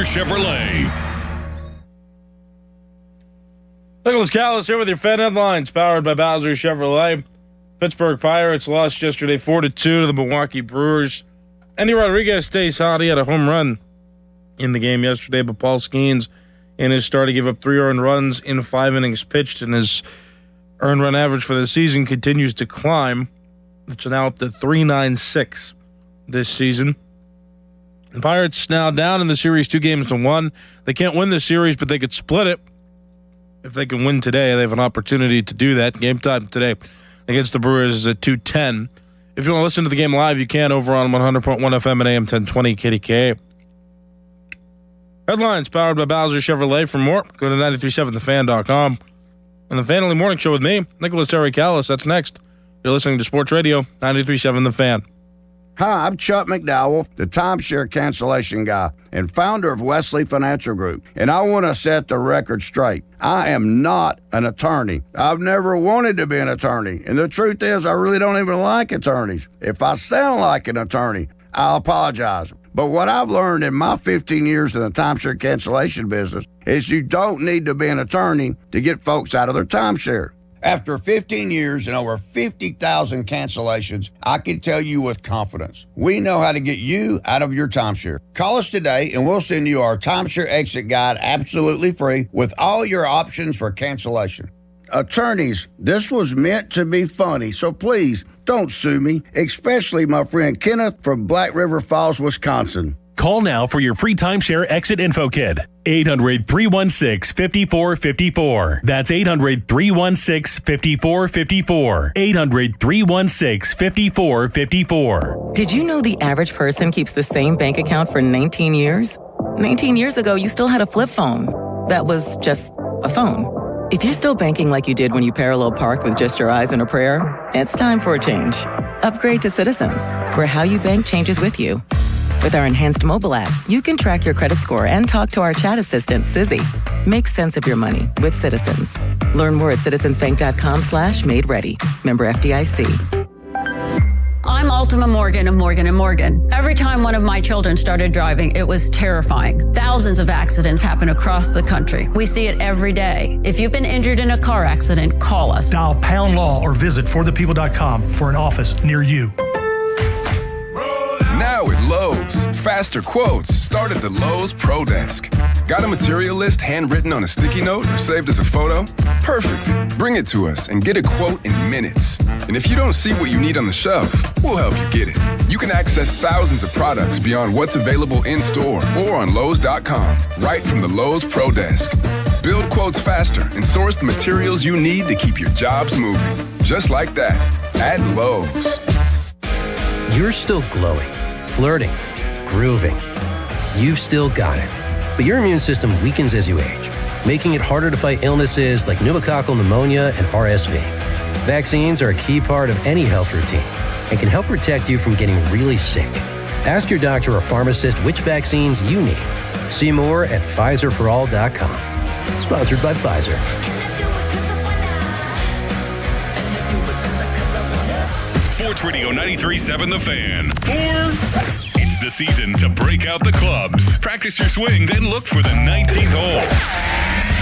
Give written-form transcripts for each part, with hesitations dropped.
Chevrolet. Nicholas Callis here with your Fan Headlines, powered by Bowser Chevrolet. Pittsburgh Pirates lost yesterday 4-2 to the Milwaukee Brewers. Andy Rodriguez stays hot. He had a home run in the game yesterday, but Paul Skeens in his start gave up 3 earned runs in 5 innings pitched, and his earned run average for the season continues to climb. It's now up to .396 this season. The Pirates now down in the series 2-1. They can't win this series, but they could split it. If they can win today, they have an opportunity to do that. Game time today against the Brewers is at 2:10. If you want to listen to the game live, you can over on 100.1 FM and AM 1020 KDKA. Headlines powered by Bowser Chevrolet. For more, go to 937thefan.com. And the Fan Early Morning Show with me, Nicholas Harry Callis. That's next. You're listening to Sports Radio 93.7 The Fan. Hi, I'm Chuck McDowell, the timeshare cancellation guy and founder of Wesley Financial Group. And I want to set the record straight. I am not an attorney. I've never wanted to be an attorney. And the truth is, I really don't even like attorneys. If I sound like an attorney, I'll apologize. But what I've learned in my 15 years in the timeshare cancellation business is you don't need to be an attorney to get folks out of their timeshare. After 15 years and over 50,000 cancellations, I can tell you with confidence, we know how to get you out of your timeshare. Call us today and we'll send you our timeshare exit guide absolutely free with all your options for cancellation. Attorneys, this was meant to be funny, so please don't sue me, especially my friend Kenneth from Black River Falls, Wisconsin. Call now for your free timeshare exit info kit. 800-316-5454. That's 800-316-5454. 800-316-5454. Did you know the average person keeps the same bank account for 19 years? 19 years ago, you still had a flip phone. That was just a phone. If you're still banking like you did when you parallel parked with just your eyes and a prayer, it's time for a change. Upgrade to Citizens, where how you bank changes with you. With our enhanced mobile app, you can track your credit score and talk to our chat assistant, Sizzy. Make sense of your money with Citizens. Learn more at citizensbank.com/made-ready. Member FDIC. I'm Ultima Morgan of Morgan & Morgan. Every time one of my children started driving, it was terrifying. Thousands of accidents happen across the country. We see it every day. If you've been injured in a car accident, call us. Dial pound law or visit forthepeople.com for an office near you. Now at Lowe's, faster quotes start at the Lowe's Pro Desk. Got a material list handwritten on a sticky note or saved as a photo? Perfect. Bring it to us and get a quote in minutes. And if you don't see what you need on the shelf, we'll help you get it. You can access thousands of products beyond what's available in store or on Lowe's.com, right from the Lowe's Pro Desk. Build quotes faster and source the materials you need to keep your jobs moving. Just like that, at Lowe's. You're still glowing, flirting, grooving. You've still got it. But your immune system weakens as you age, making it harder to fight illnesses like pneumococcal pneumonia and RSV. Vaccines are a key part of any health routine and can help protect you from getting really sick. Ask your doctor or pharmacist which vaccines you need. See more at PfizerForAll.com. Sponsored by Pfizer. Sports Radio 93.7 The Fan. Or it's the season to break out the clubs. Practice your swing, then look for the 19th hole.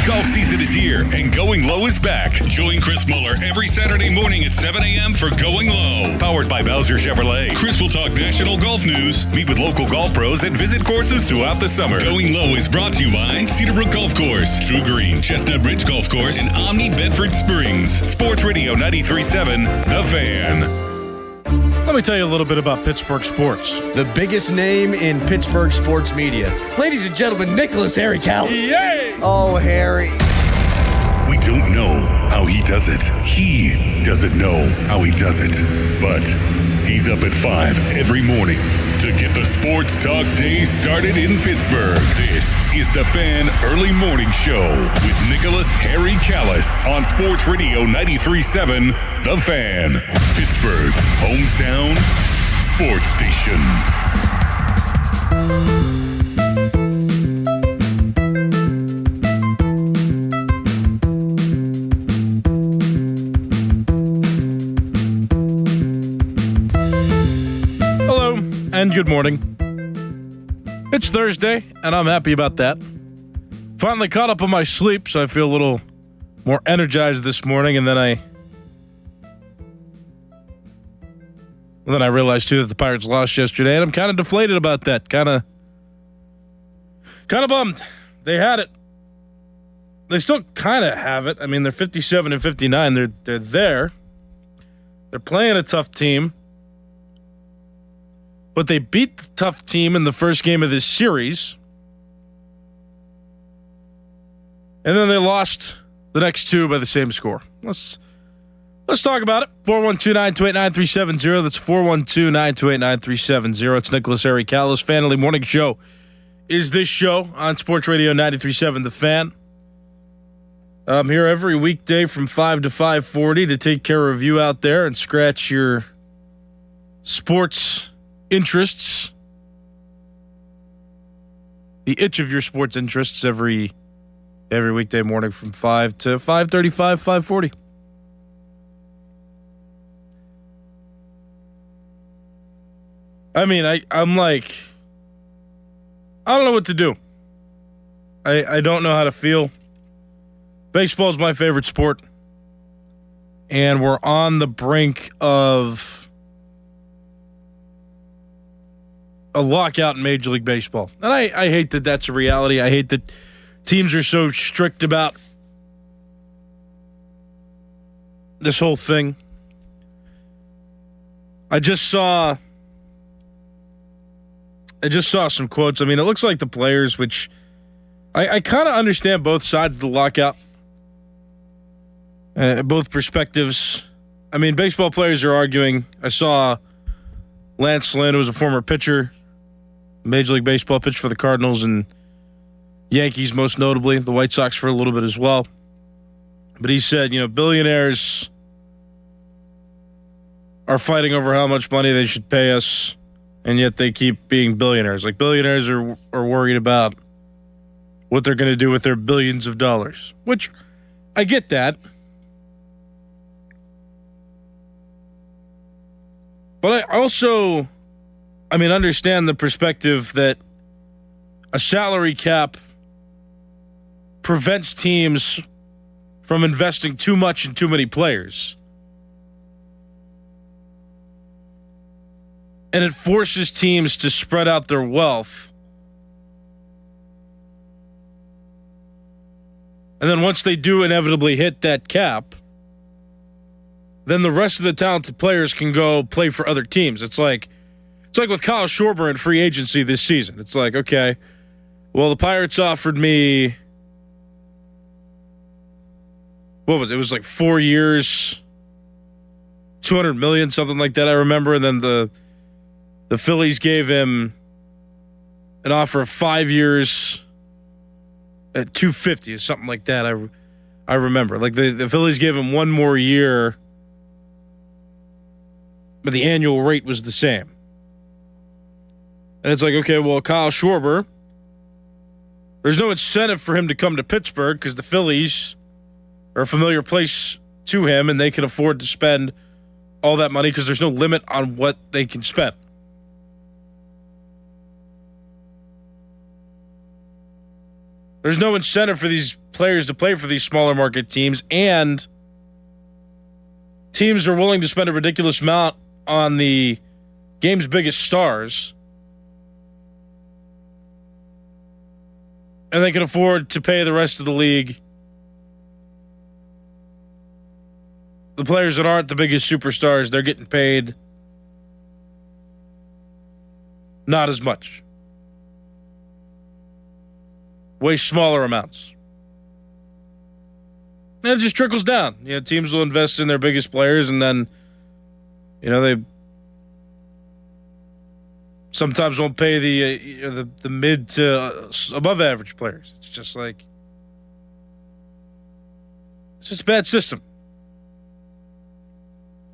Golf season is here, and Going Low is back. Join Chris Muller every Saturday morning at 7 a.m. for Going Low. Powered by Bowser Chevrolet. Chris will talk national golf news, meet with local golf pros, and visit courses throughout the summer. Going Low is brought to you by Cedarbrook Golf Course, True Green, Chestnut Ridge Golf Course, and Omni Bedford Springs. Sports Radio 93.7 The Fan. Let me tell you a little bit about Pittsburgh sports. The biggest name in Pittsburgh sports media. Ladies and gentlemen, Nicholas Harry Callis. Yay! Oh, Harry. We don't know how he does it. He doesn't know how he does it. But he's up at 5 every morning to get the sports talk day started in Pittsburgh. This is the Fan Early Morning Show with Nicholas Harry Callis on Sports Radio 93.7 The Fan, Pittsburgh's hometown sports station. Hello and good morning. It's Thursday, and I'm happy about that. Finally caught up on my sleep, so I feel a little more energized this morning, and then I realized, too, that the Pirates lost yesterday, and I'm kind of deflated about that. Kind of bummed. They had it. They still kind of have it. I mean, they're 57 and 59. They're there. They're playing a tough team. But they beat the tough team in the first game of this series. And then they lost the next two by the same score. Let's talk about it. 412-928-9370. That's 412-928-9370. It's Nicholas Harry Callis. Family Morning Show is this show on Sports Radio 93.7 The Fan. I'm here every weekday from 5 to 5:40 to take care of you out there and scratch your sports interests, the itch of your sports interests every weekday morning from 5 to 5:35, 5:40. I mean, I'm like, I don't know what to do. I don't know how to feel. Baseball is my favorite sport, and we're on the brink of a lockout in Major League Baseball. And I hate that that's a reality. I hate that teams are so strict about this whole thing. I just saw some quotes. I mean, it looks like the players, which I kind of understand both sides of the lockout, both perspectives. I mean, baseball players are arguing. I saw Lance Lynn, who was a former pitcher, Major League Baseball, pitched for the Cardinals and Yankees most notably, the White Sox for a little bit as well. But he said, billionaires are fighting over how much money they should pay us, and yet they keep being billionaires. Like, billionaires are worried about what they're going to do with their billions of dollars, which I get that. But I also, understand the perspective that a salary cap prevents teams from investing too much in too many players. And it forces teams to spread out their wealth. And then once they do inevitably hit that cap, then the rest of the talented players can go play for other teams. It's like with Kyle Schwarber in free agency this season. It's like, okay, well, the Pirates offered me, what was it? It was like 4 years, $200 million, something like that, I remember. And then the Phillies gave him an offer of 5 years at $250 or something like that. I remember. Like the Phillies gave him one more year, but the annual rate was the same. And it's like, okay, well, Kyle Schwarber, there's no incentive for him to come to Pittsburgh because the Phillies are a familiar place to him and they can afford to spend all that money because there's no limit on what they can spend. There's no incentive for these players to play for these smaller market teams, and teams are willing to spend a ridiculous amount on the game's biggest stars, and they can afford to pay the rest of the league. The players that aren't the biggest superstars, they're getting paid not as much. Way smaller amounts. And it just trickles down. Teams will invest in their biggest players, and then, they sometimes won't pay the mid to above average players. It's just like, it's just a bad system.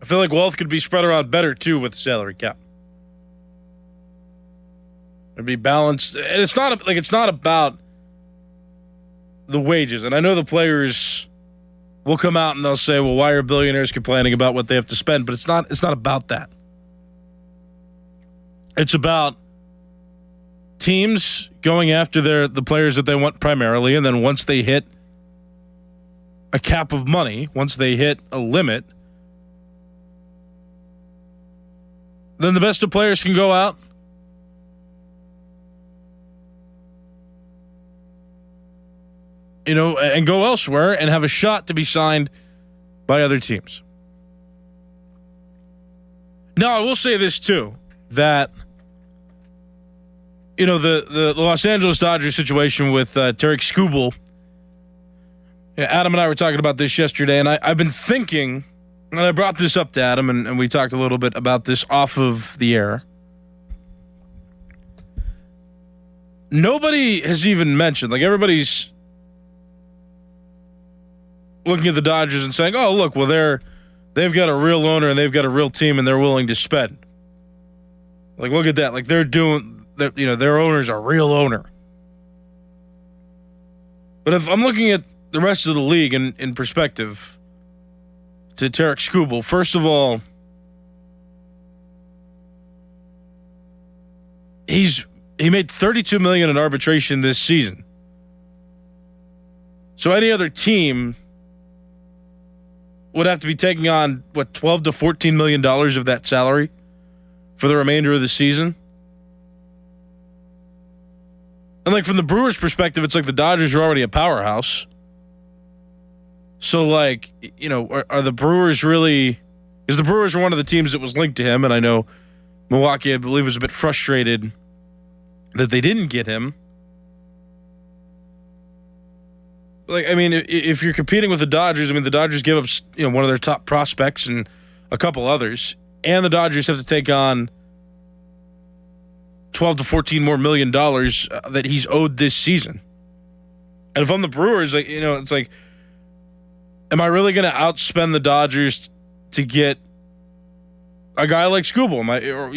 I feel like wealth could be spread around better too with the salary cap. It'd be balanced, and it's not about the wages. And I know the players will come out and they'll say, well, why are billionaires complaining about what they have to spend? But it's not about that. It's about teams going after the players that they want primarily, and then once they hit a cap of money, once they hit a limit, then the best of players can go out and go elsewhere and have a shot to be signed by other teams. Now, I will say this too, that the Los Angeles Dodgers situation with Tarik Skubal. Adam and I were talking about this yesterday, and I've been thinking, and I brought this up to Adam, and we talked a little bit about this off of the air. Nobody has even mentioned, like everybody's looking at the Dodgers and saying, oh, look, well, they've got a real owner and they've got a real team and they're willing to spend. Like, look at that. Like, they're doing... their owner's a real owner. But if I'm looking at the rest of the league in perspective to Tarik Skubal, first of all, he made $32 million in arbitration this season. So any other team would have to be taking on $12 to $14 million of that salary for the remainder of the season. And like from the Brewers' perspective, it's like the Dodgers are already a powerhouse. So like, are the Brewers really... Because the Brewers were one of the teams that was linked to him, and I know Milwaukee, I believe, was a bit frustrated that they didn't get him. Like, I mean, if you're competing with the Dodgers, I mean, the Dodgers give up, one of their top prospects and a couple others, and the Dodgers have to take on $12 to $14 more million that he's owed this season. And if I'm the Brewers, it's like, am I really going to outspend the Dodgers to get a guy like Skubal?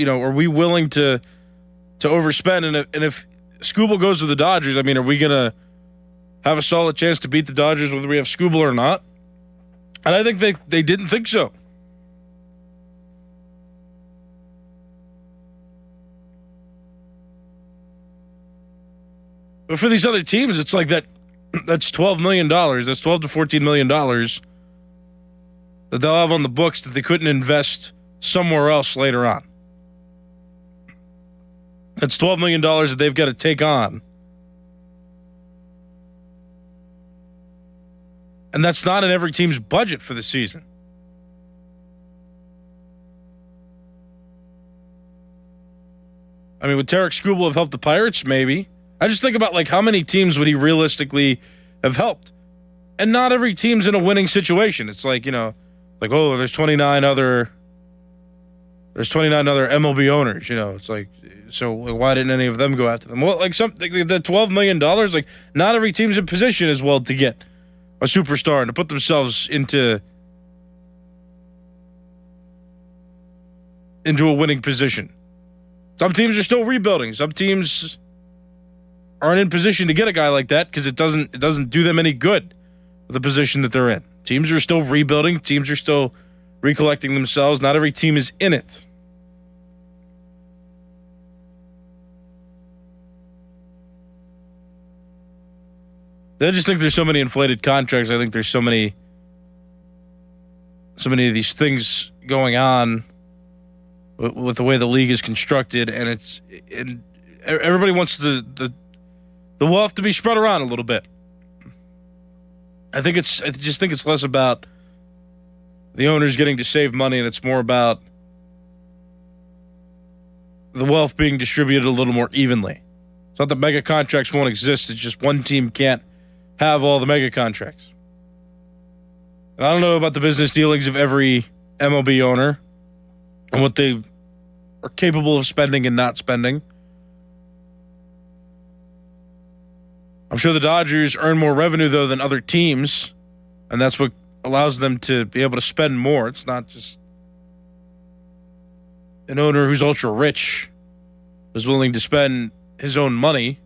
Are we willing to overspend? And if Skubal goes to the Dodgers, I mean, are we going to have a solid chance to beat the Dodgers whether we have Skubal or not? And I think they didn't think so. But for these other teams, it's like that's $12 million. That's $12 to $14 million that they'll have on the books that they couldn't invest somewhere else later on. That's $12 million that they've got to take on. And that's not in every team's budget for the season. I mean, would Tarik Skubal have helped the Pirates? Maybe. I just think about, like, how many teams would he realistically have helped? And not every team's in a winning situation. It's like, there's 29 other MLB owners, It's like, so why didn't any of them go after them? Well, like the $12 million, like, not every team's in position as well to get a superstar and to put themselves into a winning position. Some teams are still rebuilding. Some teams aren't in position to get a guy like that because it doesn't do them any good with the position that they're in. Teams are still rebuilding. Teams are still recollecting themselves. Not every team is in it. I just think there's so many inflated contracts. I think there's so many of these things going on with the way the league is constructed, and everybody wants the wealth to be spread around a little bit. I just think it's less about the owners getting to save money, and it's more about the wealth being distributed a little more evenly. It's not that mega contracts won't exist. It's just one team can't have all the mega contracts. And I don't know about the business dealings of every MLB owner and what they are capable of spending and not spending. I'm sure the Dodgers earn more revenue, though, than other teams, and that's what allows them to be able to spend more. It's not just an owner who's ultra rich who's willing to spend his own money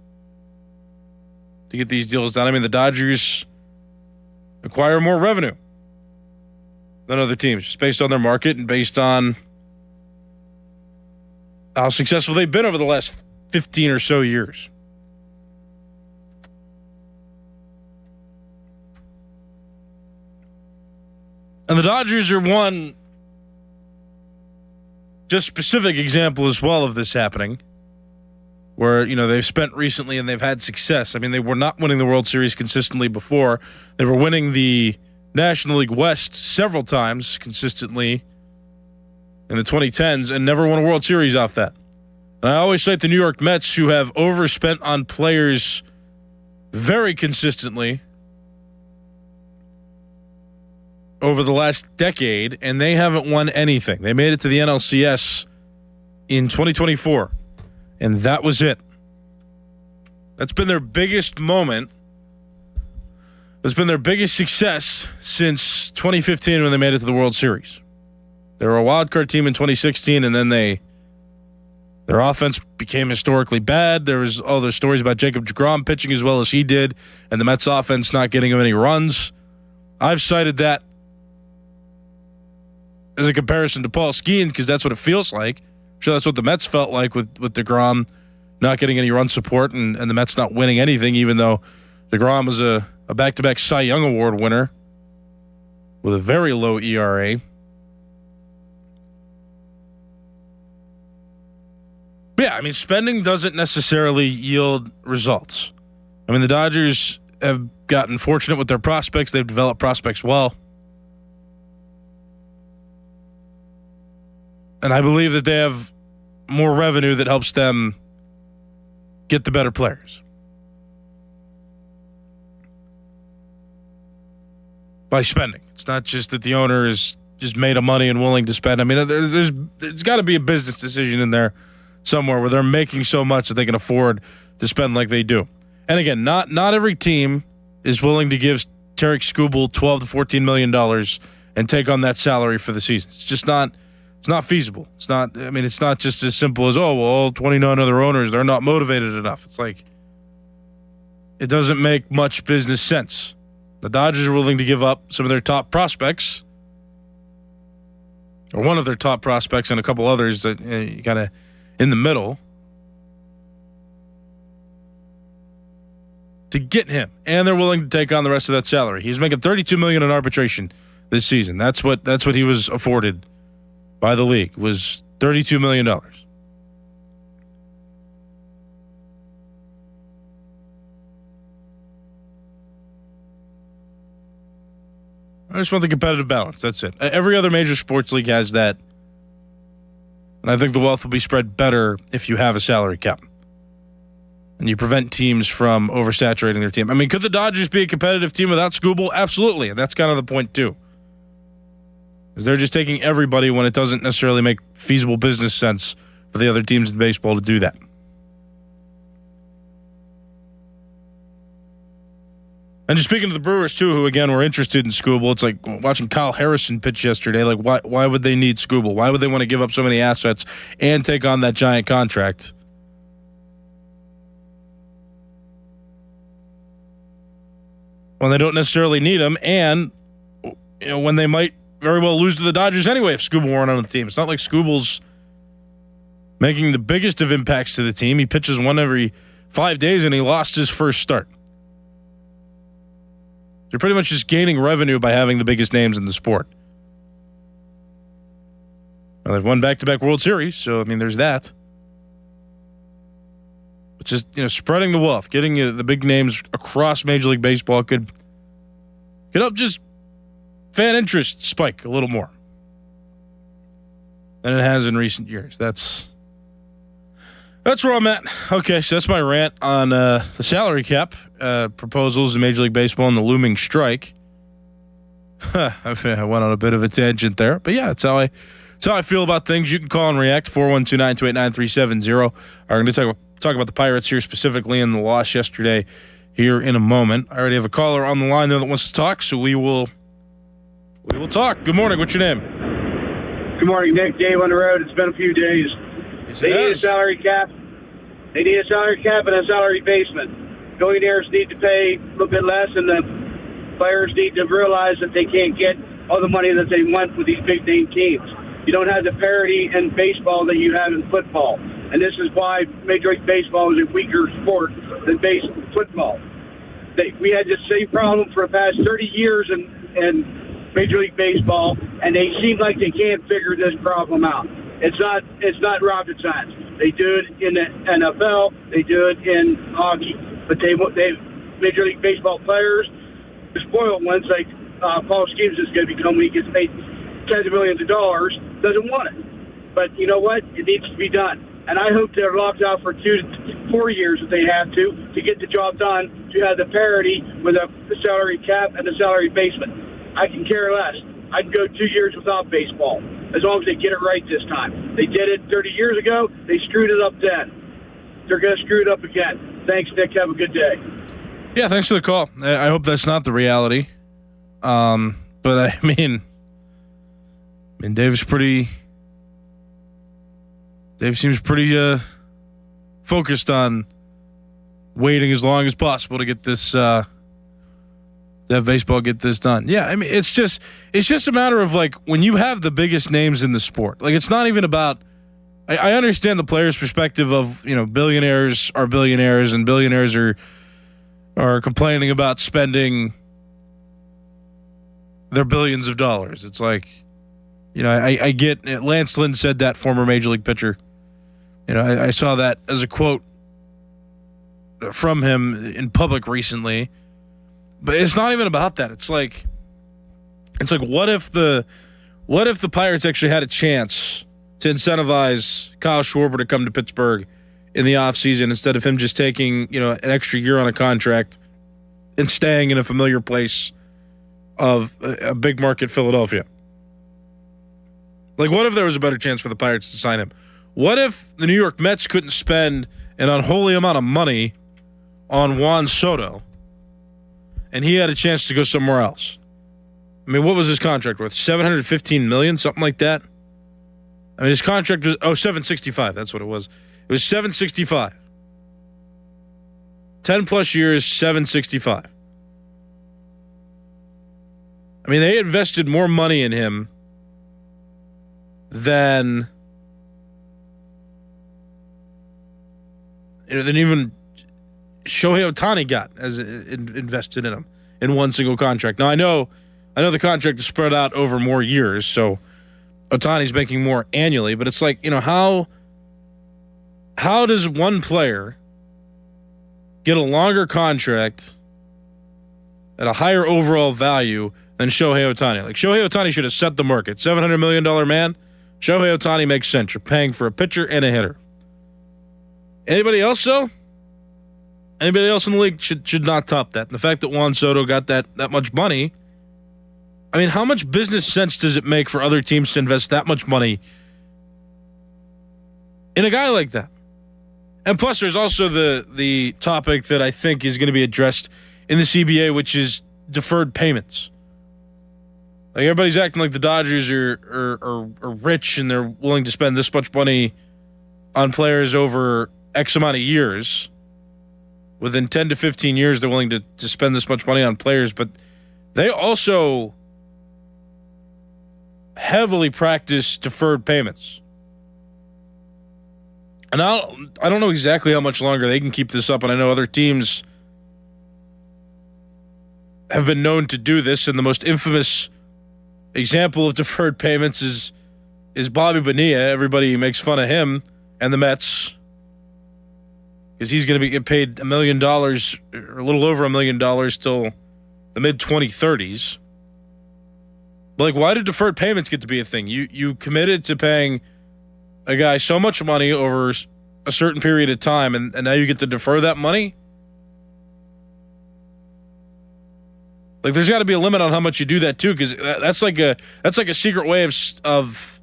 to get these deals done. I mean, the Dodgers acquire more revenue than other teams, just based on their market and based on how successful they've been over the last 15 or so years. And the Dodgers are one just specific example as well of this happening, where, they've spent recently and they've had success. I mean, they were not winning the World Series consistently before. They were winning the National League West several times consistently in the 2010s and never won a World Series off that. And I always cite the New York Mets, who have overspent on players very consistently over the last decade, and they haven't won anything. They made it to the NLCS in 2024, and that was it. That's been their biggest moment. It's been their biggest success since 2015 when they made it to the World Series. They were a wild card team in 2016, and then their offense became historically bad. There was all those stories about Jacob deGrom pitching as well as he did, and the Mets offense not getting him any runs. I've cited that as a comparison to Paul Skeens, because that's what it feels like. I'm sure that's what the Mets felt like with deGrom not getting any run support and the Mets not winning anything, even though deGrom was a back-to-back Cy Young Award winner with a very low ERA. But yeah, I mean, spending doesn't necessarily yield results. I mean, the Dodgers have gotten fortunate with their prospects. They've developed prospects well. And I believe that they have more revenue that helps them get the better players. By spending. It's not just that the owner is just made of money and willing to spend. I mean, there's got to be a business decision in there somewhere where they're making so much that they can afford to spend like they do. And again, not every team is willing to give Tarik Skubal $12 to $14 million and take on that salary for the season. It's just not. It's not feasible. It's not. I mean, it's not just as simple as, all 29 other owners, they're not motivated enough. It's like, it doesn't make much business sense. The Dodgers are willing to give up some of their top prospects, or one of their top prospects, and a couple others that kind of in the middle, to get him, and they're willing to take on the rest of that salary. He's making $32 million in arbitration this season. That's what he was afforded by the league, was $32 million. I just want the competitive balance. That's it. Every other major sports league has that. And I think the wealth will be spread better if you have a salary cap. And you prevent teams from oversaturating their team. I mean, could the Dodgers be a competitive team without Skubal? Absolutely. And that's kind of the point, too. Because they're just taking everybody when it doesn't necessarily make feasible business sense for the other teams in baseball to do that. And just speaking to the Brewers, too, who, again, were interested in Skubal, it's like watching Kyle Harrison pitch yesterday. Like, why would they need Skubal? Why would they want to give up so many assets and take on that giant contract? When they don't necessarily need him, and when they might very well lose to the Dodgers anyway if Skubal weren't on the team. It's not like Skubal's making the biggest of impacts to the team. He pitches one every 5 days, and he lost his first start. They're pretty much just gaining revenue by having the biggest names in the sport. Well, they've won back-to-back World Series, so, I mean, there's that. But just, spreading the wealth, getting the big names across Major League Baseball could help just fan interest spike a little more than it has in recent years. That's where I'm at. Okay, so that's my rant on the salary cap proposals in Major League Baseball and the looming strike. I went on a bit of a tangent there, but yeah, that's how I feel about things. You can call and react 412-928-9370. I'm going to talk about the Pirates here specifically and the loss yesterday here in a moment. I already have a caller on the line there that wants to talk, so we will talk. Good morning. What's your name? Good morning, Nick. Dave on the road. It's been a few days. Yes, they need a salary cap. They need a salary cap and a salary basement. Billionaires need to pay a little bit less, and the players need to realize that they can't get all the money that they want with these big-name teams. You don't have the parity in baseball that you have in football. And this is why Major League Baseball is a weaker sport than football. We had the same problem for the past 30 years in Major League Baseball, and they seem like they can't figure this problem out. It's not rocket science. They do it in the NFL, they do it in hockey, but they Major League Baseball players, the spoiled ones like Paul Skeens is going to become when he gets paid tens of millions of dollars, doesn't want it. But you know what? It needs to be done. And I hope they're locked out for 2 to 4 years if they have to get the job done, to have the parity with the salary cap and the salary basement. I can care less. I'd go 2 years without baseball, as long as they get it right this time. They did it 30 years ago. They screwed it up then. They're going to screw it up again. Thanks, Nick. Have a good day. Yeah, thanks for the call. I hope that's not the reality. But I mean, Dave seems pretty focused on waiting as long as possible to get this to have baseball get this done. Yeah, I mean, it's just a matter of, like, when you have the biggest names in the sport. Like, it's not even about. I understand the players' perspective of, billionaires are billionaires, and billionaires are complaining about spending their billions of dollars. It's like, I get it. Lance Lynn said that, former Major League pitcher. I saw that as a quote from him in public recently. But it's not even about that. It's like what if the Pirates actually had a chance to incentivize Kyle Schwarber to come to Pittsburgh in the offseason instead of him just taking, an extra year on a contract and staying in a familiar place of a big market Philadelphia? Like, what if there was a better chance for the Pirates to sign him? What if the New York Mets couldn't spend an unholy amount of money on Juan Soto and he had a chance to go somewhere else? I mean, what was his contract worth? $715 million, something like that? I mean, his contract was $765. That's what it was. It was $765. 10+ years, $765. I mean, they invested more money in him than even Shohei Ohtani got as invested in him in one single contract. Now, I know the contract is spread out over more years, so Ohtani's making more annually, but it's like, how does one player get a longer contract at a higher overall value than Shohei Ohtani? Like, Shohei Ohtani should have set the market. $700 million man, Shohei Ohtani makes sense. You're paying for a pitcher and a hitter. Anybody else, though? Anybody else in the league should not top that. And the fact that Juan Soto got that much money, I mean, how much business sense does it make for other teams to invest that much money in a guy like that? And plus, there's also the topic that I think is going to be addressed in the CBA, which is deferred payments. Like, everybody's acting like the Dodgers are rich and they're willing to spend this much money on players over X amount of years. Within 10 to 15 years, they're willing to spend this much money on players, but they also heavily practice deferred payments. And I don't know exactly how much longer they can keep this up, and I know other teams have been known to do this, and the most infamous example of deferred payments is Bobby Bonilla. Everybody makes fun of him and the Mets because he's going to get paid $1 million, or a little over $1 million, till the mid-2030s. But, like, why did deferred payments get to be a thing? You committed to paying a guy so much money over a certain period of time, and now you get to defer that money? Like, there's got to be a limit on how much you do that too, because that's like a secret way of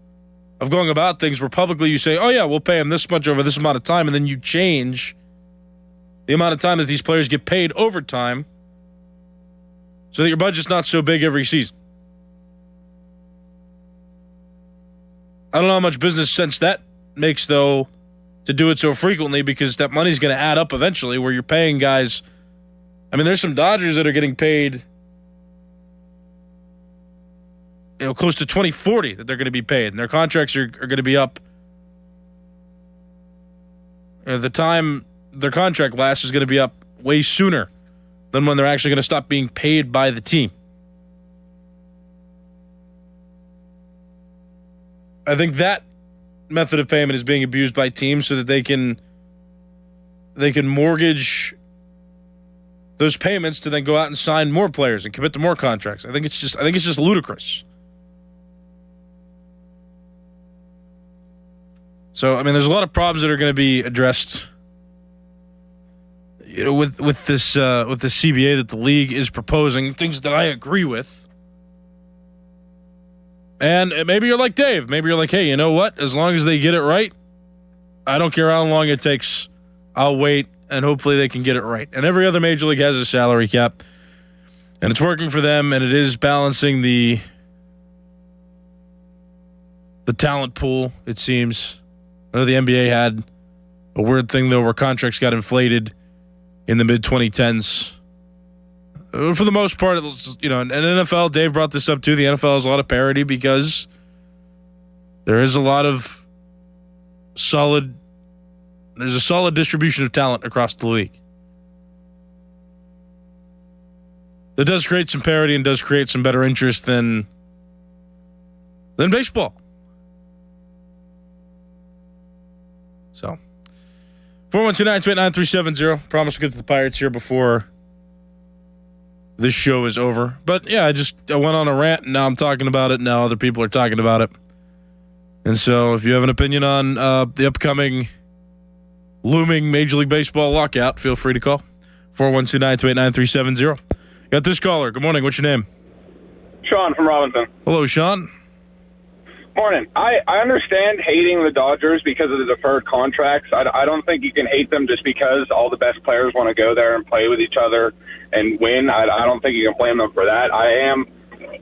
going about things, where publicly you say, "Oh yeah, we'll pay him this much over this amount of time," and then you change the amount of time that these players get paid over time, so that your budget's not so big every season. I don't know how much business sense that makes, though, to do it so frequently, because that money's going to add up eventually, where you're paying guys. I mean, there's some Dodgers that are getting paid, close to 2040 that they're going to be paid, and their contracts are going to be up The time their contract lasts is going to be up way sooner than when they're actually going to stop being paid by the team. I think that method of payment is being abused by teams so that they can mortgage those payments to then go out and sign more players and commit to more contracts. I think it's just ludicrous. So, I mean, there's a lot of problems that are going to be addressed, with this CBA that the league is proposing, things that I agree with. And maybe you're like Dave. Maybe you're like, hey, you know what? As long as they get it right, I don't care how long it takes. I'll wait, and hopefully they can get it right. And every other major league has a salary cap, and it's working for them, and it is balancing the talent pool, it seems. I know the NBA had a weird thing, though, where contracts got inflated in the mid-2010s. For the most part, it was, and NFL, Dave brought this up too, the NFL has a lot of parity because there is a lot of there's a solid distribution of talent across the league. That does create some parity and does create some better interest than baseball. So, 412-928-9370. Promise to get to the Pirates here before this show is over. But yeah, I went on a rant and now I'm talking about it. Now other people are talking about it. And so if you have an opinion on the upcoming looming Major League Baseball lockout, feel free to call 412-928-9370. Got this caller. Good morning. What's your name? Sean from Robinson. Hello, Sean. Morning. I understand hating the Dodgers because of the deferred contracts. I don't think you can hate them just because all the best players want to go there and play with each other and win. I don't think you can blame them for that. I am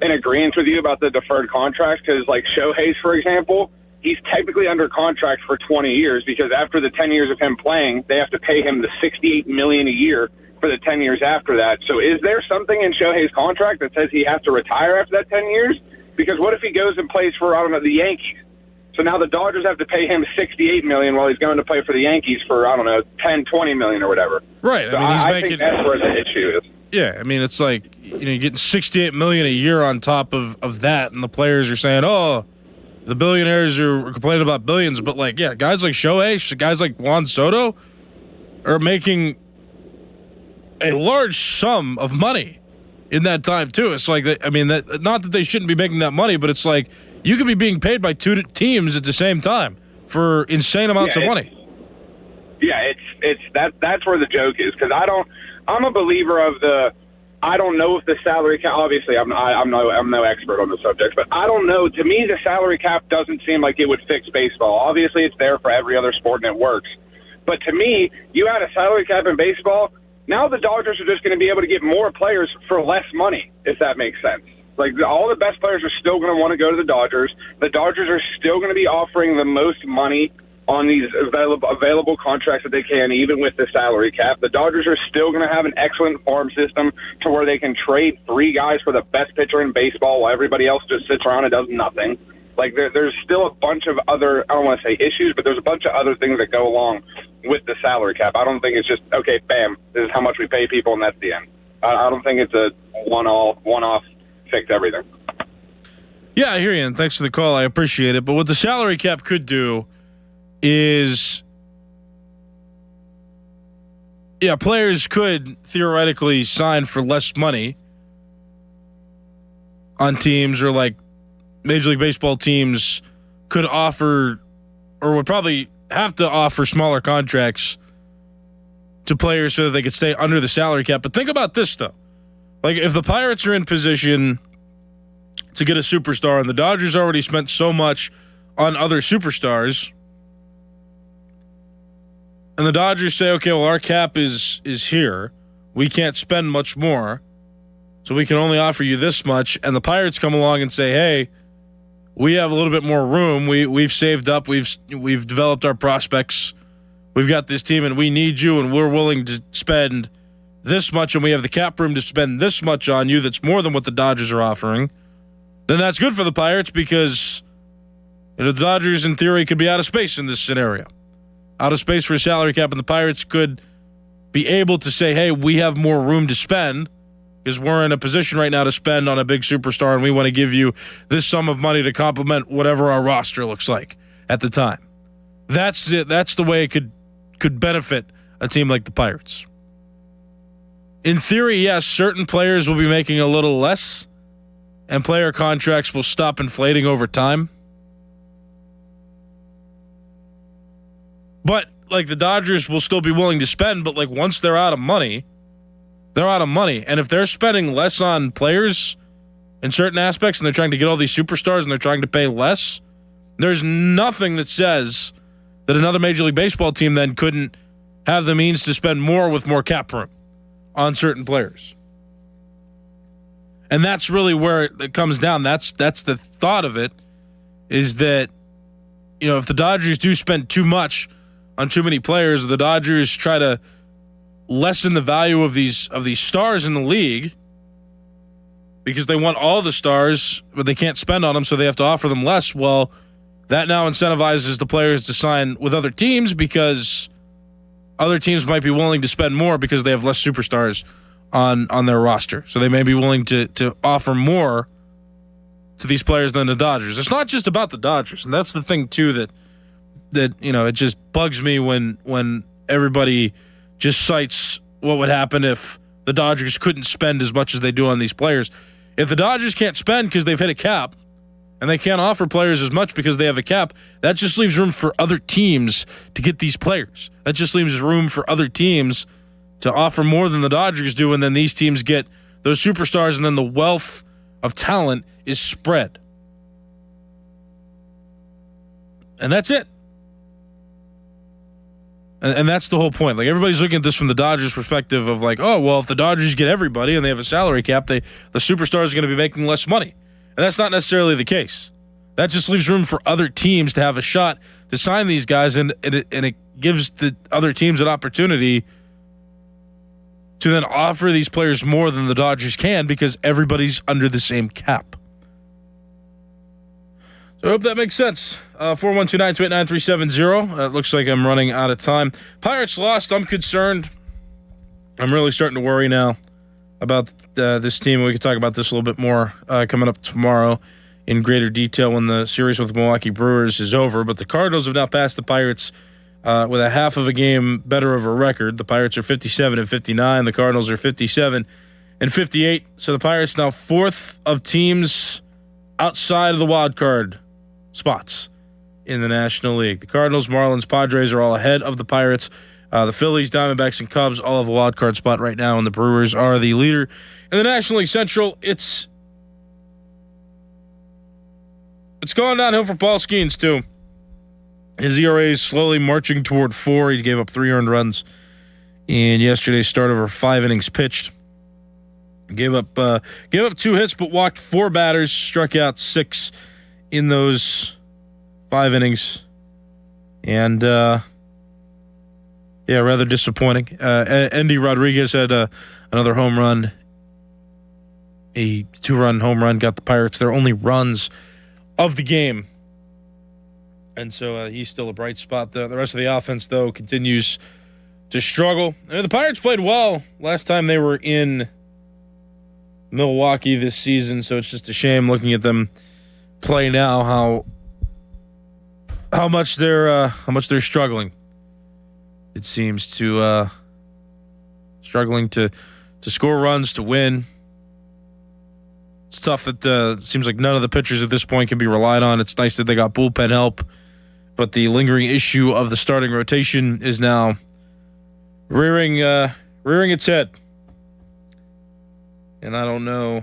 in agreement with you about the deferred contracts because, like Shohei's, for example, he's technically under contract for 20 years because after the 10 years of him playing, they have to pay him the $68 million a year for the 10 years after that. So is there something in Shohei's contract that says he has to retire after that 10 years? Because what if he goes and plays for, the Yankees? So now the Dodgers have to pay him $68 million while he's going to play for the Yankees for, $10, $20 million or whatever. Right. So I think that's where the issue is. Yeah, I mean, it's like, you're getting $68 million a year on top of that, and the players are saying, oh, the billionaires are complaining about billions. But, guys like Shohei, guys like Juan Soto are making a large sum of money in that time too. It's like, not that they shouldn't be making that money, but it's like you could be being paid by two teams at the same time for insane amounts of money. Yeah, that's where the joke is because I'm a believer of I don't know if the salary cap. Obviously, I'm no expert on the subject, but I don't know. To me, the salary cap doesn't seem like it would fix baseball. Obviously, it's there for every other sport and it works. But to me, you add a salary cap in baseball. Now the Dodgers are just going to be able to get more players for less money, if that makes sense. Like, all the best players are still going to want to go to the Dodgers. The Dodgers are still going to be offering the most money on these available contracts that they can, even with the salary cap. The Dodgers are still going to have an excellent farm system to where they can trade 3 guys for the best pitcher in baseball while everybody else just sits around and does nothing. Like, there's still a bunch of other, I don't want to say issues, but there's a bunch of other things that go along with the salary cap. I don't think it's just, okay, bam, this is how much we pay people, and that's the end. I don't think it's a one-off fix everything. Yeah, I hear you, and thanks for the call. I appreciate it. But what the salary cap could do is, players could theoretically sign for less money on teams, or Major League Baseball teams could offer, or would probably have to offer, smaller contracts to players so that they could stay under the salary cap. But think about this, though. If the Pirates are in position to get a superstar, and the Dodgers already spent so much on other superstars, and the Dodgers say, okay, well, our cap is here. We can't spend much more, so we can only offer you this much. And the Pirates come along and say, hey, we have a little bit more room. We've saved up. We've developed our prospects. We've got this team, and we need you, and we're willing to spend this much, and we have the cap room to spend this much on you. That's more than what the Dodgers are offering. Then that's good for the Pirates because the Dodgers, in theory, could be out of space in this scenario. out of space for a salary cap, and the Pirates could be able to say, hey, we have more room to spend because we're in a position right now to spend on a big superstar, and we want to give you this sum of money to complement whatever our roster looks like at the time. That's it. That's the way it could benefit a team like the Pirates. In theory, yes, certain players will be making a little less, and player contracts will stop inflating over time. But, like, the Dodgers will still be willing to spend, but, like, once they're out of money, they're out of money. And if they're spending less on players in certain aspects and they're trying to get all these superstars and they're trying to pay less, there's nothing that says that another Major League Baseball team then couldn't have the means to spend more with more cap room on certain players. And that's really where it comes down. That's the thought of it, is that, you know, if the Dodgers do spend too much on too many players, the Dodgers try to lessen the value of these stars in the league because they want all the stars, but they can't spend on them, so they have to offer them less. Well, that now incentivizes the players to sign with other teams because other teams might be willing to spend more because they have less superstars on their roster. So they may be willing to offer more to these players than the Dodgers. It's not just about the Dodgers, and that's the thing too that you know, it just bugs me when everybody just cites what would happen if the Dodgers couldn't spend as much as they do on these players. If the Dodgers can't spend because they've hit a cap and they can't offer players as much because they have a cap, that just leaves room for other teams to get these players. That just leaves room for other teams to offer more than the Dodgers do, and then these teams get those superstars, and then the wealth of talent is spread. And that's it. And that's the whole point. Like, everybody's looking at this from the Dodgers' perspective of like, oh, well, if the Dodgers get everybody and they have a salary cap, the superstars are going to be making less money. And that's not necessarily the case. That just leaves room for other teams to have a shot to sign these guys, and it gives the other teams an opportunity to then offer these players more than the Dodgers can because everybody's under the same cap. So I hope that makes sense. 412-928-9370. It looks like I'm running out of time. Pirates lost. I'm concerned. I'm really starting to worry now about this team. We can talk about this a little bit more coming up tomorrow in greater detail when the series with the Milwaukee Brewers is over. But the Cardinals have now passed the Pirates with a half of a game better of a record. The Pirates are 57-59. The Cardinals are 57-58. So the Pirates now fourth of teams outside of the wild card spots in the National League. The Cardinals, Marlins, Padres are all ahead of the Pirates. The Phillies, Diamondbacks, and Cubs all have a wild card spot right now, and the Brewers are the leader in the National League Central. It's going downhill for Paul Skeens too. His ERA is slowly marching toward 4. He gave up 3 earned runs in yesterday's start over 5 innings pitched. Gave up 2 hits, but walked 4 batters, struck out 6 in those 5 innings, and rather disappointing. Andy Rodriguez had another home run, a 2-run home run, got the Pirates their only runs of the game, and so he's still a bright spot. The rest of the offense, though, continues to struggle. The Pirates played well last time they were in Milwaukee this season, so it's just a shame looking at them play now how much they're struggling. It seems to struggling to score runs, to win. It's tough that seems like none of the pitchers at this point can be relied on. It's nice that they got bullpen help, but the lingering issue of the starting rotation is now rearing its head. And I don't know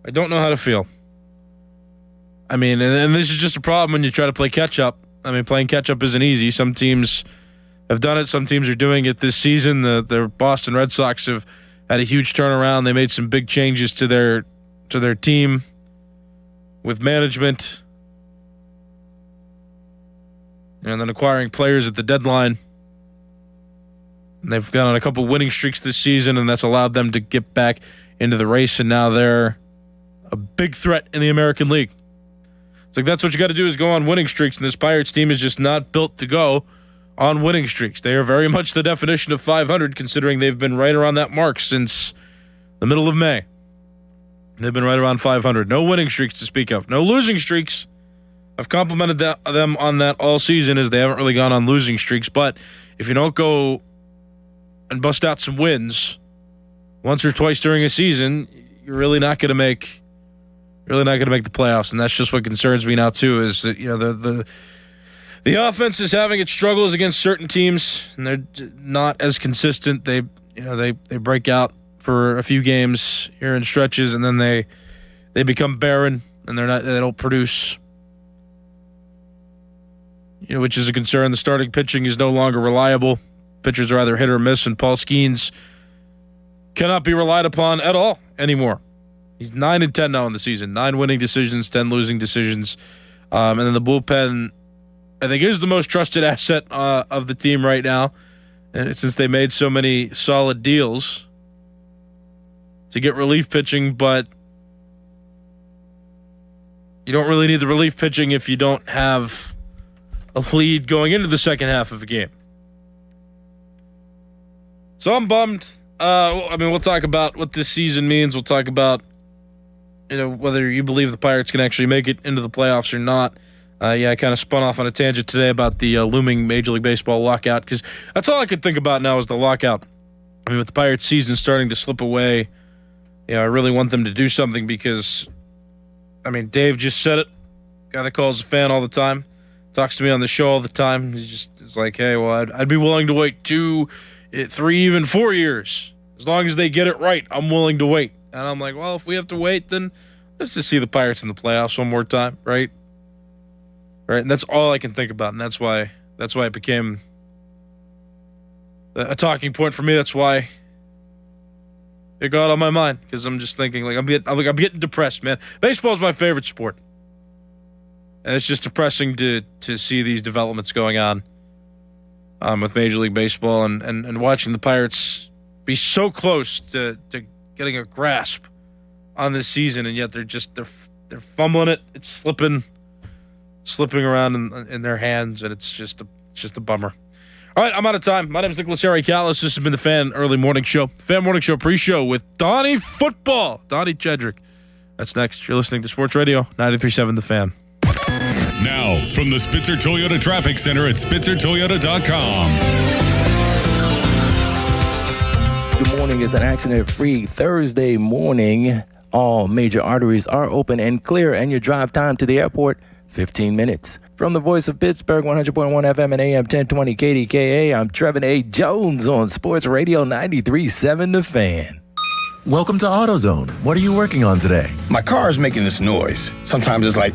how to feel. I mean, and this is just a problem when you try to play catch-up. I mean, playing catch-up isn't easy. Some teams have done it. Some teams are doing it this season. The Boston Red Sox have had a huge turnaround. They made some big changes to their team with management and then acquiring players at the deadline. And they've gone on a couple winning streaks this season, and that's allowed them to get back into the race, and now they're a big threat in the American League. It's like that's what you got to do is go on winning streaks, and this Pirates team is just not built to go on winning streaks. They are very much the definition of 500, considering they've been right around that mark since the middle of May. They've been right around 500. No winning streaks to speak of. No losing streaks. I've complimented them on that all season, as they haven't really gone on losing streaks. But if you don't go and bust out some wins once or twice during a season, you're really not going to make the playoffs. And that's just what concerns me now too. Is that the offense is having its struggles against certain teams, and they're not as consistent. They break out for a few games here in stretches, and then they become barren, and they don't produce. Which is a concern. The starting pitching is no longer reliable. Pitchers are either hit or miss, and Paul Skeens cannot be relied upon at all anymore. He's 9-10 now in the season. 9 winning decisions, 10 losing decisions. And then the bullpen, I think, is the most trusted asset of the team right now. And since they made so many solid deals to get relief pitching, but you don't really need the relief pitching if you don't have a lead going into the second half of a game. So I'm bummed. We'll talk about what this season means. We'll talk about whether you believe the Pirates can actually make it into the playoffs or not. I kind of spun off on a tangent today about the looming Major League Baseball lockout, because that's all I could think about now is the lockout. With the Pirates season starting to slip away, I really want them to do something because, Dave just said it. Guy that calls a fan all the time. Talks to me on the show all the time. He's like, hey, well, I'd be willing to wait 2, 3, even 4 years. As long as they get it right, I'm willing to wait. And I'm like, well, if we have to wait, then let's just see the Pirates in the playoffs one more time, right? Right, and that's all I can think about, and that's why it became a talking point for me. That's why it got on my mind, because I'm just thinking, I'm getting depressed, man. Baseball is my favorite sport. And it's just depressing to see these developments going on with Major League Baseball and watching the Pirates be so close to getting a grasp on this season, and yet they're fumbling it. It's slipping around in their hands, and it's just a bummer. All right, I'm out of time. My name is Nicholas Harry Callis. This has been the Fan Early Morning Show. Fan Morning Show pre-show with Donnie Football, Donnie Chedrick. That's next. You're listening to Sports Radio 93.7 The Fan. Now, from the Spitzer Toyota Traffic Center at SpitzerToyota.com. Good morning. It's an accident-free Thursday morning. All major arteries are open and clear, and your drive time to the airport, 15 minutes. From the voice of Pittsburgh, 100.1 FM and AM 1020 KDKA, I'm Trevin A. Jones on Sports Radio 93.7 The Fan. Welcome to AutoZone. What are you working on today? My car is making this noise. Sometimes it's like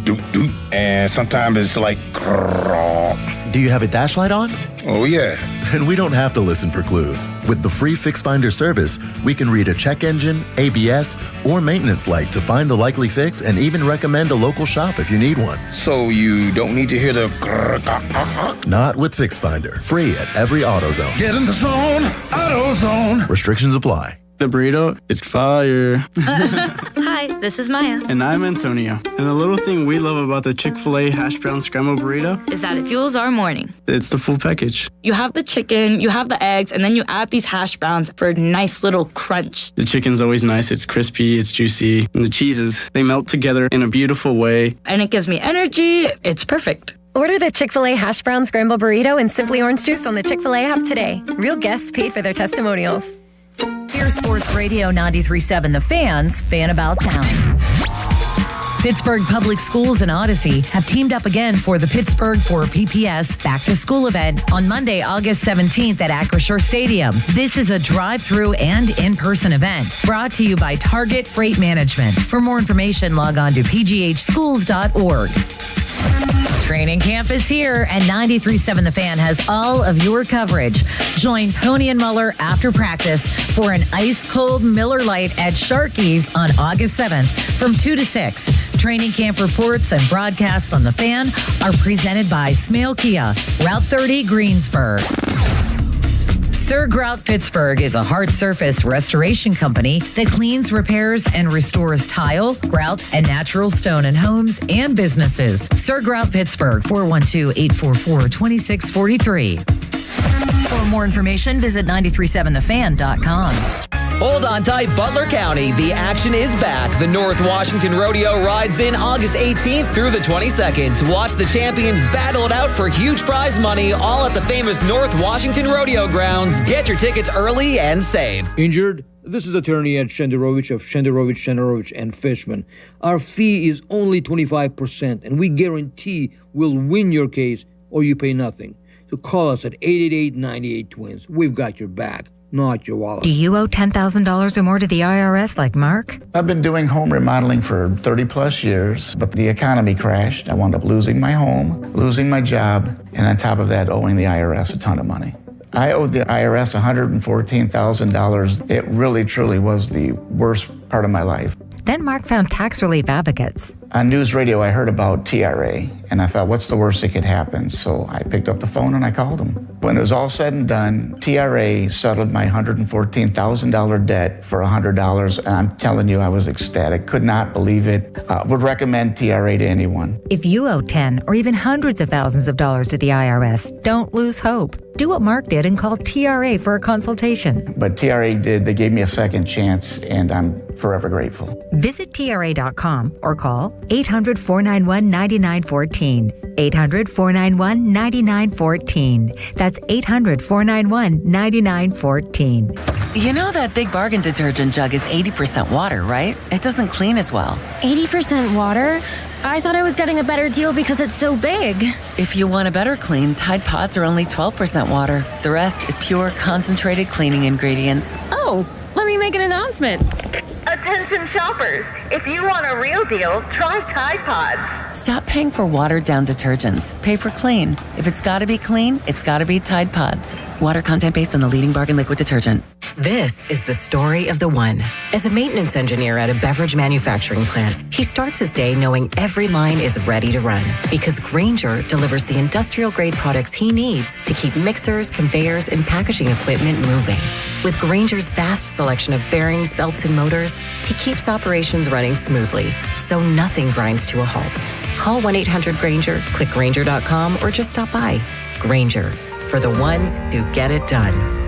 doot doot, and sometimes it's like grrr. Do you have a dash light on? Oh yeah. And we don't have to listen for clues. With the free Fix Finder service, we can read a check engine, ABS, or maintenance light to find the likely fix and even recommend a local shop if you need one. So you don't need to hear the grrr. Not with Fix Finder. Free at every AutoZone. Get in the zone, AutoZone. Restrictions apply. The burrito is fire. Hi, this is Maya. And I'm Antonio. And the little thing we love about the Chick-fil-A hash brown scrambled burrito is that it fuels our morning. It's the full package. You have the chicken, you have the eggs, and then you add these hash browns for a nice little crunch. The chicken's always nice. It's crispy, it's juicy. And the cheeses, they melt together in a beautiful way. And it gives me energy. It's perfect. Order the Chick-fil-A hash brown scrambled burrito and Simply Orange Juice on the Chick-fil-A app today. Real guests paid for their testimonials. Here's Sports Radio 93.7 The Fan's Fan About Town. Pittsburgh Public Schools and Odyssey have teamed up again for the Pittsburgh for PPS Back to School event on Monday, August 17th at Acrisure Stadium. This is a drive-through and in-person event brought to you by Target Freight Management. For more information, log on to pghschools.org. Training camp is here, and 93.7 The Fan has all of your coverage. Join Pony and Muller after practice for an ice-cold Miller Lite at Sharky's on August 7th from 2 to 6. Training camp reports and broadcasts on The Fan are presented by Smale Kia, Route 30, Greensburg. Sir Grout Pittsburgh is a hard surface restoration company that cleans, repairs, and restores tile, grout, and natural stone in homes and businesses. Sir Grout Pittsburgh, 412-844-2643. For more information, visit 937thefan.com. Hold on tight, Butler County. The action is back. The North Washington Rodeo rides in August 18th through the 22nd to watch the champions battle it out for huge prize money, all at the famous North Washington Rodeo grounds. Get your tickets early and save. Injured? This is attorney Ed Shenderovich of Shenderovich and Fishman. Our fee is only 25%, and we guarantee we'll win your case or you pay nothing. So call us at 888-98-TWINS. We've got your back, not your wallet. Do you owe $10,000 or more to the IRS like Mark? I've been doing home remodeling for 30 plus years, but the economy crashed. I wound up losing my home, losing my job, and on top of that, owing the IRS a ton of money. I owed the IRS $114,000. It really, truly was the worst part of my life. Then Mark found tax relief advocates. On news radio, I heard about TRA, and I thought, what's the worst that could happen? So I picked up the phone and I called them. When it was all said and done, TRA settled my $114,000 debt for $100, and I'm telling you, I was ecstatic. Could not believe it. Would recommend TRA to anyone. If you owe 10 or even hundreds of thousands of dollars to the IRS, don't lose hope. Do what Mark did and call TRA for a consultation. But TRA did. They gave me a second chance, and I'm forever grateful. Visit TRA.com or call 800-491-9914. 800-491-9914. That's 800-491-9914. You know that Big Bargain detergent jug is 80% water, right? It doesn't clean as well. 80% water? I thought I was getting a better deal because it's so big. If you want a better clean, Tide Pods are only 12% water. The rest is pure, concentrated cleaning ingredients. Oh, let me make an announcement. Attention shoppers, if you want a real deal, try Tide Pods. Stop paying for watered-down detergents. Pay for clean. If it's got to be clean, it's got to be Tide Pods. Water content based on the leading bargain liquid detergent. This is the story of the one. As a maintenance engineer at a beverage manufacturing plant, he starts his day knowing every line is ready to run because Grainger delivers the industrial-grade products he needs to keep mixers, conveyors, and packaging equipment moving. With Grainger's vast selection of bearings, belts, and motors, he keeps operations running smoothly, so nothing grinds to a halt. Call 1-800-GRAINGER, click Grainger.com, or just stop by. Grainger, for the ones who get it done.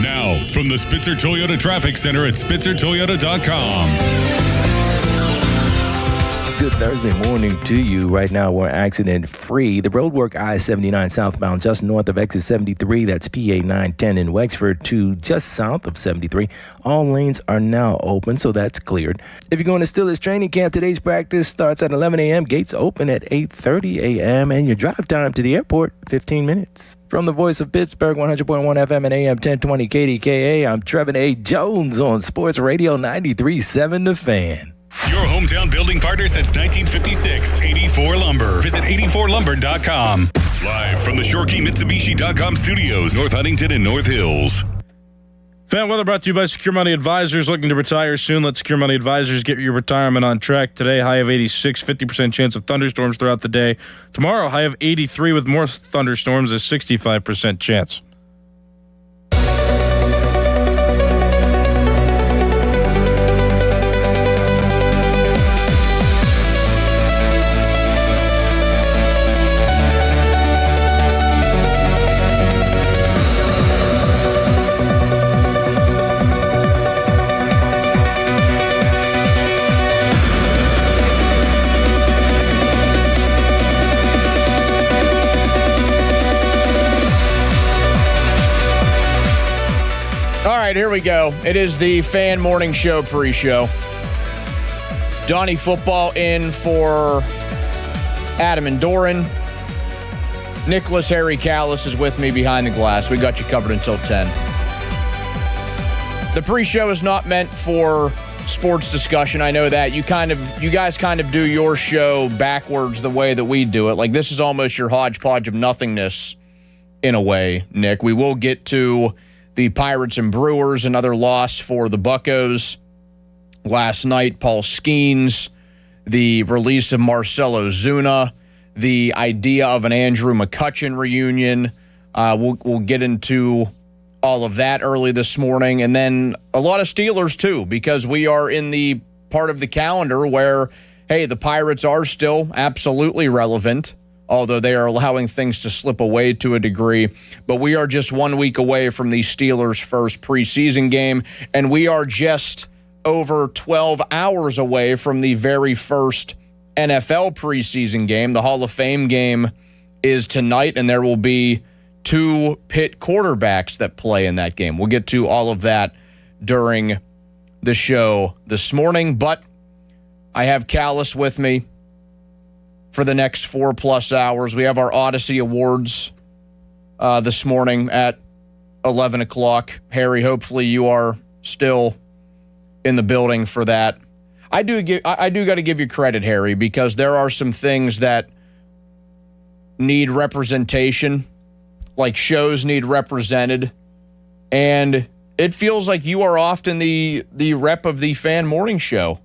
Now, from the Spitzer Toyota Traffic Center at SpitzerToyota.com. Good Thursday morning to you. Right now, we're accident-free. The roadwork I-79 southbound just north of exit 73. That's PA 910 in Wexford to just south of 73. All lanes are now open, so that's cleared. If you're going to Steelers training camp, today's practice starts at 11 a.m. Gates open at 8:30 a.m. And your drive time to the airport, 15 minutes. From the voice of Pittsburgh, 100.1 FM and AM 1020 KDKA, I'm Trevin A. Jones on Sports Radio 93.7 The Fan. Your hometown building partner since 1956, 84 Lumber. Visit 84lumber.com. Live from the ShoreKeyMitsubishi.com studios, North Huntington and North Hills. Fan weather brought to you by Secure Money Advisors. Looking to retire soon? Let Secure Money Advisors get your retirement on track. Today, high of 86, 50% chance of thunderstorms throughout the day. Tomorrow, high of 83 with more thunderstorms, a 65% chance. All right, here we go. It is the Fan Morning Show pre-show. Donnie Football in for Adam and Doran. Nicholas Harry Callis is with me behind the glass. We got you covered until 10. The pre-show is not meant for sports discussion. I know that. You guys kind of do your show backwards the way that we do it. Like, this is almost your hodgepodge of nothingness in a way, Nick. We will get to the Pirates and Brewers, another loss for the Buccos last night. Paul Skeens, the release of Marcelo Zuna, the idea of an Andrew McCutchen reunion. We'll get into all of that early this morning. And then a lot of Steelers, too, because we are in the part of the calendar where, hey, the Pirates are still absolutely relevant, although they are allowing things to slip away to a degree. But we are just 1 week away from the Steelers' first preseason game, and we are just over 12 hours away from the very first NFL preseason game. The Hall of Fame game is tonight, and there will be 2 Pitt quarterbacks that play in that game. We'll get to all of that during the show this morning, but I have Callis with me for the next 4+ hours. We have our Odyssey Awards this morning at 11 o'clock. Harry, hopefully you are still in the building for that. I do got to give you credit, Harry, because there are some things that need representation, like shows need represented, and it feels like you are often the rep of the fan morning show.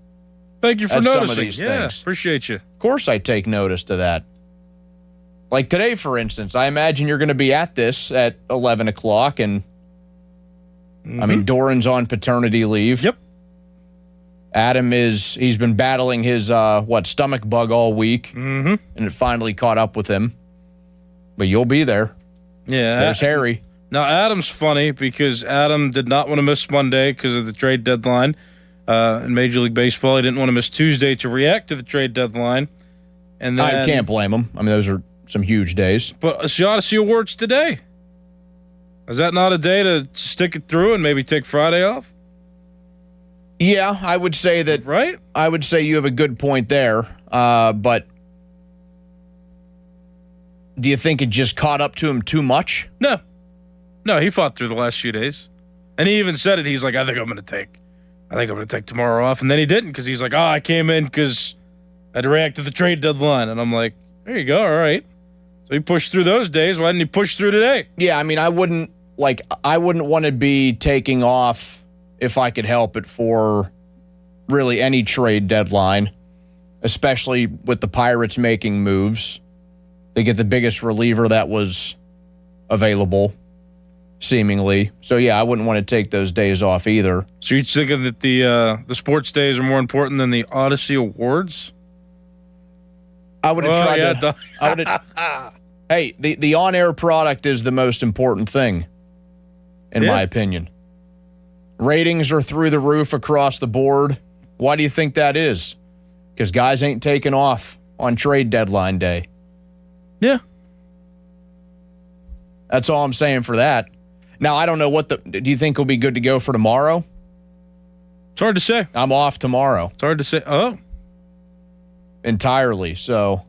Thank you for noticing. Yeah, things. appreciate you. Of course I take notice to that. Like today, for instance, I imagine you're going to be at this at 11 o'clock, and I mean, Doran's on paternity leave. Yep. Adam he's been battling his, stomach bug all week, and it finally caught up with him. But you'll be there. Yeah. There's Harry. Now, Adam's funny because Adam did not want to miss Monday because of the trade deadline in Major League Baseball. He didn't want to miss Tuesday to react to the trade deadline. And then, I can't blame him. I mean, those are some huge days. But it's the Odyssey Awards today. Is that not a day to stick it through and maybe take Friday off? Yeah, I would say that. Right? I would say you have a good point there. But do you think it just caught up to him too much? No, he fought through the last few days. And he even said it. He's like, I think I'm going to take tomorrow off. And then he didn't because he's like, I came in because I had to react to the trade deadline. And I'm like, there you go. All right. So he pushed through those days. Why didn't he push through today? Yeah, I mean, I wouldn't want to be taking off if I could help it for really any trade deadline, especially with the Pirates making moves. They get the biggest reliever that was available, seemingly. So, yeah, I wouldn't want to take those days off either. So you're thinking that the sports days are more important than the Odyssey Awards? I would have tried to. Hey, the on-air product is the most important thing, in my opinion. Ratings are through the roof across the board. Why do you think that is? Because guys ain't taking off on trade deadline day. Yeah. That's all I'm saying for that. Now, I don't know do you think will be good to go for tomorrow? It's hard to say. I'm off tomorrow. It's hard to say. Oh. Entirely. So,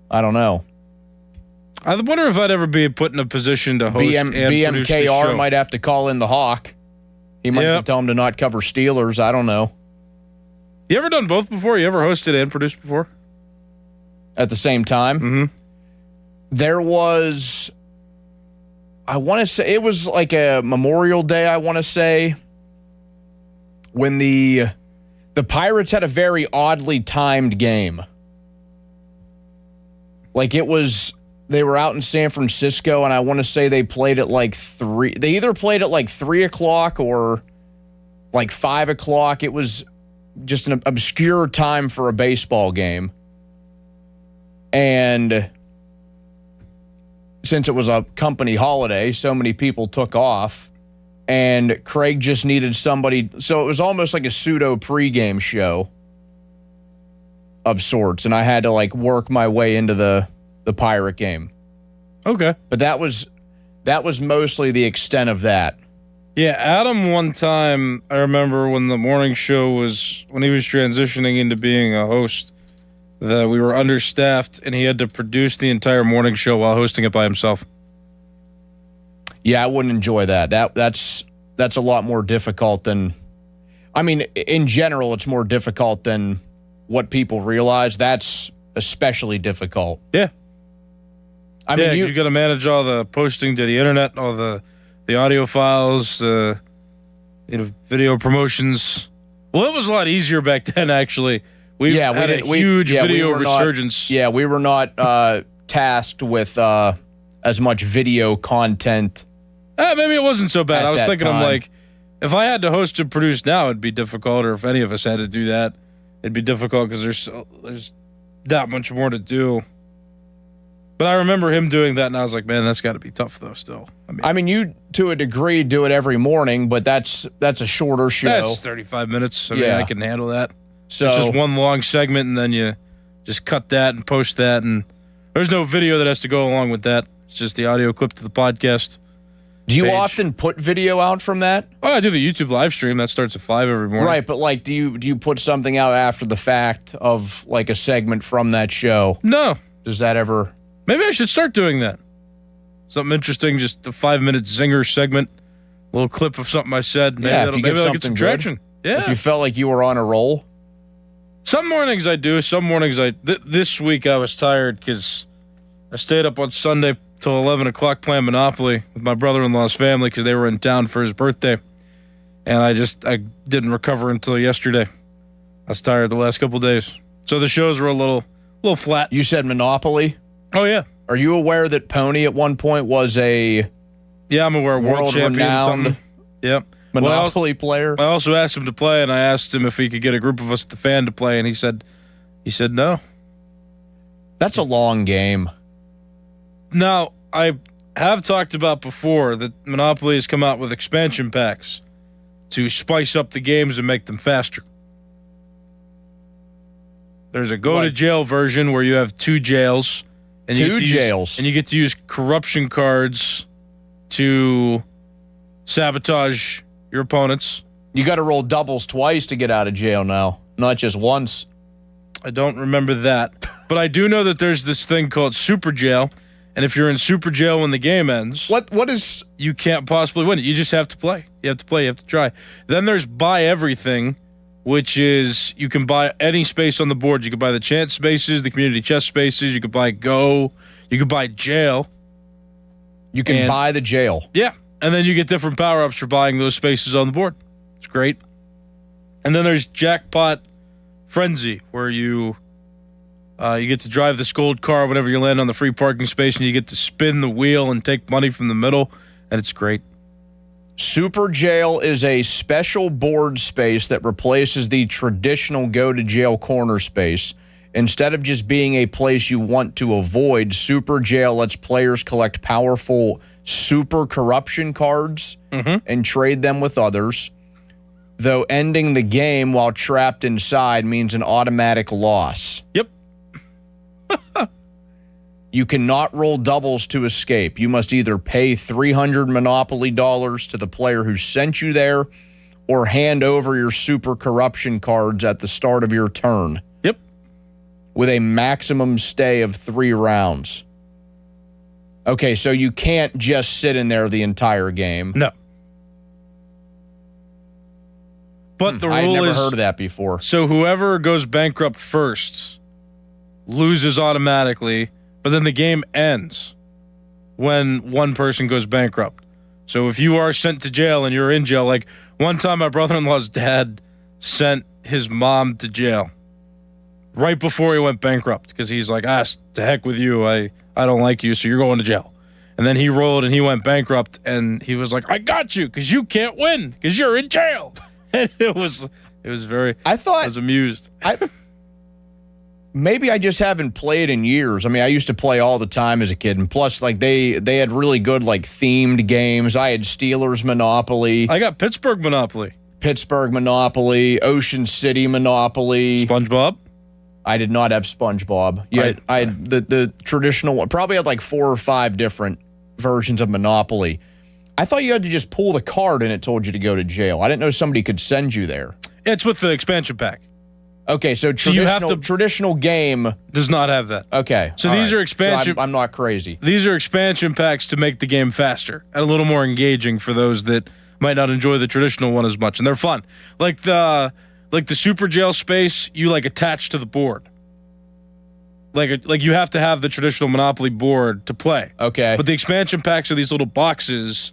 I don't know. I wonder if I'd ever be put in a position to host and produce the show. BMKR might have to call in the Hawk. He might tell him to not cover Steelers. I don't know. You ever done both before? You ever hosted and produced before? At the same time? Mm-hmm. There was, I want to say, it was like a Memorial Day, I want to say, when the Pirates had a very oddly timed game. Like they were out in San Francisco, and I want to say they played at like 3. They either played at like 3 o'clock or like 5 o'clock. It was just an obscure time for a baseball game. And since it was a company holiday, so many people took off, and Craig just needed somebody. So it was almost like a pseudo pregame show of sorts, and I had to like work my way into the Pirate game. Okay. But that was mostly the extent of that. Yeah, Adam, one time, I remember when the morning show when he was transitioning into being a host, that we were understaffed and he had to produce the entire morning show while hosting it by himself. Yeah, I wouldn't enjoy that. That's a lot more difficult than, I mean, in general, it's more difficult than what people realize. That's especially difficult. Yeah. I mean, you got to manage all the posting to the internet, all the audio files, video promotions. Well, it was a lot easier back then, actually. We had a huge video resurgence. We were not tasked with as much video content Maybe it wasn't so bad. At I was that thinking, I'm time. like, if I had to host and produce now, it'd be difficult, or if any of us had to do that, it'd be difficult because there's that much more to do. But I remember him doing that, and I was like, man, that's got to be tough, though, still. I mean, you, to a degree, do it every morning, but that's a shorter show. That's 35 minutes. I mean, I can handle that. So it's just one long segment, and then you just cut that and post that, and there's no video that has to go along with that. It's just the audio clip to the podcast. Do you often put video out from that? Oh, I do the YouTube live stream. That starts at 5 every morning. Right, but like, do you put something out after the fact of like a segment from that show? No. Does that ever? Maybe I should start doing that. Something interesting, just a 5-minute zinger segment, a little clip of something I said. Maybe If you get I'll something get some good. traction. Yeah. If you felt like you were on a roll. Some mornings I do. Some mornings this week I was tired because I stayed up on Sunday till 11 o'clock playing Monopoly with my brother-in-law's family because they were in town for his birthday. And I didn't recover until yesterday. I was tired the last couple of days. So the shows were a little flat. You said Monopoly? Oh, yeah. Are you aware that Pony at one point was a I'm aware world champion or renowned something. Yep. Monopoly player? I also asked him to play, and I asked him if he could get a group of us at the fan to play, and he said no. That's a long game. Now, I have talked about before that Monopoly has come out with expansion packs to spice up the games and make them faster. There's a go-to-jail version where you have 2 jails. And you get to use corruption cards to sabotage your opponents. You got to roll doubles twice to get out of jail now, not just once. I don't remember that. But I do know that there's this thing called Super Jail. And if you're in Super Jail when the game ends, what is? You can't possibly win it. You just have to play. You have to play. You have to try. Then there's Buy Everything, which is you can buy any space on the board. You can buy the chance spaces, the community chest spaces. You can buy Go. You can buy Jail. You can buy the jail. Yeah. And then you get different power-ups for buying those spaces on the board. It's great. And then there's Jackpot Frenzy, where you get to drive this gold car whenever you land on the free parking space, and you get to spin the wheel and take money from the middle, and it's great. Super Jail is a special board space that replaces the traditional go-to-jail corner space. Instead of just being a place you want to avoid, Super Jail lets players collect powerful super corruption cards and trade them with others, though ending the game while trapped inside means an automatic loss. Yep. You cannot roll doubles to escape. You must either pay $300 Monopoly dollars to the player who sent you there or hand over your super corruption cards at the start of your turn. Yep. With a maximum stay of 3 rounds. Okay, so you can't just sit in there the entire game. No. But the rule I'd never is, heard of that before. So whoever goes bankrupt first loses automatically, but then the game ends when one person goes bankrupt. So if you are sent to jail and you're in jail, like one time my brother-in-law's dad sent his mom to jail right before he went bankrupt because he's like, to heck with you. I don't like you, so you're going to jail. And then he rolled and he went bankrupt, and he was like, I got you because you can't win because you're in jail. And it was very, I was amused. Maybe I just haven't played in years. I mean, I used to play all the time as a kid, and plus, like they had really good like themed games. I had Steelers Monopoly. I got Pittsburgh Monopoly. Ocean City Monopoly. SpongeBob. I did not have SpongeBob. I had the traditional one. Probably had like 4 or 5 different versions of Monopoly. I thought you had to just pull the card and it told you to go to jail. I didn't know somebody could send you there. It's with the expansion pack. Okay, so traditional game does not have that. Okay. So these are expansion. So I'm not crazy. These are expansion packs to make the game faster and a little more engaging for those that might not enjoy the traditional one as much, and they're fun. Like the Super Jail space, you like attach to the board. Like you have to have the traditional Monopoly board to play. Okay. But the expansion packs are these little boxes,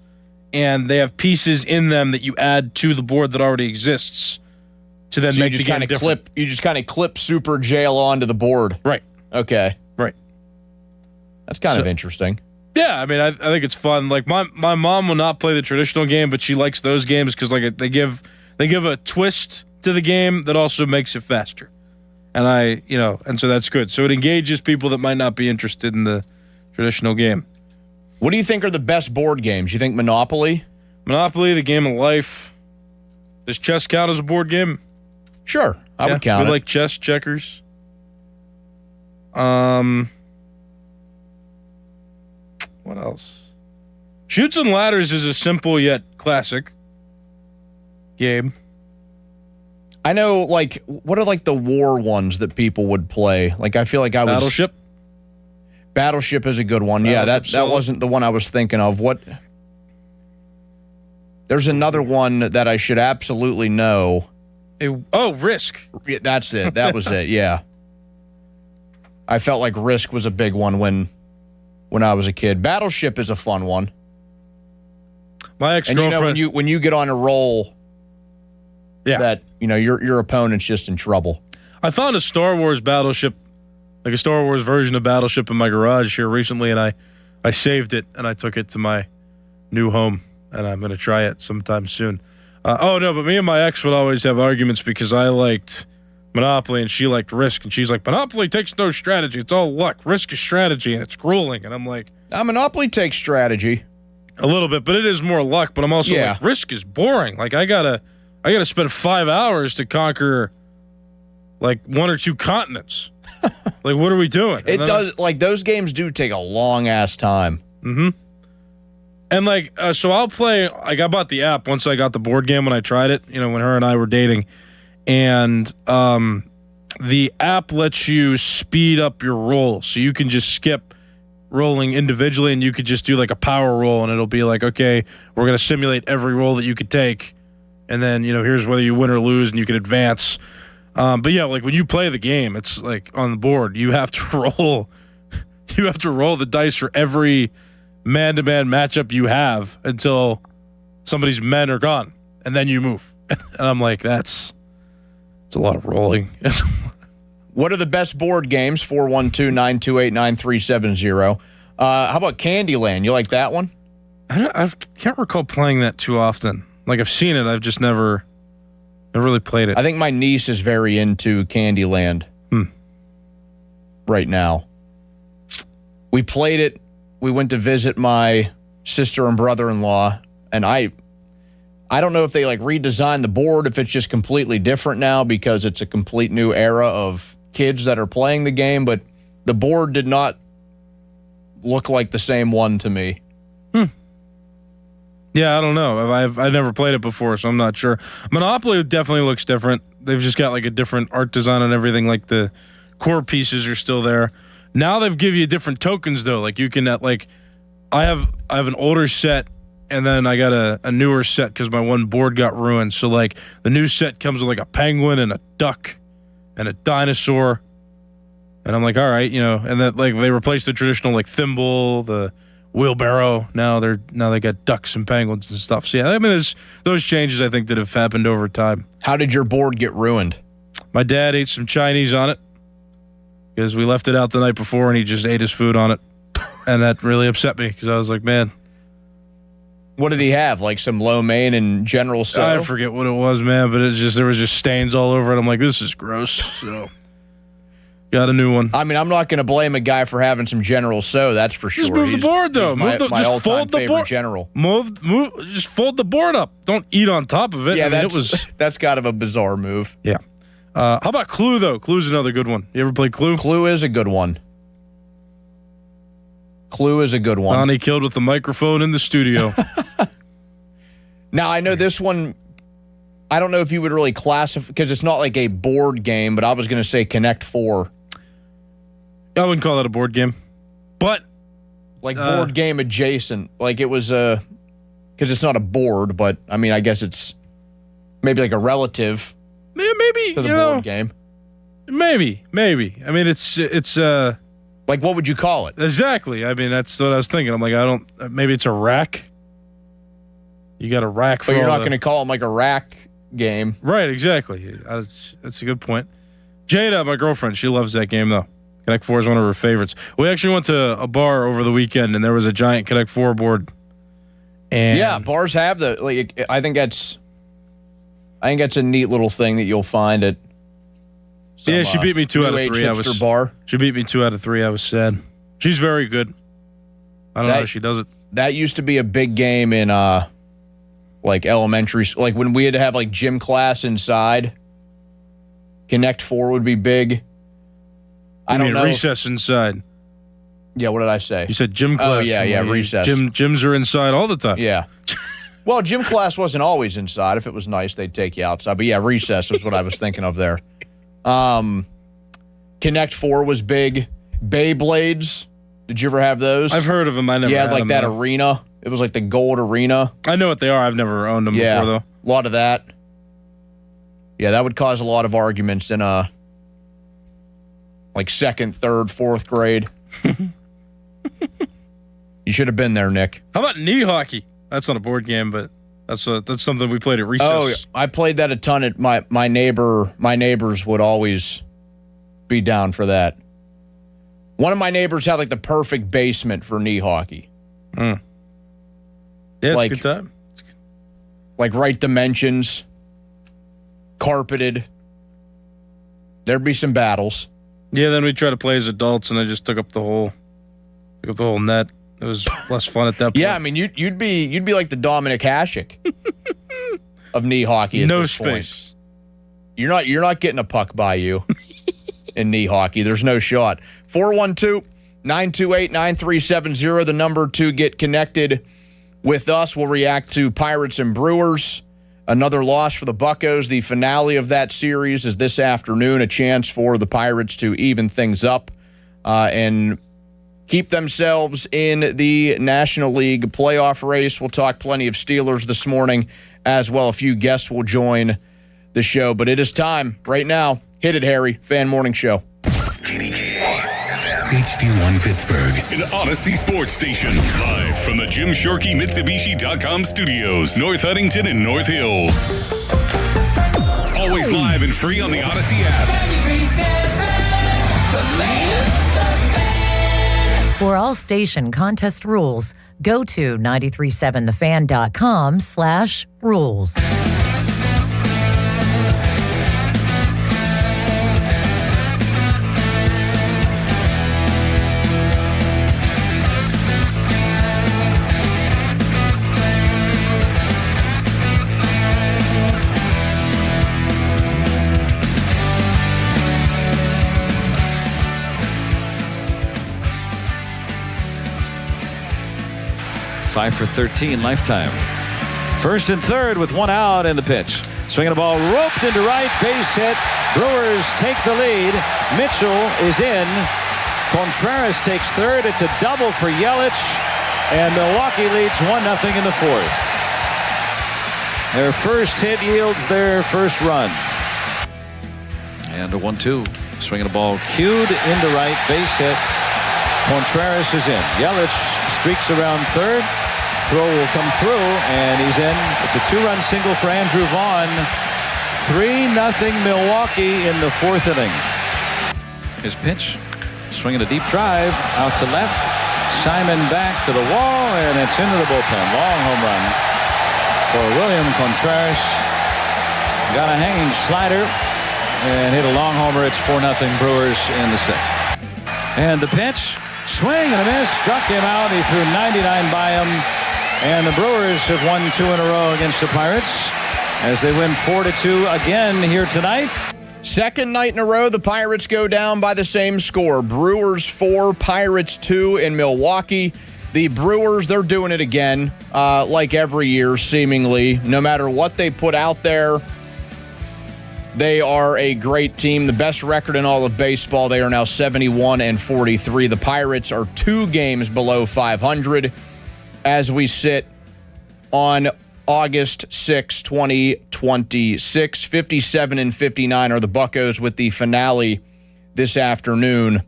and they have pieces in them that you add to the board that already exists. To then make the game different. You just kind of clip Super Jail onto the board. Right. Okay. Right. That's kind of interesting. Yeah, I mean, I think it's fun. Like my mom will not play the traditional game, but she likes those games because like they give a twist to the game that also makes it faster. And and so that's good. So it engages people that might not be interested in the traditional game. What do you think are the best board games? You think Monopoly? Monopoly, the game of life. Does chess count as a board game? Sure, I would count we it. like chess, checkers. What else? Chutes and Ladders is a simple yet classic game. I know, like, what are like the war ones that people would play? Like, I feel like I would. Battleship. Battleship is a good one. Yeah, that wasn't the one I was thinking of. What? There's another one that I should absolutely know. Risk. Yeah, that's it. That was it. Yeah. I felt like Risk was a big one when I was a kid. Battleship is a fun one. My ex-girlfriend. And when you get on a roll, that your opponent's just in trouble. I found a Star Wars Battleship, like a Star Wars version of Battleship in my garage here recently, and I saved it and I took it to my new home, and I'm going to try it sometime soon. But me and my ex would always have arguments because I liked Monopoly and she liked Risk, and she's like, Monopoly takes no strategy, it's all luck. Risk is strategy and it's grueling. And I'm like, Monopoly takes strategy a little bit, but it is more luck. But I'm also like, Risk is boring. Like I gotta spend 5 hours to conquer like 1 or 2 continents. Like, what are we doing? It does. Like, those games do take a long ass time. Mm-hmm. And like, so I'll play. Like, I bought the app once I got the board game when I tried it. When her and I were dating. And the app lets you speed up your roll, so you can just skip rolling individually, and you could just do like a power roll, and it'll be like, okay, we're going to simulate every roll that you could take, and then here's whether you win or lose, and you can advance. But yeah, like when you play the game, it's like on the board, you have to roll the dice for every man-to-man matchup you have until somebody's men are gone, and then you move. And I'm like, it's a lot of rolling. What are the best board games? 412-928-9370. How about Candyland? You like that one? I can't recall playing that too often. Like, I've seen it. I've just never really played it. I think my niece is very into Candyland right now. We played it. We went to visit my sister and brother-in-law, and I don't know if they like redesigned the board, if it's just completely different now because it's a complete new era of kids that are playing the game, but the board did not look like the same one to me. Yeah, I don't know. I've never played it before, so I'm not sure. Monopoly definitely looks different. They've just got like a different art design and everything. Like the core pieces are still there. Now they've give you different tokens though. Like you can I have an older set, and then I got a newer set because my one board got ruined. So like the new set comes with like a penguin and a duck and a dinosaur, and I'm like, all right, and then like they replaced the traditional like thimble, the wheelbarrow. Now they got ducks and penguins and stuff. So yeah, I mean, there's those changes I think that have happened over time. How did your board get ruined? My dad ate some Chinese on it because we left it out the night before, and he just ate his food on it, and that really upset me because I was like, man. What did he have? Like some lo mein and General Tso? I forget what it was, man, but there was just stains all over it. I'm like, this is gross. So, got a new one. I mean, I'm not going to blame a guy for having some General Tso, that's for sure. Just move the board, though. My all-time favorite general. Just fold the board up. Don't eat on top of it. Yeah, that's kind of a bizarre move. Yeah. How about Clue, though? Clue's another good one. You ever play Clue? Clue is a good one. Clue is a good one. Donnie killed with the microphone in the studio. Now, I know this one, I don't know if you would really classify, because it's not like a board game, but I was going to say Connect 4. I wouldn't call that a board game. But. Like board game adjacent. Like it was because it's not a board, but I mean, I guess it's maybe like a relative. Maybe to the board game. Maybe. I mean, it's like, what would you call it? Exactly. I mean, that's what I was thinking. I'm like, maybe it's a rack. You got a rack for But you're not going to call them like a rack game. Right, exactly. That's a good point. Jada, my girlfriend, she loves that game, though. Connect 4 is one of her favorites. We actually went to a bar over the weekend, and there was a giant Connect 4 board. And yeah, bars have the. Like, I think that's a neat little thing that you'll find at. Some, she beat me 2 out of 3. Bar. She beat me 2 out of 3. I was sad. She's very good. I don't know how she does it. That used to be a big game in like elementary, like when we had to have like gym class inside. Connect 4 would be big. I don't know. Recess inside. Yeah, what did I say? You said gym class. Oh, yeah, recess. Gyms are inside all the time. Yeah. Well, gym class wasn't always inside. If it was nice, they'd take you outside. But yeah, recess was what I was thinking of there. Connect 4 was big. Beyblades. Did you ever have those? I've heard of them. I never had them, like that though. arena. It was like the gold arena. I know what they are. I've never owned them before, though. A lot of that. Yeah, that would cause a lot of arguments in like 2nd, 3rd, 4th grade. You should have been there, Nick. How about knee hockey? That's not a board game, but that's something we played at recess. Oh, I played that a ton at my neighbors would always be down for that. One of my neighbors had like the perfect basement for knee hockey. Yeah, it's like, a good time. Like right dimensions, carpeted. There'd be some battles. Yeah, then we tried to play as adults, and I just took up the whole net. It was less fun at that point. Yeah, I mean, you'd be like the Dominic Hasek of knee hockey. At no this space. Point. You're not getting a puck by you in knee hockey. There's no shot. 412-928-9370, the number to get connected with us. We'll react to Pirates and Brewers. Another loss for the Buccos. The finale of that series is this afternoon, a chance for the Pirates to even things up and keep themselves in the National League playoff race. We'll talk plenty of Steelers this morning as well. A few guests will join the show, but it is time right now. Hit it, Harry. Fan Morning Show. HD1 Pittsburgh, an Odyssey Sports Station. Live from the Jim Shorkey Mitsubishi.com studios, North Huntington and North Hills. Always live and free on the Odyssey app. For all station contest rules, go to 937thefan.com/rules. Five for 13 lifetime. First and third with one out in the pitch. Swinging a ball roped into right, base hit. Brewers take the lead. Mitchell is in. Contreras takes third. It's a double for Yelich. And Milwaukee leads 1-0 in the fourth. Their first hit yields their first run. And a 1-2. Swinging a ball cued into right, base hit. Contreras is in. Yelich streaks around third. Throw will come through, and he's in. It's a 2-run single for Andrew Vaughn. 3-0 Milwaukee in the fourth inning. His pitch, swinging a deep drive out to left. Simon back to the wall, and it's into the bullpen. Long home run for William Contreras. Got a hanging slider and hit a long homer. It's 4-0 Brewers in the sixth. And the pitch, swing and a miss, struck him out. He threw 99 by him. And the Brewers have won 2 in a row against the Pirates as they win 4-2 again here tonight. Second night in a row, the Pirates go down by the same score. Brewers 4, Pirates 2 in Milwaukee. The Brewers, they're doing it again, like every year, seemingly. No matter what they put out there, they are a great team. The best record in all of baseball. They are now 71-43. The Pirates are 2 games below 500. As we sit on August 6, 2026, 57-59 are the Buccos with the finale this afternoon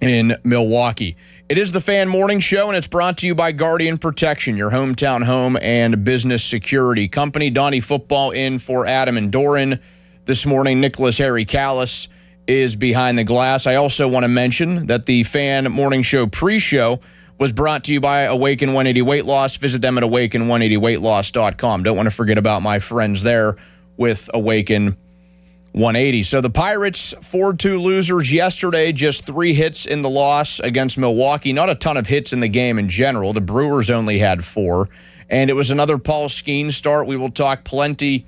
in Milwaukee. It is the Fan Morning Show, and it's brought to you by Guardian Protection, your hometown home and business security company. Donnie Football in for Adam and Doran this morning. Nicholas Harry Callis is behind the glass. I also want to mention that the Fan Morning Show pre-show was brought to you by Awaken 180 Weight Loss. Visit them at awaken180weightloss.com. Don't want to forget about my friends there with Awaken 180. So the Pirates, 4-2 losers yesterday, just 3 hits in the loss against Milwaukee. Not a ton of hits in the game in general. The Brewers only had 4. And it was another Paul Skeens start. We will talk plenty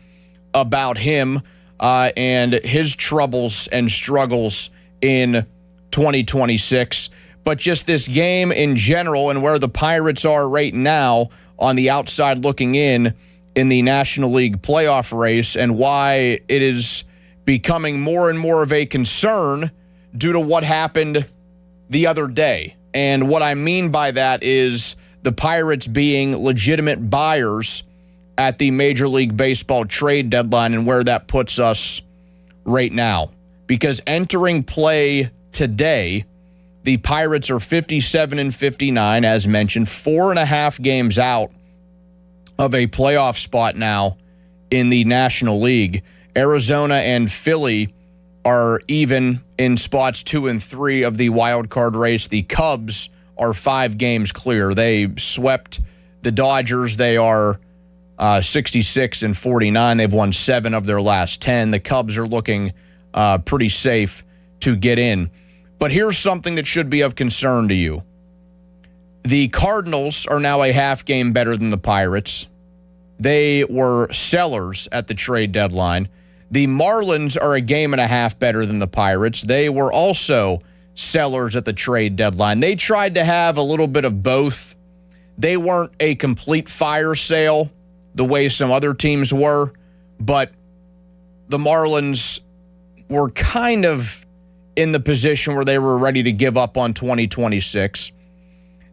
about him and his troubles and struggles in 2026. But just this game in general and where the Pirates are right now on the outside looking in the National League playoff race, and why it is becoming more and more of a concern due to what happened the other day. And what I mean by that is the Pirates being legitimate buyers at the Major League Baseball trade deadline and where that puts us right now. Because entering play today, the Pirates are 57-59, as mentioned, 4.5 games out of a playoff spot now in the National League. Arizona and Philly are even in spots 2 and 3 of the wild card race. The Cubs are 5 games clear. They swept the Dodgers. They are 66-49. They've won 7 of their last 10. The Cubs are looking pretty safe to get in. But here's something that should be of concern to you. The Cardinals are now a half game better than the Pirates. They were sellers at the trade deadline. The Marlins are a game and a half better than the Pirates. They were also sellers at the trade deadline. They tried to have a little bit of both. They weren't a complete fire sale the way some other teams were, but the Marlins were kind of in the position where they were ready to give up on 2026.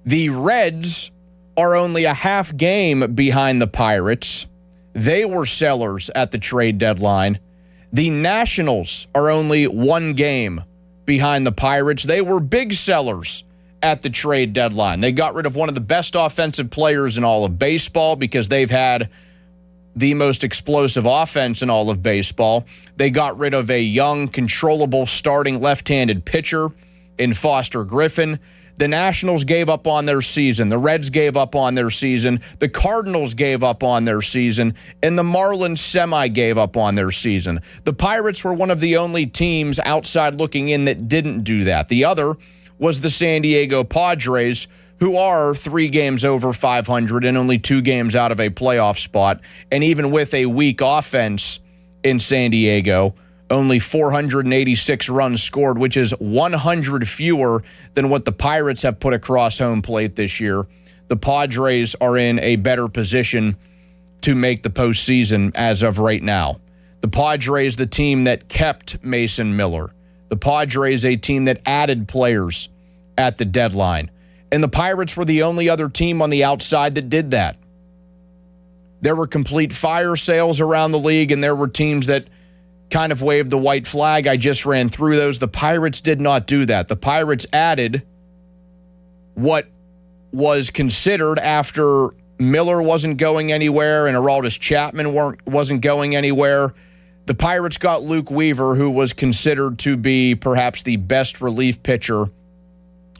The Reds are only a half game behind the Pirates. They were sellers at the trade deadline. The Nationals are only 1 game behind the Pirates. They were big sellers at the trade deadline. They got rid of one of the best offensive players in all of baseball because they've had the most explosive offense in all of baseball. They got rid of a young, controllable starting left-handed pitcher in Foster Griffin. The Nationals gave up on their season. The Reds gave up on their season. The Cardinals gave up on their season. And the Marlins semi-gave up on their season. The Pirates were one of the only teams outside looking in that didn't do that. The other was the San Diego Padres, who are 3 games over 500 and only 2 games out of a playoff spot. And even with a weak offense in San Diego, only 486 runs scored, which is 100 fewer than what the Pirates have put across home plate this year. The Padres are in a better position to make the postseason as of right now. The Padres, the team that kept Mason Miller. The Padres, a team that added players at the deadline. And the Pirates were the only other team on the outside that did that. There were complete fire sales around the league, and there were teams that kind of waved the white flag. I just ran through those. The Pirates did not do that. The Pirates added what was considered, after Miller wasn't going anywhere and Aroldis Chapman wasn't going anywhere, the Pirates got Luke Weaver, who was considered to be perhaps the best relief pitcher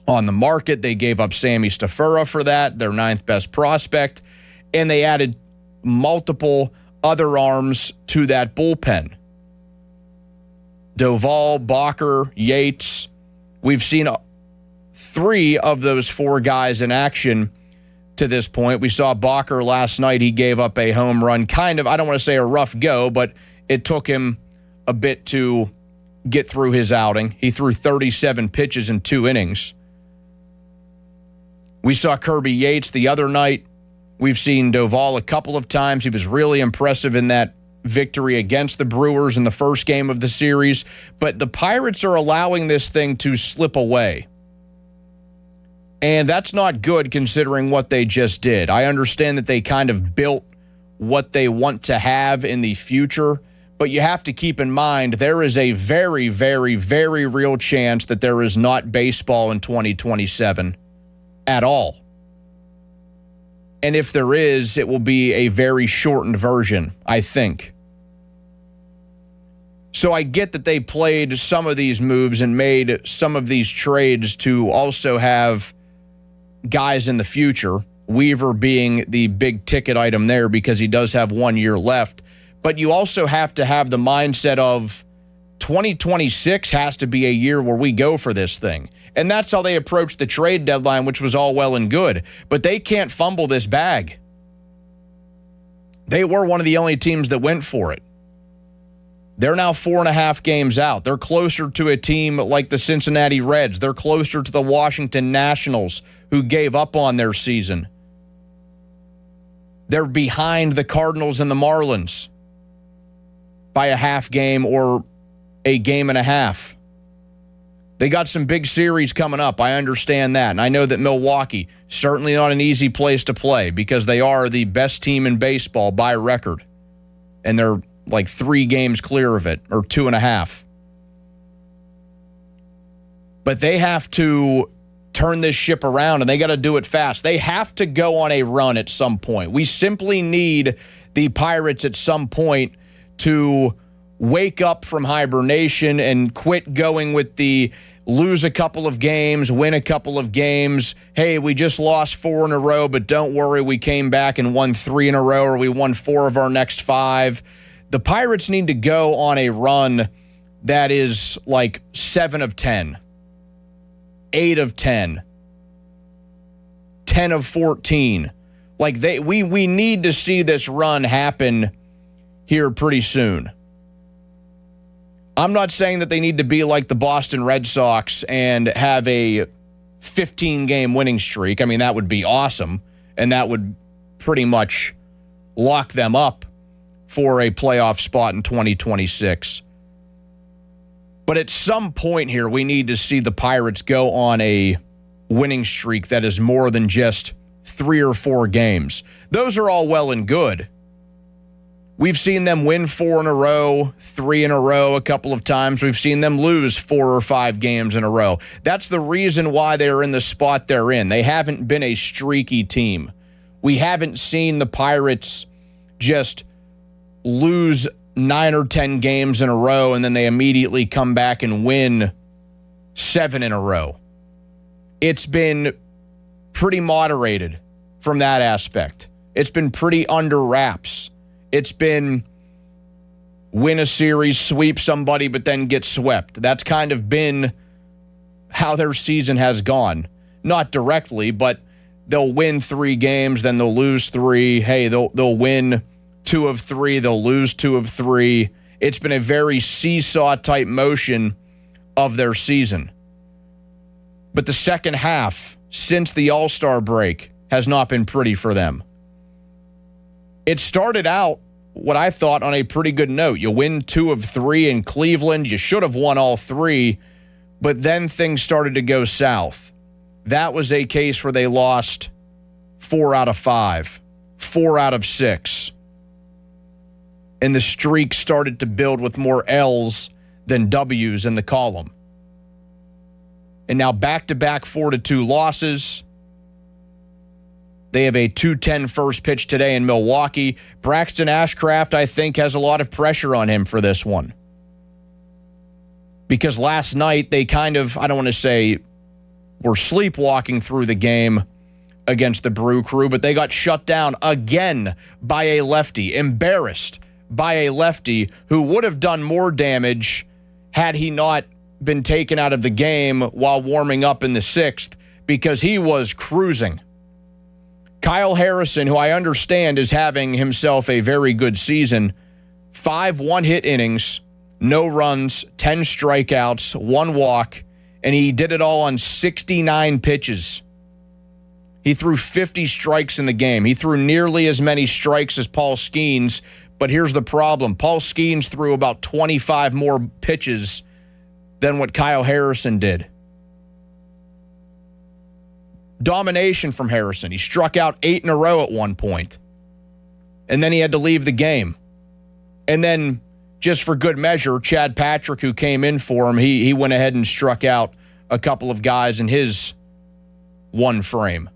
on the market. They gave up Sammy Stafura for that, their 9th best prospect, and they added multiple other arms to that bullpen. Doval, Bacher, Yates. We've seen 3 of those 4 guys in action to this point. We saw Bacher last night. He gave up a home run, kind of, I don't want to say a rough go, but it took him a bit to get through his outing. He threw 37 pitches in 2 innings. We saw Kirby Yates the other night. We've seen Doval a couple of times. He was really impressive in that victory against the Brewers in the first game of the series. But the Pirates are allowing this thing to slip away. And that's not good considering what they just did. I understand that they kind of built what they want to have in the future, but you have to keep in mind there is a very, very, very real chance that there is not baseball in 2027 at all. And if there is, it will be a very shortened version, I think. So I get that they played some of these moves and made some of these trades to also have guys in the future, Weaver being the big ticket item there because he does have 1 year left. But you also have to have the mindset of 2026 has to be a year where we go for this thing. And that's how they approached the trade deadline, which was all well and good. But they can't fumble this bag. They were one of the only teams that went for it. They're now 4.5 games out. They're closer to a team like the Cincinnati Reds. They're closer to the Washington Nationals, who gave up on their season. They're behind the Cardinals and the Marlins by a half game or a game and a half. They got some big series coming up. I understand that. And I know that Milwaukee, certainly not an easy place to play because they are the best team in baseball by record. And they're like 3 games clear of it, or 2.5. But they have to turn this ship around, and they got to do it fast. They have to go on a run at some point. We simply need the Pirates at some point to wake up from hibernation and quit going with the lose a couple of games, win a couple of games. Hey, we just lost 4 in a row, but don't worry, we came back and won 3 in a row, or we won 4 of our next 5. The Pirates need to go on a run that is like 7 of 10, 8 of 10, 10 of 14. Like we need to see this run happen here pretty soon. I'm not saying that they need to be like the Boston Red Sox and have a 15-game winning streak. I mean, that would be awesome, and that would pretty much lock them up for a playoff spot in 2026. But at some point here, we need to see the Pirates go on a winning streak that is more than just 3 or 4 games. Those are all well and good. We've seen them win 4 in a row, 3 in a row a couple of times. We've seen them lose 4 or 5 games in a row. That's the reason why they're in the spot they're in. They haven't been a streaky team. We haven't seen the Pirates just lose 9 or 10 games in a row and then they immediately come back and win 7 in a row. It's been pretty moderated from that aspect. It's been pretty under wraps. It's been win a series, sweep somebody, but then get swept. That's kind of been how their season has gone. Not directly, but they'll win 3 games, then they'll lose 3. Hey, they'll win 2 of 3, they'll lose 2 of 3. It's been a very seesaw-type motion of their season. But the second half, since the All-Star break, has not been pretty for them. It started out, what I thought, on a pretty good note. You win 2 of 3 in Cleveland. You should have won all 3, but then things started to go south. That was a case where they lost 4 out of 5, 4 out of 6. And the streak started to build with more L's than W's in the column. And now back-to-back 4-2 losses. They have a 2-10 first pitch today in Milwaukee. Braxton Ashcraft, I think, has a lot of pressure on him for this one. Because last night they kind of, I don't want to say were sleepwalking through the game against the Brew Crew, but they got shut down again by a lefty, embarrassed by a lefty who would have done more damage had he not been taken out of the game while warming up in the 6th, because he was cruising. Kyle Harrison, who I understand is having himself a very good season, 5 one-hit innings, no runs, 10 strikeouts, 1 walk, and he did it all on 69 pitches. He threw 50 strikes in the game. He threw nearly as many strikes as Paul Skeens, but here's the problem. Paul Skeens threw about 25 more pitches than what Kyle Harrison did. Domination from Harrison. He struck out 8 in a row at one point. And then he had to leave the game. And then, just for good measure, Chad Patrick, who came in for him, he went ahead and struck out a couple of guys in his one frame.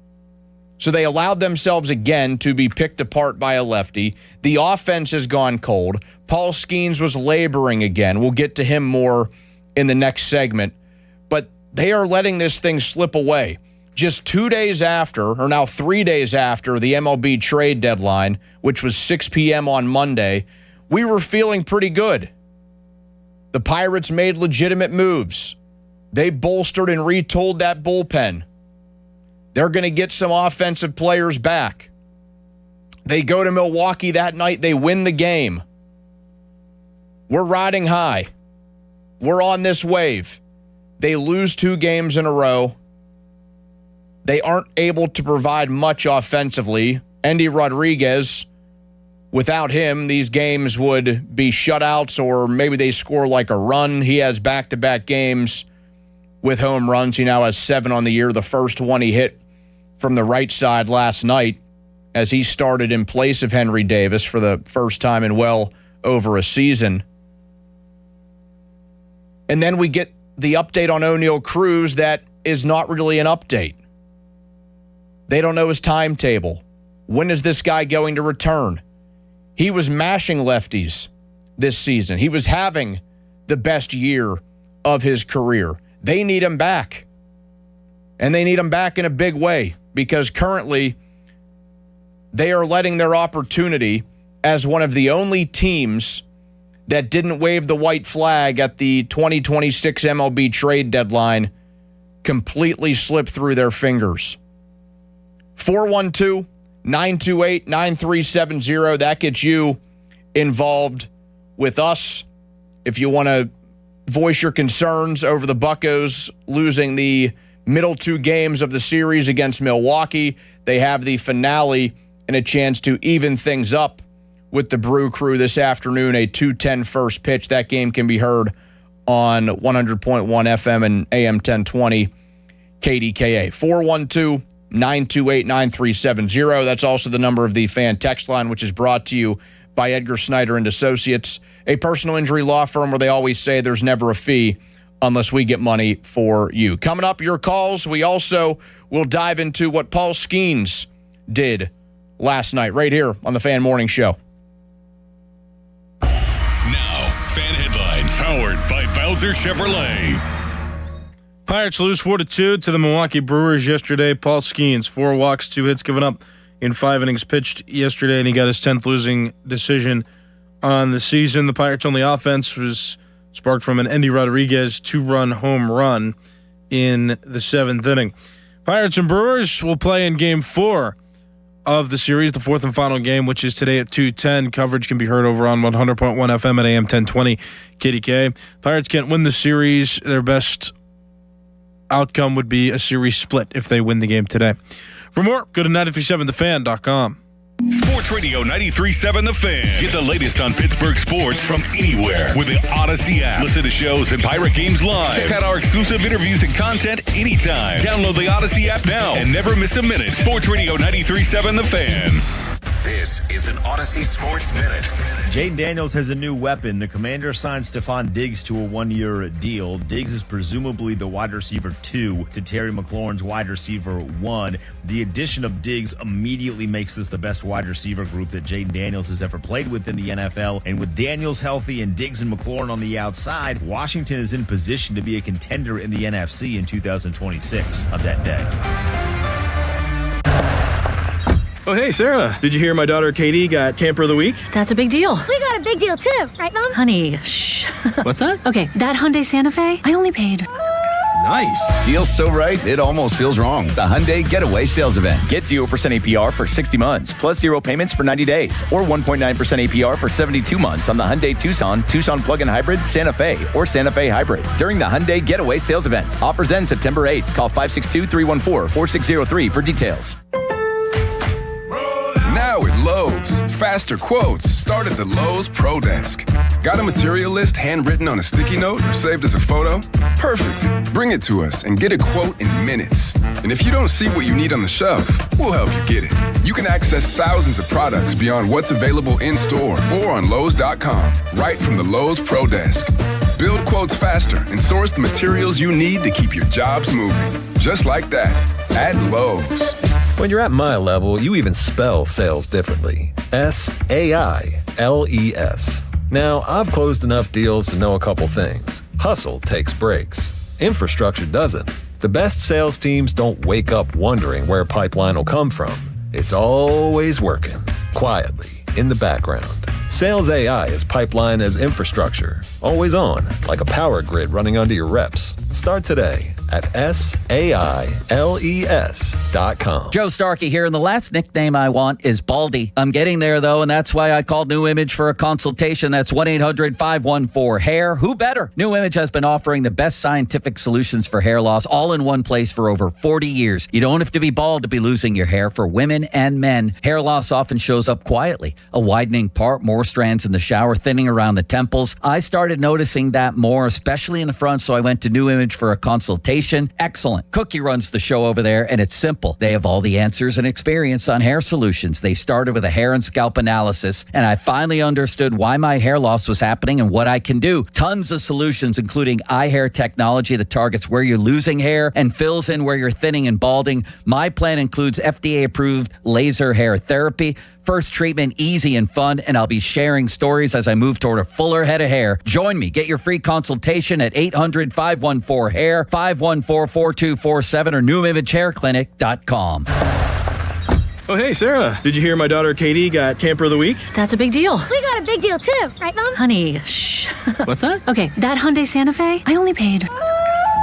So they allowed themselves again to be picked apart by a lefty. The offense has gone cold. Paul Skeens was laboring again. We'll get to him more in the next segment. But they are letting this thing slip away. Just 2 days after, or now 3 days after, the MLB trade deadline, which was 6 p.m. on Monday, we were feeling pretty good. The Pirates made legitimate moves. They bolstered and retooled that bullpen. They're going to get some offensive players back. They go to Milwaukee that night. They win the game. We're riding high. We're on this wave. They lose 2 games in a row. They aren't able to provide much offensively. Endy Rodriguez, without him, these games would be shutouts, or maybe they score like a run. He has back-to-back games with home runs. He now has 7 on the year. The first one he hit from the right side last night as he started in place of Henry Davis for the first time in well over a season. And then we get the update on O'Neal Cruz that is not really an update. They don't know his timetable. When is this guy going to return? He was mashing lefties this season. He was having the best year of his career. They need him back. And they need him back in a big way, because currently they are letting their opportunity as one of the only teams that didn't wave the white flag at the 2026 MLB trade deadline completely slip through their fingers. 412-928-9370. That gets you involved with us. If you want to voice your concerns over the Buccos losing the middle 2 games of the series against Milwaukee, they have the finale and a chance to even things up with the Brew Crew this afternoon, a 2:10 first pitch. That game can be heard on 100.1 FM and AM 1020 KDKA. 412-928-9370. That's also the number of the fan text line, which is brought to you by Edgar Snyder and Associates, a personal injury law firm where they always say there's never a fee unless we get money for you. Coming up, your calls. We also will dive into what Paul Skeens did last night right here on the Fan Morning Show. Now, Fan Headlines, powered by Bowser Chevrolet. Pirates lose 4-2 to the Milwaukee Brewers yesterday. Paul Skeens, 4 walks, 2 hits given up in 5 innings pitched yesterday, and he got his 10th losing decision on the season. The Pirates' only offense was sparked from an Endy Rodriguez 2-run home run in the 7th inning. Pirates and Brewers will play in Game 4 of the series, the 4th and final game, which is today at 2:10. Coverage can be heard over on 100.1 FM at AM 1020 KDK. Pirates can't win the series. Their best outcome would be a series split if they win the game today. For more, go to 937thefan.com. Sports Radio 93.7 The Fan. Get the latest on Pittsburgh sports from anywhere with the Odyssey app. Listen to shows and Pirate games live. Check out our exclusive interviews and content anytime. Download the Odyssey app now and never miss a minute. Sports Radio 93.7 The Fan. This is an Odyssey Sports Minute. Jaden Daniels has a new weapon. The Commander signed Stephon Diggs to a 1-year deal. Diggs is presumably the wide receiver 2 to Terry McLaurin's wide receiver 1. The addition of Diggs immediately makes this the best wide receiver group that Jaden Daniels has ever played with in the NFL. And with Daniels healthy and Diggs and McLaurin on the outside, Washington is in position to be a contender in the NFC in 2026 of that day. Oh, hey, Sarah. Did you hear my daughter Katie got Camper of the Week? That's a big deal. We got a big deal too, right, Mom? Honey, shh. What's that? Okay, that Hyundai Santa Fe, I only paid. Nice. Deal's so right, it almost feels wrong. The Hyundai Getaway Sales Event. Get 0% APR for 60 months, plus 0 payments for 90 days, or 1.9% APR for 72 months on the Hyundai Tucson, Tucson Plug-in Hybrid, Santa Fe, or Santa Fe Hybrid during the Hyundai Getaway Sales Event. Offers end September 8th. Call 562-314-4603 for details. Now at Lowe's, faster quotes start at the Lowe's Pro Desk. Got a material list handwritten on a sticky note or saved as a photo? Perfect. Bring it to us and get a quote in minutes. And if you don't see what you need on the shelf, we'll help you get it. You can access thousands of products beyond what's available in store or on Lowe's.com, right from the Lowe's Pro Desk. Build quotes faster and source the materials you need to keep your jobs moving. Just like that. At Lowe's. When you're at my level, you even spell sales differently. S-A-I-L-E-S. Now, I've closed enough deals to know a couple things. Hustle takes breaks. Infrastructure doesn't. The best sales teams don't wake up wondering where pipeline will come from. It's always working, quietly, in the background. Sales AI is pipeline as infrastructure, always on, like a power grid running under your reps. Start today at SAILES.com. Joe Starkey here, and the last nickname I want is Baldy. I'm getting there, though, and that's why I called New Image for a consultation. That's 1-800-514-HAIR. Who better? New Image has been offering the best scientific solutions for hair loss all in one place for over 40 years. You don't have to be bald to be losing your hair. For women and men, hair loss often shows up quietly. A widening part, more strands in the shower, thinning around the temples. I started noticing that more, especially in the front, so I went to New Image for a consultation. Excellent. Cookie runs the show over there, and it's simple. They have all the answers and experience on hair solutions. They started with a hair and scalp analysis, and I finally understood why my hair loss was happening and what I can do. Tons of solutions, including eye hair technology that targets where you're losing hair and fills in where you're thinning and balding. My plan includes FDA-approved laser hair therapy. First treatment, easy and fun, and I'll be sharing stories as I move toward a fuller head of hair. Join me. Get your free consultation at 800-514-HAIR, 514-4247, or NewImageHairClinic.com. Oh, hey, Sarah. Did you hear my daughter Katie got Camper of the Week? That's a big deal. We got a big deal too, right, Mom? Honey, shh. What's that? Okay, that Hyundai Santa Fe, I only paid.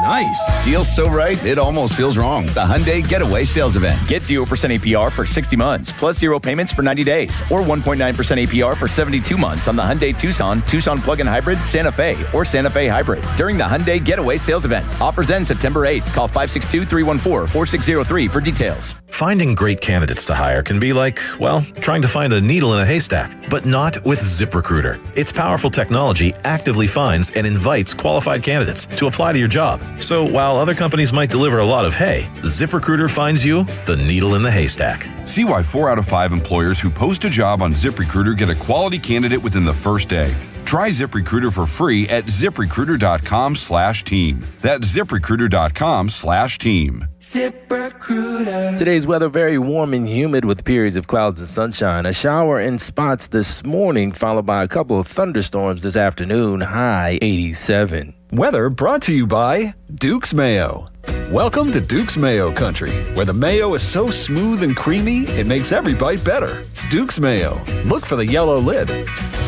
Nice. Deal's so right, it almost feels wrong. The Hyundai Getaway Sales Event. Get 0% APR for 60 months, plus 0 payments for 90 days, or 1.9% APR for 72 months on the Hyundai Tucson, Tucson Plug-in Hybrid, Santa Fe, or Santa Fe Hybrid during the Hyundai Getaway Sales Event. Offers end September 8th. Call 562-314-4603 for details. Finding great candidates to hire can be like, well, trying to find a needle in a haystack, but not with ZipRecruiter. Its powerful technology actively finds and invites qualified candidates to apply to your job. So while other companies might deliver a lot of hay, ZipRecruiter finds you the needle in the haystack. See why 4 out of 5 employers who post a job on ZipRecruiter get a quality candidate within the first day. Try ZipRecruiter for free at ZipRecruiter.com/team. That's ZipRecruiter.com/team. ZipRecruiter. Today's weather very warm and humid with periods of clouds and sunshine. A shower in spots this morning, followed by a couple of thunderstorms this afternoon. High 87. Weather brought to you by Duke's Mayo. Welcome to Duke's Mayo Country, where the mayo is so smooth and creamy, it makes every bite better. Duke's Mayo. Look for the yellow lid.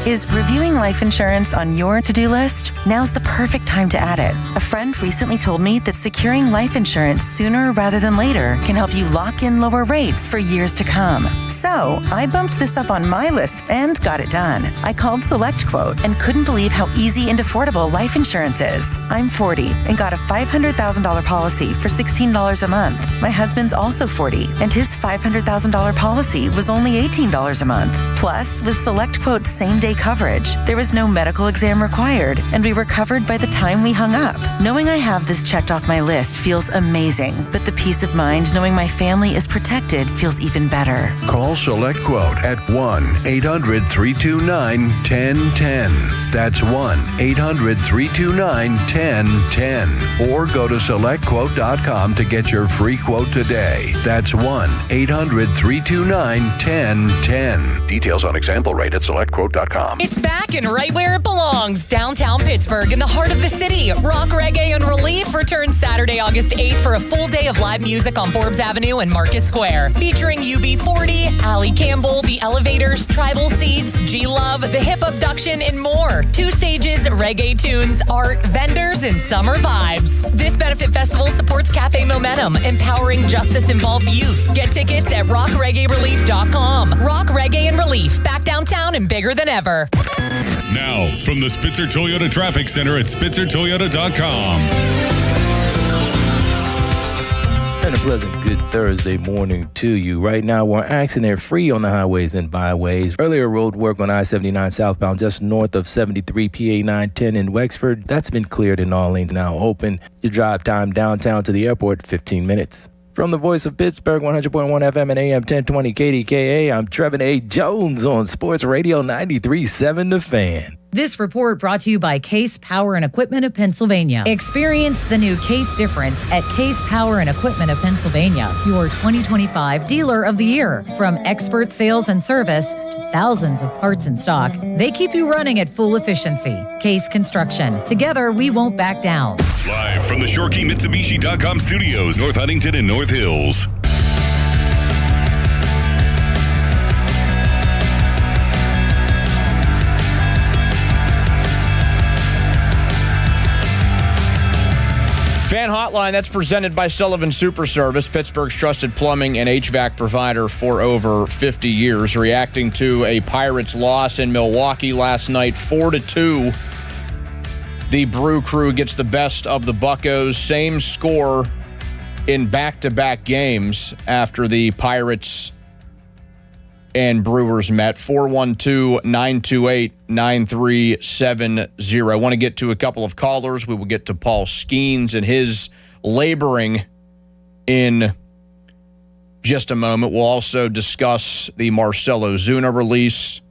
Is reviewing life insurance on your to-do list? Now's the perfect time to add it. A friend recently told me that securing life insurance sooner rather than later can help you lock in lower rates for years to come. So I bumped this up on my list and got it done. I called SelectQuote and couldn't believe how easy and affordable life insurance is. I'm 40 and got a $500,000 policy for $16 a month. My husband's also 40 and his $500,000 policy was only $18 a month. Plus, with SelectQuote's same-day coverage, there was no medical exam required, and we were covered by the time we hung up. Knowing I have this checked off my list feels amazing, but the peace of mind knowing my family is protected feels even better. Call SelectQuote at 1-800-329-1010. That's 1-800-329-1010. Or go to SelectQuote.com to get your free quote today. That's 1-800-329-1010. Details on example rate at SelectQuote.com. It's back and right where it belongs, downtown Pittsburgh, in the heart of the city. Rock, Reggae, and Relief returns Saturday, August 8th for a full day of live music on Forbes Avenue and Market Square. Featuring UB40, Allie Campbell, The Elevators, Tribal Seeds, G-Love, The Hip Abduction, and more. 2 stages, reggae tunes, art, vendors, and summer vibes. This benefit festival supports Cafe Momentum, empowering justice-involved youth. Get tickets at rockreggaerelief.com. Rock, Reggae, and Relief, back downtown and bigger than ever. Now, from the Spitzer Toyota Traffic Center at SpitzerToyota.com. And a pleasant good Thursday morning to you. Right now, we're accident-free on the highways and byways. Earlier road work on I-79 southbound just north of 73 PA 910 in Wexford. That's been cleared and all lanes now open. Your drive time downtown to the airport, 15 minutes. From the voice of Pittsburgh, 100.1 FM and AM 1020 KDKA, I'm Trevin A. Jones on Sports Radio 93.7 The Fan. This report brought to you by Case Power and Equipment of Pennsylvania. Experience the new Case difference at Case Power and Equipment of Pennsylvania, your 2025 Dealer of the Year. From expert sales and service to thousands of parts in stock, they keep you running at full efficiency. Case Construction. Together, we won't back down. Live from the ShoreKeyMitsubishi.com studios, North Huntington and North Hills. Fan Hotline, that's presented by Sullivan Super Service, Pittsburgh's trusted plumbing and HVAC provider for over 50 years. Reacting to a Pirates loss in Milwaukee last night, 4-2. The Brew Crew gets the best of the Buccos. Same score in back-to-back games after the Pirates and Brewers met. 412-928-9370. I want to get to a couple of callers. We will get to Paul Skeens and his laboring in just a moment. We'll also discuss the Marcell Ozuna release,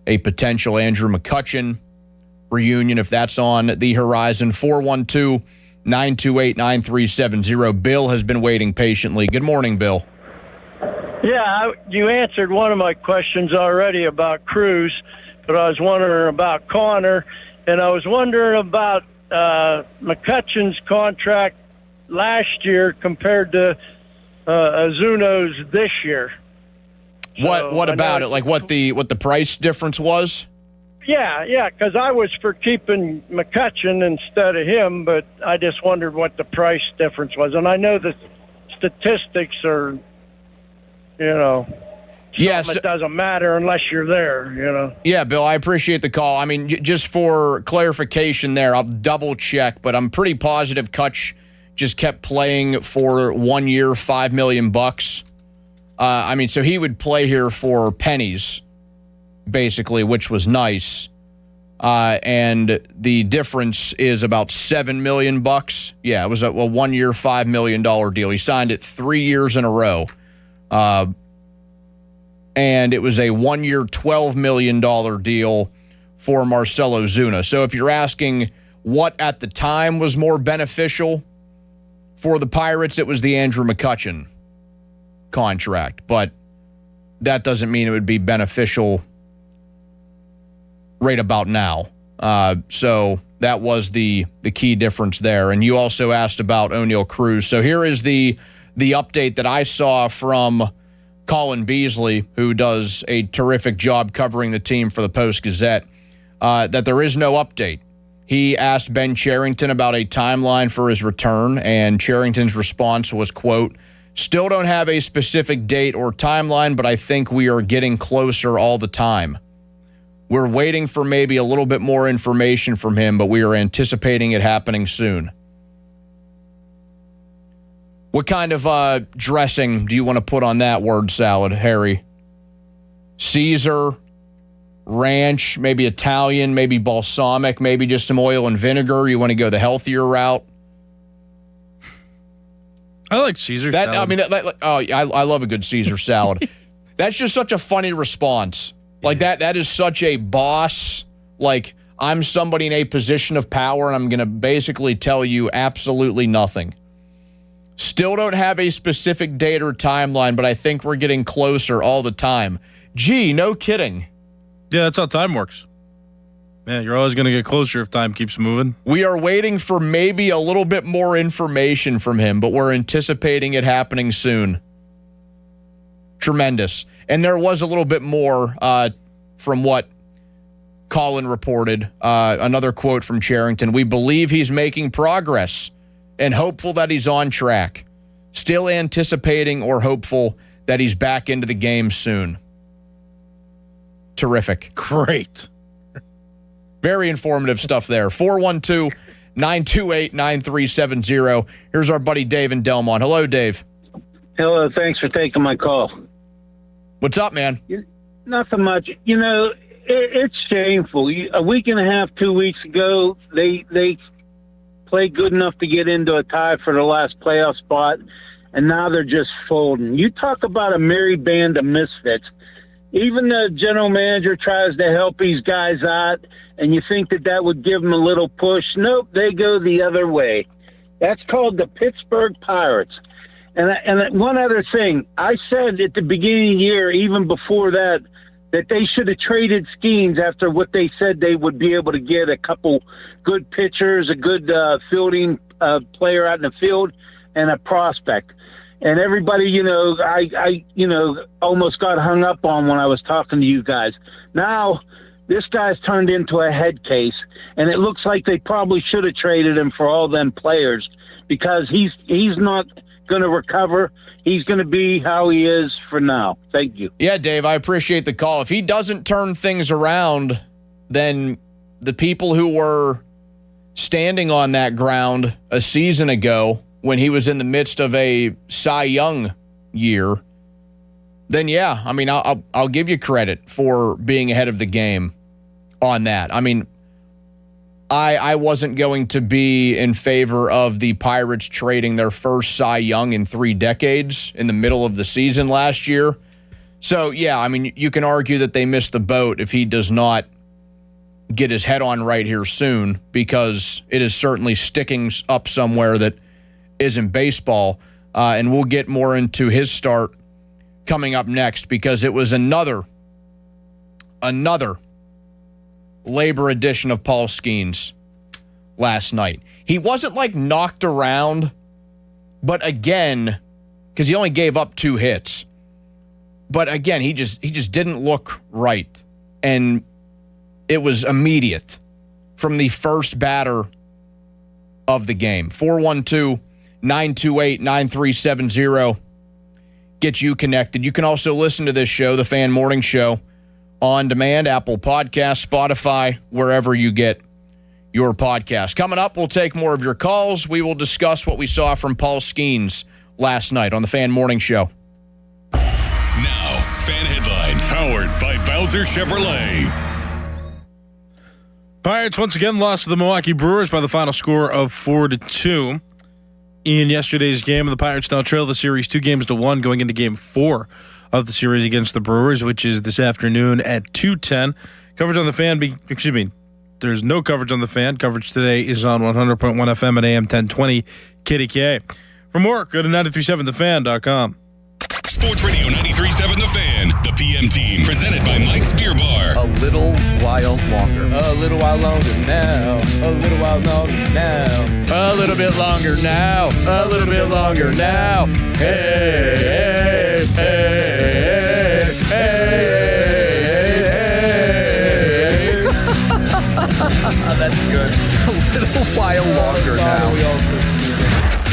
a potential Andrew McCutchen reunion if that's on the horizon. 412-928-9370. Bill has been waiting patiently. Good morning, Bill. Yeah, you answered one of my questions already about Cruz, but I was wondering about Connor, and I was wondering about McCutchen's contract last year compared to Ozuna's this year. What about it? Like what the price difference was? Yeah, because I was for keeping McCutchen instead of him, but I just wondered what the price difference was. And I know the statistics are, it doesn't matter unless you're there, Yeah, Bill, I appreciate the call. I mean, just for clarification there, I'll double check, but I'm pretty positive Kutch just kept playing for 1 year, $5 million. So he would play here for pennies, basically, which was nice. And the difference is about $7 million. Yeah, it was a 1 year, $5 million deal. He signed it 3 years in a row. And it was a 1 year, $12 million deal for Marcell Ozuna. So if you're asking what at the time was more beneficial for the Pirates, it was the Andrew McCutchen contract. But that doesn't mean it would be beneficial right about now. So that was the key difference there. And you also asked about O'Neal Cruz. So here is the update that I saw from Colin Beasley, who does a terrific job covering the team for the Post-Gazette, that there is no update. He asked Ben Cherington about a timeline for his return, and Cherington's response was, quote, "Still don't have a specific date or timeline, but I think we are getting closer all the time. We're waiting for maybe a little bit more information from him, but we are anticipating it happening soon." What kind of dressing do you want to put on that word salad, Harry? Caesar, ranch, maybe Italian, maybe balsamic, maybe just some oil and vinegar? You want to go the healthier route? I like Caesar salad. I love a good Caesar salad. That's just such a funny response. Like that is such a boss. Like, I'm somebody in a position of power, and I'm going to basically tell you absolutely nothing. Still don't have a specific date or timeline, but I think we're getting closer all the time. Gee, no kidding. Yeah, that's how time works. Yeah, you're always going to get closer if time keeps moving. We are waiting for maybe a little bit more information from him, but we're anticipating it happening soon. Tremendous. And there was a little bit more from what Colin reported. Another quote from Cherington: "We believe he's making progress and hopeful that he's on track. Still anticipating or hopeful that he's back into the game soon." Terrific. Great. Very informative stuff there. 412-928-9370. Here's our buddy Dave in Delmont. Hello, Dave. Hello, thanks for taking my call. What's up, man? Nothing much. It's shameful. A week and a half, 2 weeks ago, they played good enough to get into a tie for the last playoff spot, and now they're just folding. You talk about a merry band of misfits. even the general manager tries to help these guys out, and you think that would give them a little push. Nope, they go the other way. That's called the Pittsburgh Pirates. And one other thing, I said at the beginning of the year, even before that they should have traded Skeens after what they said they would be able to get a couple good pitchers, a good fielding player out in the field, and a prospect. And everybody, I almost got hung up on when I was talking to you guys. Now, this guy's turned into a head case, and it looks like they probably should have traded him for all them players because he's not going to recover. He's going to be how he is for now. Thank you. Yeah, Dave, I appreciate the call. If he doesn't turn things around, then the people who were standing on that ground a season ago when he was in the midst of a Cy Young year, then yeah, I mean, I'll give you credit for being ahead of the game on that. I mean, I wasn't going to be in favor of the Pirates trading their first Cy Young in 3 decades in the middle of the season last year. So, yeah, I mean, you can argue that they missed the boat if he does not get his head on right here soon, because it is certainly sticking up somewhere that isn't baseball. And we'll get more into his start coming up next, because it was another labor edition of Paul Skeens last night. He wasn't like knocked around, but again, because he only gave up 2 hits. But again, he just didn't look right. And it was immediate from the first batter of the game. 412-928-9370. Get you connected. You can also listen to this show, the Fan Morning Show, on demand, Apple Podcasts, Spotify, wherever you get your podcast. Coming up, we'll take more of your calls. We will discuss what we saw from Paul Skeens last night on the Fan Morning Show. Now, Fan Headlines, powered by Bowser Chevrolet. Pirates once again lost to the Milwaukee Brewers by the final score of 4-2. In yesterday's game, the Pirates now trail the series 2-1 going into Game 4 of the series against the Brewers, which is this afternoon at 2:10. Coverage on the Fan, there's no coverage on the Fan. Coverage today is on 100.1 FM at AM 1020 KDKA. For more, go to 937thefan.com. Sports Radio 93.7 The Fan, the PM team, presented by Mike's Beer Bar. A little while longer. A little while longer now. A little while longer now. A little bit longer now. A little bit longer now. Hey, hey, hey, hey, hey. That's good. A little while longer now. We also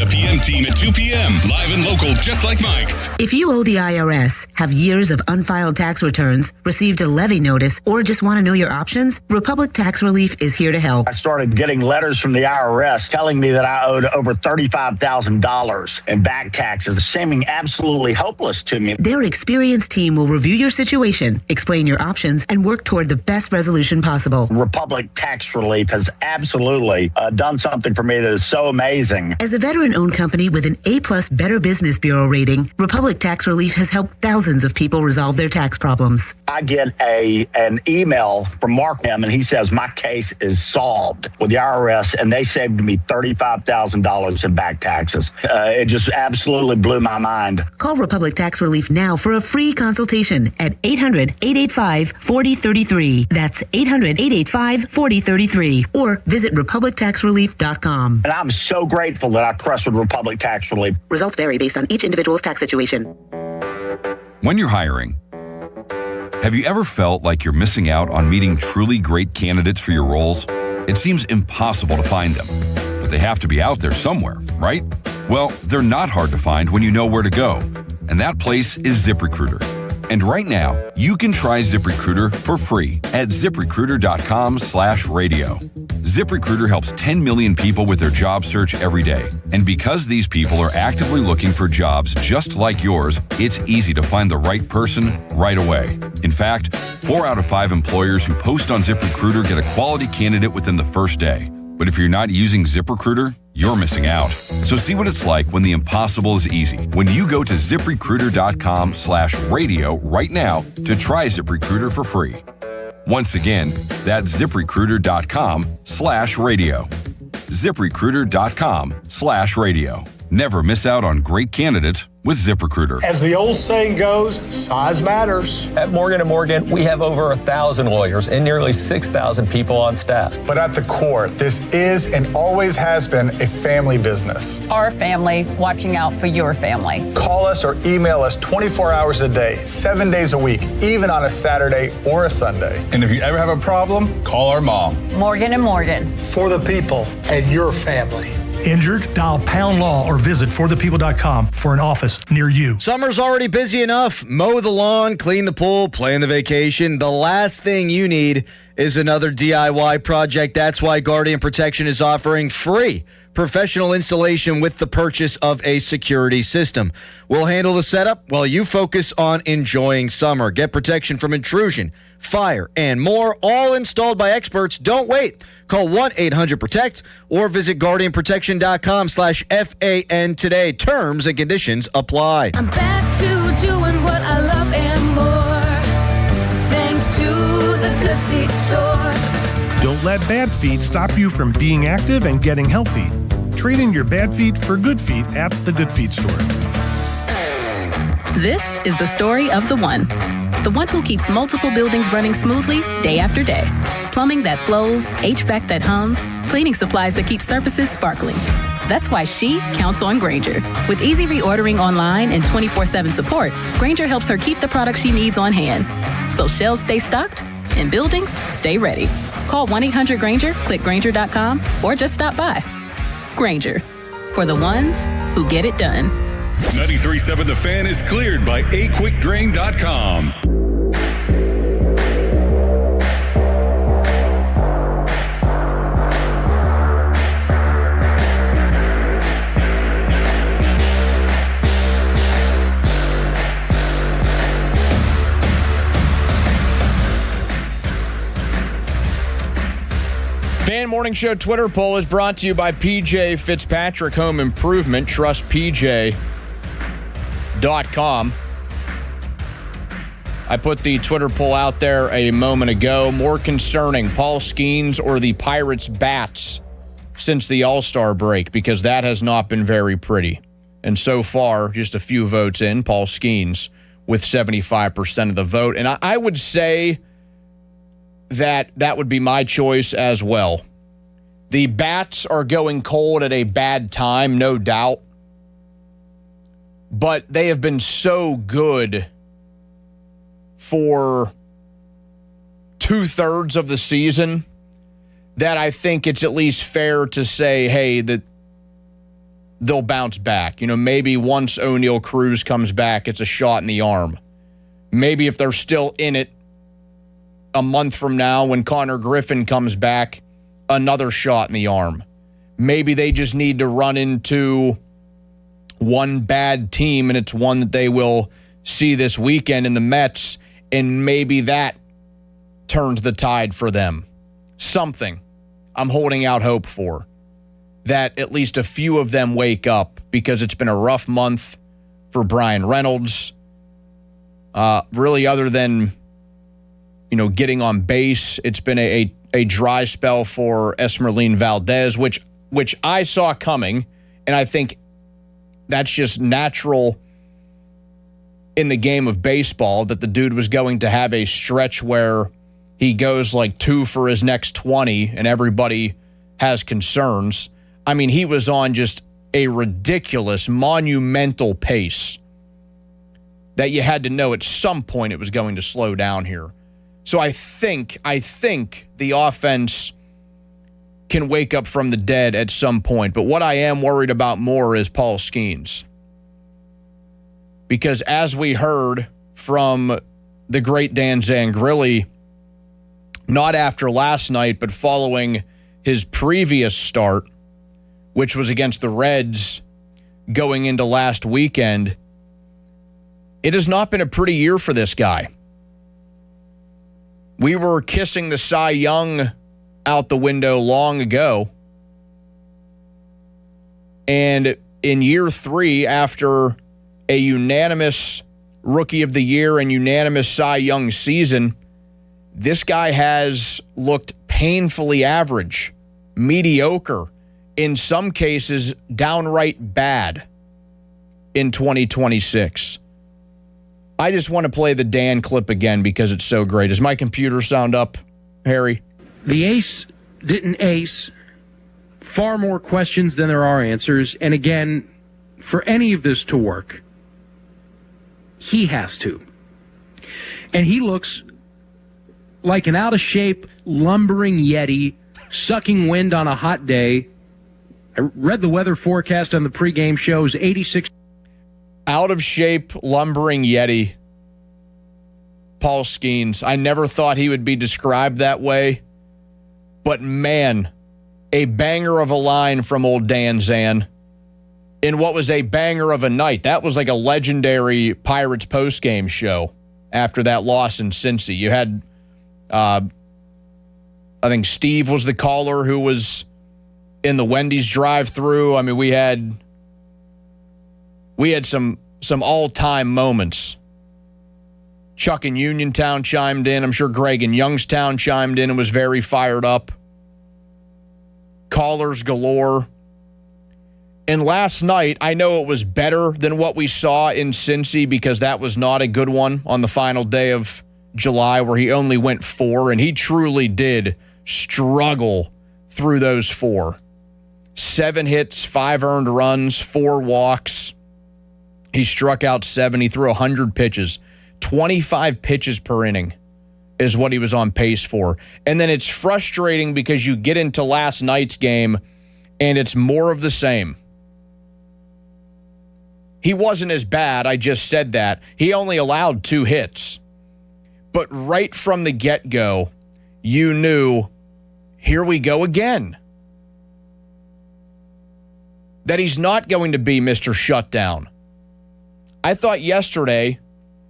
The PM team at 2 p.m. Live and local, just like Mike's. If you owe the IRS, have years of unfiled tax returns, received a levy notice, or just want to know your options, Republic Tax Relief is here to help. I started getting letters from the IRS telling me that I owed over $35,000 in back taxes, seeming absolutely hopeless to me. Their experienced team will review your situation, explain your options, and work toward the best resolution possible. Republic Tax Relief has absolutely done something for me that is so amazing. As a veteran-owned company with an A-plus Better Business Bureau rating, Republic Tax Relief has helped thousands of people resolve their tax problems. I get an email from Mark M, and he says my case is solved with the IRS, and they saved me $35,000 in back taxes. It just absolutely blew my mind. Call Republic Tax Relief now for a free consultation at 800-885-4033. That's 800-885-4033. Or visit republictaxrelief.com. And I'm so grateful that I trusted Republic Tax Relief. Results vary based on each individual's tax situation. When you're hiring, have you ever felt like you're missing out on meeting truly great candidates for your roles? It seems impossible to find them, but they have to be out there somewhere, right? Well, they're not hard to find when you know where to go, and that place is ZipRecruiter. And right now, you can try ZipRecruiter for free at ZipRecruiter.com/radio. ZipRecruiter helps 10 million people with their job search every day. And because these people are actively looking for jobs just like yours, it's easy to find the right person right away. In fact, 4 out of 5 employers who post on ZipRecruiter get a quality candidate within the first day. But if you're not using ZipRecruiter, you're missing out. So see what it's like when the impossible is easy. When you go to ZipRecruiter.com/radio right now to try ZipRecruiter for free. Once again, that's ZipRecruiter.com/radio. ZipRecruiter.com/radio. Never miss out on great candidates with ZipRecruiter. As the old saying goes, size matters. At Morgan & Morgan, we have over 1,000 lawyers and nearly 6,000 people on staff. But at the core, this is and always has been a family business. Our family watching out for your family. Call us or email us 24 hours a day, 7 days a week, even on a Saturday or a Sunday. And if you ever have a problem, call our mom. Morgan & Morgan. For the people and your family. Injured? Dial Pound Law or visit forthepeople.com for an office near you. Summer's already busy enough. Mow the lawn, clean the pool, plan the vacation. The last thing you need is another DIY project. That's why Guardian Protection is offering free professional installation with the purchase of a security system. We'll handle the setup while you focus on enjoying summer. Get protection from intrusion, fire, and more, all installed by experts. Don't wait. Call 1-800-PROTECT or visit guardianprotection.com/FAN today. Terms and conditions apply. I'm back to doing what I love and more, thanks to the Good Feet store. Don't let bad feet stop you from being active and getting healthy. Trade in your bad feet for good feet at the Good Feet store. This is the story of the one who keeps multiple buildings running smoothly day after day. Plumbing that flows, HVAC that hums, cleaning supplies that keep surfaces sparkling. That's why she counts on Grainger. With easy reordering online and 24/7 support, Grainger helps her keep the products she needs on hand. So shelves stay stocked and buildings stay ready. Call 1-800-GRAINGER, click Grainger.com, or just stop by. Grainger, for the ones who get it done. 93.7 The Fan is cleared by aquickdrain.com. Fan Morning Show Twitter poll is brought to you by PJ Fitzpatrick Home Improvement. Trust PJ.com. I put the Twitter poll out there a moment ago. More concerning, Paul Skeens or the Pirates bats since the All-Star break, because that has not been very pretty. And so far, just a few votes in, Paul Skeens with 75% of the vote. And I would say that would be my choice as well. The bats are going cold at a bad time, no doubt. But they have been so good for 2/3 of the season that I think it's at least fair to say, hey, that they'll bounce back. You know, maybe once O'Neal Cruz comes back, it's a shot in the arm. Maybe if they're still in it a month from now when Connor Griffin comes back, another shot in the arm. Maybe they just need to run into one bad team, and it's one that they will see this weekend in the Mets, and maybe that turns the tide for them. Something I'm holding out hope for, that at least a few of them wake up, because it's been a rough month for Brian Reynolds. Really, other than getting on base, it's been a dry spell for Esmeralyn Valdez, which I saw coming, and I think that's just natural in the game of baseball, that the dude was going to have a stretch where he goes like 2 for his next 20 and everybody has concerns. I mean, he was on just a ridiculous, monumental pace that you had to know at some point it was going to slow down here. So I think the offense can wake up from the dead at some point. But what I am worried about more is Paul Skeens. Because as we heard from the great Dan Zangrilli, not after last night, but following his previous start, which was against the Reds going into last weekend, it has not been a pretty year for this guy. We were kissing the Cy Young out the window long ago. And in year 3, after a unanimous Rookie of the Year and unanimous Cy Young season, this guy has looked painfully average, mediocre, in some cases downright bad in 2026. I just want to play the Dan clip again because it's so great. Does my computer sound up, Harry? The ace didn't ace. Far more questions than there are answers. And again, for any of this to work, he has to. And he looks like an out-of-shape, lumbering Yeti, sucking wind on a hot day. I read the weather forecast on the pregame shows, 86. Out-of-shape, lumbering Yeti. Paul Skeens. I never thought he would be described that way. But man, a banger of a line from old Dan Zan in what was a banger of a night. That was like a legendary Pirates postgame show after that loss in Cincy. You had, I think Steve was the caller who was in the Wendy's drive-thru. I mean, we had some all-time moments. Chuck in Uniontown chimed in. I'm sure Greg in Youngstown chimed in and was very fired up. Callers galore. And last night, I know it was better than what we saw in Cincy because that was not a good one on the final day of July where he only went 4, and he truly did struggle through those 4. 7 hits, 5 earned runs, 4 walks. He struck out 7. He threw 100 pitches. 25 pitches per inning is what he was on pace for. And then it's frustrating because you get into last night's game and it's more of the same. He wasn't as bad, I just said that. He only allowed 2 hits. But right from the get-go, you knew, here we go again. That he's not going to be Mr. Shutdown. I thought yesterday,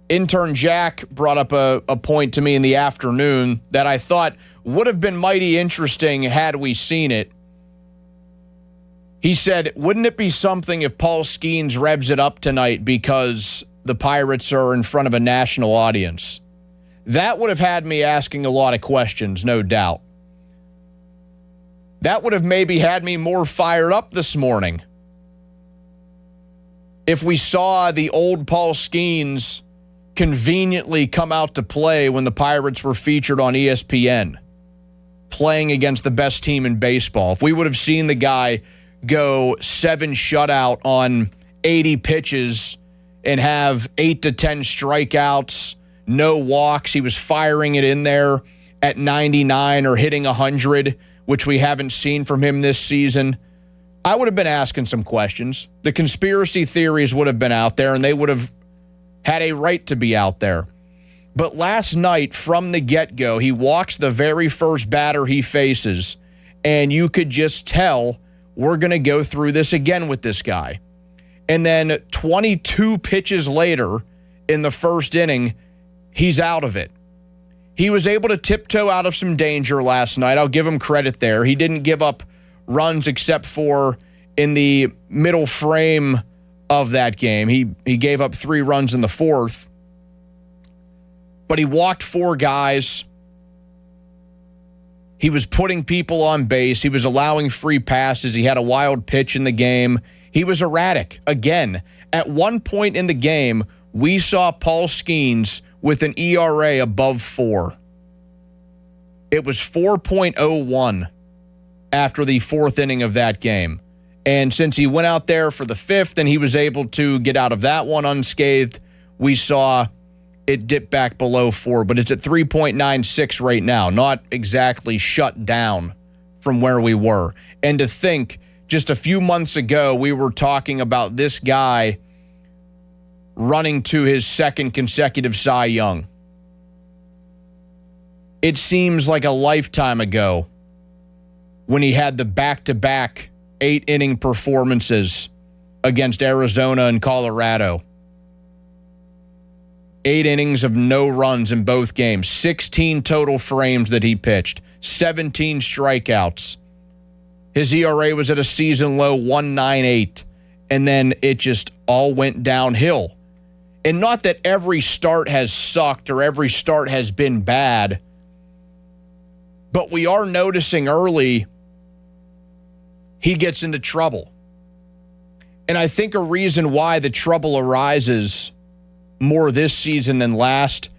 intern Jack brought up a point to me in the afternoon that I thought would have been mighty interesting had we seen it. He said, wouldn't it be something if Paul Skeens revs it up tonight because the Pirates are in front of a national audience? That would have had me asking a lot of questions, no doubt. That would have maybe had me more fired up this morning. If we saw the old Paul Skeens conveniently come out to play when the Pirates were featured on ESPN, playing against the best team in baseball, if we would have seen the guy go 7 shutout on 80 pitches and have 8 to 10 strikeouts, no walks, he was firing it in there at 99 or hitting 100, which we haven't seen from him this season, I would have been asking some questions. The conspiracy theories would have been out there, and they would have had a right to be out there. But last night, from the get-go, he walks the very first batter he faces, and you could just tell we're going to go through this again with this guy. And then 22 pitches later in the first inning, he's out of it. He was able to tiptoe out of some danger last night. I'll give him credit there. He didn't give up runs except for in the middle frame of that game. He gave up 3 runs in the 4th. But he walked 4 guys. He was putting people on base. He was allowing free passes. He had a wild pitch in the game. He was erratic. Again, at one point in the game, we saw Paul Skeens with an ERA above 4. It was 4.01 after the 4th inning of that game. And since he went out there for the 5th and he was able to get out of that one unscathed, we saw it dip back below 4, but it's at 3.96 right now, not exactly shut down from where we were. And to think, just a few months ago, we were talking about this guy running to his 2nd consecutive Cy Young. It seems like a lifetime ago when he had the back-to-back 8-inning performances against Arizona and Colorado. 8 innings of no runs in both games, 16 total frames that he pitched, 17 strikeouts. His ERA was at a season low 1.98, and then it just all went downhill. And not that every start has sucked or every start has been bad, but we are noticing early he gets into trouble. And I think a reason why the trouble arises more this season than last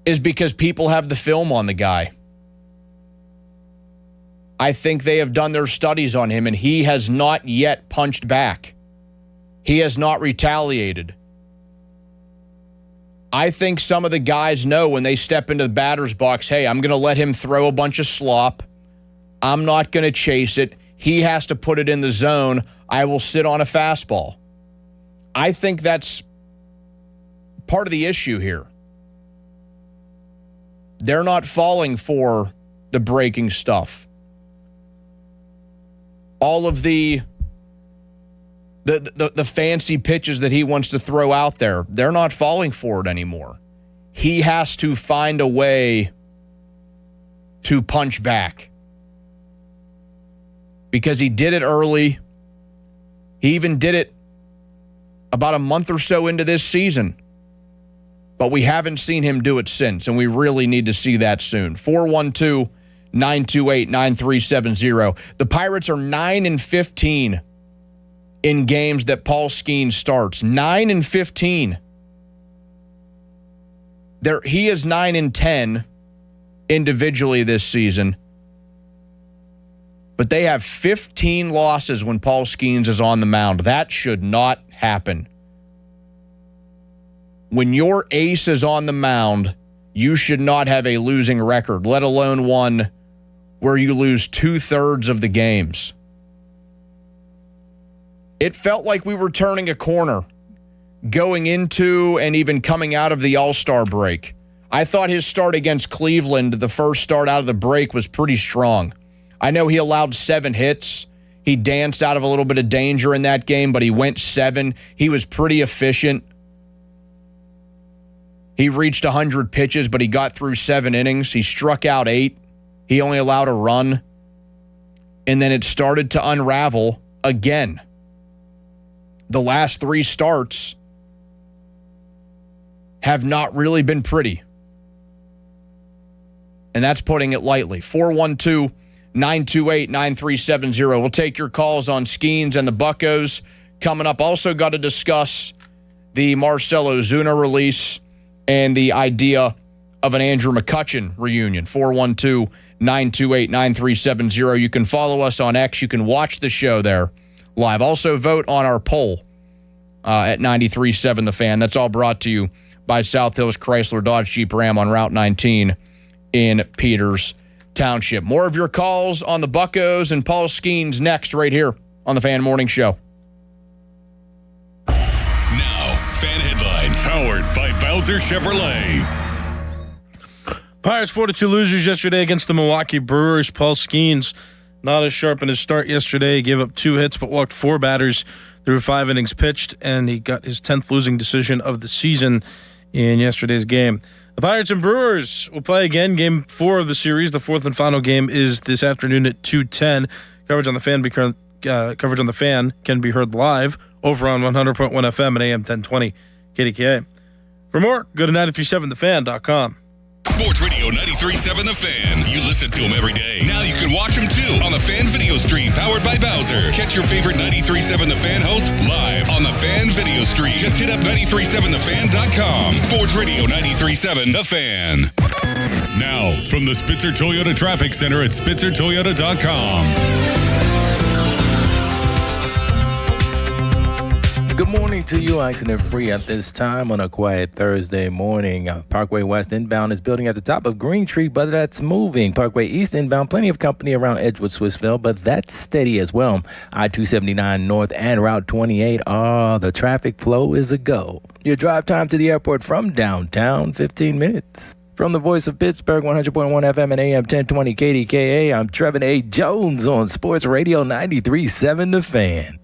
is because people have the film on the guy. I think they have done their studies on him, and he has not yet punched back. He has not retaliated. I think some of the guys know when they step into the batter's box, hey, I'm going to let him throw a bunch of slop. I'm not going to chase it. He has to put it in the zone. I will sit on a fastball. I think that's part of the issue here. They're not falling for the breaking stuff. All of the fancy pitches that he wants to throw out there, they're not falling for it anymore. He has to find a way to punch back. Because he did it early. He even did it about a month or so into this season. But we haven't seen him do it since, and we really need to see that soon. 412-928-9370. The Pirates are 9-15 in games that Paul Skeens starts. 9-15. He is 9-10 individually this season. But they have 15 losses when Paul Skeens is on the mound. That should not happen. When your ace is on the mound, you should not have a losing record, let alone one where you lose 2/3 of the games. It felt like we were turning a corner going into and even coming out of the All-Star break. I thought his start against Cleveland, the first start out of the break, was pretty strong. I know he allowed 7 hits. He danced out of a little bit of danger in that game, but he went 7. He was pretty efficient. He reached 100 pitches, but he got through 7 innings. He struck out 8. He only allowed a run. And then it started to unravel again. The last 3 starts have not really been pretty. And that's putting it lightly. 412-928-9370. We'll take your calls on Skeens and the Buccos. Coming up, also got to discuss the Marcell Ozuna release and the idea of an Andrew McCutchen reunion. 412-928-9370. You can follow us on X. You can watch the show there live. Also vote on our poll at 93.7 The Fan. That's all brought to you by South Hills Chrysler Dodge Jeep Ram on Route 19 in Peters Township. More of your calls on the Buccos and Paul Skeens next right here on the Fan Morning Show. Now, Fan Headlines, powered by Bowser Chevrolet. Pirates 4-2 losers yesterday against the Milwaukee Brewers. Paul Skeens not as sharp in his start yesterday. He gave up 2 hits but walked 4 batters through 5 innings pitched, and he got his 10th losing decision of the season in yesterday's game. The Pirates and Brewers will play again. Game 4 of the series. The 4th and final game is this afternoon at 2:10. Coverage on the Fan can be heard live over on 100.1 FM and AM 1020 KDKA. For more, go to 937thefan.com. Sports Radio 93.7 The Fan. You listen to them every day. Now you can watch them too on the Fan video stream powered by Bowser. Catch your favorite 93.7 The Fan hosts live on the Fan video stream. Just hit up 937thefan.com. Sports Radio 93.7 The Fan. Now, from the Spitzer Toyota Traffic Center at spitzertoyota.com. Good morning to you, accident free at this time on a quiet Thursday morning. Parkway West inbound is building at the top of Green Tree, but that's moving. Parkway East inbound, plenty of company around Edgewood, Swissville, but that's steady as well. I-279 North and Route 28, the traffic flow is a go. Your drive time to the airport from downtown, 15 minutes. From the voice of Pittsburgh, 100.1 FM and AM 1020 KDKA, I'm Trevin A. Jones on Sports Radio 93.7 The Fan.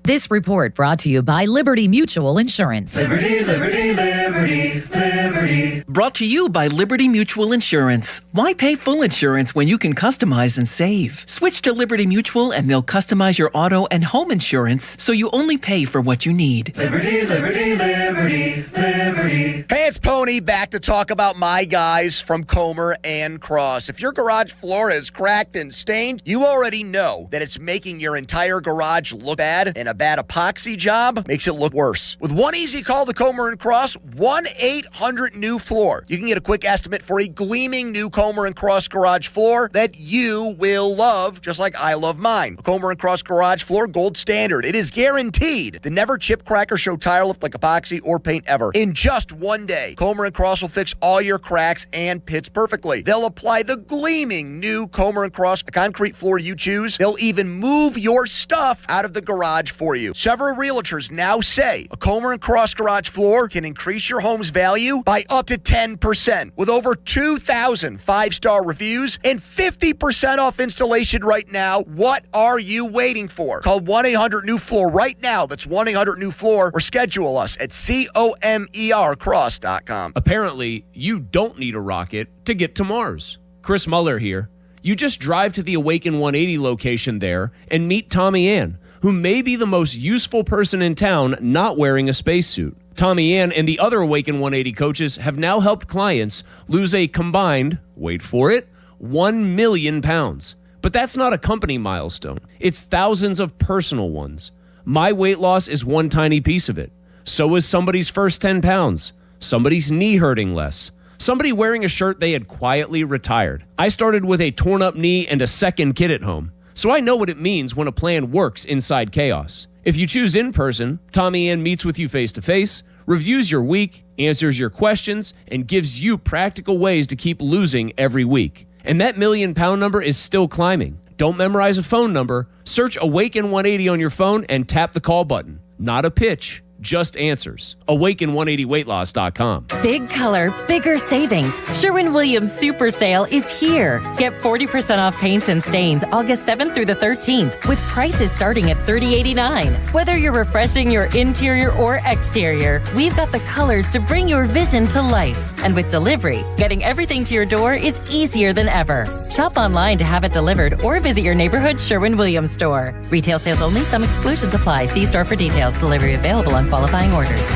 This report brought to you by Liberty Mutual Insurance. Liberty, liberty, liberty. Liberty, Liberty. Brought to you by Liberty Mutual Insurance. Why pay full insurance when you can customize and save? Switch to Liberty Mutual and they'll customize your auto and home insurance so you only pay for what you need. Liberty, Liberty, Liberty, Liberty. Hey, it's Pony back to talk about my guys from Comer and Cross. If your garage floor is cracked and stained, you already know that it's making your entire garage look bad, and a bad epoxy job makes it look worse. With one easy call to Comer and Cross, 1-800-NEW-FLOOR. You can get a quick estimate for a gleaming new Comer and Cross garage floor that you will love, just like I love mine. A Comer and Cross garage floor, gold standard. It is guaranteed to never chip, crack, or show tire lift like epoxy or paint ever. In just one day, Comer and Cross will fix all your cracks and pits perfectly. They'll apply the gleaming new Comer and Cross concrete floor you choose. They'll even move your stuff out of the garage for you. Several realtors now say a Comer and Cross garage floor can increase your home's value by up to 10%. With over 2,000 five-star reviews and 50% off installation right now, what are you waiting for? Call 1-800-NEW-FLOOR right now. That's 1-800-NEW-FLOOR or schedule us at COMERcross.com. Apparently, you don't need a rocket to get to Mars. Chris Muller here. You just drive to the Awaken 180 location there and meet Tommy Ann, who may be the most useful person in town not wearing a spacesuit. Tommy Ann and the other Awaken 180 coaches have now helped clients lose a combined, wait for it, 1 million pounds. But that's not a company milestone. It's thousands of personal ones. My weight loss is one tiny piece of it. So is somebody's first 10 pounds. Somebody's knee hurting less. Somebody wearing a shirt they had quietly retired. I started with a torn up knee and a second kid at home. So I know what it means when a plan works inside chaos. If you choose in person, Tommy Ann meets with you face to face, reviews your week, answers your questions, and gives you practical ways to keep losing every week. And that million-pound number is still climbing. Don't memorize a phone number. Search Awaken 180 on your phone and tap the call button. Not a pitch, just answers. Awaken180weightloss.com. Big color, bigger savings. Sherwin-Williams Super Sale is here. Get 40% off paints and stains August 7th through the 13th with prices starting at $30.89. Whether you're refreshing your interior or exterior, we've got the colors to bring your vision to life. And with delivery, getting everything to your door is easier than ever. Shop online to have it delivered or visit your neighborhood Sherwin-Williams store. Retail sales only. Some exclusions apply. See store for details. Delivery available on qualifying orders.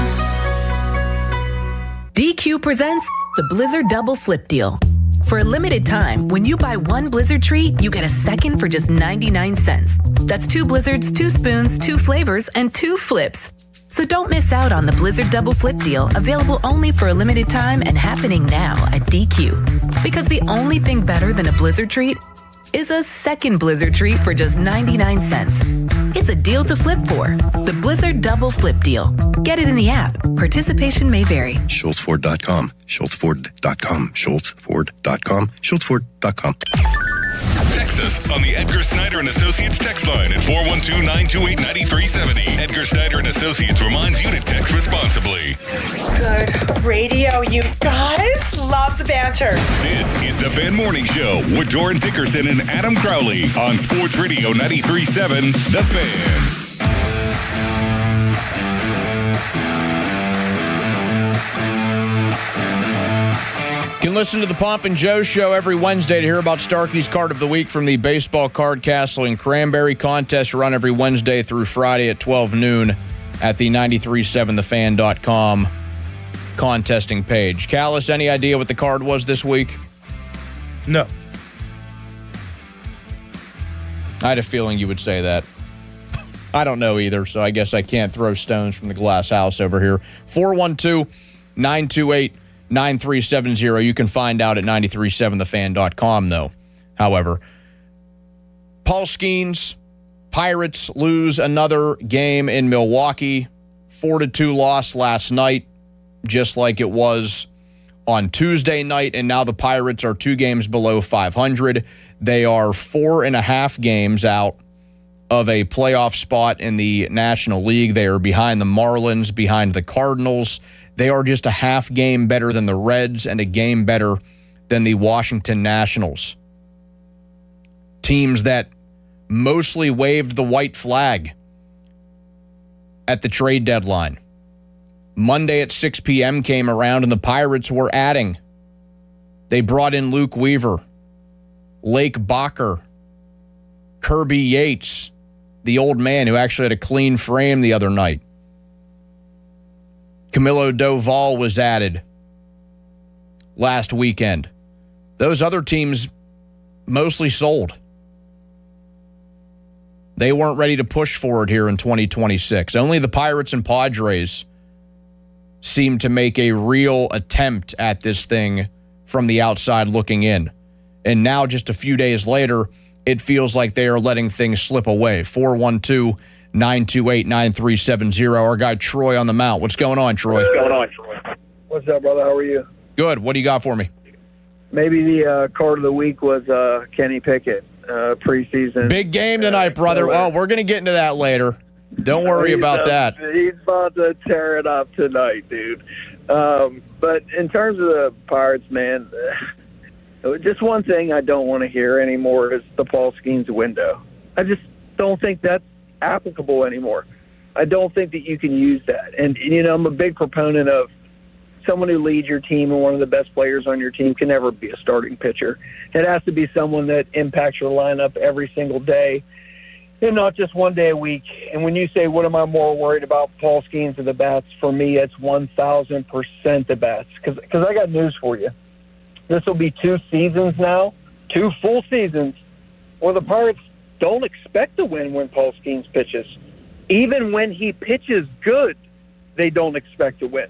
DQ presents the Blizzard Double Flip Deal. For a limited time, when you buy one Blizzard treat, you get a second for just 99 cents. That's 2 Blizzards, 2 spoons, 2 flavors, and 2 flips. So don't miss out on the Blizzard Double Flip Deal, available only for a limited time and happening now at DQ. Because the only thing better than a Blizzard treat is a second Blizzard treat for just 99 cents. It's a deal to flip for. The Blizzard Double Flip Deal. Get it in the app. Participation may vary. SchultzFord.com. SchultzFord.com. SchultzFord.com. SchultzFord.com. Text us on the Edgar Snyder and Associates text line at 412-928-9370. Edgar Snyder and Associates reminds you to text responsibly. Good radio, you guys. Love the banter. This is the Fan Morning Show with Doran Dickerson and Adam Crowley on Sports Radio 93.7 The Fan. You can listen to the Pomp and Joe Show every Wednesday to hear about Starkey's Card of the Week from the Baseball Card Castle and Cranberry contest run every Wednesday through Friday at 12 noon at the 937thefan.com contesting page. Callis, any idea what the card was this week? No. I had a feeling you would say that. I don't know either, so I guess I can't throw stones from the glass house over here. 412-928-9370. You can find out at 937thefan.com, though. However, Paul Skeens, Pirates lose another game in Milwaukee. 4-2 loss last night, just like it was on Tuesday night, and now the Pirates are 2 games below 500. They are 4.5 games out of a playoff spot in the National League. They are behind the Marlins, behind the Cardinals. They are just a half game better than the Reds and a game better than the Washington Nationals. Teams that mostly waved the white flag at the trade deadline. Monday at 6 p.m. came around, and the Pirates were adding. They brought in Luke Weaver, Lake Bacher, Kirby Yates, the old man who actually had a clean frame the other night. Camilo Doval was added last weekend. Those other teams mostly sold. They weren't ready to push forward here in 2026. Only the Pirates and Padres seem to make a real attempt at this thing from the outside looking in. And now, just a few days later, it feels like they are letting things slip away. 412-928-9370. Our guy Troy on the mount. What's going on, Troy? What's up, brother? How are you? Good. What do you got for me? Maybe the card of the week was Kenny Pickett, preseason. Big game tonight, brother. Oh, we're going to get into that later. Don't worry about that. He's about to tear it up tonight, dude. But in terms of the Pirates, man, just one thing I don't want to hear anymore is the Paul Skeens window. I just don't think that's applicable anymore. I don't think that you can use that. And I'm a big proponent of someone who leads your team and one of the best players on your team can never be a starting pitcher. It has to be someone that impacts your lineup every single day and not just one day a week. And when you say, what am I more worried about, Paul Skeens or the bats, for me, it's 1,000% the bats. Because I got news for you. This will be 2 seasons now, 2 full seasons, where the Pirates don't expect to win when Paul Skeens pitches. Even when he pitches good, they don't expect to win.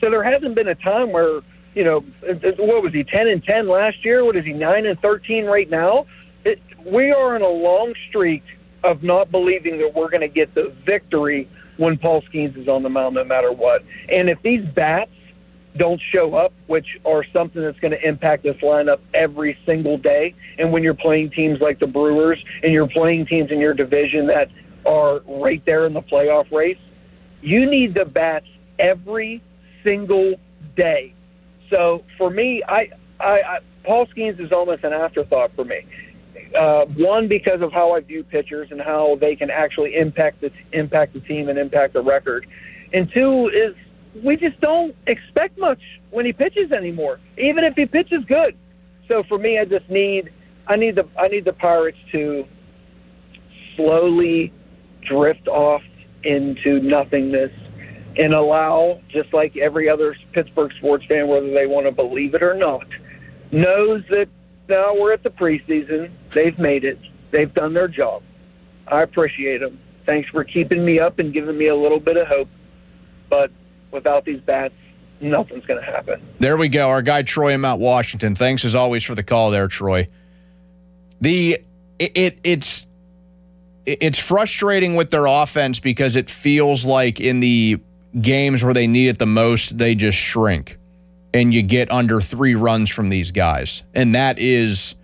So there hasn't been a time where, what was he, 10-10 last year? What is he, 9-13 right now? We are in a long streak of not believing that we're going to get the victory when Paul Skeens is on the mound no matter what. And if these bats don't show up, which are something that's going to impact this lineup every single day, and when you're playing teams like the Brewers and you're playing teams in your division that are right there in the playoff race, you need the bats every single day. So for me, Paul Skeens is almost an afterthought for me. One, because of how I view pitchers and how they can actually impact the team and impact the record. And 2 is we just don't expect much when he pitches anymore, even if he pitches good. So for me, I need the Pirates to slowly drift off into nothingness and allow, just like every other Pittsburgh sports fan, whether they want to believe it or not, knows that now we're at the preseason. They've made it. They've done their job. I appreciate them. Thanks for keeping me up and giving me a little bit of hope. But without these bats, nothing's going to happen. There we go. Our guy Troy in Mount Washington. Thanks as always for the call there, Troy. It's frustrating with their offense because it feels like in the games where they need it the most, they just shrink. And you get under 3 runs from these guys. And that is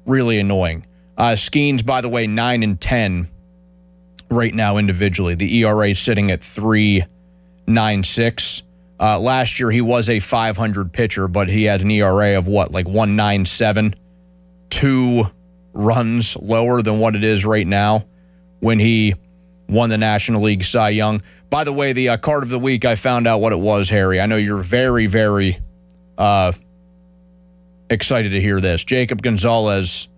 really annoying. Skeens, by the way, 9-10 right now individually. The ERA is sitting at 3.96. Last year he was a 500 pitcher, but he had an ERA of 1.97, 2 runs lower than what it is right now when he won the National League Cy Young. By the way, the card of the week, I found out what it was, Harry. I know you're very, very excited to hear this. Jacob Gonzalez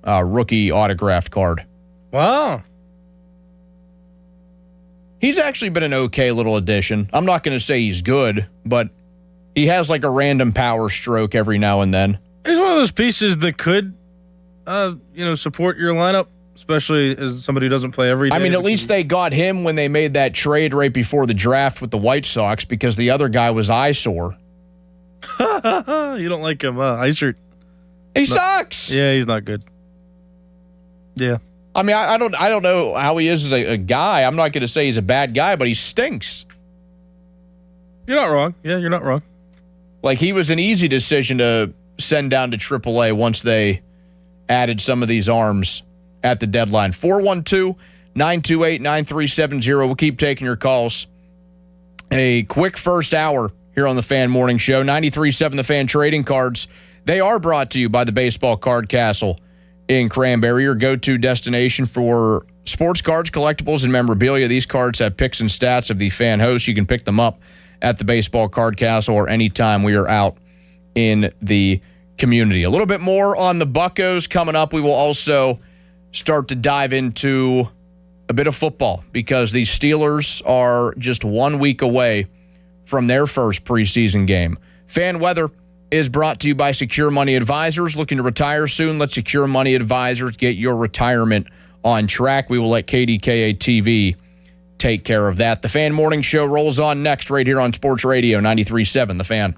rookie autographed card. Wow. He's actually been an okay little addition. I'm not going to say he's good, but he has like a random power stroke every now and then. He's one of those pieces that could, support your lineup, especially as somebody who doesn't play every day. I mean, at least they got him when they made that trade right before the draft with the White Sox because the other guy was eyesore. You don't like him, Eisert. He sucks. Yeah, he's not good. Yeah. I mean, I don't know how he is as a guy. I'm not going to say he's a bad guy, but he stinks. You're not wrong. Yeah, you're not wrong. Like, he was an easy decision to send down to AAA once they added some of these arms at the deadline. 412-928-9370. We'll keep taking your calls. A quick first hour here on the Fan Morning Show. 93.7 The Fan trading cards. They are brought to you by the Baseball Card Castle in Cranberry, your go-to destination for sports cards, collectibles, and memorabilia. These cards have picks and stats of the fan hosts. You can pick them up at the baseball card castle or anytime we are out in the community. A little bit more on the Buccos coming up. We will also start to dive into a bit of football because the Steelers are just 1 week away from their first preseason game. Fan weather is brought to you by Secure Money Advisors. Looking to retire soon? Let Secure Money Advisors get your retirement on track. We will let KDKA TV take care of that. The Fan Morning Show rolls on next right here on Sports Radio 93.7 The Fan.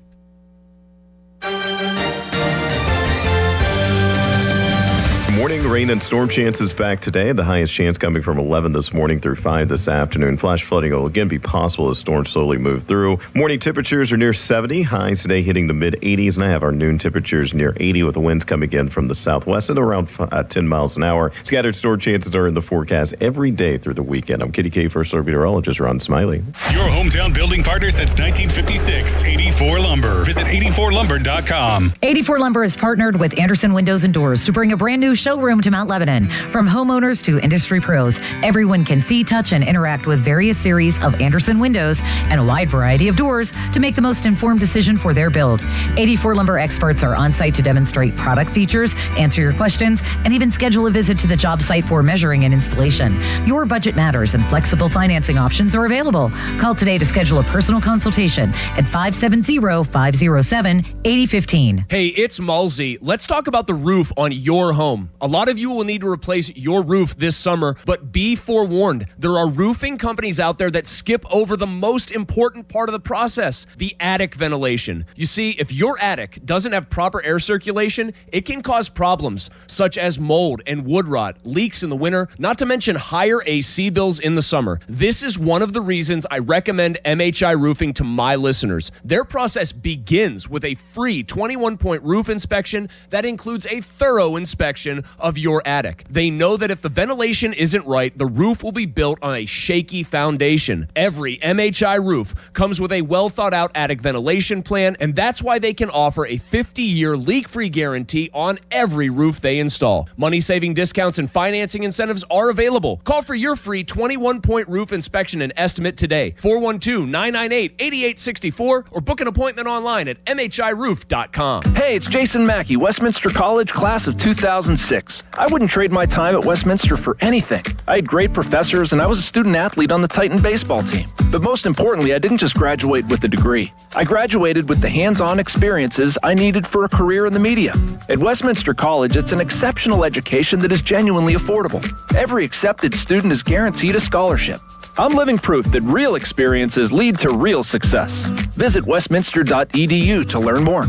Morning rain and storm chances back today. The highest chance coming from 11 this morning through 5 this afternoon. Flash flooding will again be possible as storms slowly move through. Morning temperatures are near 70. Highs today hitting the mid-80s. And I have our noon temperatures near 80 with the winds coming in from the southwest at around 10 miles an hour. Scattered storm chances are in the forecast every day through the weekend. I'm KDK First Alert Meteorologist Ron Smiley. Your hometown building partner since 1956. 84 Lumber. Visit 84lumber.com. 84 Lumber is partnered with Anderson Windows and Doors to bring a brand new showroom to Mount Lebanon. From homeowners to industry pros, everyone can see, touch, and interact with various series of Anderson windows and a wide variety of doors to make the most informed decision for their build. 84 Lumber experts are on site to demonstrate product features, answer your questions, and even schedule a visit to the job site for measuring and installation. Your budget matters and flexible financing options are available. Call today to schedule a personal consultation at 570-507-8015. Hey, it's Malsey. Let's talk about the roof on your home. A lot of you will need to replace your roof this summer, but be forewarned. There are roofing companies out there that skip over the most important part of the process, the attic ventilation. You see, if your attic doesn't have proper air circulation, it can cause problems such as mold and wood rot, leaks in the winter, not to mention higher AC bills in the summer. This is one of the reasons I recommend MHI Roofing to my listeners. Their process begins with a free 21-point roof inspection that includes a thorough inspection of your attic. They know that if the ventilation isn't right, the roof will be built on a shaky foundation. Every MHI roof comes with a well-thought-out attic ventilation plan, and that's why they can offer a 50-year leak-free guarantee on every roof they install. Money-saving discounts and financing incentives are available. Call for your free 21-point roof inspection and estimate today. 412-998-8864 or book an appointment online at mhiroof.com. Hey, it's Jason Mackey, Westminster College, class of 2006. I wouldn't trade my time at Westminster for anything. I had great professors and I was a student athlete on the Titan baseball team. But most importantly, I didn't just graduate with a degree. I graduated with the hands-on experiences I needed for a career in the media. At Westminster College, it's an exceptional education that is genuinely affordable. Every accepted student is guaranteed a scholarship. I'm living proof that real experiences lead to real success. Visit westminster.edu to learn more.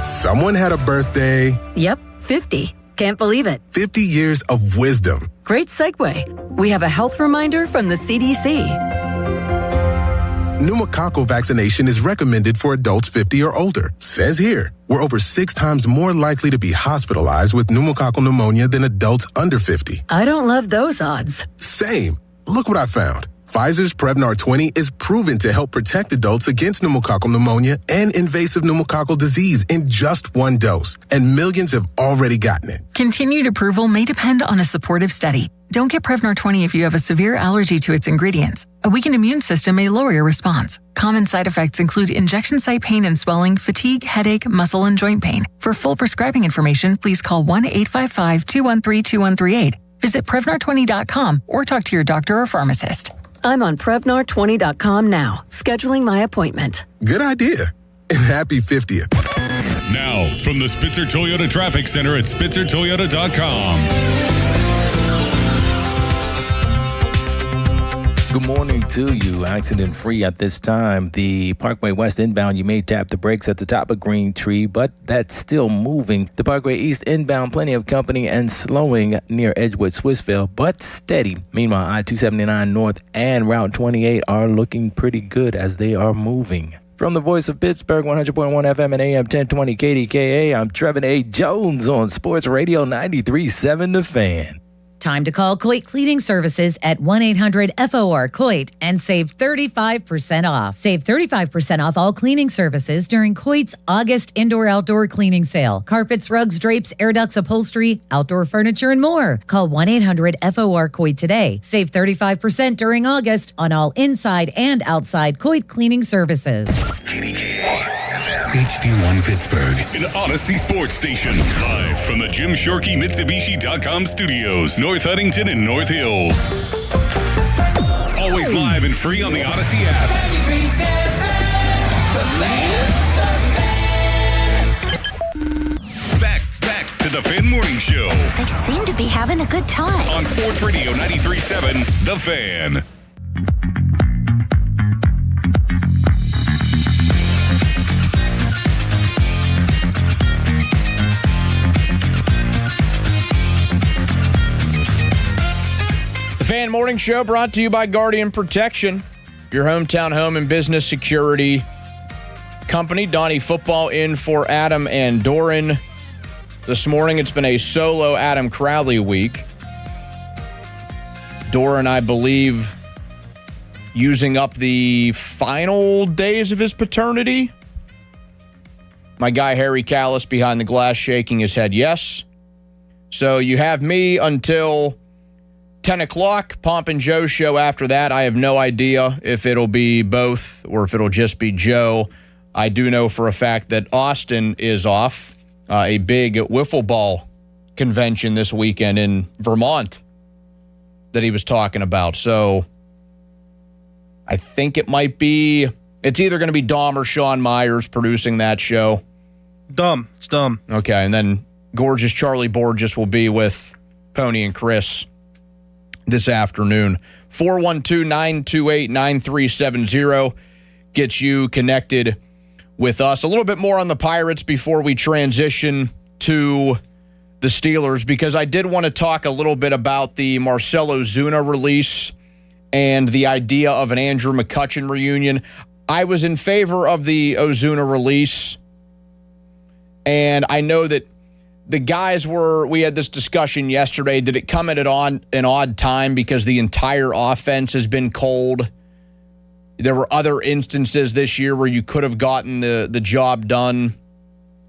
Someone had a birthday. Yep, 50. Can't believe it. 50 years of wisdom. Great segue. We have a health reminder from the CDC. Pneumococcal vaccination is recommended for adults 50 or older. Says here, we're over 6 times more likely to be hospitalized with pneumococcal pneumonia than adults under 50. I don't love those odds. Same. Look what I found. Pfizer's Prevnar 20 is proven to help protect adults against pneumococcal pneumonia and invasive pneumococcal disease in just 1 dose, and millions have already gotten it. Continued approval may depend on a supportive study. Don't get Prevnar 20 if you have a severe allergy to its ingredients. A weakened immune system may lower your response. Common side effects include injection site pain and swelling, fatigue, headache, muscle and joint pain. For full prescribing information, please call 1-855-213-2138. Visit Prevnar20.com or talk to your doctor or pharmacist. I'm on Prevnar20.com now, scheduling my appointment. Good idea. And happy 50th. Now, from the Spitzer Toyota Traffic Center at SpitzerToyota.com. Good morning to you. Accident free at this time. The Parkway West inbound, you may tap the brakes at the top of Green Tree, but that's still moving. The Parkway East inbound, plenty of company and slowing near Edgewood, Swissville, but steady. Meanwhile, I-279 North and Route 28 are looking pretty good as they are moving. From the voice of Pittsburgh, 100.1 FM and AM 1020 KDKA, I'm Trevin A. Jones on Sports Radio 93.7 The Fan. Time to call Coit Cleaning Services at 1-800-FOR-COIT and save 35% off. Save 35% off all cleaning services during Coit's August indoor-outdoor cleaning sale. Carpets, rugs, drapes, air ducts, upholstery, outdoor furniture, and more. Call 1-800-FOR-COIT today. Save 35% during August on all inside and outside Coit Cleaning Services. HD1 Pittsburgh, an Odyssey Sports Station. Live from the Jim Shorkey Mitsubishi.com studios, North Huntington and North Hills. Always live and free on the Odyssey app. Back to the Fan Morning Show. They seem to be having a good time. On Sports Radio 93.7, The Fan. Fan Morning Show brought to you by Guardian Protection, your hometown home and business security company. Donnie Football in for Adam and Doran. This morning it's been a solo Adam Crowley week. Doran, I believe, using up the final days of his paternity. My guy Harry Callis behind the glass shaking his head yes. So you have me until 10 o'clock, Pomp and Joe show after that. I have no idea if it'll be both or if it'll just be Joe. I do know for a fact that Austin is off, a big wiffle ball convention this weekend in Vermont that he was talking about. So I think it's either going to be Dom or Sean Myers producing that show. It's Dom. Okay, and then gorgeous Charlie Borges will be with Pony and Chris this afternoon. 412-928-9370 gets you connected with us. A little bit more on the Pirates before we transition to the Steelers, because I did want to talk a little bit about the Marcell Ozuna release and the idea of an Andrew McCutchen reunion. I was in favor of the Ozuna release, and I know that the guys we had this discussion yesterday. Did it come at an odd time because the entire offense has been cold? There were other instances this year where you could have gotten the job done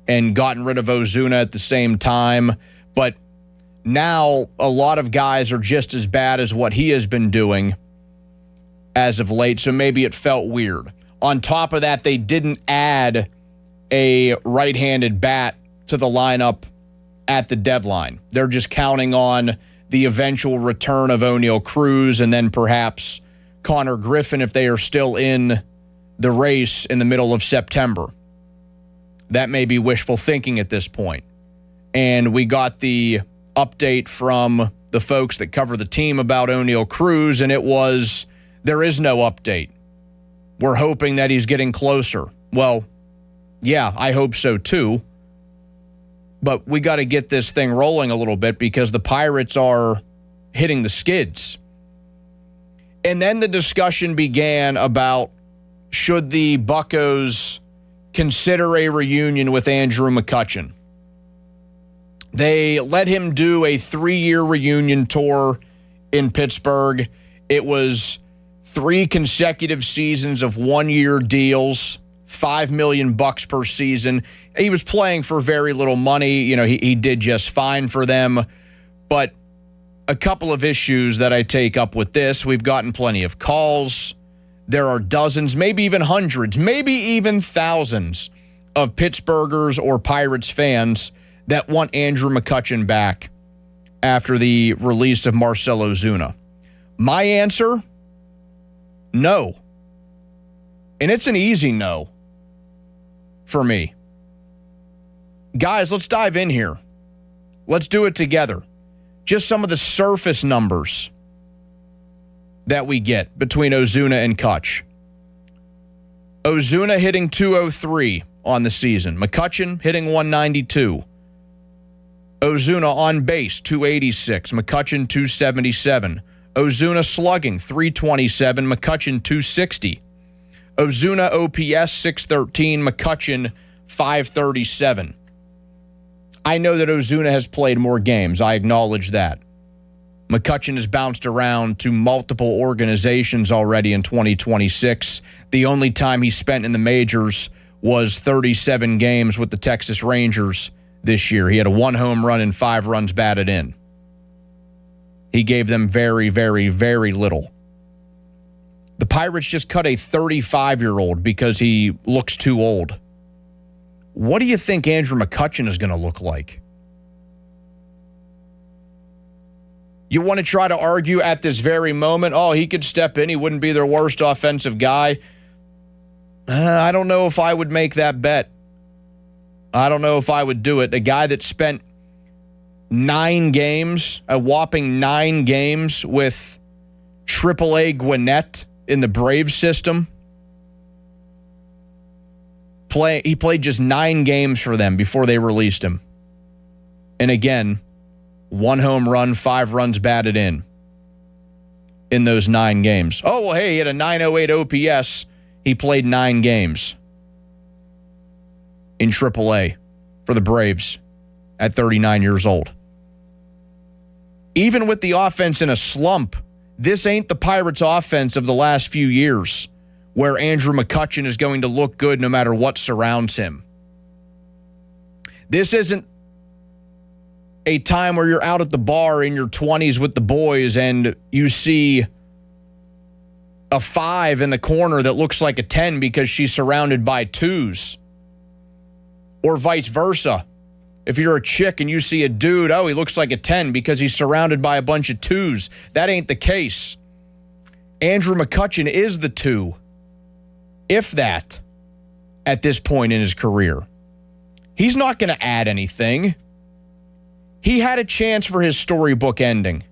and gotten rid of Ozuna at the same time. But now a lot of guys are just as bad as what he has been doing as of late. So maybe it felt weird. On top of that, they didn't add a right-handed bat to the lineup at the deadline. They're just counting on the eventual return of O'Neal Cruz and then perhaps Connor Griffin if they are still in the race in the middle of September. That may be wishful thinking at this point. And we got the update from the folks that cover the team about O'Neal Cruz, and it was, there is no update. We're hoping that he's getting closer. Well, yeah, I hope so too. But we got to get this thing rolling a little bit because the Pirates are hitting the skids. And then the discussion began about should the Buccos consider a reunion with Andrew McCutchen. They let him do a 3-year reunion tour in Pittsburgh. It was 3 consecutive seasons of 1-year deals. $5 million per season. He was playing for very little money. You know, he did just fine for them. But a couple of issues that I take up with this. We've gotten plenty of calls. There are dozens, maybe even hundreds, maybe even thousands of Pittsburghers or Pirates fans that want Andrew McCutchen back after the release of Marcell Ozuna. My answer, no. And it's an easy no for me. Guys, let's dive in here. Let's do it together. Just some of the surface numbers that we get between Ozuna and Kutch. Ozuna hitting .203 on the season. McCutchen hitting .192. Ozuna on base, .286. McCutchen, .277. Ozuna slugging, .327. McCutchen, .260. Ozuna OPS, .613. McCutchen, .537. I know that Ozuna has played more games. I acknowledge that. McCutchen has bounced around to multiple organizations already in 2026. The only time he spent in the majors was 37 games with the Texas Rangers this year. He had a 1 home run and 5 runs batted in. He gave them very, very, very little. The Pirates just cut a 35-year-old because he looks too old. What do you think Andrew McCutchen is going to look like? You want to try to argue at this very moment, oh, he could step in, he wouldn't be their worst offensive guy. I don't know if I would make that bet. I don't know if I would do it. A guy that spent 9 games, a whopping 9 games with AAA Gwinnett in the Braves system. He played just 9 games for them before they released him. And again, 1 home run, 5 runs batted in those 9 games. Oh, well, hey, he had a 908 OPS. He played 9 games in AAA for the Braves at 39 years old. Even with the offense in a slump, this ain't the Pirates' offense of the last few years where Andrew McCutchen is going to look good no matter what surrounds him. This isn't a time where you're out at the bar in your 20s with the boys and you see a 5 in the corner that looks like a 10 because she's surrounded by 2s. Or vice versa. If you're a chick and you see a dude, oh, he looks like a 10 because he's surrounded by a bunch of 2s. That ain't the case. Andrew McCutchen is the 2, if that, at this point in his career. He's not going to add anything. He had a chance for his storybook ending.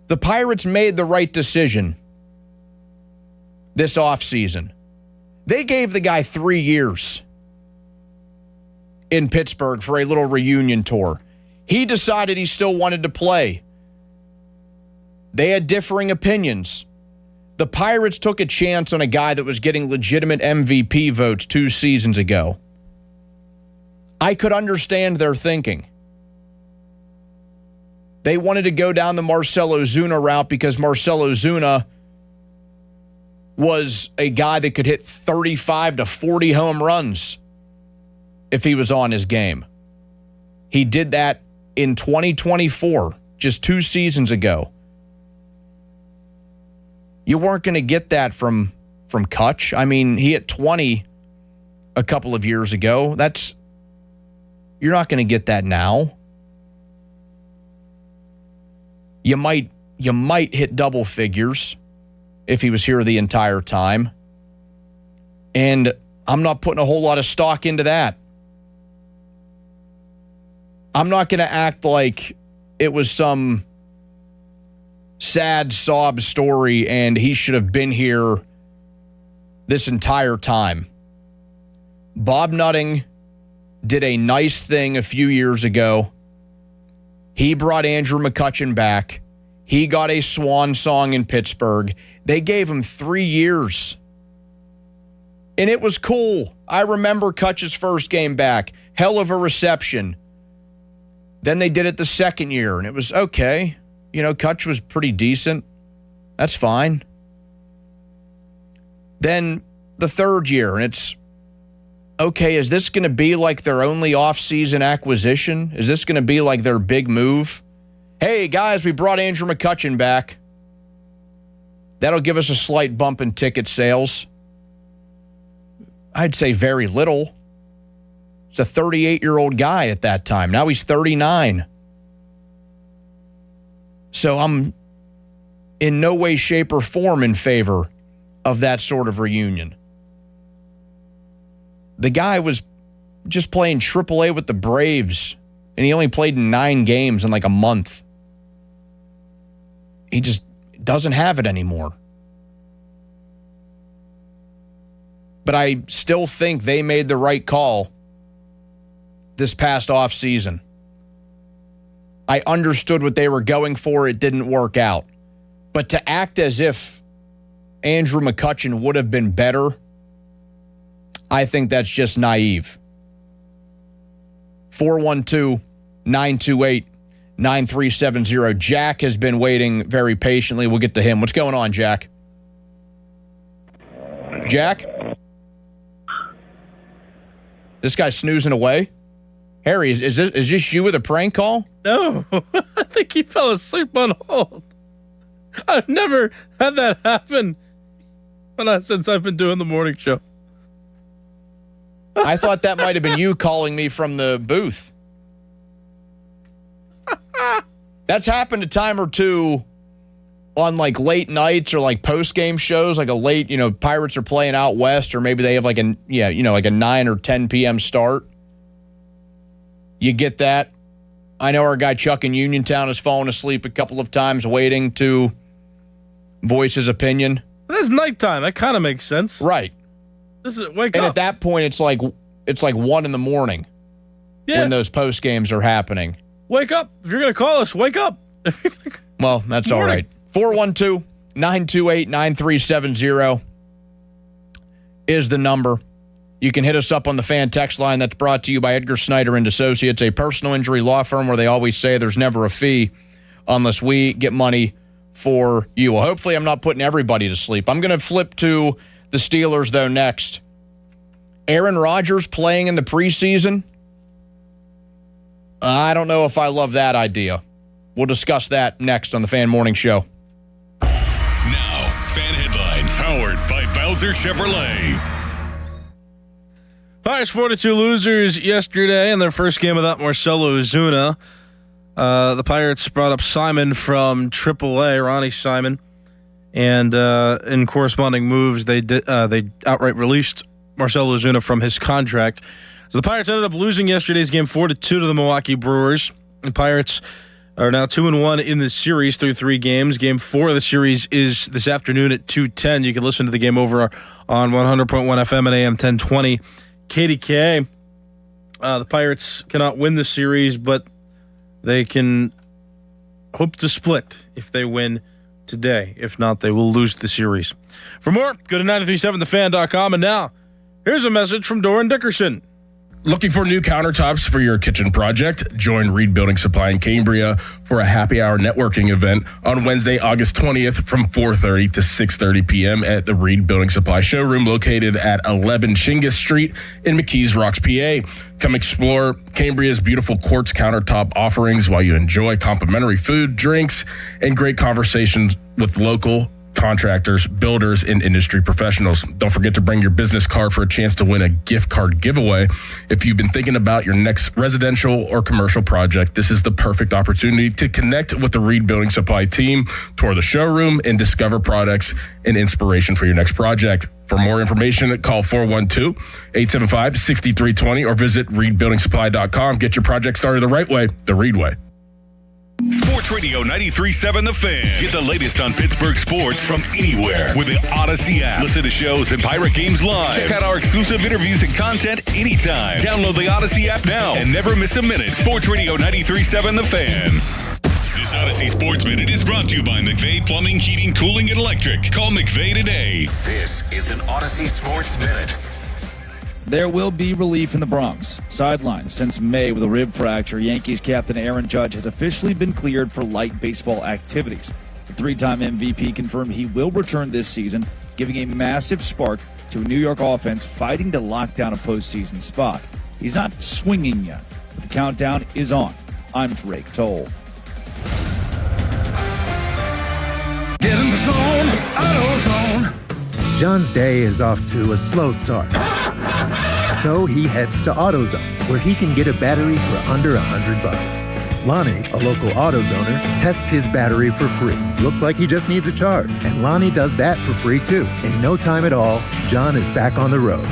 The Pirates made the right decision this offseason. They gave the guy 3 years in Pittsburgh for a little reunion tour. He decided he still wanted to play. They had differing opinions. The Pirates took a chance on a guy that was getting legitimate MVP votes 2 seasons ago. I could understand their thinking. They wanted to go down the Marcell Ozuna route because Marcell Ozuna was a guy that could hit 35 to 40 home runs if he was on his game. He did that in 2024, just 2 seasons ago. You weren't going to get that from Kutch. I mean, he hit 20 a couple of years ago. You're not going to get that now. You might hit double figures if he was here the entire time. And I'm not putting a whole lot of stock into that. I'm not going to act like it was some sad sob story and he should have been here this entire time. Bob Nutting did a nice thing a few years ago. He brought Andrew McCutchen back. He got a swan song in Pittsburgh. They gave him 3 years. And it was cool. I remember Kutch's first game back. Hell of a reception. Then they did it the second year, and it was okay. You know, Kutch was pretty decent. That's fine. Then the third year, and it's, okay, is this going to be like their only offseason acquisition? Is this going to be like their big move? Hey, guys, we brought Andrew McCutchen back. That'll give us a slight bump in ticket sales. I'd say very little. He's a 38-year-old guy at that time. Now he's 39. So I'm in no way, shape, or form in favor of that sort of reunion. The guy was just playing AAA with the Braves, and he only played in 9 games in like a month. He just doesn't have it anymore. But I still think they made the right call this past offseason. I understood what they were going for. It didn't work out. But to act as if Andrew McCutchen would have been better, I think that's just naive. 412-928-0935. 9370. Jack has been waiting very patiently. We'll get to him. What's going on, Jack? Jack? This guy's snoozing away? Harry, is this you with a prank call? No, I think he fell asleep on hold. I've never had that happen since I've been doing the morning show. I thought that might have been you calling me from the booth. That's happened a time or two on like late nights or like post-game shows, like a late, Pirates are playing out west, or maybe they have like a 9 or 10 p.m. start. You get that. I know our guy Chuck in Uniontown has fallen asleep a couple of times waiting to voice his opinion. That's nighttime. That kind of makes sense. Right. Wake and up. At that point, it's like 1 in the morning when those post games are happening. Wake up. If you're going to call us, wake up. Well, that's all right. 412-928-9370 is the number. You can hit us up on the fan text line that's brought to you by Edgar Snyder and Associates, a personal injury law firm where they always say there's never a fee unless we get money for you. Well, hopefully I'm not putting everybody to sleep. I'm going to flip to the Steelers, though, next. Aaron Rodgers playing in the preseason? I don't know if I love that idea. We'll discuss that next on the Fan Morning Show. Now, Fan Headlines, powered by Bowser Chevrolet. Pirates 4-2 losers yesterday in their first game without Marcelo Ozuna. The Pirates brought up Simon from AAA, Ronnie Simon, and in corresponding moves, they outright released Marcelo Ozuna from his contract. So the Pirates ended up losing yesterday's game 4-2 to the Milwaukee Brewers. The Pirates are now 2-1 in the series through 3 games. Game 4 of the series is this afternoon at 2:10. You can listen to the game over on 100.1 FM and AM 1020. KDK. The Pirates cannot win the series, but they can hope to split if they win today. If not, they will lose the series. For more, go to 937thefan.com. And now, here's a message from Doran Dickerson. Looking for new countertops for your kitchen project? Join Reed Building Supply in Cambria for a happy hour networking event on Wednesday, August 20th from 4:30 to 6:30 p.m. at the Reed Building Supply showroom located at 11 Shingus Street in McKees Rocks, PA. Come explore Cambria's beautiful quartz countertop offerings while you enjoy complimentary food, drinks, and great conversations with local contractors, builders, and industry professionals. Don't forget to bring your business card for a chance to win a gift card giveaway. If you've been thinking about your next residential or commercial project, this is the perfect opportunity to connect with the Reed Building Supply team, tour the showroom, and discover products and inspiration for your next project. For more information, call 412-875-6320 or visit reedbuildingsupply.com. Get your project started the right way, the Reed way. Sports Radio 93.7 The Fan. Get the latest on Pittsburgh sports from anywhere with the Odyssey app. Listen to shows and Pirate games live. Check out our exclusive interviews and content anytime. Download the Odyssey app now and never miss a minute. Sports Radio 93.7 The Fan. This Odyssey Sports Minute is brought to you by McVeigh Plumbing, Heating, Cooling, and Electric. Call McVeigh today. This is an Odyssey Sports Minute. There will be relief in the Bronx. Sidelined since May with a rib fracture, Yankees captain Aaron Judge has officially been cleared for light baseball activities. The 3-time MVP confirmed he will return this season, giving a massive spark to a New York offense fighting to lock down a postseason spot. He's not swinging yet, but the countdown is on. I'm Drake Toll. Get in the zone, AutoZone. John's day is off to a slow start. So he heads to AutoZone, where he can get a battery for under $100. Lonnie, a local AutoZoner, tests his battery for free. Looks like he just needs a charge, and Lonnie does that for free too. In no time at all, John is back on the road,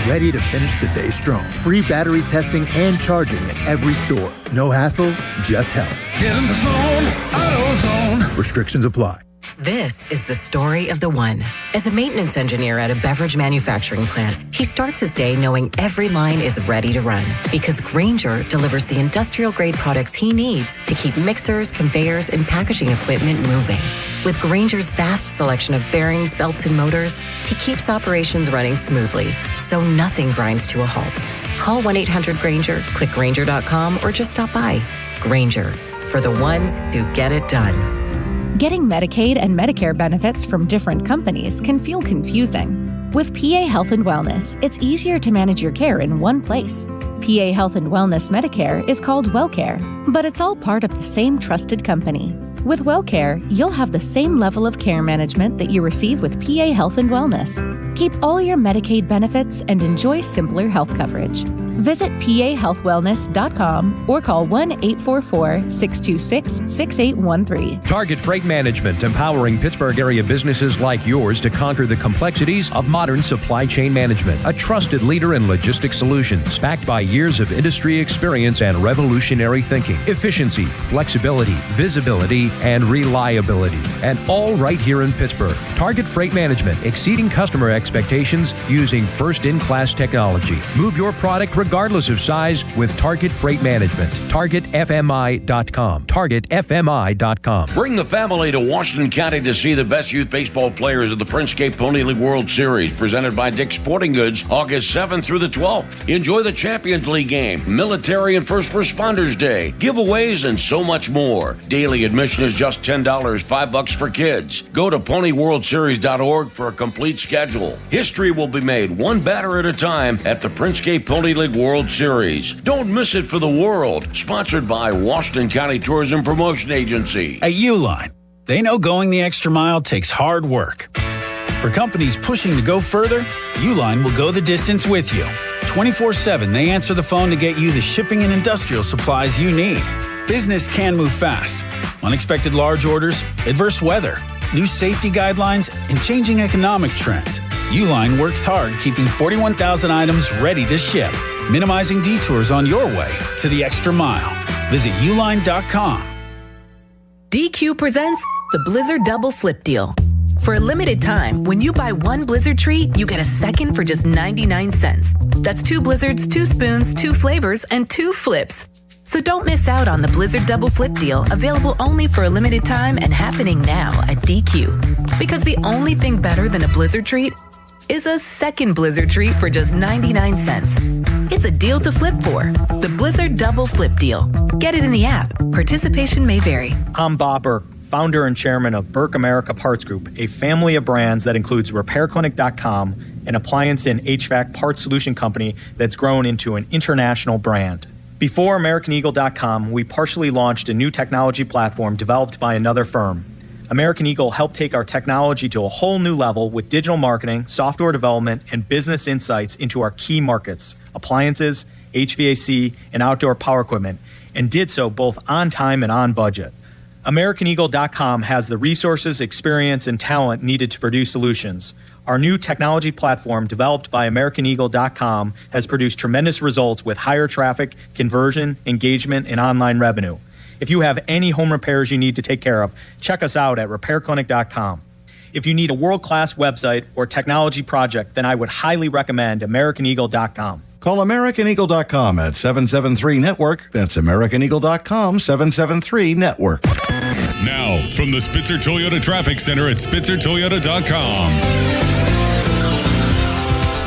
ready to finish the day strong. Free battery testing and charging at every store. No hassles, just help. Get in the zone, AutoZone. Restrictions apply. This is the story of the one. As a maintenance engineer at a beverage manufacturing plant, he starts his day knowing every line is ready to run because Grainger delivers the industrial-grade products he needs to keep mixers, conveyors, and packaging equipment moving. With Grainger's vast selection of bearings, belts, and motors, he keeps operations running smoothly, so nothing grinds to a halt. Call 1-800-GRAINGER, click Grainger.com, or just stop by. Grainger, for the ones who get it done. Getting Medicaid and Medicare benefits from different companies can feel confusing. With PA Health and Wellness, it's easier to manage your care in one place. PA Health and Wellness Medicare is called WellCare, but it's all part of the same trusted company. With WellCare, you'll have the same level of care management that you receive with PA Health and Wellness. Keep all your Medicaid benefits and enjoy simpler health coverage. Visit pahealthwellness.com or call 1-844-626-6813. Target Freight Management, empowering Pittsburgh area businesses like yours to conquer the complexities of modern supply chain management. A trusted leader in logistics solutions, backed by years of industry experience and revolutionary thinking. Efficiency, flexibility, visibility, and reliability. And all right here in Pittsburgh. Target Freight Management, exceeding customer expectations using first-in-class technology. Move your product regardless of size with Target Freight Management. TargetFMI.com. TargetFMI.com. Bring the family to Washington County to see the best youth baseball players of the Prince Cape Pony League World Series, presented by Dick's Sporting Goods, August 7th through the 12th. Enjoy the Champions League game, Military and First Responders Day, giveaways, and so much more. Daily admission is just $10, $5 for kids. Go to ponyworldseries.org for a complete schedule. History will be made one batter at a time at the Prince Cape Pony League World Series. Don't miss it for the world. Sponsored by Washington County Tourism Promotion Agency. At Uline, they know going the extra mile takes hard work. For companies pushing to go further, Uline will go the distance with you. 24/7, they answer the phone to get you the shipping and industrial supplies you need. Business can move fast. Unexpected large orders, adverse weather, new safety guidelines, and changing economic trends. Uline works hard keeping 41,000 items ready to ship, minimizing detours on your way to the extra mile. Visit uline.com. DQ presents the Blizzard Double Flip Deal. For a limited time, when you buy one Blizzard treat, you get a second for just 99 cents. That's 2 Blizzards, 2 spoons, 2 flavors, and 2 flips. So don't miss out on the Blizzard Double Flip Deal, available only for a limited time and happening now at DQ. Because the only thing better than a Blizzard treat is a second Blizzard treat for just 99 cents. It's a deal to flip for. The Blizzard Double Flip Deal. Get it in the app. Participation may vary. I'm Bob Burke, founder and chairman of Burke America Parts Group, a family of brands that includes RepairClinic.com, an appliance and HVAC parts solution company that's grown into an international brand. Before AmericanEagle.com, we partially launched a new technology platform developed by another firm. American Eagle helped take our technology to a whole new level with digital marketing, software development, and business insights into our key markets, appliances, HVAC, and outdoor power equipment, and did so both on time and on budget. AmericanEagle.com has the resources, experience, and talent needed to produce solutions. Our new technology platform, developed by AmericanEagle.com, has produced tremendous results with higher traffic, conversion, engagement, and online revenue. If you have any home repairs you need to take care of, check us out at RepairClinic.com. If you need a world-class website or technology project, then I would highly recommend AmericanEagle.com. Call AmericanEagle.com at 773-NETWORK. That's AmericanEagle.com, 773-NETWORK. Now, from the Spitzer Toyota Traffic Center at SpitzerToyota.com.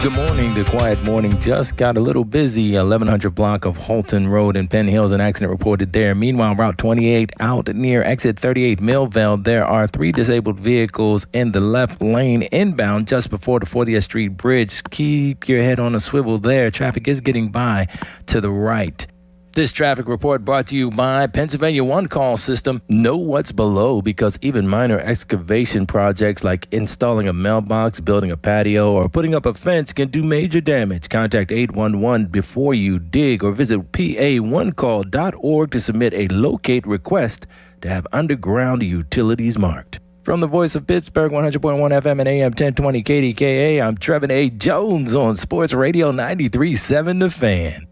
Good morning. The quiet morning just got a little busy. 1100 block of Halton Road in Penn Hills, an accident reported there. Meanwhile, Route 28 out near exit 38 Millville, there are 3 disabled vehicles in the left lane inbound just before the 40th Street Bridge. Keep your head on a swivel there. Traffic is getting by to the right. This traffic report brought to you by Pennsylvania One Call System. Know what's below, because even minor excavation projects like installing a mailbox, building a patio, or putting up a fence can do major damage. Contact 811 before you dig or visit pa1call.org to submit a locate request to have underground utilities marked. From the voice of Pittsburgh, 100.1 FM and AM 1020 KDKA, I'm Trevin A. Jones on Sports Radio 93.7 The Fan.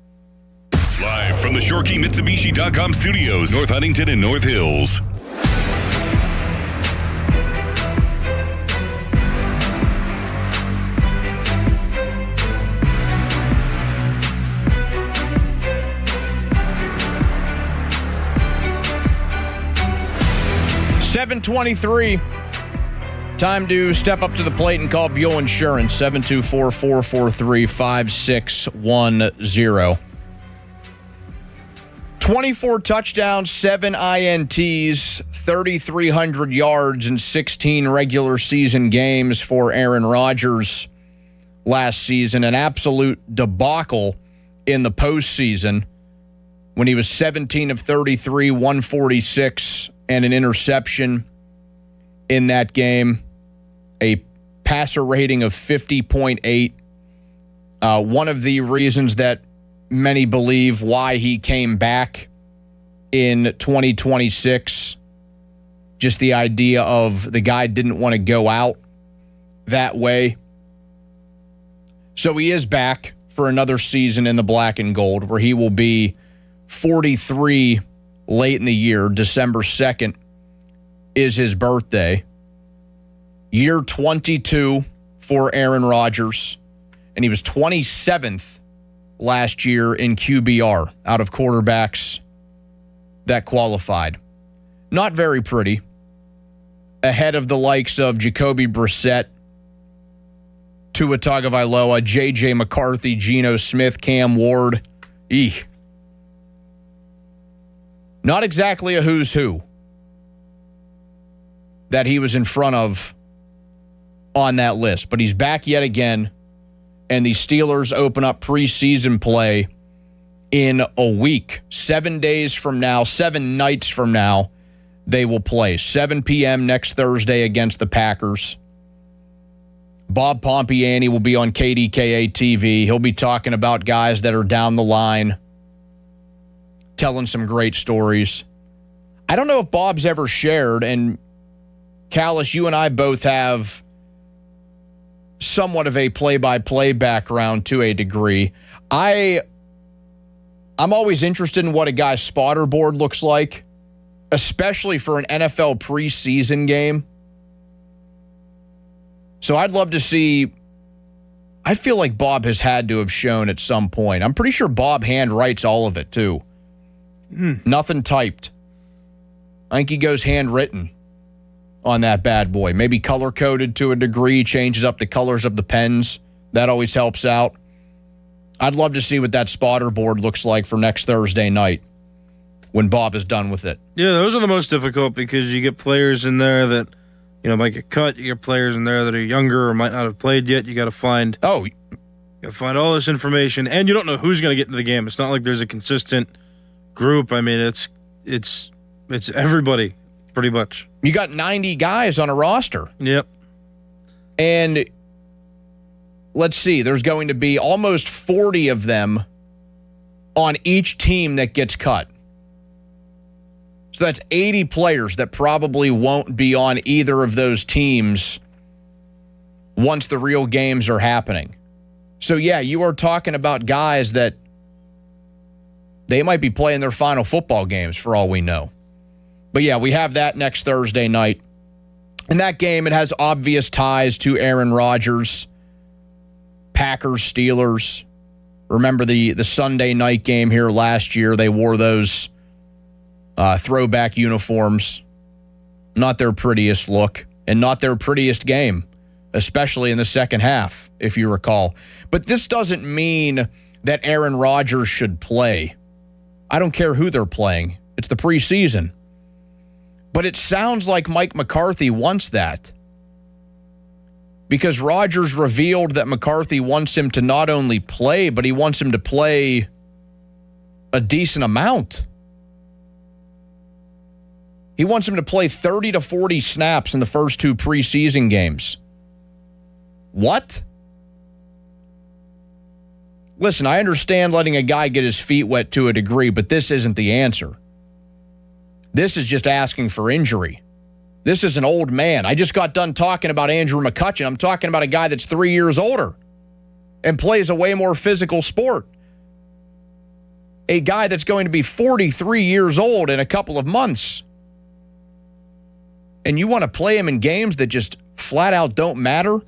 Live from the ShoreKeyMitsubishi.com studios, North Huntington and North Hills. $7:23. Time to step up to the plate and call Buell Insurance, 724-443-5610. 24 touchdowns, 7 INTs, 3,300 yards in 16 regular season games for Aaron Rodgers last season. An absolute debacle in the postseason when he was 17 of 33, 146, and an interception in that game. A passer rating of 50.8. One of the reasons that many believe why he came back in 2026, just the idea of the guy didn't want to go out that way. So he is back for another season in the black and gold, where he will be 43 late in the year. December 2nd is his birthday. Year 22 for Aaron Rodgers, and he was 27th last year in QBR out of quarterbacks that qualified. Not very pretty. Ahead of the likes of Jacoby Brissett, Tua Tagovailoa, J.J. McCarthy, Geno Smith, Cam Ward. Eek. Not exactly a who's who that he was in front of on that list, but he's back yet again. And the Steelers open up preseason play in a week. 7 days from now, 7 nights from now, they will play. 7 p.m. next Thursday against the Packers. Bob Pompiani will be on KDKA TV. He'll be talking about guys that are down the line, telling some great stories. I don't know if Bob's ever shared, and Callis, you and I both have somewhat of a play-by-play background to a degree. I'm always interested in what a guy's spotter board looks like, especially for an NFL preseason game. So I'd love to see. I feel like Bob has had to have shown at some point. I'm pretty sure Bob hand writes all of it too. Nothing typed. I think he goes handwritten on that bad boy. Maybe color-coded to a degree, changes up the colors of the pens. That always helps out. I'd love to see what that spotter board looks like for next Thursday night when Bob is done with it. Yeah, those are the most difficult because you get players in there that, might get cut. You get players in there that are younger or might not have played yet. You got to find all this information, and you don't know who's going to get into the game. It's not like there's a consistent group. I mean, it's everybody pretty much. You got 90 guys on a roster. Yep. And let's see, there's going to be almost 40 of them on each team that gets cut. So that's 80 players that probably won't be on either of those teams once the real games are happening. So, yeah, you are talking about guys that they might be playing their final football games for all we know. But, yeah, we have that next Thursday night. In that game, it has obvious ties to Aaron Rodgers, Packers, Steelers. Remember the Sunday night game here last year? They wore those throwback uniforms. Not their prettiest look and not their prettiest game, especially in the second half, if you recall. But this doesn't mean that Aaron Rodgers should play. I don't care who they're playing. It's the preseason. But it sounds like Mike McCarthy wants that, because Rodgers revealed that McCarthy wants him to not only play, but he wants him to play a decent amount. He wants him to play 30 to 40 snaps in the first 2 preseason games. What? Listen, I understand letting a guy get his feet wet to a degree, but this isn't the answer. This is just asking for injury. This is an old man. I just got done talking about Andrew McCutchen. I'm talking about a guy that's 3 years older and plays a way more physical sport. A guy that's going to be 43 years old in a couple of months. And you want to play him in games that just flat out don't matter?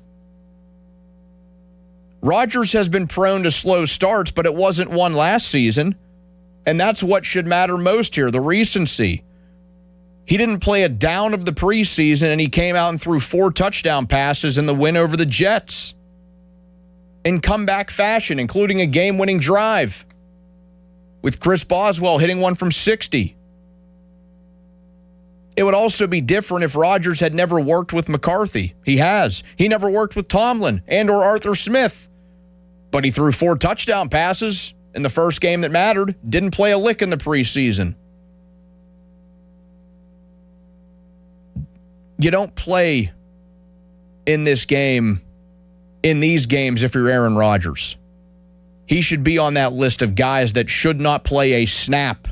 Rodgers has been prone to slow starts, but it wasn't one last season. And that's what should matter most here, the recency. He didn't play a down of the preseason, and he came out and threw 4 touchdown passes in the win over the Jets in comeback fashion, including a game-winning drive with Chris Boswell hitting one from 60. It would also be different if Rodgers had never worked with McCarthy. He has. He never worked with Tomlin and or Arthur Smith. But he threw 4 touchdown passes in the first game that mattered. Didn't play a lick in the preseason. You don't play in these games if you're Aaron Rodgers. He should be on that list of guys that should not play a snap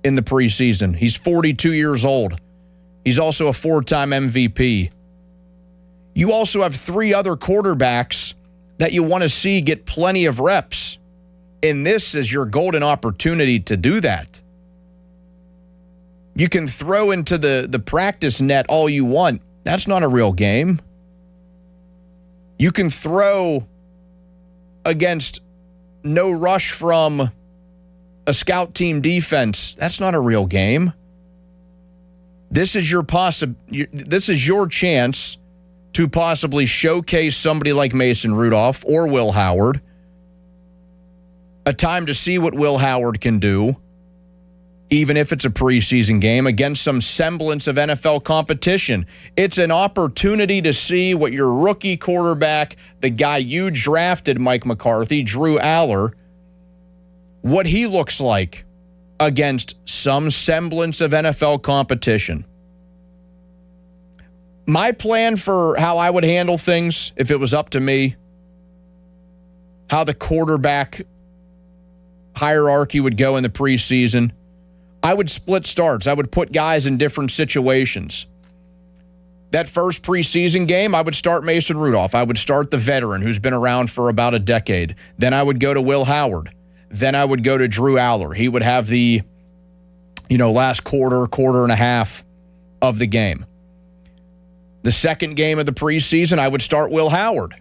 in the preseason. He's 42 years old. He's also a 4-time MVP. You also have 3 other quarterbacks that you want to see get plenty of reps. And this is your golden opportunity to do that. You can throw into the practice net all you want. That's not a real game. You can throw against no rush from a scout team defense. That's not a real game. This is your chance to possibly showcase somebody like Mason Rudolph or Will Howard. A time to see what Will Howard can do, even if it's a preseason game, against some semblance of NFL competition. It's an opportunity to see what your rookie quarterback, the guy you drafted, Mike McCarthy, Drew Aller, what he looks like against some semblance of NFL competition. My plan for how I would handle things, if it was up to me, how the quarterback hierarchy would go in the preseason, I would split starts. I would put guys in different situations. That first preseason game, I would start Mason Rudolph. I would start the veteran who's been around for about a decade. Then I would go to Will Howard. Then I would go to Drew Aller. He would have the, last quarter and a half of the game. The second game of the preseason, I would start Will Howard.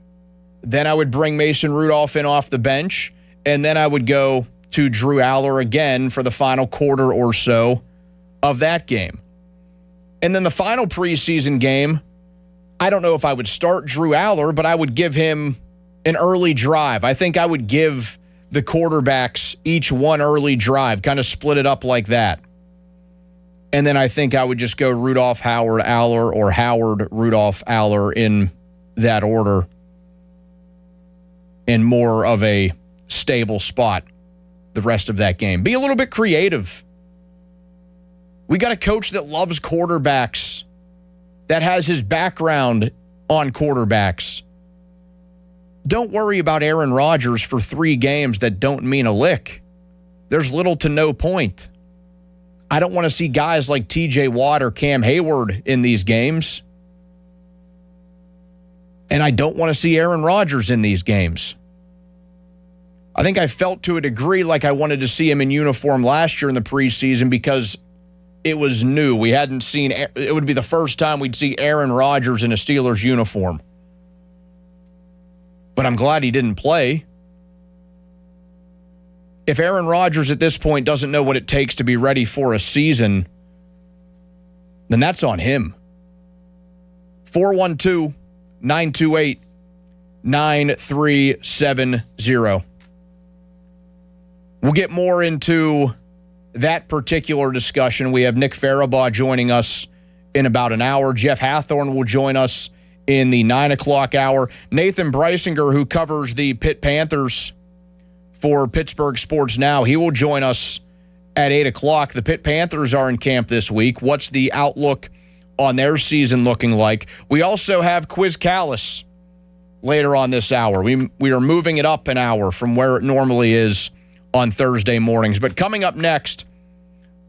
Then I would bring Mason Rudolph in off the bench, and then I would go to Drew Aller again for the final quarter or so of that game. And then the final preseason game, I don't know if I would start Drew Aller, but I would give him an early drive. I think I would give the quarterbacks each one early drive, kind of split it up like that. And then I think I would just go Rudolph, Howard, Aller, or Howard, Rudolph, Aller in that order in more of a stable spot the rest of that game. Be a little bit creative. We got a coach that loves quarterbacks, that has his background on quarterbacks. Don't worry about Aaron Rodgers for 3 games that don't mean a lick. There's little to no point. I don't want to see guys like TJ Watt or Cam Hayward in these games. And I don't want to see Aaron Rodgers in these games. I think I felt to a degree like I wanted to see him in uniform last year in the preseason because it was new. We hadn't seen, it would be the first time we'd see Aaron Rodgers in a Steelers uniform. But I'm glad he didn't play. If Aaron Rodgers at this point doesn't know what it takes to be ready for a season, then that's on him. 412-928-9370. We'll get more into that particular discussion. We have Nick Farabaugh joining us in about an hour. Jeff Hathorn will join us in the 9 o'clock hour. Nathan Breisinger, who covers the Pitt Panthers for Pittsburgh Sports Now, he will join us at 8 o'clock. The Pitt Panthers are in camp this week. What's the outlook on their season looking like? We also have Quiz Callis later on this hour. We are moving it up an hour from where it normally is on Thursday mornings. But coming up next,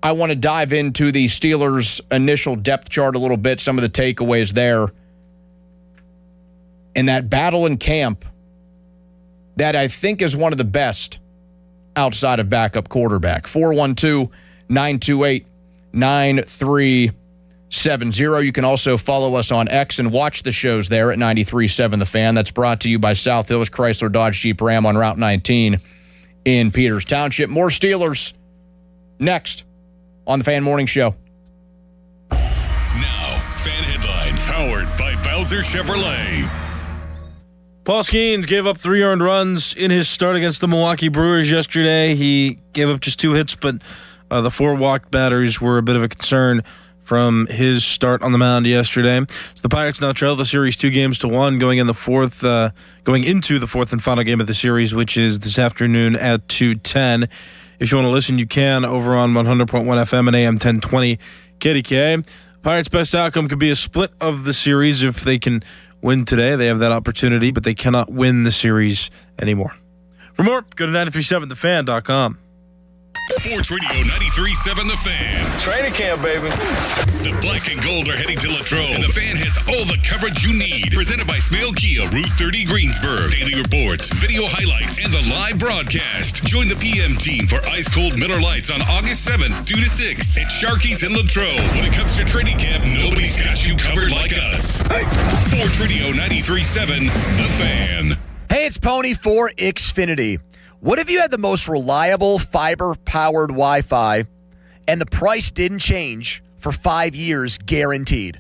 I want to dive into the Steelers' initial depth chart a little bit, some of the takeaways there. And that battle in camp that I think is one of the best outside of backup quarterback. 412-928-9370. You can also follow us on X and watch the shows there at 93.7 The Fan. That's brought to you by South Hills Chrysler Dodge Jeep Ram on Route 19 in Peters Township. More Steelers next on the Fan Morning Show. Now, Fan Headlines, powered by Bowser Chevrolet. Paul Skeens gave up 3 earned runs in his start against the Milwaukee Brewers yesterday. He gave up just 2 hits, but the 4 walked batters were a bit of a concern from his start on the mound yesterday. So the Pirates now trail the series 2-1 going into the fourth and final game of the series, which is this afternoon at 2:10. If you want to listen, you can over on 100.1 FM and AM 1020 KDK. Pirates' best outcome could be a split of the series if they can win today. They have that opportunity, but they cannot win the series anymore. For more, go to 937thefan.com. Sports Radio 93.7 The Fan. Training camp, baby. The black and gold are heading to Latrobe, and The Fan has all the coverage you need. Presented by Smale Kia, Route 30 Greensburg. Daily reports, video highlights, and the live broadcast. Join the PM team for ice-cold Miller Lights on August 7th, 2 to 6 at Sharky's in Latrobe. When it comes to training camp, nobody's got you covered like us. Sports Radio 93.7 The Fan. Hey, it's Pony for Xfinity. What if you had the most reliable fiber-powered Wi-Fi and the price didn't change for 5 years guaranteed?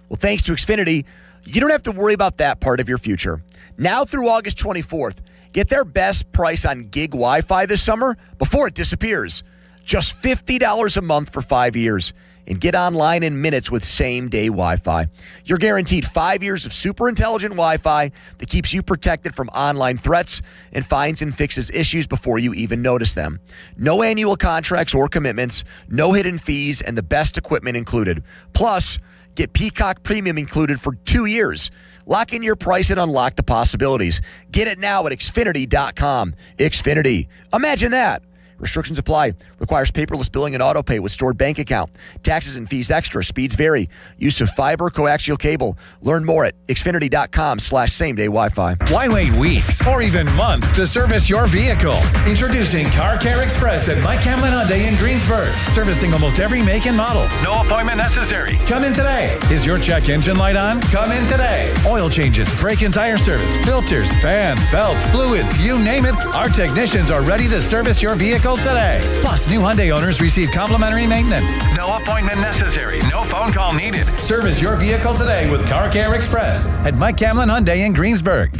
Well, thanks to Xfinity, you don't have to worry about that part of your future. Now through August 24th, get their best price on gig Wi-Fi this summer before it disappears. Just $50 a month for 5 years. And get online in minutes with same-day Wi-Fi. You're guaranteed 5 years of super intelligent Wi-Fi that keeps you protected from online threats and finds and fixes issues before you even notice them. No annual contracts or commitments, no hidden fees, and the best equipment included. Plus, get Peacock Premium included for 2 years. Lock in your price and unlock the possibilities. Get it now at Xfinity.com. Xfinity. Imagine that. Restrictions apply. Requires paperless billing and auto pay with stored bank account. Taxes and fees extra. Speeds vary. Use of fiber, coaxial cable. Learn more at Xfinity.com/same-day Wi-Fi. Why wait weeks or even months to service your vehicle? Introducing Car Care Express at Mike Hamlin Hyundai in Greensburg. Servicing almost every make and model. No appointment necessary. Come in today. Is your check engine light on? Come in today. Oil changes, brake and tire service, filters, fans, belts, fluids, you name it. Our technicians are ready to service your vehicle today. Plus, new Hyundai owners receive complimentary maintenance. No appointment necessary. No phone call needed. Service your vehicle today with Car Care Express at Mike Hamlin Hyundai in Greensburg.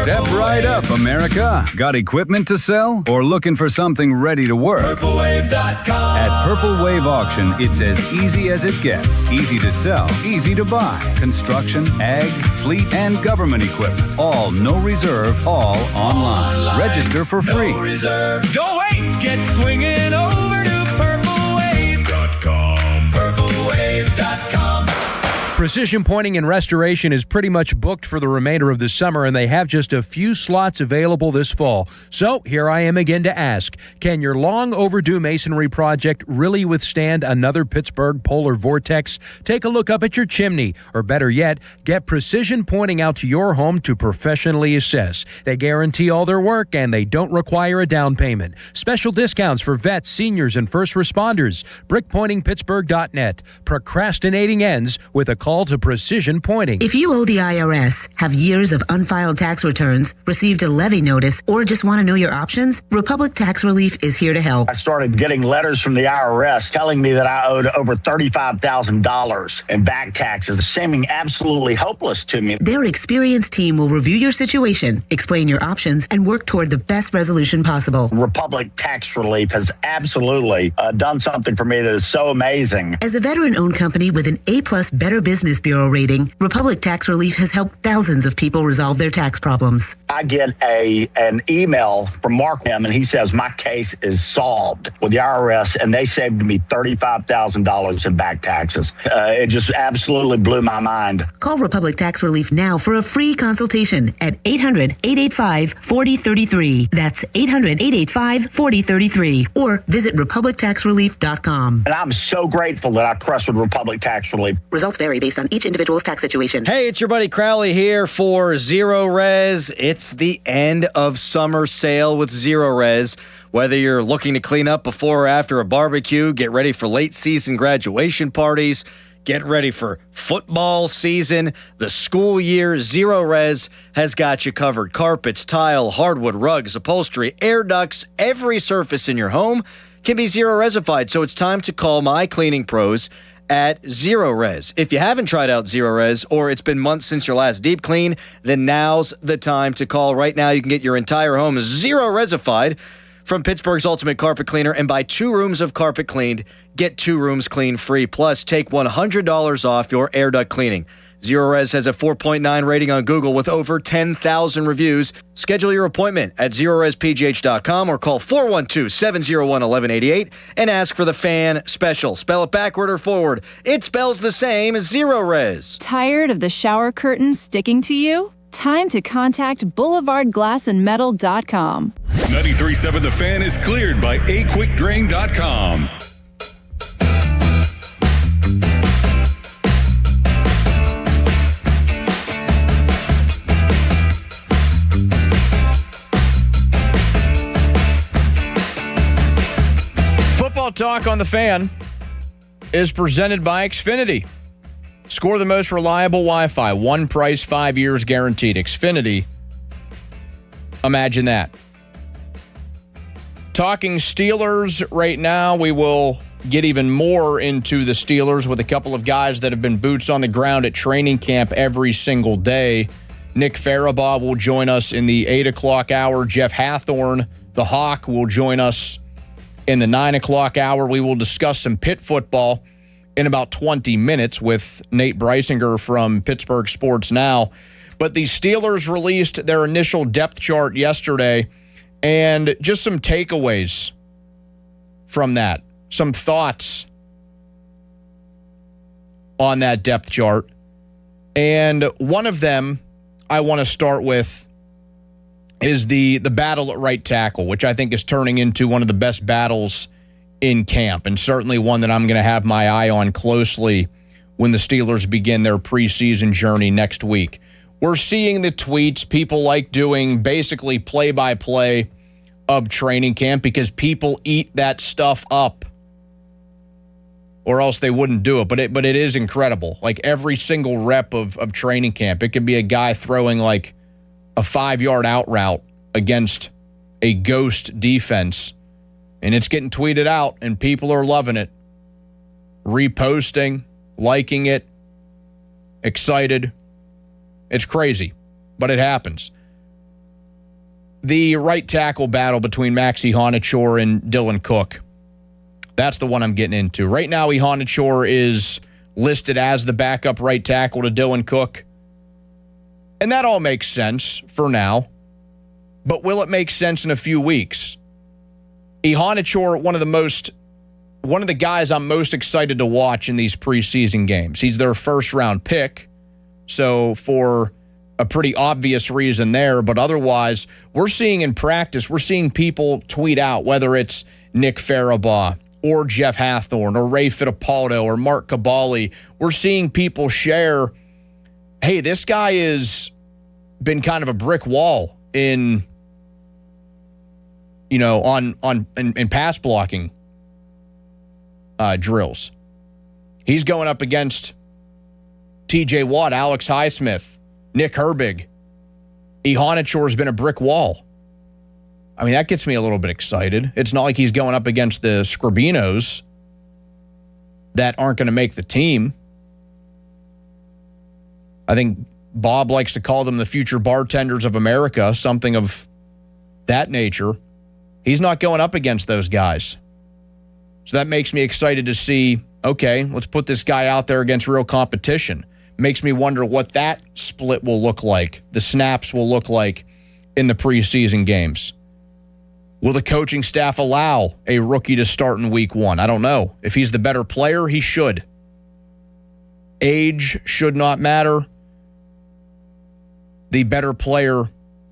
Step right up, America. Got equipment to sell or looking for something ready to work? PurpleWave.com. At Purple Wave Auction, it's as easy as it gets. Easy to sell, easy to buy. Construction, ag, fleet, and government equipment. All no reserve, all online. Register for free. No reserve. Don't wait. Get swinging over to PurpleWave.com. PurpleWave.com. Precision Pointing and Restoration is pretty much booked for the remainder of the summer, and they have just a few slots available this fall. So here I am again to ask, can your long overdue masonry project really withstand another Pittsburgh polar vortex? Take a look up at your chimney, or better yet, get Precision Pointing out to your home to professionally assess. They guarantee all their work, and they don't require a down payment. Special discounts for vets, seniors, and first responders. BrickPointingPittsburgh.net. Procrastinating ends with a call to Precision Pointing. If you owe the IRS, have years of unfiled tax returns, received a levy notice, or just want to know your options, Republic Tax Relief is here to help. I started getting letters from the IRS telling me that I owed over $35,000 in back taxes, seeming absolutely hopeless to me. Their experienced team will review your situation, explain your options, and work toward the best resolution possible. Republic Tax Relief has absolutely done something for me that is so amazing. As a veteran-owned company with an A+ Better Business Bureau rating, Republic Tax Relief has helped thousands of people resolve their tax problems. I get an email from Mark M, and he says my case is solved with the IRS, and they saved me $35,000 in back taxes. It just absolutely blew my mind. Call Republic Tax Relief now for a free consultation at 800-885-4033. That's 800-885-4033. Or visit RepublicTaxRelief.com. And I'm so grateful that I trusted Republic Tax Relief. Results vary based on each individual's tax situation. Hey, it's your buddy Crowley here for Zero Res. It's the end of summer sale with Zero Res. Whether you're looking to clean up before or after a barbecue, get ready for late season graduation parties, get ready for football season, the school year, Zero Res has got you covered. Carpets, tile, hardwood, rugs, upholstery, air ducts, every surface in your home can be Zero Resified. So it's time to call my cleaning pros at Zero Res. If you haven't tried out Zero Res or it's been months since your last deep clean, then now's the time to call. Right now, you can get your entire home Zero Resified from Pittsburgh's Ultimate Carpet Cleaner, and buy 2 rooms of carpet cleaned, get 2 rooms clean free. Plus, take $100 off your air duct cleaning. Zero Res has a 4.9 rating on Google with over 10,000 reviews. Schedule your appointment at ZeroResPGH.com or call 412-701-1188 and ask for the fan special. Spell it backward or forward. It spells the same as Zero Res. Tired of the shower curtain sticking to you? Time to contact BoulevardGlassandMetal.com. 93.7 The Fan is cleared by aquickdrain.com. Football Talk on the Fan is presented by Xfinity. Score the most reliable Wi-Fi. One price, 5 years guaranteed. Xfinity. Imagine that. Talking Steelers right now. We will get even more into the Steelers with a couple of guys that have been boots on the ground at training camp every single day. Nick Farabaugh will join us in the 8 o'clock hour. Jeff Hathorn, the Hawk, will join us in the 9 o'clock hour. We will discuss some Pitt football in about 20 minutes with Nate Breisinger from Pittsburgh Sports Now. But the Steelers released their initial depth chart yesterday, and just some takeaways from that, some thoughts on that depth chart. And one of them I want to start with is the battle at right tackle, which I think is turning into one of the best battles in camp, and certainly one that I'm going to have my eye on closely when the Steelers begin their preseason journey next week. We're seeing the tweets. People like doing basically play-by-play of training camp because people eat that stuff up, or else they wouldn't do it. But it is incredible. Like every single rep of training camp, it could be a guy throwing like a 5-yard out route against a ghost defense, and it's getting tweeted out, and people are loving it, reposting, liking it, excited. It's crazy, but it happens. The right tackle battle between Maxi Honachor and Dylan Cook. That's the one I'm getting into. Right now, Honachor is listed as the backup right tackle to Dylan Cook. And that all makes sense for now. But will it make sense in a few weeks? Honachor, one of the guys I'm most excited to watch in these preseason games. He's their first-round pick, so for a pretty obvious reason there. But otherwise, we're seeing in practice, we're seeing people tweet out, whether it's Nick Farabaugh or Jeff Hathorn or Ray Fittipaldo or Mark Cabali. We're seeing people share, hey, this guy has been kind of a brick wall in pass blocking drills. He's going up against TJ Watt, Alex Highsmith, Nick Herbig. Honachor has been a brick wall. I mean, that gets me a little bit excited. It's not like he's going up against the Scribinos that aren't going to make the team. I think Bob likes to call them the future bartenders of America, something of that nature. He's not going up against those guys. So that makes me excited to see, okay, let's put this guy out there against real competition. Makes me wonder what that split will look like, the snaps will look like in the preseason games. Will the coaching staff allow a rookie to start in week 1? I don't know. If he's the better player, he should. Age should not matter. The better player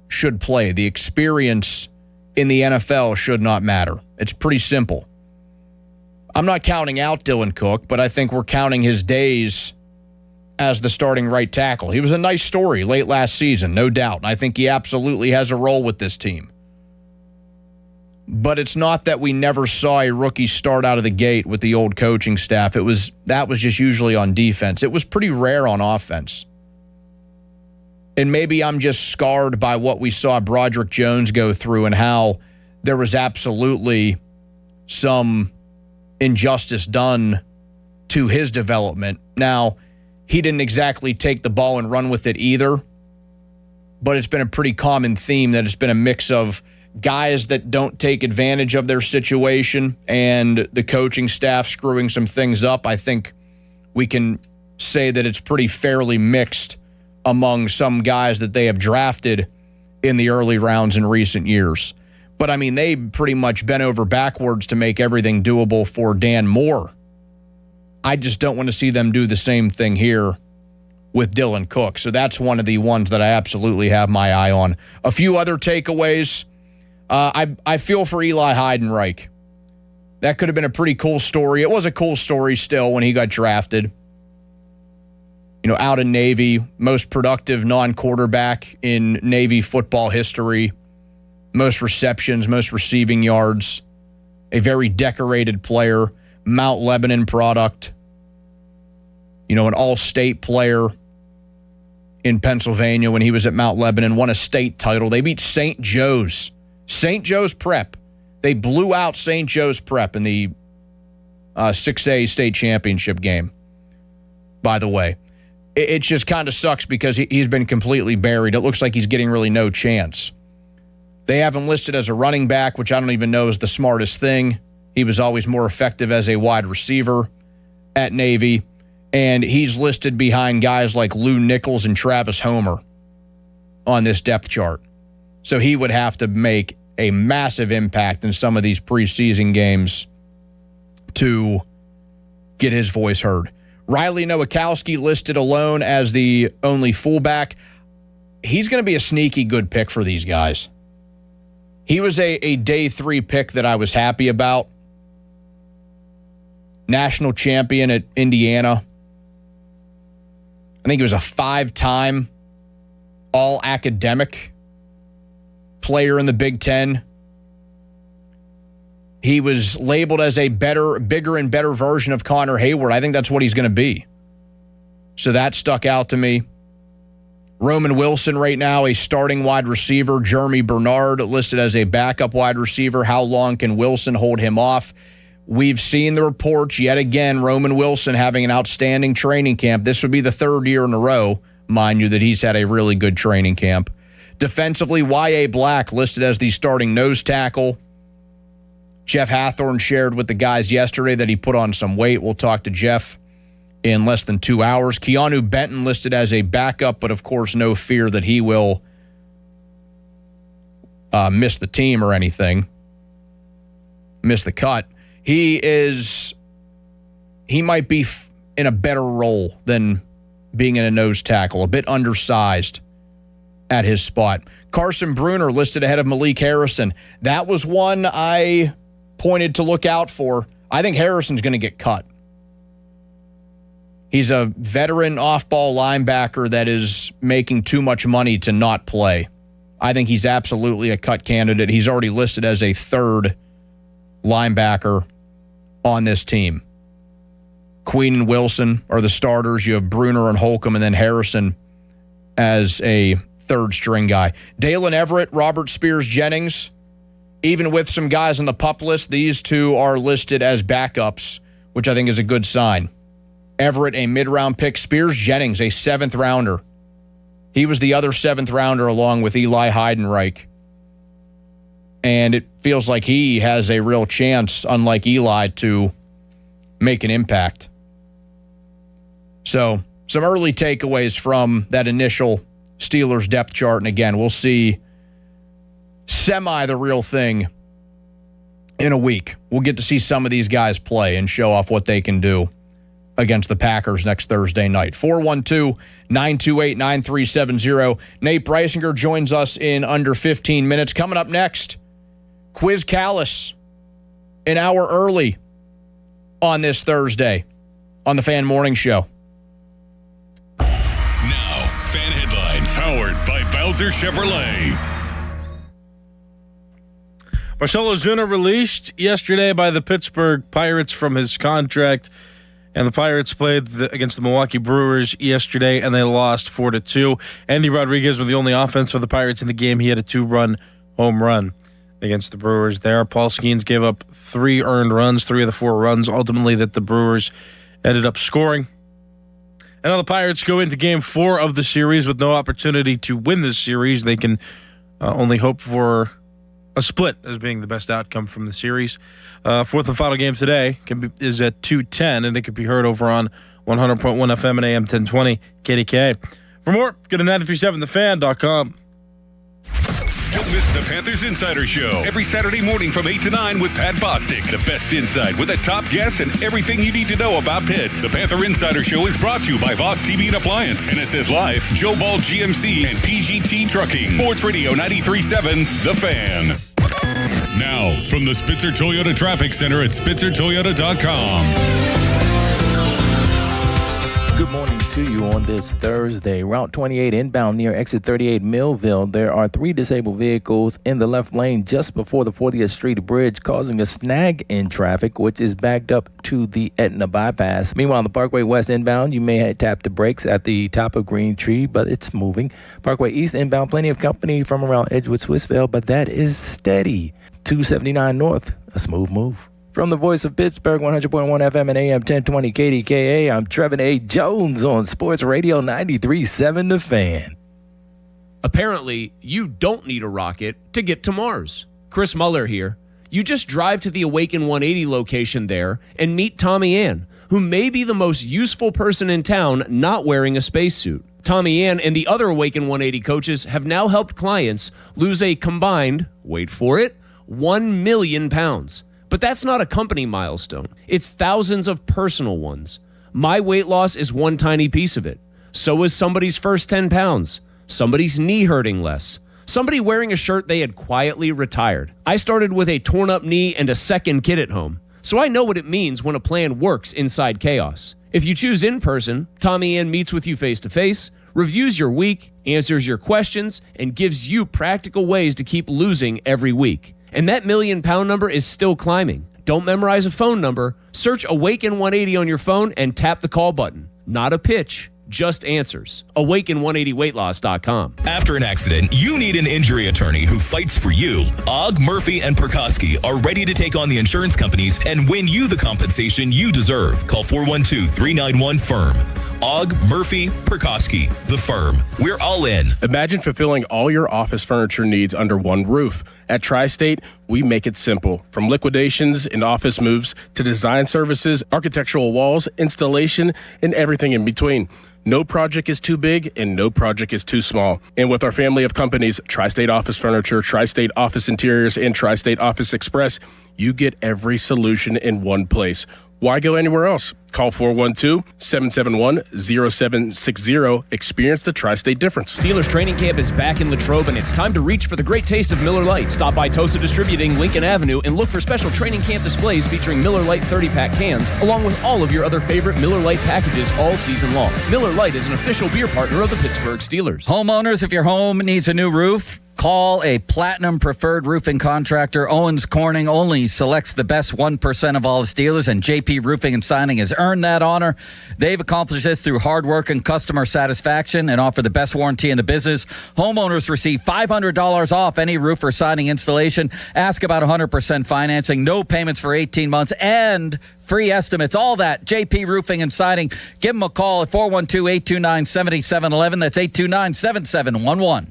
should play. The experience in the NFL should not matter. It's pretty simple. I'm not counting out Dylan Cook, but I think we're counting his days as the starting right tackle. He was a nice story late last season, no doubt. And I think he absolutely has a role with this team. But it's not that we never saw a rookie start out of the gate with the old coaching staff. That was just usually on defense. It was pretty rare on offense. And maybe I'm just scarred by what we saw Broderick Jones go through and how there was absolutely some injustice done to his development. Now, he didn't exactly take the ball and run with it either, but it's been a pretty common theme that it's been a mix of guys that don't take advantage of their situation and the coaching staff screwing some things up. I think we can say that it's pretty fairly mixed among some guys that they have drafted in the early rounds in recent years. But, I mean, they pretty much bent over backwards to make everything doable for Dan Moore. I just don't want to see them do the same thing here with Dylan Cook. So that's one of the ones that I absolutely have my eye on. A few other takeaways. I feel for Eli Heidenreich. That could have been a pretty cool story. It was a cool story still when he got drafted. You know, out in Navy, most productive non-quarterback in Navy football history. Most receptions, most receiving yards. A very decorated player. Mount Lebanon product. You know, an all-state player in Pennsylvania when he was at Mount Lebanon. Won a state title. They beat St. Joe's. St. Joe's Prep. They blew out St. Joe's Prep in the 6A state championship game, by the way. It just kind of sucks because he's been completely buried. It looks like he's getting really no chance. They have him listed as a running back, which I don't even know is the smartest thing. He was always more effective as a wide receiver at Navy. And he's listed behind guys like Lou Nichols and Travis Homer on this depth chart. So he would have to make a massive impact in some of these preseason games to get his voice heard. Riley Nowakowski listed alone as the only fullback. He's going to be a sneaky good pick for these guys. He was a day 3 pick that I was happy about. National champion at Indiana. I think he was a 5-time all-academic player in the Big Ten. He was labeled as a bigger and better version of Connor Hayward. I think that's what he's going to be. So that stuck out to me. Roman Wilson right now, a starting wide receiver. Jeremy Bernard listed as a backup wide receiver. How long can Wilson hold him off? We've seen the reports yet again, Roman Wilson having an outstanding training camp. This would be the 3rd year in a row, mind you, that he's had a really good training camp. Defensively, Y.A. Black listed as the starting nose tackle. Jeff Hathorn shared with the guys yesterday that he put on some weight. We'll talk to Jeff in less than 2 hours. Keanu Benton listed as a backup, but of course no fear that he will miss the team or anything. Miss the cut. He might be in a better role than being in a nose tackle, a bit undersized at his spot. Carson Bruner listed ahead of Malik Harrison. That was one I pointed to look out for. I think Harrison's going to get cut. He's a veteran off-ball linebacker that is making too much money to not play. I think he's absolutely a cut candidate. He's already listed as a 3rd linebacker on this team. Queen and Wilson are the starters. You have Bruner and Holcomb, and then Harrison as a 3rd string guy. Dalen Everett, Robert Spears Jennings, even with some guys on the PUP list, these two are listed as backups, which I think is a good sign. Everett, a mid-round pick. Spears Jennings, a 7th rounder. He was the other 7th rounder along with Eli Heidenreich. And it feels like he has a real chance, unlike Eli, to make an impact. So, some early takeaways from that initial Steelers depth chart. And again, we'll see semi the real thing in a week. We'll get to see some of these guys play and show off what they can do against the Packers next Thursday night. 412-928-9370. Nate Breisinger joins us in under 15 minutes. Coming up next, Quiz Callis, an hour early on this Thursday on the Fan Morning Show. Now, Fan Headlines, powered by Bowser Chevrolet. Marcell Ozuna released yesterday by the Pittsburgh Pirates from his contract, and the Pirates played against the Milwaukee Brewers yesterday, and they lost 4-2. Andy Rodriguez was the only offense for the Pirates in the game. He had a 2-run home run against the Brewers there. Paul Skeens gave up 3 earned runs, 3 of the 4 runs ultimately that the Brewers ended up scoring. And now the Pirates go into Game 4 of the series with no opportunity to win this series. They can only hope for a split as being the best outcome from the series. Fourth and final game today is at 2:10, and it can be heard over on 100.1 FM and AM 1020 KDK. For more, go to 937thefan.com. Don't miss the Panthers Insider Show every Saturday morning from 8 to 9 with Pat Bostic. The best insight with the top guests and everything you need to know about Pitt. The Panther Insider Show is brought to you by Voss TV and Appliance, NSS Life, Joe Ball GMC, and PGT Trucking. Sports Radio 93.7, The Fan. Now, from the Spitzer Toyota Traffic Center at SpitzerToyota.com. Good morning to you on this Thursday. Route 28 inbound near exit 38 Millville. There are 3 disabled vehicles in the left lane just before the 40th Street Bridge, causing a snag in traffic, which is backed up to the Etna bypass. Meanwhile, the Parkway West inbound, you may have tapped the brakes at the top of Green Tree, but it's moving. Parkway East inbound, plenty of company from around Edgewood, Swissvale, but that is steady. 279 North, a smooth move. From the voice of Pittsburgh, 100.1 FM and AM 1020 KDKA, I'm Trevin A. Jones on Sports Radio 93.7 The Fan. Apparently, you don't need a rocket to get to Mars. Chris Muller here. You just drive to the Awaken 180 location there and meet Tommy Ann, who may be the most useful person in town not wearing a spacesuit. Tommy Ann and the other Awaken 180 coaches have now helped clients lose a combined, wait for it, 1 million pounds. But that's not a company milestone. It's thousands of personal ones. My weight loss is one tiny piece of it. So is somebody's first 10 pounds. Somebody's knee hurting less. Somebody wearing a shirt they had quietly retired. I started with a torn up knee and a second kid at home. So I know what it means when a plan works inside chaos. If you choose in person, Tommy Ann meets with you face to face, reviews your week, answers your questions, and gives you practical ways to keep losing every week. And that 1 million pound number is still climbing. Don't memorize a phone number. Search Awaken 180 on your phone and tap the call button. Not a pitch, just answers. Awaken180weightloss.com. After an accident, you need an injury attorney who fights for you. Ogg, Murphy, and Perkoski are ready to take on the insurance companies and win you the compensation you deserve. Call 412-391-FIRM. Ogg, Murphy, Perkoski, the firm. We're all in. Imagine fulfilling all your office furniture needs under one roof. At Tri-State, we make it simple. From liquidations and office moves to design services, architectural walls, installation, and everything in between. No project is too big and no project is too small. And with our family of companies, Tri-State Office Furniture, Tri-State Office Interiors, and Tri-State Office Express, you get every solution in one place. Why go anywhere else? Call 412-771-0760. Experience the Tri-State difference. Steelers training camp is back in Latrobe, and it's time to reach for the great taste of Miller Lite. Stop by Tosa Distributing, Lincoln Avenue, and look for special training camp displays featuring Miller Lite 30-pack cans, along with all of your other favorite Miller Lite packages all season long. Miller Lite is an official beer partner of the Pittsburgh Steelers. Homeowners, if your home needs a new roof, call a Platinum Preferred Roofing Contractor. Owens Corning only selects the best 1% of all the Steelers, and JP Roofing and Signing has earned that honor. They've accomplished this through hard work and customer satisfaction and offer the best warranty in the business. Homeowners receive $500 off any roof or siding installation. Ask about 100% financing, no payments for 18 months, and free estimates. All that, JP Roofing and Siding. Give them a call at 412-829-7711. That's 829-7711.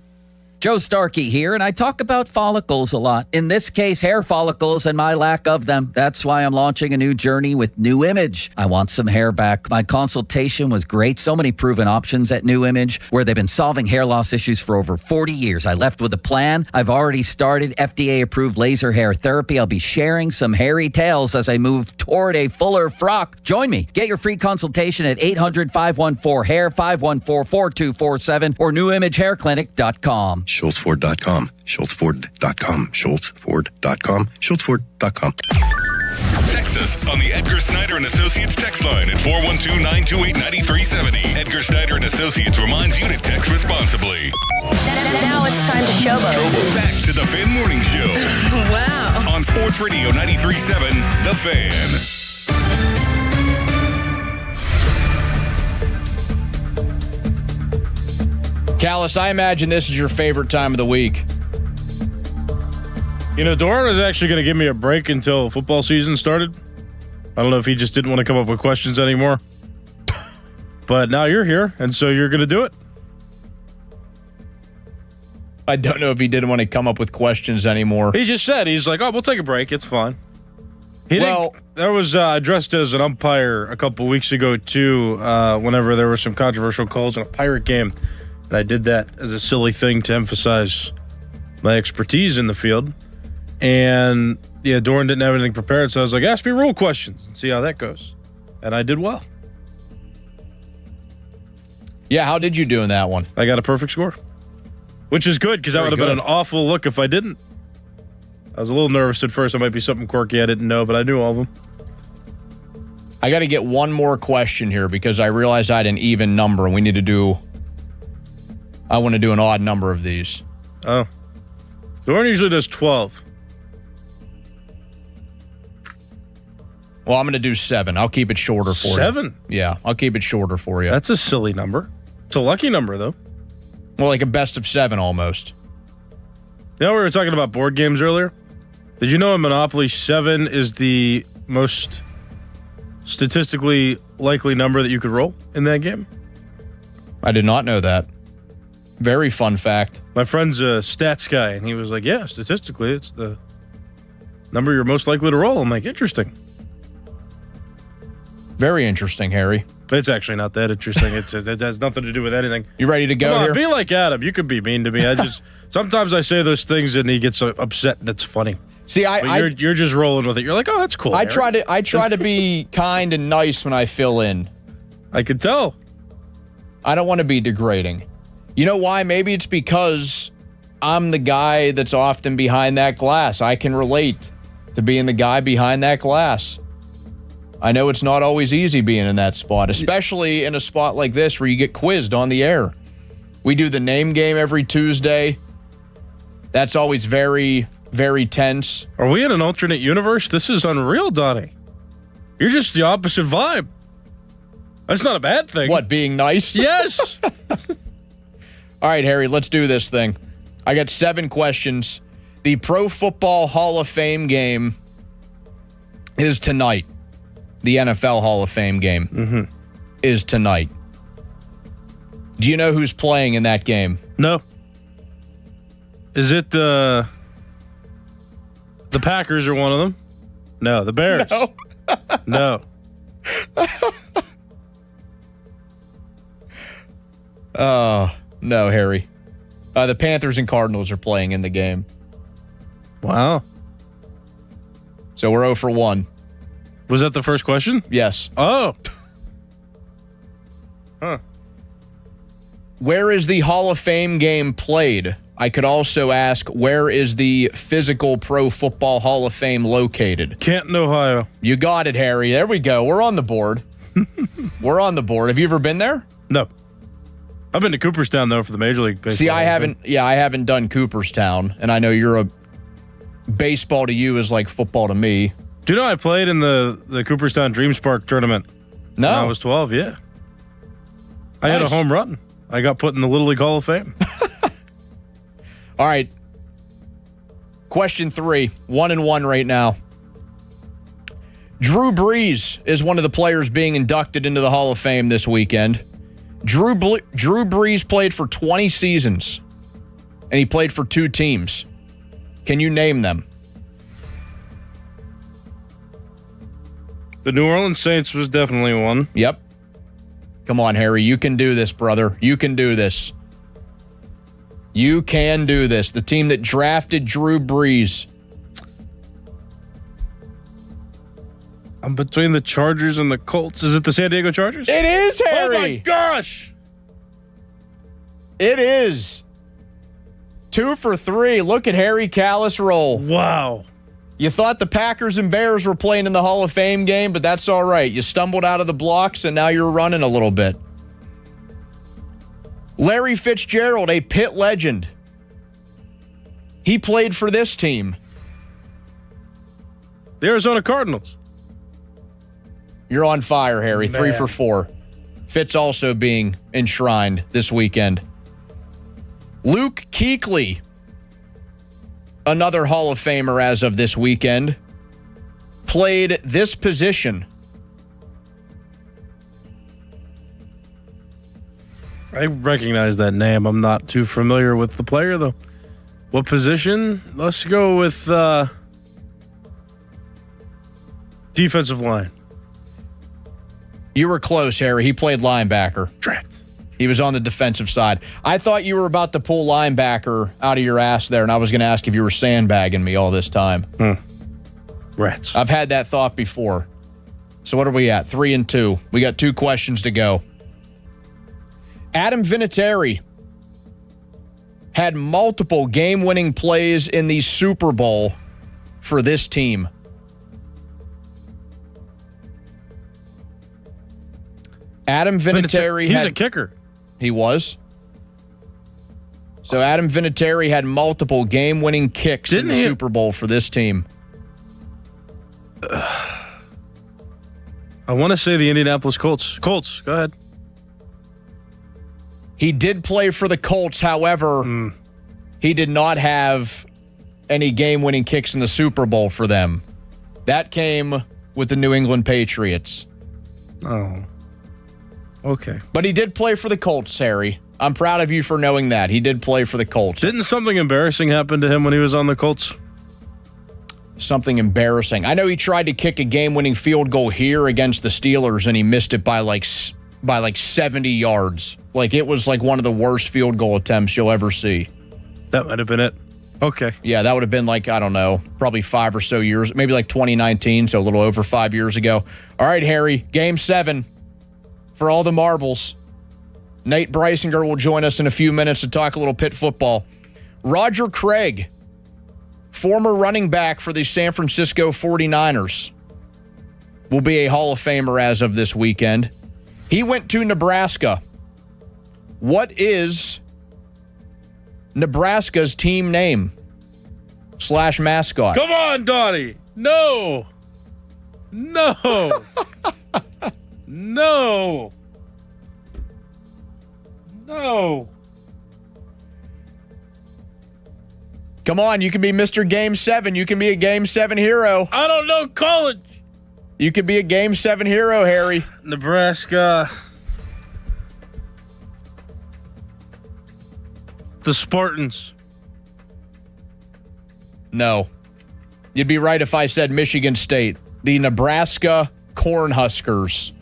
Joe Starkey here, and I talk about follicles a lot. In this case, hair follicles and my lack of them. That's why I'm launching a new journey with New Image. I want some hair back. My consultation was great. So many proven options at New Image, where they've been solving hair loss issues for over 40 years. I left with a plan. I've already started FDA-approved laser hair therapy. I'll be sharing some hairy tales as I move toward a fuller frock. Join me. Get your free consultation at 800-514-HAIR, 514-4247, or newimagehairclinic.com. SchultzFord.com, SchultzFord.com, SchultzFord.com, SchultzFord.com. Text us on the Edgar Snyder and Associates text line at 412-928-9370. Edgar Snyder and Associates reminds you to text responsibly. Now it's time to showboat. Back to the Fan Morning Show. Wow. On Sports Radio 93.7, The Fan. Callis, I imagine this is your favorite time of the week. You know, Doran was actually going to give me a break until football season started. I don't know if he just didn't want to come up with questions anymore. But now you're here, and so you're going to do it. I don't know if he didn't want to come up with questions anymore. He just said, he's like, oh, we'll take a break. It's fine. That was addressed as an umpire a couple weeks ago, too, whenever there were some controversial calls in a Pirate game. And I did that as a silly thing to emphasize my expertise in the field. And, yeah, Doran didn't have anything prepared, so I was like, ask me rule questions and see how that goes. And I did well. Yeah, how did you do in that one? I got a perfect score. Which is good, because that would have been an awful look if I didn't. I was a little nervous at first. It might be something quirky I didn't know, but I knew all of them. I got to get one more question here because I realized I had an even number, and I want to do an odd number of these. Oh. Doran usually does 12. Well, I'm going to do 7. I'll keep it shorter for you. 7? Yeah, I'll keep it shorter for you. That's a silly number. It's a lucky number, though. Well, like a best of 7 almost. You know, we were talking about board games earlier. Did you know in Monopoly 7 is the most statistically likely number that you could roll in that game? I did not know that. Very fun fact. My friend's a stats guy, and he was like, yeah, statistically, it's the number you're most likely to roll. I'm like, interesting. Very interesting, Harry. It's actually not that interesting. It has nothing to do with anything. You ready to go here? Be like Adam. You could be mean to me. Sometimes I say those things and he gets upset and it's funny. See, you're just rolling with it. You're like, oh, that's cool. I try to be kind and nice when I fill in. I can tell. I don't want to be degrading. You know why? Maybe it's because I'm the guy that's often behind that glass. I can relate to being the guy behind that glass. I know it's not always easy being in that spot, especially in a spot like this where you get quizzed on the air. We do the name game every Tuesday. That's always very, very tense. Are we in an alternate universe? This is unreal, Donnie. You're just the opposite vibe. That's not a bad thing. What, being nice? Yes. All right, Harry, let's do this thing. I got 7 questions. The Pro Football Hall of Fame game is tonight. The NFL Hall of Fame game is tonight. Do you know who's playing in that game? No. Is it the Packers are one of them? No, the Bears. No. No. No, Harry. The Panthers and Cardinals are playing in the game. Wow. So we're 0 for 1. Was that the first question? Yes. Oh. Huh. Where is the Hall of Fame game played? I could also ask, where is the physical Pro Football Hall of Fame located? Canton, Ohio. You got it, Harry. There we go. We're on the board. We're on the board. Have you ever been there? No. I've been to Cooperstown, though, for the Major League Baseball. See, I haven't. Yeah, I haven't done Cooperstown, and I know baseball to you is like football to me. Do you know I played in the Cooperstown Dream Spark tournament? No. When I was 12, yeah. I had a home run. I got put in the Little League Hall of Fame. All right. Question 3. 1-1 right now. Drew Brees is one of the players being inducted into the Hall of Fame this weekend. Drew Brees played for 20 seasons, and he played for 2 teams. Can you name them? The New Orleans Saints was definitely one. Yep. Come on, Harry. You can do this, brother. You can do this. You can do this. The team that drafted Drew Brees. I'm between the Chargers and the Colts. Is it the San Diego Chargers? It is, Harry. Oh, my gosh. It is. 2 for 3. Look at Harry Callis roll. Wow. You thought the Packers and Bears were playing in the Hall of Fame game, but that's all right. You stumbled out of the blocks, and now you're running a little bit. Larry Fitzgerald, a Pitt legend. He played for this team. The Arizona Cardinals. You're on fire, Harry. Man. 3 for 4. Fitz also being enshrined this weekend. Luke Kuechly, another Hall of Famer as of this weekend, played this position? I recognize that name. I'm not too familiar with the player, though. What position? Let's go with defensive line. You were close, Harry. He played linebacker. Drat. He was on the defensive side. I thought you were about to pull linebacker out of your ass there, and I was going to ask if you were sandbagging me all this time. Rats. I've had that thought before. So what are we at? 3-2. We got 2 questions to go. Adam Vinatieri had multiple game-winning plays in the Super Bowl for this team. Adam Vinatieri He's a kicker. He was. So Adam Vinatieri had multiple game-winning kicks in the Super Bowl for this team. I want to say the Indianapolis Colts. Colts, go ahead. He did play for the Colts. However, he did not have any game-winning kicks in the Super Bowl for them. That came with the New England Patriots. Oh. Okay. But he did play for the Colts, Harry. I'm proud of you for knowing that. He did play for the Colts. Didn't something embarrassing happen to him when he was on the Colts? Something embarrassing. I know he tried to kick a game-winning field goal here against the Steelers, and he missed it by like 70 yards. Like, it was like one of the worst field goal attempts you'll ever see. That might have been it. Okay. Yeah, that would have been like, I don't know, probably 5 or so years, maybe like 2019, so a little over 5 years ago. All right, Harry, Game 7 for all the marbles. Nate Breisinger will join us in a few minutes to talk a little Pitt football. Roger Craig, former running back for the San Francisco 49ers, will be a Hall of Famer as of this weekend. He went to Nebraska. What is Nebraska's team name / mascot? Come on, Donnie. No. No. No. No. Come on, you can be Mr. Game 7. You can be a Game 7 hero. I don't know college. You could be a Game 7 hero, Harry. Nebraska. The Spartans. No. You'd be right if I said Michigan State. The Nebraska Cornhuskers,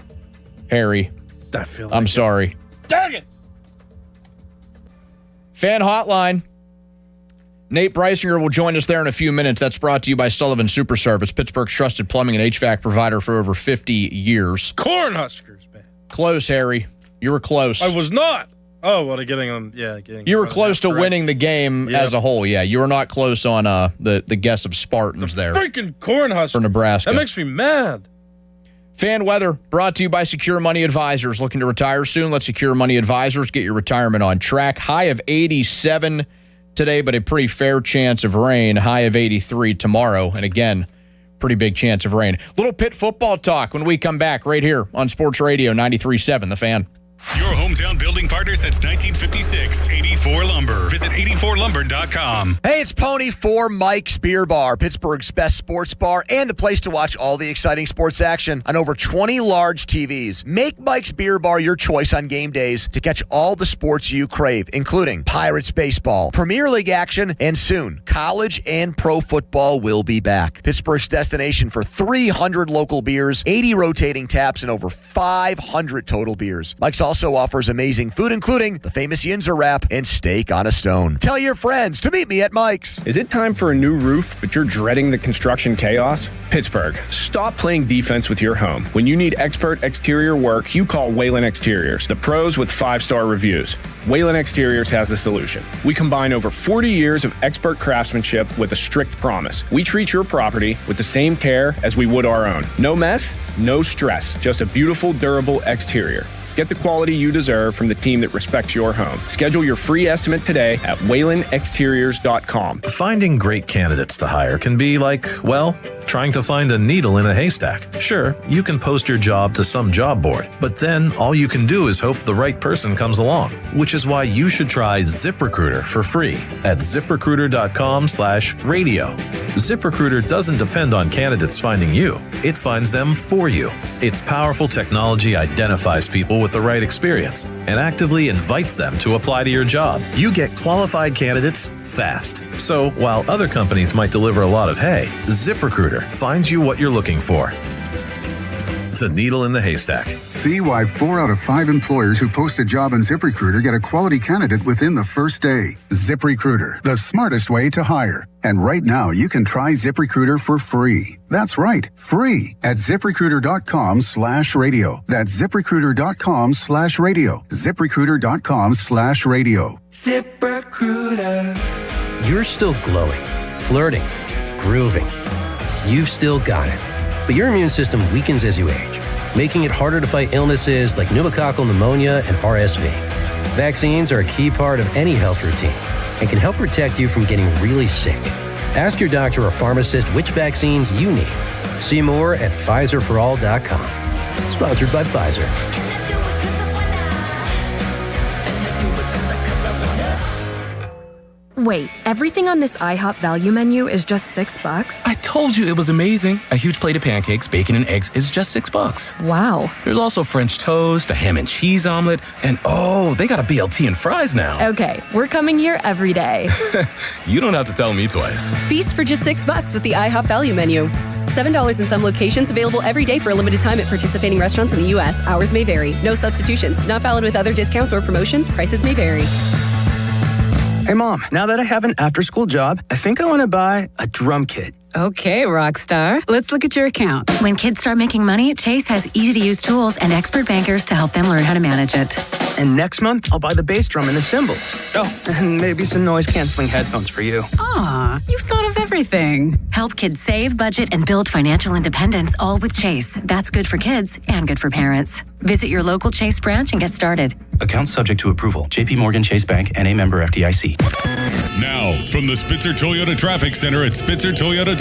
Harry. I feel I'm sorry. Dang it. Fan Hotline. Nate Breisinger will join us there in a few minutes. That's brought to you by Sullivan Super Service, Pittsburgh's trusted plumbing and HVAC provider for over 50 years. Cornhuskers, man. Close, Harry. You were close. I was not. Oh, well, getting them. Yeah, you were close to winning the game as a whole. Yeah, you were not close on the guess of Spartans there. Freaking Cornhuskers for Nebraska. That makes me mad. Fan weather brought to you by Secure Money Advisors. Looking to retire soon? Let Secure Money Advisors get your retirement on track. High of 87 today, but a pretty fair chance of rain. High of 83 tomorrow. And again, pretty big chance of rain. Little Pitt football talk when we come back right here on Sports Radio 93.7 The Fan. Your hometown building partner since 1956. 84 Lumber. Visit 84lumber.com. Hey, it's Pony for Mike's Beer Bar, Pittsburgh's best sports bar and the place to watch all the exciting sports action on over 20 large TVs. Make Mike's Beer Bar your choice on game days to catch all the sports you crave, including Pirates baseball, Premier League action, and soon, college and pro football will be back. Pittsburgh's destination for 300 local beers, 80 rotating taps, and over 500 total beers. Mike's also offers amazing food, including the famous Yinzer wrap and steak on a stone. Tell your friends to meet me at Mike's. Is it time for a new roof, but you're dreading the construction chaos? Pittsburgh, stop playing defense with your home. When you need expert exterior work, you call Whalen Exteriors, the pros with 5-star reviews. Whalen Exteriors has the solution. We combine over 40 years of expert craftsmanship with a strict promise. We treat your property with the same care as we would our own. No mess, no stress, just a beautiful, durable exterior. Get the quality you deserve from the team that respects your home. Schedule your free estimate today at WhalenExteriors.com. Finding great candidates to hire can be like, well, trying to find a needle in a haystack. Sure, you can post your job to some job board, but then all you can do is hope the right person comes along, which is why you should try ZipRecruiter for free at ZipRecruiter.com/radio. ZipRecruiter doesn't depend on candidates finding you. It finds them for you. Its powerful technology identifies people with the right experience and actively invites them to apply to your job. You get qualified candidates fast. So while other companies might deliver a lot of hay, ZipRecruiter finds you what you're looking for. The needle in the haystack. See why 4 out of 5 employers who post a job on ZipRecruiter get a quality candidate within the first day. ZipRecruiter, the smartest way to hire. And right now, you can try ZipRecruiter for free. That's right, free at ZipRecruiter.com/radio. That's ZipRecruiter.com/radio. ZipRecruiter.com/radio. ZipRecruiter. You're still glowing, flirting, grooving. You've still got it. But your immune system weakens as you age, making it harder to fight illnesses like pneumococcal pneumonia and RSV. Vaccines are a key part of any health routine and can help protect you from getting really sick. Ask your doctor or pharmacist which vaccines you need. See more at PfizerForAll.com. Sponsored by Pfizer. Wait, everything on this IHOP value menu is just $6? I told you it was amazing. A huge plate of pancakes, bacon, and eggs is just $6. Wow. There's also French toast, a ham and cheese omelet, and oh, they got a BLT and fries now. Okay, we're coming here every day. You don't have to tell me twice. Feast for just $6 with the IHOP value menu. $7 in some locations, available every day for a limited time at participating restaurants in the U.S. Hours may vary. No substitutions. Not valid with other discounts or promotions. Prices may vary. Hey, Mom, now that I have an after-school job, I think I want to buy a drum kit. Okay, Rockstar. Let's look at your account. When kids start making money, Chase has easy-to-use tools and expert bankers to help them learn how to manage it. And next month, I'll buy the bass drum and the cymbals. Oh, and maybe some noise-canceling headphones for you. Aw, you've thought of everything. Help kids save, budget, and build financial independence, all with Chase. That's good for kids and good for parents. Visit your local Chase branch and get started. Account subject to approval. JP Morgan Chase Bank, N.A. member FDIC. Now, from the Spitzer Toyota Traffic Center at SpitzerToyota.com.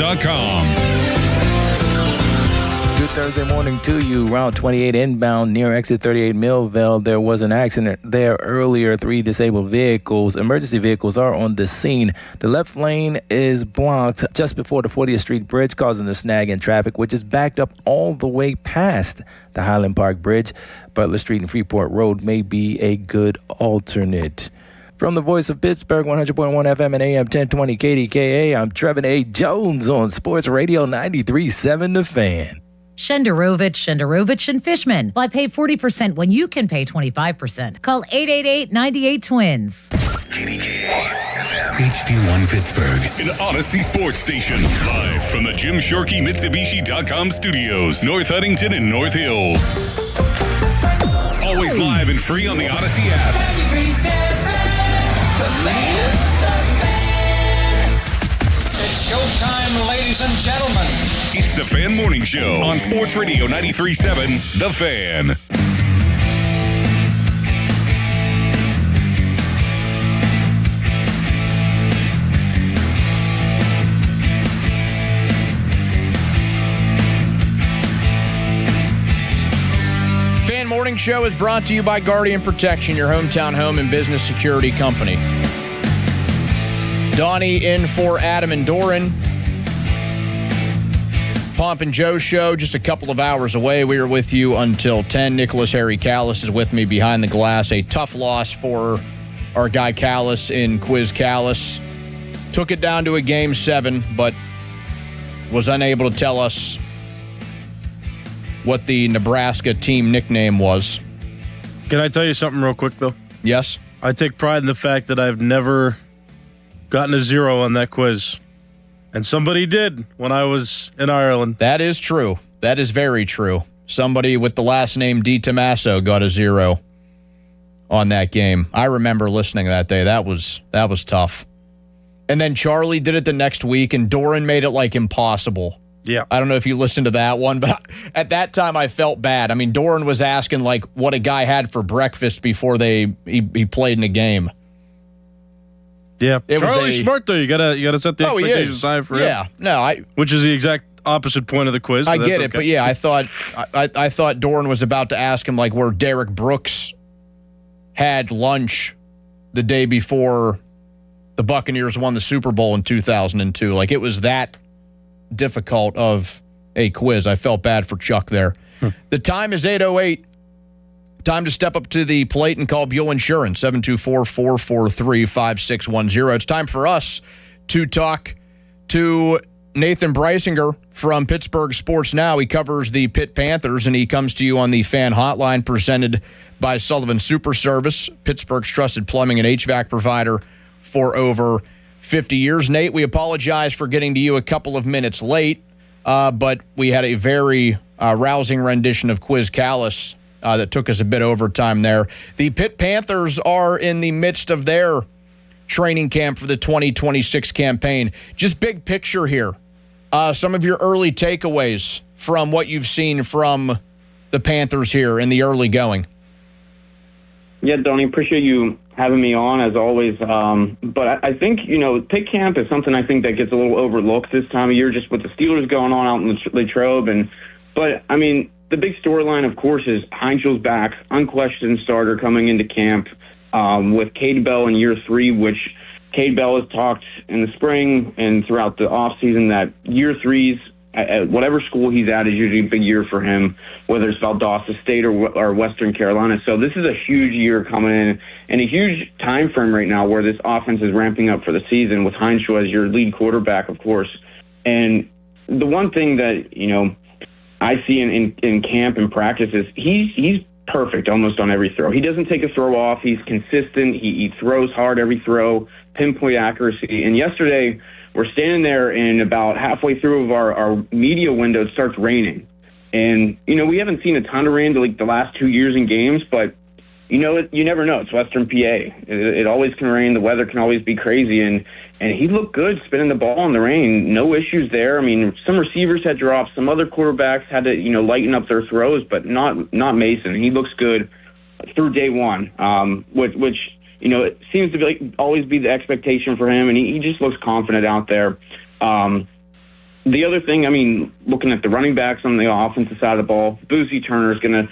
Good Thursday morning to you. Route 28 inbound near exit 38 Millville. There was an accident there earlier. 3 disabled vehicles. Emergency vehicles are on the scene. The left lane is blocked just before the 40th Street Bridge, causing a snag in traffic, which is backed up all the way past the Highland Park Bridge. Butler Street and Freeport Road may be a good alternate. From the voice of Pittsburgh, 100.1 FM and AM 1020 KDKA, I'm Trevin A. Jones on Sports Radio 93.7 The Fan. Shenderovich, and Fishman. Why pay 40% when you can pay 25%? Call 888-98-TWINS. HD1 Pittsburgh, an Odyssey sports station. Live from the Jim Shorkey Mitsubishi.com studios, North Huntington and North Hills. Always live and free on the Odyssey app. It's showtime, ladies and gentlemen. It's the Fan Morning Show on Sports Radio 93.7 The Fan. Fan Morning Show is brought to you by Guardian Protection, your hometown home and business security company. Donnie in for Adam and Doran. Pomp and Joe show just a couple of hours away. We are with you until 10. Nicholas Harry Callis is with me behind the glass. A tough loss for our guy Callis in Quiz Callis. Took it down to a Game 7, but was unable to tell us what the Nebraska team nickname was. Can I tell you something real quick, though? Yes. I take pride in the fact that I've never gotten a 0 on that quiz. And somebody did when I was in Ireland. That is true. That is very true. Somebody with the last name DiTomaso got a 0 on that game. I remember listening that day. That was tough. And then Charlie did it the next week, and Doran made it like impossible. Yeah. I don't know if you listened to that one, but at that time I felt bad. I mean, Doran was asking like what a guy had for breakfast before he played in a game. Yeah, Charlie's smart though. You gotta set the expectations high for him. Yeah, no, which is the exact opposite point of the quiz. I get it, but yeah, I thought Doran was about to ask him like where Derek Brooks had lunch the day before the Buccaneers won the Super Bowl in 2002. Like it was that difficult of a quiz. I felt bad for Chuck there. The time is 8:08. Time to step up to the plate and call Buell Insurance, 724-443-5610. It's time for us to talk to Nathan Breisinger from Pittsburgh Sports Now. He covers the Pitt Panthers, and he comes to you on the fan hotline presented by Sullivan Super Service, Pittsburgh's trusted plumbing and HVAC provider for over 50 years. Nate, we apologize for getting to you a couple of minutes late, but we had a very rousing rendition of Quiz Callus that took us a bit over time there. The Pitt Panthers are in the midst of their training camp for the 2026 campaign. Just big picture here. Some of your early takeaways from what you've seen from the Panthers here in the early going. Yeah, Donnie, appreciate you having me on as always. But I think, Pitt camp is something I think that gets a little overlooked this time of year, just with the Steelers going on out in Latrobe. But I mean, the big storyline, of course, is Heinzel's back, unquestioned starter coming into camp with Cade Bell in year 3, which Cade Bell has talked in the spring and throughout the offseason that year 3s at whatever school he's at is usually a big year for him, whether it's Valdosta State or Western Carolina. So this is a huge year coming in and a huge time frame right now where this offense is ramping up for the season with Heinzel as your lead quarterback, of course. And the one thing that, I see in camp and practice is he's perfect almost on every throw. He doesn't take a throw off. He's consistent. He throws hard every throw, pinpoint accuracy. And yesterday, we're standing there, and about halfway through of our media window, it starts raining. And, we haven't seen a ton of rain like the last 2 years in games, but, you never know. It's Western PA. It always can rain. The weather can always be crazy. And he looked good spinning the ball in the rain. No issues there. I mean, some receivers had drops. Some other quarterbacks had to, lighten up their throws, but not Mason. He looks good through day one, which it seems to always be the expectation for him, and he just looks confident out there. The other thing, looking at the running backs on the offensive side of the ball, Boosie Turner is going to,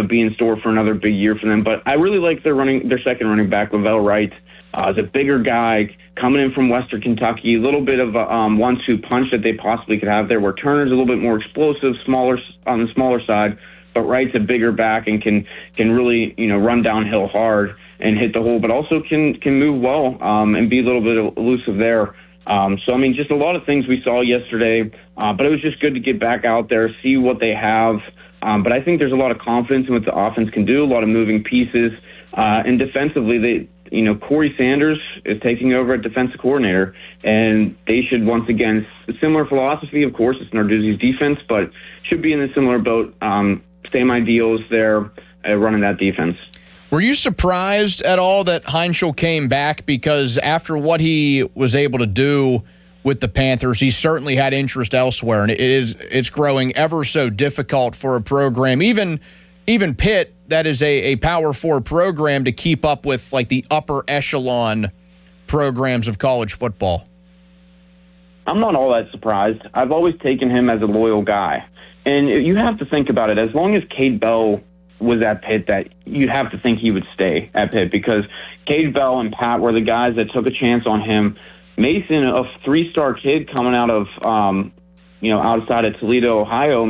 be in store for another big year for them. But I really like their second running back, Lavelle Wright. Is a bigger guy coming in from Western Kentucky, a little bit of a 1-2 punch that they possibly could have there, where Turner's a little bit more explosive, smaller on the smaller side, but Wright's a bigger back and can really run downhill hard and hit the hole, but also can move well and be a little bit elusive there. Just a lot of things we saw yesterday, but it was just good to get back out there, see what they have. But I think there's a lot of confidence in what the offense can do, a lot of moving pieces, and defensively Corey Sanders is taking over at defensive coordinator, and they should once again, similar philosophy, of course, it's Narduzzi's defense, but should be in a similar boat, same ideals there, running that defense. Were you surprised at all that Heinzel came back? Because after what he was able to do with the Panthers, he certainly had interest elsewhere, and it's growing ever so difficult for a program, even Pitt, that is a Power 4 program, to keep up with like the upper echelon programs of college football. I'm not all that surprised. I've always taken him as a loyal guy. And you have to think about it. As long as Cade Bell was at Pitt, that you'd have to think he would stay at Pitt, because Cade Bell and Pat were the guys that took a chance on him. Mason, a 3-star kid coming out of, outside of Toledo, Ohio,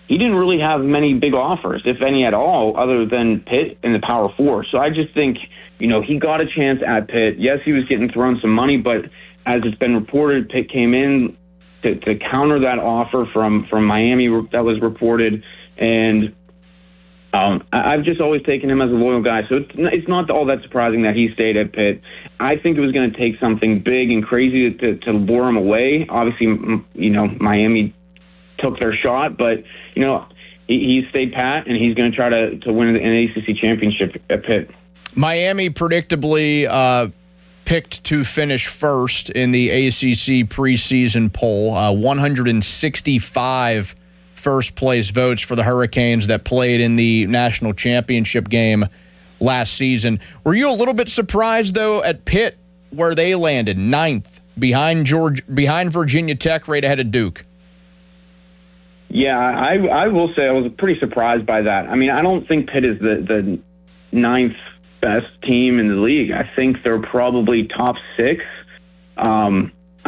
he didn't really have many big offers, if any at all, other than Pitt and the Power 4. So I just think, he got a chance at Pitt. Yes, he was getting thrown some money, but as it's been reported, Pitt came in to counter that offer from Miami that was reported. And I've just always taken him as a loyal guy. So it's not all that surprising that he stayed at Pitt. I think it was going to take something big and crazy to lure him away. Obviously, Miami took their shot, but he stayed pat, and he's going to try to win an ACC championship at Pitt. Miami predictably picked to finish first in the ACC preseason poll. 165 first-place votes for the Hurricanes that played in the national championship game last season. Were you a little bit surprised, though, at Pitt, where they landed 9th behind Virginia Tech, right ahead of Duke? Yeah, I will say I was pretty surprised by that. I don't think Pitt is the 9th best team in the league. I think they're probably top 6.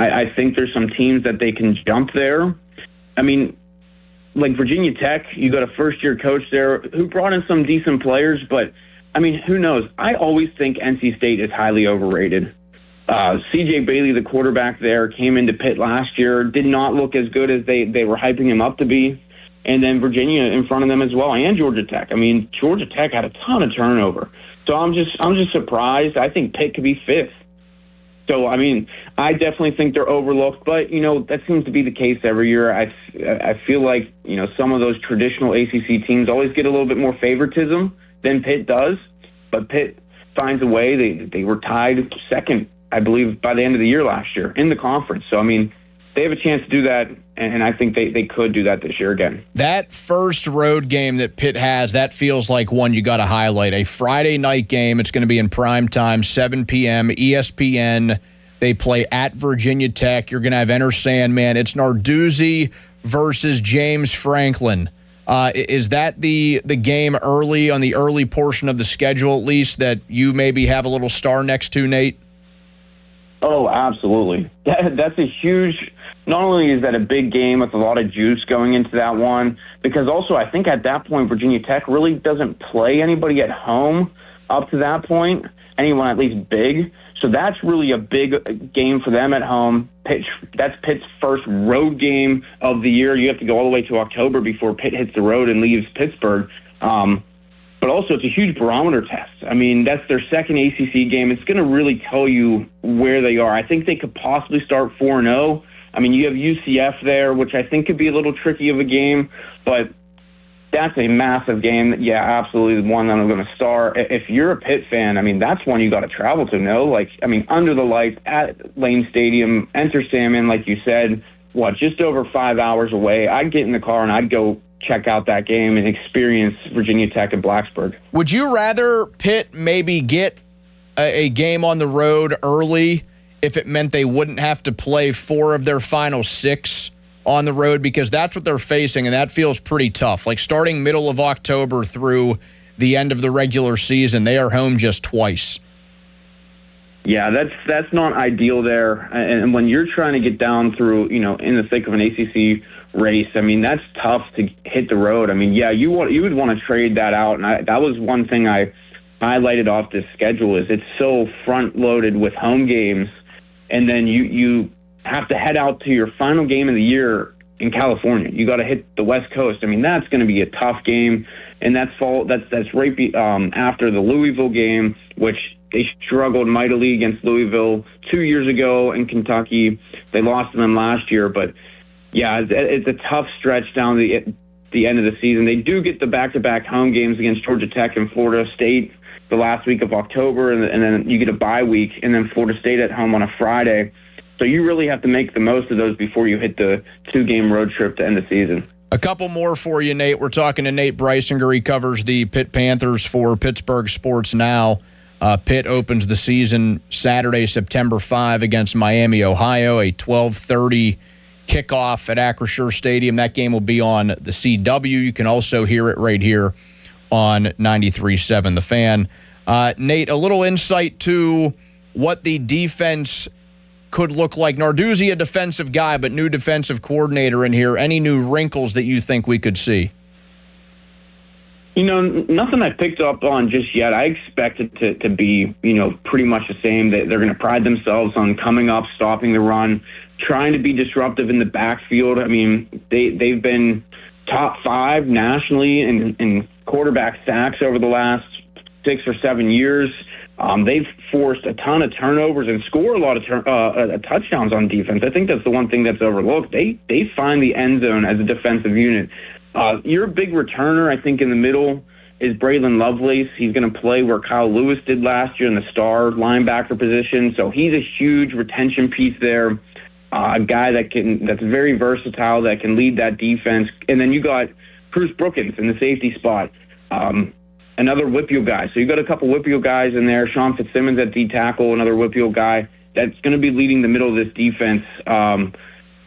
I think there's some teams that they can jump there. I mean, like Virginia Tech, you got a first-year coach there who brought in some decent players, but, I mean, who knows? I always think NC State is highly overrated. C.J. Bailey, the quarterback there, came into Pitt last year, did not look as good as they were hyping him up to be. And then Virginia in front of them as well, and Georgia Tech. I mean, Georgia Tech had a ton of turnover. So I'm just surprised. I think Pitt could be fifth. So, I mean, I definitely think they're overlooked, but, you know, that seems to be the case every year. I feel like, you know, some of those traditional ACC teams always get a little bit more favoritism than Pitt does, but Pitt finds a way. They were tied second, I believe, by the end of the year last year in the conference. So, I mean, they have a chance to do that, and I think they could do that this year again. That first road game that Pitt has, that feels like one you got to highlight. A Friday night game. It's going to be in prime time, 7 p.m., ESPN. They play at Virginia Tech. You're going to have Enter Sandman. It's Narduzzi versus James Franklin. Is that the game early, on the early portion of the schedule at least, that you maybe have a little star next to, Nate? Oh, absolutely. That's a huge... Not only is that a big game with a lot of juice going into that one, because also I think at that point Virginia Tech really doesn't play anybody at home up to that point, anyone at least big. So that's really a big game for them at home. That's Pitt's first road game of the year. You have to go all the way to October before Pitt hits the road and leaves Pittsburgh. But also it's a huge barometer test. I mean, that's their second ACC game. It's going to really tell you where they are. I think they could possibly start 4-0. I mean, you have UCF there, which I think could be a little tricky of a game, but that's a massive game. Yeah, absolutely the one that I'm going to star. If you're a Pitt fan, I mean, that's one you got to travel to, no? Like, I mean, under the lights at Lane Stadium, Enter Sandman, like you said, just over 5 hours away. I'd get in the car and I'd go check out that game and experience Virginia Tech and Blacksburg. Would you rather Pitt maybe get a game on the road early if it meant they wouldn't have to play 4 of their final 6 on the road? Because that's what they're facing, and that feels pretty tough. Like starting middle of October through the end of the regular season, they are home just twice. Yeah, that's not ideal there. And when you're trying to get down through, you know, in the thick of an ACC race, I mean, that's tough to hit the road. I mean, yeah, you would want to trade that out, and that was one thing I highlighted off this schedule is it's so front-loaded with home games. And then you have to head out to your final game of the year in California. You got to hit the West Coast. I mean, that's going to be a tough game, and that's right after the Louisville game, which they struggled mightily against Louisville 2 years ago in Kentucky. They lost to them last year, but yeah, it's a tough stretch down the end of the season. They do get the back-to-back home games against Georgia Tech and Florida State the last week of October, and then you get a bye week, and then Florida State at home on a Friday. So you really have to make the most of those before you hit the 2-game road trip to end the season. A couple more for you, Nate. We're talking to Nate Breisinger. He covers the Pitt Panthers for Pittsburgh Sports Now. Pitt opens the season Saturday, September 5 against Miami, Ohio, a 12:30 kickoff at Acrisure Stadium. That game will be on the CW. You can also hear it right here on 93.7 The Fan. Nate, a little insight to what the defense could look like. Narduzzi, a defensive guy, but new defensive coordinator in here. Any new wrinkles that you think we could see? You know, nothing I picked up on just yet. I expect it to be, you know, pretty much the same. They're going to pride themselves on coming up, stopping the run, trying to be disruptive in the backfield. I mean, they've been top 5 nationally in quarterback sacks over the last 6 or 7 years. They've forced a ton of turnovers and score a lot of touchdowns on defense. I think that's the one thing that's overlooked. They find the end zone as a defensive unit. Your big returner, I think, in the middle is Braylon Lovelace. He's going to play where Kyle Lewis did last year in the star linebacker position. So he's a huge retention piece there. A guy that's very versatile, that can lead that defense. And then you got Bruce Brookins in the safety spot, another Whippeal guy. So you got a couple Whippeal guys in there. Sean Fitzsimmons at D tackle, another Whippeal guy that's going to be leading the middle of this defense.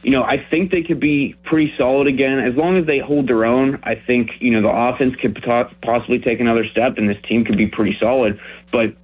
You know, I think they could be pretty solid again as long as they hold their own. I think, you know, the offense could possibly take another step, and this team could be pretty solid. But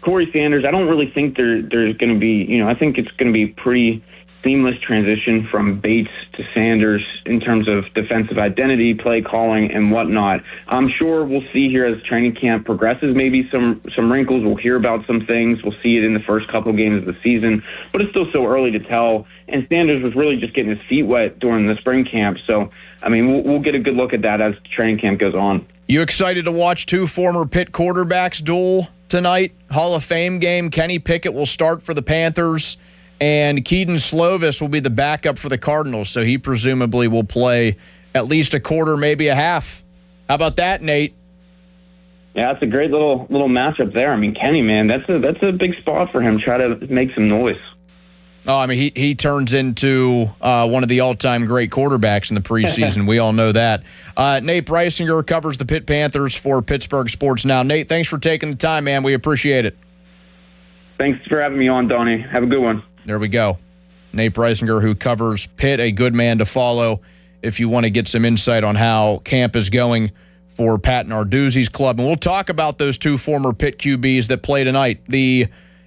Corey Sanders, I don't really think there's going to be, you know, I think it's going to be pretty seamless transition from Bates to Sanders in terms of defensive identity, play calling, and whatnot. I'm sure we'll see here as training camp progresses, maybe some wrinkles. We'll hear about some things. We'll see it in the first couple games of the season, but it's still so early to tell. And Sanders was really just getting his feet wet during the spring camp. So, I mean, we'll get a good look at that as training camp goes on. You excited to watch two former Pitt quarterbacks duel tonight? Hall of Fame game. Kenny Pickett will start for the Panthers, and Keaton Slovis will be the backup for the Cardinals, so he presumably will play at least a quarter, maybe a half. How about that, Nate? Yeah, that's a great little matchup there. I mean, Kenny, man, that's a big spot for him. Try to make some noise. Oh, I mean, he turns into one of the all-time great quarterbacks in the preseason. We all know that. Nate Breisinger covers the Pitt Panthers for Pittsburgh Sports Now. Nate, thanks for taking the time, man. We appreciate it. Thanks for having me on, Donnie. Have a good one. There we go. Nate Breisinger, who covers Pitt, a good man to follow if you want to get some insight on how camp is going for Pat Narduzzi's club. And we'll talk about those two former Pitt QBs that play tonight. The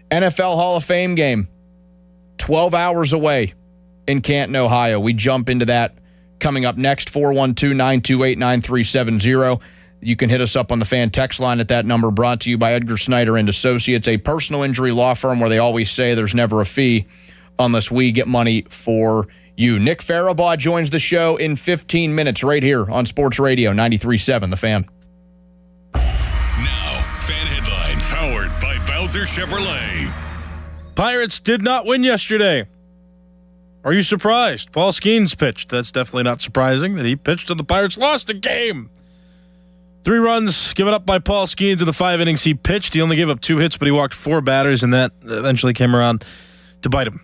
NFL Hall of Fame game, 12 hours away in Canton, Ohio. We jump into that coming up next, 412-928-9370. You can hit us up on the fan text line at that number, brought to you by Edgar Snyder and Associates, a personal injury law firm where they always say there's never a fee unless we get money for you. Nick Farabaugh joins the show in 15 minutes right here on Sports Radio 93.7 The Fan. Now, fan headlines powered by Bowser Chevrolet. Pirates did not win yesterday. Are you surprised? Paul Skeens pitched. That's definitely not surprising that he pitched and the Pirates lost a game. 3 runs given up by Paul Skeens in the 5 innings he pitched. He only gave up 2 hits, but he walked 4 batters, and that eventually came around to bite him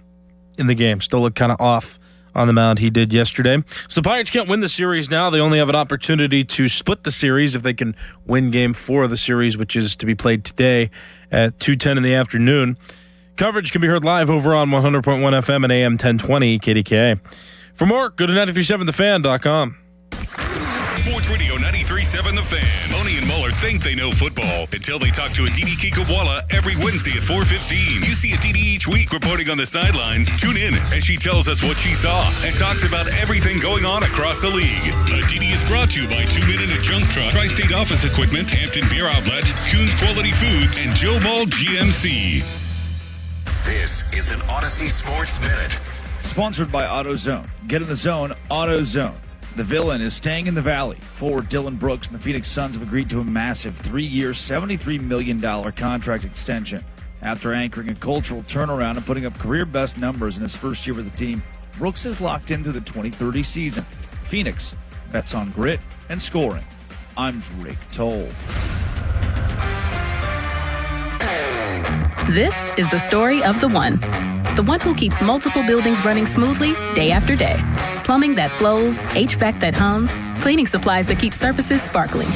in the game. Still looked kind of off on the mound he did yesterday. So the Pirates can't win the series now. They only have an opportunity to split the series if they can win Game 4 of the series, which is to be played today at 2:10 in the afternoon. Coverage can be heard live over on 100.1 FM and AM 1020 KDKA. For more, go to 937thefan.com. Sports Radio 93.7 The Fan. Loney and Muller think they know football until they talk to Aditi Kikawala every Wednesday at 4:15. You see Aditi each week reporting on the sidelines. Tune in as she tells us what she saw and talks about everything going on across the league. Aditi is brought to you by 2 Minute a Junk Truck, Tri-State Office Equipment, Hampton Beer Outlet, Kuhn's Quality Foods, and Joe Ball GMC. This is an Odyssey Sports Minute. Sponsored by AutoZone. Get in the zone, AutoZone. The villain is staying in the valley. Forward Dylan Brooks and the Phoenix Suns have agreed to a massive 3-year, $73 million contract extension. After anchoring a cultural turnaround and putting up career-best numbers in his first year with the team, Brooks is locked into the 2030 season. Phoenix bets on grit and scoring. I'm Drake Toll. This is the story of the one who keeps multiple buildings running smoothly day after day. Plumbing that flows, HVAC that hums, cleaning supplies that keep surfaces sparkling.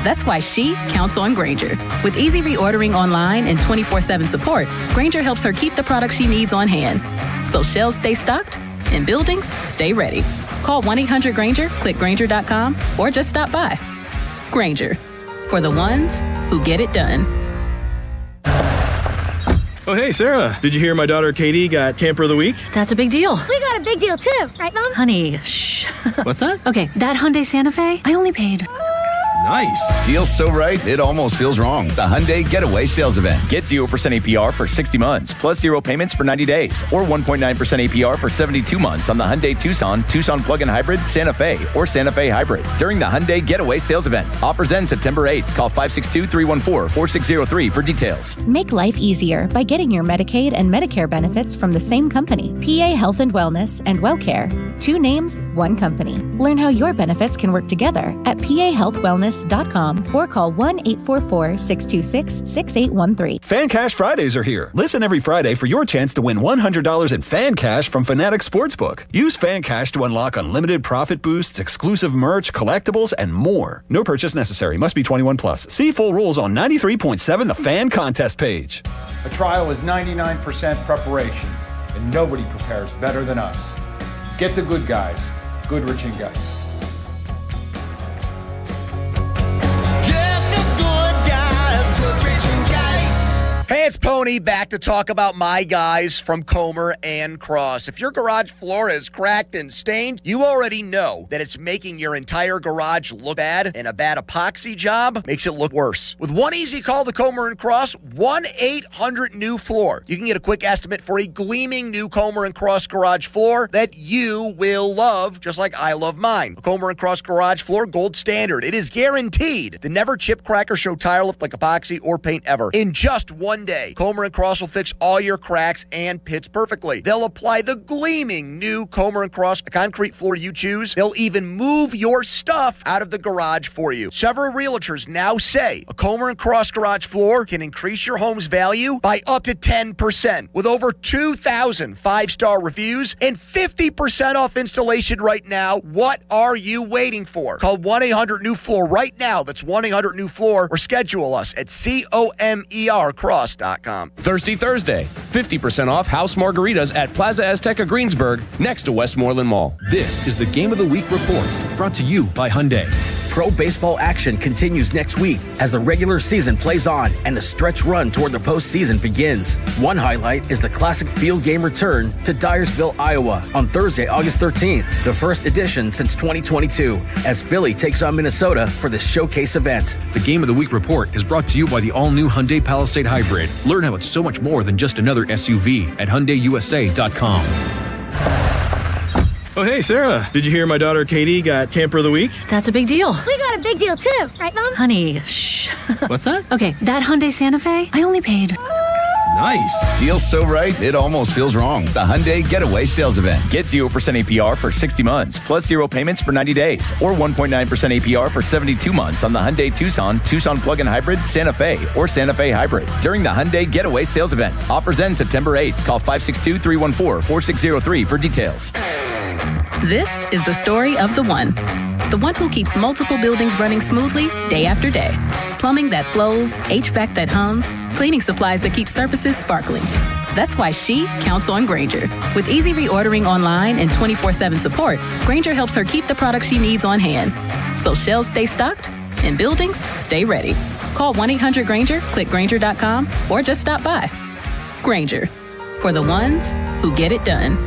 That's why she counts on Grainger. With easy reordering online and 24/7 support, Grainger helps her keep the products she needs on hand. So shelves stay stocked and buildings stay ready. Call 1-800-GRAINGER, click Grainger.com, or just stop by. Grainger, for the ones who get it done. Oh, hey, Sarah. Did you hear my daughter Katie got Camper of the Week? That's a big deal. We got a big deal too, right, Mom? Honey, shh. What's that? Okay, that Hyundai Santa Fe, I only paid. Nice. Deal's so right, it almost feels wrong. The Hyundai Getaway Sales Event. Get 0% APR for 60 months, plus 0 payments for 90 days, or 1.9% APR for 72 months on the Hyundai Tucson, Tucson Plug-in Hybrid, Santa Fe, or Santa Fe Hybrid during the Hyundai Getaway Sales Event. Offers end September 8th. Call 562-314-4603 for details. Make life easier by getting your Medicaid and Medicare benefits from the same company. PA Health and Wellness and WellCare. 2 names, 1 company. Learn how your benefits can work together at PAHealthWellness.com or call 1-844-626-6813. Fan Cash Fridays are here. Listen every Friday for your chance to win $100 in fan cash from Fanatics Sportsbook. Use Fan Cash to unlock unlimited profit boosts, exclusive merch, collectibles, and more. No purchase necessary. Must be 21 plus. See full rules on 93.7 The Fan contest page. A trial is 99% preparation, and nobody prepares better than us. Get the good guys, Goodrich and Geist. Hey, it's Pony back to talk about my guys from Comer and Cross. If your garage floor is cracked and stained, you already know that it's making your entire garage look bad, and a bad epoxy job makes it look worse. With one easy call to Comer and Cross, 1-800-NEW-FLOOR. You can get a quick estimate for a gleaming new Comer and Cross garage floor that you will love, just like I love mine. A Comer and Cross garage floor, gold standard. It is guaranteed to never chip, crack, or show tire lift like epoxy or paint ever. In just one day, Comer and Cross will fix all your cracks and pits perfectly. They'll apply the gleaming new Comer and Cross concrete floor you choose. They'll even move your stuff out of the garage for you. Several realtors now say a Comer and Cross garage floor can increase your home's value by up to 10%. With over 2,000 five-star reviews and 50% off installation right now, what are you waiting for? Call 1-800-NEW-FLOOR right now. That's 1-800-NEW-FLOOR, or schedule us at COMERcross.com. Thirsty Thursday, 50% off house margaritas at Plaza Azteca Greensburg, next to Westmoreland Mall. This is the Game of the Week report, brought to you by Hyundai. Pro baseball action continues next week as the regular season plays on and the stretch run toward the postseason begins. One highlight is the classic field game return to Dyersville, Iowa on Thursday, August 13th, the first edition since 2022, as Philly takes on Minnesota for the showcase event. The Game of the Week report is brought to you by the all-new Hyundai Palisade Hybrid. Learn how it's so much more than just another SUV at HyundaiUSA.com. Oh, hey, Sarah. Did you hear my daughter Katie got Camper of the Week? That's a big deal. We got a big deal too, right, Mom? Honey, shh. What's that? Okay, that Hyundai Santa Fe, I only paid. Nice. Deal's so right, it almost feels wrong. The Hyundai Getaway Sales Event. Get 0% APR for 60 months, plus 0 payments for 90 days, or 1.9% APR for 72 months on the Hyundai Tucson, Tucson Plug-in Hybrid, Santa Fe, or Santa Fe Hybrid during the Hyundai Getaway Sales Event. Offers end September 8th. Call 562-314-4603 for details. This is the story of the one who keeps multiple buildings running smoothly day after day. Plumbing that flows, HVAC that hums, cleaning supplies that keep surfaces sparkling. That's why she counts on Grainger. With easy reordering online and 24/7 support, Grainger helps her keep the products she needs on hand. So shelves stay stocked and buildings stay ready. Call 1-800-GRAINGER, click Grainger.com, or just stop by. Grainger, for the ones who get it done.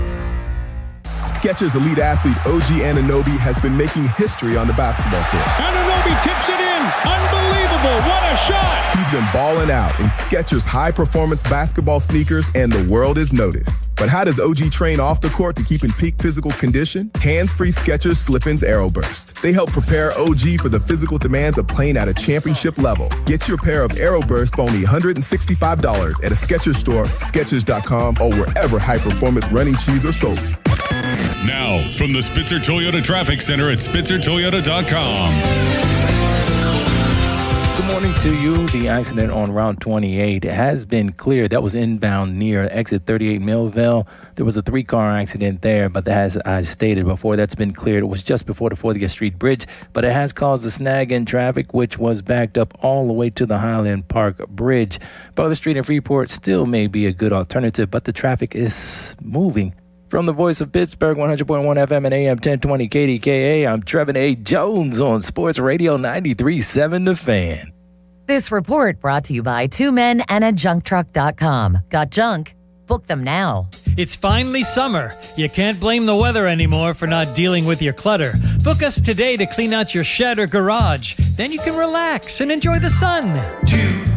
Skechers elite athlete OG Anunoby has been making history on the basketball court. Anunoby tips it in. Unbelievable. What a shot. He's been balling out in Skechers high-performance basketball sneakers, and the world has noticed. But how does OG train off the court to keep in peak physical condition? Hands-free Skechers Slip-ins Aeroburst. They help prepare OG for the physical demands of playing at a championship level. Get your pair of Aeroburst for only $165 at a Skechers store, Skechers.com, or wherever high-performance running shoes are sold. Now, from the Spitzer Toyota Traffic Center at SpitzerToyota.com. Good morning to you. The accident on Route 28 has been cleared. That was inbound near exit 38 Millville. There was a 3-car accident there, but as I stated before, that's been cleared. It was just before the 40th Street Bridge, but it has caused a snag in traffic, which was backed up all the way to the Highland Park Bridge. Butler Street in Freeport still may be a good alternative, but the traffic is moving. From the voice of Pittsburgh, 100.1 FM and AM 1020 KDKA, I'm Trevin A. Jones on Sports Radio 93.7 The Fan. This report brought to you by 2 Men and a JunkTruck.com. Got junk? Book them now. It's finally summer. You can't blame the weather anymore for not dealing with your clutter. Book us today to clean out your shed or garage. Then you can relax and enjoy the sun. 2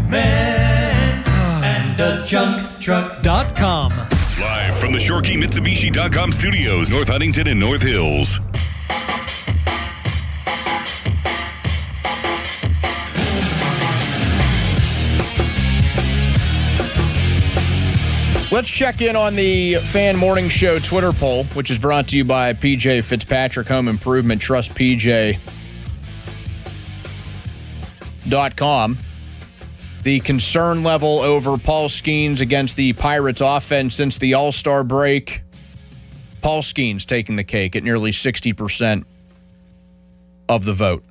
Men and a JunkTruck.com. Live from the ShoreKeyMitsubishi.com studios, North Huntington and North Hills. Let's check in on the Fan Morning Show Twitter poll, which is brought to you by PJ Fitzpatrick Home Improvement. Trust PJ.com. The concern level over Paul Skeens against the Pirates offense since the All-Star break. Paul Skeens taking the cake at nearly 60% of the vote.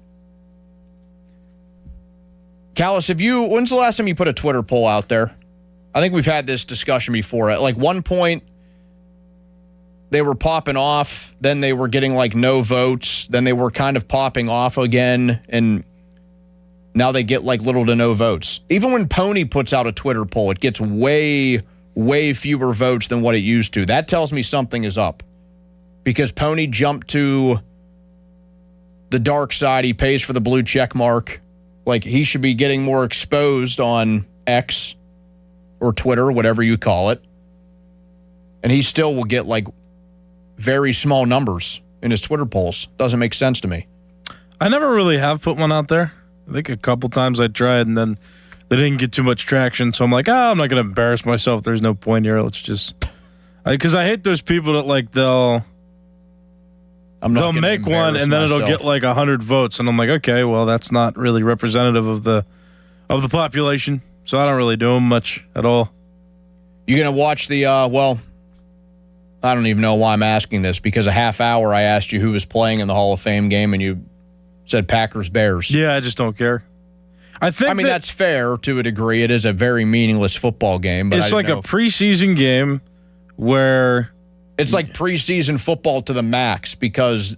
Callis, when's the last time you put a Twitter poll out there? I think we've had this discussion before. At one point, they were popping off, then they were getting no votes, then they were kind of popping off again, and Now they get like little to no votes. Even when Pony puts out a Twitter poll, it gets way, way fewer votes than what it used to. That tells me something is up. Because Pony jumped to the dark side. He pays for the blue check mark. Like, he should be getting more exposed on X or Twitter, whatever you call it. And he still will get, like, very small numbers in his Twitter polls. Doesn't make sense to me. I never really have put one out there. I think a couple times I tried, and then they didn't get too much traction. So I'm like, I'm not going to embarrass myself. There's no point here. Let's just... Because I hate those people that, like, they'll make one, and then it'll get, like, 100 votes. And I'm like, okay, well, that's not really representative of the population. So I don't really do them much at all. You're going to watch the, I don't even know why I'm asking this, because a half hour I asked you who was playing in the Hall of Fame game, and you said Packers-Bears. Yeah, I just don't care. I mean, that's fair to a degree. It is a very meaningless football game. But it's like a preseason game where... It's like preseason football to the max because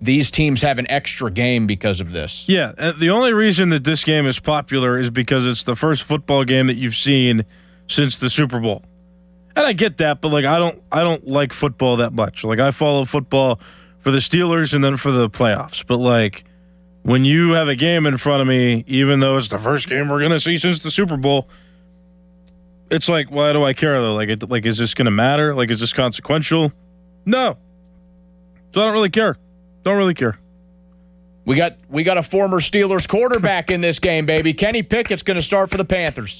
these teams have an extra game because of this. Yeah, the only reason that this game is popular is because it's the first football game that you've seen since the Super Bowl. And I get that, but like I don't like football that much. Like I follow football for the Steelers and then for the playoffs. But like when you have a game in front of me, even though it's the first game we're gonna see since the Super Bowl, it's like, why do I care though? Like is this gonna matter? Like is this consequential? No. So I don't really care. Don't really care. We got a former Steelers quarterback in this game, baby. Kenny Pickett's gonna start for the Panthers.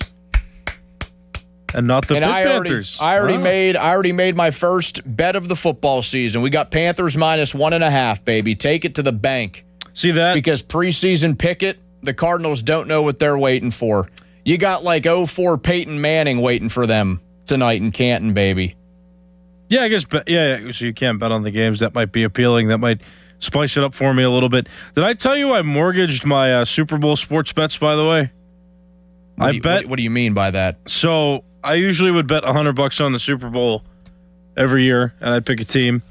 And not the Panthers. I already made my first bet of the football season. We got Panthers -1.5, baby. Take it to the bank. See that? Because preseason Pickett, the Cardinals don't know what they're waiting for. You got like 04 Peyton Manning waiting for them tonight in Canton, baby. Yeah, I guess. Yeah. So you can't bet on the games. That might be appealing. That might spice it up for me a little bit. Did I tell you I mortgaged my Super Bowl sports bets? By the way, What do you mean by that? So I usually would bet $100 on the Super Bowl every year, and I'd pick a team.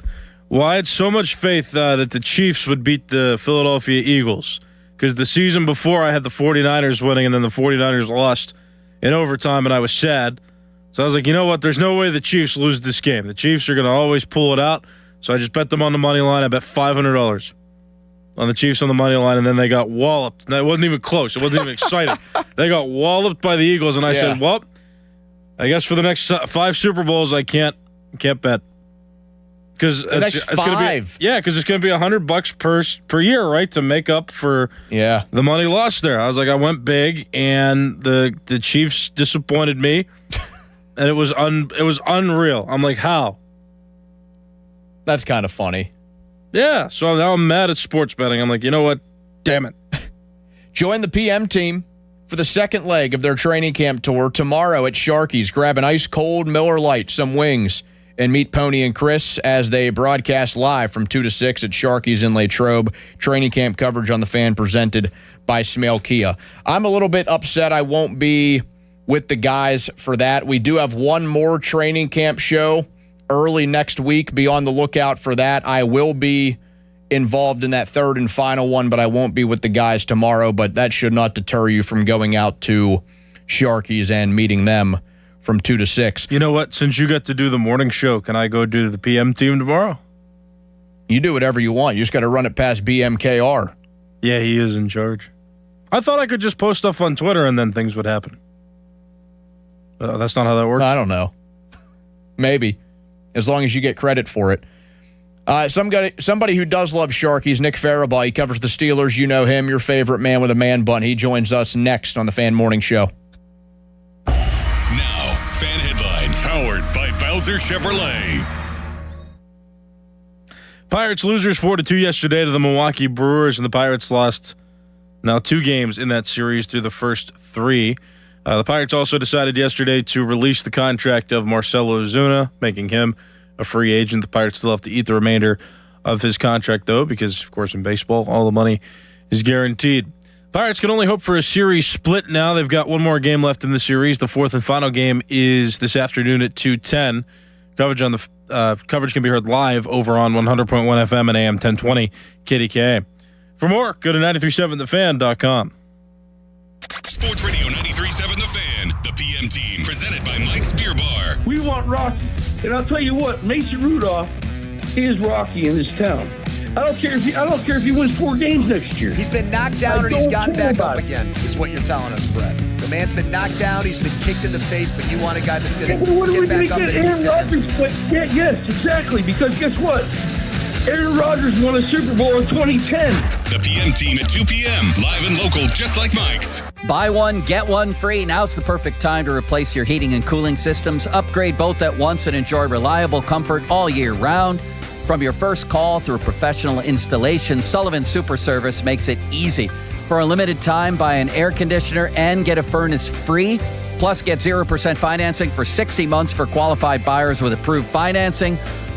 Well, I had so much faith that the Chiefs would beat the Philadelphia Eagles because the season before I had the 49ers winning, and then the 49ers lost in overtime, and I was sad. So I was like, you know what? There's no way the Chiefs lose this game. The Chiefs are going to always pull it out. So I just bet them on the money line. I bet $500 on the Chiefs on the money line, and then they got walloped. It wasn't even close. It wasn't even exciting. They got walloped by the Eagles, and I said, well, I guess for the next 5 Super Bowls, I can't bet. Because it's going to be because it's going to be $100 per year, right, to make up for the money lost there. I was like, I went big, and the Chiefs disappointed me, and it was unreal. I'm like, how? That's kind of funny. Yeah, so now I'm mad at sports betting. I'm like, you know what? Damn it. Join the PM team for the second leg of their training camp tour tomorrow at Sharky's. Grab an ice-cold Miller Lite, some wings, and meet Pony and Chris as they broadcast live from 2 to 6 at Sharky's in Latrobe. Training camp coverage on the Fan presented by Smale Kia. I'm a little bit upset I won't be with the guys for that. We do have one more training camp show early next week. Be on the lookout for that. I will be involved in that third and final one, but I won't be with the guys tomorrow. But that should not deter you from going out to Sharky's and meeting them from 2 to 6. You know what? Since you got to do the morning show, can I go do the PM team tomorrow? You do whatever you want. You just got to run it past BMKR. Yeah, he is in charge. I thought I could just post stuff on Twitter and then things would happen. That's not how that works? I don't know. Maybe. As long as you get credit for it. Somebody who does love Sharky's, Nick Farabaugh. He covers the Steelers. You know him, your favorite man with a man bun. He joins us next on the Fan Morning Show. Now, Fan Headlines, powered by Bowser Chevrolet. Pirates losers 4-2 yesterday to the Milwaukee Brewers, and the Pirates lost now 2 games in that series through the first 3. The Pirates also decided yesterday to release the contract of Marcell Ozuna, making him a free agent. The Pirates still have to eat the remainder of his contract, though, because, of course, in baseball, all the money is guaranteed. Pirates can only hope for a series split now. They've got one more game left in the series. The 4th and final game is this afternoon at 2:10. Coverage can be heard live over on 100.1 FM and AM 1020 KDKA. For more, go to 937thefan.com. Sports Radio 93.7 The Fan, the PM team, presented by Mike's Beer Bar. We want Rocky. And I'll tell you what, Mason Rudolph is Rocky in this town. I don't care if he wins 4 games next year. He's been knocked down and he's gotten back up again, is what you're telling us, Brett. The man's been knocked down, he's been kicked in the face, but you want a guy that's going to get back up and Aaron Rodgers, yes, exactly, because guess what? Aaron Rodgers won a Super Bowl in 2010. The PM team at 2 p.m., live and local, just like Mike's. Buy one, get one free. Now's the perfect time to replace your heating and cooling systems. Upgrade both at once and enjoy reliable comfort all year round. From your first call through professional installation, Sullivan Super Service makes it easy. For a limited time, buy an air conditioner and get a furnace free. Plus, get 0% financing for 60 months for qualified buyers with approved financing.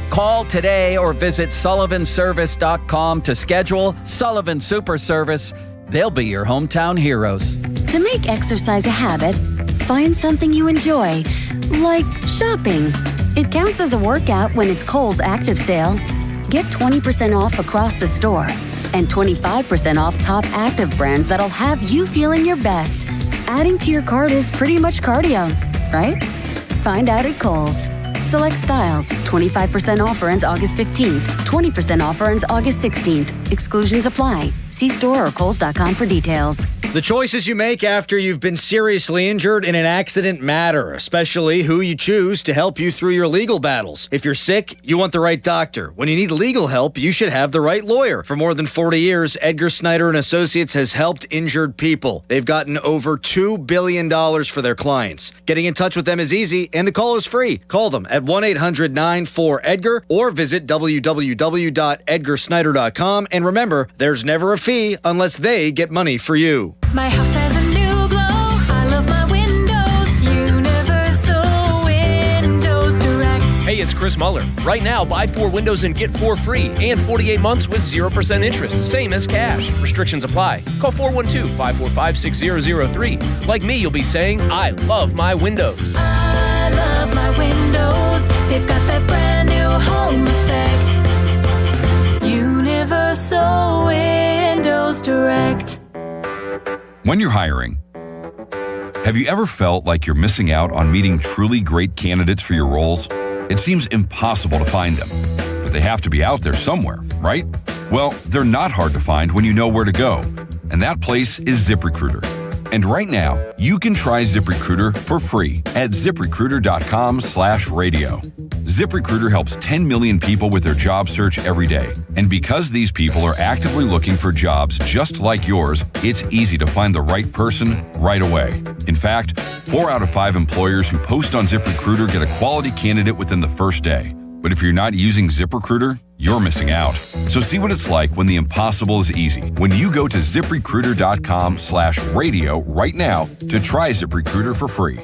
Call today or visit sullivanservice.com to schedule. Sullivan Super Service. They'll be your hometown heroes. To make exercise a habit, find something you enjoy, like shopping. It counts as a workout when it's Kohl's Active Sale. Get 20% off across the store and 25% off top active brands that'll have you feeling your best. Adding to your cart is pretty much cardio, right? Find out at Kohl's. Select styles. 25% offer ends August 15th. 20% offer ends August 16th. Exclusions apply. See store or Kohls.com for details. The choices you make after you've been seriously injured in an accident matter, especially who you choose to help you through your legal battles. If you're sick, you want the right doctor. When you need legal help, you should have the right lawyer. For more than 40 years, Edgar Snyder and Associates has helped injured people. They've gotten over $2 billion for their clients. Getting in touch with them is easy, and the call is free. Call them at 1-800-94-EDGAR or visit www.edgarsnyder.com. And remember, there's never a fee unless they get money for you. My house has a new glow. I love my windows. Universal Windows Direct. Hey, it's Chris Muller. Right now, buy 4 windows and get 4 free and 48 months with 0% interest, same as cash. Restrictions apply. Call 412-545-6003. Like me, you'll be saying, I love my windows. I love my windows. They've got that brand new home effect. Universal Windows Direct. When you're hiring, have you ever felt like you're missing out on meeting truly great candidates for your roles? It seems impossible to find them, but they have to be out there somewhere, right? Well, they're not hard to find when you know where to go, and that place is ZipRecruiter. And right now, you can try ZipRecruiter for free at ZipRecruiter.com/radio. ZipRecruiter helps 10 million people with their job search every day. And because these people are actively looking for jobs just like yours, it's easy to find the right person right away. In fact, 4 out of 5 employers who post on ZipRecruiter get a quality candidate within the first day. But if you're not using ZipRecruiter, you're missing out. So see what it's like when the impossible is easy. When you go to ZipRecruiter.com/radio right now to try ZipRecruiter for free.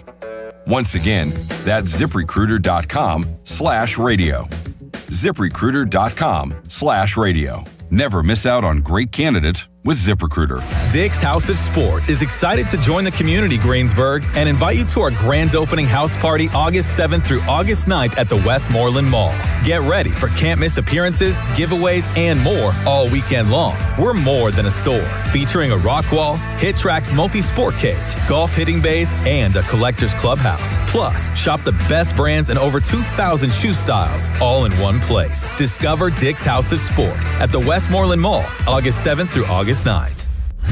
Once again, that's ZipRecruiter.com/radio. ZipRecruiter.com/radio. Never miss out on great candidates with ZipRecruiter. Dick's House of Sport is excited to join the community, Greensburg, and invite you to our grand opening house party August 7th through August 9th at the Westmoreland Mall. Get ready for can't-miss appearances, giveaways, and more all weekend long. We're more than a store, featuring a rock wall, Hit Tracks multi-sport cage, golf hitting bays, and a collector's clubhouse. Plus, shop the best brands and over 2,000 shoe styles, all in one place. Discover Dick's House of Sport at the Westmoreland Mall, August 7th through August 9th.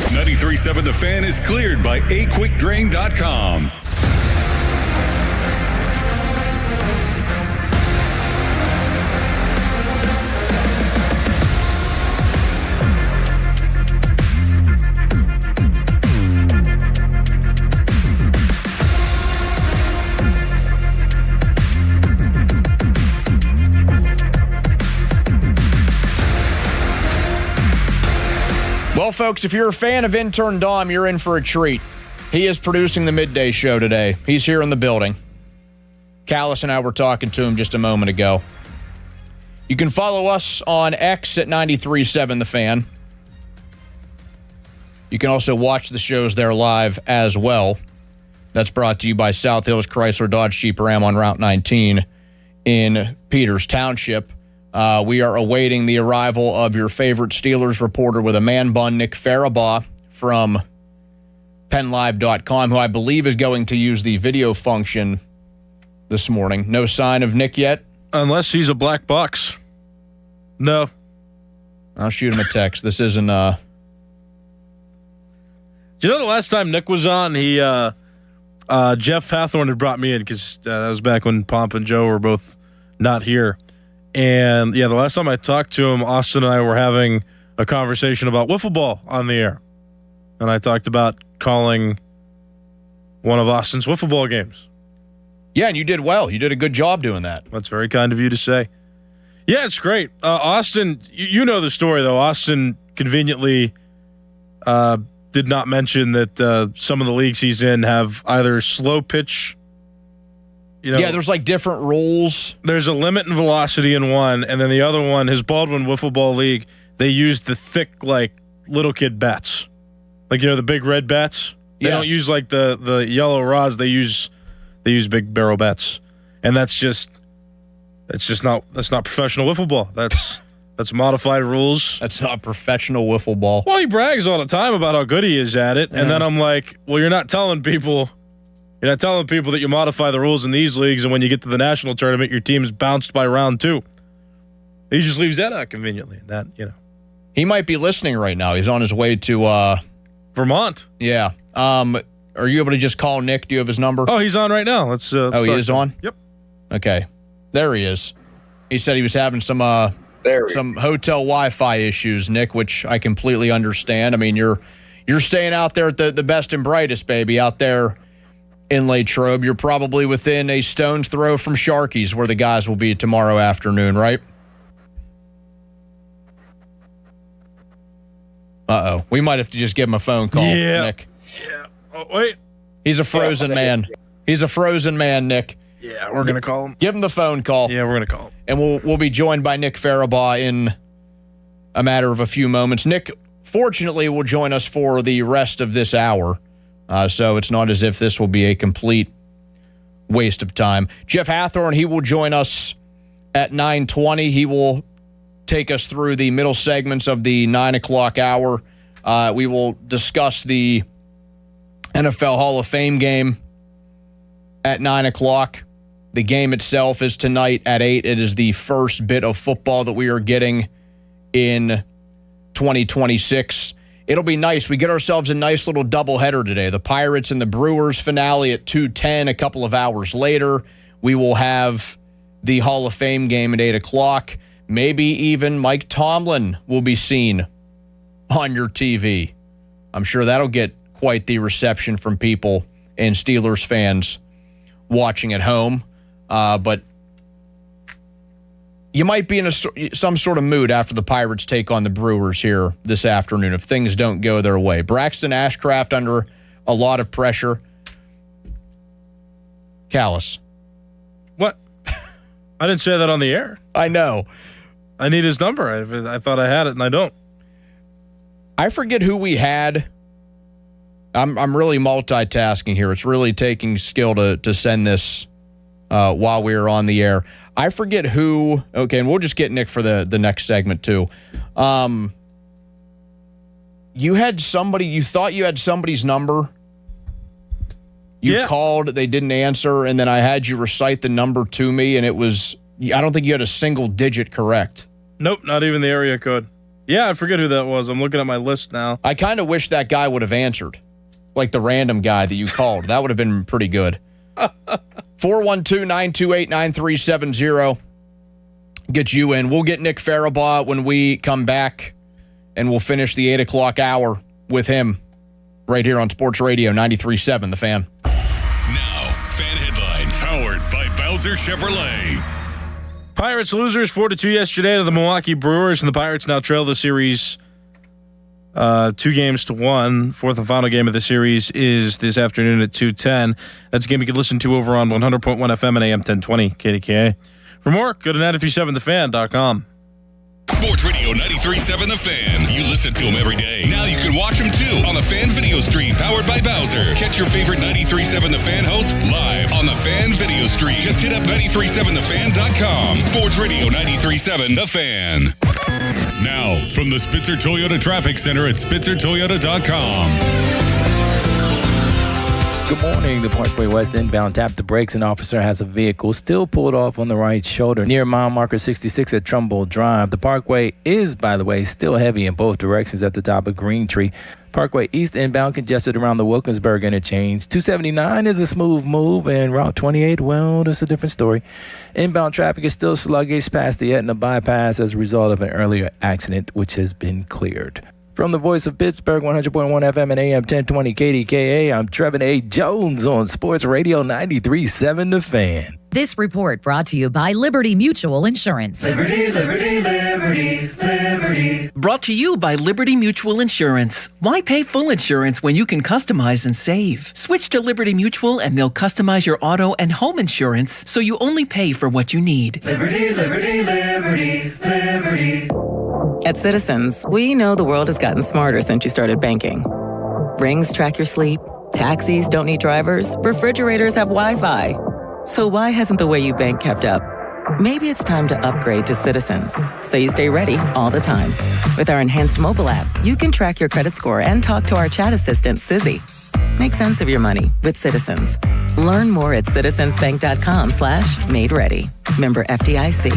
93.7 The Fan is cleared by aquickdrain.com. Well, folks, if you're a fan of intern Dom, you're in for a treat. He is producing the midday show today. He's here in the building. Callis and I were talking to him just a moment ago. You can follow us on X at 93.7 The Fan. You can also watch the shows there live as well. That's brought to you by South Hills Chrysler Dodge Jeep Ram on Route 19 in Peters Township. We are awaiting the arrival of your favorite Steelers reporter with a man bun, Nick Farabaugh, from PennLive.com, who I believe is going to use the video function this morning. No sign of Nick yet? Unless he's a black box. No. I'll shoot him a text. This isn't... Do you know the last time Nick was on, he Jeff Hathorn had brought me in because that was back when Pomp and Joe were both not here. And, yeah, the last time I talked to him, Austin and I were having a conversation about wiffle ball on the air. And I talked about calling one of Austin's wiffle ball games. Yeah, and you did well. You did a good job doing that. That's very kind of you to say. Yeah, it's great. Austin, you know the story, though. Austin conveniently did not mention that some of the leagues he's in have either slow pitch. Yeah, there's like different rules. There's a limit in velocity in one, and then the other one, his Baldwin Wiffle Ball League, they use the thick, like, little kid bats. Like, the big red bats. They don't use, like, the yellow rods. They use big barrel bats. And that's not professional wiffle ball. That's modified rules. That's not professional wiffle ball. Well, he brags all the time about how good he is at it, and then I'm like, well, you're not telling people that you modify the rules in these leagues, and when you get to the national tournament, your team's bounced by round 2. He just leaves that out conveniently. He might be listening right now. He's on his way to Vermont. Yeah. Are you able to just call Nick? Do you have his number? Oh, he's on right now. Let's he is on? Yep. Okay. There he is. He said he was having some hotel Wi-Fi issues, Nick, which I completely understand. I mean, you're staying out there at the best and brightest, baby, out there in Latrobe. You're probably within a stone's throw from Sharky's, where the guys will be tomorrow afternoon, right? Uh-oh. We might have to just give him a phone call, Nick. Yeah. Oh, wait. He's a frozen man. He's a frozen man, Nick. Yeah, we're going to call him. Give him the phone call. Yeah, we're going to call him. And we'll be joined by Nick Farabaugh in a matter of a few moments. Nick, fortunately, will join us for the rest of this hour. So it's not as if this will be a complete waste of time. Jeff Hathorn, he will join us at 9:20. He will take us through the middle segments of the 9 o'clock hour. We will discuss the NFL Hall of Fame game at 9 o'clock. The game itself is tonight at 8. It is the first bit of football that we are getting in 2026. It'll be nice. We get ourselves a nice little doubleheader today. The Pirates and the Brewers finale at 2:10. A couple of hours later, we will have the Hall of Fame game at 8 o'clock. Maybe even Mike Tomlin will be seen on your TV. I'm sure that'll get quite the reception from people and Steelers fans watching at home. But you might be in some sort of mood after the Pirates take on the Brewers here this afternoon if things don't go their way. Braxton Ashcraft under a lot of pressure. Callous. What? I didn't say that on the air. I know. I need his number. I thought I had it, and I don't. I forget who we had. I'm really multitasking here. It's really taking skill to send this while we are on the air. I forget who. Okay, and we'll just get Nick for the next segment too. You had somebody. You thought you had somebody's number. You called. They didn't answer, and then I had you recite the number to me, and it was. I don't think you had a single digit correct. Nope, not even the area code. Yeah, I forget who that was. I'm looking at my list now. I kind of wish that guy would have answered, like the random guy that you called. That would have been pretty good. 412-928-9370. Get you in. We'll get Nick Farabaugh when we come back, and we'll finish the 8 o'clock hour with him right here on Sports Radio 93.7 The Fan. Now, fan headlines powered by Bowser Chevrolet. Pirates losers 4-2 yesterday to the Milwaukee Brewers, and the Pirates now trail the series 2-1. Fourth and final game of the series is this afternoon at 2:10. That's a game you can listen to over on 100.1 FM and AM 1020 KDKA. For more, go to 937thefan.com. Sports Radio 93.7 The Fan. You listen to them every day. Now you can watch them too on the Fan Video Stream powered by Bowser. Catch your favorite 93.7 The Fan hosts live on the Fan Video Stream. Just hit up 937thefan.com. Sports Radio 93.7 The Fan. Now, from the Spitzer Toyota Traffic Center at spitzertoyota.com. Good morning. The Parkway West inbound tapped the brakes. An officer has a vehicle still pulled off on the right shoulder near mile marker 66 at Trumbull Drive. The Parkway is, by the way, still heavy in both directions at the top of Green Tree. Parkway East inbound congested around the Wilkinsburg interchange. 279 is a smooth move, and Route 28, well, that's a different story. Inbound traffic is still sluggish past the Etna bypass as a result of an earlier accident, which has been cleared. From the voice of Pittsburgh, 100.1 FM and AM 1020 KDKA, I'm Trevin A. Jones on Sports Radio 93.7 The Fan. This report brought to you by Liberty Mutual Insurance. Liberty, Liberty, Liberty, Liberty. Brought to you by Liberty Mutual Insurance. Why pay full insurance when you can customize and save? Switch to Liberty Mutual and they'll customize your auto and home insurance so you only pay for what you need. Liberty, Liberty, Liberty, Liberty. At Citizens, we know the world has gotten smarter since you started banking. Rings track your sleep, taxis don't need drivers, refrigerators have Wi-Fi. So why hasn't the way you bank kept up? Maybe it's time to upgrade to Citizens, so you stay ready all the time. With our enhanced mobile app, you can track your credit score and talk to our chat assistant, Sizzy. Make sense of your money with Citizens. Learn more at citizensbank.com/made ready. Member FDIC.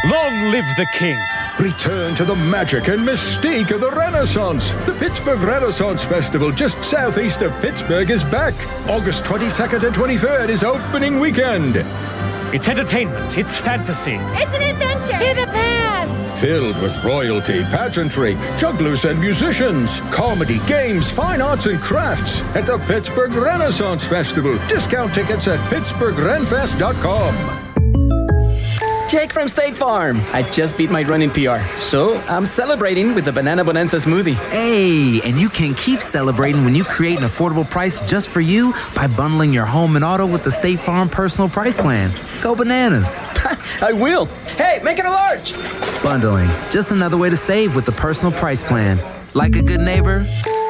Long live the king! Return to the magic and mystique of the Renaissance. The Pittsburgh Renaissance Festival just southeast of Pittsburgh is back. August 22nd and 23rd is opening weekend. It's entertainment. It's fantasy. It's an adventure to the past. Filled with royalty, pageantry, jugglers and musicians, comedy, games, fine arts and crafts at the Pittsburgh Renaissance Festival. Discount tickets at pittsburghrenfest.com. Jake from State Farm. I just beat my running PR, so I'm celebrating with the Banana Bonanza smoothie. Hey, and you can keep celebrating when you create an affordable price just for you by bundling your home and auto with the State Farm Personal Price Plan. Go bananas. I will. Hey, make it a large. Bundling, just another way to save with the Personal Price Plan. Like a good neighbor,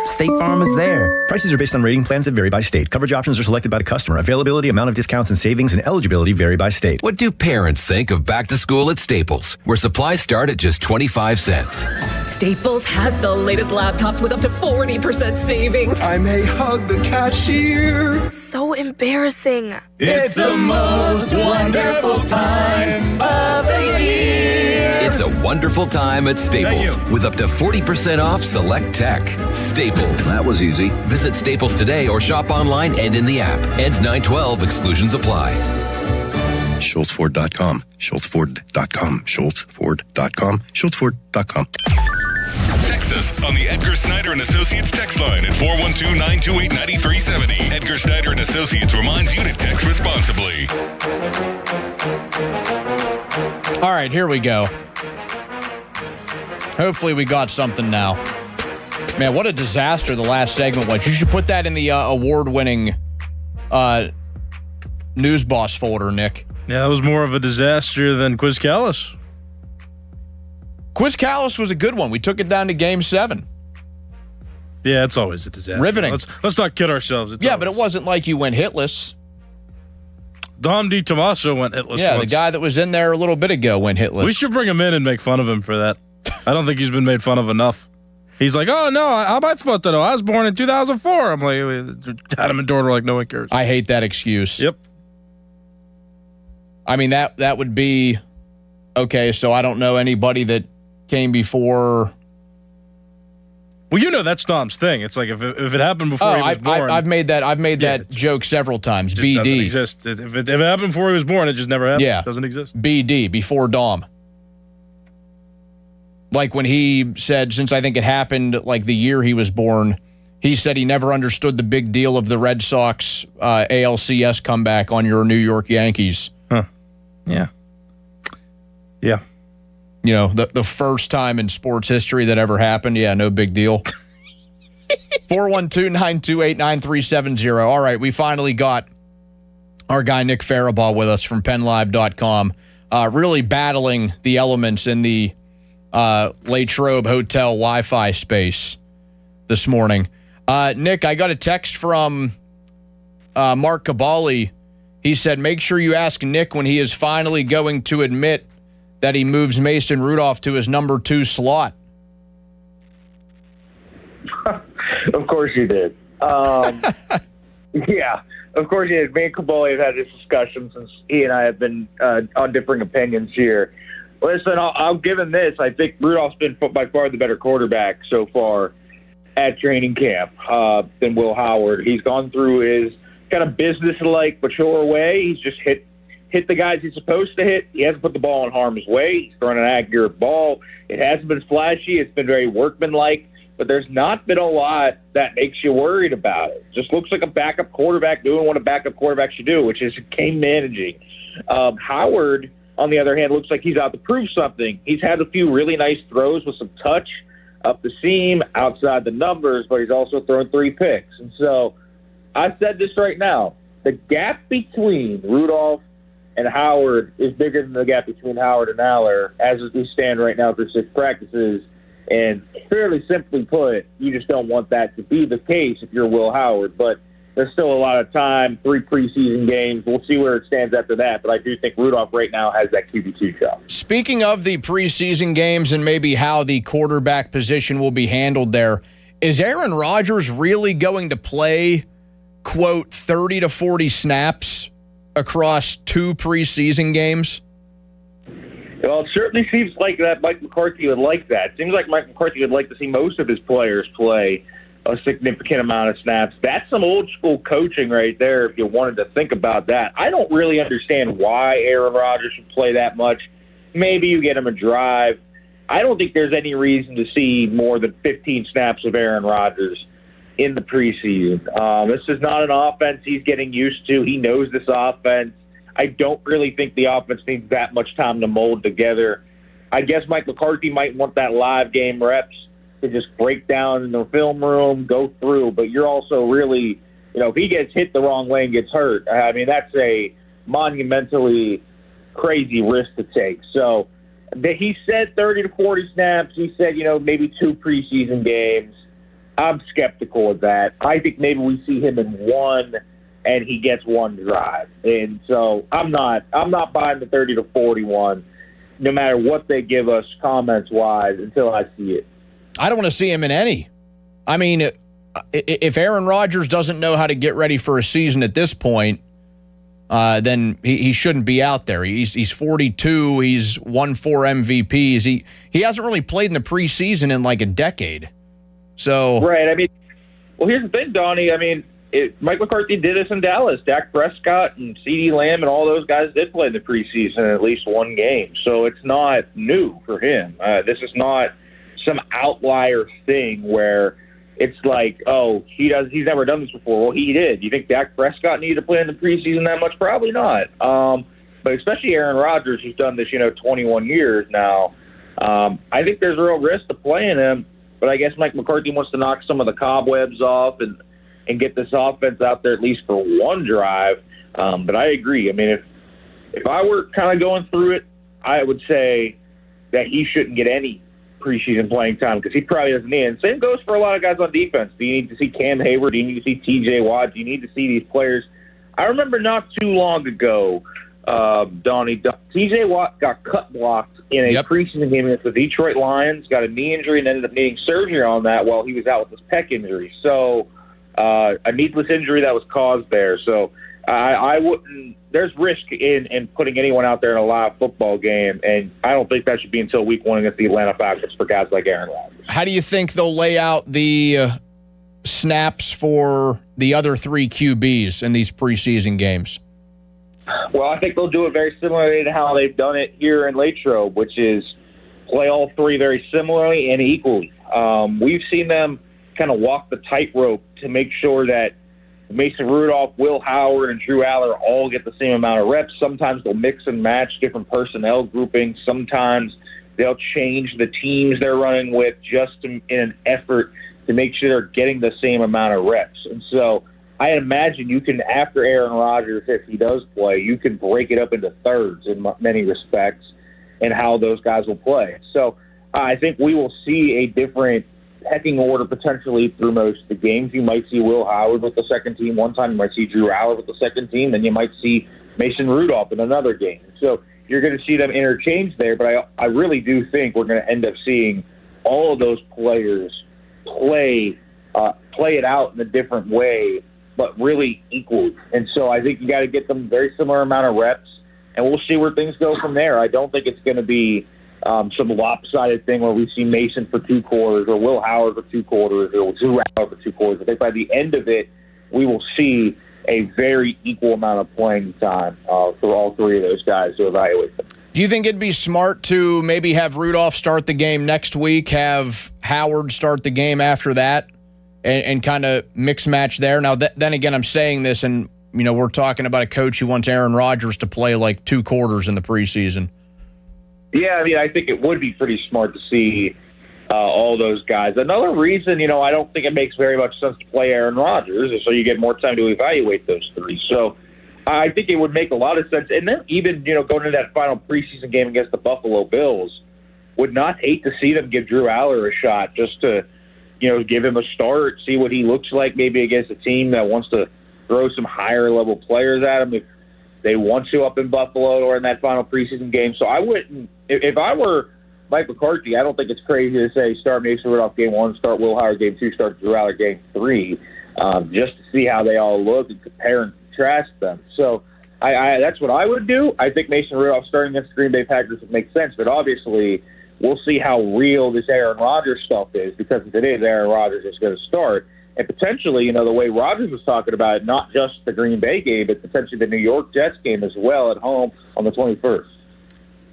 State Farm is there. Prices are based on rating plans that vary by state. Coverage options are selected by the customer. Availability, amount of discounts and savings, and eligibility vary by state. What do parents think of back to school at Staples, where supplies start at just 25 cents? Staples has the latest laptops with up to 40% savings. I may hug the cashier. So embarrassing. It's the most wonderful time of the year. It's a wonderful time at Staples with up to 40% off select tech. Staples. That was easy. Visit Staples today or shop online and in the app. Ends 9/12. Exclusions apply. SchultzFord.com. SchultzFord.com. SchultzFord.com. SchultzFord.com. Text us on the Edgar Snyder and Associates text line at 412-928-9370. Edgar Snyder and Associates reminds you to text responsibly. All right, here we go. Hopefully we got something now. Man, what a disaster the last segment was. You should put that in the award-winning News Boss folder, Nick. Yeah, that was more of a disaster than Quiz Callis. Quiz Callis was a good one. We took it down to Game 7. Yeah, it's always a disaster. Riveting. Let's not kid ourselves. But it wasn't like you went hitless. Dom DiTomaso went hitless. Yeah, once. the guy that was in there a little bit ago went hitless. We should bring him in and make fun of him for that. I don't think he's been made fun of enough. He's like, oh, no, how am I supposed to know? I was born in 2004. I'm like, Adam and Dorn were like, no one cares. I hate that excuse. Yep. I mean, that would be, okay, so I don't know anybody that came before. Well, you know that's Dom's thing. It's like if it happened before he was born. I've made that joke several times. It BD. doesn't exist. If it happened before he was born, it just never happened. Yeah. It doesn't exist. BD, before Dom. Like when he said, since I think it happened like the year he was born, he said he never understood the big deal of the Red Sox ALCS comeback on your New York Yankees. Huh. Yeah. Yeah. You know, the first time in sports history that ever happened. Yeah, no big deal. 412-928-9370. All right, we finally got our guy Nick Farabaugh with us from PennLive.com, really battling the elements in the Latrobe Hotel Wi-Fi space this morning. Nick, I got a text from Mark Cabali. He said, make sure you ask Nick when he is finally going to admit that he moves Mason Rudolph to his number 2 slot. Of course you did. Yeah, of course you did. Me and Caboli have had this discussion since he and I have been on differing opinions here. Listen, I'll give him this. I think Rudolph's been by far the better quarterback so far at training camp than Will Howard. He's gone through his kind of business-like, mature way. He's just hit the guys he's supposed to hit. He hasn't put the ball in harm's way. He's thrown an accurate ball. It hasn't been flashy. It's been very workmanlike. But there's not been a lot that makes you worried about it. Just looks like a backup quarterback doing what a backup quarterback should do, which is game managing. Howard, on the other hand, looks like he's out to prove something. He's had a few really nice throws with some touch up the seam, outside the numbers, but he's also thrown 3 picks. And so I said this right now. The gap between Rudolph and Howard is bigger than the gap between Howard and Aller as we stand right now through 6 practices. And fairly simply put, you just don't want that to be the case if you're Will Howard. But there's still a lot of time, 3 preseason games. We'll see where it stands after that. But I do think Rudolph right now has that QB2 job. Speaking of the preseason games and maybe how the quarterback position will be handled there, is Aaron Rodgers really going to play, quote, 30 to 40 snaps across 2 preseason games? Well, it certainly seems like that Mike McCarthy would like that. It seems like Mike McCarthy would like to see most of his players play a significant amount of snaps. That's some old-school coaching right there if you wanted to think about that. I don't really understand why Aaron Rodgers should play that much. Maybe you get him a drive. I don't think there's any reason to see more than 15 snaps of Aaron Rodgers in the preseason. This is not an offense he's getting used to. He knows this offense. I don't really think the offense needs that much time to mold together. I guess Mike McCarthy might want that live game reps to just break down in the film room, go through. But you're also really, if he gets hit the wrong way and gets hurt, I mean, that's a monumentally crazy risk to take. So he said 30 to 40 snaps. He said, maybe 2 preseason games. I'm skeptical of that. I think maybe we see him in 1 and he gets 1 drive. And so I'm not buying the 30 to 41, no matter what they give us comments-wise, until I see it. I don't want to see him in any. I mean, if Aaron Rodgers doesn't know how to get ready for a season at this point, then he shouldn't be out there. He's 42. He's won 4 MVPs. He hasn't really played in the preseason in like a decade. So right. I mean, well, here's the thing, Donnie. I mean, Mike McCarthy did this in Dallas. Dak Prescott and CeeDee Lamb and all those guys did play in the preseason in at least 1 game. So it's not new for him. This is not some outlier thing where it's like, he's never done this before. Well, he did. You think Dak Prescott needed to play in the preseason that much? Probably not. But especially Aaron Rodgers, who's done this, 21 years now. I think there's a real risk to playing him. But I guess Mike McCarthy wants to knock some of the cobwebs off and get this offense out there at least for 1 drive. But I agree. I mean, if I were kind of going through it, I would say that he shouldn't get any preseason playing time because he probably doesn't need it. And same goes for a lot of guys on defense. Do you need to see Cam Hayward? Do you need to see T.J. Watt? Do you need to see these players? I remember not too long ago, Donnie, T.J. Watt got cut blocked in a preseason game against the Detroit Lions, got a knee injury and ended up needing surgery on that while he was out with his pec injury. So a needless injury that was caused there. So I wouldn't – there's risk in putting anyone out there in a live football game, and I don't think that should be until week 1 against the Atlanta Falcons for guys like Aaron Rodgers. How do you think they'll lay out the snaps for the other 3 QBs in these preseason games? Well, I think they'll do it very similarly to how they've done it here in Latrobe, which is play all 3 very similarly and equally. We've seen them kind of walk the tightrope to make sure that Mason Rudolph, Will Howard, and Drew Aller all get the same amount of reps. Sometimes they'll mix and match different personnel groupings. Sometimes they'll change the teams they're running with just in an effort to make sure they're getting the same amount of reps. And so I imagine you can, after Aaron Rodgers, if he does play, you can break it up into thirds in many respects and how those guys will play. So I think we will see a different pecking order potentially through most of the games. You might see Will Howard with the second team one time. You might see Drew Aller with the second team. Then you might see Mason Rudolph in another game. So you're going to see them interchange there. But I really do think we're going to end up seeing all of those players play play it out in a different way, but really equally. And so I think you got to get them very similar amount of reps, and we'll see where things go from there. I don't think it's going to be some lopsided thing where we see Mason for 2 quarters or Will Howard for 2 quarters or Drew Allen for 2 quarters. I think by the end of it, we will see a very equal amount of playing time for all 3 of those guys to evaluate them. Do you think it'd be smart to maybe have Rudolph start the game next week, have Howard start the game after that, and kind of mix match there? Now, then again, I'm saying this, and we're talking about a coach who wants Aaron Rodgers to play like 2 quarters in the preseason. Yeah, I mean, I think it would be pretty smart to see all those guys. Another reason, I don't think it makes very much sense to play Aaron Rodgers is so you get more time to evaluate those 3. So I think it would make a lot of sense. And then even, going into that final preseason game against the Buffalo Bills, would not hate to see them give Drew Aller a shot just to, give him a start, see what he looks like maybe against a team that wants to throw some higher-level players at him if they want to up in Buffalo or in that final preseason game. So I wouldn't – if I were Mike McCarthy, I don't think it's crazy to say start Mason Rudolph game 1, start Will Howard game 2, start Drew Aller game 3, just to see how they all look and compare and contrast them. So I that's what I would do. I think Mason Rudolph starting against the Green Bay Packers would make sense, but obviously we'll see how real this Aaron Rodgers stuff is, because if it is Aaron Rodgers is going to start. And potentially, the way Rodgers was talking about it, not just the Green Bay game, but potentially the New York Jets game as well at home on the 21st.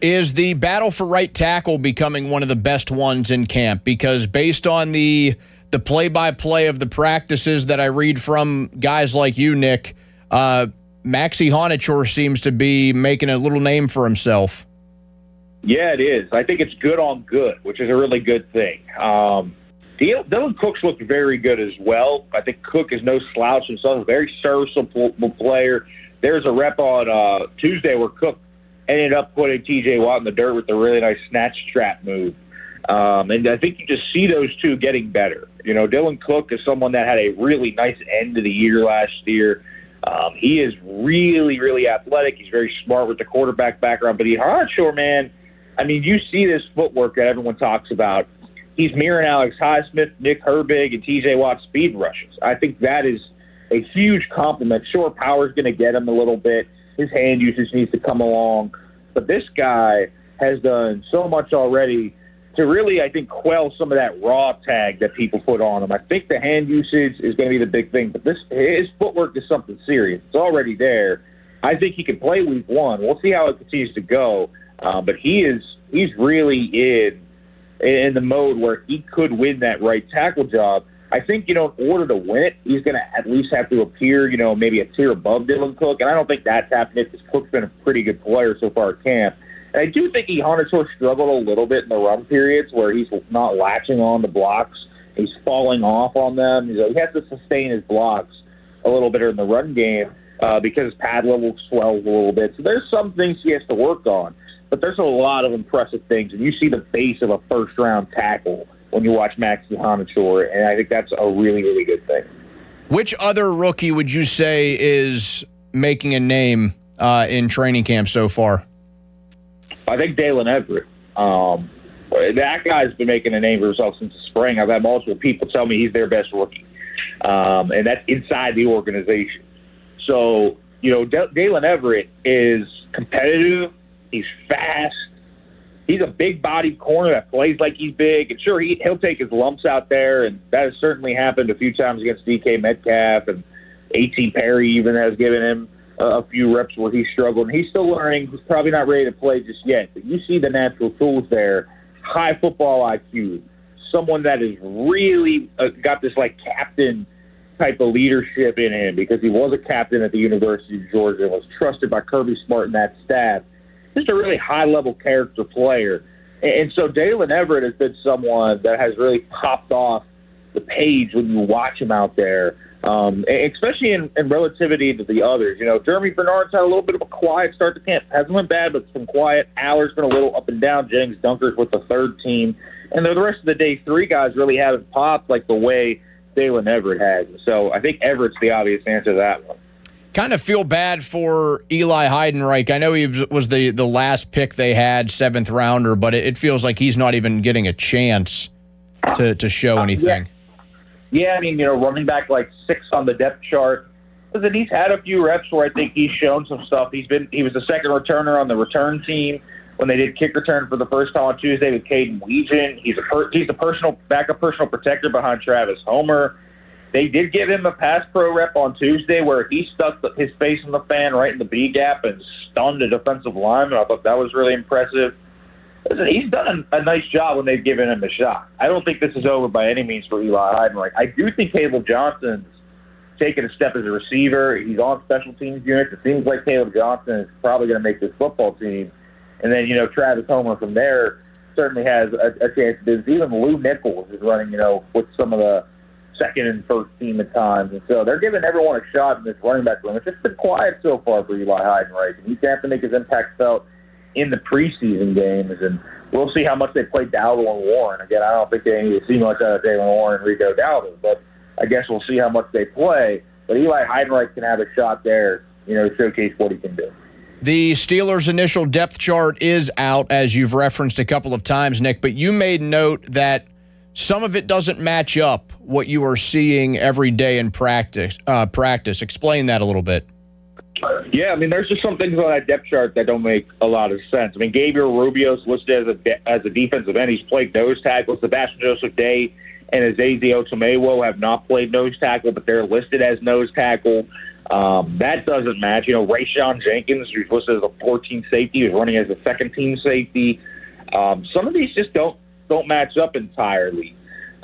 Is the battle for right tackle becoming one of the best ones in camp? Because based on the play-by-play of the practices that I read from guys like you, Nick, Maxie Honachor seems to be making a little name for himself. Yeah, it is. I think it's good on good, which is a really good thing. Dylan Cook's looked very good as well. I think Cook is no slouch himself, a very serviceable player. There's a rep on Tuesday where Cook ended up putting T.J. Watt in the dirt with a really nice snatch trap move. And I think you just see those two getting better. Dylan Cook is someone that had a really nice end of the year last year. He is really, really athletic. He's very smart with the quarterback background. But Honachor, man, I mean, you see this footwork that everyone talks about. He's mirroring Alex Highsmith, Nick Herbig, and T.J. Watt's speed rushes. I think that is a huge compliment. Sure, power's going to get him a little bit. His hand usage needs to come along. But this guy has done so much already to really, I think, quell some of that raw tag that people put on him. I think the hand usage is going to be the big thing. But his footwork is something serious. It's already there. I think he can play week 1. We'll see how it continues to go. But he's really in the mode where he could win that right tackle job. I think, in order to win it, he's going to at least have to appear, maybe a tier above Dylan Cook. And I don't think that's happening because Cook's been a pretty good player so far at camp. And I do think Honachor struggled a little bit in the run periods where he's not latching on to blocks. He's falling off on them. He has to sustain his blocks a little bit in the run game because his pad level swells a little bit. So there's some things he has to work on. But there's a lot of impressive things, and you see the base of a first-round tackle when you watch Maxie Honachor, and I think that's a really, really good thing. Which other rookie would you say is making a name in training camp so far? I think Dalen Everett. That guy's been making a name for himself since the spring. I've had multiple people tell me he's their best rookie, and that's inside the organization. So, Dalen Everett is competitive. He's fast. He's a big-bodied corner that plays like he's big. And sure, he'll take his lumps out there, and that has certainly happened a few times against DK Metcalf, and A.T. Perry even has given him a few reps where he struggled. And he's still learning. He's probably not ready to play just yet. But you see the natural tools there. High football IQ. Someone that has really got this, captain type of leadership in him because he was a captain at the University of Georgia and was trusted by Kirby Smart and that staff. Just a really high-level character player. And so Dalen Everett has been someone that has really popped off the page when you watch him out there, especially in relativity to the others. Jeremy Bernard's had a little bit of a quiet start to camp. Hasn't been bad, but some quiet. Aller's been a little up and down. Jennings Dunker's with the third team. And the rest of the day 3 guys really haven't popped like the way Dalen Everett has. So I think Everett's the obvious answer to that one. Kind of feel bad for Eli Heidenreich. I know he was the last pick they had, 7th rounder, but it feels like he's not even getting a chance to show anything. Yeah, I mean, running back like 6 on the depth chart. Listen, he's had a few reps where I think he's shown some stuff. He was the second returner on the return team when they did kick return for the first time on Tuesday with Caden Weegan. He's the backup personal protector behind Travis Homer. They did give him a pass pro rep on Tuesday where he stuck his face in the fan right in the B gap and stunned a defensive lineman. I thought that was really impressive. Listen, he's done a nice job when they've given him a shot. I don't think this is over by any means for Eli Heidenreich. I do think Caleb Johnson's taking a step as a receiver. He's on special teams units. It seems like Caleb Johnson is probably going to make this football team. And then, Travis Homer from there certainly has a chance to do this. Even Lou Nichols is running, with some of the second and first team at times. And so they're giving everyone a shot in this running back room. It's just been quiet so far for Eli Heidenreich. And he's going to have to make his impact felt in the preseason games. And we'll see how much they play Dowdle and Warren. Again, I don't think they need to see much out of Jalen Warren and Rico Dowdle, but I guess we'll see how much they play. But Eli Heidenreich can have a shot there, to showcase what he can do. The Steelers' initial depth chart is out, as you've referenced a couple of times, Nick, but you made note that some of it doesn't match up what you are seeing every day in practice. Explain that a little bit. Yeah, I mean, there's just some things on that depth chart that don't make a lot of sense. I mean, Gabriel Rubio's listed as a defensive end. He's played nose tackle. Sebastian Joseph Day and Azazie Otomewo have not played nose tackle, but they're listed as nose tackle. That doesn't match. Rayshawn Jenkins, who's listed as a 14 safety, is running as a second-team safety. Some of these just don't match up entirely.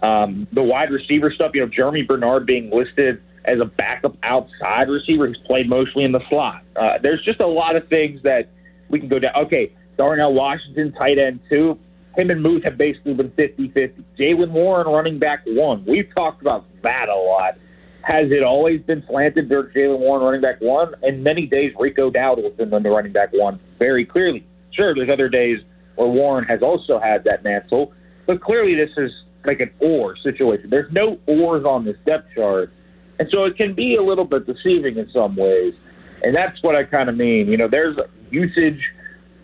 The wide receiver stuff, Jeremy Bernard being listed as a backup outside receiver who's played mostly in the slot. There's just a lot of things that we can go down. Okay, Darnell Washington, tight end 2. Him and Muth have basically been 50-50. Jalen Warren, running back 1. We've talked about that a lot. Has it always been slanted to Jalen Warren, running back 1? And many days, Rico Dowdle has been the running back 1 very clearly. Sure, there's other days where Warren has also had that mantle, but clearly this is like an or situation. There's no ors on this depth chart, and so it can be a little bit deceiving in some ways, and that's what I kind of mean. There's usage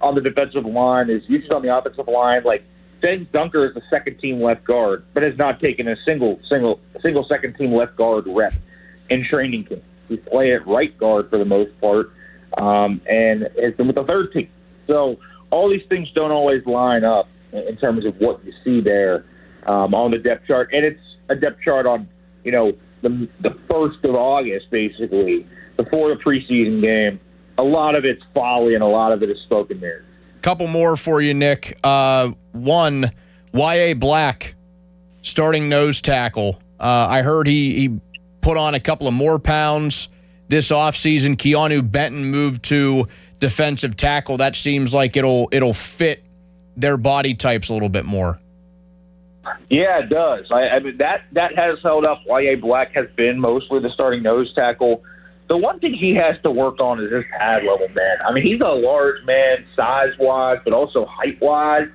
on the defensive line, there's usage on the offensive line. Like James Dunker is the second-team left guard, but has not taken a single second-team left guard rep in training camp. He's played at right guard for the most part, and has been with the third team. So all these things don't always line up in terms of what you see there on the depth chart. And it's a depth chart on, the 1st of August, basically, before the preseason game. A lot of it's folly and a lot of it is spoken there. Couple more for you, Nick. One, Y.A. Black, starting nose tackle. I heard he put on a couple of more pounds this offseason. Keanu Benton moved to defensive tackle. That seems like it'll fit their body types a little bit more. Yeah, it does. I mean, that has held up. Y.A. Black has been mostly the starting nose tackle. The one thing he has to work on is his pad level, man. I mean, he's a large man size-wise, but also height-wise.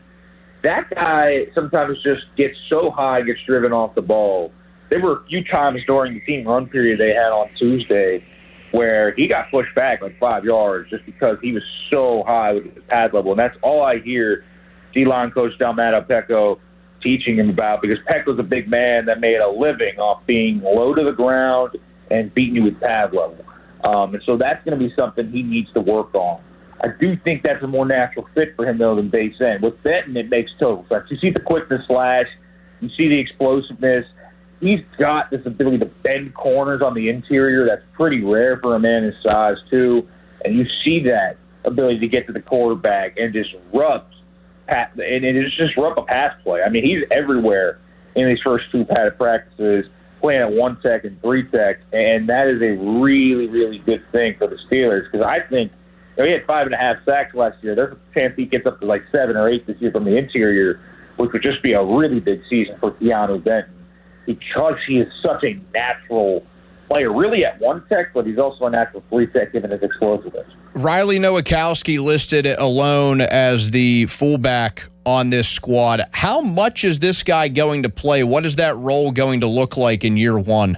That guy sometimes just gets so high, gets driven off the ball. There were a few times during the team run period they had on Tuesday where he got pushed back like 5 yards just because he was so high with his pad level. And that's all I hear D-line coach Dalmato Pecco teaching him about, because Pecco's a big man that made a living off being low to the ground and beating you with pad level. And so that's going to be something he needs to work on. I do think that's a more natural fit for him, though, than base end. With Benton, it makes total sense. You see the quickness slash. You see the explosiveness. He's got this ability to bend corners on the interior. That's pretty rare for a man his size, too. And you see that ability to get to the quarterback and just rub a pass play. I mean, he's everywhere in these first 2 padded practices, playing at 1 tech and 3 tech, and that is a really, really good thing for the Steelers, because I think he had 5.5 sacks last year. There's a chance he gets up to like 7 or 8 this year from the interior, which would just be a really big season for Keanu Benton, because he is such a natural player, really at 1 tech, but he's also a natural 3 tech given his explosiveness. Riley Nowakowski listed alone as the fullback on this squad. How much is this guy going to play? What is that role going to look like in year 1?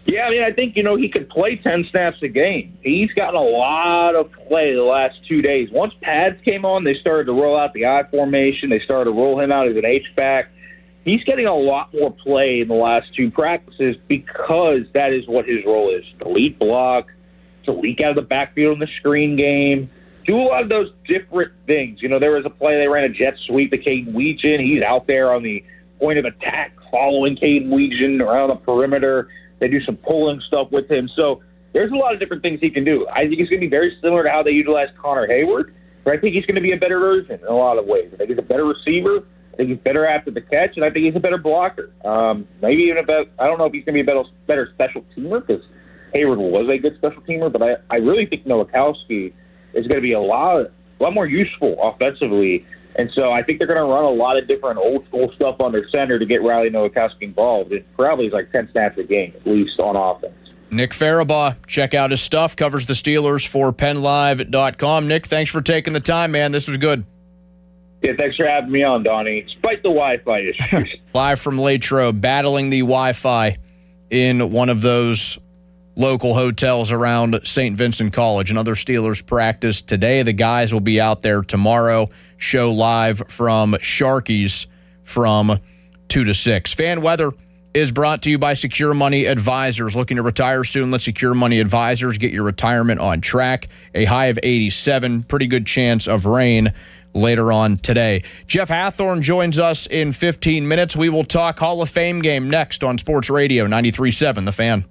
Yeah, I mean, I think, he could play 10 snaps a game. He's gotten a lot of play the last 2 days. Once pads came on, they started to roll out the I formation. They started to roll him out as an H-back. he's getting a lot more play in the last 2 practices because that is what his role is: to lead block, to leak out of the backfield in the screen game, do a lot of those different things. There was a play they ran a jet sweep to Caden Weegan. He's out there on the point of attack following Caden Weegan around the perimeter. They do some pulling stuff with him. So there's a lot of different things he can do. I think it's going to be very similar to how they utilize Connor Hayward, but I think he's going to be a better version in a lot of ways. I think he's a better receiver. I think he's better after the catch, and I think he's a better blocker. Maybe even I don't know if he's going to be a better special teamer, because Hayward was a good special teamer, but I really think Nowakowski is going to be a lot more useful offensively. And so I think they're going to run a lot of different old-school stuff under center to get Riley Nowakowski involved. It probably is like 10 snaps a game, at least on offense. Nick Farabaugh, check out his stuff, covers the Steelers for PennLive.com. Nick, thanks for taking the time, man. This was good. Yeah, thanks for having me on, Donnie, despite the Wi-Fi issues. Live from Latrobe, battling the Wi-Fi in one of those local hotels around St. Vincent College. Another Steelers practice today. The guys will be out there tomorrow. Show live from Sharky's from 2 to 6. Fan weather is brought to you by Secure Money Advisors. Looking to retire soon? Let Secure Money Advisors get your retirement on track. A high of 87. Pretty good chance of rain later on today. Jeff Hathorn joins us in 15 minutes. We will talk Hall of Fame game next on Sports Radio 93.7 The Fan.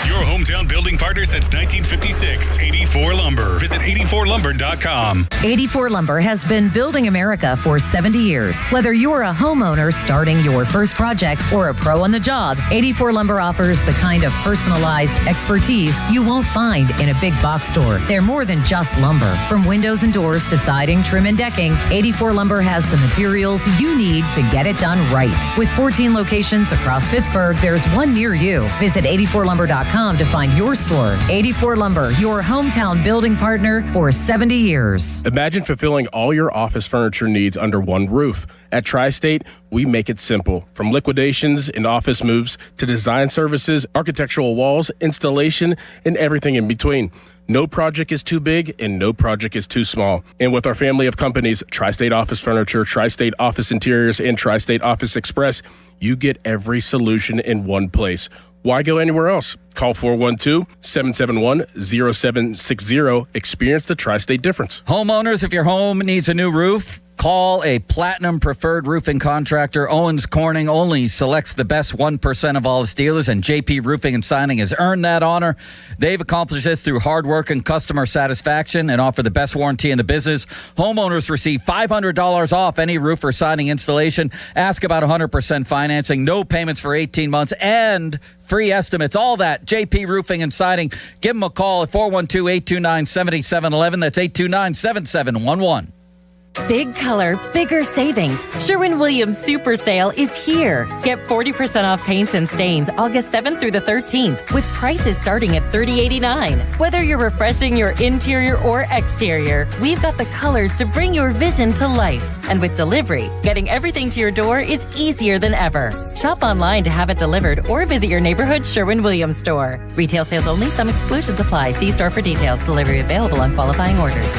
Your hometown building partner since 1956, 84 Lumber. Visit 84lumber.com. 84 Lumber has been building America for 70 years. Whether you're a homeowner starting your first project or a pro on the job, 84 Lumber offers the kind of personalized expertise you won't find in a big box store. They're more than just lumber. From windows and doors to siding, trim, and decking, 84 Lumber has the materials you need to get it done right. With 14 locations across Pittsburgh, there's one near you. Visit 84lumber.com to find your store. 84 Lumber, your hometown building partner for 70 years. Imagine fulfilling all your office furniture needs under one roof. At Tri-State, we make it simple. From liquidations and office moves to design services, architectural walls, installation, and everything in between. No project is too big and no project is too small. And with our family of companies, Tri-State Office Furniture, Tri-State Office Interiors, and Tri-State Office Express, you get every solution in one place. Why go anywhere else? Call 412-771-0760. Experience the Tri-State difference. Homeowners, if your home needs a new roof, call a Platinum Preferred Roofing Contractor. Owens Corning only selects the best 1% of all the Steelers, and JP Roofing and Signing has earned that honor. They've accomplished this through hard work and customer satisfaction and offer the best warranty in the business. Homeowners receive $500 off any roof or siding installation. Ask about 100% financing, no payments for 18 months, and free estimates. All that, JP Roofing and Siding. Give them a call at 412-829-7711. That's 829-7711. Big color, bigger savings. Sherwin-Williams Super Sale is here. Get 40% off paints and stains August 7th through the 13th with prices starting at $30.89. Whether you're refreshing your interior or exterior, we've got the colors to bring your vision to life. And with delivery, getting everything to your door is easier than ever. Shop online to have it delivered or visit your neighborhood Sherwin-Williams store. Retail sales only. Some exclusions apply. See store for details. Delivery available on qualifying orders.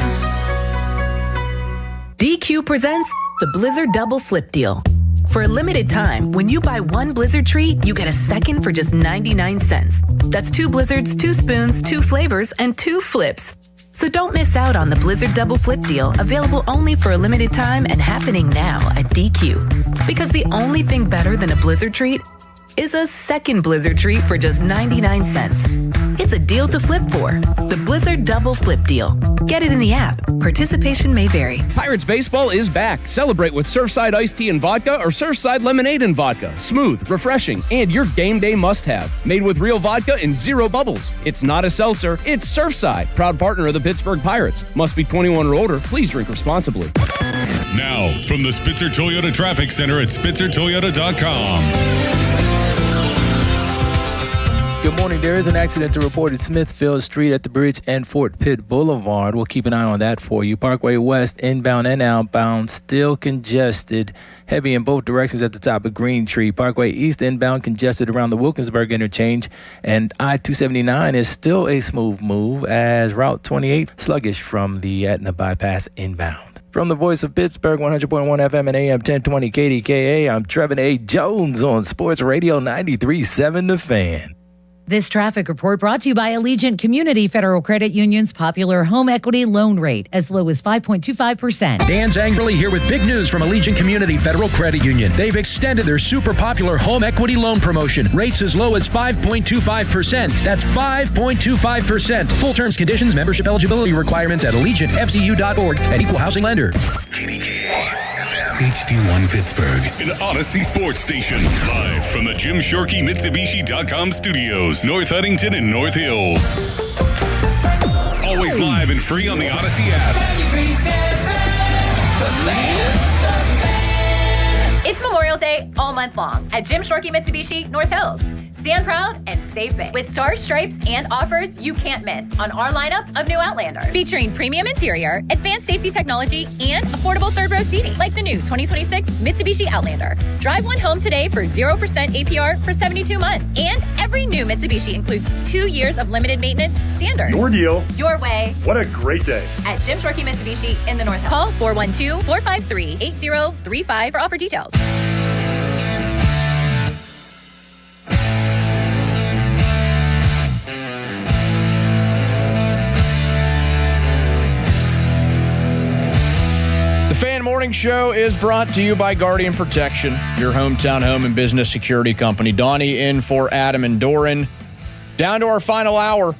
DQ presents the Blizzard Double Flip Deal. For a limited time, when you buy one Blizzard treat, you get a second for just 99 cents. That's 2 Blizzards, 2 spoons, 2 flavors, and 2 flips. So don't miss out on the Blizzard Double Flip Deal, available only for a limited time and happening now at DQ. Because the only thing better than a Blizzard treat is a second Blizzard treat for just 99 cents. It's a deal to flip for. The Blizzard Double Flip Deal. Get it in the app. Participation may vary. Pirates baseball is back. Celebrate with Surfside iced tea and vodka or Surfside lemonade and vodka. Smooth, refreshing, and your game day must-have. Made with real vodka and 0 bubbles. It's not a seltzer. It's Surfside. Proud partner of the Pittsburgh Pirates. Must be 21 or older. Please drink responsibly. Now, from the Spitzer Toyota Traffic Center at SpitzerToyota.com. Good morning. There is an accident to report at Smithfield Street at the bridge and Fort Pitt Boulevard. We'll keep an eye on that for you. Parkway West, inbound and outbound, still congested. Heavy in both directions at the top of Green Tree. Parkway East, inbound, congested around the Wilkinsburg interchange. And I-279 is still a smooth move as Route 28 sluggish from the Etna bypass inbound. From the voice of Pittsburgh, 100.1 FM and AM 1020 KDKA, I'm Trevin A. Jones on Sports Radio 93.7 The Fan. This traffic report brought to you by Allegiant Community Federal Credit Union's popular home equity loan rate, as low as 5.25%. Dan Zangerly here with big news from Allegiant Community Federal Credit Union. They've extended their super popular home equity loan promotion. Rates as low as 5.25%. That's 5.25%. Full terms, conditions, membership eligibility requirements at AllegiantFCU.org and Equal Housing Lender. HD1 Pittsburgh, an Odyssey Sports Station, live from the Jim Shorkey Mitsubishi.com studios, North Huntington and North Hills. Always live and free on the Odyssey app. It's Memorial Day all month long at Jim Shorkey Mitsubishi North Hills. Stand proud and save big with stars, stripes, and offers you can't miss on our lineup of new Outlander. Featuring premium interior, advanced safety technology, and affordable third row seating, like the new 2026 Mitsubishi Outlander. Drive one home today for 0% APR for 72 months. And every new Mitsubishi includes 2 years of limited maintenance standard. Your deal. Your way. What a great day. At Jim Shorkey Mitsubishi in the North Hills. Call 412-453-8035 for offer details. Fan Morning Show is brought to you by Guardian Protection, your hometown home and business security company. Donnie in for Adam and Doran. Down to our final hour.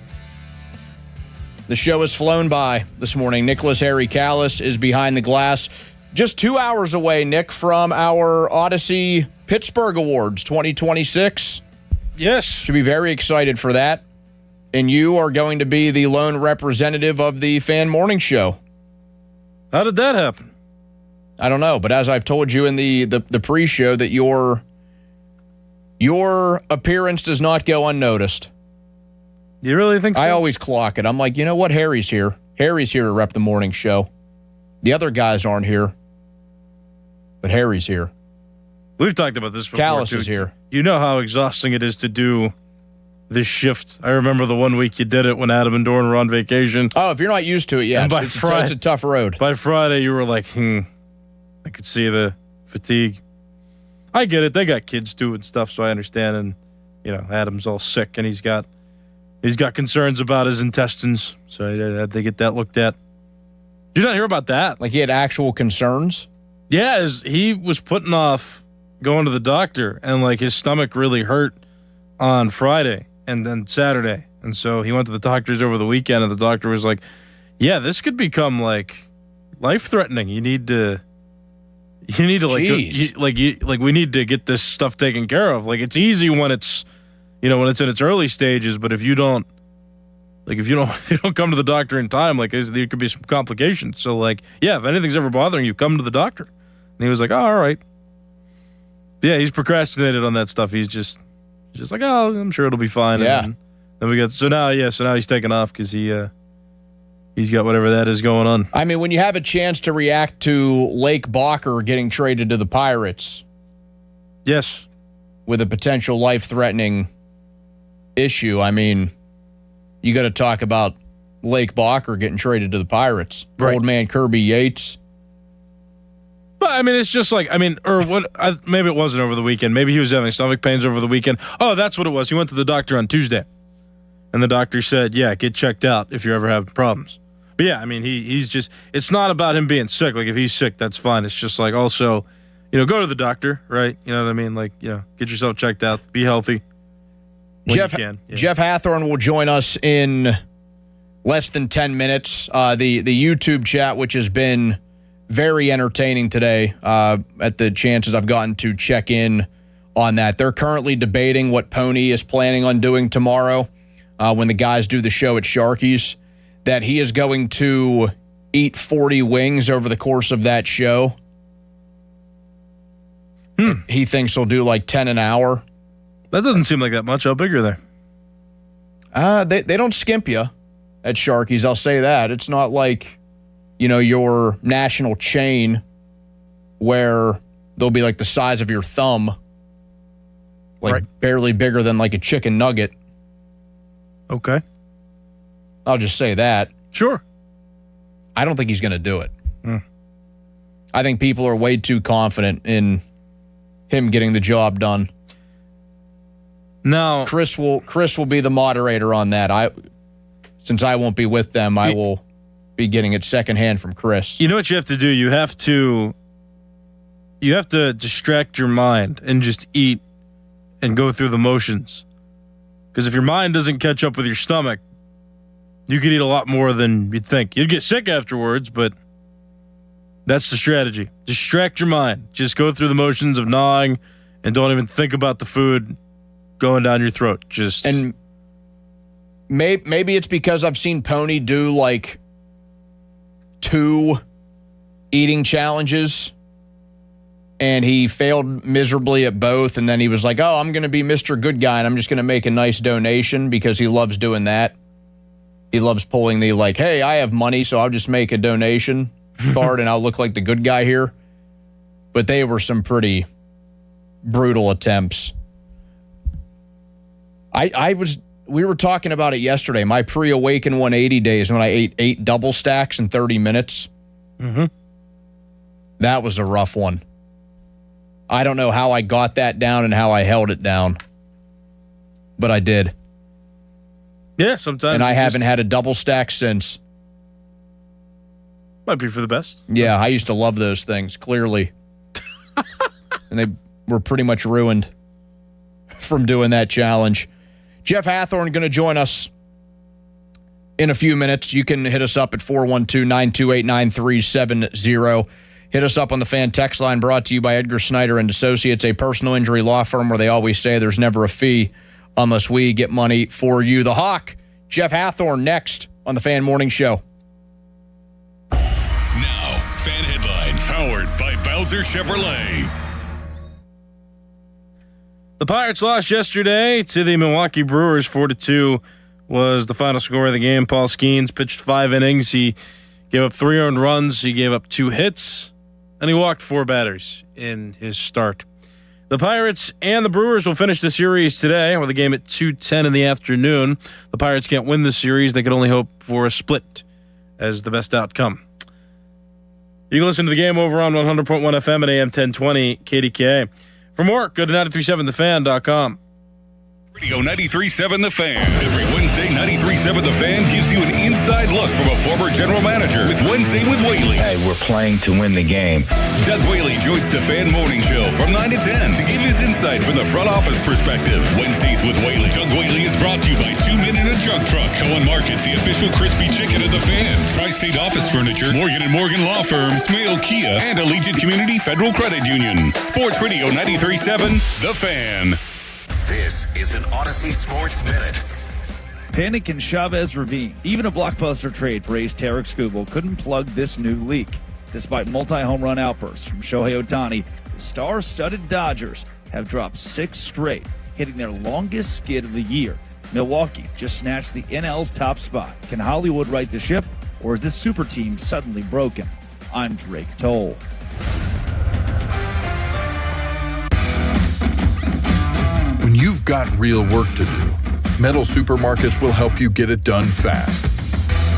The show has flown by this morning. Nicholas Harry Callis is behind the glass. Just 2 hours away, Nick, from our Odyssey Pittsburgh Awards 2026. Yes. Should be very excited for that. And you are going to be the lone representative of the Fan Morning Show. How did that happen? I don't know, but as I've told you in the pre-show, that your appearance does not go unnoticed. You really think so? I always clock it. I'm like, you know what? Harry's here. Harry's here to rep the morning show. The other guys aren't here, but Harry's here. We've talked about this before. Callis too. is here. You know how exhausting it is to do this shift. I remember the one week you did it when Adam and Doran were on vacation. Oh, if you're not used to it, yeah, And it's a tough road. By Friday, you were like, I could see the fatigue. I get it. They got kids too and stuff, so I understand. And, Adam's all sick, and he's got concerns about his intestines, so he had to get that looked at. Did you not hear about that? Like he had actual concerns? Yeah, he was putting off going to the doctor, and like his stomach really hurt on Friday and then Saturday. And so he went to the doctors over the weekend, and the doctor was like, yeah, this could become like life-threatening. You need to we need to get this stuff taken care of. Like, it's easy when it's when it's in its early stages, but if you don't come to the doctor in time, like there could be some complications. So like, yeah, if anything's ever bothering you, come to the doctor. And he was like, oh, all right. Yeah, he's procrastinated on that stuff. He's just like, oh, I'm sure it'll be fine. Yeah. And then we got so now he's taking off because he's got whatever that is going on. I mean, when you have a chance to react to Lake Bacher getting traded to the Pirates, yes, with a potential life-threatening issue, I mean, you got to talk about Lake Bacher getting traded to the Pirates. Right. Old man Kirby Yates. But I mean, it's just like, maybe it wasn't over the weekend. Maybe he was having stomach pains over the weekend. Oh, that's what it was. He went to the doctor on Tuesday, and the doctor said, yeah, get checked out if you're ever having problems. But yeah, I mean, he's just, it's not about him being sick. Like, if he's sick, that's fine. It's just like, also, go to the doctor, right? You know what I mean? Like, get yourself checked out, be healthy. Jeff Hathorn will join us in less than 10 minutes. The YouTube chat, which has been very entertaining today, at the chances I've gotten to check in on that. They're currently debating what Pony is planning on doing tomorrow when the guys do the show at Sharky's, that he is going to eat 40 wings over the course of that show. He thinks he'll do like 10 an hour. That doesn't seem like that much. How big are they? They don't skimp you at Sharky's, I'll say that. It's not like, your national chain where they'll be like the size of your thumb, like right. Barely bigger than like a chicken nugget. Okay. I'll just say that. Sure. I don't think he's going to do it. I think people are way too confident in him getting the job done. Now, Chris will be the moderator on that. Since I won't be with them, I will be getting it secondhand from Chris. You know what you have to do? You have to distract your mind and just eat and go through the motions. Because if your mind doesn't catch up with your stomach, you could eat a lot more than you'd think. You'd get sick afterwards, but that's the strategy. Distract your mind. Just go through the motions of gnawing and don't even think about the food going down your throat. And maybe it's because I've seen Pony do like 2 eating challenges and he failed miserably at both, and then he was like, oh, I'm going to be Mr. Good Guy and I'm just going to make a nice donation because he loves doing that. He loves pulling the like, hey, I have money, so I'll just make a donation card and I'll look like the good guy here. But they were some pretty brutal attempts. We were talking about it yesterday. My pre-Awaken 180 days when I ate 8 double stacks in 30 minutes. Mm-hmm. That was a rough one. I don't know how I got that down and how I held it down, but I did. Yeah, sometimes. And I haven't had a double stack since. Might be for the best. Yeah, I used to love those things, clearly. And they were pretty much ruined from doing that challenge. Jeff Hathhorn going to join us in a few minutes. You can hit us up at 412-928-9370. Hit us up on the fan text line, brought to you by Edgar Snyder and Associates, a personal injury law firm where they always say there's never a fee unless we get money for you. The Hawk, Jeff Hathhorn, next on the Fan Morning Show. Now, Fan Headlines, powered by Bowser Chevrolet. The Pirates lost yesterday to the Milwaukee Brewers. 4-2 was the final score of the game. Paul Skeens pitched 5 innings. He gave up 3 earned runs. He gave up 2 hits, and he walked 4 batters in his start. The Pirates and the Brewers will finish the series today with a game at 2:10 in the afternoon. The Pirates can't win the series. They can only hope for a split as the best outcome. You can listen to the game over on 100.1 FM and AM 1020 KDKA. For more, go to 937thefan.com. Radio 93.7 The Fan. Every Wednesday, 93.7 The Fan gives you an inside look from a former general manager with Wednesday with Whaley. Hey, we're playing to win the game. Doug Whaley joins the Fan Morning Show from 9 to 10 to give his insight from the front office perspective. Wednesdays with Whaley. Doug Whaley is brought to you by 2 Men in a Jug Truck. Cohen Market, the official crispy chicken of The Fan. Tri-State Office Furniture, Morgan & Morgan Law Firm, Smale Kia, and Allegiant Community Federal Credit Union. Sports Radio 93.7 The Fan. This is an Odyssey Sports Minute. Panic in Chavez Ravine. Even a blockbuster trade for ace Tarek Skubal couldn't plug this new leak. Despite multi-home run outbursts from Shohei Ohtani, the star-studded Dodgers have dropped 6 straight, hitting their longest skid of the year. Milwaukee just snatched the NL's top spot. Can Hollywood right the ship, or is this super team suddenly broken? I'm Drake Toll. When you've got real work to do, Metal Supermarkets will help you get it done fast.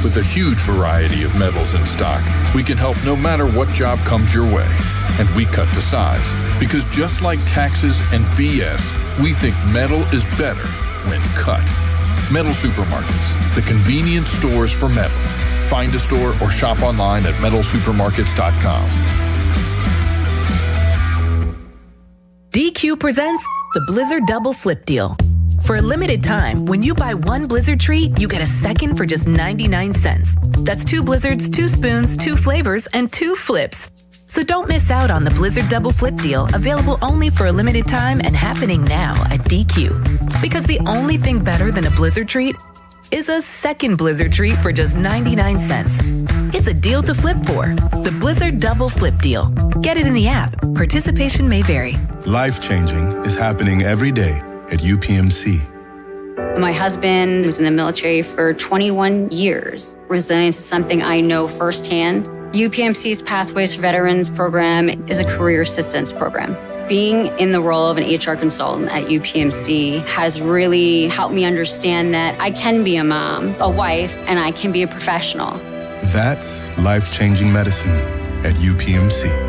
With a huge variety of metals in stock, we can help no matter what job comes your way. And we cut to size, because just like taxes and BS, we think metal is better when cut. Metal Supermarkets, the convenient stores for metal. Find a store or shop online at metalsupermarkets.com. DQ presents the Blizzard Double Flip Deal. For a limited time, when you buy 1 Blizzard treat, you get a second for just 99 cents. That's 2 Blizzards, 2 spoons, 2 flavors, and 2 flips. So don't miss out on the Blizzard Double Flip Deal, available only for a limited time and happening now at DQ. Because the only thing better than a Blizzard treat is a second Blizzard treat for just 99 cents. It's a deal to flip for. The Blizzard Double Flip Deal. Get it in the app. Participation may vary. Life-changing is happening every day at UPMC. My husband was in the military for 21 years. Resilience is something I know firsthand. UPMC's Pathways for Veterans program is a career assistance program. Being in the role of an HR consultant at UPMC has really helped me understand that I can be a mom, a wife, and I can be a professional. That's life-changing medicine. at UPMC.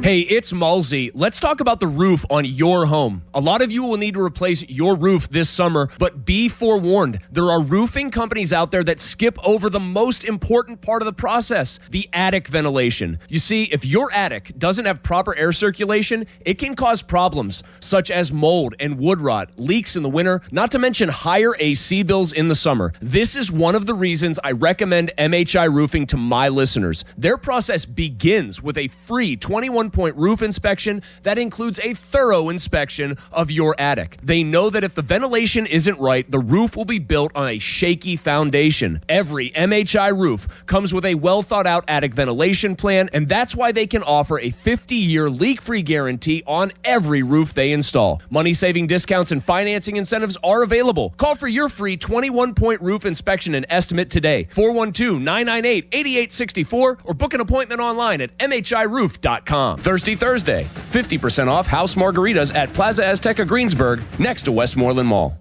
Hey, it's Malsey. Let's talk about the roof on your home. A lot of you will need to replace your roof this summer, but be forewarned. There are roofing companies out there that skip over the most important part of the process, the attic ventilation. You see, if your attic doesn't have proper air circulation, it can cause problems such as mold and wood rot, leaks in the winter, not to mention higher AC bills in the summer. This is one of the reasons I recommend MHI Roofing to my listeners. Their process begins with a free 21-point roof inspection that includes a thorough inspection of your attic. They know that if the ventilation isn't right, the roof will be built on a shaky foundation. Every MHI roof comes with a well-thought-out attic ventilation plan, and that's why they can offer a 50-year leak-free guarantee on every roof they install. Money-saving discounts and financing incentives are available. Call for your free 21-point roof inspection and estimate today. 412-998-8864 or book an appointment online at mhiroof.com. Thursday, 50% off house margaritas at Plaza Azteca Greensburg, next to Westmoreland Mall.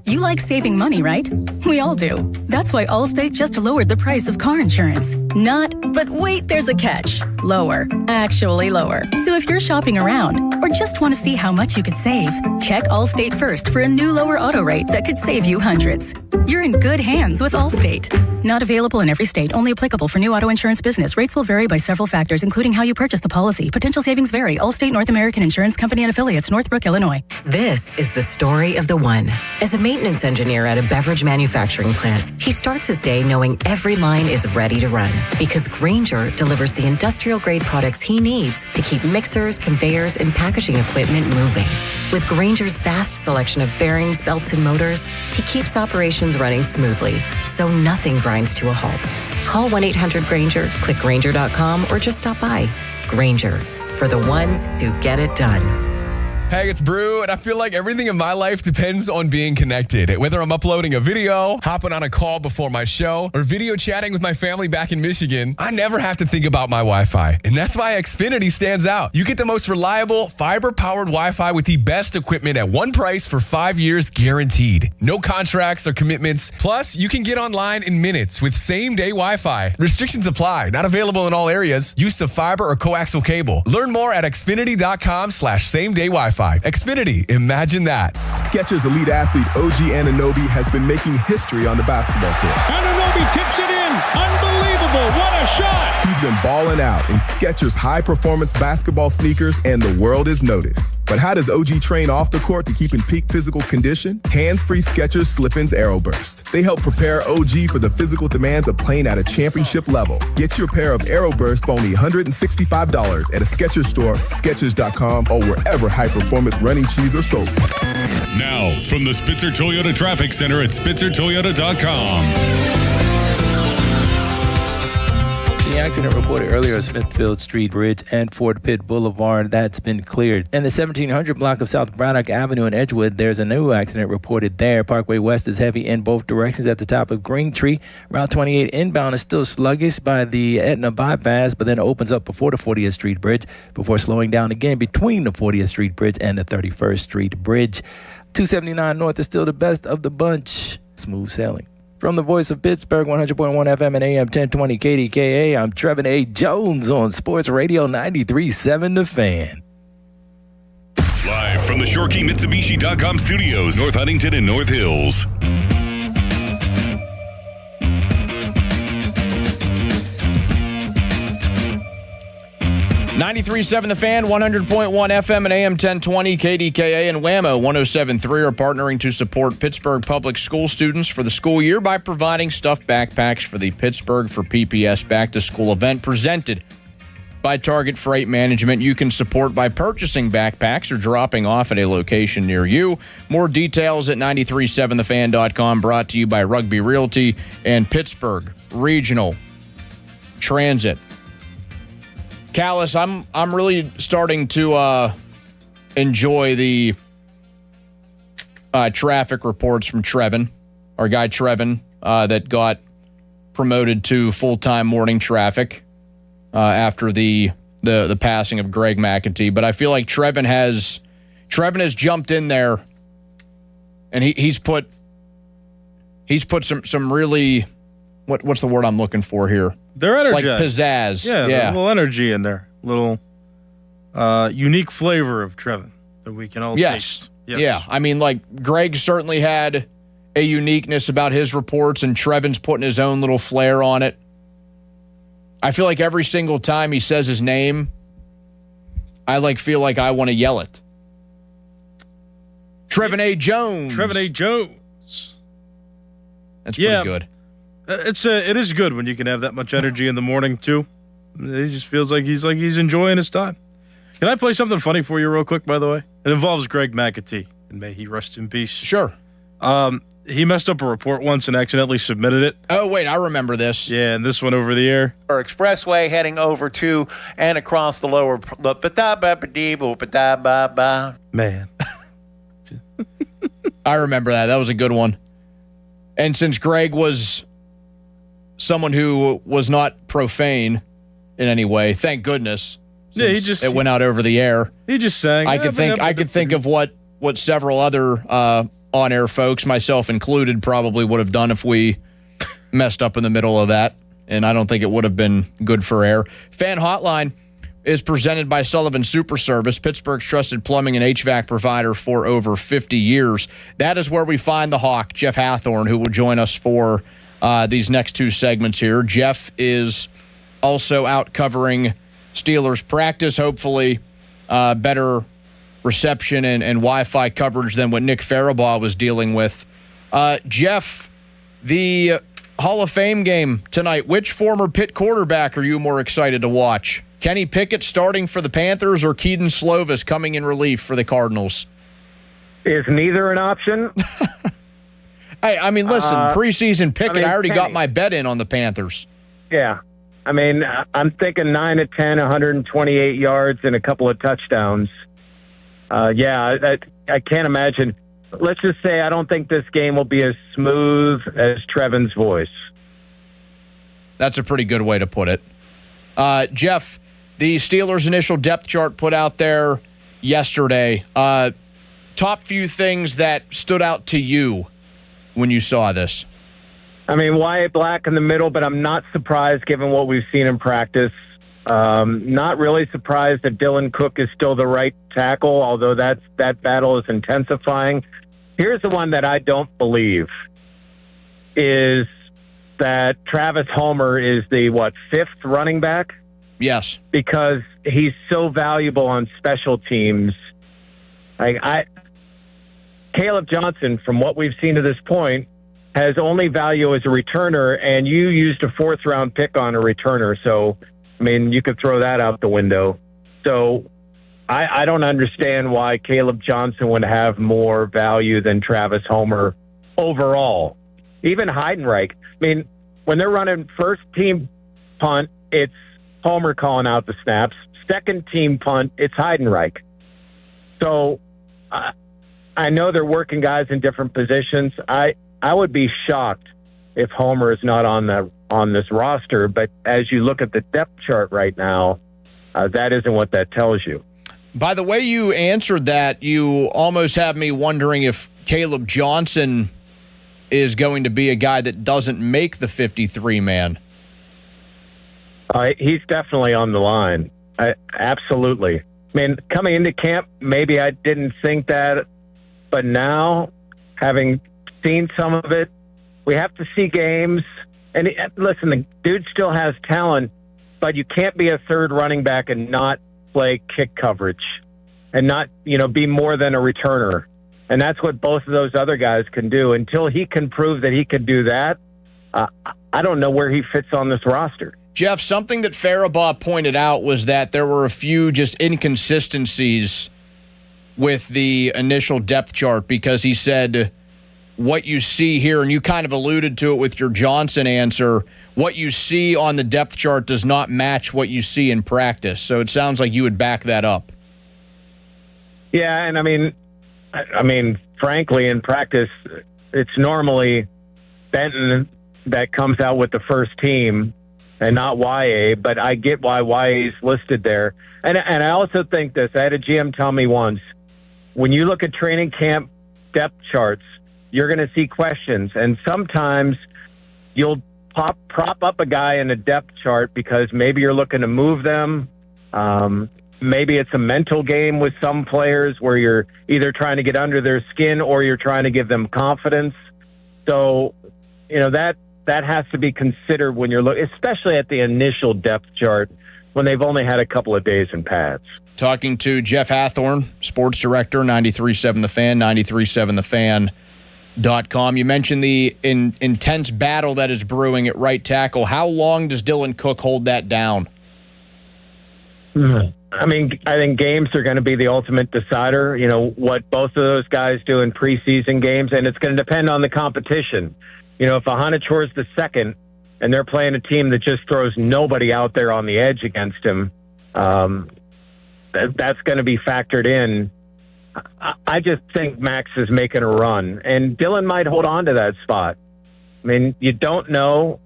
You like saving money, right? We all do. That's why Allstate just lowered the price of car insurance. But wait, there's a catch. Lower. Actually lower. So if you're shopping around or just want to see how much you could save, check Allstate first for a new lower auto rate that could save you hundreds. You're in good hands with Allstate. Not available in every state, only applicable for new auto insurance business. Rates will vary by several factors, including how you purchase the policy. Potential savings vary. Allstate North American Insurance Company and Affiliates, Northbrook, Illinois. This is the story of the one. As a maintenance engineer at a beverage manufacturing plant, he starts his day knowing every line is ready to run because Grainger delivers the industrial-grade products he needs to keep mixers, conveyors, and packaging equipment moving. With Grainger's vast selection of bearings, belts, and motors, he keeps operations running smoothly, so nothing grinds to a halt. Call 1-800-GRAINGER, click Grainger.com, or just stop by. Grainger, for the ones who get it done. Hey, it's Brew, and I feel like everything in my life depends on being connected. Whether I'm uploading a video, hopping on a call before my show, or video chatting with my family back in Michigan, I never have to think about my Wi-Fi. And that's why Xfinity stands out. You get the most reliable, fiber-powered Wi-Fi with the best equipment at one price for 5 years guaranteed. No contracts or commitments. Plus, you can get online in minutes with same-day Wi-Fi. Restrictions apply. Not available in all areas. Use of fiber or coaxial cable. Learn more at xfinity.com/same-day Wi-Fi. Xfinity, imagine that. Skechers elite athlete OG Anunoby has been making history on the basketball court. Anunoby tips it in. Unbelievable. What a shot. He's been balling out in Skechers high-performance basketball sneakers, and the world has noticed. But how does OG train off the court to keep in peak physical condition? Hands-free Skechers Slip-ins AeroBurst. They help prepare OG for the physical demands of playing at a championship level. Get your pair of AeroBurst for only $165 at a Skechers store, Skechers.com, or wherever high-performance running shoes are sold. Now, from the Spitzer Toyota Traffic Center at SpitzerToyota.com. The accident reported earlier at Smithfield Street Bridge and Fort Pitt Boulevard, that's been cleared. In the 1700 block of South Braddock Avenue in Edgewood, there's a new accident reported there. Parkway West is heavy in both directions at the top of Greentree. Route 28 inbound is still sluggish by the Etna bypass, but then opens up before the 40th Street Bridge before slowing down again between the 40th Street Bridge and the 31st Street Bridge. 279 North is still the best of the bunch. Smooth sailing. From the voice of Pittsburgh, 100.1 FM and AM 1020 KDKA, I'm Trevin A. Jones on Sports Radio 93.7 The Fan. Live from the ShoreKeyMitsubishi.com studios, North Huntington and North Hills. 93.7 The Fan, 100.1 FM and AM 1020 KDKA, and WAMO 107.3 are partnering to support Pittsburgh public school students for the school year by providing stuffed backpacks for the Pittsburgh for PPS Back to School event presented by Target Freight Management. You can support by purchasing backpacks or dropping off at a location near you. More details at 937thefan.com, brought to you by Rugby Realty and Pittsburgh Regional Transit. Callis, I'm really starting to enjoy the traffic reports from Trevin, our guy Trevin, that got promoted to full-time morning traffic after the passing of Greg McEntee. But I feel like Trevin has jumped in there, and he's put some really what's the word I'm looking for here? They're energetic. Like pizzazz. Yeah, a little energy in there. Little unique flavor of Trevin that we can all taste. Yes. Yeah. I mean, like, Greg certainly had a uniqueness about his reports, and Trevin's putting his own little flair on it. I feel like every single time he says his name, I feel like I want to yell it. Trevin A. Jones. Trevin A. Jones. That's pretty good. It is good when you can have that much energy in the morning too. It just feels like he's enjoying his time. Can I play something funny for you real quick, by the way? It involves Greg McAtee, and may he rest in peace. Sure. He messed up a report once and accidentally submitted it. Oh, wait, I remember this. Yeah, and this went over the air. Or expressway heading over to and across the lower. Man. I remember that. That was a good one. And since Greg was someone who was not profane in any way, thank goodness. Yeah, it went out over the air. He just sang. I could think of what several other on-air folks, myself included, probably would have done if we messed up in the middle of that. And I don't think it would have been good for air. Fan Hotline is presented by Sullivan Super Service, Pittsburgh's trusted plumbing and HVAC provider for over 50 years. That is where we find the Hawk, Jeff Hathorn, who will join us for these next two segments here. Jeff is also out covering Steelers practice, hopefully better reception and Wi-Fi coverage than what Nick Farabaugh was dealing with. Jeff, the Hall of Fame game tonight, which former Pitt quarterback are you more excited to watch? Kenny Pickett starting for the Panthers or Keaton Slovis coming in relief for the Cardinals? Is neither an option? Hey, I mean, listen, preseason Pickett, I already got my bet in on the Panthers. Yeah. I mean, I'm thinking 9 of 10, 128 yards and a couple of touchdowns. I can't imagine. Let's just say I don't think this game will be as smooth as Trevin's voice. That's a pretty good way to put it. Jeff, the Steelers' initial depth chart put out there yesterday. Top few things that stood out to you when you saw this. I mean, Wyatt Black in the middle, but I'm not surprised given what we've seen in practice. Not really surprised that Dylan Cook is still the right tackle, although that battle is intensifying. Here's the one that I don't believe is that Travis Homer is the, fifth running back? Yes. Because he's so valuable on special teams. Caleb Johnson, from what we've seen to this point, has only value as a returner, and you used a fourth-round pick on a returner. So, I mean, you could throw that out the window. So I don't understand why Caleb Johnson would have more value than Travis Homer overall. Even Heidenreich. I mean, when they're running first-team punt, it's Homer calling out the snaps. Second-team punt, it's Heidenreich. So I know they're working guys in different positions. I would be shocked if Homer is not on this roster, but as you look at the depth chart right now, that isn't what that tells you. By the way you answered that, you almost have me wondering if Caleb Johnson is going to be a guy that doesn't make the 53-man. He's definitely on the line. Absolutely. I mean, coming into camp, maybe I didn't think that, but now, having seen some of it, we have to see games. And listen, the dude still has talent, but you can't be a third running back and not play kick coverage and not, be more than a returner. And that's what both of those other guys can do. Until he can prove that he can do that, I don't know where he fits on this roster. Jeff, something that Farabaugh pointed out was that there were a few just inconsistencies with the initial depth chart because he said what you see here, and you kind of alluded to it with your Johnson answer, what you see on the depth chart does not match what you see in practice. So it sounds like you would back that up. Yeah, and I mean, frankly, in practice, it's normally Benton that comes out with the first team and not YA, but I get why YA is listed there. And I also think this. I had a GM tell me once, when you look at training camp depth charts, you're going to see questions, and sometimes you'll prop up a guy in a depth chart because maybe you're looking to move them. Maybe it's a mental game with some players where you're either trying to get under their skin or you're trying to give them confidence. So, that has to be considered when you're looking, especially at the initial depth chart when they've only had a couple of days in pads. Talking to Jeff Hathorn, sports director, 93.7 The Fan, 93.7thefan.com. You mentioned the intense battle that is brewing at right tackle. How long does Dylan Cook hold that down? I think games are going to be the ultimate decider. What both of those guys do in preseason games, and it's going to depend on the competition. If Ahanachore's the second and they're playing a team that just throws nobody out there on the edge against him, that's going to be factored in. I just think Max is making a run, and Dylan might hold on to that spot. You don't know.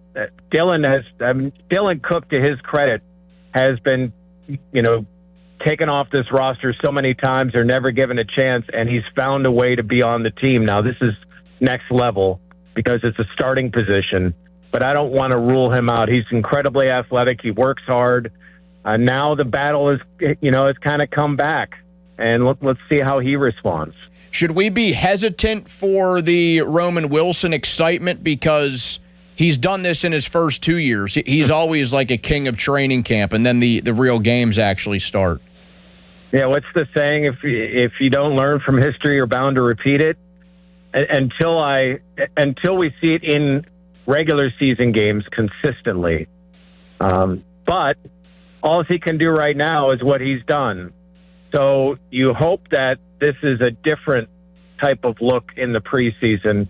Dylan Cook, to his credit, has been, taken off this roster so many times, they're never given a chance, and he's found a way to be on the team. Now, this is next level because it's a starting position, but I don't want to rule him out. He's incredibly athletic. He works hard. Now the battle is, has kind of come back, and let's see how he responds. Should we be hesitant for the Roman Wilson excitement because he's done this in his first 2 years? He's always like a king of training camp, and then the real games actually start. Yeah, what's the saying? If you don't learn from history, you're bound to repeat it. Until we see it in regular season games consistently. But all he can do right now is what he's done. So you hope that this is a different type of look in the preseason.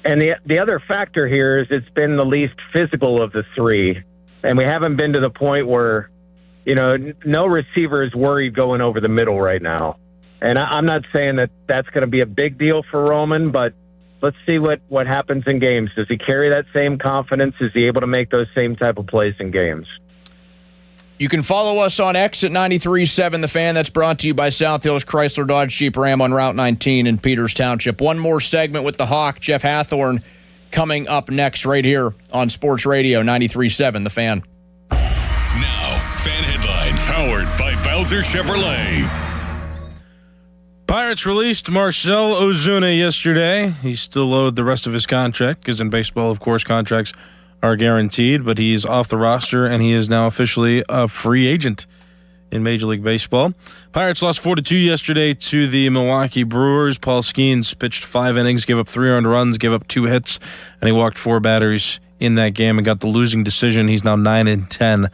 And the other factor here is it's been the least physical of the three. And we haven't been to the point where, no receiver is worried going over the middle right now. And I'm not saying that that's going to be a big deal for Roman, but let's see what happens in games. Does he carry that same confidence? Is he able to make those same type of plays in games? You can follow us on X at 93.7 The Fan. That's brought to you by South Hills Chrysler Dodge Jeep Ram on Route 19 in Peters Township. One more segment with the Hawk, Jeff Hathorn, coming up next right here on Sports Radio 93.7 The Fan. Now, Fan Headlines, powered by Bowser Chevrolet. Pirates released Marcell Ozuna yesterday. He's still owed the rest of his contract because in baseball, of course, contracts are guaranteed, but he's off the roster and he is now officially a free agent in Major League Baseball. Pirates lost 4-2 yesterday to the Milwaukee Brewers. Paul Skeens pitched 5 innings, gave up 3 earned runs, gave up 2 hits, and he walked 4 batters in that game and got the losing decision. He's now 9-10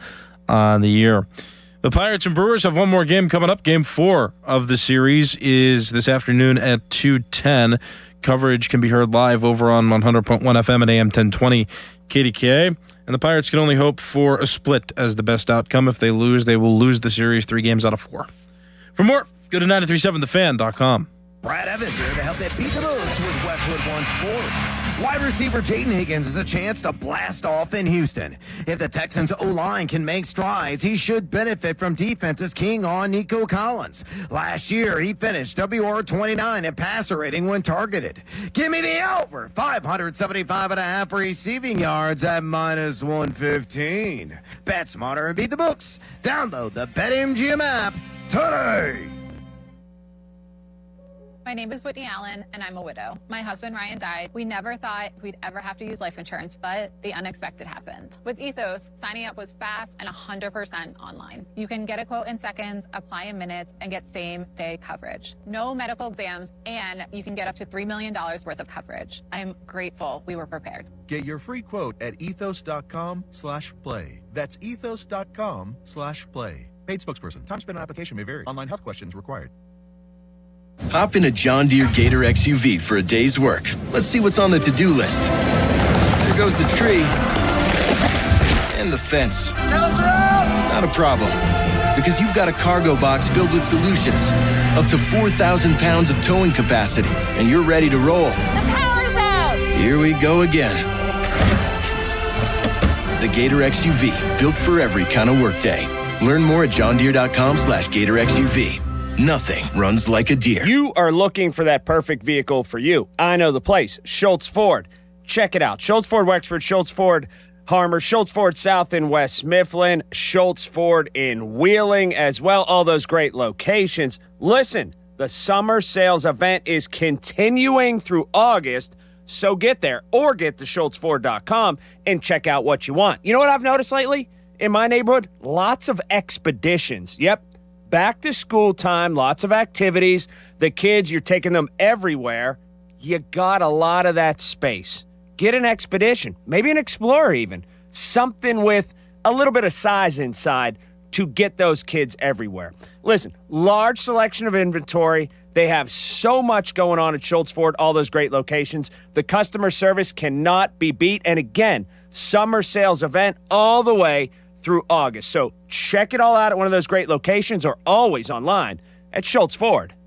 on the year. The Pirates and Brewers have one more game coming up. Game 4 of the series is this afternoon at 2:10. Coverage can be heard live over on 100.1 FM at AM 1020 KDKA. And the Pirates can only hope for a split as the best outcome. If they lose, they will lose the series 3 games out of 4. For more, go to 937thefan.com. Brad Evans here to help you beat the moves with Westwood One Sports. Wide receiver Jaden Higgins has a chance to blast off in Houston. If the Texans' O-line can make strides, he should benefit from defense's king on Nico Collins. Last year, he finished WR29 in passer rating when targeted. Give me the over 575.5 receiving yards at -115. Bet smarter and beat the books. Download the BetMGM app today. My name is Whitney Allen, and I'm a widow. My husband, Ryan, died. We never thought we'd ever have to use life insurance, but the unexpected happened. With Ethos, signing up was fast and 100% online. You can get a quote in seconds, apply in minutes, and get same-day coverage. No medical exams, and you can get up to $3 million worth of coverage. I'm grateful we were prepared. Get your free quote at ethos.com/play. That's ethos.com/play. Paid spokesperson. Time spent on application may vary. Online health questions required. Hop in a John Deere Gator XUV for a day's work. Let's see what's on the to-do list. There goes the tree. And the fence. Not a problem. Because you've got a cargo box filled with solutions. Up to 4,000 pounds of towing capacity. And you're ready to roll. The power's out! Here we go again. The Gator XUV. Built for every kind of workday. Learn more at johndeere.com/Gator XUV. Nothing runs like a deer. You are looking for that perfect vehicle for you. I know the place, Schultz Ford. check it out. Schultz Ford Wexford, Schultz Ford Harmer, Schultz Ford South in West Mifflin, Schultz Ford in Wheeling as well. All those great locations. Listen, the summer sales event is continuing through August, so get there or get to SchultzFord.com and check out what you want. You know what I've noticed lately in my neighborhood? Lots of expeditions. Yep. Back to school time, lots of activities. The kids, you're taking them everywhere. You got a lot of that space. Get an expedition, maybe an Explorer even, something with a little bit of size inside to get those kids everywhere. Listen, large selection of inventory. They have so much going on at Schultz Ford, all those great locations. The customer service cannot be beat. And again, summer sales event all the way through August. So check it all out at one of those great locations or always online at SchultzFord.com.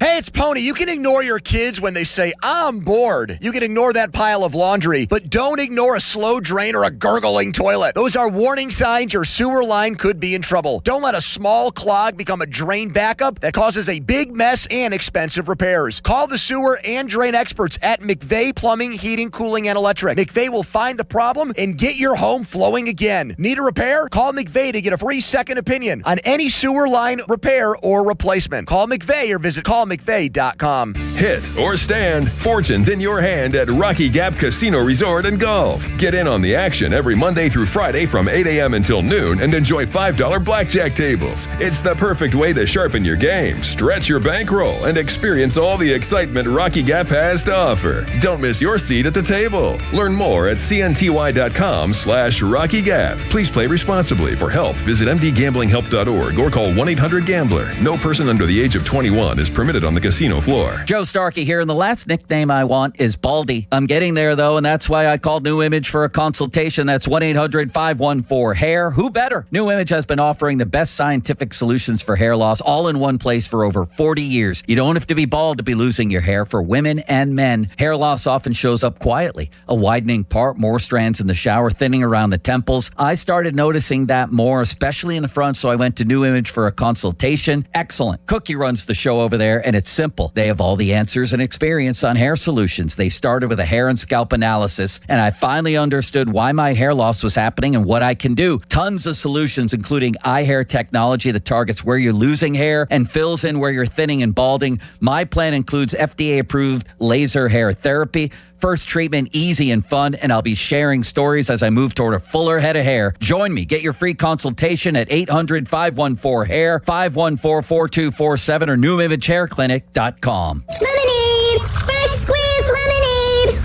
Hey, it's Pony. You can ignore your kids when they say, I'm bored. You can ignore that pile of laundry, but don't ignore a slow drain or a gurgling toilet. Those are warning signs your sewer line could be in trouble. Don't let a small clog become a drain backup that causes a big mess and expensive repairs. Call the sewer and drain experts at McVeigh Plumbing, Heating, Cooling, and Electric. McVeigh will find the problem and get your home flowing again. Need a repair? Call McVeigh to get a free second opinion on any sewer line repair or replacement. Call McVeigh or visit callmcveigh.com. Hit or stand, fortunes in your hand at Rocky Gap Casino Resort and Golf. Get in on the action every Monday through Friday from 8 a.m. until noon and enjoy $5 blackjack tables. It's the perfect way to sharpen your game, stretch your bankroll, and experience all the excitement Rocky Gap has to offer. Don't miss your seat at the table. Learn more at cnty.com/Rocky Gap. Please play responsibly. For help, visit mdgamblinghelp.org or call 1-800-GAMBLER. No person under the age of 21 is permitted on the casino floor. Joe Starkey here, and the last nickname I want is Baldy. I'm getting there, though, and that's why I called New Image for a consultation. That's 1-800-514-HAIR. Who better? New Image has been offering the best scientific solutions for hair loss all in one place for over 40 years. You don't have to be bald to be losing your hair. For women and men, hair loss often shows up quietly. A widening part, more strands in the shower, thinning around the temples. I started noticing that more, especially in the front, so I went to New Image for a consultation. Excellent. Cookie runs the show over there, and it's simple. They have all the answers and experience on hair solutions. They started with a hair and scalp analysis, and I finally understood why my hair loss was happening and what I can do. Tons of solutions, including eye hair technology that targets where you're losing hair and fills in where you're thinning and balding. My plan includes FDA-approved laser hair therapy. First treatment, easy and fun, and I'll be sharing stories as I move toward a fuller head of hair. Join me. Get your free consultation at 800-514-HAIR, 514-4247, or newimagehairclinic.com. Lemonade! Fresh squeezed lemonade!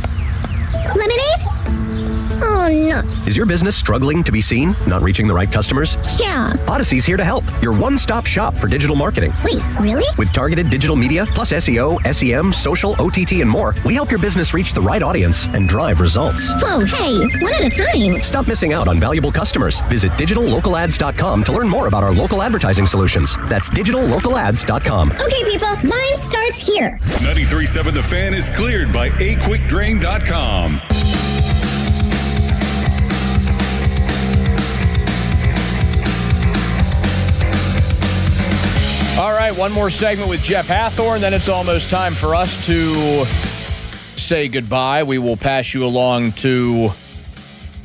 Lemonade? Oh, nuts. Is your business struggling to be seen? Not reaching the right customers? Yeah. Odyssey's here to help. Your one-stop shop for digital marketing. Wait, really? With targeted digital media, plus SEO, SEM, social, OTT, and more, we help your business reach the right audience and drive results. Whoa, hey, one at a time. Stop missing out on valuable customers. Visit digitallocalads.com to learn more about our local advertising solutions. That's digitallocalads.com. Okay, people, line starts here. 93.7 The Fan is cleared by aquickdrain.com. All right, one more segment with Jeff Hathorn, then it's almost time for us to say goodbye. We will pass you along to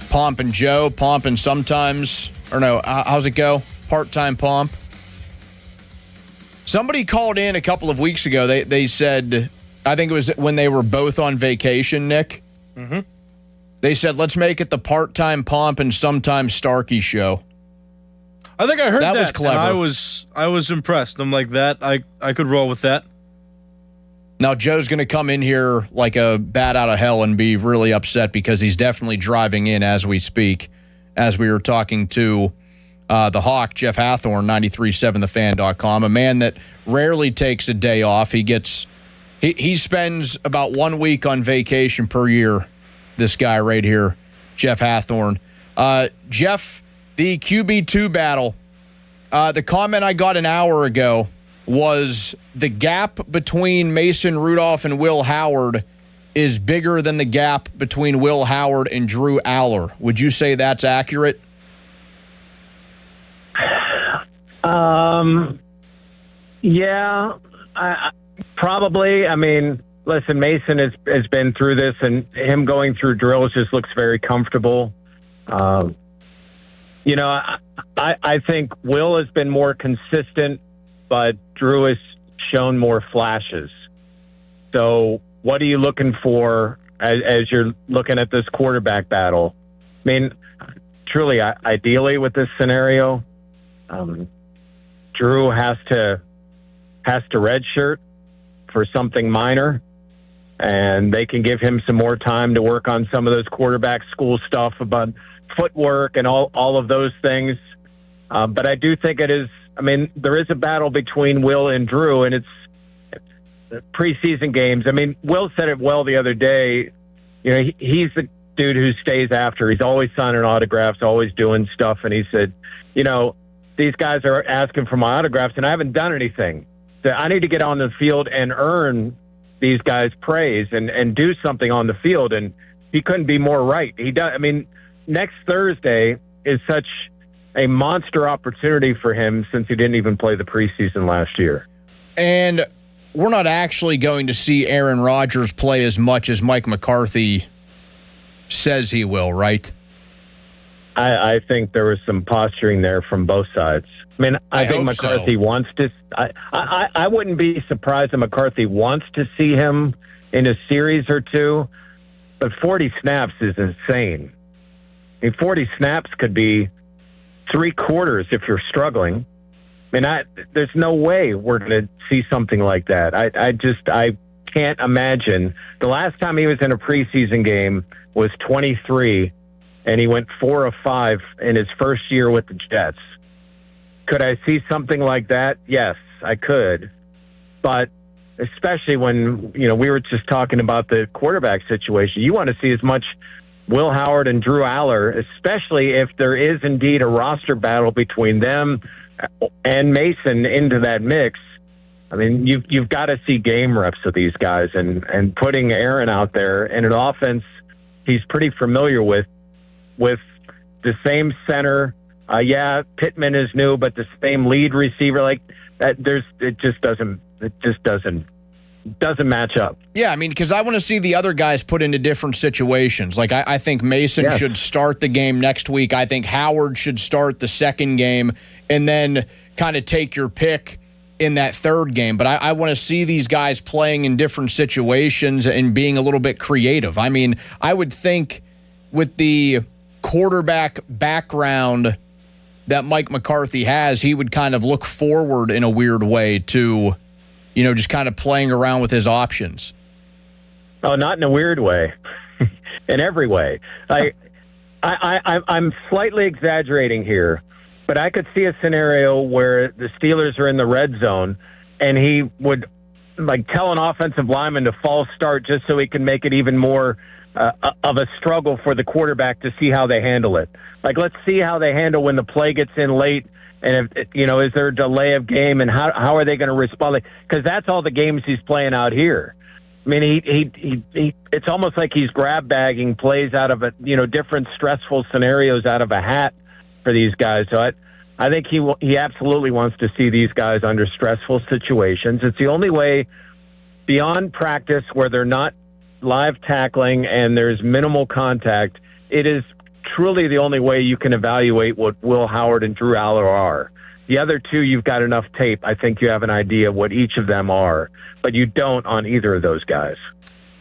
Pomp and Joe. Pomp and sometimes, or no, how's it go? Part-time Pomp. Somebody called in a couple of weeks ago. They said, I think it was when they were both on vacation, Nick. Mm-hmm. They said, let's make it the part-time Pomp and sometimes Starkey show. I think I heard that. That was clever. And I was impressed. I'm like, that I could roll with that. Now Joe's going to come in here like a bat out of hell and be really upset because he's definitely driving in as we speak, as we were talking to the Hawk, Jeff Hathorn, 93.7thefan.com, a man that rarely takes a day off. He spends about 1 week on vacation per year, this guy right here, Jeff Hathorn. Jeff, the QB2 battle, the comment I got an hour ago was the gap between Mason Rudolph and Will Howard is bigger than the gap between Will Howard and Drew Aller. Would you say that's accurate? Yeah, probably. I mean, listen, Mason has been through this, and him going through drills just looks very comfortable. I think Will has been more consistent, but Drew has shown more flashes. So what are you looking for as you're looking at this quarterback battle? I mean, truly, ideally with this scenario, Drew has to redshirt for something minor, and they can give him some more time to work on some of those quarterback school stuff about footwork and all of those things. But I do think there is a battle between Will and Drew, and it's preseason games. I mean, Will said it well the other day. He's the dude who stays after. He's always signing autographs, always doing stuff. And he said, these guys are asking for my autographs, and I haven't done anything. So I need to get on the field and earn these guys' praise and do something on the field. And he couldn't be more right. He does. I mean, next Thursday is such a monster opportunity for him since he didn't even play the preseason last year. And we're not actually going to see Aaron Rodgers play as much as Mike McCarthy says he will, right? I think there was some posturing there from both sides. I mean, I think McCarthy wants to. I wouldn't be surprised if McCarthy wants to see him in a series or two, but 40 snaps is insane. I mean, 40 snaps could be 3 quarters if you're struggling. I mean, there's no way we're going to see something like that. I can't imagine. The last time he was in a preseason game was 23, and he went 4 of 5 in his first year with the Jets. Could I see something like that? Yes, I could. But especially when, we were just talking about the quarterback situation, you want to see as much Will Howard and Drew Aller, especially if there is indeed a roster battle between them and Mason into that mix. I mean, you've got to see game reps of these guys, and putting Aaron out there in an offense he's pretty familiar with the same center. Pittman is new, but the same lead receiver like that. It just doesn't match up. Yeah, I mean, because I want to see the other guys put into different situations. Like I think Mason should start the game next week. I think Howard should start the second game, and then kind of take your pick in that third game. But I want to see these guys playing in different situations and being a little bit creative. I mean, I would think with the quarterback background that Mike McCarthy has, he would kind of look forward in a weird way to, just kind of playing around with his options. Oh, not in a weird way. In every way. I'm slightly exaggerating here, but I could see a scenario where the Steelers are in the red zone and he would tell an offensive lineman to false start just so he can make it even more of a struggle for the quarterback to see how they handle it. Let's see how they handle when the play gets in late, and if is there a delay of game, and how are they going to respond? Because that's all the games he's playing out here. I mean, he it's almost like he's grab bagging plays out of different stressful scenarios out of a hat for these guys. So I think he absolutely wants to see these guys under stressful situations. It's the only way beyond practice where they're not live tackling and there's minimal contact. It is truly the only way you can evaluate what Will Howard and Drew Aller are. The other two, you've got enough tape. I think you have an idea of what each of them are, but you don't on either of those guys.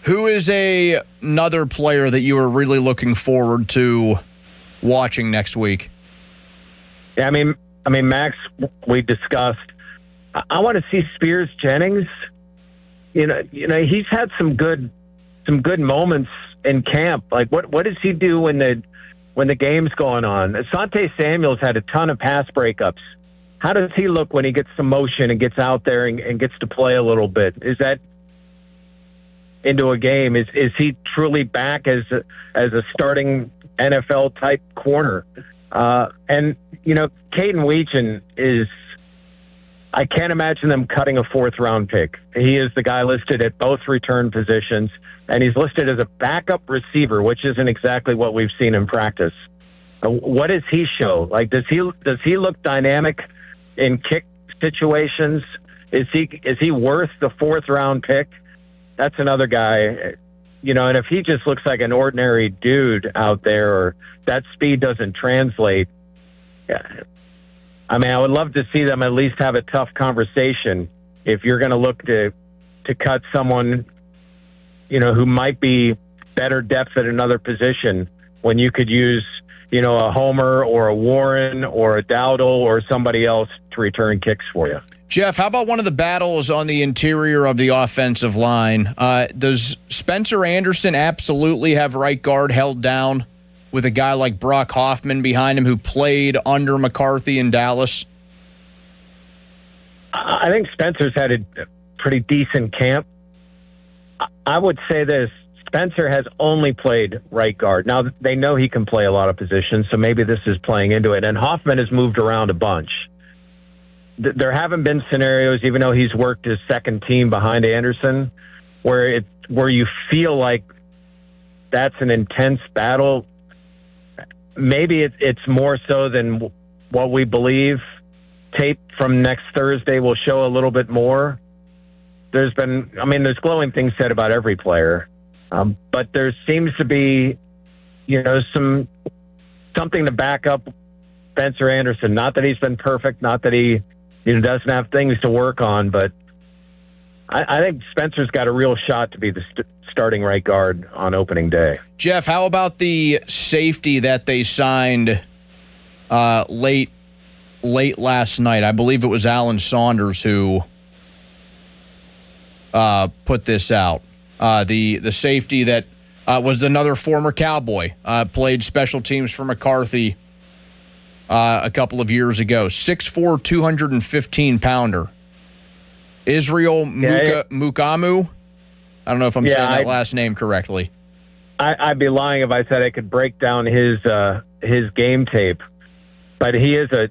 Who is another player that you are really looking forward to watching next week? Yeah, I mean, Max, we discussed. I want to see Spears Jennings. He's had some good moments in camp. What does he do when the game's going on? Asante Samuel's had a ton of pass breakups. How does he look when he gets some motion and gets out there and gets to play a little bit? Is that into a game? Is he truly back as a starting NFL type corner? And Caden Weechen is. I can't imagine them cutting a 4th round pick. He is the guy listed at both return positions, and he's listed as a backup receiver, which isn't exactly what we've seen in practice. What does he show? Does he look dynamic in kick situations? Is he worth the 4th round pick? that's another guy, and if he just looks like an ordinary dude out there, or that speed doesn't translate, I mean, I would love to see them at least have a tough conversation if you're going to look to cut someone, who might be better depth at another position when you could use, a Homer or a Warren or a Dowdle or somebody else to return kicks for you. Jeff, how about one of the battles on the interior of the offensive line? Does Spencer Anderson absolutely have right guard held down with a guy like Brock Hoffman behind him who played under McCarthy in Dallas? I think Spencer's had a pretty decent camp. I would say this. Spencer has only played right guard. Now, they know he can play a lot of positions, so maybe this is playing into it. And Hoffman has moved around a bunch. There haven't been scenarios, even though he's worked his second team behind Anderson, where you feel like that's an intense battle. Maybe it's more so than what we believe. Tape from next Thursday will show a little bit more. There's glowing things said about every player. But there seems to be, something to back up Spencer Anderson. Not that he's been perfect, not that he doesn't have things to work on, but I think Spencer's got a real shot to be the starting right guard on opening day. Jeff, how about the safety that they signed late last night? I believe it was Alan Saunders who put this out. The safety that was another former Cowboy, played special teams for McCarthy a couple of years ago. 6'4", 215-pounder. Israel Mukamu. I don't know if I'm saying that last name correctly. I'd be lying if I said I could break down his game tape. But he is a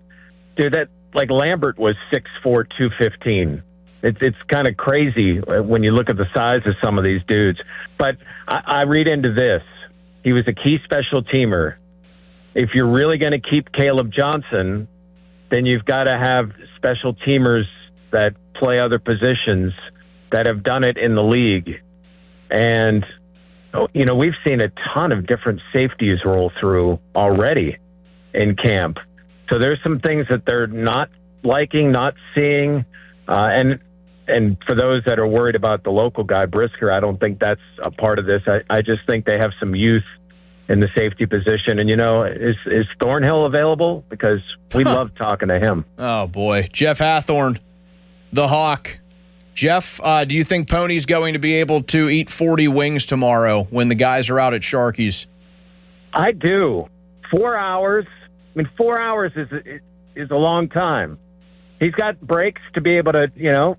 dude that, like, Lambert was 6'4", 215. It's kind of crazy when you look at the size of some of these dudes. But I read into this. He was a key special teamer. If you're really going to keep Caleb Johnson, then you've got to have special teamers that play other positions that have done it in the league. And, we've seen a ton of different safeties roll through already in camp. So there's some things that they're not liking, not seeing. And for those that are worried about the local guy, Brisker, I don't think that's a part of this. I just think they have some youth in the safety position. And, is Thornhill available? Because we love talking to him. Oh, boy. Jeff Hathorn, the Hawk. Jeff, do you think Pony's going to be able to eat 40 wings tomorrow when the guys are out at Sharky's? I do. 4 hours. 4 hours is a long time. He's got breaks to be able to,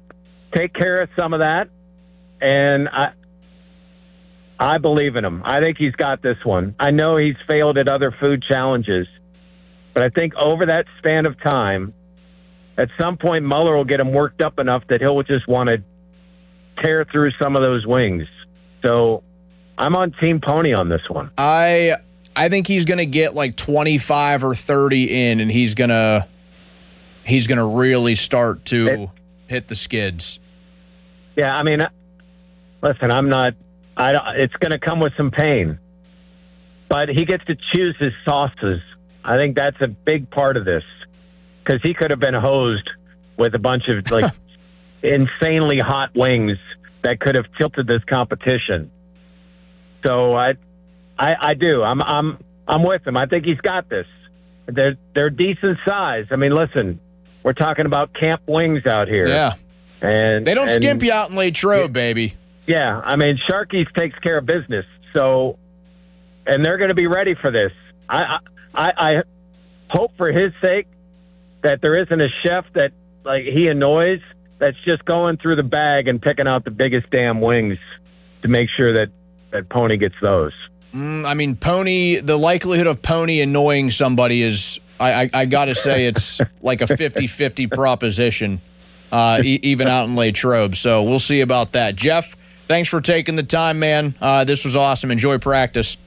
take care of some of that. And I believe in him. I think he's got this one. I know he's failed at other food challenges, but I think over that span of time, at some point Mueller will get him worked up enough that he'll just want to tear through some of those wings. So I'm on Team Pony on this one. I think he's going to get like 25 or 30 in, and he's going to really start to hit the skids. Yeah, listen, it's going to come with some pain, but he gets to choose his sauces. I think that's a big part of this, because he could have been hosed with a bunch of insanely hot wings that could have tilted this competition. So I do. I'm with him. I think he's got this. They're decent size. Listen, we're talking about camp wings out here. Yeah. And they don't skimp you out in Latrobe, baby. Yeah. Sharky's takes care of business. So, and they're going to be ready for this. I hope for his sake that there isn't a chef that he annoys that's just going through the bag and picking out the biggest damn wings to make sure that Pony gets those. Pony, the likelihood of Pony annoying somebody is, I got to say, it's like a 50-50 proposition, even out in Latrobe. So we'll see about that. Jeff, thanks for taking the time, man. This was awesome. Enjoy practice.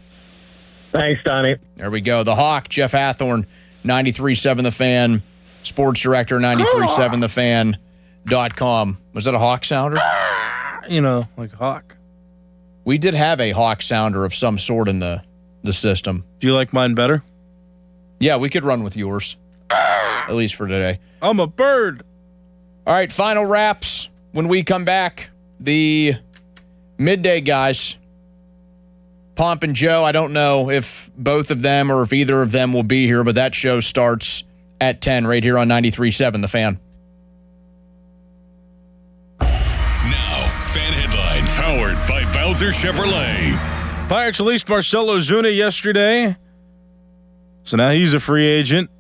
Thanks, Donnie. There we go. The Hawk, Jeff Hathorn, 93.7 The Fan, sports director, 93.7thefan.com. Was that a Hawk sounder? like Hawk. We did have a Hawk sounder of some sort in the system. Do you like mine better? Yeah, we could run with yours, at least for today. I'm a bird. All right, final wraps. When we come back, the midday guys, Pomp and Joe, I don't know if both of them or if either of them will be here, but that show starts at 10 right here on 93.7 The Fan. Now, fan headlines powered by Bowser Chevrolet. Pirates released Marcell Ozuna yesterday, so now he's a free agent.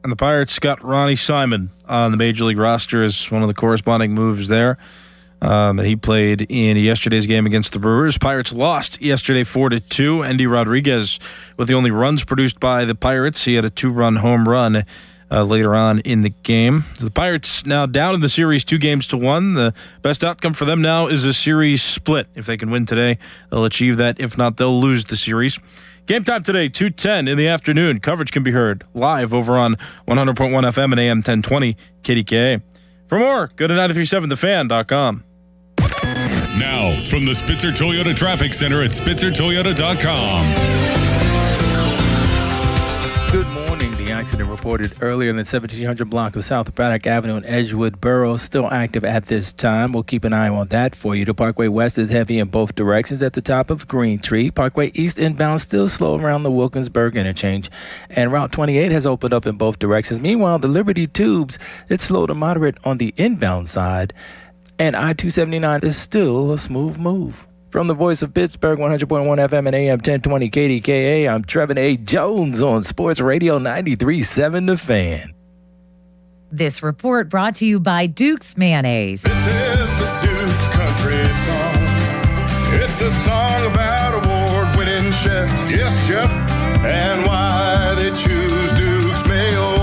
And the Pirates got Ronnie Simon on the Major League roster as one of the corresponding moves there. He played in yesterday's game against the Brewers. Pirates lost yesterday 4-2. Andy Rodriguez with the only runs produced by the Pirates. He had a 2-run home run later on in the game. The Pirates now down in the series 2-1. The best outcome for them now is a series split. If they can win today, they'll achieve that. If not, they'll lose the series. Game time today, 2:10 in the afternoon. Coverage can be heard live over on 100.1 FM and AM 1020 KDKA. For more, go to 937thefan.com. Now, from the Spitzer Toyota Traffic Center at SpitzerToyota.com. Good morning. The accident reported earlier in the 1700 block of South Braddock Avenue in Edgewood Borough still active at this time. We'll keep an eye on that for you. The Parkway West is heavy in both directions at the top of Green Tree. Parkway East inbound still slow around the Wilkinsburg interchange. And Route 28 has opened up in both directions. Meanwhile, the Liberty Tubes, it's slow to moderate on the inbound side. And I-279 is still a smooth move. From the voice of Pittsburgh, 100.1 FM and AM 1020 KDKA, I'm Trevin A. Jones on Sports Radio 93.7 The Fan. This report brought to you by Duke's Mayonnaise. This is the Duke's Country Song. It's a song about award-winning chefs. Yes, chef. And why they choose Duke's Mayo.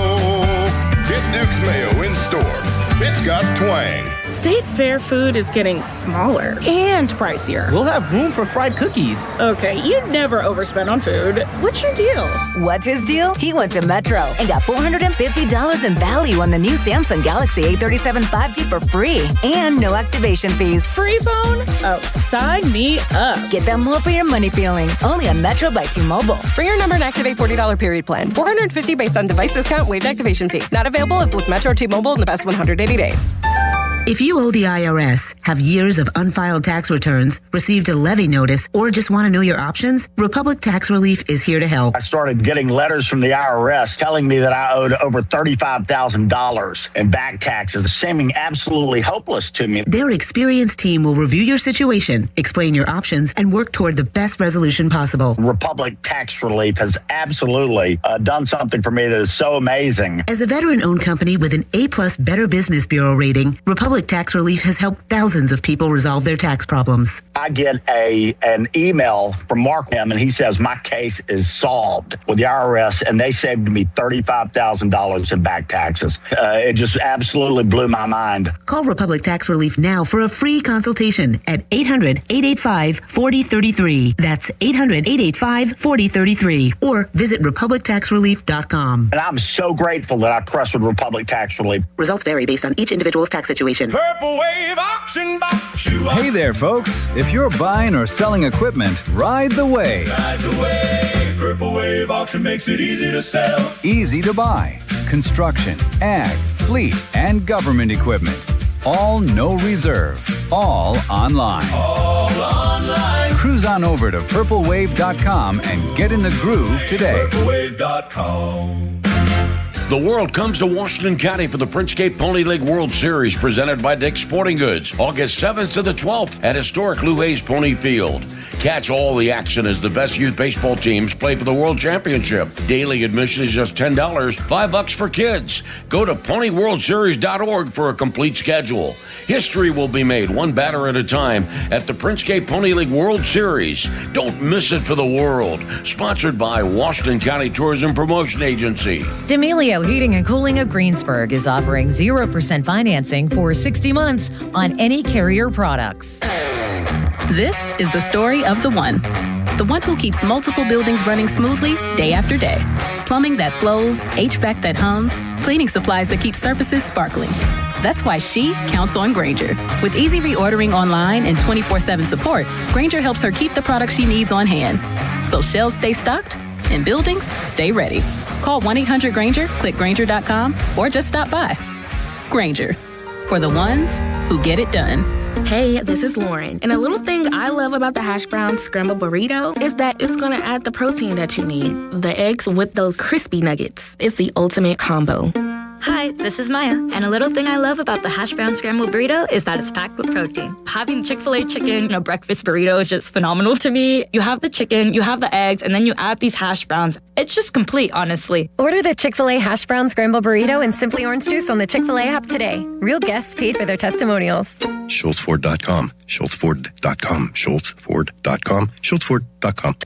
Get Duke's Mayo in store. It's got twang. State Fair food is getting smaller and pricier. We'll have room for fried cookies. Okay, you'd never overspend on food. What's your deal? What's his deal? He went to Metro and got $450 in value on the new Samsung Galaxy A37 5G for free and no activation fees. Free phone? Oh, sign me up. Get that more for your money feeling. Only on Metro by T-Mobile. For your number and activate $40 period plan. $450 based on device discount, waived activation fee. Not available if with Metro T-Mobile in the past 180 days. If you owe the IRS, have years of unfiled tax returns, received a levy notice, or just want to know your options, Republic Tax Relief is here to help. I started getting letters from the IRS telling me that I owed over $35,000 in back taxes, seeming absolutely hopeless to me. Their experienced team will review your situation, explain your options, and work toward the best resolution possible. Republic Tax Relief has absolutely done something for me that is so amazing. As a veteran-owned company with an A+ Better Business Bureau rating, Republic Tax Relief has helped thousands of people resolve their tax problems. I get an email from Mark M, and he says my case is solved with the IRS, and they saved me $35,000 in back taxes. It just absolutely blew my mind. Call Republic Tax Relief now for a free consultation at 800-885-4033. That's 800-885-4033. Or visit republictaxrelief.com. And I'm so grateful that I trusted Republic Tax Relief. Results vary based on each individual's tax situation. Purple Wave Auction Box. Hey there, folks. If you're buying or selling equipment, ride the wave. Ride the wave. Purple Wave Auction makes it easy to sell. Easy to buy. Construction, ag, fleet, and government equipment. All no reserve. All online. All online. Cruise on over to purplewave.com and get in the groove today. Purplewave.com. The world comes to Washington County for the Princegate Pony League World Series presented by Dick's Sporting Goods, August 7th to the 12th at historic Lou Hayes Pony Field. Catch all the action as the best youth baseball teams play for the World Championship. Daily admission is just $10, $5 for kids. Go to ponyworldseries.org for a complete schedule. History will be made one batter at a time at the Princegate Pony League World Series. Don't miss it for the world. Sponsored by Washington County Tourism Promotion Agency. D'Amelio Heating and Cooling of Greensburg is offering 0% financing for 60 months on any Carrier products. This is the story of the one who keeps multiple buildings running smoothly day after day. Plumbing that flows, HVAC that hums, cleaning supplies that keep surfaces sparkling. That's why she counts on Grainger. With easy reordering online and 24/7 support, Grainger helps her keep the products she needs on hand. So shelves stay stocked and buildings stay ready. Call 1-800-GRAINGER, click Grainger.com, or just stop by. Grainger, for the ones who get it done. Hey, this is Lauren, and a little thing I love about the hash brown scrambled burrito is that it's gonna add the protein that you need. The eggs with those crispy nuggets. It's the ultimate combo. Hi, this is Maya, and a little thing I love about the hash brown scrambled burrito is that it's packed with protein. Having Chick-fil-A chicken, breakfast burrito is just phenomenal to me. You have the chicken, you have the eggs, and then you add these hash browns. It's just complete, honestly. Order the Chick-fil-A hash brown scrambled burrito and Simply Orange Juice on the Chick-fil-A app today. Real guests paid for their testimonials. SchultzFord.com, SchultzFord.com, SchultzFord.com, SchultzFord.com.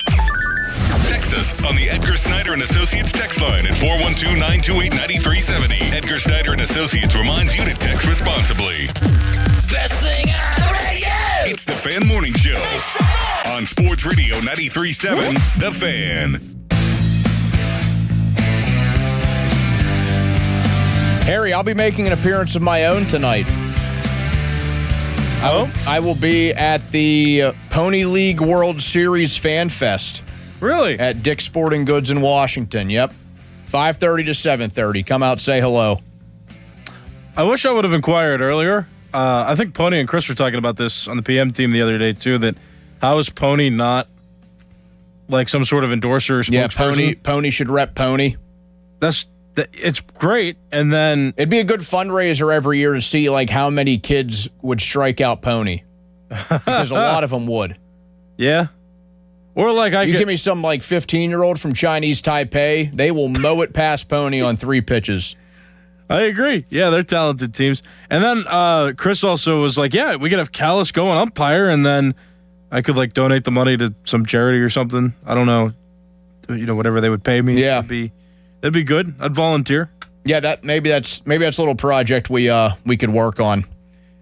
Text us on the Edgar Snyder and Associates text line at 412-928-9370. Edgar Snyder and Associates reminds you to text responsibly. Best thing on the radio! It's the Fan Morning Show on Sports Radio 93.7, The Fan. Harry, I'll be making an appearance of my own tonight. I will be at the Pony League World Series Fan Fest. Really? At Dick's Sporting Goods in Washington. Yep. 5:30 to 7:30. Come out, say hello. I wish I would have inquired earlier. I think Pony and Chris were talking about this on the PM team the other day, too, that how is Pony not like some sort of endorser or spokesperson? Yeah, Pony should rep Pony. It's great, and then it'd be a good fundraiser every year to see like how many kids would strike out Pony, because a lot of them would. Yeah, or like give me some like 15-year-old from Chinese Taipei, they will mow it past Pony on 3 pitches. I agree. Yeah, they're talented teams. And then Chris also was like, "Yeah, we could have Callis go and umpire, and then I could like donate the money to some charity or something. I don't know, whatever they would pay me. Yeah." That'd be good. I'd volunteer. Yeah, maybe that's a little project we could work on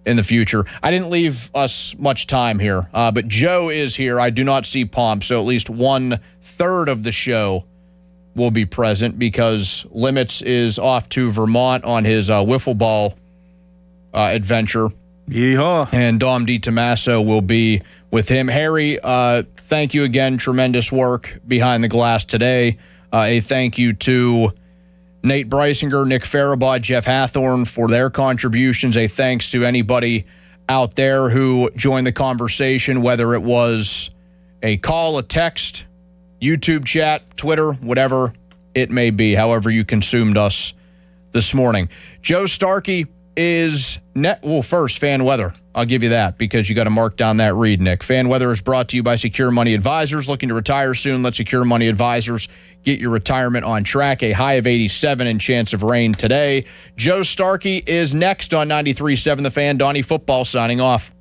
in the future. I didn't leave us much time here, but Joe is here. I do not see Pomp, so at least 1/3 of the show will be present because Limits is off to Vermont on his wiffle ball adventure. Yeehaw! And Dom DiTommaso will be with him. Harry, thank you again. Tremendous work behind the glass today. A thank you to Nate Breisinger, Nick Faribaugh, Jeff Hathorn for their contributions. A thanks to anybody out there who joined the conversation, whether it was a call, a text, YouTube chat, Twitter, whatever it may be, however you consumed us this morning. Joe Starkey is first, fan weather. I'll give you that because you got to mark down that read, Nick. Fan weather is brought to you by Secure Money Advisors. Looking to retire soon? Let Secure Money Advisors get your retirement on track. A high of 87 and chance of rain today. Joe Starkey is next on 93.7 The Fan. Donnie Football signing off.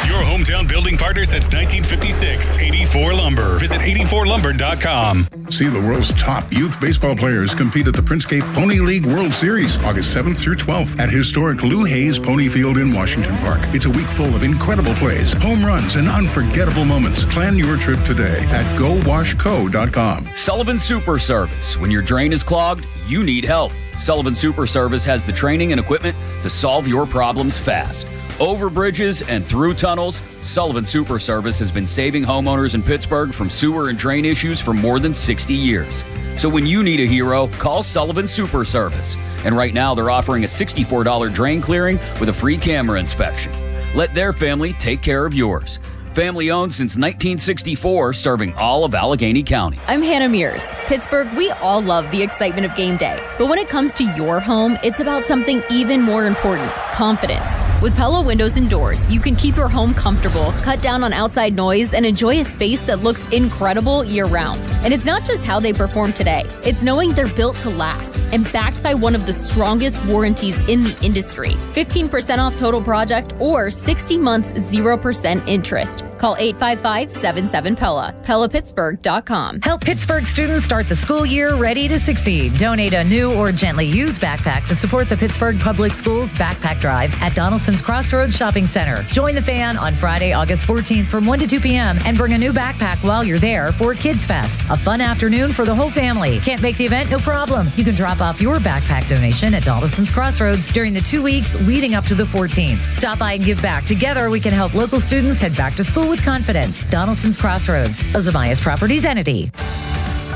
Your hometown building partner since 1956, 84 Lumber. Visit 84lumber.com. See the world's top youth baseball players compete at the Princegate Pony League World Series, August 7th through 12th at historic Lou Hayes Pony Field in Washington Park. It's a week full of incredible plays, home runs, and unforgettable moments. Plan your trip today at GoWashCo.com. Sullivan Super Service. When your drain is clogged, you need help. Sullivan Super Service has the training and equipment to solve your problems fast. Over bridges and through tunnels, Sullivan Super Service has been saving homeowners in Pittsburgh from sewer and drain issues for more than 60 years. So when you need a hero, call Sullivan Super Service. And right now they're offering a $64 drain clearing with a free camera inspection. Let their family take care of yours. Family owned since 1964, serving all of Allegheny County. I'm Hannah Mears. Pittsburgh, we all love the excitement of game day. But when it comes to your home, it's about something even more important, confidence. With Pella Windows and Doors, you can keep your home comfortable, cut down on outside noise, and enjoy a space that looks incredible year-round. And it's not just how they perform today. It's knowing they're built to last and backed by one of the strongest warranties in the industry. 15% off total project or 60 months 0% interest. Call 855-77-PELA. PELAPittsburgh.com. Help Pittsburgh students start the school year ready to succeed. Donate a new or gently used backpack to support the Pittsburgh Public Schools Backpack Drive at Donaldson's Crossroads Shopping Center. Join the fan on Friday, August 14th from 1 to 2 p.m. and bring a new backpack while you're there for Kids Fest, a fun afternoon for the whole family. Can't make the event? No problem. You can drop off your backpack donation at Donaldson's Crossroads during the 2 weeks leading up to the 14th. Stop by and give back. Together, we can help local students head back to school with confidence. Donaldson's Crossroads, a Zamias Properties entity.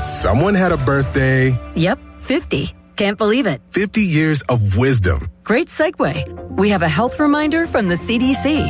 Someone had a birthday. Yep, 50. Can't believe it. 50 years of wisdom. Great segue. We have a health reminder from the CDC.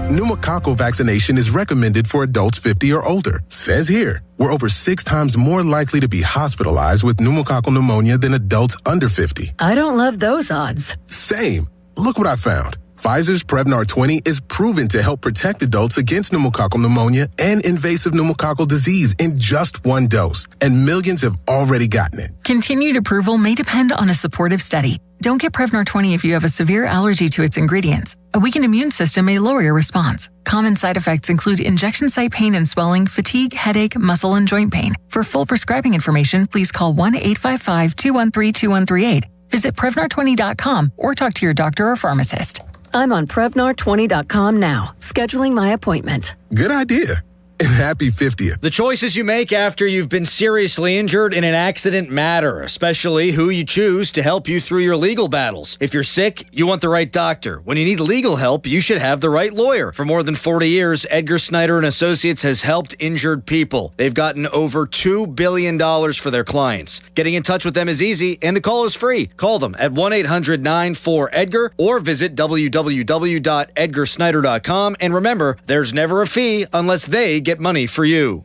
Pneumococcal vaccination is recommended for adults 50 or older. Says here, we're over 6 times more likely to be hospitalized with pneumococcal pneumonia than adults under 50. I don't love those odds. Same. Look what I found. Pfizer's Prevnar 20 is proven to help protect adults against pneumococcal pneumonia and invasive pneumococcal disease in just 1 dose, and millions have already gotten it. Continued approval may depend on a supportive study. Don't get Prevnar 20 if you have a severe allergy to its ingredients. A weakened immune system may lower your response. Common side effects include injection site pain and swelling, fatigue, headache, muscle, and joint pain. For full prescribing information, please call 1-855-213-2138. Visit Prevnar20.com or talk to your doctor or pharmacist. I'm on Prevnar20.com now, scheduling my appointment. Good idea. And happy 50th. The choices you make after you've been seriously injured in an accident matter, especially who you choose to help you through your legal battles. If you're sick, you want the right doctor. When you need legal help, you should have the right lawyer. For more than 40 years, Edgar Snyder & Associates has helped injured people. They've gotten over $2 billion for their clients. Getting in touch with them is easy, and the call is free. Call them at 1-800-94-EDGAR or visit www.edgarsnyder.com. And remember, there's never a fee unless they get money for you.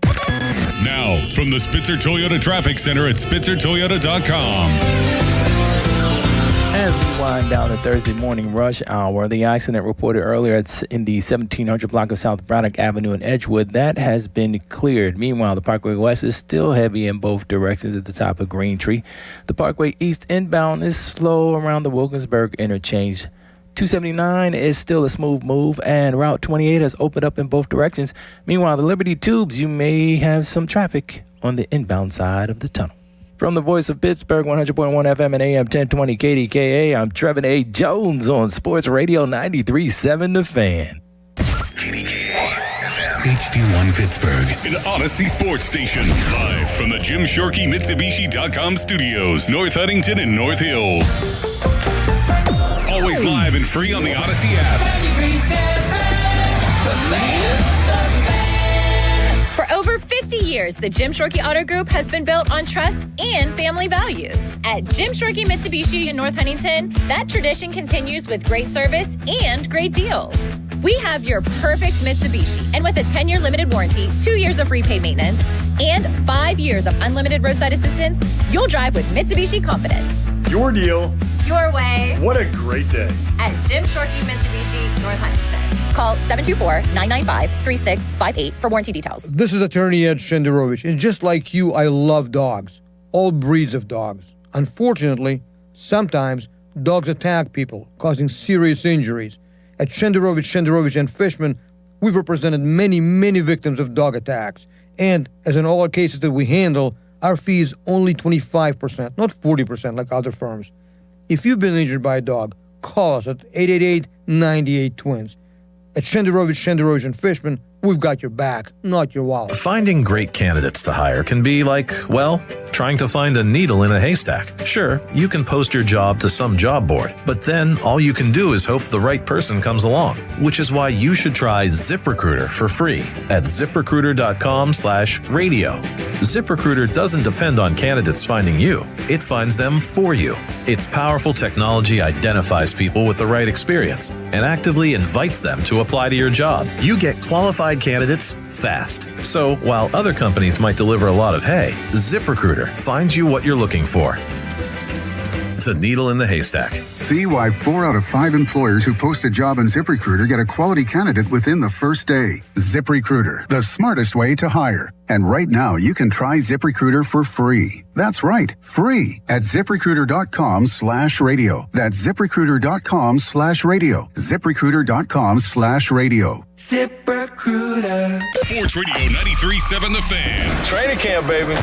Now, from the Spitzer Toyota Traffic Center at SpitzerToyota.com. As we wind down the Thursday morning rush hour, the accident reported earlier in the 1700 block of South Braddock Avenue in Edgewood, that has been cleared. Meanwhile, the Parkway West is still heavy in both directions at the top of Greentree. The Parkway East inbound is slow around the Wilkinsburg interchange. 279 is still a smooth move, and Route 28 has opened up in both directions. Meanwhile, the Liberty Tubes, you may have some traffic on the inbound side of the tunnel. From the voice of Pittsburgh, 100.1 FM and AM 1020 KDKA, I'm Trevin A. Jones on Sports Radio 93.7 The Fan. HD1 Pittsburgh, an Odyssey Sports Station, live from the Jim Shorkey Mitsubishi.com studios, North Huntington and North Hills. Always live and free on the Odyssey app. For over 50 years, the Jim Shorkey Auto Group has been built on trust and family values. At Jim Shorkey Mitsubishi in North Huntington, that tradition continues with great service and great deals. We have your perfect Mitsubishi, and with a 10-year limited warranty, 2 years of free paid maintenance, and 5 years of unlimited roadside assistance, you'll drive with Mitsubishi confidence. Your deal. Your way. What a great day. At Jim Shorkey Mitsubishi, North Huntington. Call 724-995-3658 for warranty details. This is attorney Ed Shenderovich, and just like you, I love dogs. All breeds of dogs. Unfortunately, sometimes dogs attack people, causing serious injuries. At Shenderovich and Fishman, we've represented many, many victims of dog attacks. And as in all our cases that we handle, our fee is only 25%, not 40% like other firms. If you've been injured by a dog, call us at 888-98-TWINS. At Shenderovich and Fishman, we've got your back, not your wallet. Finding great candidates to hire can be like, well, trying to find a needle in a haystack. Sure, you can post your job to some job board, but then all you can do is hope the right person comes along, which is why you should try ZipRecruiter for free at ZipRecruiter.com/radio. ZipRecruiter doesn't depend on candidates finding you. It finds them for you. Its powerful technology identifies people with the right experience and actively invites them to apply to your job. You get qualified candidates fast. So while other companies might deliver a lot of hay, ZipRecruiter finds you what you're looking for. The needle in the haystack. See why 4 out of 5 employers who post a job on ZipRecruiter get a quality candidate within the first day. ZipRecruiter, the smartest way to hire. And right now, you can try ZipRecruiter for free. That's right, free at ZipRecruiter.com/radio. That's ZipRecruiter.com/radio. ZipRecruiter.com/radio. ZipRecruiter. Sports Radio 93.7 The Fan. Training camp, baby.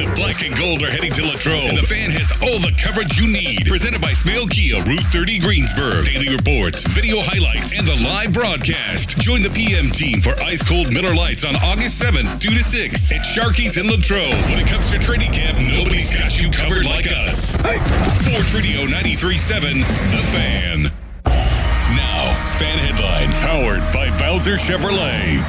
The black and gold are heading to Latrobe, and The Fan has all the coverage you need. Presented by Smale Kia, Route 30 Greensburg. Daily reports, video highlights, and the live broadcast. Join the PM team for ice cold Miller Lights on August 7th, 2 to 6 at Sharky's in Latrobe. When it comes to training camp, nobody's got you covered like us. Sports Radio 93.7 The Fan. Now, Fan Headlines, powered by Bowser Chevrolet.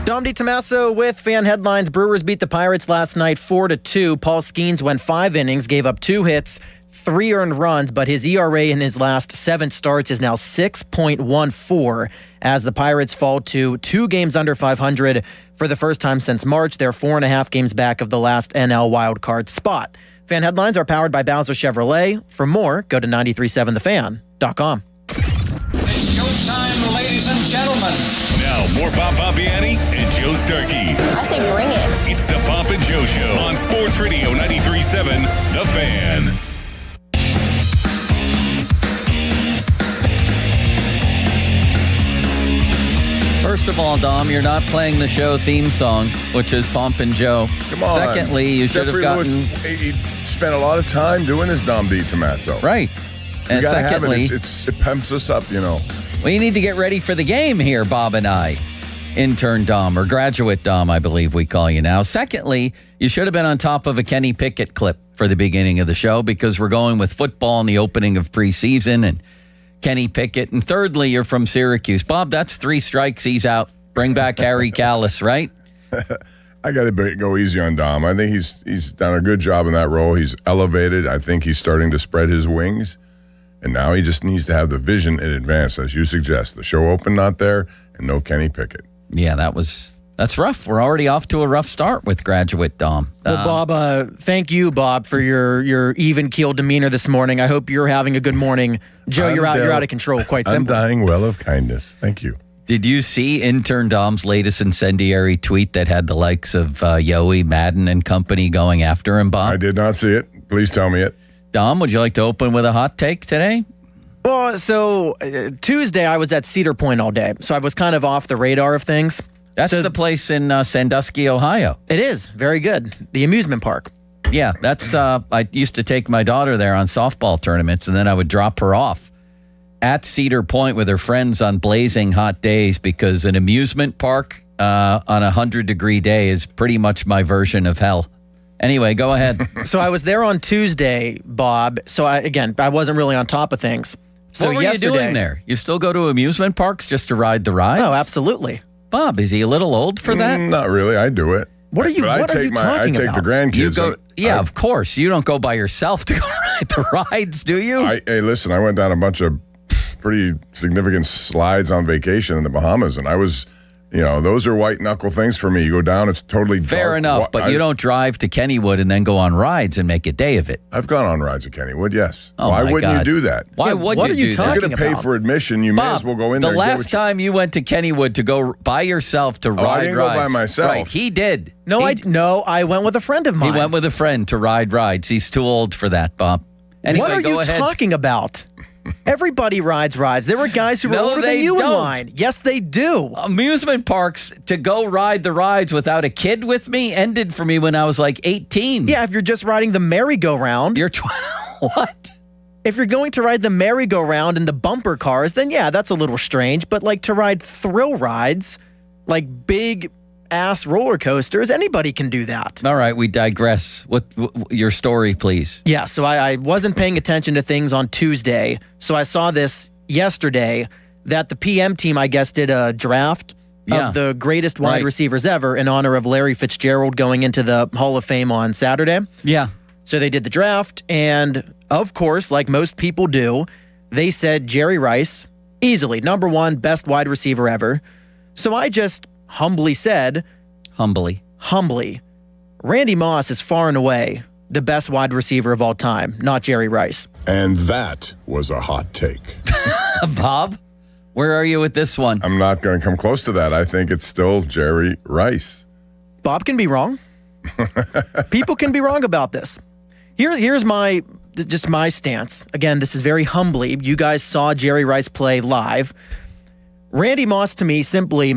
Dom DiTomaso with Fan Headlines. Brewers beat the Pirates last night 4-2. Paul Skeens went 5 innings, gave up 2 hits, 3 earned runs, but his ERA in his last 7 starts is now 6.14 as the Pirates fall to 2 games under 500 for the first time since March. They're 4.5 games back of the last NL wildcard spot. Fan Headlines are powered by Bowser Chevrolet. For more, go to 937thefan.com. Showtime, ladies and gentlemen. Now, more Bob Pompiani and Joe Starkey. I say bring it. It's the Pomp and Joe Show on Sports Radio 93.7 The Fan. First of all, Dom, you're not playing the show theme song, which is Pomp and Joe. Come on. Secondly, you should have Jeffrey gotten... Lewis, he spent a lot of time doing this, Dom DiTomaso. Right. You And gotta secondly... have it. It pumps us up, you know. We need to get ready for the game here, Bob and I. Intern Dom, or graduate Dom, I believe we call you now. Secondly, you should have been on top of a Kenny Pickett clip for the beginning of the show because we're going with football and the opening of preseason and Kenny Pickett. And thirdly, you're from Syracuse. Bob, that's 3 strikes. He's out. Bring back Harry Callis, right? I got to go easy on Dom. I think he's done a good job in that role. He's elevated. I think he's starting to spread his wings. And now he just needs to have the vision in advance, as you suggest. The show open not there, and no Kenny Pickett. Yeah, that's rough. We're already off to a rough start with graduate Dom. Well, Bob, thank you, Bob, for your even-keeled demeanor this morning. I hope you're having a good morning. Joe, you're out of control, quite simply. I'm dying well of kindness. Thank you. Did you see intern Dom's latest incendiary tweet that had the likes of Yoey, Madden, and company going after him, Bob? I did not see it. Please tell me it. Dom, would you like to open with a hot take today? Well, so Tuesday I was at Cedar Point all day, so I was kind of off the radar of things. That's the place in Sandusky, Ohio. It is. Very good. The amusement park. Yeah, that's. I used to take my daughter there on softball tournaments, and then I would drop her off at Cedar Point with her friends on blazing hot days because an amusement park on a 100-degree day is pretty much my version of hell. Anyway, go ahead. So I was there on Tuesday, Bob. So I wasn't really on top of things. So what were you doing there? You still go to amusement parks just to ride the rides? Oh, absolutely. Bob, is he a little old for that? Not really. I do it. What are you? But What are you talking I take about? the grandkids. Of course. You don't go by yourself to go ride the rides, do you? Hey, listen. I went down a bunch of pretty significant slides on vacation in the Bahamas, and I was. Those are white knuckle things for me. You go down, it's totally dark. Fair enough, but you don't drive to Kennywood and then go on rides and make a day of it. I've gone on rides at Kennywood, yes. Oh, Why my wouldn't God. you do that? Why would you do that? You're going to pay for admission. You may as well go in there. The last time you went to Kennywood to go by yourself to ride rides. I didn't go by myself. Right, he did. I went with a friend of mine. He went with a friend to ride rides. He's too old for that, Bob. Anyway, what are you talking about? Everybody rides rides. There were guys who were older than you in line. Yes, they do. Amusement parks, to go ride the rides without a kid with me ended for me when I was like 18. Yeah, if you're just riding the merry-go-round. You're what? If you're going to ride the merry-go-round and the bumper cars, then yeah, that's a little strange. But like to ride thrill rides, like big ass roller coasters, anybody can do that. All right, we digress. What your story, please? Yeah, so I wasn't paying attention to things on Tuesday, so I saw this yesterday that the PM team, I guess, did a draft of the greatest wide receivers ever in honor of Larry Fitzgerald going into the Hall of Fame on Saturday. Yeah. So they did the draft, and of course, like most people do, they said Jerry Rice, easily, number 1, best wide receiver ever. So I just humbly said... Humbly, Randy Moss is far and away the best wide receiver of all time, not Jerry Rice. And that was a hot take. Bob, where are you with this one? I'm not going to come close to that. I think it's still Jerry Rice. Bob can be wrong. People can be wrong about this. Here's my stance. Again, this is very humbly. You guys saw Jerry Rice play live. Randy Moss, to me, simply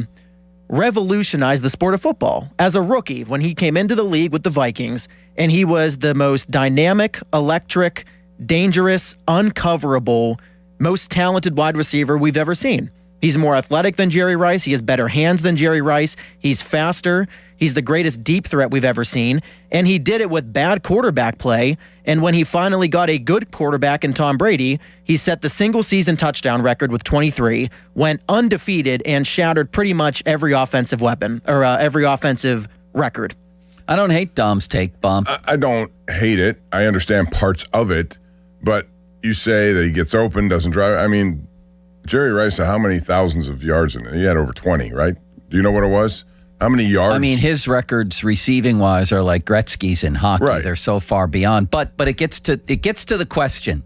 revolutionized the sport of football. As a rookie, when he came into the league with the Vikings, and he was the most dynamic, electric, dangerous, uncoverable, most talented wide receiver we've ever seen. He's more athletic than Jerry Rice. He has better hands than Jerry Rice. He's faster. He's the greatest deep threat we've ever seen. And he did it with bad quarterback play. And when he finally got a good quarterback in Tom Brady, he set the single-season touchdown record with 23, went undefeated, and shattered pretty much every offensive weapon, or every offensive record. I don't hate Dom's take, Bob. I don't hate it. I understand parts of it. But you say that he gets open, doesn't drive. I mean, Jerry Rice had how many thousands of yards in it? He had over 20, right? Do you know what it was? How many yards? I mean, his records receiving-wise are like Gretzky's in hockey. Right. They're so far beyond. But it gets to the question.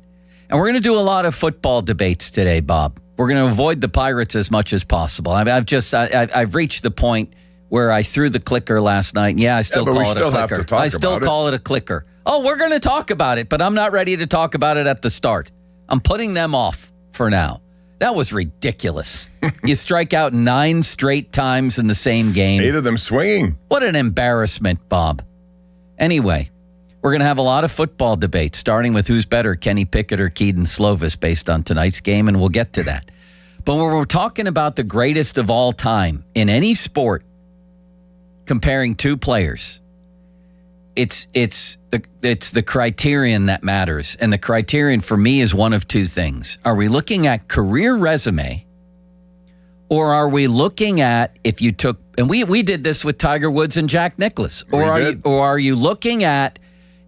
And we're going to do a lot of football debates today, Bob. We're going to avoid the Pirates as much as possible. I've reached the point where I threw the clicker last night. Yeah, I still call it a clicker. I still call it a clicker. Oh, we're going to talk about it, but I'm not ready to talk about it at the start. I'm putting them off for now. That was ridiculous. You strike out 9 straight times in the same game. 8 of them swinging. What an embarrassment, Bob. Anyway, we're going to have a lot of football debates, starting with who's better, Kenny Pickett or Keaton Slovis, based on tonight's game, and we'll get to that. But when we're talking about the greatest of all time in any sport, comparing two players, it's the criterion that matters. And the criterion for me is one of two things. Are we looking at career resume, or are we looking at if you took, and we did this with Tiger Woods and Jack Nicklaus, or are you looking at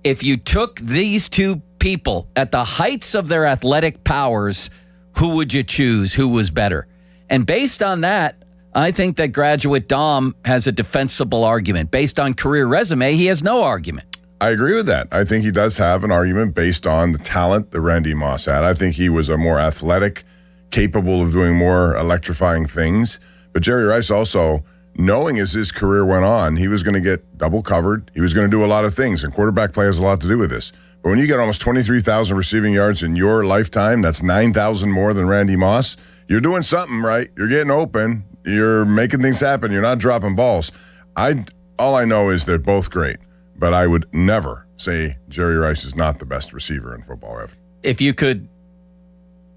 if you took these two people at the heights of their athletic powers, who would you choose? Who was better? And based on that, I think that graduate Dom has a defensible argument. Based on career resume, he has no argument. I agree with that. I think he does have an argument based on the talent that Randy Moss had. I think he was a more athletic, capable of doing more electrifying things. But Jerry Rice also, knowing as his career went on, he was going to get double covered. He was going to do a lot of things, and quarterback play has a lot to do with this. But when you get almost 23,000 receiving yards in your lifetime, that's 9,000 more than Randy Moss. You're doing something right. You're getting open. You're making things happen. You're not dropping balls. All I know is they're both great, but I would never say Jerry Rice is not the best receiver in football ever. If you could,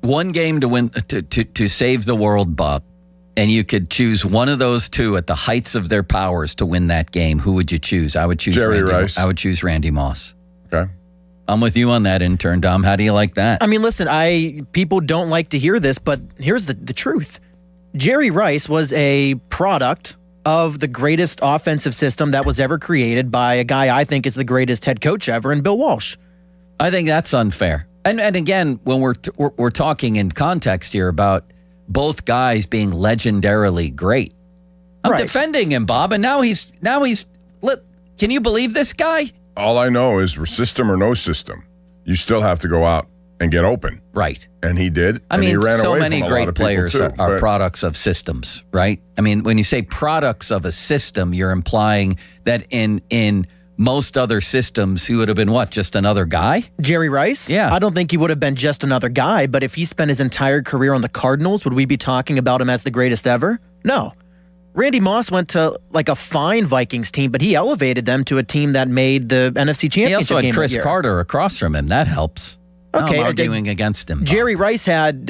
one game to win, to save the world, Bob, and you could choose one of those two at the heights of their powers to win that game, who would you choose? I would choose Jerry Rice. I would choose Randy Moss. Okay. I'm with you on that, intern Dom. How do you like that? I mean, listen, people don't like to hear this, but here's the truth. Jerry Rice was a product of the greatest offensive system that was ever created by a guy I think is the greatest head coach ever, in Bill Walsh. I think that's unfair. And again, when we're talking in context here about both guys being legendarily great, I'm defending him, Bob, and now he's. Can you believe this guy? All I know is system or no system, you still have to go out and get open. Right. And he did. I mean, he ran so away many from a great lot of people players too, are products of systems, right? I mean, when you say products of a system, you're implying that in most other systems, he would have been what, just another guy? Jerry Rice? Yeah. I don't think he would have been just another guy, but if he spent his entire career on the Cardinals, would we be talking about him as the greatest ever? No. Randy Moss went to like a fine Vikings team, but he elevated them to a team that made the NFC Championship game. He also had Chris Carter across from him. That helps. Okay, I'm arguing against him. Bob. Jerry Rice had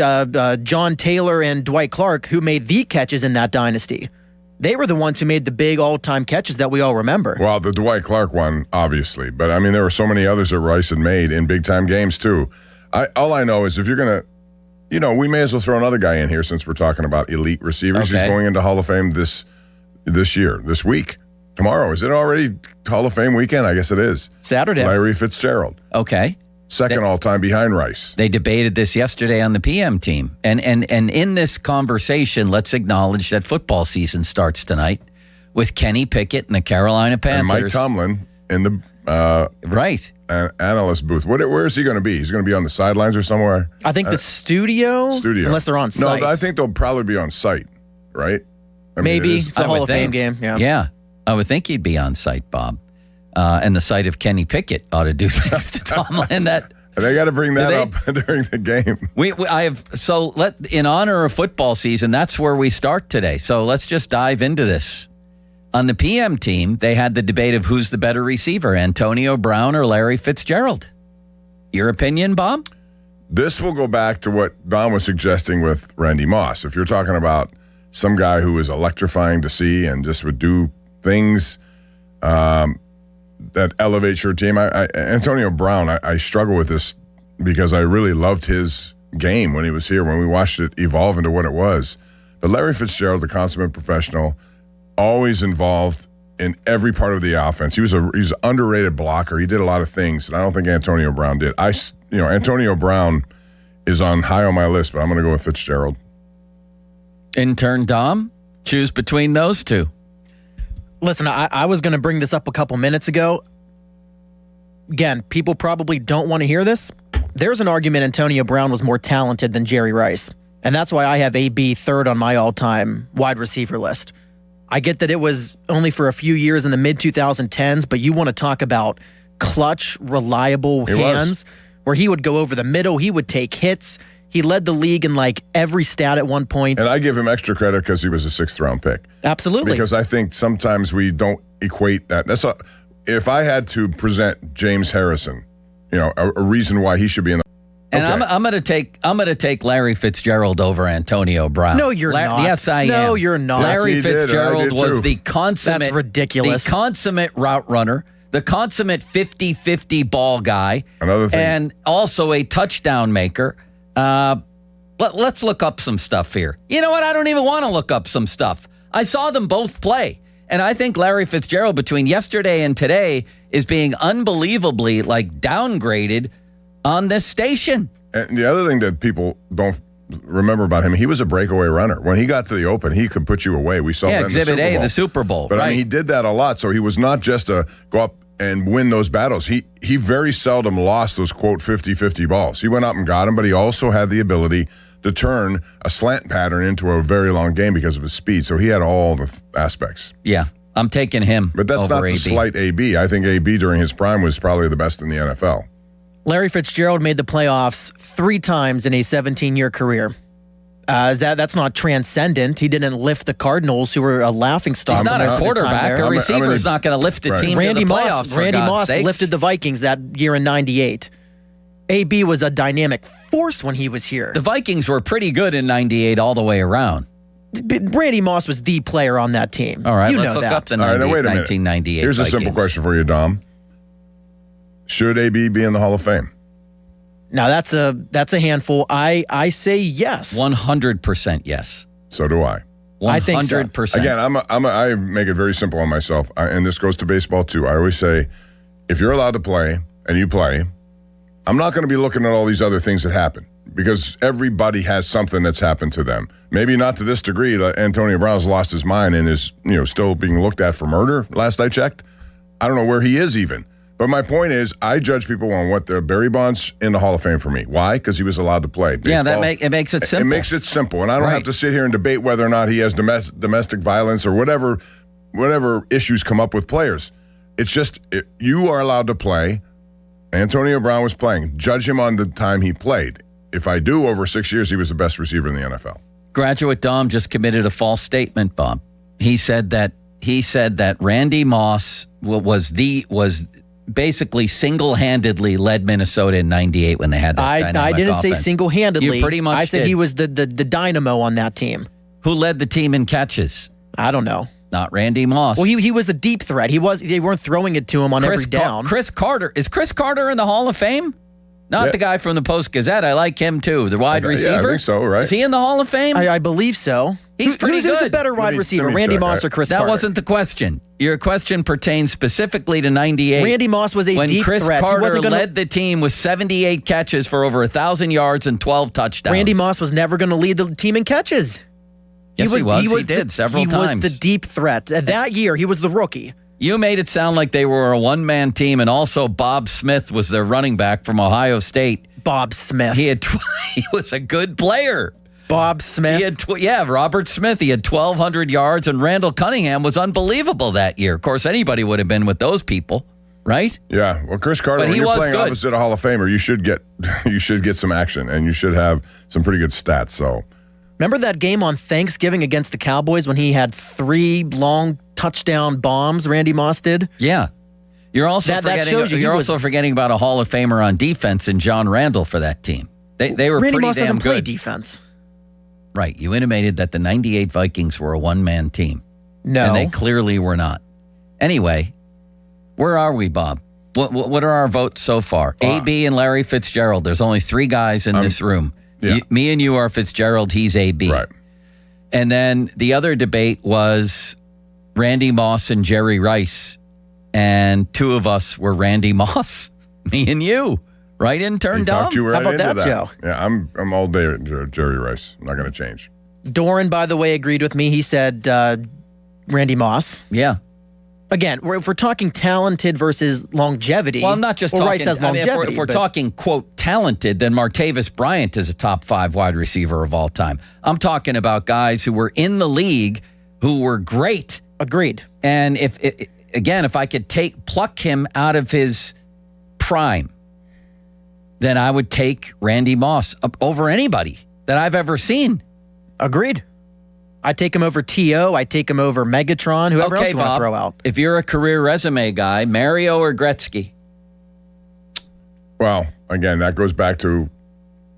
John Taylor and Dwight Clark, who made the catches in that dynasty. They were the ones who made the big all-time catches that we all remember. Well, the Dwight Clark one, obviously. But, I mean, there were so many others that Rice had made in big-time games, too. All I know is if you're going to, we may as well throw another guy in here since we're talking about elite receivers. Okay. He's going into Hall of Fame this year, this week. Tomorrow. Is it already Hall of Fame weekend? I guess it is. Saturday. Larry Fitzgerald. Okay. Second all-time behind Rice. They debated this yesterday on the PM team. And in this conversation, let's acknowledge that football season starts tonight with Kenny Pickett and the Carolina Panthers. And Mike Tomlin in the analyst booth. Where is he going to be? He's going to be on the sidelines or somewhere? I think the studio. Unless they're on site. No, I think they'll probably be on site, right? I mean, maybe. It's the Hall of Fame game. Yeah. I would think he'd be on site, Bob. And the sight of Kenny Pickett ought to do things to Tomlin that They got to bring that up during the game. In honor of football season, that's where we start today. So let's just dive into this. On the PM team, they had the debate of who's the better receiver, Antonio Brown or Larry Fitzgerald. Your opinion, Bob? This will go back to what Don was suggesting with Randy Moss. If you're talking about some guy who is electrifying to see and just would do things that elevates your team. Antonio Brown, I struggle with this because I really loved his game when he was here, when we watched it evolve into what it was. But Larry Fitzgerald, the consummate professional, always involved in every part of the offense. He's an underrated blocker. He did a lot of things that I don't think Antonio Brown did. Antonio Brown is high on my list, but I'm going to go with Fitzgerald. Intern Dom, choose between those two. Listen, I was going to bring this up a couple minutes ago. Again, people probably don't want to hear this. There's an argument Antonio Brown was more talented than Jerry Rice. And that's why I have AB third on my all-time wide receiver list. I get that it was only for a few years in the mid-2010s, but you want to talk about clutch, reliable hands, where he would go over the middle, he would take hits. He led the league in like every stat at one point. And I give him extra credit because he was a 6th-round pick. Absolutely. Because I think sometimes we don't equate that. If I had to present James Harrison, a reason why he should be in the. And okay. I'm going to take Larry Fitzgerald over Antonio Brown. No, you're not. Yes, I am. No, you're not. Larry Fitzgerald was the consummate. That's ridiculous. The consummate route runner, the consummate 50-50 ball guy, another thing, and also a touchdown maker. Let's look up some stuff here. You know what? I don't even want to look up some stuff. I saw them both play. And I think Larry Fitzgerald between yesterday and today is being unbelievably downgraded on this station. And the other thing that people don't remember about him, he was a breakaway runner. When he got to the open, he could put you away. We saw that in Exhibit A, the Super Bowl. But right. I mean, he did that a lot. So he was not just a go up and win those battles. He very seldom lost those, quote, 50-50 balls. He went up and got them, but he also had the ability to turn a slant pattern into a very long game because of his speed. So he had all the aspects. Yeah, I'm taking him. But that's over not to slight AB. I think AB during his prime was probably the best in the NFL. Larry Fitzgerald made the playoffs 3 times in a 17-year career. That's not transcendent. He didn't lift the Cardinals, who were a laughingstock. He's not a quarterback. A receiver's not going to lift the team to the playoffs. Randy Moss lifted the Vikings that year in '98. AB was a dynamic force when he was here. The Vikings were pretty good in '98 all the way around. Randy Moss was the player on that team. All right, let's look up the 1998 Here's Vikings. a simple question for you, Dom. Should AB be in the Hall of Fame? Now that's a handful. I say yes. 100% yes. So do I. 100%. I think so. Again, I make it very simple on myself, and this goes to baseball too. I always say, if you're allowed to play and you play, I'm not going to be looking at all these other things that happen because everybody has something that's happened to them. Maybe not to this degree. Antonio Brown's lost his mind and is still being looked at for murder. Last I checked, I don't know where he is even. But my point is, I judge people on what they're. Barry Bonds in the Hall of Fame for me. Why? Because he was allowed to play. Baseball, it makes it simple. It makes it simple, and I don't have to sit here and debate whether or not he has domestic violence or whatever issues come up with players. It's just you are allowed to play. Antonio Brown was playing. Judge him on the time he played. If I do, over 6 years, he was the best receiver in the NFL. Graduate Dom just committed a false statement, Bob. He said that Randy Moss was basically single-handedly led Minnesota in '98 when they had that dynamic I didn't offense. say single-handedly. You pretty much I said did. he was the dynamo on that team. Who led the team in catches? I don't know. Not Randy Moss. Well, he was a deep threat. They weren't throwing it to him on every down. Chris Carter. Is Chris Carter in the Hall of Fame? Not the guy from the Post-Gazette. I like him too. The wide receiver. Yeah, I think so, right? Is he in the Hall of Fame? I believe so. He's pretty good. Who's a better wide receiver, Randy Moss or Chris Carter? That wasn't the question. Your question pertains specifically to '98. Randy Moss was a when deep Chris threat. Carter led the team with 78 catches for over 1,000 yards and 12 touchdowns. Randy Moss was never going to lead the team in catches. Yes, he was. He did several times. He was the deep threat. That year, he was the rookie. You made it sound like they were a one-man team, and also Bob Smith was their running back from Ohio State. Bob Smith. He was a good player. Bob Smith. He had Robert Smith. He had 1,200 yards, and Randall Cunningham was unbelievable that year. Of course, anybody would have been with those people. right? Yeah. Well, Chris Carter, But when he you're was playing good. opposite a Hall of Famer, you should get some action, and you should have some pretty good stats. So, Remember that game on Thanksgiving against the Cowboys when he had 3 long touchdown bombs, Randy Moss did? Yeah. You're also That forgetting. shows you he You're was- also forgetting about a Hall of Famer on defense and John Randall for that team. They were Randy pretty Moss damn doesn't play good. defense. Right. You intimated that the 98 Vikings were a one-man team. No. And they clearly were not. Anyway, where are we, Bob? What are our votes so far? AB and Larry Fitzgerald. There's only 3 guys in this room. yeah. Me and you are Fitzgerald. He's AB. right. And then the other debate was Randy Moss and Jerry Rice. And 2 of us were Randy Moss, me and you. Right, intern He Dom? talked you right How about into that, Joe? Yeah, I'm all day at Jerry Rice. I'm not going to change. Doran, by the way, agreed with me. He said Randy Moss. Yeah. Again, if we're talking talented versus longevity. Well, I'm not just well, talking. Rice has I mean, longevity. if we're but- talking, quote, talented, then Martavis Bryant is a top 5 wide receiver of all time. I'm talking about guys who were in the league who were great. Agreed. And if I could pluck him out of his prime, then I would take Randy Moss over anybody that I've ever seen. Agreed. I'd take him over T.O. I'd take him over Megatron, whoever else Okay, you want Bob, to throw out. if you're a career resume guy, Mario or Gretzky? Well, again, that goes back to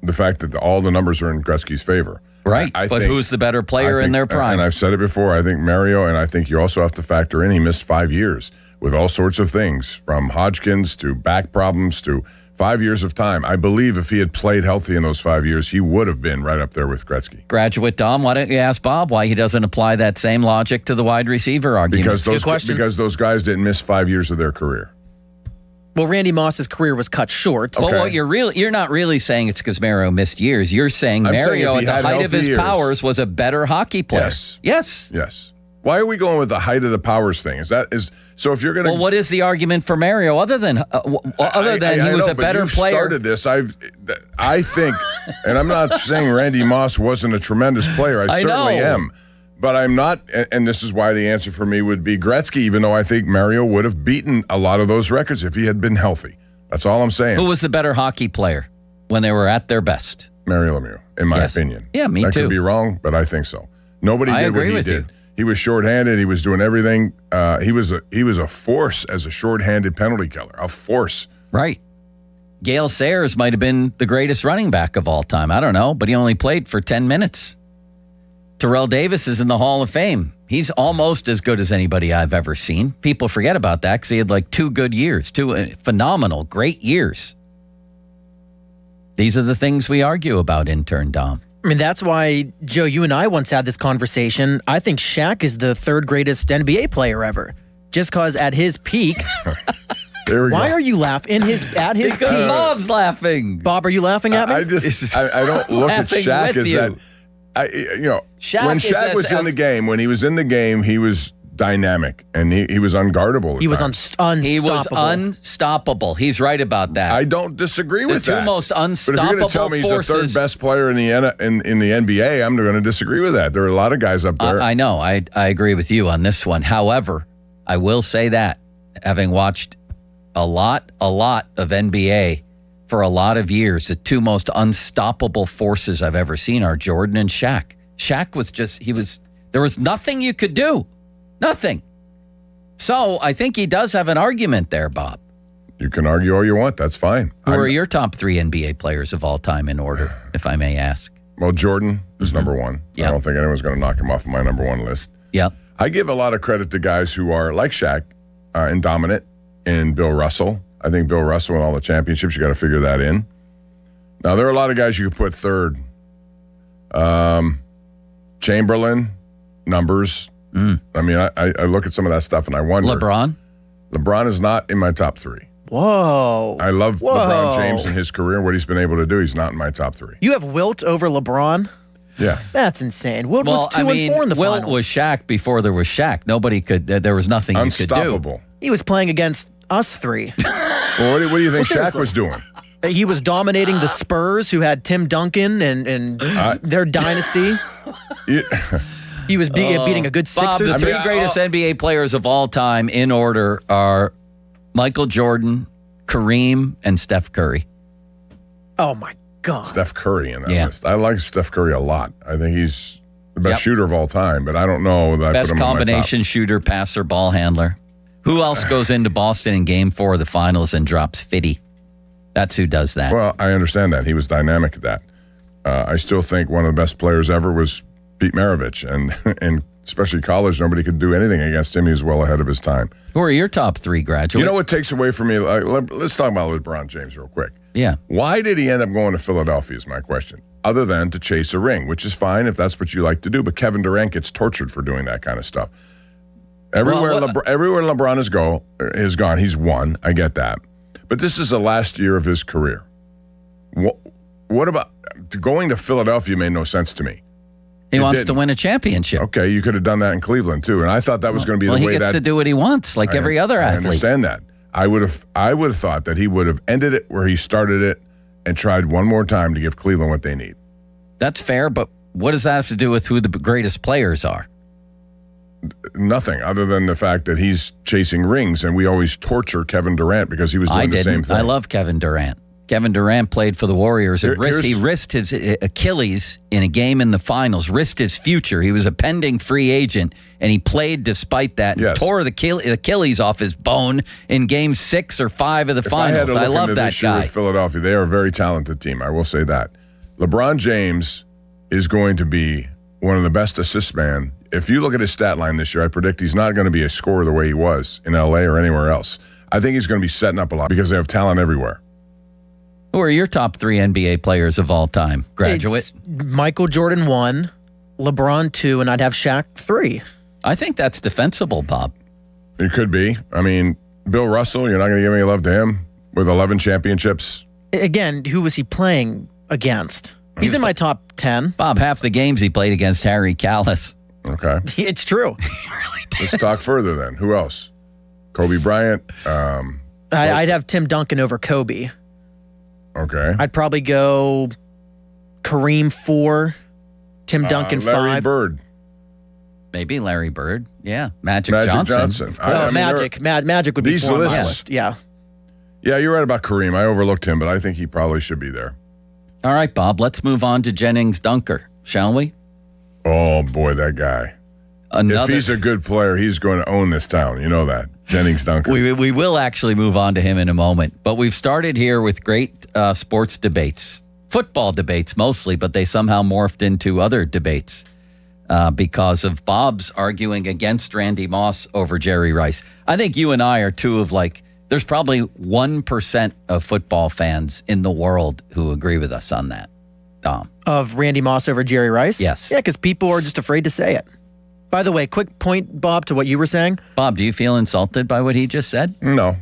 the fact that all the numbers are in Gretzky's favor. Right, I but think- who's the better player I think- in their prime? And I've said it before. I think Mario, and I think you also have to factor in he missed 5 years with all sorts of things, from Hodgkin's to back problems to 5 years of time. I believe if he had played healthy in those 5 years, he would have been right up there with Gretzky. Graduate Dom, why don't you ask Bob why he doesn't apply that same logic to the wide receiver argument? Because those guys didn't miss 5 years of their career. Well, Randy Moss's career was cut short. But what you're not really saying it's because Mario missed years. You're saying I'm saying Mario if at he the had height of healthy his years. powers was a better hockey player. Yes. Yes. Why are we going with the height of the powers thing? So if you're going to Well, what is the argument for Mario other than he was know, a but better you've player? Started this. I think, and I'm not saying Randy Moss wasn't a tremendous player. I certainly know. am, but I'm not. And this is why the answer for me would be Gretzky. Even though I think Mario would have beaten a lot of those records if he had been healthy. That's all I'm saying. Who was the better hockey player when they were at their best? Mario Lemieux, in my Yes. opinion. Yeah, me that too. Could be wrong, but I think so. Nobody I did what agree he with did. you. He was shorthanded. He was doing everything. He was a force as a shorthanded penalty killer. A force. Right. Gale Sayers might have been the greatest running back of all time. I don't know, but he only played for 10 minutes. Terrell Davis is in the Hall of Fame. He's almost as good as anybody I've ever seen. People forget about that because he had like 2 good years, 2 phenomenal, great years. These are the things we argue about, intern Dom. I mean, that's why, Joe, you and I once had this conversation. I think Shaq is the 3rd greatest NBA player ever. Just because at his peak. There we Why go. are you laughing? At his Because peak. Bob's laughing. Bob, are you laughing at me? I don't look at laughing Shaq with as you. that. Shaq When is Shaq as was in the game, when he was in the game, he was dynamic and he was unguardable. at He was times. unstoppable. He was unstoppable. He's right about that. I don't disagree the with two that. most But if unstoppable you're going to tell me he's the 3rd forces. best player in the NBA, I'm going to disagree with that. There are a lot of guys up there. I know. I agree with you on this one. However, I will say that having watched a lot of NBA for a lot of years, the 2 most unstoppable forces I've ever seen are Jordan and Shaq. Shaq was there was nothing you could do. Nothing. So I think he does have an argument there, Bob. You can argue all you want. That's fine. Who are your top 3 NBA players of all time in order, if I may ask? Well, Jordan is number 1. Yeah. I don't think anyone's going to knock him off of my number 1 list. Yeah. I give a lot of credit to guys who are like Shaq and dominant in Bill Russell. I think Bill Russell and all the championships, you got to figure that in. Now, there are a lot of guys you could put 3rd. Chamberlain, numbers. I mean, I look at some of that stuff and I wonder. LeBron is not in my top 3. Whoa. I love Whoa. LeBron James and his career and what he's been able to do. He's not in my top 3. You have Wilt over LeBron? Yeah. That's insane. Wilt was 2 and 4 in the Wilt finals. was Shaq before there was Shaq. Nobody could. There was nothing you could do. Unstoppable. He was playing against us 3. Well, what do you think Well, Shaq seriously. was doing? He was dominating the Spurs, who had Tim Duncan and their dynasty. He was beating a good Bob, Sixers. the 3 greatest NBA players of all time in order are Michael Jordan, Kareem, and Steph Curry. Oh, my God. Steph Curry in that list. I like Steph Curry a lot. I think he's the best shooter of all time, but I don't know that I Best put him on my top. combination shooter, passer, ball handler. Who else goes into Boston in Game 4 of the finals and drops 50? That's who does that. Well, I understand that. He was dynamic at that. I still think one of the best players ever was Pete Maravich, and especially college, nobody could do anything against him. He was well ahead of his time. Who are your top 3 graduates? You know what takes away from me? Let's talk about LeBron James real quick. Yeah. Why did he end up going to Philadelphia is my question, other than to chase a ring, which is fine if that's what you like to do, but Kevin Durant gets tortured for doing that kind of stuff. Everywhere LeBron has gone, he's won. I get that. But this is the last year of his career. What about going to Philadelphia made no sense to me. He wants to win a championship. Okay, you could have done that in Cleveland too, and I thought that was going to be the way that he gets to do what he wants, like every other athlete. I understand that. I would have thought that he would have ended it where he started it and tried one more time to give Cleveland what they need. That's fair, but what does that have to do with who the greatest players are? Nothing other than the fact that he's chasing rings, and we always torture Kevin Durant because he was doing the same thing. I love Kevin Durant. Kevin Durant played for the Warriors. He risked his Achilles in a game in the finals, risked his future. He was a pending free agent, and he played despite that. Yes. Tore the Achilles off his bone in game 6 or 5 of the finals. I love that guy. With Philadelphia, they are a very talented team. I will say that. LeBron James is going to be one of the best assist man. If you look at his stat line this year, I predict he's not going to be a scorer the way he was in LA or anywhere else. I think he's going to be setting up a lot because they have talent everywhere. Who are your top 3 NBA players of all time? Graduate? It's Michael Jordan 1, LeBron 2, and I'd have Shaq 3. I think that's defensible, Bob. It could be. I mean, Bill Russell, you're not going to give any love to him with 11 championships. Again, who was he playing against? He's in my top 10. Bob, half the games he played against Harry Kalas. Okay. It's true. Let's talk further then. Who else? Kobe Bryant. I'd have Tim Duncan over Kobe. Okay. I'd probably go Kareem 4, Tim Duncan 5. Larry Bird. Maybe Larry Bird. Yeah. Magic Johnson. Magic would be these 4 on my lists. list. Yeah. Yeah, you're right about Kareem. I overlooked him, but I think he probably should be there. All right, Bob, let's move on to Jennings Dunker, shall we? Oh, boy, that guy. If he's a good player, he's going to own this town. You know that. Jennings Dunker. We will actually move on to him in a moment. But we've started here with great sports debates. Football debates mostly, but they somehow morphed into other debates because of Bob's arguing against Randy Moss over Jerry Rice. I think you and I are two of there's probably 1% of football fans in the world who agree with us on that, Dom. Of Randy Moss over Jerry Rice? Yes. Yeah, because people are just afraid to say it. By the way, quick point, Bob, to what you were saying. Bob, do you feel insulted by what he just said? No.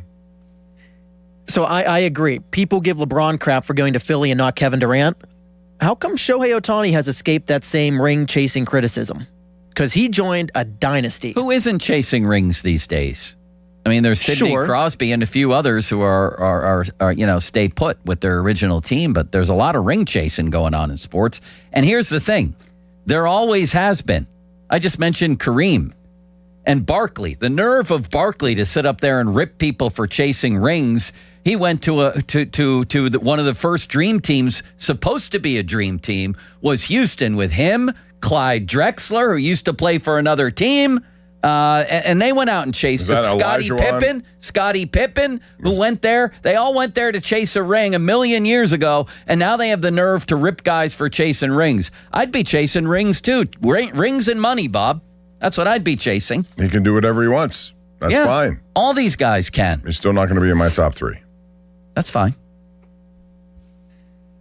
So I agree. People give LeBron crap for going to Philly and not Kevin Durant. How come Shohei Ohtani has escaped that same ring-chasing criticism? Because he joined a dynasty. Who isn't chasing rings these days? I mean, there's Sidney Crosby and a few others who are stay put with their original team, but there's a lot of ring chasing going on in sports. And here's the thing. There always has been. I just mentioned Kareem and Barkley. The nerve of Barkley to sit up there and rip people for chasing rings. He went to one of the first dream teams, supposed to be a dream team, was Houston with him, Clyde Drexler, who used to play for another team. And they went out and chased Scottie Pippen, who went there. They all went there to chase a ring 1,000,000 years ago, and now they have the nerve to rip guys for chasing rings. I'd be chasing rings too. Rings and money, Bob. That's what I'd be chasing. He can do whatever he wants. That's fine. All these guys can. He's still not going to be in my top 3. That's fine.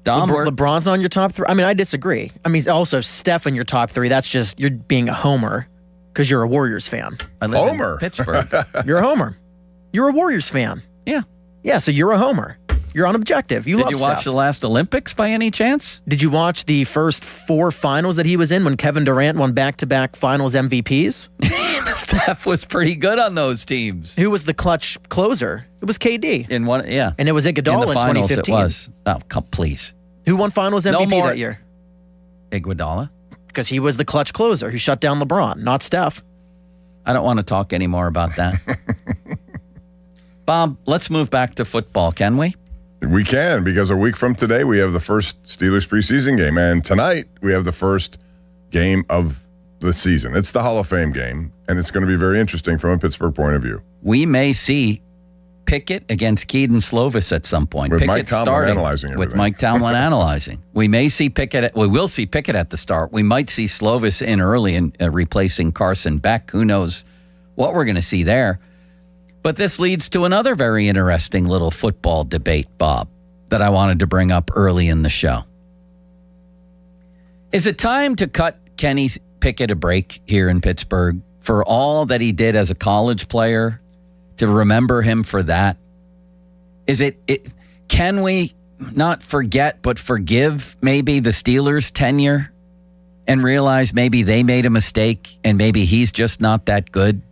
Dom, LeBron's not in your top 3? I mean, I disagree. I mean, also Steph in your top 3. That's just, you're being a homer. Because you're a Warriors fan. I live in Pittsburgh. You're a homer. You're a Warriors fan. Yeah. Yeah, so you're a homer. You're unobjective. Did you watch the last Olympics by any chance? Did you watch the first 4 finals that he was in when Kevin Durant won back-to-back finals MVPs? Steph was pretty good on those teams. Who was the clutch closer? It was KD. In one, yeah. And it was Iguodala in finals, 2015. It was. Oh, please. Who won finals MVP that year? Iguodala. Because he was the clutch closer who shut down LeBron, not Steph. I don't want to talk anymore about that. Bob, let's move back to football, can we? We can, because a week from today, we have the first Steelers preseason game. And tonight, we have the first game of the season. It's the Hall of Fame game, and it's going to be very interesting from a Pittsburgh point of view. We may see Pickett against Keaton Slovis at some point. With Pickett Mike Tomlin starting, analyzing everything. with Mike Tomlin analyzing. We may see Pickett. We will see Pickett at the start. We might see Slovis in early and replacing Carson Beck. Who knows what we're going to see there? But this leads to another very interesting little football debate, Bob, that I wanted to bring up early in the show. Is it time to cut Kenny Pickett a break here in Pittsburgh for all that he did as a college player? To remember him for that? Can we not forget but forgive maybe the Steelers' tenure and realize maybe they made a mistake and maybe he's just not that good?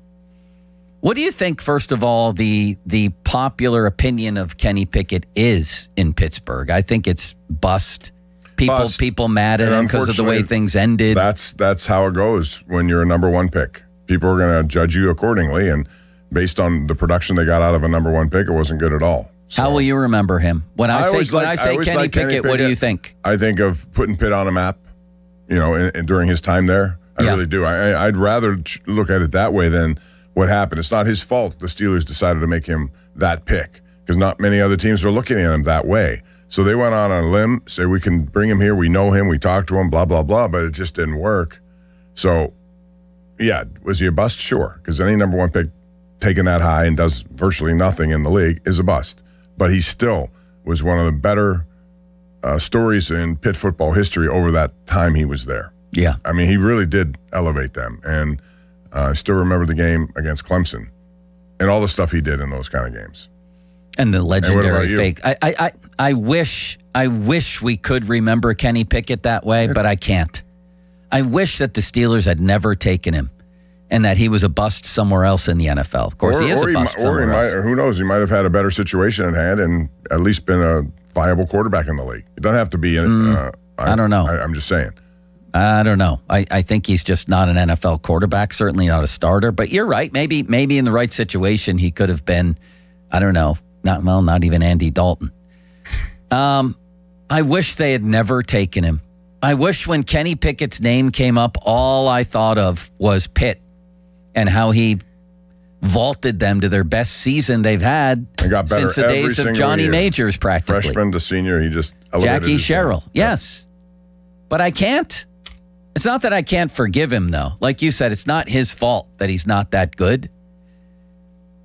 What do you think, first of all, the popular opinion of Kenny Pickett is in Pittsburgh? I think it's bust. People mad at him because of the way things ended. That's how it goes when you're a number one pick. People are going to judge you accordingly, and based on the production they got out of a number one pick, it wasn't good at all. So, how will you remember him? When I say Kenny Pickett, what do you think? I think of putting Pitt on a map, during his time there. I really do. I'd rather look at it that way than what happened. It's not his fault the Steelers decided to make him that pick, because not many other teams were looking at him that way. So they went on a limb, say we can bring him here, we know him, we talked to him, blah, blah, blah, but it just didn't work. So, yeah, was he a bust? Sure, because any number one pick taken that high and does virtually nothing in the league is a bust. But he still was one of the better stories in Pitt football history over that time he was there. Yeah. I mean, he really did elevate them. And I still remember the game against Clemson and all the stuff he did in those kind of games. And the legendary fake. I wish we could remember Kenny Pickett that way, but I can't. I wish that the Steelers had never taken him and that he was a bust somewhere else in the NFL. Of course, he is a bust somewhere else. Who knows? He might have had a better situation at hand and at least been a viable quarterback in the league. It doesn't have to be. I don't know. I'm just saying. I don't know. I think he's just not an NFL quarterback, certainly not a starter. But you're right. Maybe in the right situation, he could have been, I don't know, not even Andy Dalton. I wish they had never taken him. I wish when Kenny Pickett's name came up, all I thought of was Pitt and how he vaulted them to their best season they've had since the days of Johnny Majors, practically. Freshman to senior, he just elevated Jackie Sherrill, yes. But I can't. It's not that I can't forgive him, though. Like you said, it's not his fault that he's not that good.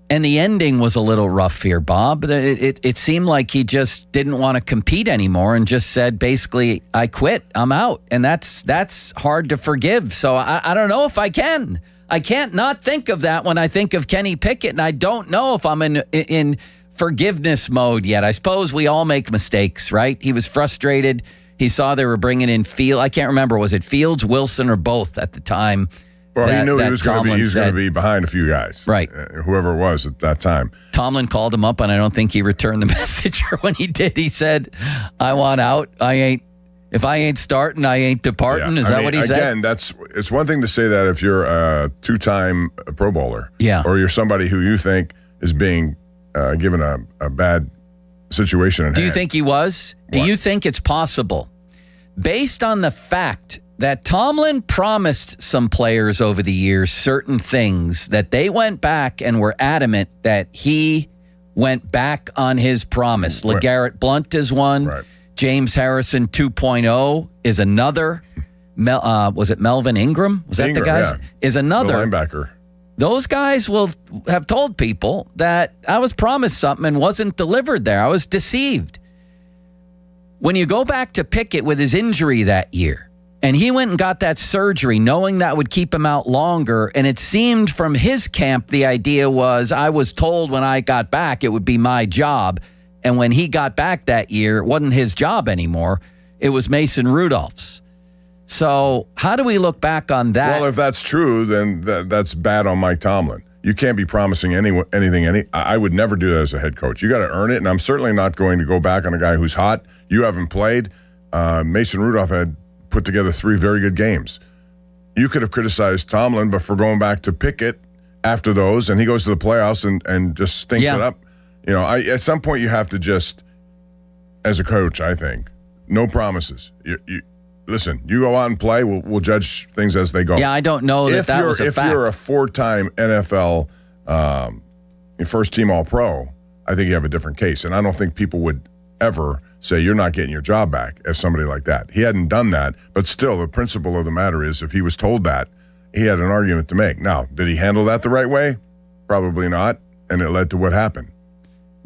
And the ending was a little rough here, Bob. It seemed like he just didn't want to compete anymore and just said, basically, I quit. I'm out. And that's hard to forgive. So I don't know if I can. I can't not think of that when I think of Kenny Pickett, and I don't know if I'm in forgiveness mode yet. I suppose we all make mistakes, right? He was frustrated. He saw they were bringing in Fields. I can't remember. Was it Fields, Wilson, or both at the time? Well, he knew he was going to be behind a few guys. Right. Whoever it was at that time. Tomlin called him up, and I don't think he returned the message. Or when he did, he said, I want out. If I ain't starting, I ain't departing. Is that what he said? Again, it's one thing to say that if you're a two-time Pro Bowler. Yeah. Or you're somebody who you think is being given a bad situation in hand. Do you think he was? Do you think it's possible, based on the fact that Tomlin promised some players over the years certain things, that they went back and were adamant that he went back on his promise? LeGarrette Blount is one. Right. James Harrison 2.0 is another. Was it Melvin Ingram? Was that the guy? Yeah. Is another. The linebacker. Those guys will have told people that I was promised something and wasn't delivered there. I was deceived. When you go back to Pickett with his injury that year, and he went and got that surgery knowing that would keep him out longer, and it seemed from his camp the idea was, I was told when I got back it would be my job, and when he got back that year, it wasn't his job anymore. It was Mason Rudolph's. So how do we look back on that? Well, if that's true, then that's bad on Mike Tomlin. You can't be promising anything. I would never do that as a head coach. You got to earn it, and I'm certainly not going to go back on a guy who's hot. You haven't played. Mason Rudolph had put together 3 very good games. You could have criticized Tomlin, but for going back to Pickett after those, and he goes to the playoffs and just stinks it up. At some point you have to just, as a coach, I think, no promises. Listen, you go out and play. We'll judge things as they go. Yeah, I don't know that was a fact. If you're a 4-time NFL first-team All-Pro, I think you have a different case. And I don't think people would ever say you're not getting your job back as somebody like that. He hadn't done that, but still, the principle of the matter is if he was told that, he had an argument to make. Now, did he handle that the right way? Probably not, and it led to what happened.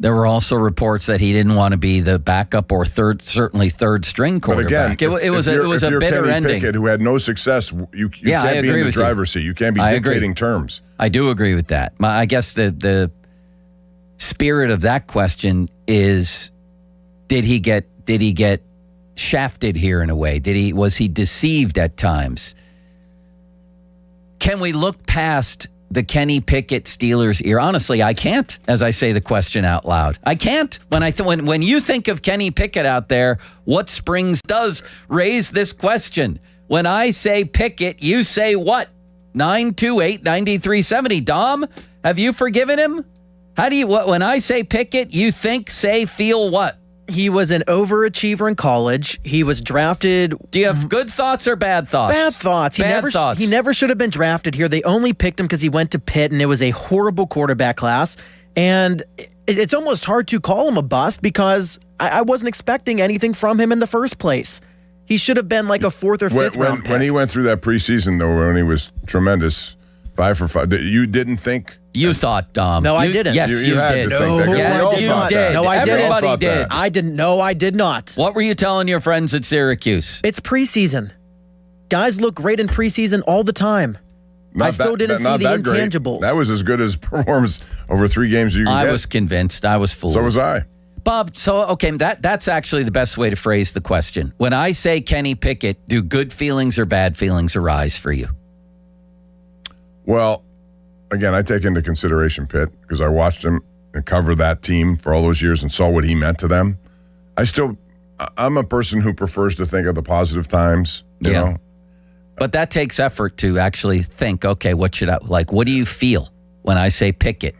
There were also reports that he didn't want to be the backup or certainly third string quarterback. But again, it was a bitter Kenny ending. Pickett, who had no success, you can't be in the driver's seat. You can't be dictating terms. I do agree with that. I guess the spirit of that question is, did he get shafted here in a way? Was he deceived at times? Can we look past the Kenny Pickett Steelers era? Honestly, I can't, as I say the question out loud. I can't. When you think of Kenny Pickett out there, what springs does raise this question? When I say Pickett, you say what? 928-9370. Dom, have you forgiven him? When I say Pickett, you think, say, feel what? He was an overachiever in college. He was drafted. Do you have good thoughts or bad thoughts? Bad thoughts. He never should have been drafted here. They only picked him because he went to Pitt, and it was a horrible quarterback class. And it's almost hard to call him a bust because I wasn't expecting anything from him in the first place. He should have been like a 4th or 5th round pick. When he went through that preseason, though, when he was tremendous, 5 for 5, you didn't think... You thought, Dom. No, I didn't. Yes, you had did. To think that, yes, you did. No, I didn't. Everybody did. I didn't. No, I did not. What were you telling your friends at Syracuse? It's preseason. Guys look great in preseason all the time. I still didn't see the intangibles. Great. That was as good as performance over 3 games you can get. I was convinced. I was fooled. So was I. Bob, that's actually the best way to phrase the question. When I say Kenny Pickett, do good feelings or bad feelings arise for you? Well, again, I take into consideration Pitt because I watched him and covered that team for all those years and saw what he meant to them. I'm a person who prefers to think of the positive times, you know. But that takes effort to actually think, okay, what do you feel when I say Pickett?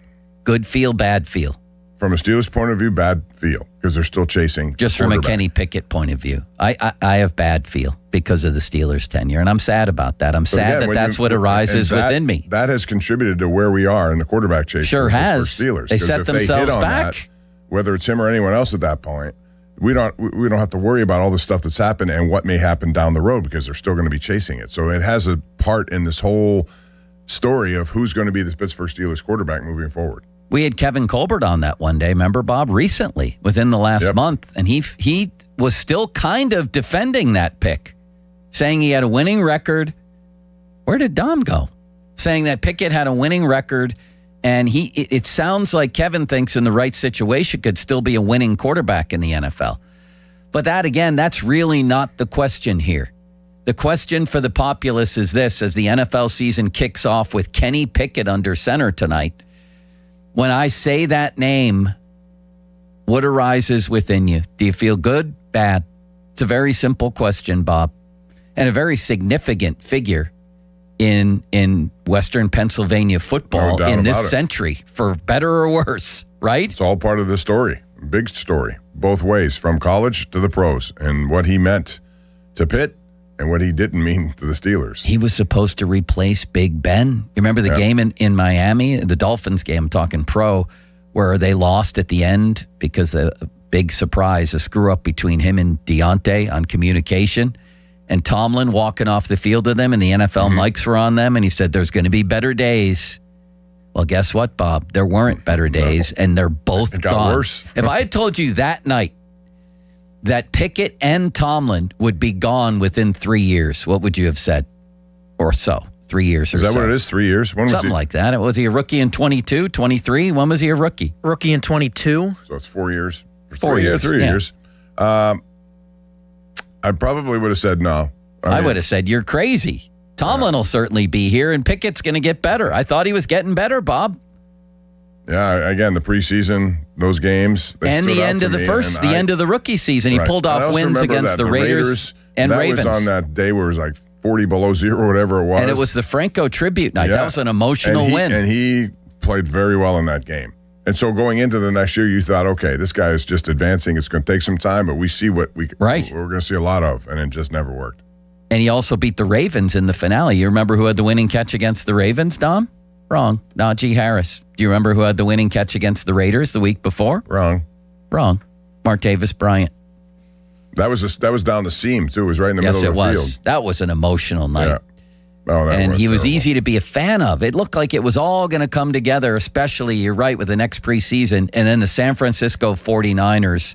Good feel, bad feel? From a Steelers point of view, bad feel because they're still chasing. Just from a Kenny Pickett point of view, I have bad feel because of the Steelers' tenure, and I'm sad about that. I'm sad that's what arises within me. That has contributed to where we are in the quarterback chase. Sure has. Steelers. They set themselves back. Whether it's him or anyone else at that point, we don't have to worry about all the stuff that's happened and what may happen down the road because they're still going to be chasing it. So it has a part in this whole story of who's going to be the Pittsburgh Steelers quarterback moving forward. We had Kevin Colbert on that one day, remember, Bob? Recently, within the last month. And he was still kind of defending that pick, saying he had a winning record. Where did Dom go? Saying that Pickett had a winning record, and it sounds like Kevin thinks in the right situation could still be a winning quarterback in the NFL. But that, again, that's really not the question here. The question for the populace is this, as the NFL season kicks off with Kenny Pickett under center tonight. When I say that name, what arises within you? Do you feel good, bad? It's a very simple question, Bob, and a very significant figure in Western Pennsylvania football in this century, for better or worse, right? It's all part of the story, big story, both ways, from college to the pros, and what he meant to Pitt and what he didn't mean to the Steelers. He was supposed to replace Big Ben. You remember the game in Miami, the Dolphins game, I'm talking pro, where they lost at the end because a big surprise, a screw-up between him and Deontay on communication, and Tomlin walking off the field with them, and the NFL mics were on them, and he said, there's going to be better days. Well, guess what, Bob? There weren't better days, and they're both gone. Worse. If I had told you that night that Pickett and Tomlin would be gone within 3 years, what would you have said? Or so. 3 years or so. Is that what it is? 3 years? When Something like that. Was he a rookie in 22, 23? When was he a rookie? Rookie in 22. So it's 4 years. 4 years. 3 years. I probably would have said no. I would have said, you're crazy. Tomlin will certainly be here, and Pickett's going to get better. I thought he was getting better, Bob. Yeah, again, the preseason, those games. And the end of the end of the rookie season. He pulled off wins against the Raiders and Ravens. That was on that day where it was like 40 below zero or whatever it was. And it was the Franco tribute night. That was an emotional win. And he played very well in that game. And so going into the next year, you thought, okay, this guy is just advancing. It's going to take some time, but we see what we're going to see a lot of, and it just never worked. And he also beat the Ravens in the finale. You remember who had the winning catch against the Ravens, Dom? Wrong. Najee Harris. Do you remember who had the winning catch against the Raiders the week before? Wrong. Martavis Bryant. That was down the seam, too. It was right in the middle of the field. That was an emotional night. Yeah. Oh, and he was easy to be a fan of. It looked like it was all going to come together, especially, you're right, with the next preseason. And then the San Francisco 49ers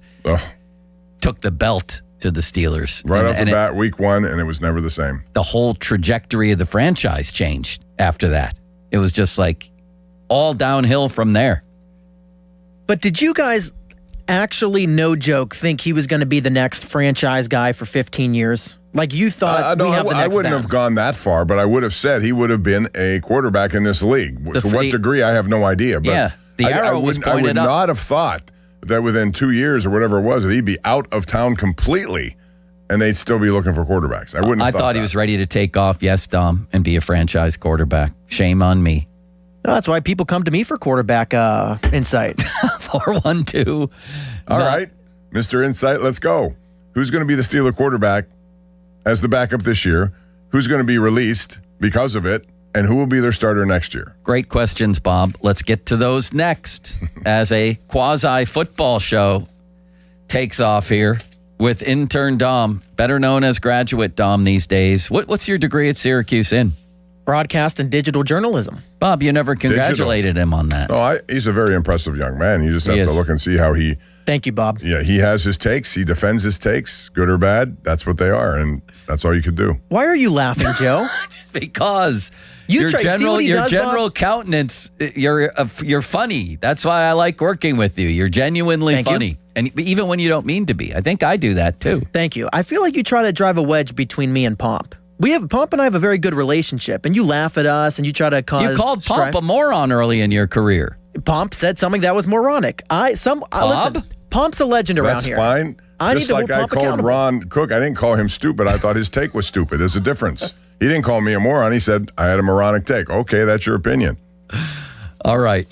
took the belt to the Steelers. Right off the bat, week 1, and it was never the same. The whole trajectory of the franchise changed after that. It was just like all downhill from there. But did you guys actually, no joke, think he was going to be the next franchise guy for 15 years? Like you thought? No, I wouldn't have gone that far, but I would have said he would have been a quarterback in this league. To what degree, I have no idea. But the arrow was pointed up. I would not have thought that within 2 years or whatever it was, that he'd be out of town completely, and they'd still be looking for quarterbacks. I wouldn't have thought he was ready to take off, yes, Dom, and be a franchise quarterback. Shame on me. No, that's why people come to me for quarterback insight. 412. All right, Mr. Insight, let's go. Who's going to be the Steeler quarterback as the backup this year? Who's going to be released because of it? And who will be their starter next year? Great questions, Bob. Let's get to those next as a quasi-football show takes off here with intern Dom, better known as graduate Dom these days. What's your degree at Syracuse in? Broadcast and digital journalism. Bob, you never congratulated him on that. No, he's a very impressive young man. You just have to look and see how he... Thank you, Bob. Yeah, he has his takes. He defends his takes, good or bad. That's what they are, and that's all you could do. Why are you laughing, Joe? Just because your general countenance, you're funny. That's why I like working with you. You're genuinely funny. And even when you don't mean to be. I think I do that too. Thank you. I feel like you try to drive a wedge between me and Pomp. Pomp and I have a very good relationship, and you laugh at us and you try to cause. You called Pomp a moron early in your career. Pomp said something that was moronic. Listen, Pomp's a legend around here. That's fine. Just like I called Ron Cook, I didn't call him stupid. I thought his take was stupid. There's a difference. He didn't call me a moron. He said I had a moronic take. Okay, that's your opinion. All right.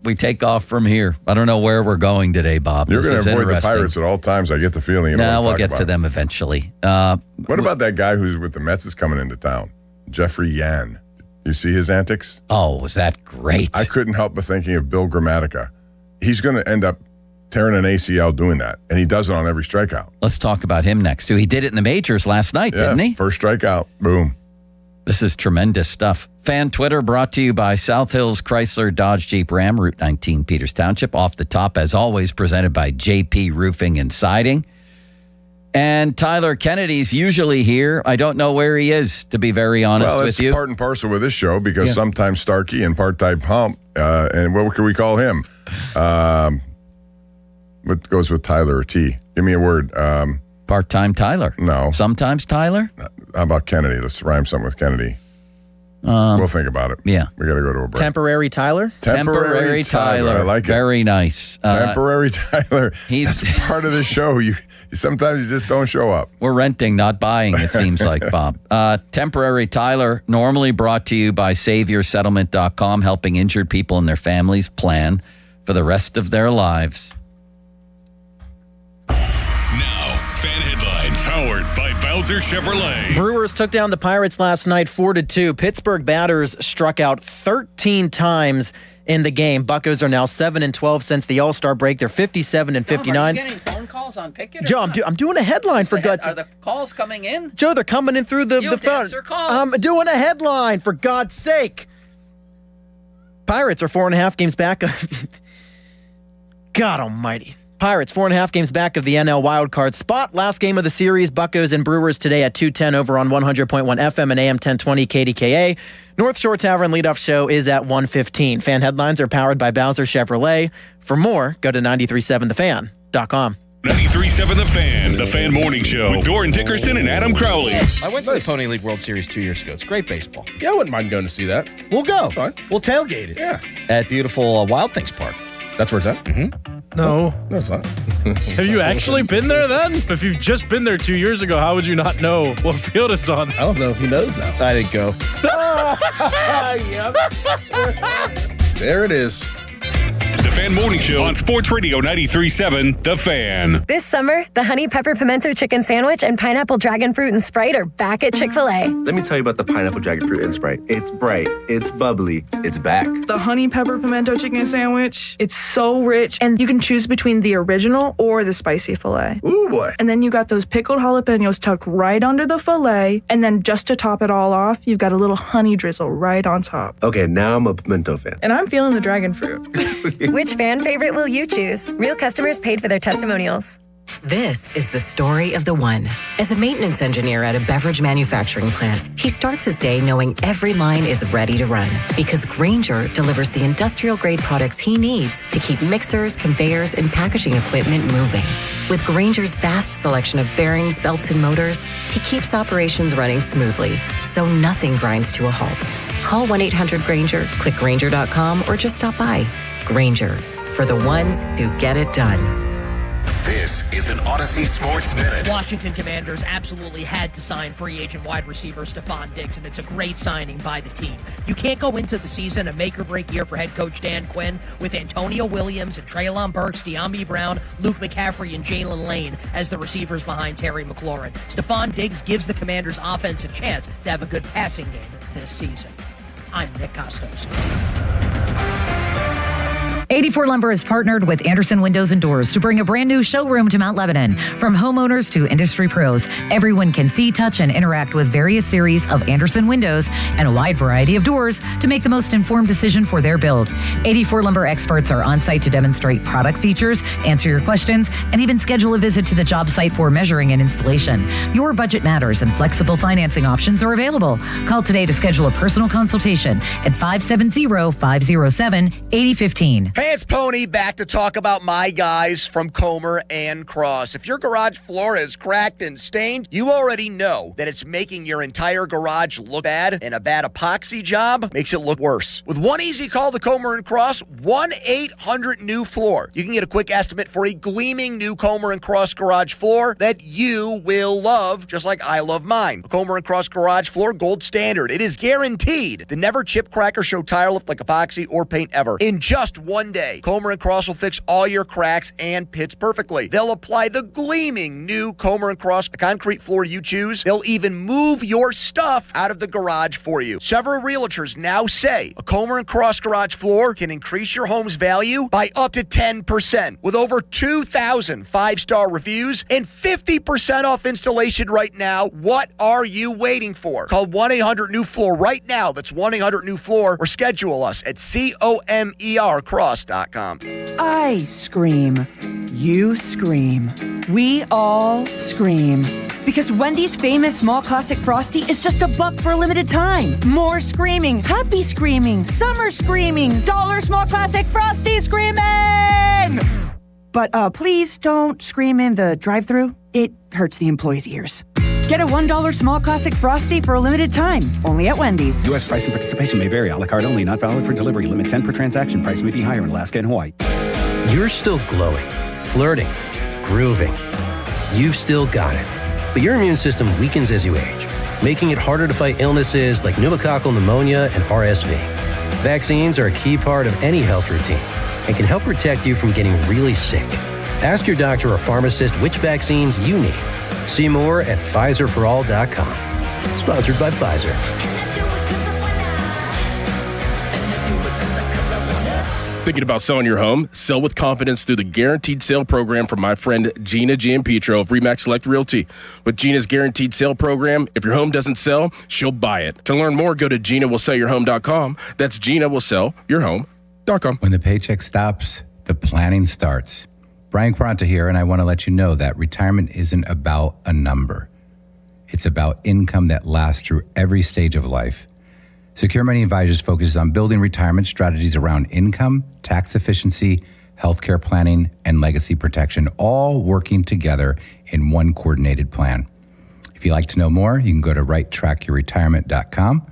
We take off from here. I don't know where we're going today, Bob. You're going to avoid the Pirates at all times. I get the feeling. We'll get to them eventually. What about that guy who's with the Mets is coming into town? Jeffrey Yan. You see his antics? Oh, was that great? I couldn't help but thinking of Bill Gramatica. He's going to end up tearing an ACL doing that, and he does it on every strikeout. Let's talk about him next, too. He did it in the majors last night, didn't he? First strikeout. Boom. This is tremendous stuff. Fan Twitter brought to you by South Hills Chrysler Dodge Jeep Ram, Route 19, Peters Township. Off the top, as always, presented by JP Roofing and Siding. And Tyler Kennedy's usually here. I don't know where he is, to be very honest with you. Well, it's part and parcel with this show because sometimes Starkey and part-time Pump, and what can we call him? What goes with Tyler or T? Give me a word. Part-time Tyler. No. Sometimes Tyler? How about Kennedy? Let's rhyme something with Kennedy. We'll think about it. Yeah. We got to go to a break. Temporary Tyler? Temporary Tyler. I like it. Very nice. Temporary Tyler. That's part of the show. Sometimes you just don't show up. We're renting, not buying, it seems like, Bob. Temporary Tyler, normally brought to you by SaviorSettlement.com, helping injured people and their families plan for the rest of their lives. Now, fan headlines powered by Bowser Chevrolet. Brewers took down the Pirates last night 4-2. Pittsburgh batters struck out 13 times in the game. Buccos are now 7-12 since the All-Star break. They're 57-59. Are you getting phone calls on Pickett? Joe, I'm doing a headline for God's sake. Are the calls coming in? Joe, they're coming in through the phone. Answer calls. I'm doing a headline for God's sake. Pirates are 4.5 games back. God almighty. Pirates 4.5 games back of the NL wildcard spot. Last game of the series, Buccos and Brewers today at 2:10 over on 100.1 FM and AM 1020 KDKA. North Shore Tavern leadoff show is at 1:15. Fan headlines are powered by Bowser Chevrolet. For more, go to 937thefan.com. 93.7 The Fan Morning Show with Doran Dickerson and Adam Crowley. I went to the Pony League World Series 2 years ago. It's great baseball. Yeah, I wouldn't mind going to see that. We'll go. Fine. We'll tailgate it. Yeah. At beautiful Wild Things Park. That's where it's at? Mm-hmm. No. No, it's not. Have you actually been there then? If you've just been there 2 years ago, how would you not know what field it's on? I don't know. He knows now. I didn't go. There it is. The Fan Morning Show on Sports Radio 93.7 The Fan. This summer, the Honey Pepper Pimento Chicken Sandwich and Pineapple Dragon Fruit and Sprite are back at Chick-fil-A. Let me tell you about the Pineapple Dragon Fruit and Sprite. It's bright, it's bubbly, it's back. The Honey Pepper Pimento Chicken Sandwich, it's so rich, and you can choose between the original or the spicy filet. Ooh, boy. And then you got those pickled jalapenos tucked right under the filet, and then just to top it all off, you've got a little honey drizzle right on top. Okay, now I'm a pimento fan. And I'm feeling the dragon fruit. Which fan favorite will you choose? Real customers paid for their testimonials. This is the story of the one. As a maintenance engineer at a beverage manufacturing plant, he starts his day knowing every line is ready to run because Grainger delivers the industrial-grade products he needs to keep mixers, conveyors, and packaging equipment moving. With Grainger's vast selection of bearings, belts, and motors, he keeps operations running smoothly, so nothing grinds to a halt. Call 1-800-GRAINGER, click Grainger.com, or just stop by. Grainger, for the ones who get it done. This is an Odyssey Sports Minute. Washington Commanders absolutely had to sign free agent wide receiver Stephon Diggs, and it's a great signing by the team. You can't go into the season a make-or-break year for head coach Dan Quinn with Antonio Williams and Treylon Burks, De'Ami Brown, Luke McCaffrey, and Jalen Lane as the receivers behind Terry McLaurin. Stephon Diggs gives the Commanders offense a chance to have a good passing game this season. I'm Nick Costos. 84 Lumber has partnered with Anderson Windows and Doors to bring a brand new showroom to Mount Lebanon. From homeowners to industry pros, everyone can see, touch, and interact with various series of Anderson windows and a wide variety of doors to make the most informed decision for their build. 84 Lumber experts are on site to demonstrate product features, answer your questions, and even schedule a visit to the job site for measuring and installation. Your budget matters and flexible financing options are available. Call today to schedule a personal consultation at 570-507-8015. Hey, it's Pony back to talk about my guys from Comer and Cross. If your garage floor is cracked and stained, you already know that it's making your entire garage look bad, and a bad epoxy job makes it look worse. With one easy call to Comer and Cross, 1-800-NEW-FLOOR. You can get a quick estimate for a gleaming new Comer and Cross garage floor that you will love, just like I love mine. The Comer and Cross garage floor, gold standard. It is guaranteed to never chip, crack, or show tire lift like epoxy or paint ever. In just one day, Comer and Cross will fix all your cracks and pits perfectly. They'll apply the gleaming new Comer and Cross concrete floor you choose. They'll even move your stuff out of the garage for you. Several realtors now say a Comer and Cross garage floor can increase your home's value by up to 10%. With over 2,000 five-star reviews and 50% off installation right now, what are you waiting for? Call 1-800-NEW-FLOOR right now. That's 1-800-NEW-FLOOR, or schedule us at COMERCross.com. I scream. You scream. We all scream. Because Wendy's famous small classic Frosty is just $1 for a limited time. More screaming. Happy screaming. Summer screaming. Dollar small classic Frosty screaming! But please don't scream in the drive-thru. It hurts the employees' ears. Get a $1 small classic Frosty for a limited time, only at Wendy's. U.S. price and participation may vary. A la carte only, not valid for delivery. Limit 10 per transaction. Price may be higher in Alaska and Hawaii. You're still glowing, flirting, grooving. You've still got it. But your immune system weakens as you age, making it harder to fight illnesses like pneumococcal pneumonia and RSV. Vaccines are a key part of any health routine and can help protect you from getting really sick. Ask your doctor or pharmacist which vaccines you need. See more at PfizerForAll.com. Sponsored by Pfizer. Thinking about selling your home? Sell with confidence through the Guaranteed Sale Program from my friend Gina Giampietro of RE/MAX Select Realty. With Gina's Guaranteed Sale Program, if your home doesn't sell, she'll buy it. To learn more, go to GinaWillSellYourHome.com. That's GinaWillSellYourHome.com. When the paycheck stops, the planning starts. Brian Quaranta here, and I want to let you know that retirement isn't about a number. It's about income that lasts through every stage of life. Secure Money Advisors focuses on building retirement strategies around income, tax efficiency, healthcare planning, and legacy protection, all working together in one coordinated plan. If you'd like to know more, you can go to righttrackyourretirement.com,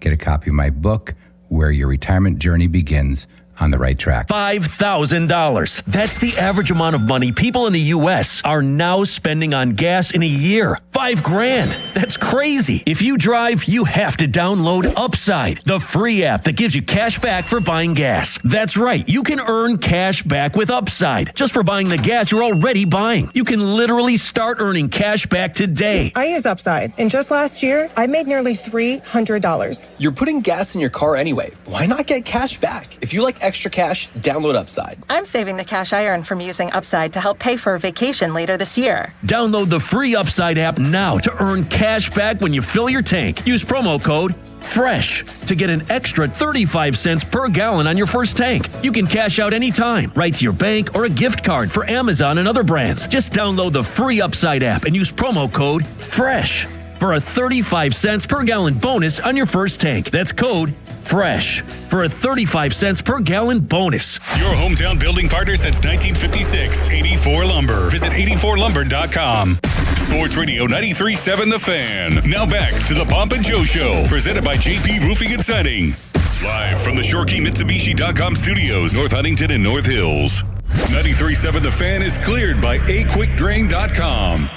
get a copy of my book, Where Your Retirement Journey Begins, on the right track. $5,000. That's the average amount of money people in the U.S. are now spending on gas in a year. $5,000. That's crazy. If you drive, you have to download Upside, the free app that gives you cash back for buying gas. That's right. You can earn cash back with Upside just for buying the gas you're already buying. You can literally start earning cash back today. I use Upside, and just last year, I made nearly $300. You're putting gas in your car anyway. Why not get cash back? If you like extra cash, download Upside. I'm saving the cash I earn from using Upside to help pay for a vacation later this year. Download the free Upside app now to earn cash back when you fill your tank. Use promo code FRESH to get an extra 35 cents per gallon on your first tank. You can cash out anytime, right to your bank or a gift card for Amazon and other brands. Just download the free Upside app and use promo code FRESH for a 35 cents per gallon bonus on your first tank. That's code FRESH for a 35 cents per gallon bonus. Your hometown building partner since 1956, 84 Lumber. Visit 84lumber.com. Sports Radio 93.7 The Fan. Now back to the Pomp and Joe Show, presented by JP Roofing and Siding. Live from the ShoreKeyMitsubishi.com studios, North Huntington and North Hills. 93.7 The Fan is cleared by AQuickDrain.com.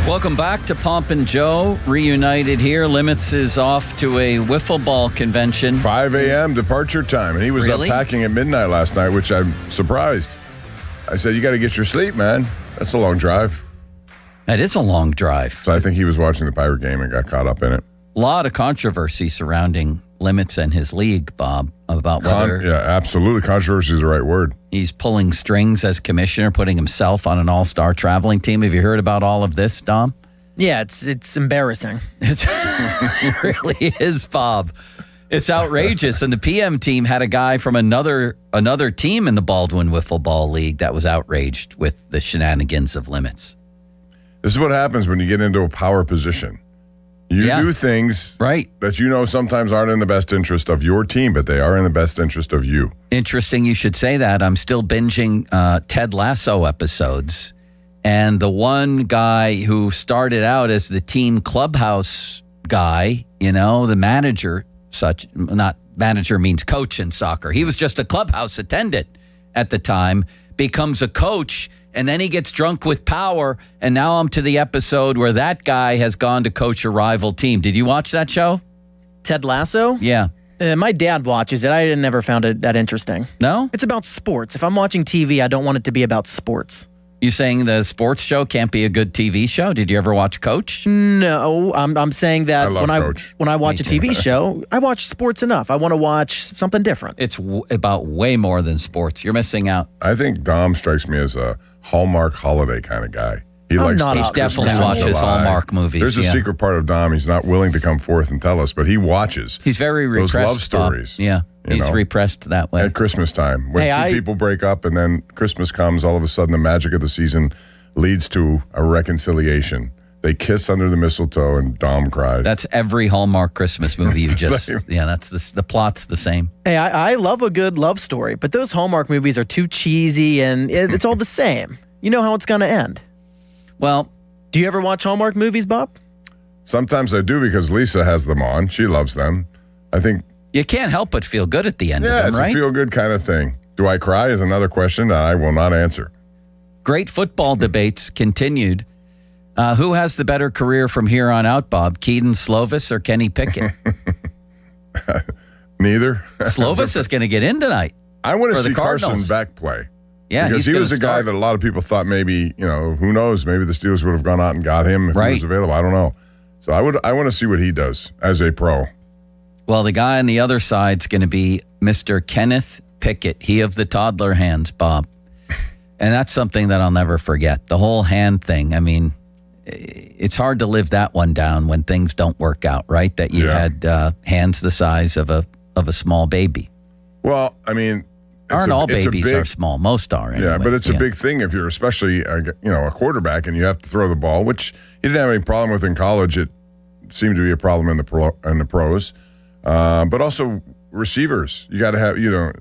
Welcome back to Pomp and Joe, reunited here. Limits is off to a wiffle ball convention. 5 a.m. departure time, and he was Really? up packing at midnight last night, which I'm surprised. I said, you got to get your sleep, man. That's a long drive. That is a long drive. So I think he was watching the Pirate game and got caught up in it. A lot of controversy surrounding Limits and his league, Bob, about whether Yeah, absolutely. Controversy is the right word. he's pulling strings as commissioner, putting himself on an all-star traveling team. Have you heard about all of this, Dom? Yeah, it's embarrassing. It really is, Bob. It's outrageous. And the PM team had a guy from another team in the Baldwin Wiffle Ball League that was outraged with the shenanigans of Limits. This is what happens when you get into a power position. You do things that you know sometimes aren't in the best interest of your team, but they are in the best interest of you. Interesting you should say that. I'm still binging Ted Lasso episodes. And the one guy who started out as the team clubhouse guy, you know, the manager, not manager means coach in soccer. He was just a clubhouse attendant at the time, becomes a coach, and then he gets drunk with power. And now I'm to the episode where that guy has gone to coach a rival team. Did you watch that show? Ted Lasso? Yeah. My dad watches it. I never found it that interesting. No? It's about sports. If I'm watching TV, I don't want it to be about sports. You saying the sports show can't be a good TV show? Did you ever watch Coach? No, I'm saying that when I watch a TV show, I watch sports enough. I want to watch something different. It's about way more than sports. You're missing out. I think Dom strikes me as a Hallmark holiday kind of guy. He likes he definitely watches Hallmark movies. There's a secret part of Dom he's not willing to come forth and tell us, but he watches. He's very repressed. Those love stories. Bob. Yeah, he's repressed that way. At Christmas time, when two people break up and then Christmas comes, all of a sudden the magic of the season leads to a reconciliation. They kiss under the mistletoe and Dom cries. That's every Hallmark Christmas movie you just... Yeah, that's the plot's the same. Hey, I love a good love story, but those Hallmark movies are too cheesy and it's all the same. You know how it's going to end. Well, do you ever watch Hallmark movies, Bob? Sometimes I do because Lisa has them on. She loves them. I think... You can't help but feel good at the end of them, Yeah, it's right? a feel-good kind of thing. Do I cry is another question that I will not answer. Great football debates continued. Who has the better career from here on out, Bob? Keaton Slovis or Kenny Pickett? Neither. Slovis is going to get in tonight. I want to for the see Carson Cardinals. Beck play. Yeah, because he's he was gonna a guy start. that a lot of people thought maybe, who knows, maybe the Steelers would have gone out and got him if he Right. was available. I don't know. So I want to see what he does as a pro. Well, the guy on the other side's going to be Mr. Kenneth Pickett, he of the toddler hands, Bob. And that's something that I'll never forget. The whole hand thing. I mean, it's hard to live that one down when things don't work out, right? That you had hands the size of a small baby. Well, I mean, Aren't all babies are small? Most are. Anyway. Yeah, but it's a big thing if you're especially a quarterback and you have to throw the ball, which he didn't have any problem with in college. It seemed to be a problem in the pros. But also receivers. You got to have,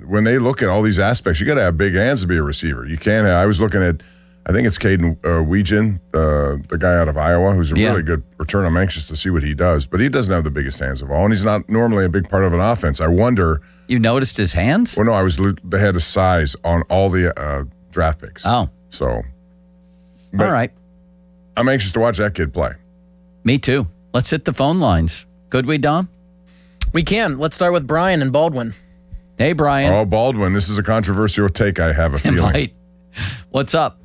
when they look at all these aspects, you got to have big hands to be a receiver. You can't have, I was looking at, I think it's Caden Weegan, the guy out of Iowa, who's a really good return. I'm anxious to see what he does, but he doesn't have the biggest hands of all, and he's not normally a big part of an offense. I wonder. You noticed his hands? Well, no, they had a size on all the draft picks. Oh. So. All right. I'm anxious to watch that kid play. Me too. Let's hit the phone lines. Could we, Dom? We can. Let's start with Brian in Baldwin. Hey, Brian. Oh, Baldwin. This is a controversial take, I have a feeling. What's up?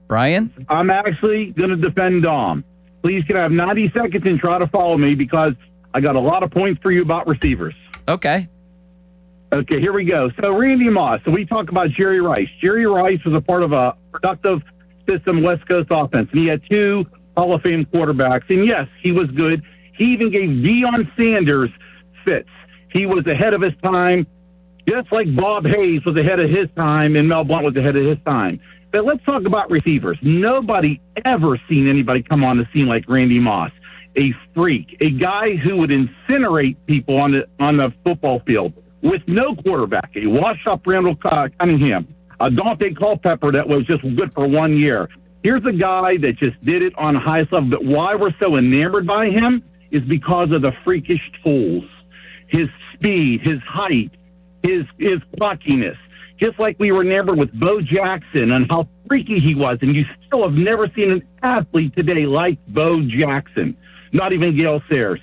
Brian? I'm actually going to defend Dom. Please can I have 90 seconds and try to follow me because I got a lot of points for you about receivers. Okay. Okay, here we go. So Randy Moss. So we talk about Jerry Rice. Jerry Rice was a part of a productive system West Coast offense, and he had 2 Hall of Fame quarterbacks. And yes, he was good. He even gave Deion Sanders fits. He was ahead of his time, just like Bob Hayes was ahead of his time and Mel Blount was ahead of his time. But let's talk about receivers. Nobody ever seen anybody come on the scene like Randy Moss. A freak, a guy who would incinerate people on the football field with no quarterback, a washed-up Randall Cunningham, a Dante Culpepper that was just good for 1 year. Here's a guy that just did it on the highest level. But why we're so enamored by him is because of the freakish tools, his speed, his height, his cockiness. Just like we were enamored with Bo Jackson and how freaky he was, and you still have never seen an athlete today like Bo Jackson, not even Gale Sayers.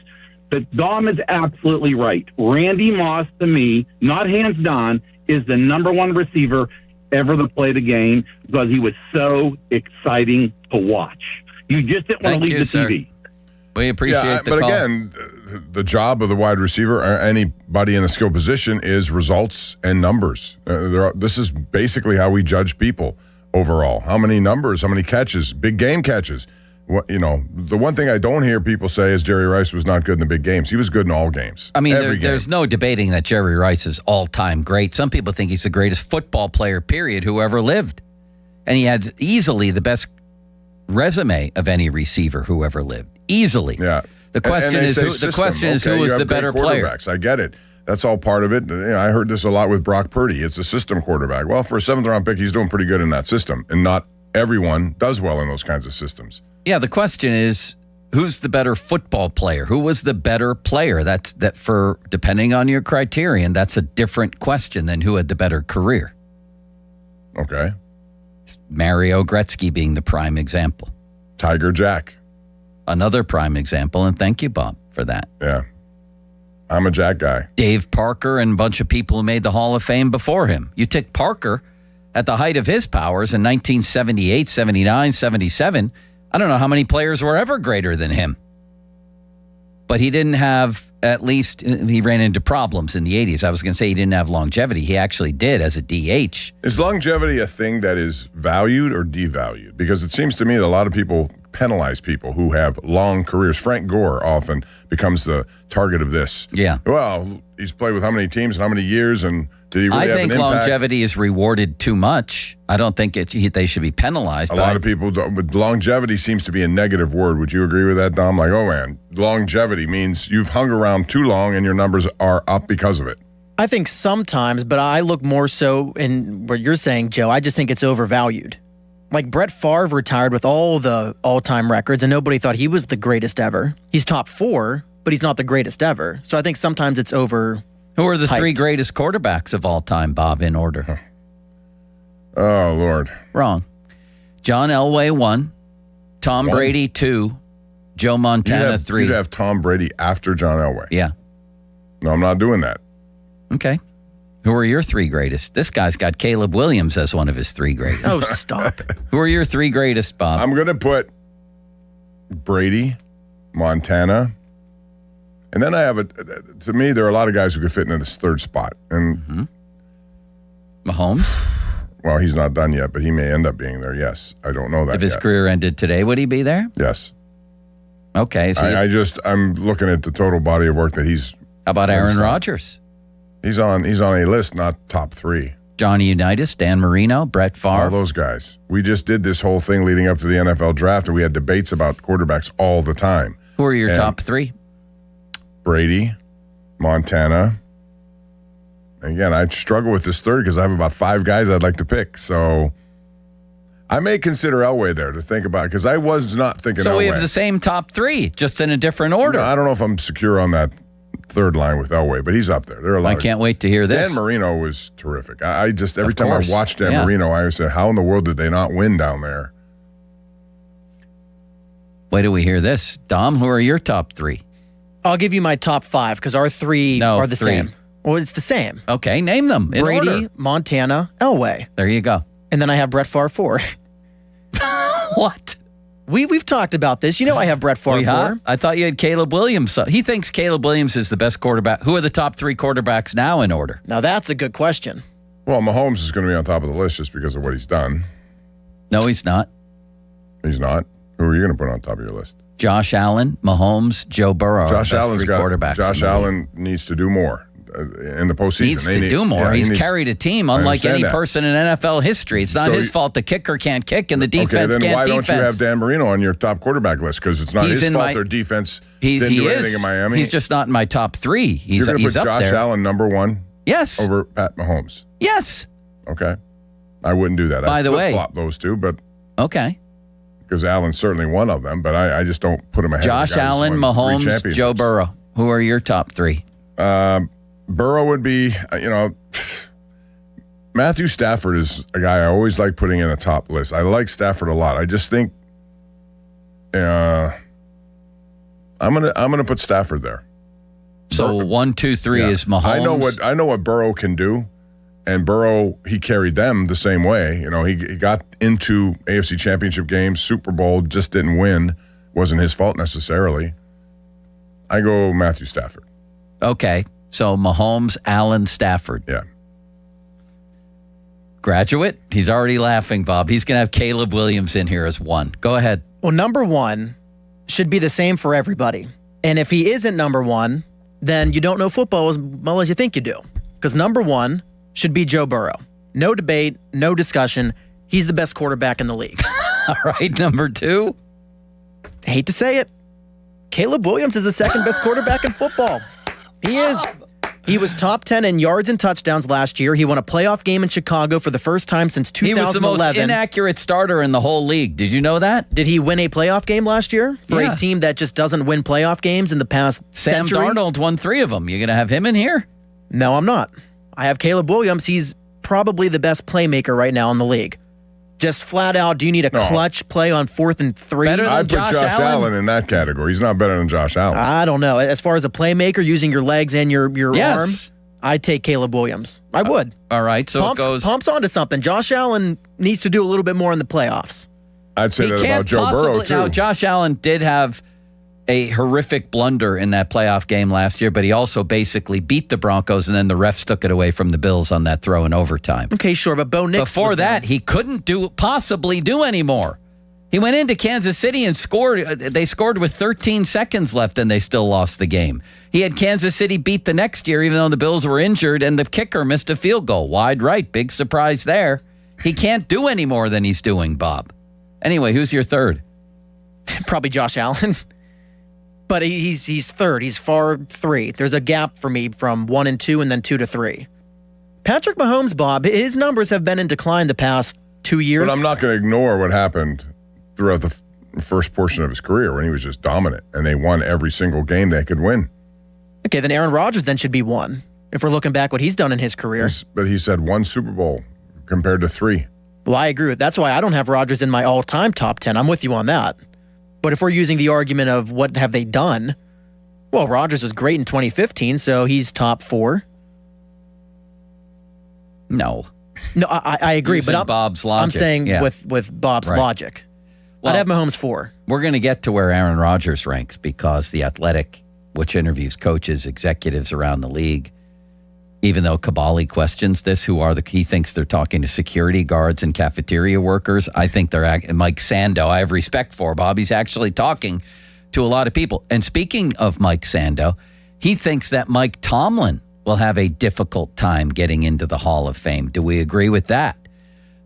But Dom is absolutely right. Randy Moss, to me, not hands down, is the number 1 receiver ever to play the game because he was so exciting to watch. You just didn't want to leave the TV. We appreciate the call. But again, the job of the wide receiver or anybody in a skill position is results and numbers. This is basically how we judge people overall. How many numbers, how many catches, big game catches. The one thing I don't hear people say is Jerry Rice was not good in the big games. He was good in all games. I mean, there's no debating that Jerry Rice is all-time great. Some people think he's the greatest football player, period, who ever lived. And he had easily the best resume of any receiver who ever lived. Easily. Yeah. The question is who was the better player. I get it. That's all part of it. I heard this a lot with Brock Purdy. It's a system quarterback. Well, for a 7th-round pick, he's doing pretty good in that system, and not everyone does well in those kinds of systems. Yeah, the question is, who's the better football player? Who was the better player? That for depending on your criterion, that's a different question than who had the better career. Okay. Mario Gretzky being the prime example. Tiger Jack. Another prime example, and thank you, Bob, for that. Yeah. I'm a Jack guy. Dave Parker and a bunch of people who made the Hall of Fame before him. You take Parker at the height of his powers in 1978, 79, 77. I don't know how many players were ever greater than him. But he didn't have, at least, he ran into problems in the 80s. I was going to say he didn't have longevity. He actually did as a DH. Is longevity a thing that is valued or devalued? Because it seems to me that a lot of people penalize people who have long careers. Frank Gore often becomes the target of this. Yeah. Well, he's played with how many teams and how many years, and did he really have an impact? I think longevity is rewarded too much. I don't think they should be penalized. A lot of people don't, but longevity seems to be a negative word. Would you agree with that, Dom? Like, oh man, longevity means you've hung around too long and your numbers are up because of it. I think sometimes, but I look more so in what you're saying, Joe. I just think it's overvalued. Like Brett Favre retired with all the all-time records, and nobody thought he was the greatest ever. He's top 4, but he's not the greatest ever. So I think sometimes it's over. Who are the 3 greatest quarterbacks of all time, Bob, in order? Oh, Lord. Wrong. John Elway 1, Tom Brady 2, Joe Montana 3. You'd have Tom Brady after John Elway. Yeah. No, I'm not doing that. Okay. Who are your 3 greatest? This guy's got Caleb Williams as one of his 3 greatest. Oh, stop it. Who are your 3 greatest, Bob? I'm going to put Brady, Montana, and then I have to me, there are a lot of guys who could fit into this 3rd spot. And Mahomes? Well, he's not done yet, but he may end up being there, yes. I don't know that If his career ended today, would he be there? Yes. Okay. So I'm looking at the total body of work that he's... How about Aaron Rodgers? He's on a list, not top 3. Johnny Unitas, Dan Marino, Brett Favre. All those guys. We just did this whole thing leading up to the NFL draft, and we had debates about quarterbacks all the time. Who are your top 3? Brady, Montana. Again, I struggle with this third because I have about 5 guys I'd like to pick. So I may consider Elway there to think about because I was not thinking So Elway. we have the same top 3, just in a different order. I don't know if I'm secure on that third line with Elway, but he's up there. There are a lot I can't wait to hear this. Dan Marino was terrific. I just, every Of time course. I watched Dan Yeah. Marino, I always said, how in the world did they not win down there? Wait till we hear this. Dom, who are your top 3? I'll give you my top 5 because our 3 are the 3. same. Well, it's the same. Okay, name them in Brady, order. Montana, Elway. There you go. And then I have Brett Favre 4. What? We've talked about this. You know I have Brett Favre 4. I thought you had Caleb Williams. So he thinks Caleb Williams is the best quarterback. Who are the top 3 quarterbacks now in order? Now that's a good question. Well, Mahomes is going to be on top of the list just because of what he's done. No, he's not. He's not. Who are you going to put on top of your list? Josh Allen, Mahomes, Joe Burrow. Josh Allen's got quarterbacks. Josh Allen needs to do more in the postseason. Needs to do more. Yeah, He's carried a team unlike any person in NFL history. It's not So his fault the kicker can't kick and the defense Okay, then can't why don't you have defense. Dan Marino on your top quarterback list? Because it's not He's his in fault my- their defense He didn't do is. anything in Miami. He's just not in my top 3. He's, You're going to he's put up Josh there. Allen number 1? Yes. Over Pat Mahomes? Yes. Okay. I wouldn't do that. By I'd the way- flip-flop those two, but Okay. because Allen's certainly one of them, but I just don't put him ahead Josh of the guy who's Allen, won 3 Mahomes, championships. Joe Burrow. Who are your top 3? Burrow would be, Matthew Stafford is a guy I always like putting in a top list. I like Stafford a lot. I just think I'm gonna put Stafford there. So 1, 2, 3 is Mahomes. I know what Burrow can do, and Burrow, he carried them the same way. He got into AFC Championship games, Super Bowl, just didn't win. Wasn't his fault necessarily. I go Matthew Stafford. Okay. So Mahomes, Allen, Stafford. Yeah. Graduate? He's already laughing, Bob. He's going to have Caleb Williams in here as 1. Go ahead. Well, number 1 should be the same for everybody. And if he isn't number 1, then you don't know football as well as you think you do. Because number 1 should be Joe Burrow. No debate, no discussion. He's the best quarterback in the league. All right, number 2. Hate to say it. Caleb Williams is the second best quarterback in football. He is. He was top 10 in yards and touchdowns last year. He won a playoff game in Chicago for the first time since 2011. He was the most inaccurate starter in the whole league. Did you know that? Did he win a playoff game last year for a team that just doesn't win playoff games in the past Sam century? Darnold won 3 of them. You going to have him in here? No, I'm not. I have Caleb Williams. He's probably the best playmaker right now in the league. Just flat out, do you need a clutch play on 4th and 3? I'd put Josh Allen in that category. He's not better than Josh Allen. I don't know. As far as a playmaker, using your legs and your Yes. arm, I'd take Caleb Williams. I would. All right, so it goes. Pumps onto something. Josh Allen needs to do a little bit more in the playoffs. I'd say He that can't about Joe Burrow, possibly. too. Now, Josh Allen did have a horrific blunder in that playoff game last year, but he also basically beat the Broncos, and then the refs took it away from the Bills on that throw in overtime. Okay, sure, but Bo Nix Before was that, he couldn't possibly do anymore. He went into Kansas City and scored. They scored with 13 seconds left, and they still lost the game. He had Kansas City beat the next year, even though the Bills were injured, and the kicker missed a field goal. Wide right. Big surprise there. He can't do any more than he's doing, Bob. Anyway, who's your third? Probably Josh Allen. But he's third. He's far 3. There's a gap for me from 1 and 2 and then 2 to 3. Patrick Mahomes, Bob, his numbers have been in decline the past 2 years. But I'm not going to ignore what happened throughout the first portion of his career when he was just dominant, and they won every single game they could win. Okay, then Aaron Rodgers then should be 1. If we're looking back what he's done in his career. But he's had 1 Super Bowl compared to 3. Well, I agree with That's why I don't have Rodgers in my all-time top 10. I'm with you on that. But if we're using the argument of what have they done, well, Rodgers was great in 2015, so he's top 4. No, I agree. Using But Bob's logic. I'm saying Yeah. with Bob's Right. logic. Well, I'd have Mahomes 4. We're going to get to where Aaron Rodgers ranks because The Athletic, which interviews coaches, executives around the league, even though Kabali questions this, he thinks they're talking to security guards and cafeteria workers. I think they're Mike Sando. I have respect for Bob. He's actually talking to a lot of people. And speaking of Mike Sando, he thinks that Mike Tomlin will have a difficult time getting into the Hall of Fame. Do we agree with that?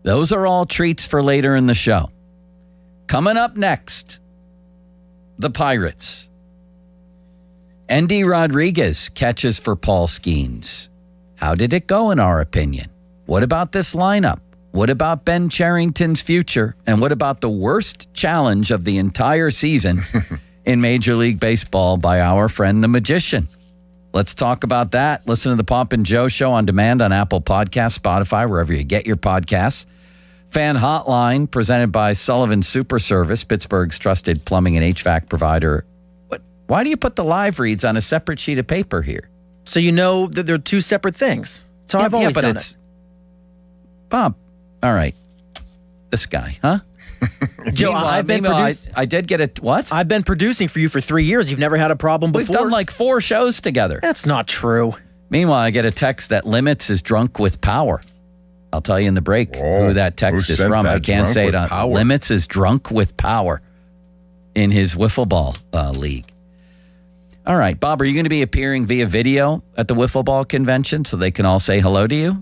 Those are all treats for later in the show. Coming up next, the Pirates. Endy Rodriguez catches for Paul Skeens. How did it go in our opinion? What about this lineup? What about Ben Cherington's future? And what about the worst challenge of the entire season in Major League Baseball by our friend the Magician? Let's talk about that. Listen to the Pomp and Joe Show on demand on Apple Podcasts, Spotify, wherever you get your podcasts. Fan Hotline, presented by Sullivan Super Service, Pittsburgh's trusted plumbing and HVAC provider. Why do you put the live reads on a separate sheet of paper here? So you know that they're two separate things. That's how I've always done it. Bob, all right. This guy, huh? Joe, I've been I did get it. What? I've been producing for you for 3 years. You've never had a problem before. We've done like 4 shows together. That's not true. Meanwhile, I get a text that Limits is drunk with power. I'll tell you in the break who that text is from. I can't say it on power. Limits is drunk with power in his wiffle ball league. All right, Bob, are you going to be appearing via video at the wiffle ball convention so they can all say hello to you?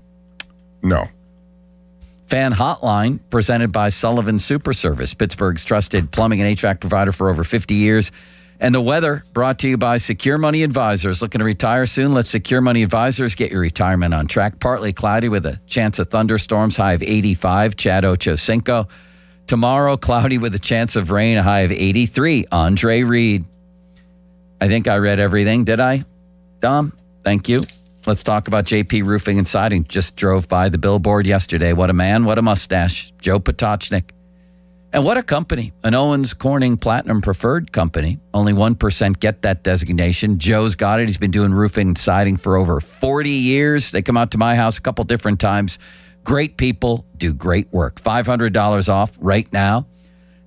No. Fan Hotline, presented by Sullivan Super Service, Pittsburgh's trusted plumbing and HVAC provider for over 50 years. And the weather, brought to you by Secure Money Advisors. Looking to retire soon? Let Secure Money Advisors get your retirement on track. Partly cloudy with a chance of thunderstorms, high of 85, Chad Ochocinco. Tomorrow, cloudy with a chance of rain, a high of 83, Andre Reed. I think I read everything, did I? Dom, thank you. Let's talk about JP Roofing and Siding. Just drove by the billboard yesterday. What a man, what a mustache. Joe Potocznik. And what a company. An Owens Corning Platinum Preferred company. Only 1% get that designation. Joe's got it. He's been doing roofing and siding for over 40 years. They come out to my house a couple different times. Great people, do great work. $500 off right now.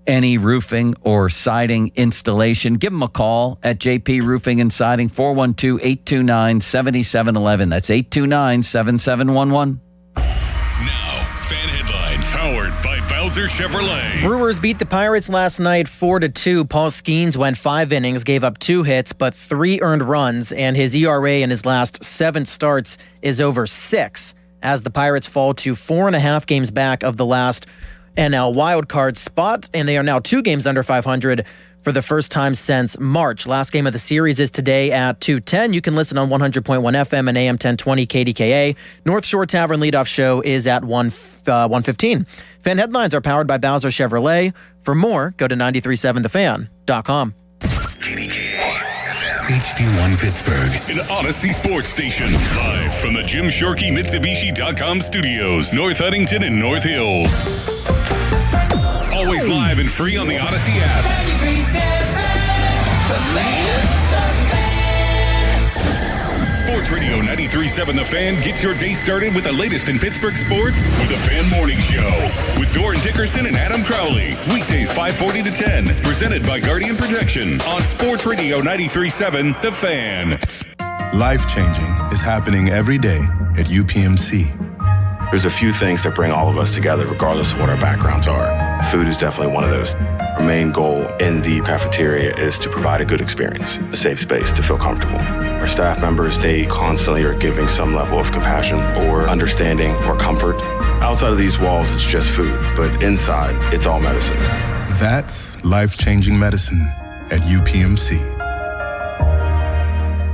Any roofing or siding installation, give them a call at JP Roofing and Siding, 412-829-7711. That's 829-7711. Now, fan headlines powered by Bowser Chevrolet. Brewers beat the Pirates last night 4-2. Paul Skeens went 5 innings, gave up 2 hits, but 3 earned runs, and his ERA in his last 7 starts is over 6, as the Pirates fall to 4.5 games back of the last NL wildcard spot, and they are now 2 games under 500 for the first time since March. Last game of the series is today at 2:10. You can listen on 100.1 FM and AM 1020 KDKA. North Shore Tavern leadoff show is at 1:15. Fan headlines are powered by Bowser Chevrolet. For more, go to 937thefan.com. HD1 Pittsburgh, an Odyssey sports station. Live from the Jim Shorkey Mitsubishi.com studios, North Huntington and North Hills. Always live and free on the Odyssey app. Sports Radio 93.7 The Fan gets your day started with the latest in Pittsburgh sports with the Fan Morning Show with Doran Dickerson and Adam Crowley. Weekdays 5:40 to 10. Presented by Guardian Protection on Sports Radio 93.7 The Fan. Life-changing is happening every day at UPMC. There's a few things that bring all of us together regardless of what our backgrounds are. Food is definitely one of those. Our main goal in the cafeteria is to provide a good experience, a safe space to feel comfortable. Our staff members, they constantly are giving some level of compassion or understanding or comfort. Outside of these walls, it's just food, but inside, it's all medicine. That's life-changing medicine at UPMC.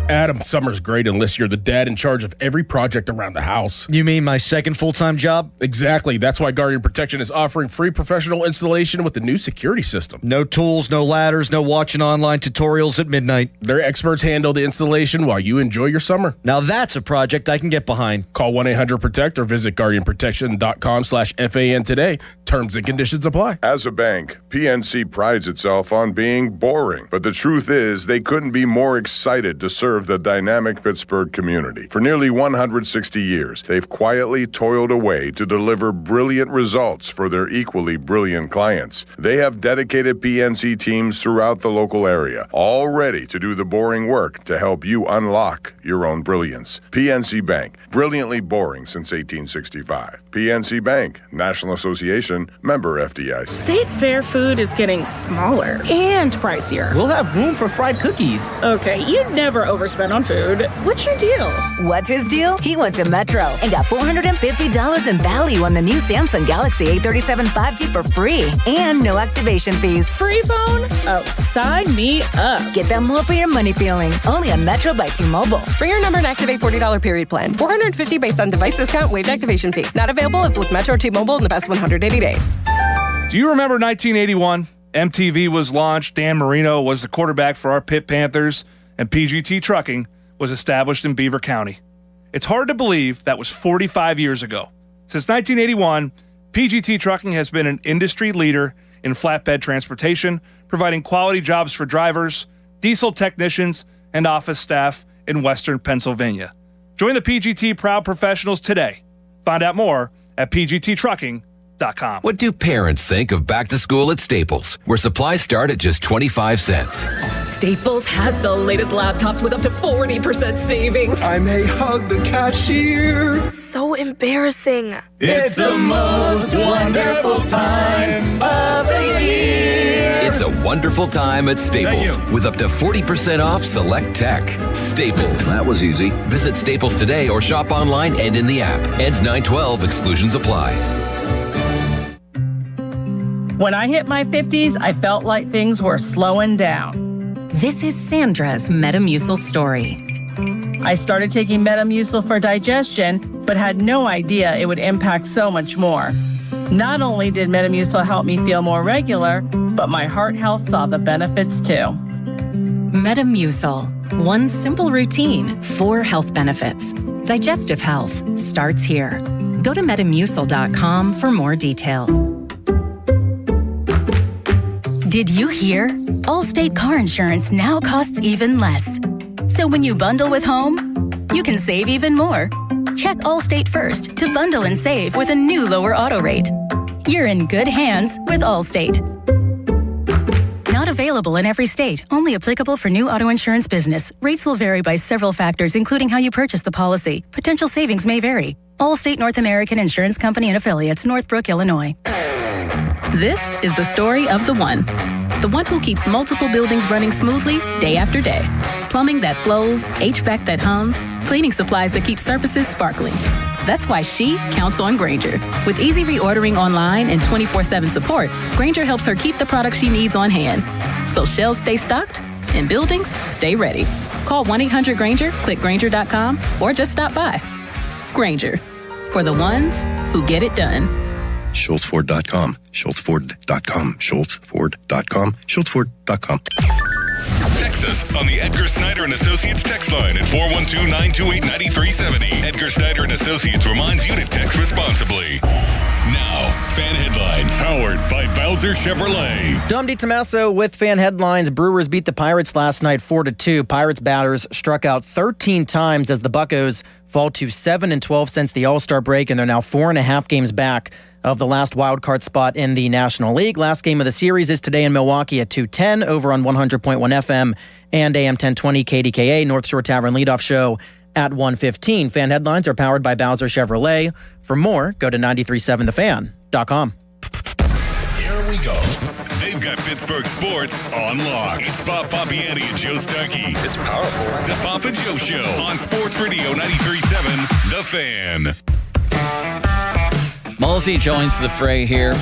Adam, summer's great unless you're the dad in charge of every project around the house. You mean my second full-time job? Exactly. That's why Guardian Protection is offering free professional installation with the new security system. No tools, no ladders, no watching online tutorials at midnight. Their experts handle the installation while you enjoy your summer. Now that's a project I can get behind. Call 1-800-PROTECT or visit guardianprotection.com/FAN today. Terms and conditions apply. As a bank, PNC prides itself on being boring. But the truth is, they couldn't be more excited to serve the dynamic Pittsburgh community. For nearly 160 years, they've quietly toiled away to deliver brilliant results for their equally brilliant clients. They have dedicated PNC teams throughout the local area, all ready to do the boring work to help you unlock your own brilliance. PNC Bank, brilliantly boring since 1865. PNC Bank, National Association, member FDIC. State Fair food is getting smaller and pricier. We'll have room for fried cookies. Okay, you never overspend spend on food. What's your deal? What's his deal? He went to Metro and got $450 in value on the new Samsung Galaxy A37 5G for free and no activation fees. Free phone? Oh, sign me up. Get that more for your money feeling. Only on Metro by T-Mobile. For your number and activate $40 period plan. $450 based on device discount, waived activation fee. Not available if with Metro T-Mobile in the past 180 days. Do you remember 1981? MTV was launched. Dan Marino was the quarterback for our Pitt Panthers, and PGT Trucking was established in Beaver County. It's hard to believe that was 45 years ago. Since 1981, PGT Trucking has been an industry leader in flatbed transportation, providing quality jobs for drivers, diesel technicians, and office staff in Western Pennsylvania. Join the PGT Proud Professionals today. Find out more at pgttrucking.com. What do parents think of back to school at Staples, where supplies start at just 25 cents? Staples has the latest laptops with up to 40% savings. I may hug the cashier. So embarrassing. It's the most wonderful time of the year. It's a wonderful time at Staples with up to 40% off select tech. Staples. That was easy. Visit Staples today or shop online and in the app. Ends 9/12. Exclusions apply. When I hit my 50s, I felt like things were slowing down. This is Sandra's Metamucil story. I started taking Metamucil for digestion, but had no idea it would impact so much more. Not only did Metamucil help me feel more regular, but my heart health saw the benefits too. Metamucil. One simple routine, 4 health benefits. Digestive health starts here. Go to Metamucil.com for more details. Did you hear? Allstate car insurance now costs even less. So when you bundle with home, you can save even more. Check Allstate first to bundle and save with a new lower auto rate. You're in good hands with Allstate. Not available in every state. Only applicable for new auto insurance business. Rates will vary by several factors, including how you purchase the policy. Potential savings may vary. Allstate North American Insurance Company and Affiliates, Northbrook, Illinois. This is the story of the one who keeps multiple buildings running smoothly day after day. Plumbing that flows, HVAC that hums, cleaning supplies that keep surfaces sparkling. That's why she counts on Grainger. With easy reordering online and 24/7 support, Grainger helps her keep the products she needs on hand. So shelves stay stocked and buildings stay ready. Call 1-800-GRAINGER, click Grainger.com, or just stop by. Grainger, for the ones who get it done. SchultzFord.com, SchultzFord.com, SchultzFord.com, SchultzFord.com. Text us on the Edgar Snyder and Associates text line at 412-928-9370. Edgar Snyder and Associates reminds you to text responsibly. Now, fan headlines powered by Bowser Chevrolet. Dom DiTommaso with fan headlines. Brewers beat the Pirates last night 4-2. Pirates batters struck out 13 times as the Buccos fall to 7-12 since the All-Star break, and they're now 4.5 games back of the last wild card spot in the National League. Last game of the series is today in Milwaukee at 2:10 over on 100.1 FM and AM 1020 KDKA. North Shore Tavern leadoff show at 1:15. Fan headlines are powered by Bowser Chevrolet. For more, go to 937thefan.com. Here we go. They've got Pittsburgh sports on lock. It's Bob Papiani and Joe Starkey. It's powerful. The Papa Joe Show on Sports Radio 93.7 The Fan. Mulsey joins the fray here.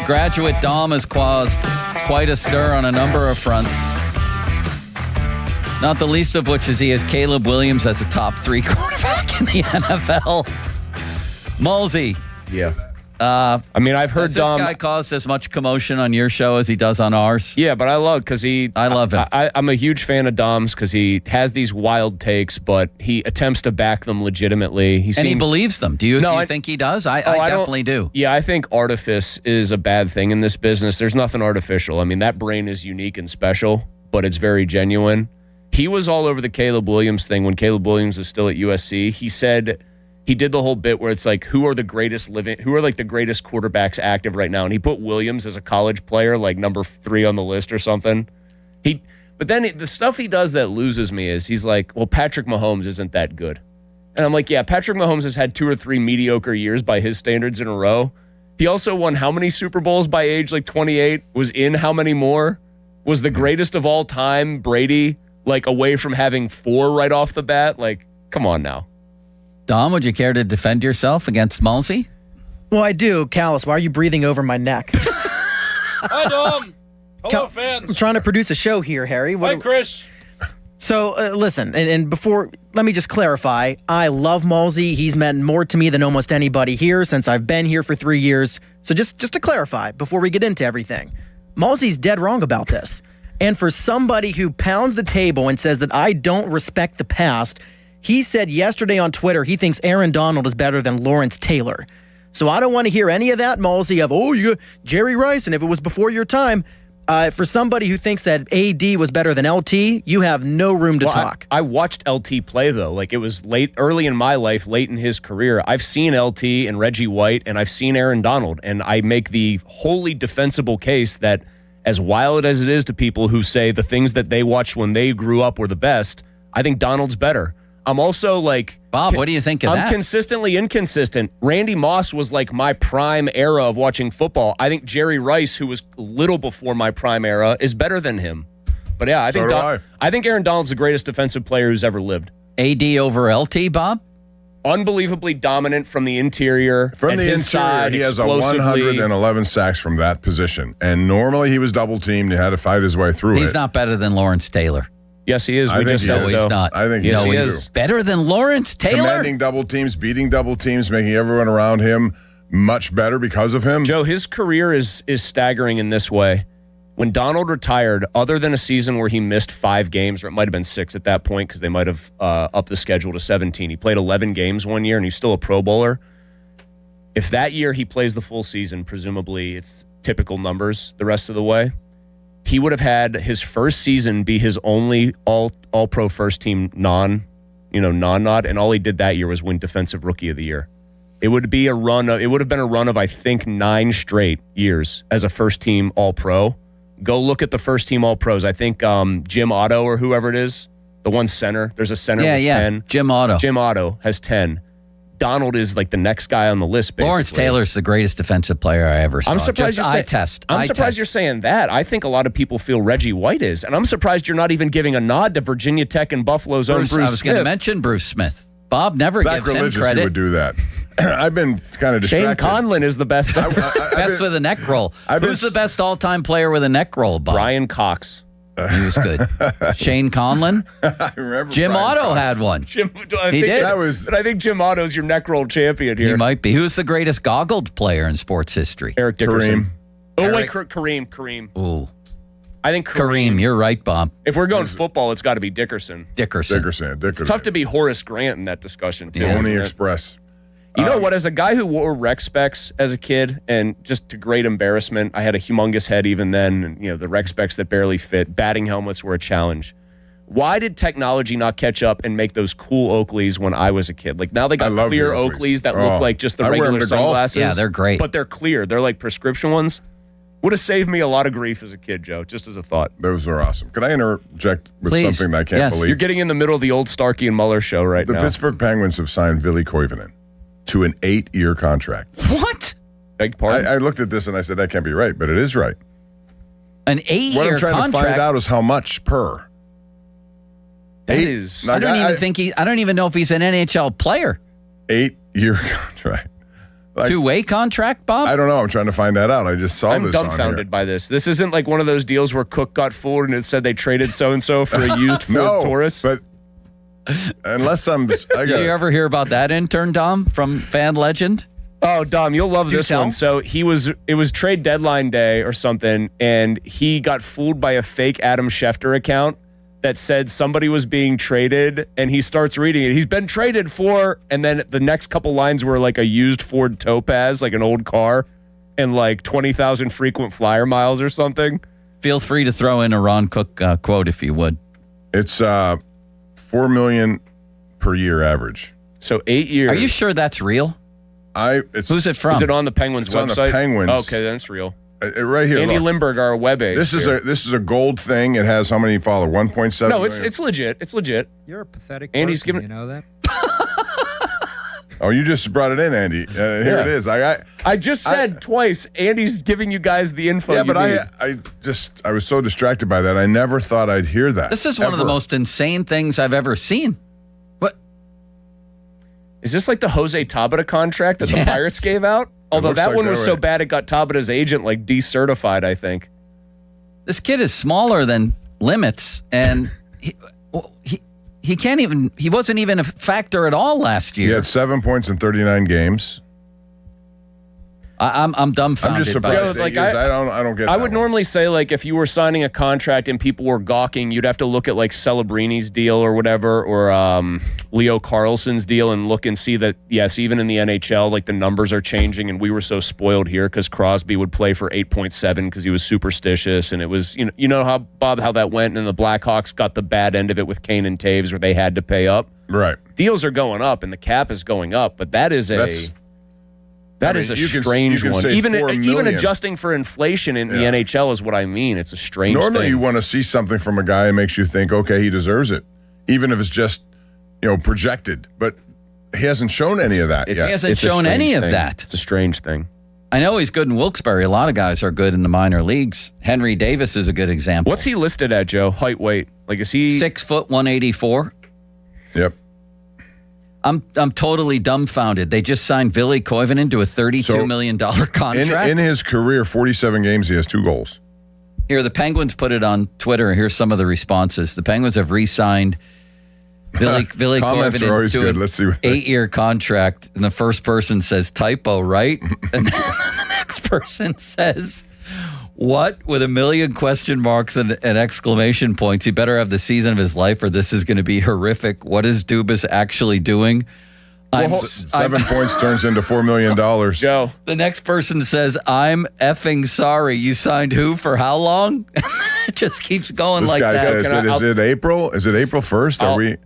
Graduate Dom has caused quite a stir on a number of fronts. Not the least of which is he has Caleb Williams as a top 3 quarterback in the NFL. Mulsey. Yeah. I mean, I've heard Does Dom. This guy caused as much commotion on your show as he does on ours. Yeah, but I love because I love him. I'm a huge fan of Dom's because he has these wild takes, but he attempts to back them legitimately. He believes them. Do you think he does? I definitely do. Yeah, I think artifice is a bad thing in this business. There's nothing artificial. I mean, that brain is unique and special, but it's very genuine. He was all over the Caleb Williams thing when Caleb Williams was still at USC. He said. He did the whole bit where it's like, who are the greatest quarterbacks active right now? And he put Williams as a college player, like number 3 on the list or something. But then the stuff he does that loses me is he's like, well, Patrick Mahomes isn't that good. And I'm like, yeah, Patrick Mahomes has had 2 or 3 mediocre years by his standards in a row. He also won how many Super Bowls by age like 28? Was in how many more? Was the greatest of all time, Brady, like away from having 4 right off the bat. Like, come on now. Dom, would you care to defend yourself against Mulsey? Well, I do. Callus, why are you breathing over my neck? Hi, Dom. Hello, fans. I'm trying to produce a show here, Harry. Hi, Chris. So, listen, and before, let me just clarify. I love Mulsey. He's meant more to me than almost anybody here since I've been here for 3 years. So just to clarify, before we get into everything, Mulsey's dead wrong about this. And for somebody who pounds the table and says that I don't respect the past, he said yesterday on Twitter he thinks Aaron Donald is better than Lawrence Taylor. So I don't want to hear any of that, Mulsey, of, you got Jerry Rice, and if it was before your time. For somebody who thinks that AD was better than LT, you have no room to talk. I watched LT play, though. Like, it was early in my life, late in his career. I've seen LT and Reggie White, and I've seen Aaron Donald, and I make the wholly defensible case that as wild as it is to people who say the things that they watched when they grew up were the best, I think Donald's better. I'm also like... Bob, what do you think of that? I'm consistently inconsistent. Randy Moss was like my prime era of watching football. I think Jerry Rice, who was a little before my prime era, is better than him. But yeah, I think Aaron Donald's the greatest defensive player who's ever lived. AD over LT, Bob? Unbelievably dominant from the interior. From the interior, he has a 111 sacks from that position. And normally he was double teamed. He had to fight his way through it. He's not better than Lawrence Taylor. Yes, he is. We just said so. He's not. I think he is. Better than Lawrence Taylor? Commanding double teams, beating double teams, making everyone around him much better because of him. Joe, his career is staggering in this way. When Donald retired, other than a season where he missed 5 games, or it might have been 6 at that point because they might have upped the schedule to 17. He played 11 games one year, and he's still a Pro Bowler. If that year he plays the full season, presumably it's typical numbers the rest of the way, he would have had his first season be his only all-pro first team non-nod, and all he did that year was win Defensive Rookie of the Year. It would have been a run of I think 9 straight years as a first team all-pro. Go look at the first team all-pros. I think Jim Otto or whoever it is, the one center. There's a center with 10. Jim Otto. Jim Otto has 10. Donald is like the next guy on the list, basically. Lawrence Taylor's the greatest defensive player I ever saw. I'm surprised you're saying that. I think a lot of people feel Reggie White is. And I'm surprised you're not even giving a nod to Virginia Tech and Buffalo's own Bruce Smith. I was going to mention Bruce Smith. Bob never gives him credit. You would do that. I've been kind of distracted. Shane Conlon is the best. Best with a neck roll. Who's the best all-time player with a neck roll, Bob? Brian Cox. He was good. Shane Conlon. I remember Jim Brian Otto Cox. had one. He did. I think Jim Otto's your neck roll champion here. He might be. Who's the greatest goggled player in sports history? Eric Dickerson. Kareem. Kareem. Ooh. I think Kareem. You're right, Bob. If we're going football, it's got to be Dickerson. Dickerson. Dickerson. It's tough to be Horace Grant in that discussion, too. Pony Express. You know what? As a guy who wore rec specs as a kid, and just to great embarrassment, I had a humongous head even then, and the rec specs that barely fit, batting helmets were a challenge. Why did technology not catch up and make those cool Oakleys when I was a kid? Like, now they got clear Oakleys that look like just the regular sunglasses. Yeah, they're great. But they're clear. They're like prescription ones. Would have saved me a lot of grief as a kid, Joe, just as a thought. Those are awesome. Can I interject with something that I can't believe? You're getting in the middle of the old Starkey and Muller show right now. The Pittsburgh Penguins have signed Ville Koivunen to an 8-year contract. What? Beg pardon? I looked at this and I said, that can't be right, but it is right. An 8-year contract? What I'm trying to find out is how much per. That is... I don't even know if he's an NHL player. 8-year contract. Like, 2-way contract, Bob? I don't know. I'm trying to find that out. I just saw I'm this on here. dumbfounded by this. This isn't like one of those deals where Cook got fooled and it said they traded so-and-so for a used Ford Taurus. But unless Did you ever hear about that intern, Dom, from Fan Legend? Oh, Dom, you'll love this one. So it was trade deadline day or something, and he got fooled by a fake Adam Schefter account that said somebody was being traded, and he starts reading it. He's been traded for, and then the next couple lines were like a used Ford Topaz, like an old car, and like 20,000 frequent flyer miles or something. Feel free to throw in a Ron Cook quote if you would. It's $4 million per year average. So 8 years. Are you sure that's real? Who's it from? Is it on the Penguins it's website? On the Penguins. Okay, then it's real. Right here. Andy Lindbergh, our web ace. This is a gold thing. It has how many followers? 1.7 No, million? it's legit. It's legit. You're a pathetic Andy's person, giving. you know that? Oh, you just brought it in, Andy. Here it is. I just said twice, Andy's giving you guys the info. Yeah, you but need. I was so distracted by that. I never thought I'd hear that. This is one of the most insane things I've ever seen. What? Is this like the Jose Tabata contract that the Yes. Pirates gave out? Although looks that like one that was way. so bad it got Tabata's agent like decertified, I think. This kid is smaller than limits, and he can't even. He wasn't even a factor at all last year. He had 7 points in 39 games. I'm dumbfounded. I'm just by surprised. this. Like I don't get. I that would one. normally say, like, if you were signing a contract and people were gawking, you'd have to look at like Celebrini's deal or whatever, or Leo Carlson's deal, and look and see that yes, even in the NHL, like the numbers are changing, and we were so spoiled here because Crosby would play for 8.7 because he was superstitious, and it was you know how Bob how that went, and the Blackhawks got the bad end of it with Kane and Taves where they had to pay up. Right. Deals are going up and the cap is going up, but that is That is a strange one. Even adjusting for inflation in the NHL is what I mean. It's a strange Normally thing. you want to see something from a guy that makes you think, okay, he deserves it, even if it's just projected. But he hasn't shown any of that yet. He hasn't shown any of that. It's a strange thing. I know he's good in Wilkes-Barre. A lot of guys are good in the minor leagues. Henry Davis is a good example. What's he listed at, Joe? Height, weight? Like, is he 6 foot 184? Yep. I'm totally dumbfounded. They just signed Ville Koivunen to a $32 million contract. In his career, 47 games, he has 2 goals. Here, the Penguins put it on Twitter. Here's some of the responses. The Penguins have re-signed Ville Comments are always Koivunen to good. an Let's see what 8-year contract. And the first person says, typo, right? And then the next person says, what? With a million question marks and exclamation points. He better have the season of his life or this is going to be horrific. What is Dubas actually doing? 7 points turns into $4 million. Joe. The next person says, I'm effing sorry. You signed who for how long? It just keeps going This like guy that. says, is it April? Is it April 1st? Are we?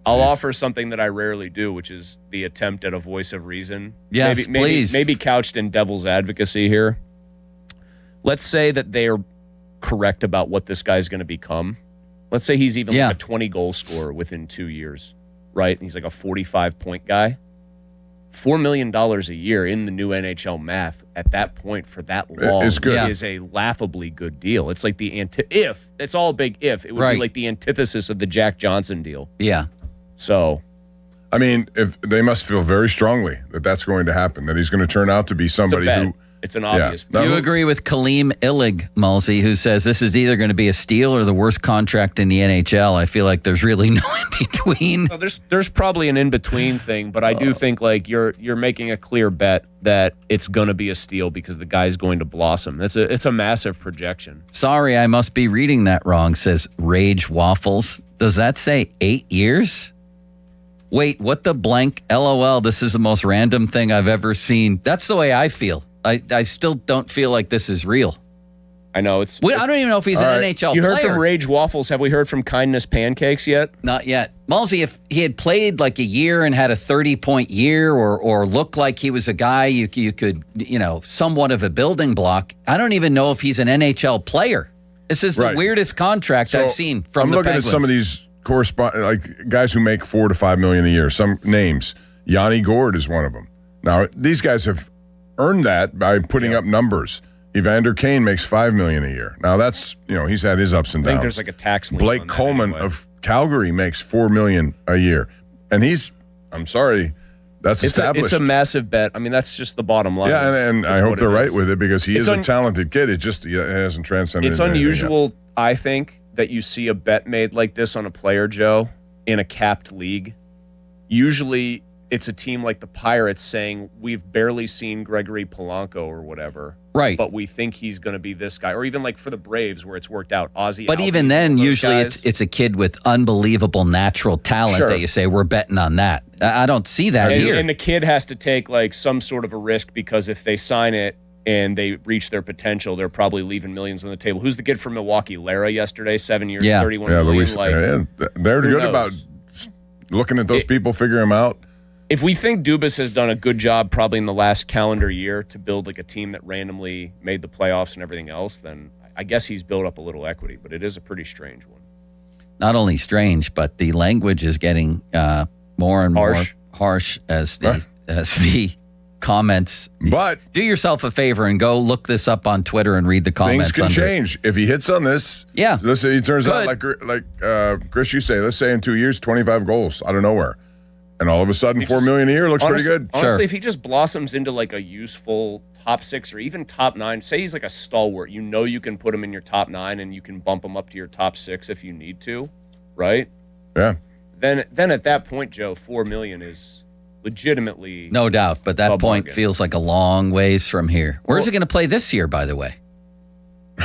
I'll offer something that I rarely do, which is the attempt at a voice of reason. Yes, please. Maybe couched in devil's advocacy here. Let's say that they are correct about what this guy's going to become. Let's say he's even like a 20-goal scorer within 2 years, right? He's like a 45-point guy. $4 million a year in the new NHL math at that point for that long is good. is a laughably good deal. It's like the if it's all a big if. It would be like the antithesis of the Jack Johnson deal. Yeah. So, I mean, if they must feel very strongly that that's going to happen, that he's going to turn out to be somebody who. It's an obvious. Do you agree with Kaleem Illig, Mulsey, who says this is either going to be a steal or the worst contract in the NHL? I feel like there's really no in between. No, there's probably an in between thing, but I do think like you're making a clear bet that it's going to be a steal because the guy's going to blossom. It's a massive projection. Sorry, I must be reading that wrong, says Rage Waffles. Does that say 8 years? Wait, what the blank? LOL, this is the most random thing I've ever seen. That's the way I feel. I still don't feel like this is real. I know I don't even know if he's an NHL You player. heard from Rage Waffles. Have we heard from Kindness Pancakes yet? Not yet. Mulsey, if he had played like a year and had a 30-point year or looked like he was a guy you could, somewhat of a building block, I don't even know if he's an NHL player. This is the weirdest contract I've seen from the Penguins. I'm looking at some of these like guys who make $4 to $5 million a year. Some names. Yanni Gourde is one of them. Now, these guys have earned that by putting up numbers. Evander Kane makes $5 million a year. Now that's he's had his ups and I downs. think there's like a tax lien Blake on that Coleman anyway. of Calgary makes $4 million a year, and I'm sorry, that's established. It's a massive bet. I mean, that's just the bottom line. Yeah, and I hope they're right with it because he It's is a talented kid. It just it hasn't transcended. It's into anything unusual, I think, that you see a bet made like this on a player, Joe, in a capped league. Usually it's a team like the Pirates saying, we've barely seen Gregory Polanco or whatever. Right. But we think he's going to be this guy. Or even like for the Braves where it's worked out. Ozzie But Albies, even then, those usually guys. it's a kid with unbelievable natural talent Sure. that you say, we're betting on that. I don't see that here. And the kid has to take like some sort of a risk because if they sign it and they reach their potential, they're probably leaving millions on the table. Who's the kid from Milwaukee? Lara yesterday, 7 years, Yeah. 31 Yeah, million. Luis, they're who good knows? about looking at those people, figuring them out. If we think Dubas has done a good job probably in the last calendar year to build like a team that randomly made the playoffs and everything else, then I guess he's built up a little equity, but it is a pretty strange one. Not only strange, but the language is getting more and Harsh. harsh as the comments. But do yourself a favor and go look this up on Twitter and read the comments. Things can change. If he hits on this, let's say he turns out like Chris, you say, let's say in 2 years, 25 goals out of nowhere. And all of a sudden, $4 million a year looks pretty good. Honestly, if he just blossoms into like a useful top 6 or even top 9, say he's like a stalwart, you can put him in your top 9 and you can bump him up to your top 6 if you need to, right? Yeah. Then at that point, Joe, $4 million is legitimately no doubt, but that point bargain. feels like a long ways from here. Where's he going to play this year, by the way?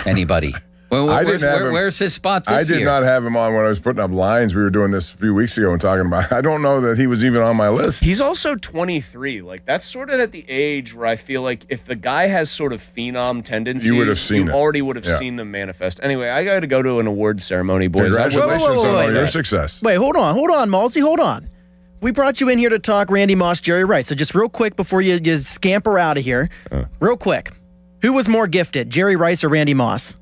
Anybody? Where's his spot this year? I did not have him on when I was putting up lines. We were doing this a few weeks ago and talking about. I don't know that he was even on my list. He's also 23. Like that's sort of at the age where I feel like if the guy has sort of phenom tendencies, you would have seen it. Already would have seen them manifest. Anyway, I got to go to an award ceremony, boys. Congratulations on all your success. Wait, hold on, Malsey, hold on. We brought you in here to talk Randy Moss, Jerry Rice. So just real quick before you scamper out of here, real quick, who was more gifted, Jerry Rice or Randy Moss?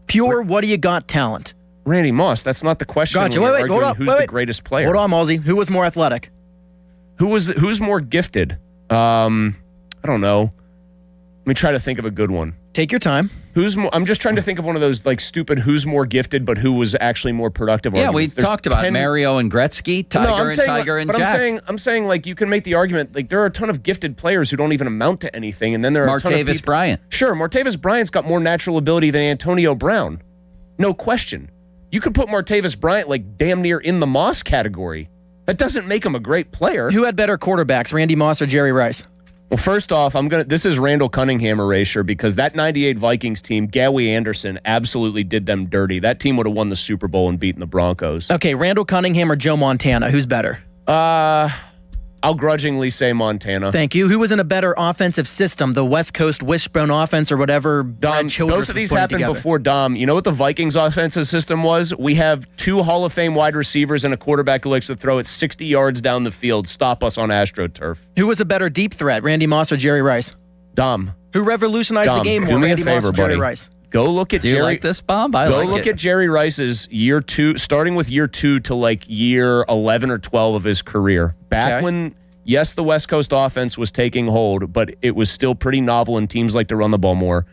Pure, what do you got talent? Randy Moss. That's not the question. Gotcha. Wait, hold on. Who's the greatest player? Hold on, Malsey. Who was more athletic? Who's more gifted? I don't know. Let me try to think of a good one. Take your time. I'm just trying to think of one of those like stupid who's more gifted, but who was actually more productive. Yeah, arguments. we talked about Mario and Gretzky, Tiger and Jack. I'm saying like you can make the argument like there are a ton of gifted players who don't even amount to anything, and then there are a ton of Martavis Bryant. Sure, Martavis Bryant's got more natural ability than Antonio Brown, no question. You could put Martavis Bryant like damn near in the Moss category. That doesn't make him a great player. Who had better quarterbacks, Randy Moss or Jerry Rice? Well, first off, this is Randall Cunningham erasure because that 98 Vikings team, Gowie Anderson, absolutely did them dirty. That team would have won the Super Bowl and beaten the Broncos. Okay, Randall Cunningham or Joe Montana, who's better? I'll grudgingly say Montana. Thank you. Who was in a better offensive system, the West Coast wishbone offense or whatever? Dom, both of these happened before Dom. You know what the Vikings offensive system was? We have 2 Hall of Fame wide receivers and a quarterback who likes to throw it 60 yards down the field. Stop us on AstroTurf. Who was a better deep threat, Randy Moss or Jerry Rice? Dom. Who revolutionized the game more, do me Randy a favor, Moss or Jerry buddy. Rice? Go look at Do you like this, Bob? Go look at Jerry Rice's year 2, starting with year 2 to like year 11 or 12 of his career. Back when, yes, the West Coast offense was taking hold, but it was still pretty novel and teams like to run the ball more.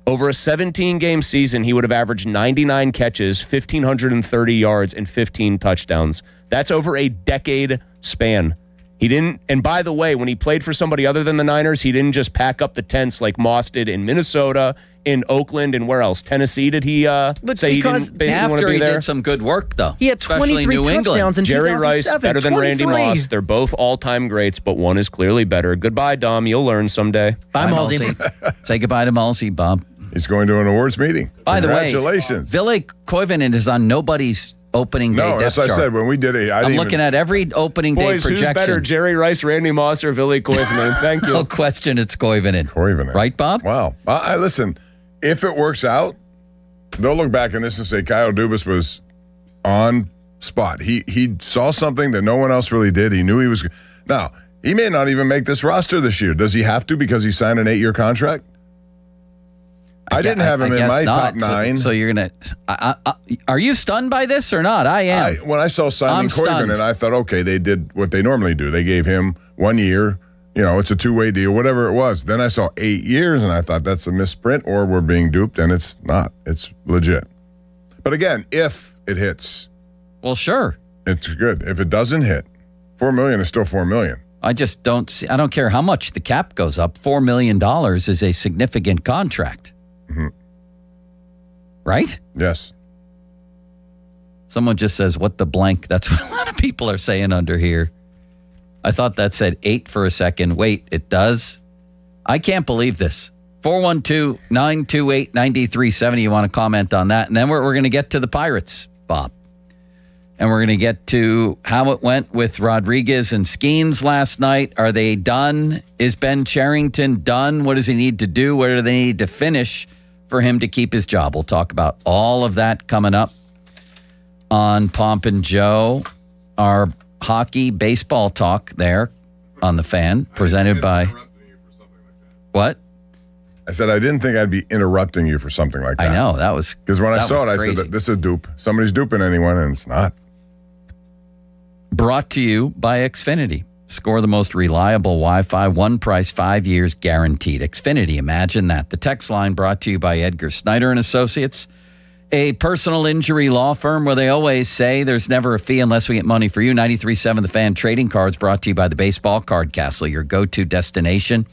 Over a 17-game season, he would have averaged 99 catches, 1,530 yards, and 15 touchdowns. That's over a decade span. He didn't, and by the way, when he played for somebody other than the Niners, he didn't just pack up the tents like Moss did in Minnesota, in Oakland, and where else? Tennessee, did he say he didn't basically want to be there? He did some good work, though. He had especially 23 New touchdowns in 2007. Jerry Rice, better than Randy 23. Moss. They're both all-time greats, but one is clearly better. Goodbye, Dom. You'll learn someday. Bye, Malsey. Say goodbye to Malsey, Bob. He's going to an awards meeting. By the way, congratulations. Ville Koivunen is on nobody's opening day depth as I chart. said, when we did it, I'm looking at every opening day Boys, projection. who's better, Jerry Rice, Randy Moss, or Ville Koivunen? Thank you. No question, it's Koivunen. Right, Bob? Wow. Listen, if it works out, they'll look back on this and say Kyle Dubas was on spot. He saw something that no one else really did. He knew he was. Now, he may not even make this roster this year. Does he have to because he signed an 8-year contract? I didn't have him in my top 9. So you're going to. Are you stunned by this or not? I am. When I saw Simon Koivunen, I thought, okay, they did what they normally do. They gave him 1 year. It's a 2-way deal, whatever it was. Then I saw 8 years, and I thought that's a misprint or we're being duped, and it's not. It's legit. But again, if it hits. Well, sure. It's good. If it doesn't hit, $4 million is still $4 million. I just don't see. I don't care how much the cap goes up. $4 million is a significant contract. Mm-hmm. Right? Yes. Someone just says, what the blank? That's what a lot of people are saying under here. I thought that said 8 for a second. Wait, it does? I can't believe this. 412-928-9370. You want to comment on that? And then we're going to get to the Pirates, Bob. And we're going to get to how it went with Rodriguez and Skeens last night. Are they done? Is Ben Cherington done? What does he need to do? Where do they need to finish for him to keep his job? We'll talk about all of that coming up on Pomp and Joe, our hockey baseball talk there on the Fan, presented by what? I said I didn't think I'd be interrupting you for something like that. I know, that was because when I saw it, crazy. I said that this is a dupe. Somebody's duping anyone, and it's not. Brought to you by Xfinity. Score the most reliable Wi-Fi, one price, 5 years guaranteed. Xfinity, imagine that. The text line brought to you by Edgar Snyder and Associates, a personal injury law firm where they always say there's never a fee unless we get money for you. 93.7 The Fan trading cards brought to you by the Baseball Card Castle, your go-to destination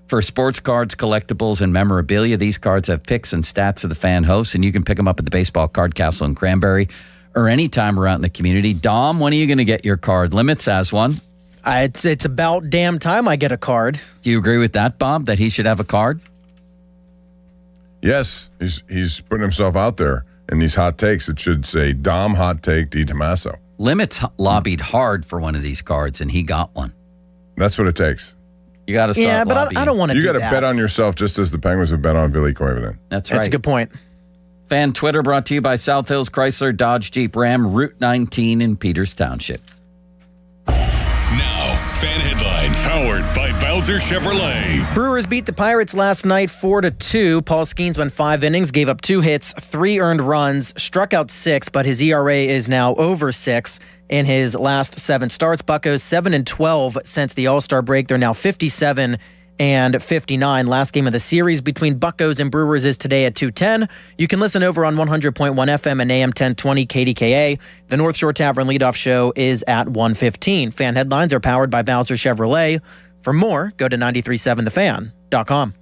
for sports cards, collectibles, and memorabilia. These cards have pics and stats of the fan hosts, and you can pick them up at the Baseball Card Castle in Cranberry or anytime around the community. Dom, when are you going to get your card? Limits has one. It's about damn time I get a card. Do you agree with that, Bob, that he should have a card? Yes, he's putting himself out there in these hot takes. It should say Dom Hot Take D. Tommaso. Limits lobbied hard for one of these cards, and he got one. That's what it takes. You got to start Yeah, but I don't want to do that. You got to bet on yourself just as the Penguins have bet on Billy Koivunen. That's right. That's a good point. Fan Twitter brought to you by South Hills Chrysler Dodge Jeep Ram, Route 19 in Peters Township. Now, fan headlines powered by Bowser Chevrolet. Brewers beat the Pirates last night 4-2. Paul Skeens went 5 innings, gave up 2 hits, 3 earned runs, struck out 6, but his ERA is now over 6 in his last 7 starts. Buccos 7-12 since the All-Star break. They're now 57 and 59. Last game of the series between Buccos and Brewers is today at 2:10. You can listen over on 100.1 FM and AM 1020 KDKA. The North Shore Tavern leadoff show is at 1:15. Fan headlines are powered by Bowser Chevrolet. For more, go to 937thefan.com.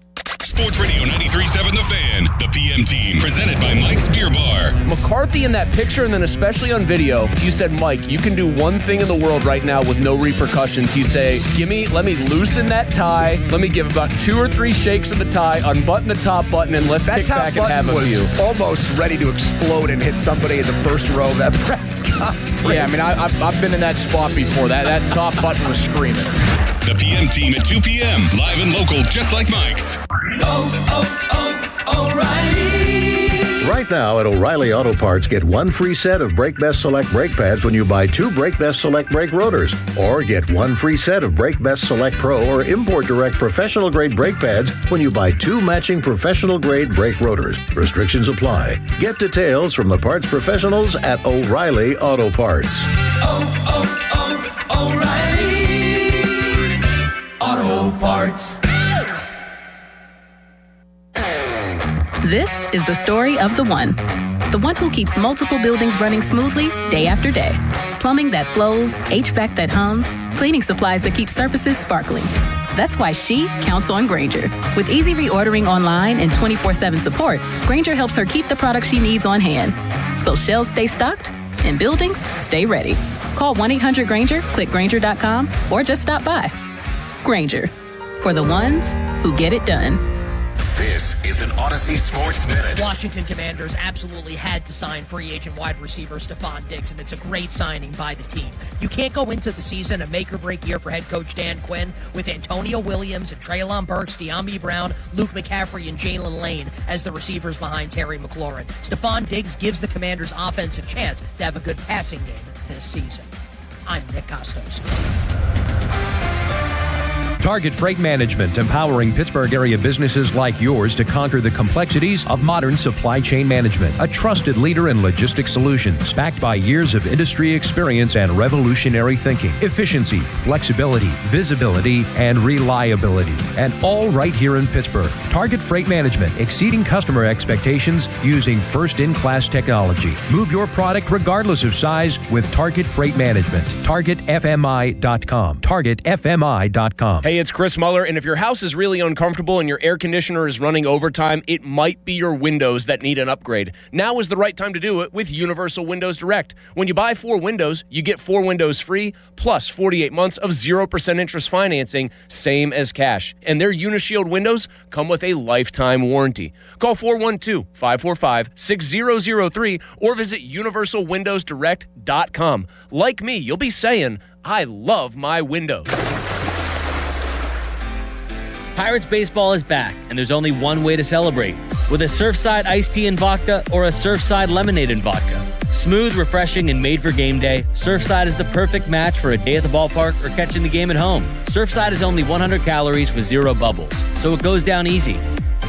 Sports Radio 93.7 The Fan, the PM team, presented by Mike's Beer Bar. McCarthy in that picture, and then especially on video, you said, Mike, you can do one thing in the world right now with no repercussions. He say, let me loosen that tie. Let me give about 2 or 3 shakes of the tie, unbutton the top button, and let's kick back and have a few. Almost ready to explode and hit somebody in the first row of that press conference. Yeah, I mean, I've been in that spot before. That top button was screaming. The PM team at 2 p.m., live and local, just like Mike's. O'Reilly. Right now at O'Reilly Auto Parts, get 1 free set of Brake Best Select brake pads when you buy 2 Brake Best Select brake rotors. Or get 1 free set of Brake Best Select Pro or Import Direct professional grade brake pads when you buy 2 matching professional grade brake rotors. Restrictions apply. Get details from the parts professionals at O'Reilly Auto Parts. O'Reilly Auto Parts. This is the story of the one who keeps multiple buildings running smoothly day after day. Plumbing that flows, HVAC that hums, cleaning supplies that keep surfaces sparkling. That's why she counts on Grainger. With easy reordering online and 24/7 support, Grainger helps her keep the products she needs on hand. So shelves stay stocked and buildings stay ready. Call 1-800-GRAINGER, click Grainger.com, or just stop by. Grainger, for the ones who get it done. This is an Odyssey Sports Minute. Washington Commanders absolutely had to sign free agent wide receiver Stephon Diggs, and it's a great signing by the team. You can't go into the season a make-or-break year for head coach Dan Quinn with Antonio Williams and Treylon Burks, De'Ami Brown, Luke McCaffrey, and Jalen Lane as the receivers behind Terry McLaurin. Stephon Diggs gives the Commanders offense a chance to have a good passing game this season. I'm Nick Costos. Target Freight Management, empowering Pittsburgh area businesses like yours to conquer the complexities of modern supply chain management. A trusted leader in logistics solutions, backed by years of industry experience and revolutionary thinking. Efficiency, flexibility, visibility, and reliability. And all right here in Pittsburgh. Target Freight Management, exceeding customer expectations using first-in-class technology. Move your product regardless of size with Target Freight Management. TargetFMI.com. TargetFMI.com. Hey, it's Chris Muller, and if your house is really uncomfortable and your air conditioner is running overtime, it might be your windows that need an upgrade. Now is the right time to do it with Universal Windows Direct. When you buy 4 windows, you get 4 windows free, plus 48 months of 0% interest financing, same as cash. And their Unishield windows come with a lifetime warranty. Call 412-545-6003 or visit universalwindowsdirect.com. Like me, you'll be saying, I love my windows. Pirates baseball is back, and there's only one way to celebrate. With a Surfside iced tea and vodka or a Surfside lemonade and vodka. Smooth, refreshing, and made for game day, Surfside is the perfect match for a day at the ballpark or catching the game at home. Surfside is only 100 calories with 0 bubbles, so it goes down easy.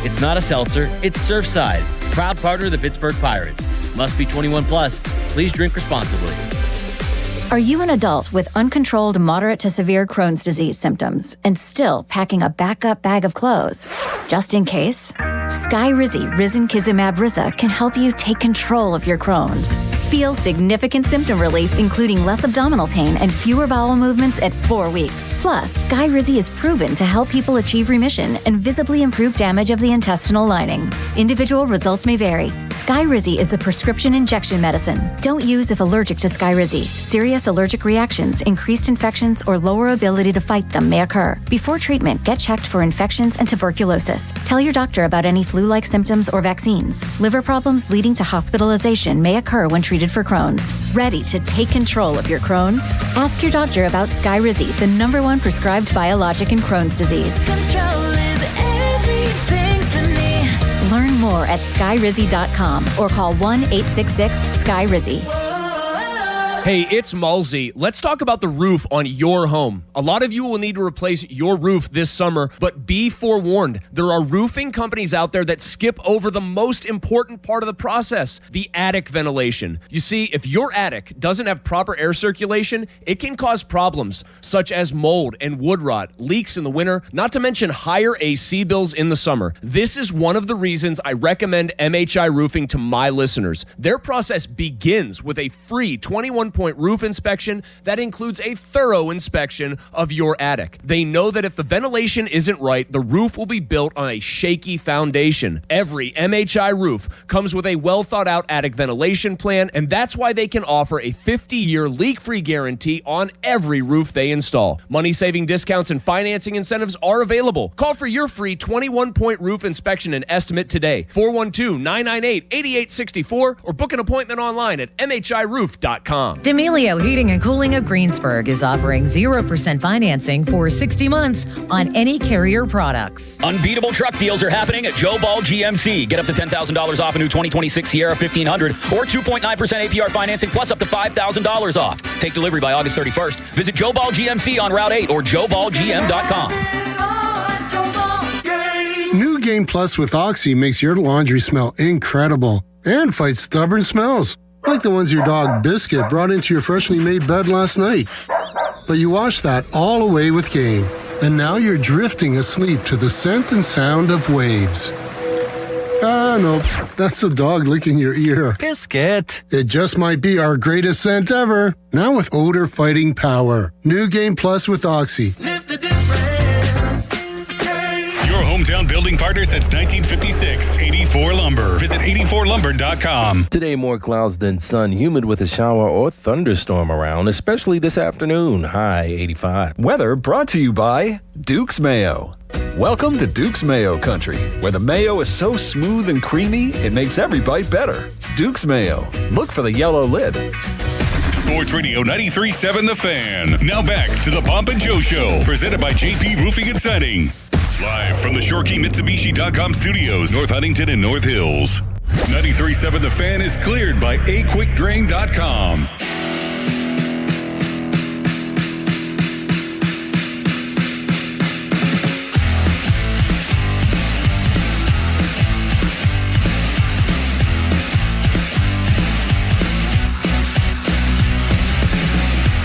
It's not a seltzer, it's Surfside. Proud partner of the Pittsburgh Pirates. Must be 21 plus. Please drink responsibly. Are you an adult with uncontrolled moderate to severe Crohn's disease symptoms and still packing a backup bag of clothes? Just in case? Skyrizi Risankizumab Riza can help you take control of your Crohn's. Feel significant symptom relief, including less abdominal pain and fewer bowel movements at 4 weeks. Plus, Skyrizi is proven to help people achieve remission and visibly improve damage of the intestinal lining. Individual results may vary. Skyrizi is a prescription injection medicine. Don't use if allergic to Skyrizi. Serious allergic reactions, increased infections, or lower ability to fight them may occur. Before treatment, get checked for infections and tuberculosis. Tell your doctor about any flu-like symptoms or vaccines. Liver problems leading to hospitalization may occur when treated for Crohn's. Ready to take control of your Crohn's? Ask your doctor about Skyrizi, the #1 prescribed biologic in Crohn's disease. Control is everything to me. Learn more at skyrizi.com or call 1-866-SKY-RIZZI. Hey, it's Mulsey. Let's talk about the roof on your home. A lot of you will need to replace your roof this summer, but be forewarned. There are roofing companies out there that skip over the most important part of the process, the attic ventilation. You see, if your attic doesn't have proper air circulation, it can cause problems such as mold and wood rot, leaks in the winter, not to mention higher AC bills in the summer. This is one of the reasons I recommend MHI Roofing to my listeners. Their process begins with a free 21-point roof inspection that includes a thorough inspection of your attic. They know that if the ventilation isn't right, the roof will be built on a shaky foundation. Every MHI roof comes with a well-thought-out attic ventilation plan, and that's why they can offer a 50-year leak-free guarantee on every roof they install. Money-saving discounts and financing incentives are available. Call for your free 21-point roof inspection and estimate today. 412-998-8864 or book an appointment online at mhiroof.com. D'Amelio Heating and Cooling of Greensburg is offering 0% financing for 60 months on any Carrier products. Unbeatable truck deals are happening at Joe Ball GMC. Get up to $10,000 off a new 2026 Sierra 1500 or 2.9% APR financing plus up to $5,000 off. Take delivery by August 31st. Visit Joe Ball GMC on Route 8 or joeballgm.com. New Game Plus with Oxy makes your laundry smell incredible and fights stubborn smells, like the ones your dog Biscuit brought into your freshly made bed last night. But you washed that all away with Game, and now you're drifting asleep to the scent and sound of waves. Ah, no, that's the dog licking your ear. Biscuit. It just might be our greatest scent ever. Now with odor-fighting power. New Game Plus with Oxy. Your hometown building partner since 1956, 84 Lumber. Visit 84lumber.com. Today, more clouds than sun, humid with a shower or thunderstorm around, especially this afternoon. High 85. Weather brought to you by Duke's Mayo. Welcome to Duke's Mayo Country, where the mayo is so smooth and creamy, it makes every bite better. Duke's Mayo. Look for the yellow lid. Sports Radio 93.7 The Fan. Now back to the Pomp and Joe Show, presented by JP Roofing and Siding. Live from the ShoreKeyMitsubishi.com studios, North Huntington and North Hills. 93.7 The Fan is cleared by AQuickDrain.com.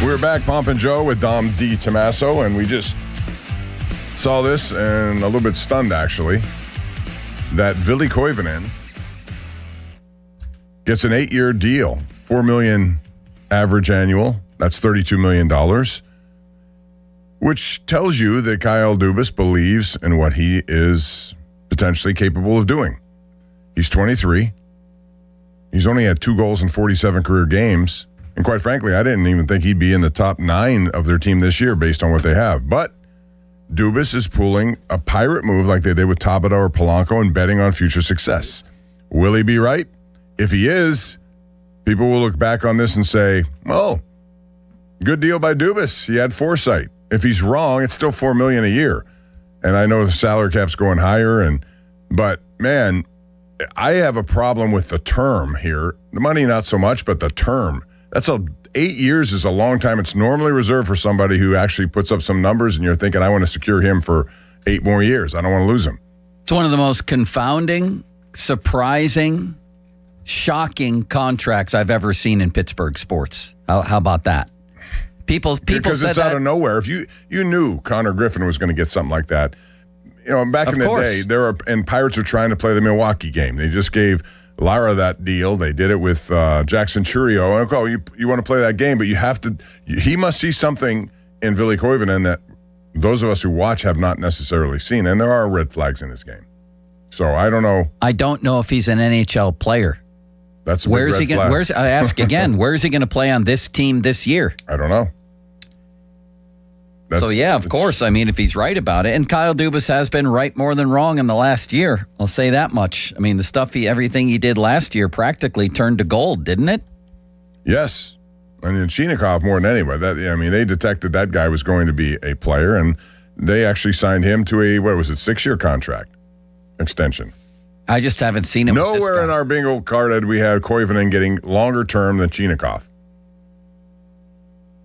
We're back, Pomp and Joe with Dom D. Tommaso, and we just saw this and a little bit stunned, actually, that Ville Koivunen gets an 8-year deal, $4 million average annual. That's $32 million, which tells you that Kyle Dubas believes in what he is potentially capable of doing. He's 23. He's only had 2 goals in 47 career games. And quite frankly, I didn't even think he'd be in the top 9 of their team this year based on what they have. But Dubas is pulling a pirate move like they did with Tabata or Polanco and betting on future success. Will he be right? If he is, people will look back on this and say, oh, good deal by Dubas. He had foresight. If he's wrong, it's still $4 million a year. And I know the salary cap's going higher, but man, I have a problem with the term here. The money, not so much, but the term. 8 years is a long time. It's normally reserved for somebody who actually puts up some numbers and you're thinking, I want to secure him for 8 more years. I don't want to lose him. It's one of the most confounding, surprising, shocking contracts I've ever seen in Pittsburgh sports. How about that? People because said it's out that. of nowhere. If you knew Connor Griffin was going to get something like that, back Of in the course. day, and Pirates are trying to play the Milwaukee game. They just gave Lara that deal. They did it with Jackson Churio. And you want to play that game, but you have to. He must see something in Ville Koivunen that those of us who watch have not necessarily seen, and there are red flags in this game. So I don't know. I don't know if he's an NHL player. That's a big red flag. I ask again, where is he going to play on this team this year? I don't know. So, yeah, of course. I mean, if he's right about it. And Kyle Dubas has been right more than wrong in the last year. I'll say that much. I mean, everything he did last year practically turned to gold, didn't it? Yes. And then Chinakhov more than anybody. They detected that guy was going to be a player, and they actually signed him to a 6-year contract extension. I just haven't seen him. Nowhere in our bingo card had we had Koivunen getting longer term than Chinakhov.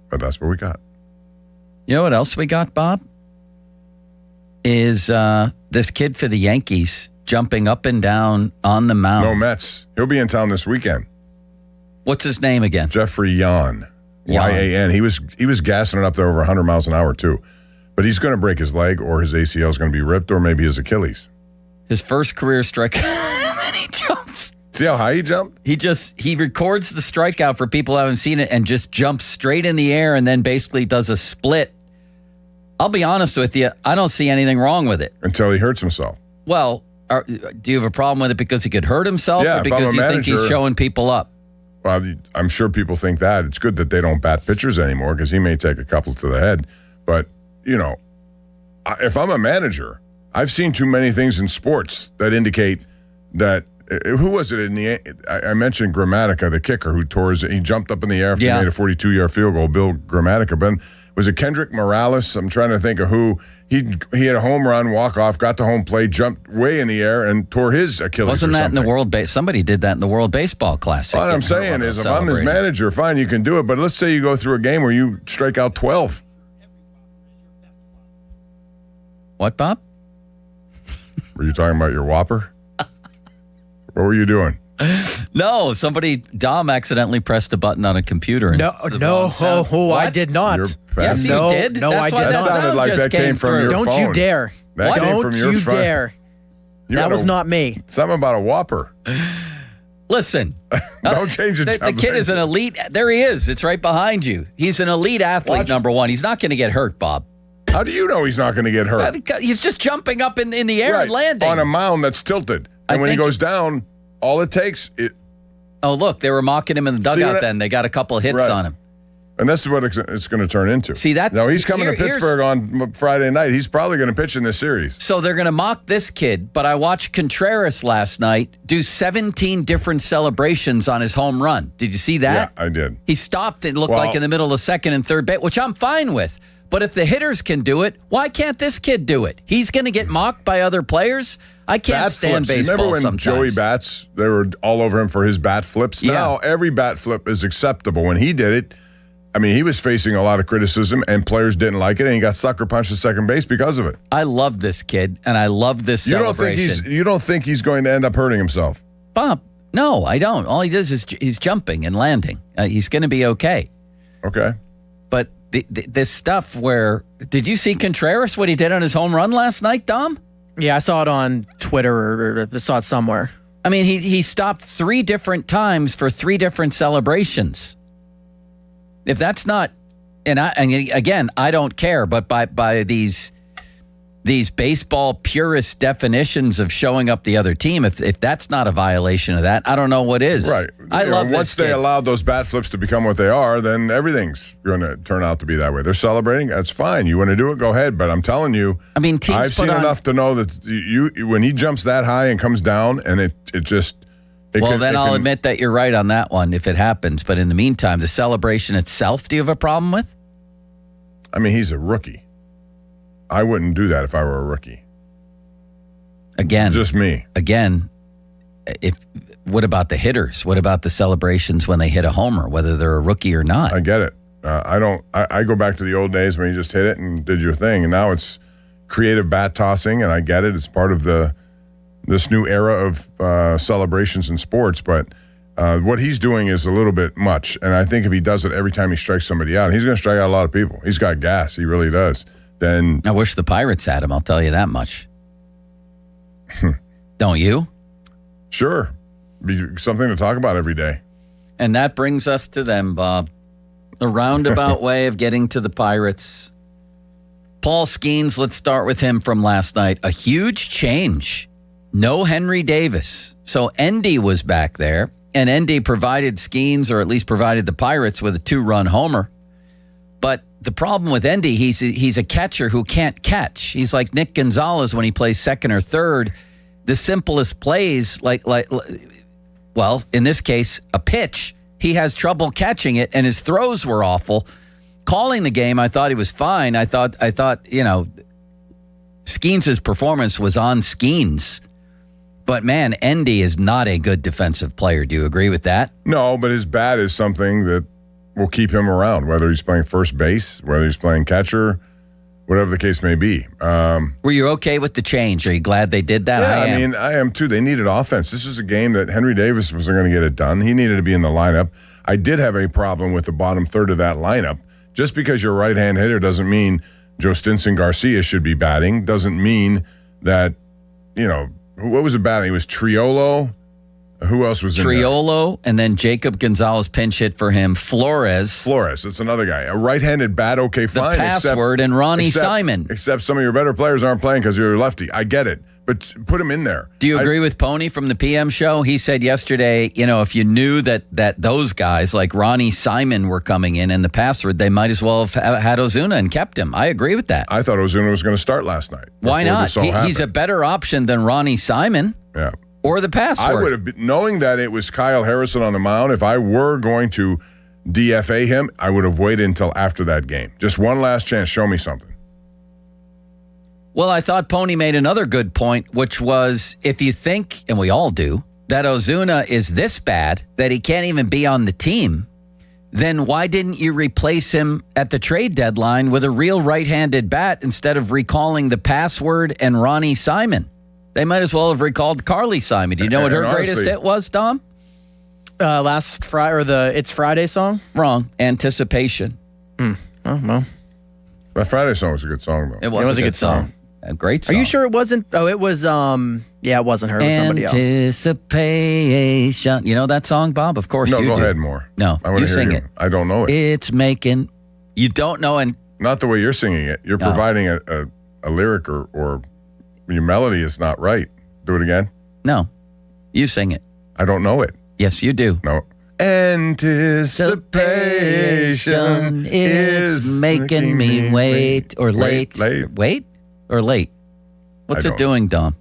But that's what we got. You know what else we got, Bob? Is this kid for the Yankees jumping up and down on the mound. No Mets. He'll be in town this weekend. What's his name again? Jeffrey Yan. Y-A-N. He was gassing it up there over 100 miles an hour, too. But he's going to break his leg, or his ACL is going to be ripped, or maybe his Achilles. His first career strikeout, and then he jumps. See how high he jumped? He records the strikeout for people who haven't seen it and just jumps straight in the air and then basically does a split. I'll be honest with you, I don't see anything wrong with it. Until he hurts himself. Well, do you have a problem with it because he could hurt himself, Yeah, or because you think he's showing people up? Well, I'm sure people think that. It's good that they don't bat pitchers anymore because he may take a couple to the head. But, if I'm a manager, I've seen too many things in sports that indicate that. Who was it I mentioned Gramatica, the kicker, who he jumped up in the air after he made a 42-yard field goal, Bill Gramatica. But was it Kendrick Morales? I'm trying to think of who. He had a home run, walk-off, got to home plate, jumped way in the air, and tore his Achilles. Wasn't that in the World Somebody did that in the World Baseball Classic. What I'm saying is, if I'm his manager, fine, you can do it. But let's say you go through a game where you strike out 12. What, Bob? Were you talking about your Whopper? What were you doing? No, Dom accidentally pressed a button on a computer. And I did not. Yes, you did. No, I did not. That sounded like that came from your phone. Don't you dare. That came from your phone. Dare. That was not me. Something about a Whopper. Listen. Don't change it. The kid is an elite. There he is. It's right behind you. He's an elite athlete, number one. He's not going to get hurt, Bob. How do you know he's not going to get hurt? He's just jumping up in the air and landing. On a mound that's tilted. And when he goes down, all it takes... Oh, look, they were mocking him in the dugout then. They got a couple of hits on him. And this is what it's going to turn into. See, now he's coming to Pittsburgh on Friday night. He's probably going to pitch in this series. So they're going to mock this kid, but I watched Contreras last night do 17 different celebrations on his home run. Did you see that? Yeah, I did. He stopped, it looked like in the middle of second and third base, which I'm fine with. But if the hitters can do it, why can't this kid do it? He's going to get mocked by other players. I can't stand baseball. Remember when sometimes. Joey bats? They were all over him for his bat flips. Yeah. Now every bat flip is acceptable. When he did it, he was facing a lot of criticism, and players didn't like it, and he got sucker punched at second base because of it. I love this kid, and I love this celebration. You don't think he's going to end up hurting himself? Bob, no, I don't. All he does is he's jumping and landing. He's going to be okay. Okay. But this stuff where, did you see Contreras, what he did on his home run last night, Dom? Yeah, I saw it on Twitter or saw it somewhere. I mean, he stopped 3 different times for 3 different celebrations. If that's not, and again, I don't care, but by these baseball purist definitions of showing up the other team, if that's not a violation of that, I don't know what is. Right. I love once this they kid. allowed those bat flips to become what they are, then everything's going to turn out to be that way. They're celebrating. That's fine. You want to do it, go ahead. But I'm telling you, teams I've seen enough to know that when he jumps that high and comes down, and it just. I'll admit that you're right on that one if it happens. But in the meantime, the celebration itself, do you have a problem with? He's a rookie. I wouldn't do that if I were a rookie. Again. Just me. Again, what about the hitters? What about the celebrations when they hit a homer, whether they're a rookie or not? I get it. I go back to the old days when you just hit it and did your thing. And now it's creative bat tossing, and I get it. It's part of this new era of celebrations in sports. But What he's doing is a little bit much, and I think if he does it every time he strikes somebody out, he's going to strike out a lot of people. He's got gas. He really does. Then I wish the Pirates had him. I'll tell you that much. Don't you? Sure. Be something to talk about every day. And that brings us to them, Bob. A roundabout way of getting to the Pirates. Paul Skeens, let's start with him from last night. A huge change. No Henry Davis. So Endy was back there, and Endy provided Skeens, or at least provided the Pirates, with a 2-run homer. But the problem with Endy, he's a catcher who can't catch. He's like Nick Gonzalez when he plays second or third. The simplest plays, well, in this case, a pitch, he has trouble catching it, and his throws were awful. Calling the game, I thought he was fine. I thought, Skeens' performance was on Skeens. But man, Endy is not a good defensive player. Do you agree with that? No, but his bat is something that will keep him around, whether he's playing first base, whether he's playing catcher, whatever the case may be. Were you okay with the change? Are you glad they did that? Yeah, I am too. They needed offense. This was a game that Henry Davis wasn't going to get it done. He needed to be in the lineup. I did have a problem with the bottom third of that lineup. Just because you're a right-hand hitter doesn't mean Joe Stinson Garcia should be batting. Doesn't mean that, what was it batting? It was Triolo. Who else was in there? Triolo, and then Jacob Gonzalez pinch hit for him. Flores, that's another guy. A right-handed bat, okay, fine. The password, and Ronnie Simon. Except some of your better players aren't playing because you're a lefty. I get it, but put him in there. Do you agree with Pony from the PM show? He said yesterday, if you knew that those guys like Ronnie Simon were coming in and the password, they might as well have had Ozuna and kept him. I agree with that. I thought Ozuna was going to start last night. Why not? He's a better option than Ronnie Simon. Yeah. Or the password. I would have been, knowing that it was Kyle Harrison on the mound, if I were going to DFA him, I would have waited until after that game. Just one last chance. Show me something. Well, I thought Pony made another good point, which was if you think, and we all do, that Ozuna is this bad, that he can't even be on the team, then why didn't you replace him at the trade deadline with a real right-handed bat instead of recalling the password and Ronnie Simon? They might as well have recalled Carly Simon. Do you know what her greatest hit was, Tom? Last Friday, or It's Friday song? Wrong. Anticipation. Oh, well. That Friday song was a good song, though. It was a good song. A great song. Are you sure it wasn't? Oh, it was, it wasn't her. It was somebody else. Anticipation. You know that song, Bob? Of course you do. No, go ahead more. No, I want to sing hear it. I don't know it. It's making, you don't know, and not the way you're singing it. You're providing a lyric or your melody is not right. Do it again. No, you sing it. I don't know it. Yes, you do. No. Anticipation is making me wait or late. Wait or late? What's it doing, Dom?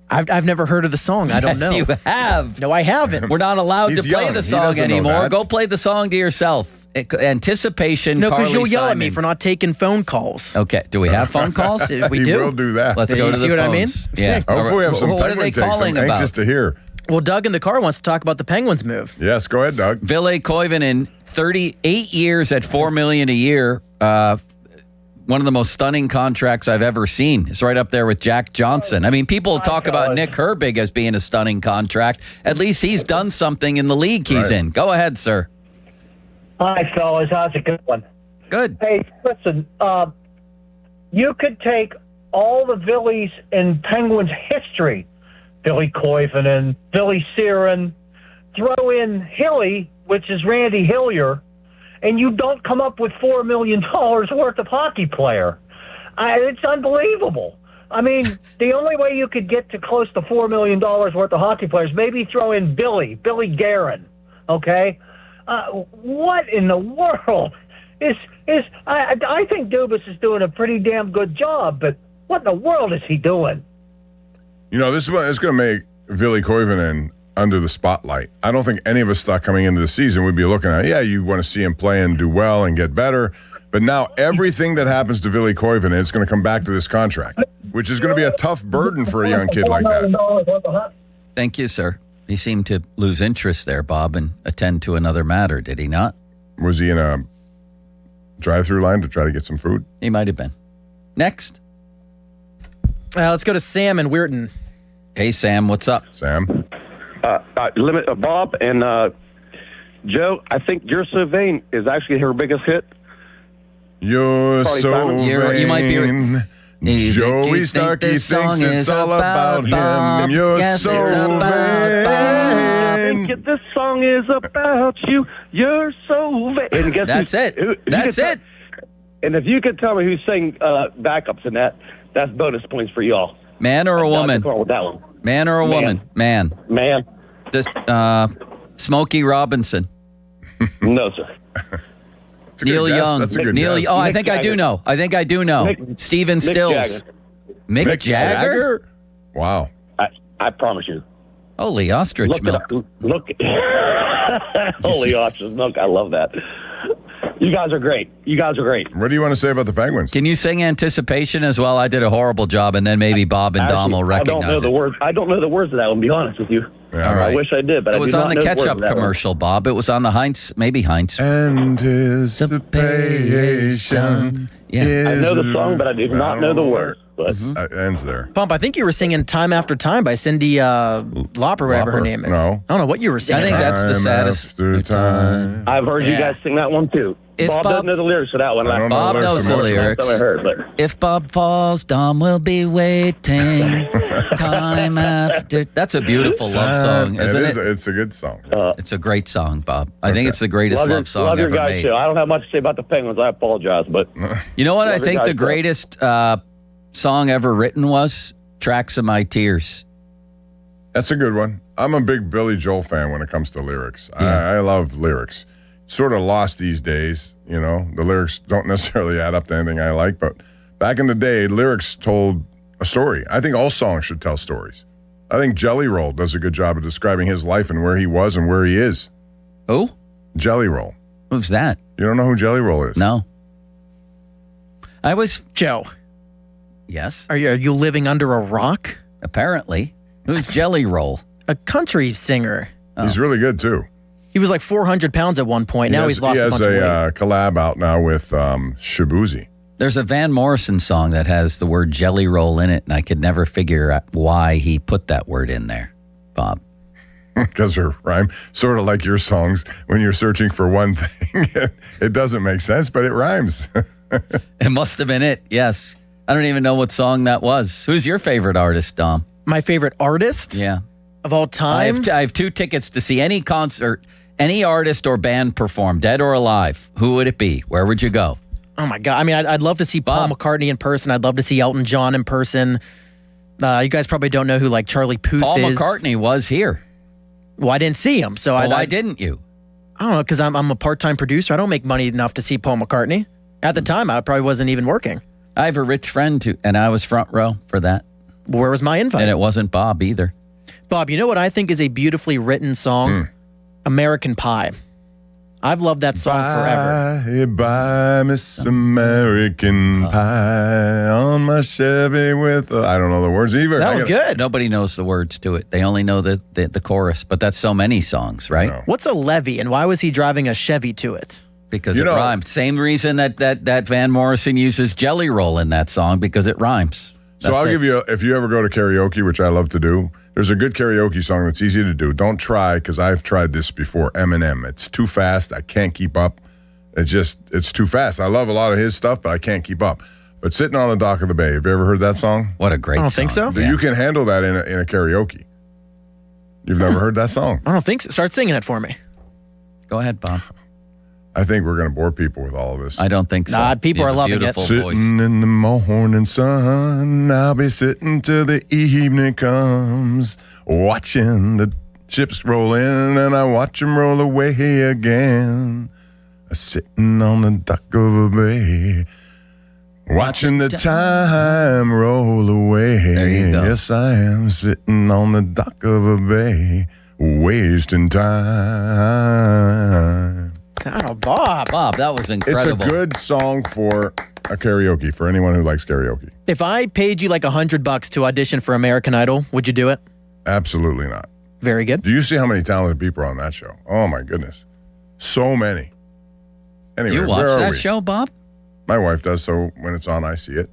I've never heard of the song. I don't know. Yes, you have. No, I haven't. We're not allowed He's to play young. the He song doesn't know anymore. that. Go play the song to yourself. Anticipation. No, because you'll yell at Simon. me for not taking phone calls. Okay. Do we have phone calls? We He do. will do that. Let's go to the see what phones. I mean? Yeah. Hopefully we have some What are Penguin they takes. calling I'm about? anxious to hear. Well, Doug in the car wants to talk about the Penguins move. Yes, go ahead, Doug. Ville Koivunen, 38 years at $4 million a year. One of the most stunning contracts I've ever seen. It's right up there with Jack Johnson. I mean, people talk about Nick Herbig as being a stunning contract. At least he's done something in the league he's in. Go ahead, sir. Hi, fellas. How's it going? Good. Hey, listen, you could take all the Villies in Penguins history, Ville Koivunen, Ville Siren, throw in Hilly, which is Randy Hillier, and you don't come up with $4 million worth of hockey player. It's unbelievable. I mean, the only way you could get to close to $4 million worth of hockey players, maybe throw in Billy Guerin, okay? What in the world is I think Dubas is doing a pretty damn good job, but what in the world is he doing? You know, this is what it's going to make Ville Koivunen under the spotlight. I don't think any of us thought coming into the season we'd be looking at, you want to see him play and do well and get better. But now everything that happens to Ville Koivunen is going to come back to this contract, which is going to be a tough burden for a young kid like that. Thank you, sir. He seemed to lose interest there, Bob, and attend to another matter, did he not? Was he in a drive-through line to try to get some food? He might have been. Next. Let's go to Sam in Weirton. Hey, Sam, what's up? Sam. Bob and Joe, I think You're So Vain is actually her biggest hit. You're Carly so Simon. You might be vain. Joey Starkey thinks it's all about him. You're so I vain. think this song is about you. You're so vain. And guess That's it. That's it. And if you could tell me who sang backups in that, that's bonus points for y'all. Man or a woman? With that one. Man or a woman? Man. Man. This, Smokey Robinson. No, sir. That's a good Neil guess. Young. That's a good Neil. guess. Oh, I Mick think I do Jagger. know. I think I do know. Stephen Mick Stills. Jagger. Mick Jagger? Wow. I promise you. Holy ostrich Look milk. it up. Look. Holy ostrich milk. I love that. You guys are great. You guys are great. What do you want to say about the Penguins? Can you sing Anticipation as well? I did a horrible job, and then maybe Bob and Dom will I don't know recognize the it. words. I don't know the words of that one. To be honest with you. Yeah, All right. I wish I did, but It I was do on not the know words ketchup of that one. commercial, Bob. It was on the Heinz, maybe Heinz. Anticipation. Yeah. I know the song, but I do not know the words. But Ends there. Pump, I think you were singing Time After Time by Cindy Lauper, whatever her Lauper? name is. No. I don't know what you were singing. I think that's the Time saddest. after time. I've heard you Yeah. guy sing that one too. If Bob Bob- doesn't know the lyrics for that one. I don't know Bob the lyrics knows to the most of them. lyrics. I heard, but If Bob falls, Dom will be waiting. Time after. That's a beautiful love song, isn't it? It's a good song. It's a great song, Bob. I think it's the greatest love song love your ever guys made. too. I don't have much to say about the Penguins. I apologize, but You know what I Love your think guys, the Bob. greatest song ever written was? Tracks of My Tears. That's a good one. I'm a big Billy Joel fan when it comes to lyrics. I love lyrics. Sort of lost these days, you know. The lyrics don't necessarily add up to anything I like, but back in the day, lyrics told a story. I think all songs should tell stories. I think Jelly Roll does a good job of describing his life and where he was and where he is. Who? Jelly Roll. Who's that? You don't know who Jelly Roll is? No. I was. Joe, Yes, are you living under a rock? apparently. Who's Jelly Roll? A country singer. He's really good too. He was like 400 pounds at one point. Now he's lost a bunch of weight. He has a collab out now with Shabuzi. There's a Van Morrison song that has the word Jelly Roll in it, and I could never figure out why he put that word in there, Bob. Because her rhyme, sort of like your songs, when you're searching for one thing, it doesn't make sense, but it rhymes. It must have been it, yes. I don't even know what song that was. Who's your favorite artist, Dom? My favorite artist Yeah. of all time? I have 2 tickets to see any concert, any artist or band perform, dead or alive. Who would it be? Where would you go? Oh, my God. I mean, I'd love to see Paul McCartney in person. I'd love to see Elton John in person. You guys probably don't know who, like, Charlie Puth Paul is. McCartney was here. Well, I didn't see him, so Well, why didn't you? I don't know, because I'm a part-time producer. I don't make money enough to see Paul McCartney. At the time, I probably wasn't even working. I have a rich friend, too, and I was front row for that. Where was my invite? And it wasn't Bob either. Bob, you know what I think is a beautifully written song? American Pie. I've loved that song forever. Bye, Miss American Pie on my Chevy with I don't know the words either. That was good. Nobody knows the words to it. They only know the chorus, but that's so many songs, right? What's a levy, and why was he driving a Chevy to it? Because You it know- rhymed. Same reason that Van Morrison uses Jelly Roll in that song, because it rhymes. So I'll give you, if you ever go to karaoke, which I love to do, there's a good karaoke song that's easy to do. Don't try, because I've tried this before. Eminem. It's too fast. I can't keep up. It's too fast. I love a lot of his stuff, but I can't keep up. But Sitting on the Dock of the Bay. Have you ever heard that song? What a great I don't think so. You can handle that in a karaoke. You've never heard that song? I don't think so. Start singing it for me. Go ahead, Bob. I think we're going to bore people with all of this. I don't think so. Nah, people You are have a loving it. beautiful Sitting voice. in the morning sun, I'll be sitting till the evening comes, watching the ships roll in, and I watch them roll away again. Sitting on the dock of a bay, watching the time roll away. There you go. Yes, I am sitting on the dock of a bay, wasting time. Oh, Bob. Bob, that was It's incredible. a good song for a karaoke, for anyone who likes karaoke. If I paid you like $100 to audition for American Idol, would you do it? Absolutely not. Very good. Do you see how many talented people are on that show? Oh, my goodness. So many. Anyway, Do you watch where are that we? show, Bob? My wife does, so when it's on, I see it.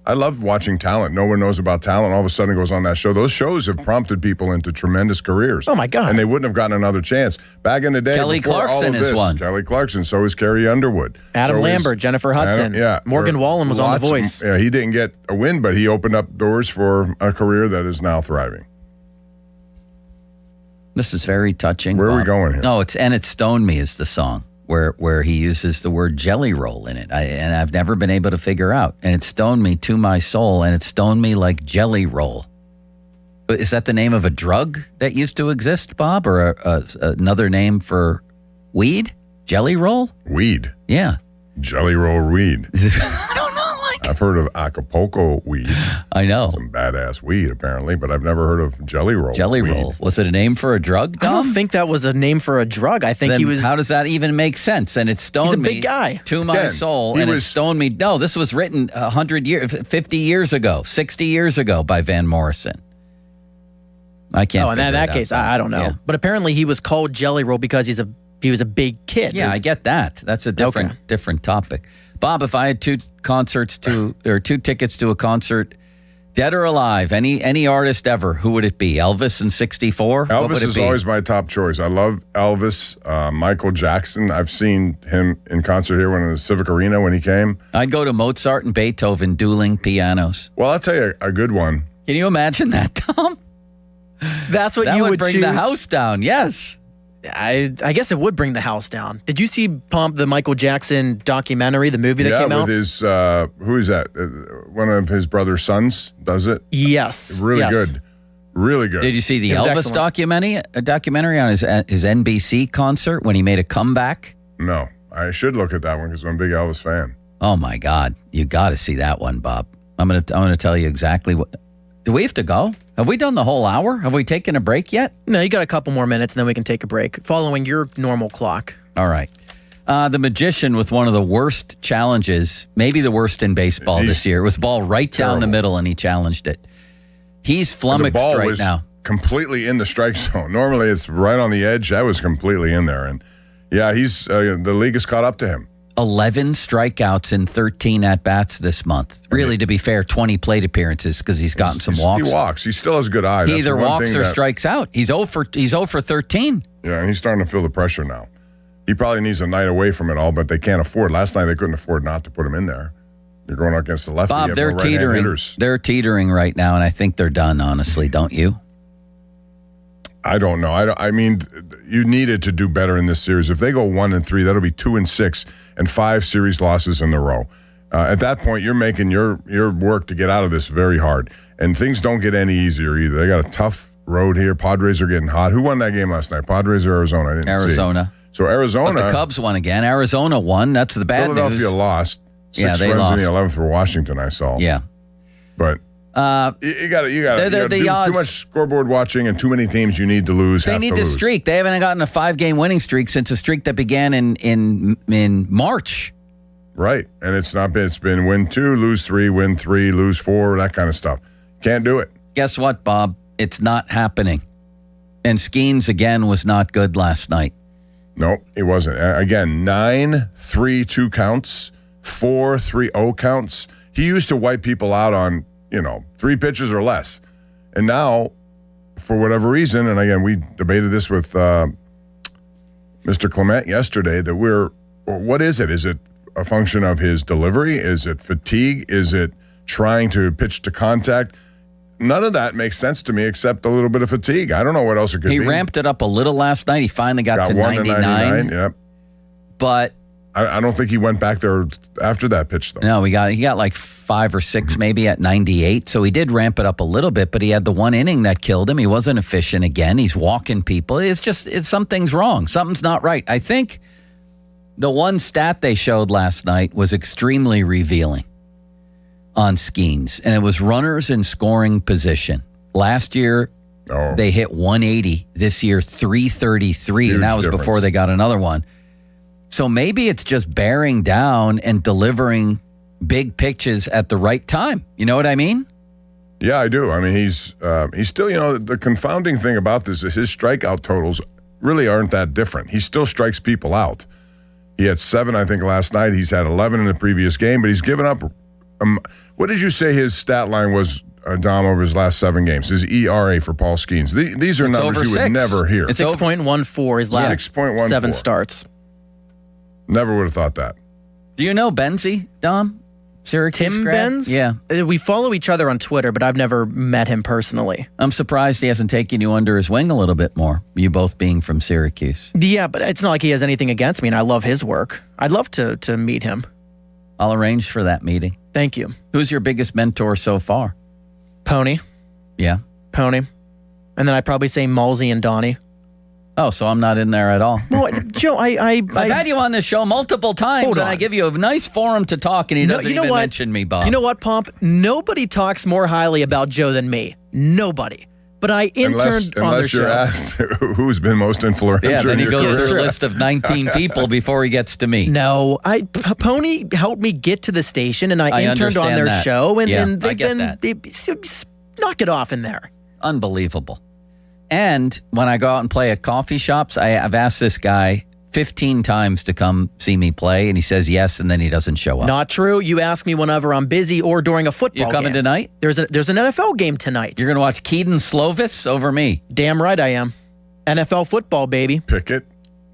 I love watching talent. No one knows about talent. All of a sudden it goes on that show. Those shows have prompted people into tremendous careers. Oh, my God. And they wouldn't have gotten another chance. Back in the day, Kelly before Clarkson all of is this, one. Kelly Clarkson. So is Carrie Underwood. Adam So is- Lambert, Jennifer Hudson. Morgan Wallen was on The Voice. Yeah, he didn't get a win, but he opened up doors for a career that is now thriving. This is very touching. Where are we Bob. going here? No, It Stoned Me is the song where he uses the word jelly roll in it. And I've never been able to figure out. And it stoned me to my soul, and it stoned me like jelly roll. Is that the name of a drug that used to exist, Bob, or another name for weed? Jelly roll? Weed. Yeah. Jelly roll weed. I don't know. I've heard of Acapulco weed. I know. Some badass weed, apparently, but I've never heard of jelly roll. Jelly weed. roll. Was it a name for a drug, I Dom? don't think that was a name for a drug. I think Then he was. How does that even make sense? And it stoned He's a me big guy. to my Again, soul, he and it was- stoned me. No, this was written 100 years, 50 years ago, 60 years ago by Van Morrison. I can't. Oh, and in figure that it case, out. I don't know. Yeah. But apparently he was called Jelly Roll because he was a big kid. Yeah, I get that. That's a different topic. Bob, if I had two tickets to a concert, dead or alive, any artist ever, who would it be? Elvis in '64? What would Elvis it is be? always my top choice. I love Elvis. Michael Jackson. I've seen him in concert here in the Civic Arena when he came. I'd go to Mozart and Beethoven dueling pianos. Well, I'll tell you a good one. Can you imagine that, Tom? That's what that you would would bring choose. the house down. Yes. I guess it would bring the house down. Did you see the Michael Jackson documentary, the movie that came out? with his who is that? One of his brother's sons does it. Yes, Really yes. good, really good. Did you see the It was Elvis excellent. documentary on his NBC concert when he made a comeback? No, I should look at that one because I'm a big Elvis fan. Oh my God, you got to see that one, Bob. I'm gonna tell you exactly what. Do we have to go? Have we done the whole hour? Have we taken a break yet? No, you got a couple more minutes, and then we can take a break, following your normal clock. All right. The Magician with one of the worst challenges, maybe the worst in baseball this year. It was ball right down the middle, and he challenged it. He's And flummoxed the ball right was now. completely in the strike zone. Normally it's right on the edge. That was completely in there, and yeah, he's the league has caught up to him. 11 strikeouts in 13 at-bats this month. Really, to be fair, 20 plate appearances because he's gotten some walks. He walks. He still has good eye. He That's either the one walks thing or that- strikes out. He's 0 for 13. Yeah, and he's starting to feel the pressure now. He probably needs a night away from it all, but they can't afford. Last night they couldn't afford not to put him in there. You're going up against the lefty. You Bob, have they're no right-hand teetering. hitters. They're teetering right now, and I think they're done, honestly, don't you? I don't know. I mean, you needed to do better in this series. If they go 1-3, that'll be 2-6 and 5 series losses in a row. At that point, you're making your work to get out of this very hard, and things don't get any easier either. They got a tough road here. Padres are getting hot. Who won that game last night? Padres or Arizona? I didn't see. Arizona. So Arizona. But the Cubs won again. Arizona won. That's the bad Philadelphia news. lost. 6 Yeah, they runs lost. in the 11th for Washington. I saw. Yeah. But you got to the do odds- too much scoreboard watching and too many teams you need to lose. They have need to to lose. streak. They haven't gotten a 5-game winning streak since a streak that began in March. Right, and it's not been. It's been win 2, lose 3, win 3, lose 4, that kind of stuff. Can't do it. Guess what, Bob? It's not happening. And Skeens again was not good last night. Nope, it wasn't. Again, 9-3-2 counts, 4-3-0 counts. He used to wipe people out on 3 pitches or less, and now, for whatever reason, and again, we debated this with Mr. Clement yesterday. That what is it? Is it a function of his delivery? Is it fatigue? Is it trying to pitch to contact? None of that makes sense to me except a little bit of fatigue. I don't know what else it could be. He ramped it up a little last night. He finally got to 1 99. Yep. But I don't think he went back there after that pitch, though. no, he got like 5 or 6 maybe at 98. So he did ramp it up a little bit, but he had the one inning that killed him. He wasn't efficient again. He's walking people. It's something's wrong. Something's not right. I think the one stat they showed last night was extremely revealing on Skeens, and it was runners in scoring position. Last year, they hit 180. This year, 333, and that was difference. before they got another one. So maybe it's just bearing down and delivering big pitches at the right time. You know what I mean? Yeah, I do. I mean, he's still, the confounding thing about this is his strikeout totals really aren't that different. He still strikes people out. He had 7, I think, last night. He's had 11 in the previous game, but he's given up What did you say his stat line was, Dom, over his last 7 games? His ERA for Paul Skeens. These are It's numbers over you would 6. never hear. It's 6.14 his last 6.14. 7 starts. Never would have thought that. Do you know Benzie, Dom? Syracuse Tim grad? Benz? Yeah. We follow each other on Twitter, but I've never met him personally. I'm surprised he hasn't taken you under his wing a little bit more, you both being from Syracuse. Yeah, but it's not like he has anything against me, and I love his work. I'd love to meet him. I'll arrange for that meeting. Thank you. Who's your biggest mentor so far? Pony. Yeah. Pony. And then I'd probably say Malsey and Donnie. Oh, so I'm not in there at all. Well, Joe, I've had you on this show multiple times, and I give you a nice forum to talk, and he doesn't even mention me, Bob. You know what, Pomp? Nobody talks more highly about Joe than me. Nobody. But I interned on their Unless you're show. asked who's been most influential Yeah, then in he your goes career. through a list of 19 people before he gets to me. No, Pony helped me get to the station, and I interned on understand their that. show, and, Yeah, and I they've get been knock it off in there. Unbelievable. And when I go out and play at coffee shops, I've asked this guy 15 times to come see me play, and he says yes, and then he doesn't show up. Not true. You ask me whenever I'm busy or during a football You coming game. tonight? There's an NFL game tonight. You're going to watch Keaton Slovis over me. Damn right I am. NFL football, baby. Pickett,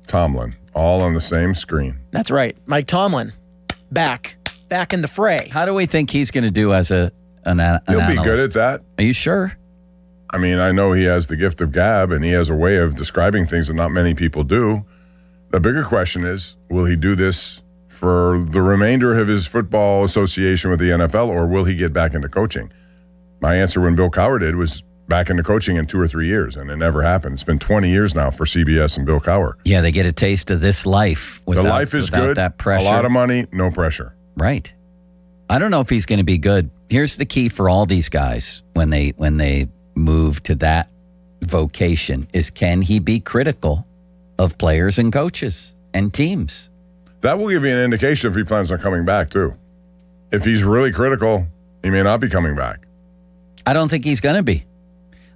Tomlin, all on the same screen. That's right. Mike Tomlin, back in the fray. How do we think he's going to do as an He'll analyst? be good at that. Are you sure? I mean, I know he has the gift of gab, and he has a way of describing things that not many people do. The bigger question is, will he do this for the remainder of his football association with the NFL, or will he get back into coaching? My answer when Bill Cowher did was back into coaching in 2 or 3 years, and it never happened. It's been 20 years now for CBS and Bill Cowher. Yeah, they get a taste of this life without, the life is without good, that pressure. a lot of money, no pressure. Right. I don't know if he's going to be good. Here's the key for all these guys when they move to that vocation is, can he be critical of players and coaches and teams? That will give you an indication if he plans on coming back, too. If he's really critical, he may not be coming back. I don't think he's going to be.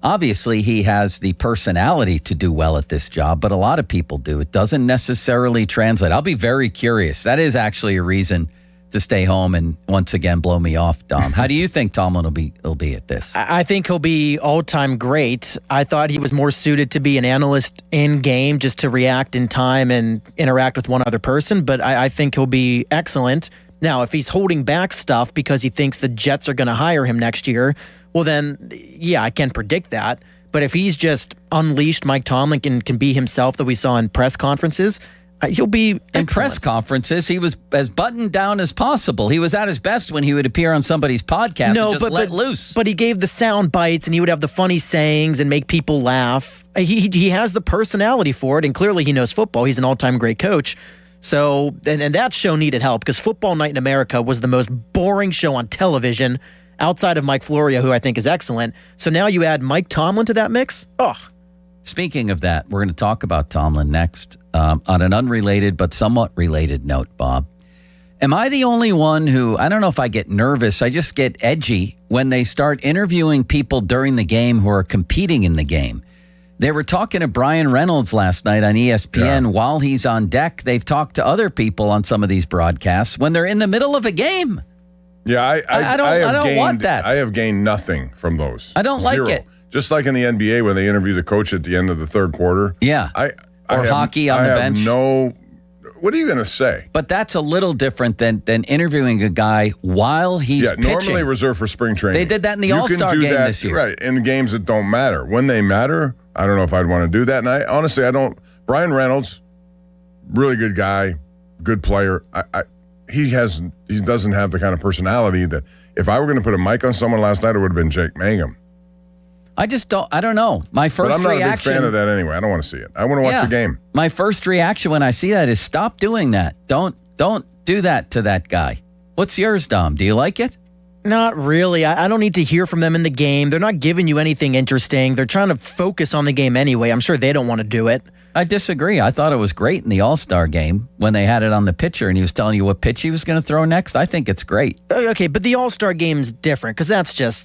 Obviously, he has the personality to do well at this job, but a lot of people do. It doesn't necessarily translate. I'll be very curious. That is actually a reason to stay home and once again blow me off, Dom. How do you think Tomlin will be at this? I think he'll be all-time great. I thought he was more suited to be an analyst in-game, just to react in time and interact with one other person, but I think he'll be excellent. Now, if he's holding back stuff because he thinks the Jets are going to hire him next year, well then, yeah, I can predict that. But if he's just unleashed Mike Tomlin and can be himself that we saw in press conferences, he'll be excellent. In press conferences, he was as buttoned down as possible. He was at his best when he would appear on somebody's podcast and just let loose. But he gave the sound bites, and he would have the funny sayings and make people laugh. He has the personality for it, and clearly he knows football. He's an all-time great coach. So, and that show needed help because Football Night in America was the most boring show on television outside of Mike Florio, who I think is excellent. So now you add Mike Tomlin to that mix? Ugh. Speaking of that, we're going to talk about Tomlin next on an unrelated but somewhat related note, Bob. Am I the only one who, I don't know if I get nervous, I just get edgy when they start interviewing people during the game who are competing in the game? They were talking to Brian Reynolds last night on ESPN while he's on deck. They've talked to other people on some of these broadcasts when they're in the middle of a game. Yeah, I don't want that. I have gained nothing from those. I don't like it. Just like in the NBA when they interview the coach at the end of the third quarter. Yeah. Or hockey on the bench. What are you going to say? But that's a little different than interviewing a guy while he's pitching. Normally reserved for spring training. They did that in the All-Star game this year. Right, in games that don't matter. When they matter, I don't know if I'd want to do that. And honestly, I don't. Brian Reynolds, really good guy, good player. He doesn't have the kind of personality that if I were going to put a mic on someone last night, it would have been Jake Mangum. I don't know. My first reaction. But I'm not a big fan of that anyway. I don't want to see it. I want to watch the game. My first reaction when I see that is stop doing that. Don't do that to that guy. What's yours, Dom? Do you like it? Not really. I don't need to hear from them in the game. They're not giving you anything interesting. They're trying to focus on the game anyway. I'm sure they don't want to do it. I disagree. I thought it was great in the All-Star game when they had it on the pitcher and he was telling you what pitch he was going to throw next. I think it's great. Okay, but the All-Star game's different because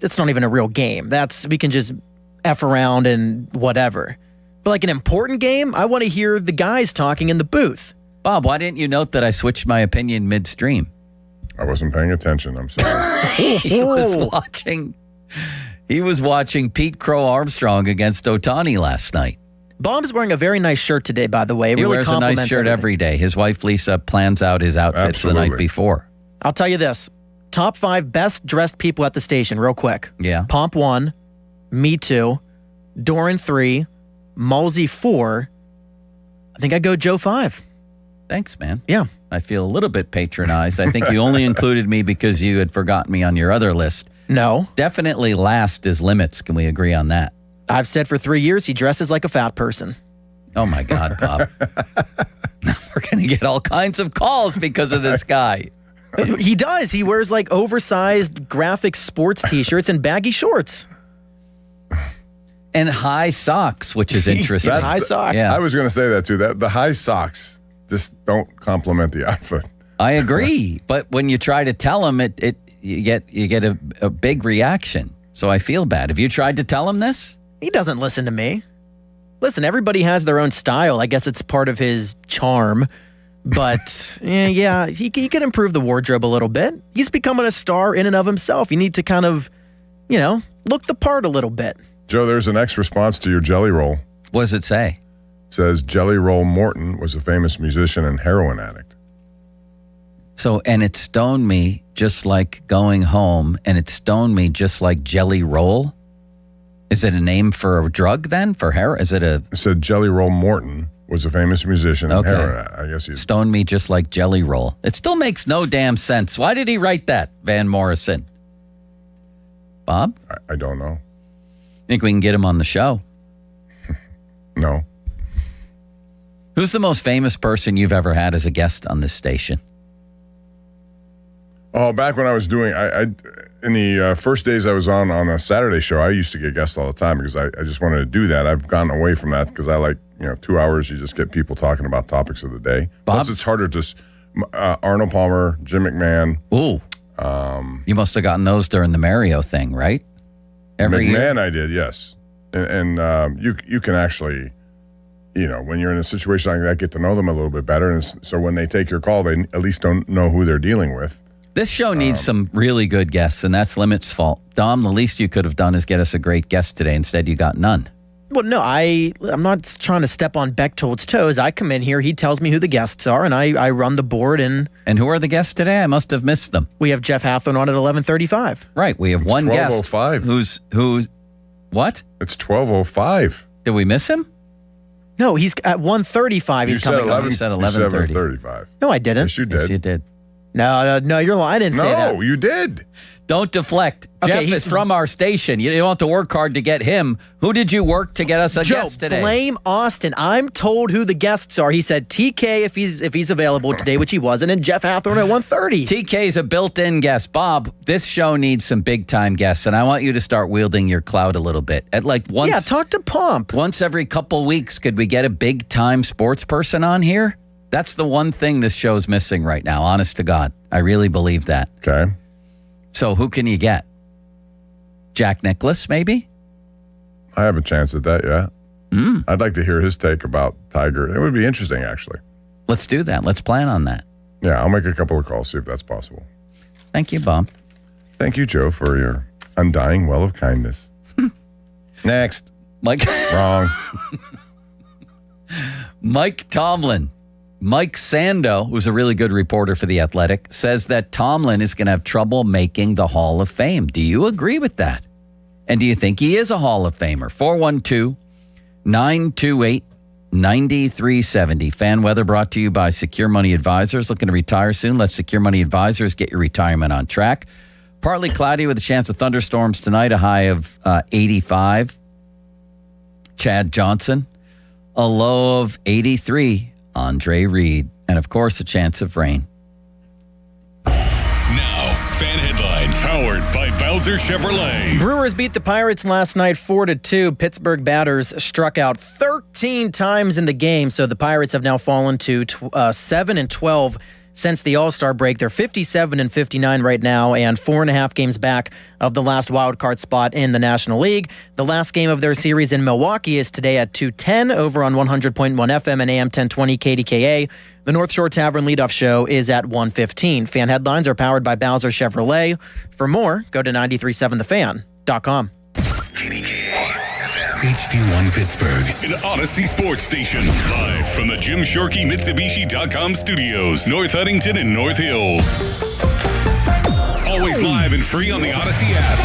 it's not even a real game. We can just F around and whatever. But like an important game, I want to hear the guys talking in the booth. Bob, why didn't you note that I switched my opinion midstream? I wasn't paying attention. I'm sorry. He was watching Pete Crow Armstrong against Ohtani last night. Bob's wearing a very nice shirt today, by the way. It He really wears a nice compliments shirt everything. every day. His wife Lisa plans out his outfits the night before. I'll tell you this. Top 5 best dressed people at the station, real quick. Yeah. Pomp 1, me 2, Doran 3, Mulsey 4. I think I'd go Joe 5. Thanks, man. Yeah. I feel a little bit patronized. I think you only included me because you had forgotten me on your other list. No. Definitely last is Limits. Can we agree on that? I've said for 3 years he dresses like a fat person. Oh, my God, Bob. We're going to get all kinds of calls because of this guy. He does. He wears like oversized graphic sports t-shirts and baggy shorts. And high socks, which is interesting. High socks. Yeah. I was going to say that too. That the high socks just don't compliment the outfit. I agree. But when you try to tell him you get a big reaction. So I feel bad. Have you tried to tell him this? He doesn't listen to me. Listen, everybody has their own style. I guess it's part of his charm. But yeah, he could improve the wardrobe a little bit. He's becoming a star in and of himself. You need to kind of, look the part a little bit. Joe, there's an X response to your Jelly Roll. What does it say? It says Jelly Roll Morton was a famous musician and heroin addict. So, and it stoned me just like Going Home, and it stoned me just like Jelly Roll. Is it a name for a drug then? For heroin? Is it a... It said Jelly Roll Morton was a famous musician and heroin addict. I guess he's... Stoned me just like Jelly Roll. It still makes no damn sense. Why did he write that, Van Morrison? Bob? I don't know. Think we can get him on the show? No. Who's the most famous person you've ever had as a guest on this station? Oh, back when I was doing, in the first days I was on a Saturday show, I used to get guests all the time because I just wanted to do that. I've gotten away from that because I like, 2 hours, you just get people talking about topics of the day. Bob? Plus, it's harder to, Arnold Palmer, Jim McMahon. Ooh. You must have gotten those during the Mario thing, right? Every McMahon, year? I did, yes. And you can actually, when you're in a situation like that, get to know them a little bit better. And so when they take your call, they at least don't know who they're dealing with. This show needs some really good guests, and that's Limit's fault. Dom, the least you could have done is get us a great guest today. Instead, you got none. Well, no, I'm not trying to step on Bechtold's toes. I come in here, he tells me who the guests are, and I run the board. And who are the guests today? I must have missed them. We have Jeff Hathorn on at 11:35. Right, we have one guest. 12:05. Who's what? It's 12:05. Did we miss him? No, he's at 1:35. He's coming on. You said 11:30. 11:35. No, I didn't. Yes, you did. Yes, you did. No, you're lying. I didn't say that. No, you did. Don't deflect. Okay, Jeff is from our station. You don't have to work hard to get him. Who did you work to get us a Joe, guest today? blame Austin. I'm told who the guests are. He said TK if he's available today, which he wasn't, and Jeff Hathorn at 1:30. TK's a built-in guest. Bob, this show needs some big-time guests, and I want you to start wielding your clout a little bit. At like once, Yeah, talk to Pomp. Once every couple weeks, could we get a big-time sports person on here? That's the one thing this show's missing right now, honest to God. I really believe that. Okay. So who can you get? Jack Nicklaus, maybe? I have a chance at that, yeah. I'd like to hear his take about Tiger. It would be interesting, actually. Let's do that. Let's plan on that. Yeah, I'll make a couple of calls, see if that's possible. Thank you, Bob. Thank you, Joe, for your undying well of kindness. Next. Mike. Wrong. Mike Tomlin. Mike Sando, who's a really good reporter for The Athletic, says that Tomlin is going to have trouble making the Hall of Fame. Do you agree with that? And do you think he is a Hall of Famer? 412-928-9370. Fan weather brought to you by Secure Money Advisors. Looking to retire soon? Let Secure Money Advisors get your retirement on track. Partly cloudy with a chance of thunderstorms tonight, a high of 85. Chad Johnson, a low of 83. Andre Reed, and of course, a chance of rain. Now, fan headlines powered by Bowser Chevrolet. Brewers beat the Pirates last night 4-2. Pittsburgh batters struck out 13 times in the game, so the Pirates have now fallen to 7-12 since the All-Star break. They're 57-59 right now and 4.5 games back of the last wildcard spot in the National League. The last game of their series in Milwaukee is today at 2:10 over on 100.1 FM and AM 1020 KDKA. The North Shore Tavern leadoff show is at 1:15. Fan headlines are powered by Bowser Chevrolet. For more, go to 937thefan.com. HD1 Pittsburgh, an Odyssey sports station. Live from the Jim Shorkey Mitsubishi.com studios, North Huntington and North Hills. Always live and free on the Odyssey app.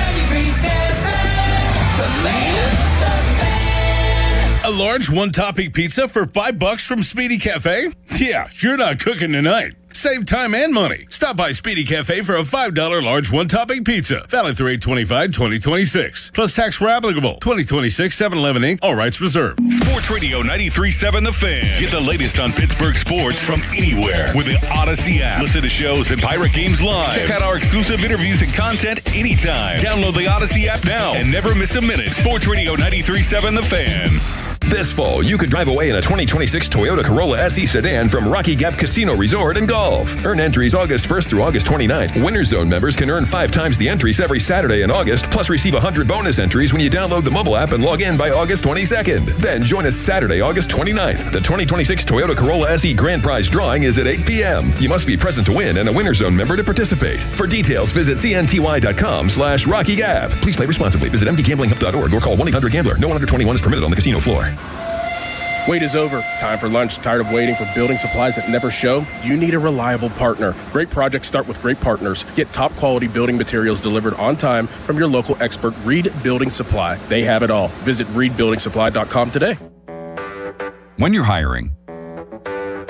A large one-topping pizza for $5 from Speedy Cafe? Yeah, you're not cooking tonight. Save time and money. Stop by Speedy Cafe for a $5 large one-topping pizza. Valid through 8/25/2026. Plus tax were applicable. 2026 7-Eleven Inc. All rights reserved. Sports Radio 93.7 The Fan. Get the latest on Pittsburgh sports from anywhere with the Odyssey app. Listen to shows and Pirate Games live. Check out our exclusive interviews and content anytime. Download the Odyssey app now and never miss a minute. Sports Radio 93.7 The Fan. This fall, you could drive away in a 2026 Toyota Corolla SE sedan from Rocky Gap Casino Resort and Golf. Earn entries August 1st through August 29th. Winter Zone members can earn 5 times the entries every Saturday in August, plus receive 100 bonus entries when you download the mobile app and log in by August 22nd. Then join us Saturday, August 29th. The 2026 Toyota Corolla SE Grand Prize drawing is at 8 p.m. You must be present to win and a Winter Zone member to participate. For details, visit cnty.com/Rocky Gap. Please play responsibly. Visit mdgamblinghelp.org or call 1-800-GAMBLER. No one under 21 is permitted on the casino floor. Wait is over. Time for lunch. Tired of waiting for building supplies that never show? You need a reliable partner. Great projects start with great partners. Get top quality building materials delivered on time from your local expert, Reed Building Supply. They have it all. Visit reedbuildingsupply.com today. When you're hiring,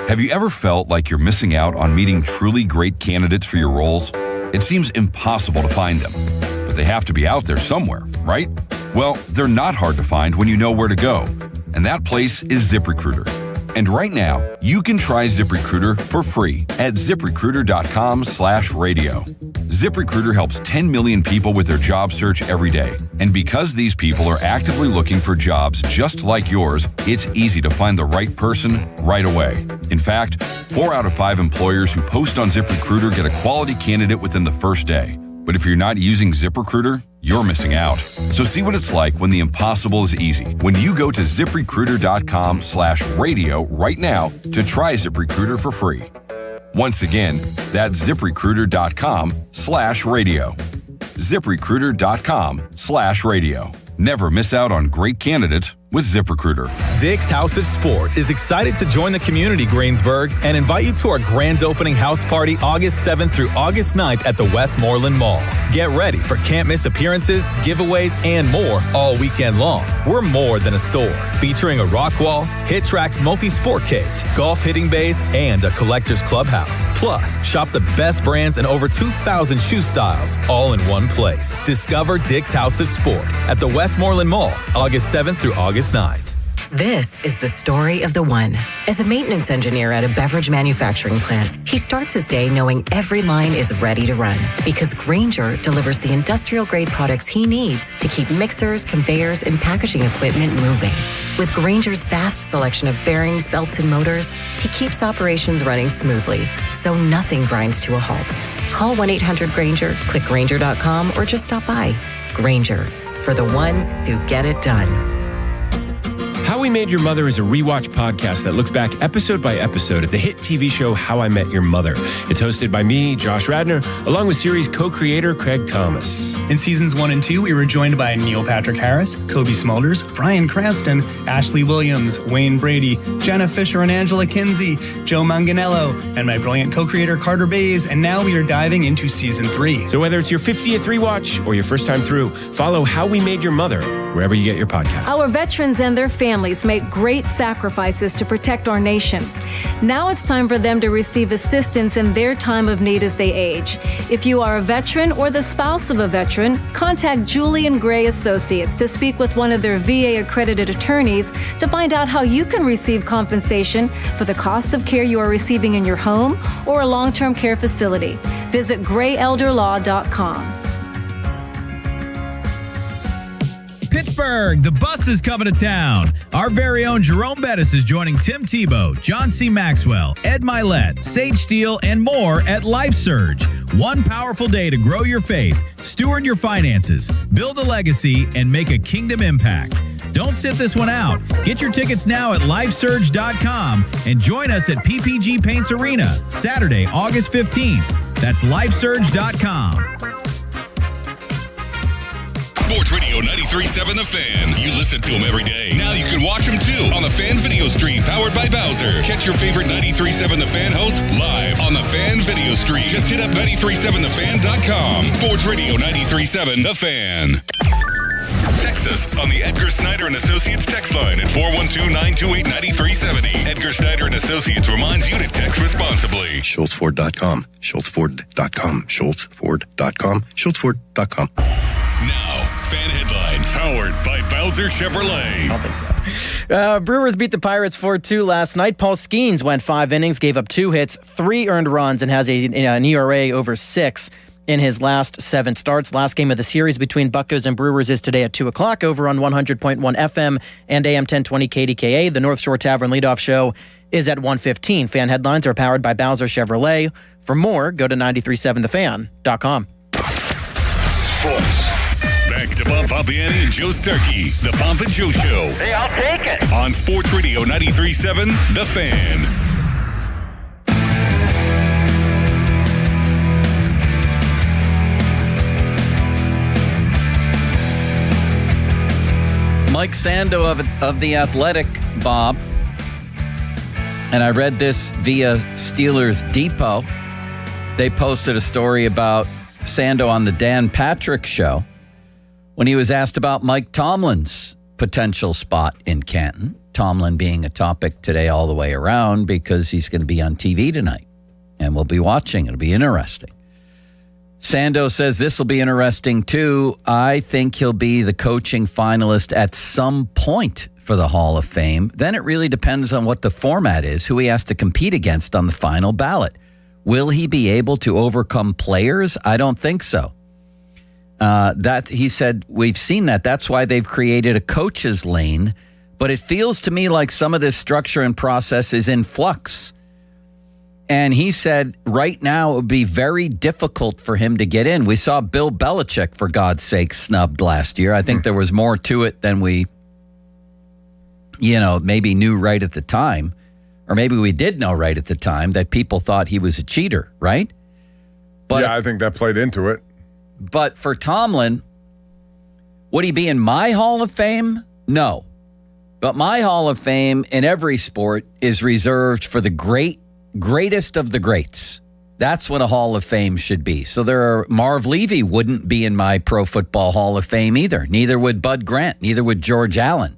have you ever felt like you're missing out on meeting truly great candidates for your roles? It seems impossible to find them, but they have to be out there somewhere, right? Well, they're not hard to find when you know where to go. And that place is ZipRecruiter. And right now, you can try ZipRecruiter for free at ZipRecruiter.com/radio. ZipRecruiter helps 10 million people with their job search every day. And because these people are actively looking for jobs just like yours, it's easy to find the right person right away. In fact, 4 out of 5 employers who post on ZipRecruiter get a quality candidate within the first day. But if you're not using ZipRecruiter, you're missing out. So see what it's like when the impossible is easy. When you go to ZipRecruiter.com/radio right now to try ZipRecruiter for free. Once again, that's ZipRecruiter.com/radio. ZipRecruiter.com/radio. Never miss out on great candidates with ZipRecruiter. Dick's House of Sport is excited to join the community, Greensburg, and invite you to our grand opening house party August 7th through August 9th at the Westmoreland Mall. Get ready for can't-miss appearances, giveaways, and more all weekend long. We're more than a store, featuring a rock wall, Hit Tracks multi-sport cage, golf hitting bays, and a collector's clubhouse. Plus, shop the best brands and over 2,000 shoe styles, all in one place. Discover Dick's House of Sport at the Westmoreland Mall, August 7th through August 9th. This is the story of the one. As a maintenance engineer at a beverage manufacturing plant, he starts his day knowing every line is ready to run because Grainger delivers the industrial-grade products he needs to keep mixers, conveyors, and packaging equipment moving. With Grainger's vast selection of bearings, belts, and motors, he keeps operations running smoothly, so nothing grinds to a halt. Call 1-800-GRAINGER, click Grainger.com, or just stop by. Grainger, for the ones who get it done. How We Made Your Mother is a rewatch podcast that looks back episode by episode at the hit TV show How I Met Your Mother. It's hosted by me, Josh Radnor, along with series co-creator Craig Thomas. In seasons 1 and 2, we were joined by Neil Patrick Harris, Kobe Smulders, Bryan Cranston, Ashley Williams, Wayne Brady, Jenna Fisher and Angela Kinsey, Joe Manganiello, and my brilliant co-creator Carter Bays, and now we are diving into season 3. So whether it's your 50th rewatch or your first time through, follow How We Made Your Mother wherever you get your podcasts. Our veterans and their families make great sacrifices to protect our nation. Now it's time for them to receive assistance in their time of need as they age. If you are a veteran or the spouse of a veteran, contact Julian Gray Associates to speak with one of their VA-accredited attorneys to find out how you can receive compensation for the costs of care you are receiving in your home or a long-term care facility. Visit grayelderlaw.com. Greensburg, the bus is coming to town. Our very own Jerome Bettis is joining Tim Tebow, John C. Maxwell, Ed Milet, Sage Steele, and more at Life Surge. One powerful day to grow your faith, steward your finances, build a legacy, and make a kingdom impact. Don't sit this one out. Get your tickets now at LifeSurge.com and join us at PPG Paints Arena, Saturday, August 15th. That's LifeSurge.com. Sports Radio 93.7 The Fan. You listen to them every day. Now you can watch them too on the Fan Video Stream powered by Bowser. Catch your favorite 93.7 The Fan hosts live on the Fan Video Stream. Just hit up 937thefan.com. Sports Radio 93.7 The Fan. Text us on the Edgar Snyder and Associates text line at 412-928-9370. Edgar Snyder and Associates reminds you to text responsibly. SchultzFord.com. SchultzFord.com. SchultzFord.com. SchultzFord.com. Now, Fan Headlines, powered by Bowser Chevrolet. I don't think so. Brewers beat the Pirates 4-2 last night. Paul Skeens went 5 innings, gave up 2 hits, 3 earned runs, and has an ERA over 6 in his last 7 starts. Last game of the series between Buccos and Brewers is today at 2 o'clock over on 100.1 FM and AM 1020 KDKA. The North Shore Tavern leadoff show is at 1:15. Fan Headlines are powered by Bowser Chevrolet. For more, go to 937thefan.com. Sports. Back to Bob Fabiani and Joe Starkey, the Pomp and Joe Show. Hey, I'll take it. On Sports Radio 93.7 The Fan. Mike Sando of The Athletic, Bob, and I read this via Steelers Depot. They posted a story about Sando on the Dan Patrick Show when he was asked about Mike Tomlin's potential spot in Canton. Tomlin being a topic today all the way around because he's going to be on TV tonight, and we'll be watching. It'll be interesting. Sando says this will be interesting too. I think he'll be the coaching finalist at some point for the Hall of Fame. Then it really depends on what the format is, who he has to compete against on the final ballot. Will he be able to overcome players? I don't think so. That he said, we've seen that. That's why they've created a coach's lane. But it feels to me like some of this structure and process is in flux. And he said right now it would be very difficult for him to get in. We saw Bill Belichick, for God's sake, snubbed last year. I think there was more to it than we, maybe knew right at the time. Or maybe we did know right at the time that people thought he was a cheater, right? But, yeah, I think that played into it. But for Tomlin, would he be in my Hall of Fame? No. But my Hall of Fame in every sport is reserved for the greatest of the greats. That's what a Hall of Fame should be. So Marv Levy wouldn't be in my Pro Football Hall of Fame either. Neither would Bud Grant. Neither would George Allen.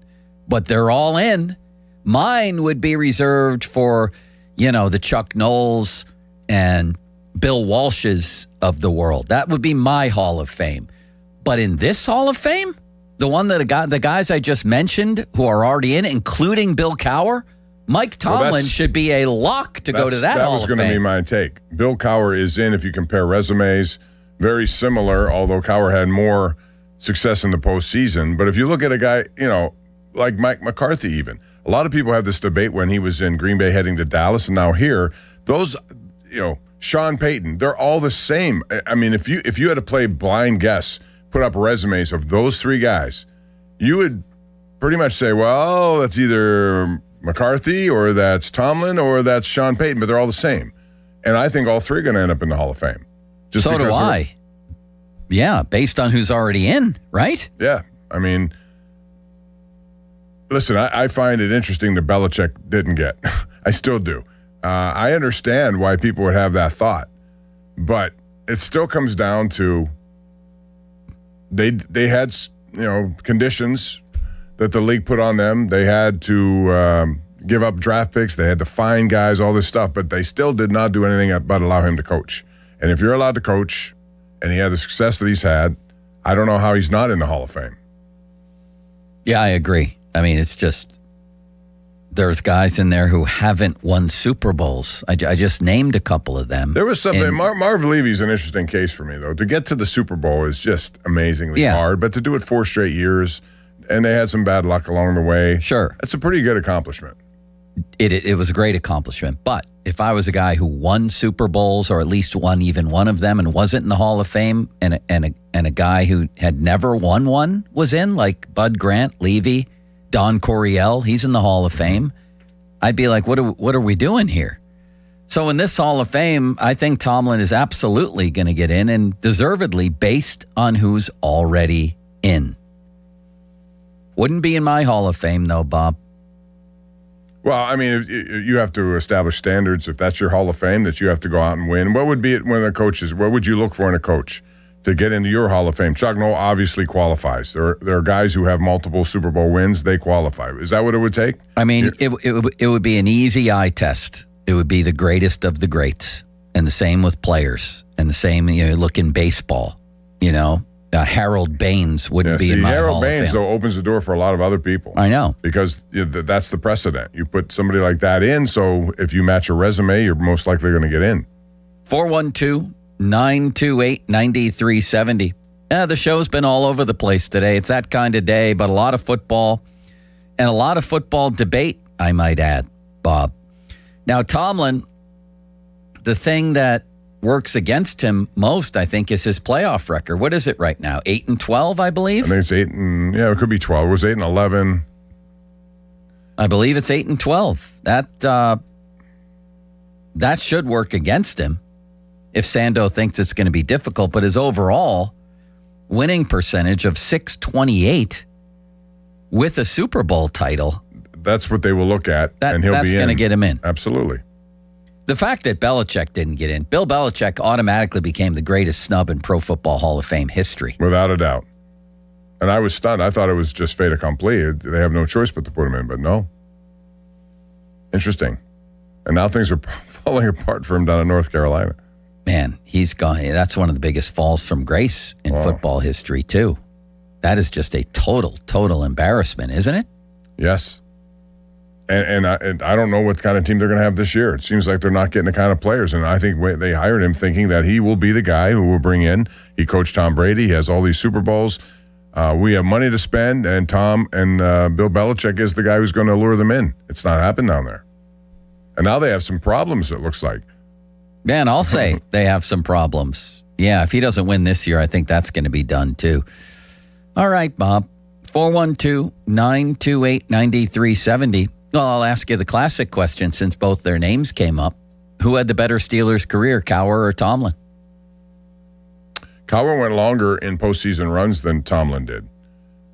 But they're all in. Mine would be reserved for, the Chuck Knowles and Bill Walshes of the world. That would be my Hall of Fame. But in this Hall of Fame, the one that the guys I just mentioned who are already in, including Bill Cowher, Mike Tomlin should be a lock to go to that Hall of Fame. That was going to be my take. Bill Cowher is in if you compare resumes. Very similar, although Cowher had more success in the postseason. But if you look at a guy, like Mike McCarthy even, a lot of people have this debate when he was in Green Bay heading to Dallas and now here. Those, Sean Payton, they're all the same. I mean, if you had to play blind guess, put up resumes of those 3 guys, you would pretty much say, well, that's either McCarthy or that's Tomlin or that's Sean Payton, but they're all the same. And I think all 3 are going to end up in the Hall of Fame. So do I. Yeah, based on who's already in, right? Yeah. I mean, listen, I find it interesting that Belichick didn't get. I still do. I understand why people would have that thought, but it still comes down to they had conditions that the league put on them. They had to give up draft picks. They had to find guys, all this stuff, but they still did not do anything but allow him to coach. And if you're allowed to coach and he had the success that he's had, I don't know how he's not in the Hall of Fame. Yeah, I agree. I mean, it's just there's guys in there who haven't won Super Bowls. I just named a couple of them. There was something. Marv Levy's an interesting case for me, though. To get to the Super Bowl is just amazingly hard, but to do it 4 straight years, and they had some bad luck along the way. Sure. That's a pretty good accomplishment. It was a great accomplishment. But if I was a guy who won Super Bowls, or at least won even one of them, and wasn't in the Hall of Fame, and a guy who had never won one was in, like Bud Grant, Levy, Don Coryell, he's in the Hall of Fame, I'd be like, what are we doing here? So in this Hall of Fame, I think Tomlin is absolutely going to get in, and deservedly, based on who's already in. Wouldn't be in my Hall of Fame, though, Bob. Well, I mean, you have to establish standards. If that's your Hall of Fame, that you have to go out and win. What would be it when a coach is? What would you look for in a coach to get into your Hall of Fame? Chuck Noll obviously qualifies. There are guys who have multiple Super Bowl wins. They qualify. Is that what it would take? I mean, it would be an easy eye test. It would be the greatest of the greats, and the same with players, and the same. Look in baseball. Harold Baines wouldn't be in my Harold Hall Baines, of Fame. though, opens the door for a lot of other people. I know. Because that's the precedent. You put somebody like that in, so if you match a resume, you're most likely going to get in. 412-928-9370. The show's been all over the place today. It's that kind of day, but a lot of football, and a lot of football debate, I might add, Bob. Now, Tomlin, the thing that works against him most, I think, is his playoff record. What is it right now? 8-12, I believe? I think it's 8 and it could be 12. It was 8-11. I believe it's 8-12. That should work against him if Sando thinks it's going to be difficult, but his overall winning percentage of .628 with a Super Bowl title. That's what they will look at, and he'll be in. That's going to get him in. Absolutely. The fact that Belichick didn't get in, Bill Belichick automatically became the greatest snub in Pro Football Hall of Fame history. Without a doubt. And I was stunned. I thought it was just fait accompli. They have no choice but to put him in, but no. Interesting. And now things are falling apart for him down in North Carolina. Man, he's gone. That's one of the biggest falls from grace in football history, too. That is just a total embarrassment, isn't it? Yes. And I don't know what kind of team they're going to have this year. It seems like they're not getting the kind of players. And I think they hired him thinking that he will be the guy who will bring in. He coached Tom Brady. He has all these Super Bowls. We have money to spend, and Tom and Bill Belichick is the guy who's going to lure them in. It's not happened down there. And now they have some problems, it looks like. Man, I'll say they have some problems. Yeah, if he doesn't win this year, I think that's going to be done, too. All right, Bob. 412-928-9370. Well, I'll ask you the classic question since both their names came up. Who had the better Steelers career, Cowher or Tomlin? Cowher went longer in postseason runs than Tomlin did.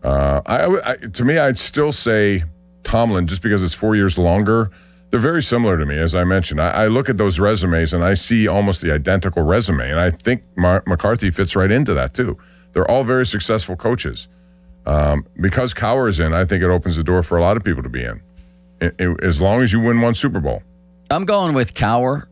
To me, I'd still say Tomlin just because it's 4 years longer. They're very similar to me, as I mentioned. I look at those resumes and I see almost the identical resume, and I think McCarthy fits right into that too. They're all very successful coaches. Because Cowher is in, I think it opens the door for a lot of people to be in. As long as you win one Super Bowl. I'm going with Cowher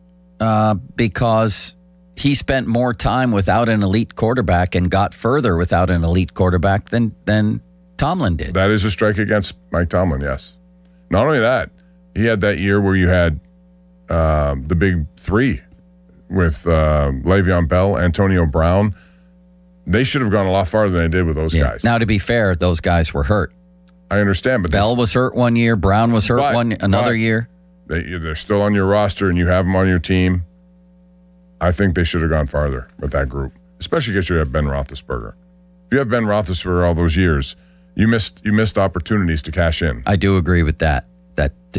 because he spent more time without an elite quarterback and got further without an elite quarterback than Tomlin did. That is a strike against Mike Tomlin, yes. Not only that, he had that year where you had the big three with Le'Veon Bell, Antonio Brown. They should have gone a lot farther than they did with those guys. Now, to be fair, those guys were hurt. I understand, but Bell was hurt one year. Brown was hurt another year. They're still on your roster, and you have them on your team. I think they should have gone farther with that group, especially because you have Ben Roethlisberger. If you have Ben Roethlisberger all those years, you missed opportunities to cash in. I do agree with that.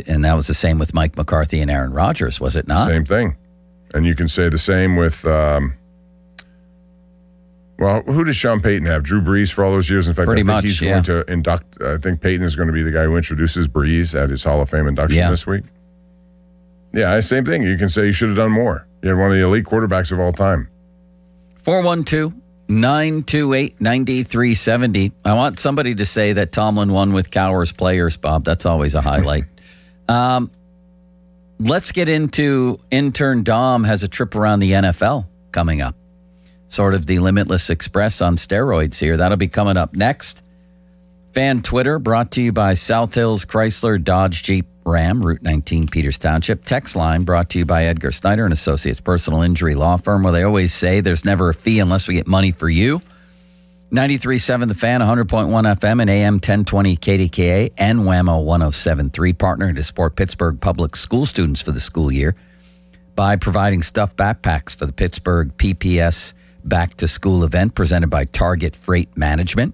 And that was the same with Mike McCarthy and Aaron Rodgers, was it not? Same thing. And you can say the same with. Well, who does Sean Payton have? Drew Brees for all those years. In fact, I think he's going to induct. I think Payton is going to be the guy who introduces Brees at his Hall of Fame induction this week. Yeah, same thing. You can say you should have done more. You had one of the elite quarterbacks of all time. 412-928-9370. I want somebody to say that Tomlin won with Cowher's players, Bob. That's always a highlight. Let's get into intern Dom has a trip around the NFL coming up. Sort of the Limitless Express on steroids here. That'll be coming up next. Fan Twitter brought to you by South Hills Chrysler Dodge Jeep Ram, Route 19, Peters Township. Text line brought to you by Edgar Snyder and Associates Personal Injury Law Firm, where they always say there's never a fee unless we get money for you. 93.7 The Fan, 100.1 FM, and AM 1020 KDKA, and WAMO 107.3, partnering to support Pittsburgh public school students for the school year by providing stuffed backpacks for the Pittsburgh PPS Back to School event presented by Target Freight Management.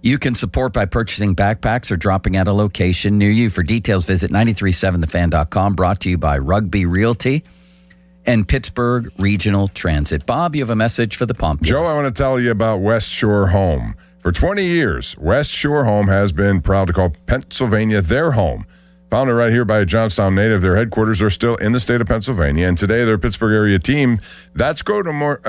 You can support by purchasing backpacks or dropping at a location near you. For details, visit 937thefan.com, brought to you by Rugby Realty and Pittsburgh Regional Transit. Bob, you have a message for the Pomp. Joe, I want to tell you about West Shore Home. For 20 years, West Shore Home has been proud to call Pennsylvania their home. Founded right here by a Johnstown native, their headquarters are still in the state of Pennsylvania, and today their Pittsburgh area team that's grown to more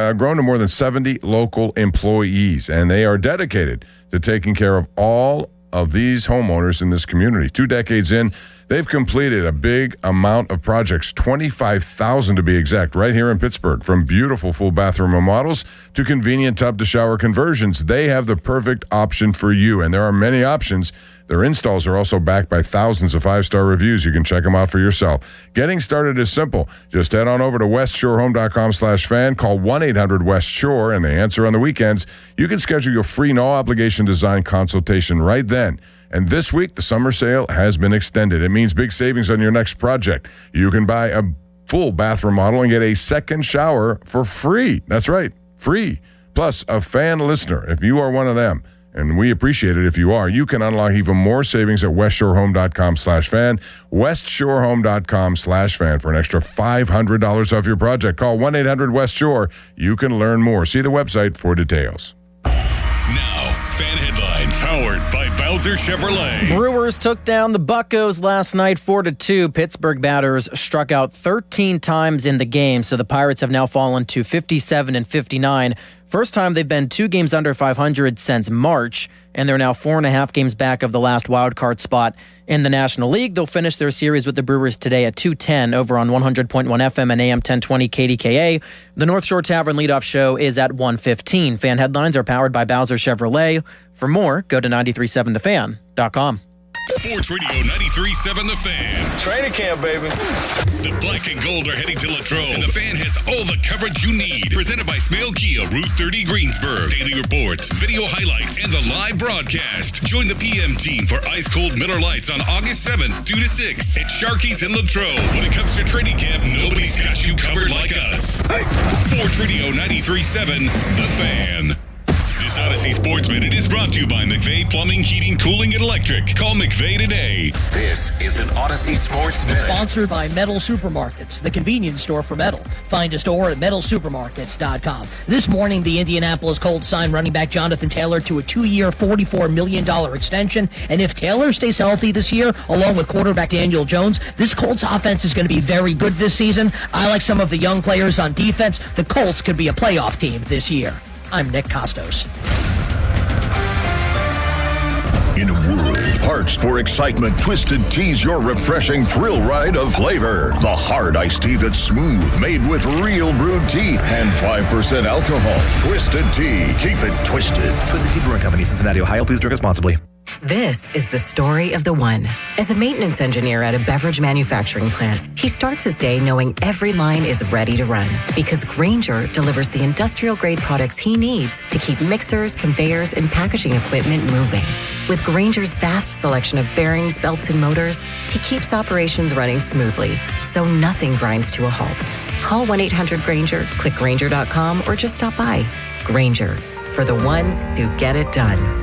than 70 local employees, and they are dedicated to taking care of all of these homeowners in this community. 2 decades in, they've completed a big amount of projects, 25,000 to be exact, right here in Pittsburgh. From beautiful full bathroom remodels to convenient tub-to-shower conversions, they have the perfect option for you, and there are many options. Their installs are also backed by thousands of 5-star reviews. You can check them out for yourself. Getting started is simple. Just head on over to westshorehome.com/fan, call 1-800-WEST-SHORE, and they answer on the weekends. You can schedule your free no-obligation design consultation right then. And this week, the summer sale has been extended. It means big savings on your next project. You can buy a full bathroom model and get a second shower for free. That's right, free. Plus, a fan listener, if you are one of them, and we appreciate it if you are, you can unlock even more savings at westshorehome.com/fan, westshorehome.com/fan for an extra $500 off your project. Call 1-800-WEST-SHORE. You can learn more. See the website for details. Now, fan headlines powered by Bowser Chevrolet. Brewers took down the Buccos last night 4-2. Pittsburgh batters struck out 13 times in the game, so the Pirates have now fallen to 57-59. First time they've been 2 games under 500 since March, and they're now 4.5 games back of the last wild card spot in the National League. They'll finish their series with the Brewers today at 2:10 over on 100.1 FM and AM 1020 KDKA. The North Shore Tavern leadoff show is at 1:15. Fan headlines are powered by Bowser Chevrolet. For more, go to 937thefan.com. Sports Radio 93.7 The Fan. Training camp, baby. The Black and Gold are heading to Latrobe, and The Fan has all the coverage you need. Presented by Smale Kia, Route 30 Greensburg. Daily reports, video highlights, and the live broadcast. Join the PM team for ice cold Miller Lights on August 7th, 2 to 6 at Sharky's in Latrobe. When it comes to training camp, nobody's got you covered like us. Sports Radio 93.7 The Fan. This Odyssey Sports Minute is brought to you by McVeigh Plumbing, Heating, Cooling, and Electric. Call McVeigh today. This is an Odyssey Sports Minute. Sponsored by Metal Supermarkets, the convenience store for metal. Find a store at metalsupermarkets.com. This morning, the Indianapolis Colts signed running back Jonathan Taylor to a 2-year, $44 million extension. And if Taylor stays healthy this year, along with quarterback Daniel Jones, this Colts offense is going to be very good this season. I like some of the young players on defense. The Colts could be a playoff team this year. I'm Nick Costos. In a world parched for excitement, Twisted Tea's your refreshing thrill ride of flavor. The hard iced tea that's smooth, made with real brewed tea and 5% alcohol. Twisted Tea. Keep it twisted. Twisted Tea Brewing Company, Cincinnati, Ohio. Please drink responsibly. This is the story of the one. As a maintenance engineer at a beverage manufacturing plant, he starts his day knowing every line is ready to run because Grainger delivers the industrial-grade products he needs to keep mixers, conveyors, and packaging equipment moving. With Grainger's vast selection of bearings, belts, and motors, he keeps operations running smoothly, so nothing grinds to a halt. Call 1-800-GRAINGER, click Grainger.com, or just stop by. Grainger, for the ones who get it done.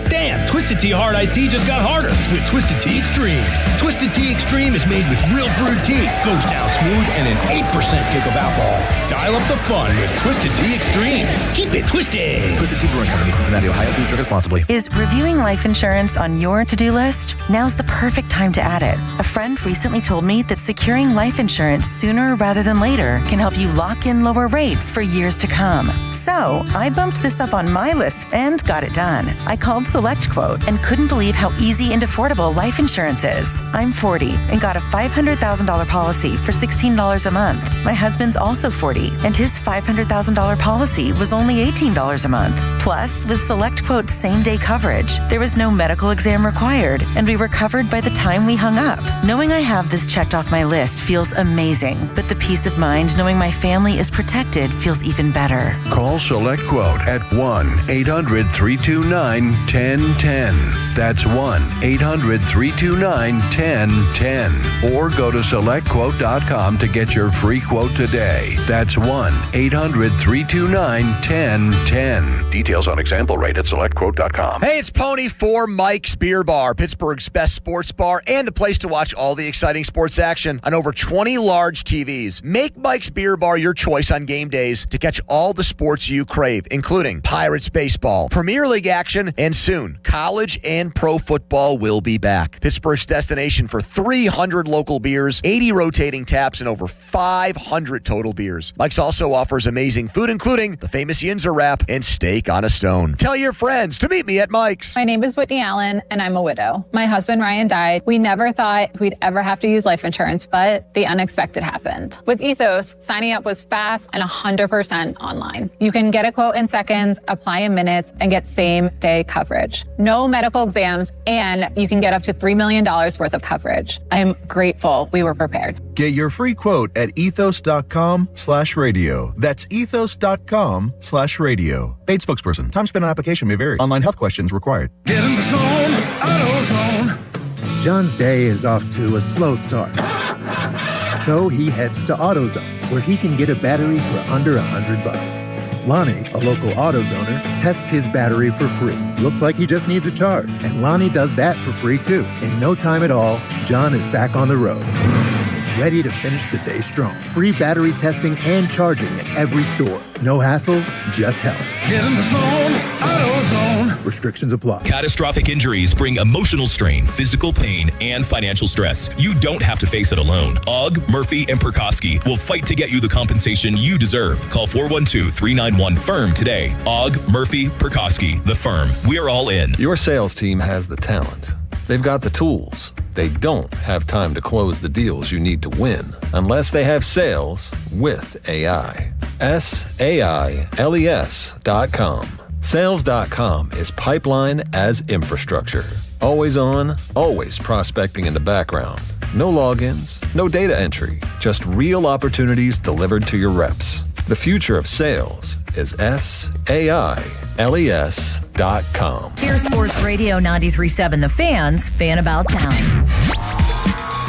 Damn, Twisted Tea Hard Iced Tea just got harder with Twisted Tea Extreme. Twisted Tea Extreme is made with real brewed tea, goes down smooth, and an 8% kick of alcohol. Dial up the fun with Twisted Tea Extreme. Keep it twisted. Twisted Tea Brewing Company, Cincinnati, Ohio. Please drink responsibly. Is reviewing life insurance on your to-do list? Now's the perfect time to add it. A friend recently told me that securing life insurance sooner rather than later can help you lock in lower rates for years to come. So I bumped this up on my list and got it done. I called SelectQuote. SelectQuote and couldn't believe how easy and affordable life insurance is. I'm 40 and got a $500,000 policy for $16 a month. My husband's also 40 and his $500,000 policy was only $18 a month. Plus, with SelectQuote's same-day coverage, there was no medical exam required and we were covered by the time we hung up. Knowing I have this checked off my list feels amazing, but the peace of mind knowing my family is protected feels even better. Call SelectQuote at 1-800-329-1010. That's 1-800-329-1010. Or go to SelectQuote.com to get your free quote today. That's 1-800-329-1010. Details on example rate at SelectQuote.com. Hey, it's Pony for Mike's Beer Bar, Pittsburgh's best sports bar and the place to watch all the exciting sports action on over 20 large TVs. Make Mike's Beer Bar your choice on game days to catch all the sports you crave, including Pirates baseball, Premier League action, and soon, college and pro football will be back. Pittsburgh's destination for 300 local beers, 80 rotating taps, and over 500 total beers. Mike's also offers amazing food, including the famous Yinzer wrap and steak on a stone. Tell your friends to meet me at Mike's. My name is Whitney Allen, and I'm a widow. My husband, Ryan, died. We never thought we'd ever have to use life insurance, but the unexpected happened. With Ethos, signing up was fast and 100% online. You can get a quote in seconds, apply in minutes, and get same-day coverage. No medical exams, and you can get up to $3 million worth of coverage. I'm grateful we were prepared. Get your free quote at ethos.com/radio. That's ethos.com/radio. Paid spokesperson. Time spent on application may vary. Online health questions required. Get in the zone, AutoZone. John's day is off to a slow start. So he heads to AutoZone, where he can get a battery for under $100. Lonnie, a local AutoZoner, tests his battery for free. Looks like he just needs a charge. And Lonnie does that for free too. In no time at all, John is back on the road, ready to finish the day strong. Free battery testing and charging at every store. No hassles, just help. Get in the zone, AutoZone. Restrictions apply. Catastrophic injuries bring emotional strain, physical pain, and financial stress. You don't have to face it alone. Ogg, Murphy, and Perkoski will fight to get you the compensation you deserve. Call 412-391-FIRM today. Ogg, Murphy, Perkoski, the firm. We're all in. Your sales team has the talent. They've got the tools. They don't have time to close the deals you need to win unless they have sales with AI. SAILES.com. Sales.com is pipeline as infrastructure. Always on, always prospecting in the background. No logins, no data entry, just real opportunities delivered to your reps. The future of sales is SAILES.com. Here's Sports Radio 93.7 The Fan's Fan About Town.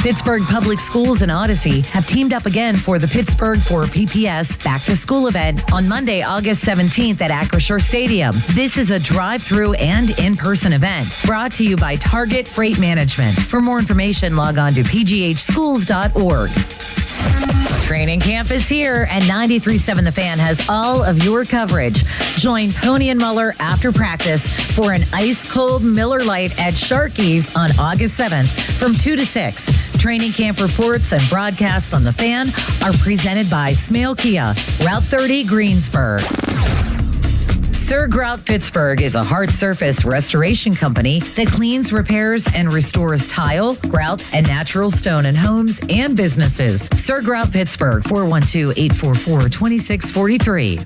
Pittsburgh Public Schools and Odyssey have teamed up again for the Pittsburgh 4PPS Back to School event on Monday, August 17th at Acrisure Stadium. This is a drive-through and in-person event brought to you by Target Freight Management. For more information, log on to pghschools.org. Training camp is here, and 93.7 The Fan has all of your coverage. Join Pony and Muller after practice for an ice-cold Miller Lite at Sharky's on August 7th from 2 to 6. Training camp reports and broadcasts on The Fan are presented by Smale Kia, Route 30, Greensburg. Sir Grout Pittsburgh is a hard surface restoration company that cleans, repairs, and restores tile, grout, and natural stone in homes and businesses. Sir Grout Pittsburgh, 412-844-2643.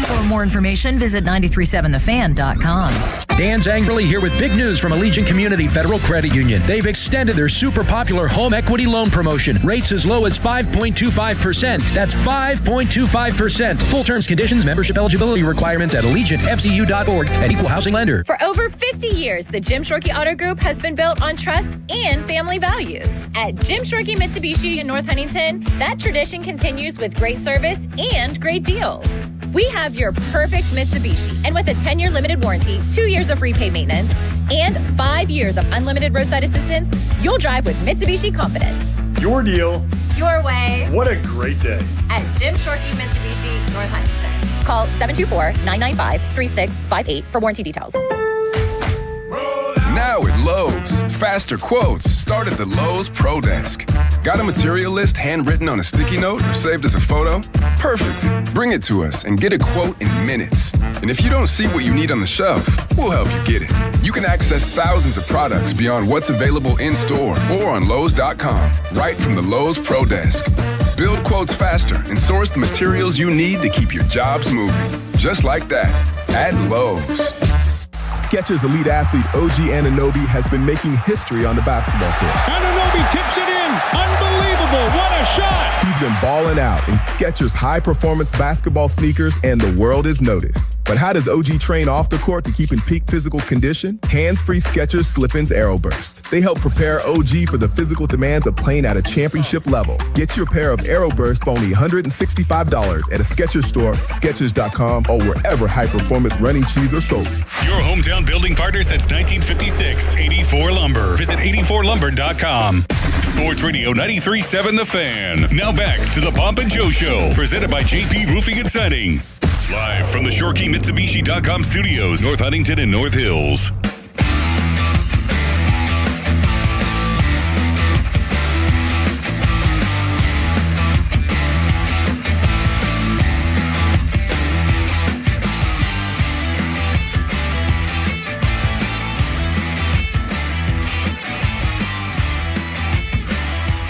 For more information, visit 937thefan.com. Dan Zangerly here with big news from Allegiant Community Federal Credit Union. They've extended their super popular home equity loan promotion. Rates as low as 5.25%. That's 5.25%. Full terms, conditions, membership eligibility requirements at AllegiantFCU.org and Equal Housing Lender. For over 50 years, the Jim Shorkey Auto Group has been built on trust and family values. At Jim Shorkey Mitsubishi in North Huntington, that tradition continues with great service and great deals. We have your perfect Mitsubishi, and with a 10-year limited warranty, 2 years of free paid maintenance, and 5 years of unlimited roadside assistance, you'll drive with Mitsubishi confidence. Your deal. Your way. What a great day. At Jim Shorkey Mitsubishi, North Huntington. Call 724-995-3658 for warranty details. Now at Lowe's, faster quotes start at the Lowe's Pro Desk. Got a material list handwritten on a sticky note or saved as a photo? Perfect. Bring it to us and get a quote in minutes. And if you don't see what you need on the shelf, we'll help you get it. You can access thousands of products beyond what's available in-store or on Lowe's.com, right from the Lowe's Pro Desk. Build quotes faster and source the materials you need to keep your jobs moving. Just like that, at Lowe's. Skechers elite athlete OG Anunoby has been making history on the basketball court. Anunoby tips it in. Unbelievable. What a shot. He's been balling out in Skechers high-performance basketball sneakers, and the world is noticed. But how does OG train off the court to keep in peak physical condition? Hands-free Skechers Slip-ins Aeroburst. They help prepare OG for the physical demands of playing at a championship level. Get your pair of Aeroburst for only $165 at a Skechers store, Skechers.com, or wherever high-performance running shoes are sold. Your hometown building partner since 1956, 84 Lumber. Visit 84lumber.com. Sports Radio 93.7 The Fan. Now back to the Pomp and Joe Show, presented by JP Roofing and Siding. Live from the ShoreKeyMitsubishi.com studios, North Huntington and North Hills.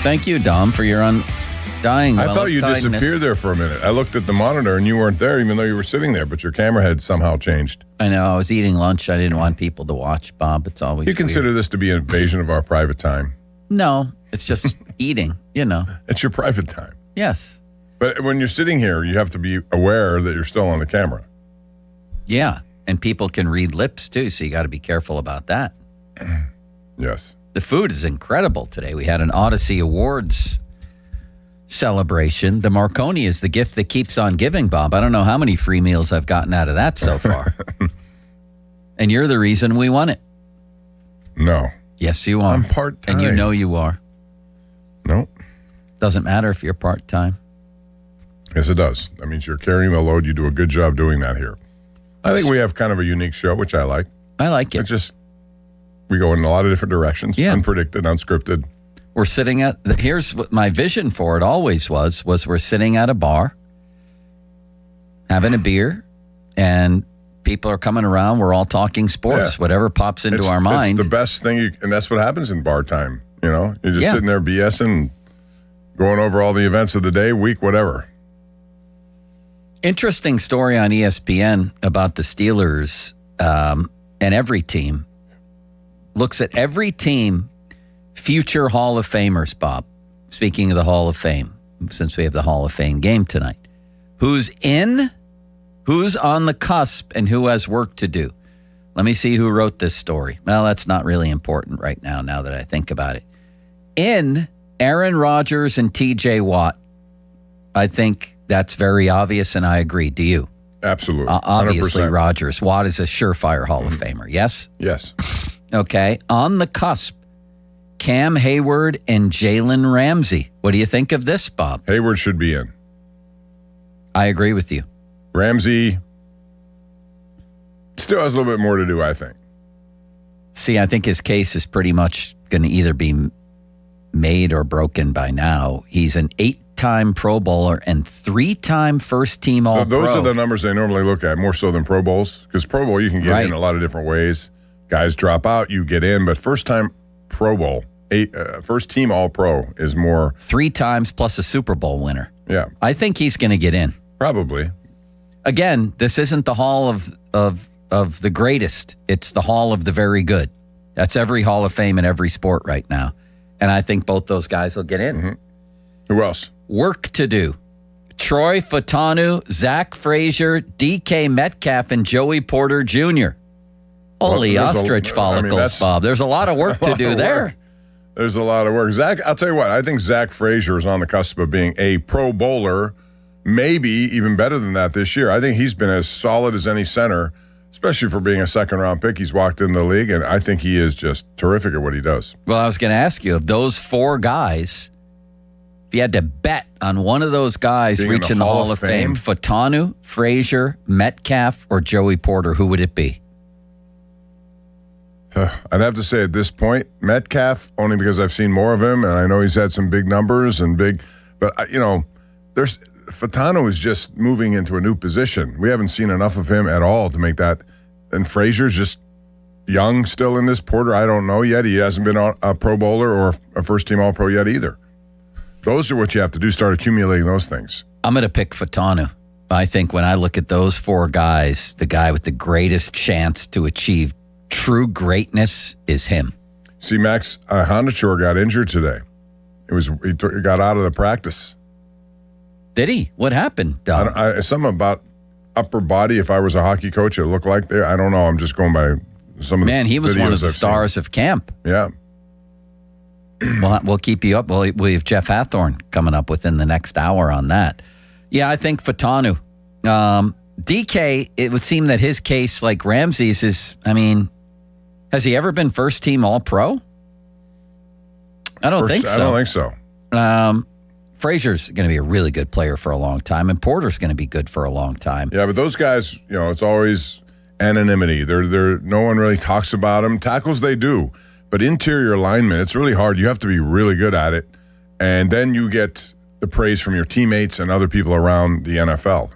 Thank you, Dom, for your undying I thought you disappeared there for a minute. I looked at the monitor and you weren't there, even though you were sitting there, but your camera had somehow changed. I know. I was eating lunch. I didn't want people to watch, Bob. It's always You consider this to be an invasion of our private time? No, it's just eating, you know. It's your private time. Yes. But when you're sitting here, you have to be aware that you're still on the camera. Yeah, and people can read lips, too, so you got to be careful about that. Yes. The food is incredible today. We had an Odyssey Awards celebration. The Marconi is the gift that keeps on giving, Bob. I don't know how many free meals I've gotten out of that so far. And you're the reason we won it. No. Yes, you are. I'm part-time. And you know you are. No. Doesn't matter if you're part-time. Yes, it does. That means you're carrying the load. You do a good job doing that here. I think we have kind of a unique show, which I like. I like it. It's just, we go in a lot of different directions. Yeah. Unpredicted, unscripted. We're sitting at, here's what my vision for it always was we're sitting at a bar, having a beer, and people are coming around. We're all talking sports, whatever pops into our mind. It's the best thing, and that's what happens in bar time. You know, you're just sitting there BSing, going over all the events of the day, week, whatever. Interesting story on ESPN about the Steelers, and every team looks at every team, future Hall of Famers, Bob. Speaking of the Hall of Fame, since we have the Hall of Fame game tonight, who's in, who's on the cusp, and who has work to do. Let me see who wrote this story. Well, that's not really important right now that I think about it. In, Aaron Rodgers and TJ Watt. I think that's very obvious, and I agree. Do you? Absolutely. Obviously, 100%. Rodgers. Watt is a surefire Hall of Famer. Yes? Yes. Okay. On the cusp, Cam Hayward and Jalen Ramsey. What do you think of this, Bob? Hayward should be in. I agree with you. Ramsey still has a little bit more to do, I think. See, I think his case is pretty much going to either be made or broken by now. He's an 8-time Pro Bowler and 3-time first-team All-Pro. Those are the numbers they normally look at, more so than Pro Bowls. Because Pro Bowl, you can get in a lot of different ways. Guys drop out, you get in. But first-time Pro Bowl, first-team All-Pro is more. 3 times plus a Super Bowl winner. Yeah. I think he's going to get in. Probably. Again, this isn't the Hall of the greatest. It's the Hall of the very good. That's every Hall of Fame in every sport right now. And I think both those guys will get in. Mm-hmm. Who else? Work to do. Troy Fautanu, Zach Frazier, DK Metcalf, and Joey Porter Jr. Holy ostrich follicles, Bob. There's a lot of work to do there. There's a lot of work. Zach, I'll tell you what, I think Zach Frazier is on the cusp of being a Pro Bowler, maybe even better than that this year. I think he's been as solid as any center, especially for being a second-round pick. He's walked in the league, and I think he is just terrific at what he does. Well, I was going to ask you, of those 4 guys, if you had to bet on one of those guys Being reaching the Hall of Fame, Fautanu, Frazier, Metcalf, or Joey Porter, who would it be? I'd have to say at this point, Metcalf, only because I've seen more of him, and I know he's had some big numbers and but there's Fatano is just moving into a new position. We haven't seen enough of him at all to make that. And Frazier's just young still in this. Porter, I don't know yet. He hasn't been a Pro Bowler or a first-team All-Pro yet either. Those are what you have to do, start accumulating those things. I'm going to pick Fatano. I think when I look at those four guys, the guy with the greatest chance to achieve true greatness is him. See, Max Honachor got injured today. He got out of the practice. Did he? What happened, Dom? Something about upper body. If I was a hockey coach, it looked like there. I don't know. I'm just going by some of the he was one of the stars of camp. Yeah. We'll keep you up. We have Jeff Hathorn coming up within the next hour on that. Yeah, I think Fatanu. DK, it would seem that his case, like Ramsey's, is, has he ever been first team All-Pro? I don't think so. I don't think so. Frazier's going to be a really good player for a long time, and Porter's going to be good for a long time. Yeah, but those guys, it's always anonymity. They're no one really talks about them. Tackles, they do. But interior alignment, it's really hard. You have to be really good at it. And then you get the praise from your teammates and other people around the NFL.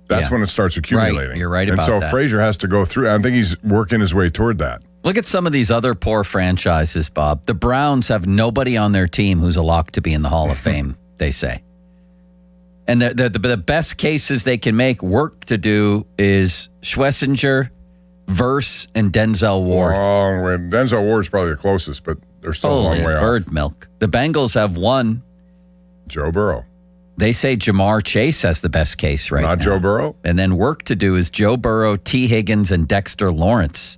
That's when it starts accumulating. Right. You're right about that. And so Frazier has to go through. I think he's working his way toward that. Look at some of these other poor franchises, Bob. The Browns have nobody on their team who's a lock to be in the Hall of Fame, they say. And the best cases they can make work to do is Schlesinger, Verse, and Denzel Ward. Long way. Denzel Ward's probably the closest, but they're still a long way off. Bird milk. The Bengals have one. Joe Burrow. They say Jamar Chase has the best case right now. Not Joe Burrow? And then work to do is Joe Burrow, T. Higgins, and Dexter Lawrence.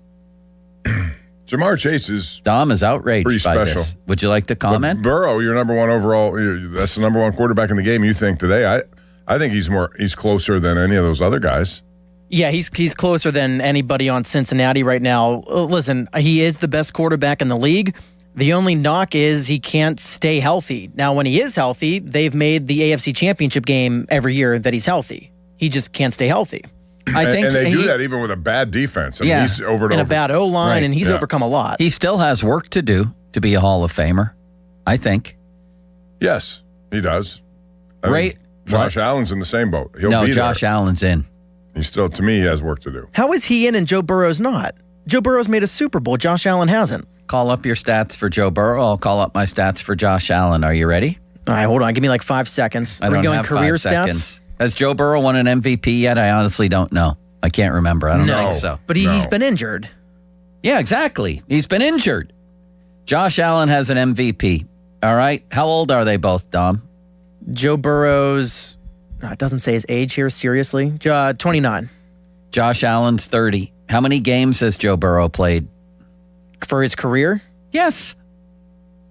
Jamar Chase is Dom is outraged pretty by special. this. Would you like to comment? But Burrow, your number one overall, that's the number one quarterback in the game, you think today. I think he's closer than any of those other guys. Yeah, he's closer than anybody on Cincinnati right now. Listen, he is the best quarterback in the league. The only knock is he can't stay healthy. Now, when he is healthy, they've made the AFC Championship game every year that he's healthy. He just can't stay healthy. I think and they do that even with a bad defense. He's over and a bad O-line, and he's overcome a lot. He still has work to do to be a Hall of Famer, I think. Yes, he does. Josh Allen's in the same boat. Josh Allen's in. He's still, to me, he has work to do. How is he in and Joe Burrow's not? Joe Burrow's made a Super Bowl. Josh Allen hasn't. Call up your stats for Joe Burrow. I'll call up my stats for Josh Allen. Are you ready? All right, hold on. Give me like 5 seconds. I don't have career 5 seconds. Has Joe Burrow won an MVP yet? I honestly don't know. I can't remember. I don't think so. But he's been injured. Yeah, exactly. He's been injured. Josh Allen has an MVP. All right. How old are they both, Dom? Joe Burrow's, it doesn't say his age here, seriously. 29. Josh Allen's 30. How many games has Joe Burrow played? For his career? Yes.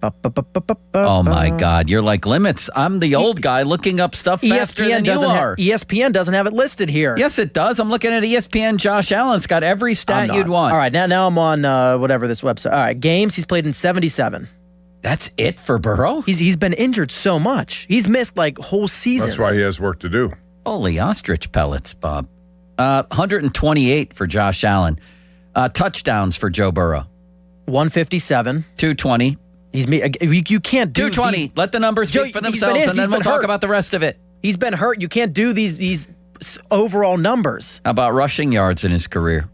Oh, my God. You're like limits. I'm the old guy looking up stuff faster than you are. ESPN doesn't have it listed here. Yes, it does. I'm looking at ESPN. Josh Allen. It's got every stat you'd want. All right, now I'm on whatever this website. All right, games. He's played in 77. That's it for Burrow? He's been injured so much. He's missed like whole seasons. That's why he has work to do. Holy ostrich pellets, Bob. 128 for Josh Allen. Touchdowns for Joe Burrow. 157. 220. You can't do 220. Let the numbers speak for themselves, and then we'll talk about the rest of it. He's been hurt. You can't do these overall numbers. How about rushing yards in his career?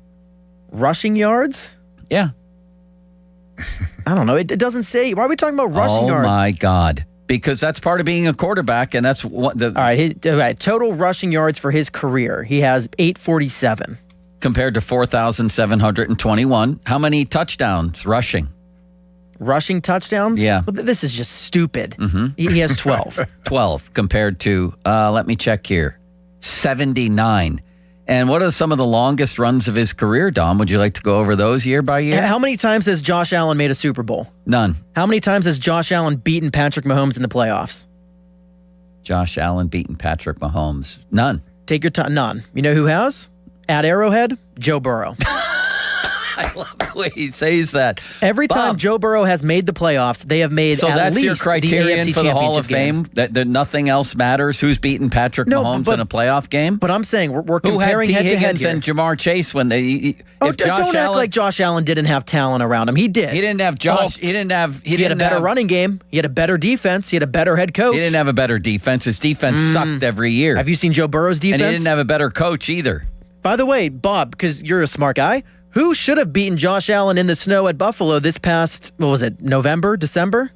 Rushing yards? Yeah. I don't know. It doesn't say. Why are we talking about rushing yards? Oh, my God. Because that's part of being a quarterback, and that's what the... All right, total rushing yards for his career. He has 847. Compared to 4,721. How many touchdowns rushing? Rushing touchdowns? Yeah. Well, this is just stupid. Mm-hmm. He has 12. 12 compared to, let me check here, 79. And what are some of the longest runs of his career, Dom? Would you like to go over those year by year? How many times has Josh Allen made a Super Bowl? None. How many times has Josh Allen beaten Patrick Mahomes in the playoffs? Josh Allen beaten Patrick Mahomes. None. Take your time. None. You know who has? At Arrowhead, Joe Burrow. I I love the way he says that. Every time Bob, Joe Burrow has made the playoffs, they have made so at that's least your criterion the AFC for the Hall of Championship game. Fame? That nothing else matters? Who's beaten Patrick Mahomes in a playoff game? But I'm saying we're Who had comparing T. head-to-head Higgins here. and Jamar Chase when they... Don't act like Josh Allen didn't have talent around him. He did. He didn't have Josh. He didn't have... He had a better running game. He had a better defense. He had a better head coach. He didn't have a better defense. His defense sucked every year. Have you seen Joe Burrow's defense? And he didn't have a better coach either. By the way, Bob, because you're a smart guy, who should have beaten Josh Allen in the snow at Buffalo this past, what was it, November, December?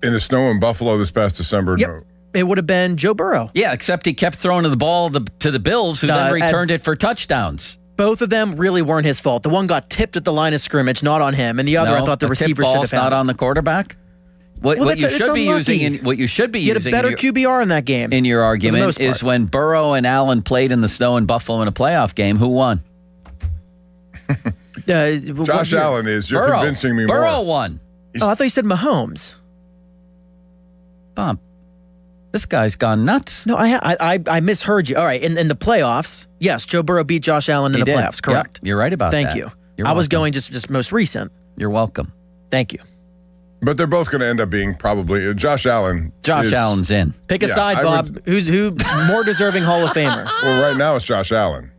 In the snow in Buffalo this past December, Yep. no. It would have been Joe Burrow. Yeah, except he kept throwing the ball to the Bills, who then returned it for touchdowns. Both of them really weren't his fault. The one got tipped at the line of scrimmage, not on him, and the other, I thought the receiver should have had not it. on the quarterback. What you should be using, He had a better QBR in that game. in your for the argument most is part. when Burrow and Allen played in the snow in Buffalo in a playoff game. Who won? Josh Allen is. You're Burrow. convincing me Burrow more. won. Oh, I thought you said Mahomes. Bob, this guy's gone nuts. No, I misheard you. All right, in the playoffs, yes, Joe Burrow beat Josh Allen in He the did. playoffs. Correct. Yep, you're right about Thank that. you. You're I was welcome. going just most recent. You're welcome. Thank you. But they're both going to end up being probably Josh Allen. Josh Allen's in. Pick a side, I Bob. would- Who more deserving Hall of Famer? Well, right now it's Josh Allen.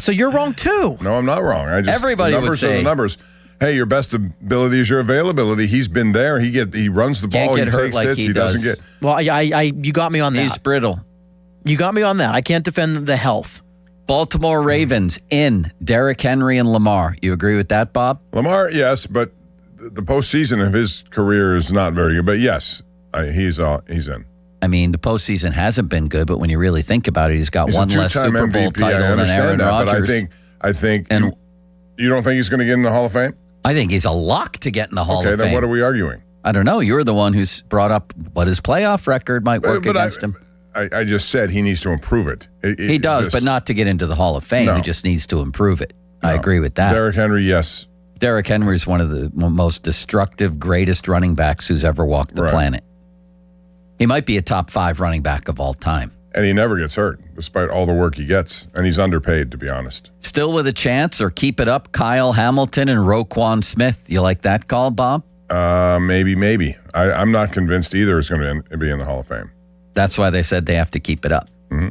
So you're wrong too. No, I'm not wrong. Everybody the would numbers are say- the numbers. Hey, your best ability is your availability. He's been there. He runs the ball. Can't get he hurt takes like hits. he He doesn't does. get. Well, you got me on that. He's brittle. You got me on that. I can't defend the health. Baltimore Ravens in Derrick Henry and Lamar. You agree with that, Bob? Lamar, yes, but the postseason of his career is not very good. But yes, he's in. I mean, the postseason hasn't been good, but when you really think about it, he's got He's one a less two-time Super Bowl MVP. I title than understand Aaron that, Rodgers. but I think And- you don't think he's going to get in the Hall of Fame? I think he's a lock to get in the Hall Okay, of then Fame. what are we arguing? I don't know. You're the one who's brought up what his playoff record might work But against him. I just said he needs to improve it. He does, but not to get into the Hall of Fame. No. He just needs to improve it. I agree with that. Derrick Henry, yes. Derrick Henry is one of the most destructive, greatest running backs who's ever walked the planet. He might be a top 5 running back of all time. And he never gets hurt, despite all the work he gets. And he's underpaid, to be honest. Still with a chance, or keep it up, Kyle Hamilton and Roquan Smith. You like that call, Bob? Maybe. I'm not convinced either is going to be in the Hall of Fame. That's why they said they have to keep it up. Mm-hmm.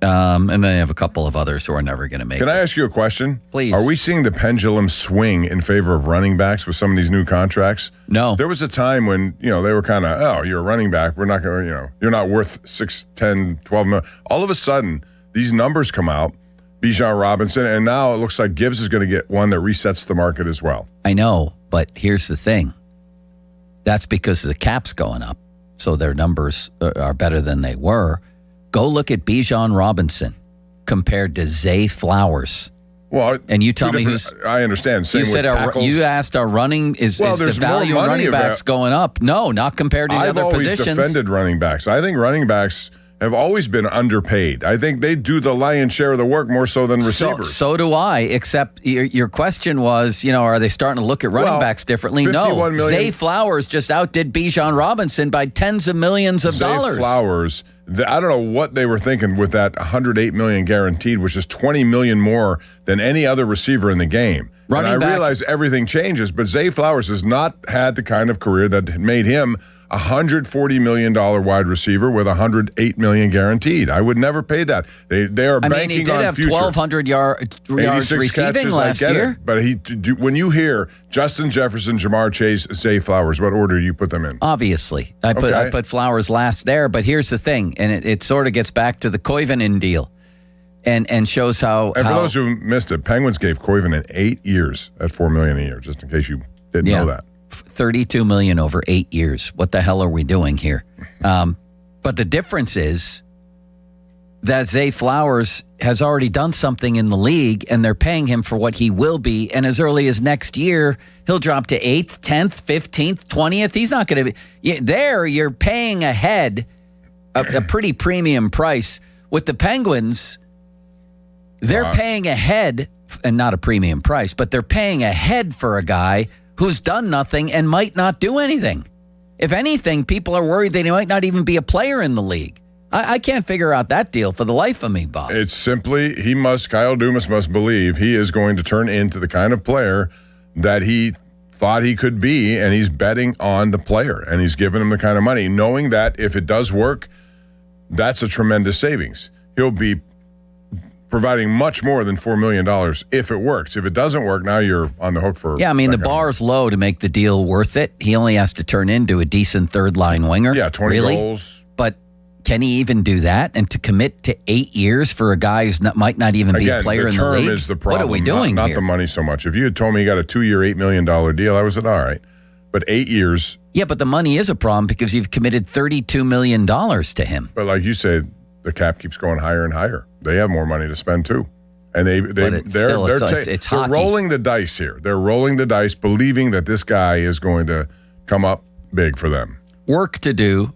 And then they have a couple of others who are never going to make Can it. I ask you a question? Please. Are we seeing the pendulum swing in favor of running backs with some of these new contracts? No. There was a time when, they were kind of, oh, you're a running back. We're not going to, you're not worth 6, 10, 12 million. All of a sudden, these numbers come out, Bijan Robinson, and now it looks like Gibbs is going to get one that resets the market as well. I know, but here's the thing. That's because the cap's going up, so their numbers are better than they were. Go look at Bijan Robinson compared to Zay Flowers. Well, and you tell me who's. I understand. Same You said with tackles. you asked our running is the there's value more of money running backs going up? No, not compared to the I've other always positions. defended running backs. I think running backs have always been underpaid. I think they do the lion's share of the work more so than receivers. So do I, except your question was, are they starting to look at running backs differently? No. 51 million. Zay Flowers just outdid Bijan Robinson by tens of millions of dollars. Zay Flowers, I don't know what they were thinking with that $108 million guaranteed, which is $20 million more than any other receiver in the game. Running and I back- realize everything changes, but Zay Flowers has not had the kind of career that made him a $140 million wide receiver with $108 million guaranteed. I would never pay that. They are banking he did on have future. 1,200 yards 86 receiving catches, last I get year. it. But when you hear Justin Jefferson, Jamar Chase, Zay Flowers, what order do you put them in? Obviously. I put Flowers last there, but here's the thing, and it sort of gets back to the Koivunen deal and shows how... And for those who missed it, Penguins gave Koivunen 8 years at $4 million a year, just in case you didn't know that. $32 million over 8 years. What the hell are we doing here? But the difference is that Zay Flowers has already done something in the league, and they're paying him for what he will be. And as early as next year, he'll drop to 8th, 10th, 15th, 20th. He's not going to be there. You're paying ahead a pretty premium price. With the Penguins, they're paying ahead, and not a premium price, but they're paying ahead for a guy who's done nothing and might not do anything. If anything, people are worried that he might not even be a player in the league. I can't figure out that deal for the life of me, Bob. It's simply, Kyle Dumas must believe he is going to turn into the kind of player that he thought he could be, and he's betting on the player, and he's giving him the kind of money, knowing that if it does work, that's a tremendous savings. He'll be providing much more than $4 million if it works. If it doesn't work, now you're on the hook for... Yeah, I mean, the bar's low to make the deal worth it. He only has to turn into a decent third-line winger. Yeah, 20 goals. But can he even do that? And to commit to 8 years for a guy who might not even be a player in the league? The term is the problem. What are we doing not here? the money so much. If you had told me he got a 2-year, $8 million deal, I would have said, all right. But 8 years... Yeah, but the money is a problem because you've committed $32 million to him. But like you said, the cap keeps going higher and higher. They have more money to spend too. And they're rolling the dice here. They're rolling the dice, believing that this guy is going to come up big for them. Work to do.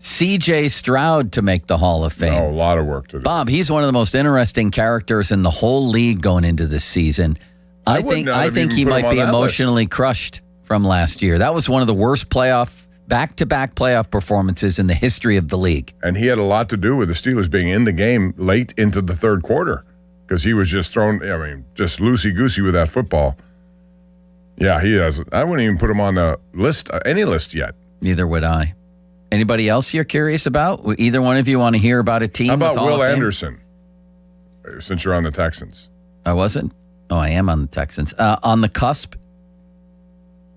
C.J. Stroud to make the Hall of Fame. Oh, a lot of work to do. Bob, he's one of the most interesting characters in the whole league going into this season. I think he might be emotionally crushed from last year. That was one of the worst back-to-back playoff performances in the history of the league. And he had a lot to do with the Steelers being in the game late into the third quarter because he was just just loosey-goosey with that football. Yeah, he has. I wouldn't even put him on the list, any list yet. Neither would I. Anybody else you're curious about? Either one of you want to hear about a team? How about with Will Anderson, since you're on the Texans? I wasn't. Oh, I am on the Texans. On the cusp,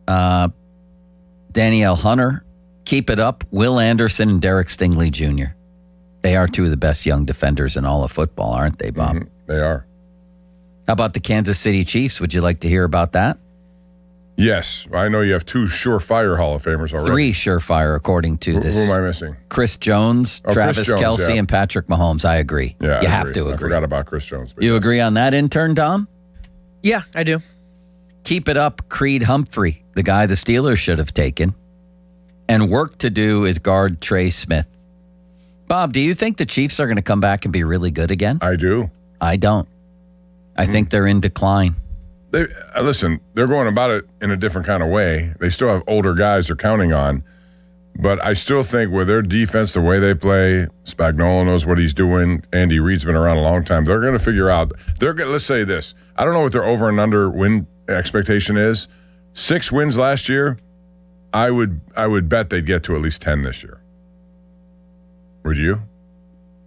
Danielle Hunter, keep it up. Will Anderson and Derek Stingley Jr. They are two of the best young defenders in all of football, aren't they, Bob? Mm-hmm. They are. How about the Kansas City Chiefs? Would you like to hear about that? Yes. I know you have 2 surefire Hall of Famers already. 3 surefire, according to this. Who am I missing? Chris Jones, Travis Chris Jones, Kelce, and Patrick Mahomes. I agree. Yeah, you have to agree. I forgot about Chris Jones. You agree on that, intern Dom? Yeah, I do. Keep it up, Creed Humphrey, the guy the Steelers should have taken. And work to do is guard Trey Smith. Bob, do you think the Chiefs are going to come back and be really good again? I do. I don't. I think they're in decline. Listen, they're going about it in a different kind of way. They still have older guys they're counting on. But I still think with their defense, the way they play, Spagnuolo knows what he's doing. Andy Reid's been around a long time. They're going to figure out. Let's say this. I don't know what their over and under win expectation is. 6 wins last year. I would bet they'd get to at least 10 this year. Would you?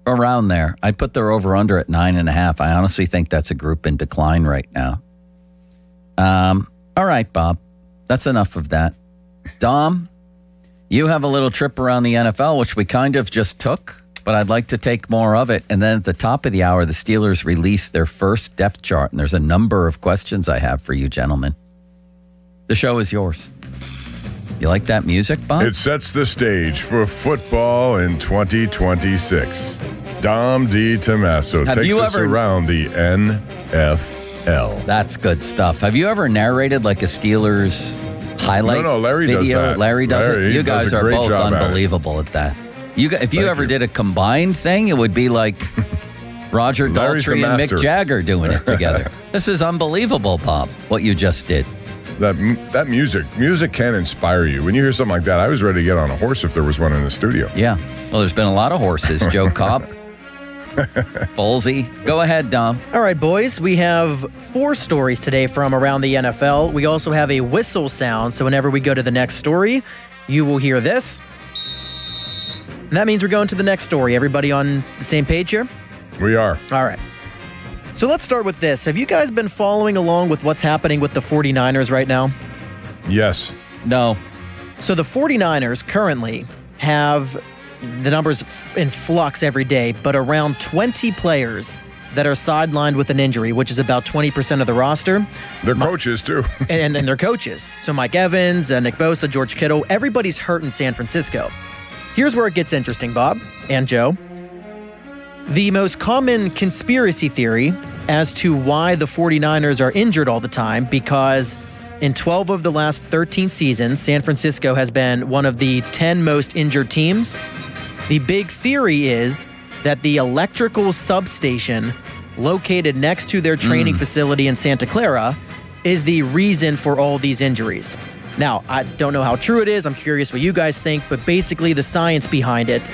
Around there. I'd put their over under at 9.5. I honestly think that's a group in decline right now. All right, Bob. That's enough of that. Dom, you have a little trip around the NFL, which we kind of just took, but I'd like to take more of it. And then at the top of the hour, the Steelers released their first depth chart, and there's a number of questions I have for you, gentlemen. The show is yours. You like that music, Bob? It sets the stage for football in 2026. Dom DiTommaso takes us around the NFL. That's good stuff. Have you ever narrated like a Steelers highlight No, Larry video? does that. Larry does it? You does guys a are great both job at it. unbelievable at that. If you ever did a combined thing, it would be like Roger Larry's Daltrey the and master. Mick Jagger doing it together. This is unbelievable, Bob, what you just did. That music can inspire you. When you hear something like that, I was ready to get on a horse if there was one in the studio. Yeah. Well, there's been a lot of horses. Joe Cobb, Folsey. Go ahead, Dom. All right, boys. We have 4 stories today from around the NFL. We also have a whistle sound, so whenever we go to the next story, you will hear this. And that means we're going to the next story. Everybody on the same page here? We are. All right. So let's start with this. Have you guys been following along with what's happening with the 49ers right now? Yes. No. So the 49ers currently have the numbers in flux every day, but around 20 players that are sidelined with an injury, which is about 20% of the roster. Their coaches, too. and their coaches. So Mike Evans, Nick Bosa, George Kittle, everybody's hurt in San Francisco. Here's where it gets interesting, Bob and Joe. The most common conspiracy theory as to why the 49ers are injured all the time, because in 12 of the last 13 seasons, San Francisco has been one of the 10 most injured teams. The big theory is that the electrical substation located next to their training facility in Santa Clara is the reason for all these injuries. Now, I don't know how true it is. I'm curious what you guys think, but basically the science behind it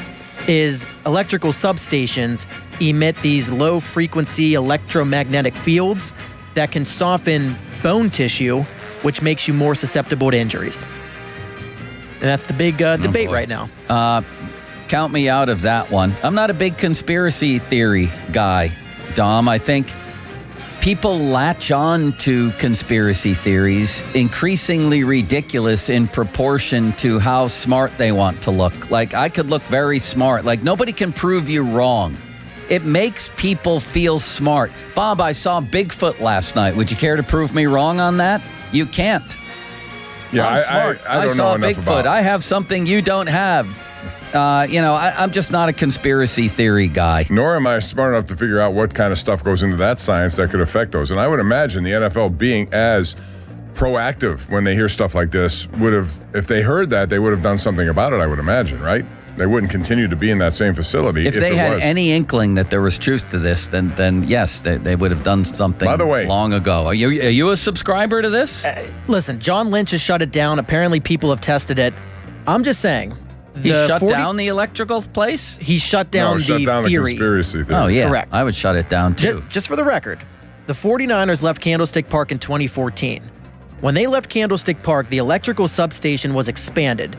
is electrical substations emit these low-frequency electromagnetic fields that can soften bone tissue, which makes you more susceptible to injuries. And that's the big debate right now. Count me out of that one. I'm not a big conspiracy theory guy, Dom. I think people latch on to conspiracy theories, increasingly ridiculous in proportion to how smart they want to look. Like, I could look very smart. Like, nobody can prove you wrong. It makes people feel smart. Bob, I saw Bigfoot last night. Would you care to prove me wrong on that? You can't. Yeah, I'm smart. I don't saw know enough Bigfoot. about it. I have something you don't have. I'm just not a conspiracy theory guy. Nor am I smart enough to figure out what kind of stuff goes into that science that could affect those. And I would imagine the NFL being as proactive when they hear stuff like this would have, if they heard that, they would have done something about it, I would imagine, right? They wouldn't continue to be in that same facility If they had any inkling that there was truth to this, then yes, they would have done something By the way, long ago. Are you a subscriber to this? Listen, John Lynch has shut it down. Apparently people have tested it. I'm just saying. He shut down the electrical place? He shut down the shut down theory. the conspiracy theory. Oh, yeah. Correct. I would shut it down, too. Just for the record, the 49ers left Candlestick Park in 2014. When they left Candlestick Park, the electrical substation was expanded,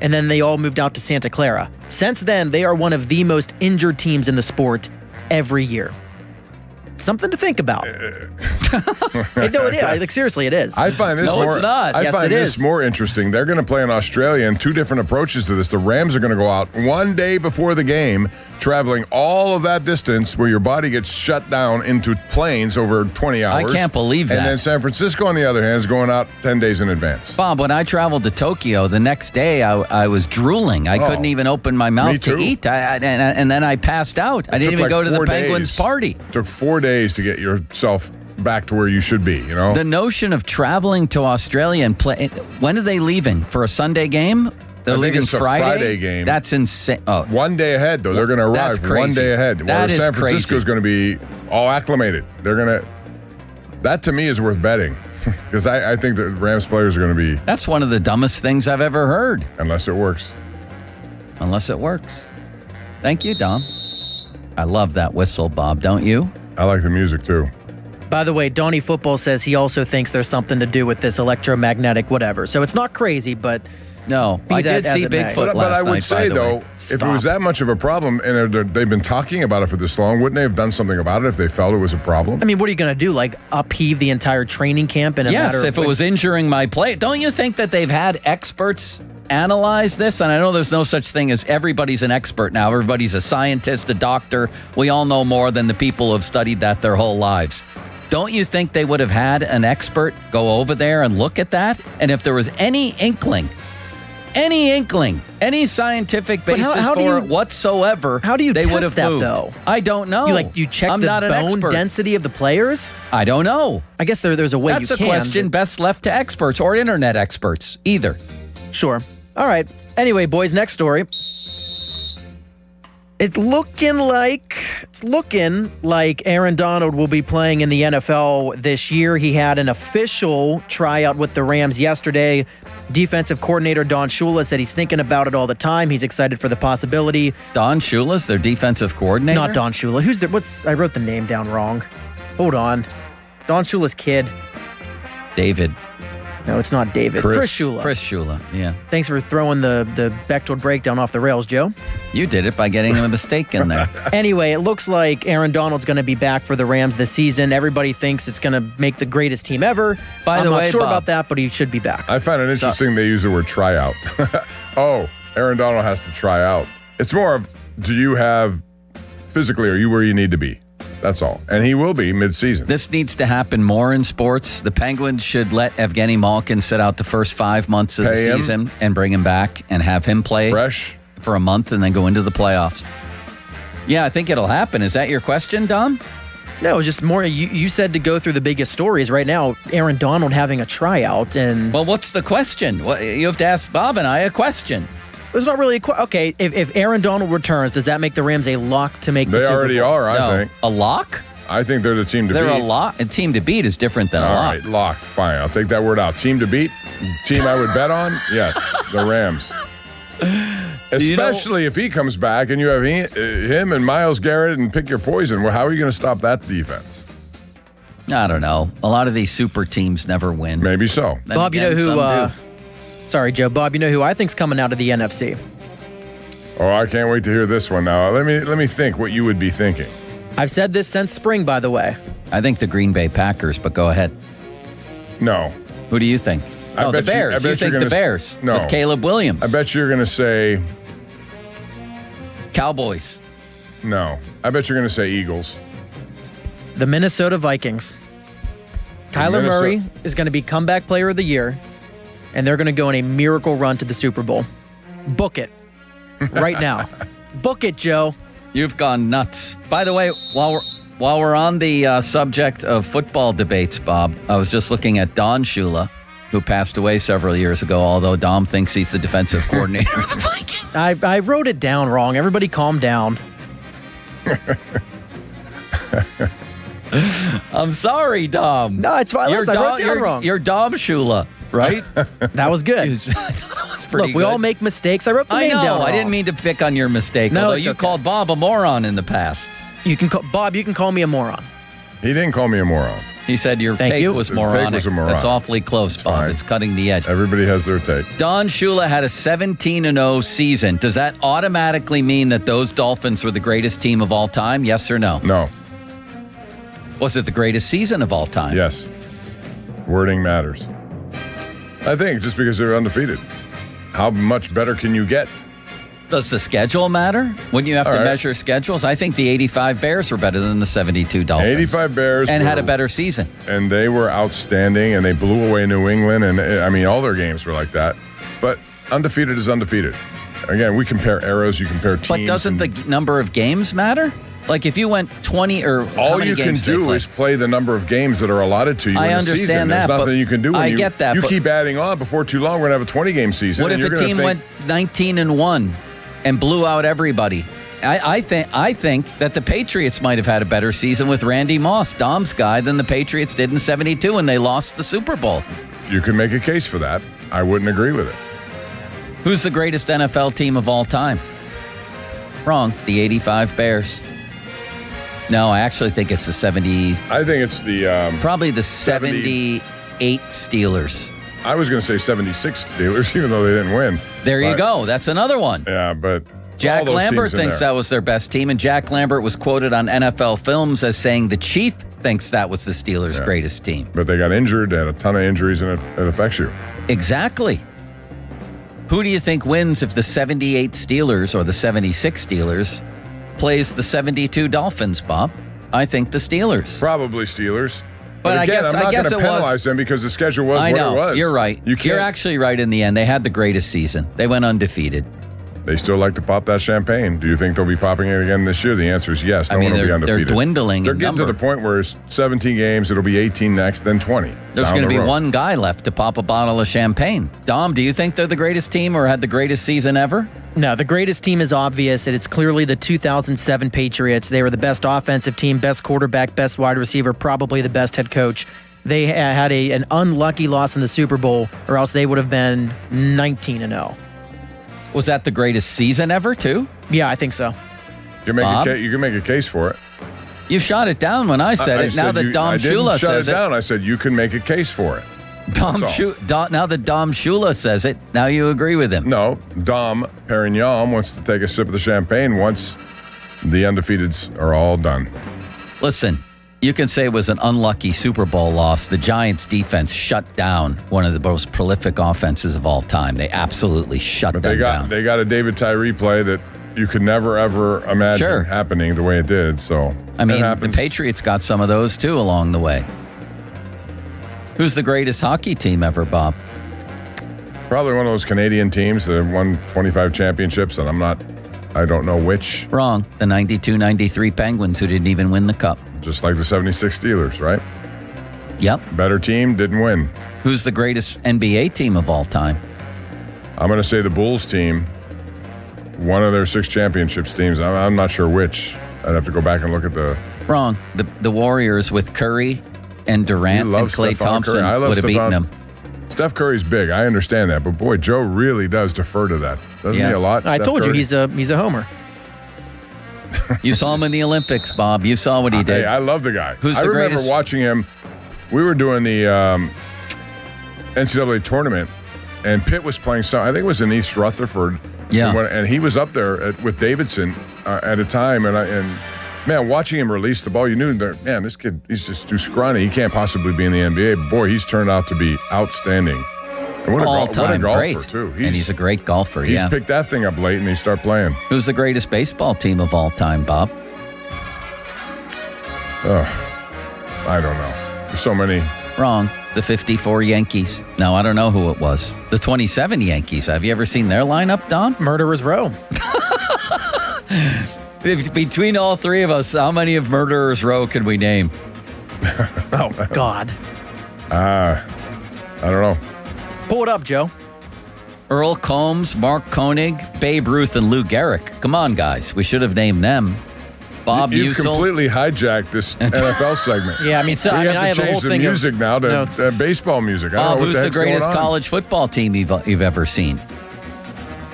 and then they all moved out to Santa Clara. Since then, they are one of the most injured teams in the sport every year. Something to think about. No, it is. Like, seriously, it is. I find this No, it's not. I Yes, find it this is. more interesting. They're going to play in Australia, and two different approaches to this. The Rams are going to go out one day before the game, traveling all of that distance where your body gets shut down into planes over 20 hours. I can't believe that. And then San Francisco, on the other hand, is going out 10 days in advance. Bob, when I traveled to Tokyo, the next day I was drooling. I couldn't even open my mouth to eat, and then I passed out. I didn't even go to the Penguins party. It took 4 days to get yourself back to where you should be, you know? The notion of traveling to Australia and play. When are they leaving? For a Sunday game? They're I think leaving it's a Friday game. That's insane. Oh. 1 day ahead, though. They're going to That's arrive crazy. 1 day ahead. That Where is San Francisco is crazy. going to be all acclimated. They're going to. That to me is worth betting, because I think the Rams players are going to be. That's one of the dumbest things I've ever heard. Unless it works. Unless it works. Thank you, Dom. I love that whistle, Bob. Don't you? I like the music too. By the way, Donnie Football says he also thinks there's something to do with this electromagnetic whatever. So it's not crazy, but no, I did see Bigfoot But I would say, though, if it was that much of a problem and they've been talking about it for this long, wouldn't they have done something about it if they felt it was a problem? I mean, what are you going to do? Like upheave the entire training camp in a matter of Yes, if it was injuring my play. Don't you think that they've had experts analyze this? And I know there's no such thing as everybody's an expert now. Everybody's a scientist, a doctor. We all know more than the people who have studied that their whole lives. Don't you think they would have had an expert go over there and look at that? And if there was any inkling, any scientific basis for it whatsoever, how do you they would test have that, moved. though? I don't know. You check I'm the not an bone expert. density of the players? I don't know. I guess there's a way That's you a can. question best left to experts or internet experts, either. Sure. All right. Anyway, boys, next story. It's looking like Aaron Donald will be playing in the NFL this year. He had an official tryout with the Rams yesterday. Defensive coordinator Don Shula said he's thinking about it all the time. He's excited for the possibility. Don Shula's their defensive coordinator? Not Don Shula. Who's there? I wrote the name down wrong. Hold on. Don Shula's kid. David. No, it's not David. Chris Shula. Chris Shula, yeah. Thanks for throwing the Bechtold breakdown off the rails, Joe. You did it by getting a mistake in there. Anyway, it looks like Aaron Donald's going to be back for the Rams this season. Everybody thinks it's going to make the greatest team ever. By the way, I'm not sure Bob, about that, but he should be back. I find it interesting they use the word tryout. Oh, Aaron Donald has to try out. It's more of, do you have, physically, are you where you need to be? That's all. And he will be mid-season. This needs to happen more in sports. The Penguins should let Evgeny Malkin sit out the first 5 months of the season and bring him back and have him play fresh for a month and then go into the playoffs. Yeah, I think it'll happen. Is that your question, Dom? No, just more. You said to go through the biggest stories right now. Aaron Donald having a tryout, and well, what's the question? You have to ask Bob and I a question. There's not really okay. If Aaron Donald returns, does that make the Rams a lock to make the They Super already Bowl? are, I think. A lock? I think they're the team to beat. They're a lock. A team to beat is different than a All lock. right, lock. Fine. I'll take that word out. Team to beat. Team I would bet on? Yes, the Rams. Especially if he comes back and you have him and Myles Garrett and pick your poison. Well, how are you going to stop that defense? I don't know. A lot of these super teams never win. Maybe so. Then Bob, again, you know some who? Sorry, Joe. Bob, you know who I think's coming out of the NFC? Oh, I can't wait to hear this one now. Let me think what you would be thinking. I've said this since spring, by the way. I think the Green Bay Packers, but go ahead. No. Who do you think? I Oh, bet the Bears. You, You think the Bears? No. With Caleb Williams. I bet you're going to say Cowboys. no. I bet you're going to say Eagles. The Minnesota Vikings. Kyler Murray is going to be comeback player of the year, and they're going to go on a miracle run to the Super Bowl. Book it right now. Book it, Joe. You've gone nuts. By the way, while we're on the subject of football debates, Bob, I was just looking at Don Shula, who passed away several years ago, although Dom thinks he's the defensive coordinator of the Vikings. I wrote it down wrong. Everybody calm down. I'm sorry, Dom. No, it's fine. Listen, I wrote it down wrong. You're Dom Shula, right? That was good. Pretty Look, we good. all make mistakes. I wrote the I name know. down wrong. I didn't mean to pick on your mistake, No, although it's you okay. called Bob a moron in the past. You can call Bob. You can call me a moron. He didn't call me a moron. He said your Thank take you. was Your take moronic. was a moron. That's awfully close, Bob. fine. It's cutting the edge. Everybody has their take. Don Shula had a 17-0 season. Does that automatically mean that those Dolphins were the greatest team of all time? Yes or no? No. Was it the greatest season of all time? Yes. Wording matters. I think just because they're undefeated. How much better can you get? Does the schedule matter? Wouldn't you have All to right. measure schedules? I think the 85 Bears were better than the 72 Dolphins. 85 Bears And had were- a better season. And they were outstanding, and they blew away New England, and I mean, all their games were like that. But undefeated is undefeated. Again, we compare eras, you compare teams. But doesn't the number of games matter? Like if you went 20 or how all many you can games did they do play? is play the number of games that are allotted to you I in a understand season. that, There's but nothing you can do. When I you, get that, You but- keep adding on. Before too long, we're going to have a 20-game season. What and if you're a gonna team think, went 19-1 and blew out everybody? I think that the Patriots might have had a better season with Randy Moss, Dom's guy, than the Patriots did in 72 when they lost the Super Bowl. You can make a case for that. I wouldn't agree with it. Who's the greatest NFL team of all time? Wrong. The 85 Bears. No, I actually think it's the 70. I think it's the probably the 78 Steelers. I was going to say 76 Steelers, even though they didn't win. There you But- go. That's another one. Yeah, but Jack all those Lambert teams in thinks there. that was their best team, and Jack Lambert was quoted on NFL Films as saying the Chief thinks that was the Steelers' Yeah. greatest team. But they got injured. They had a ton of injuries, and it affects you. Exactly. Who do you think wins if the 78 Steelers or the 76 Steelers plays the 72 Dolphins, Bob? I think the Steelers. Probably Steelers. But But I again, guess- I'm I not guess going to it was- penalize them because the schedule was I what know. it was. You're right. You can't. You're actually right in the end. They had the greatest season. They went undefeated. They still like to pop that champagne. Do you think they'll be popping it again this year? The answer is yes. No I mean, one will be they're undefeated. dwindling They're in getting to number. the point where it's 17 games. It'll be 18 next, then 20. There's down going to the be road. one guy left to pop a bottle of champagne. Dom, do you think they're the greatest team or had the greatest season ever? No, the greatest team is obvious. It's clearly the 2007 Patriots. They were the best offensive team, best quarterback, best wide receiver, probably the best head coach. They had an unlucky loss in the Super Bowl, or else they would have been 19-0. Was that the greatest season ever, too? Yeah, I think so. You can make Bob? you can make a case for it. You shot it down when I said it. Now that Dom I didn't Shula shut says it it. down. I said you can make a case for it. Now that Dom Shula says it, now you agree with him. No, Dom Perignon wants to take a sip of the champagne once the undefeateds are all done. Listen, you can say it was an unlucky Super Bowl loss. The Giants' defense shut down one of the most prolific offenses of all time. They absolutely shut But them down. they got a David Tyree play that you could never ever imagine Sure. happening the way it did. So I mean, it the happens. Patriots got some of those too along the way. Who's the greatest hockey team ever, Bob? Probably one of those Canadian teams that have won 25 championships, and I don't know which. Wrong. The 92-93 Penguins, who didn't even win the cup. Just like the 76 Steelers, right? Yep. Better team, didn't win. Who's the greatest NBA team of all time? I'm going to say the Bulls team, one of their 6 championships teams. I'm not sure which. I'd have to go back and look at the... Wrong. The Warriors with Curry and Durant and Klay Stephon Thompson Curry. I love would have beaten Stephon- them. Steph Curry's big. I understand that. But, boy, Joe really does defer to that. Doesn't he a lot? I Steph told you Curry? he's a homer. You saw him in the Olympics, Bob. You saw what he did. Hey, I love the guy. Who's I the remember greatest? watching him. We were doing the NCAA tournament, and Pitt was playing I think it was in East Rutherford. Yeah. And he was up there with Davidson at a time, and man, watching him release the ball, you knew that, man, this kid, he's just too scrawny. He can't possibly be in the NBA. Boy, he's turned out to be outstanding. And what a All-time golfer, great. too. And he's a great golfer, He's yeah. picked that thing up late, and he start playing. Who's the greatest baseball team of all time, Bob? I don't know. There's so many. Wrong. The 54 Yankees. No, I don't know who it was. The 27 Yankees. Have you ever seen their lineup, Don? Murderer's Row. Between all three of us, how many of Murderer's Row can we name? Oh, God. I don't know. Pull it up, Joe. Earl Combs, Mark Koenig, Babe Ruth, and Lou Gehrig. Come on, guys. We should have named them. Bob You've Musil. completely hijacked this NFL segment. Yeah, I mean, so we I have have to a whole change the thing of music now to notes. baseball music. I Bob, don't know what who's the the heck's going greatest on. college football team you've ever seen?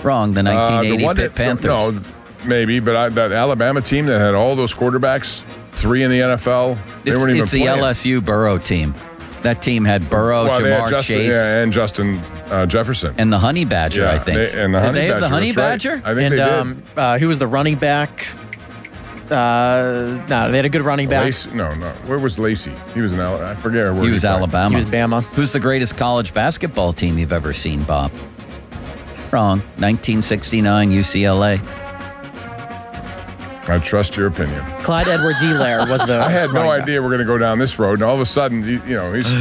Wrong. The 1980 Pitt Panthers. No, maybe, but that Alabama team that had all those quarterbacks, 3 in the NFL, they weren't even It's the playing. LSU Burrow team. That team had Burrow, Well, they had Jamar Justin, Chase, and Justin Jefferson. and the Honey Badger, Yeah, I think. and the Did Honey they have the Badger, Honey that's right. Badger? I think And they did. who was the running back? No, they had a good running back. No. Where was Lacey? He was in I forget where He was played. Alabama. He was Bama. Who's the greatest college basketball team you've ever seen, Bob? Wrong. 1969 UCLA. I trust your opinion. Clyde Edwards-Helaire was the. I had no running back. idea we're going to go down this road, and all of a sudden, he's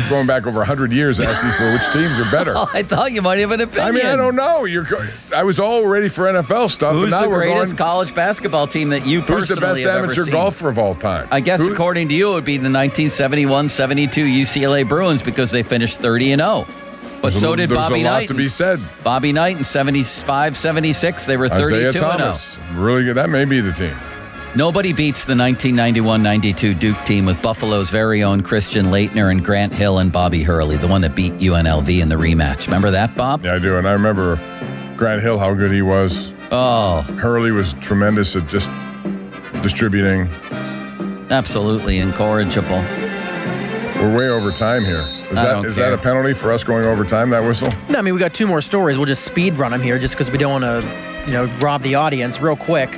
going back over 100 years asking for which teams are better. Oh, I thought you might have an opinion. I mean, I don't know. I was all ready for NFL stuff, Who's and now the we're greatest going. college basketball team that you Who's personally the best have ever amateur seen? golfer of all time? I guess according to you, it would be the 1971-72 UCLA Bruins because they finished 30-0. But so did There's Bobby a lot Knight. to be said. Bobby Knight in 75-76, they were 32-0. Isaiah Thomas, really good. That may be the team. Nobody beats the 1991-92 Duke team with Buffalo's very own Christian Laettner and Grant Hill and Bobby Hurley, the one that beat UNLV in the rematch. Remember that, Bob? Yeah, I do. And I remember Grant Hill, how good he was. Oh. Hurley was tremendous at just distributing. Absolutely incorrigible. We're way over time here. Is that a penalty for us going over time, that whistle? No, I mean, we got 2 more stories. We'll just speed run them here just because we don't want to, rob the audience real quick.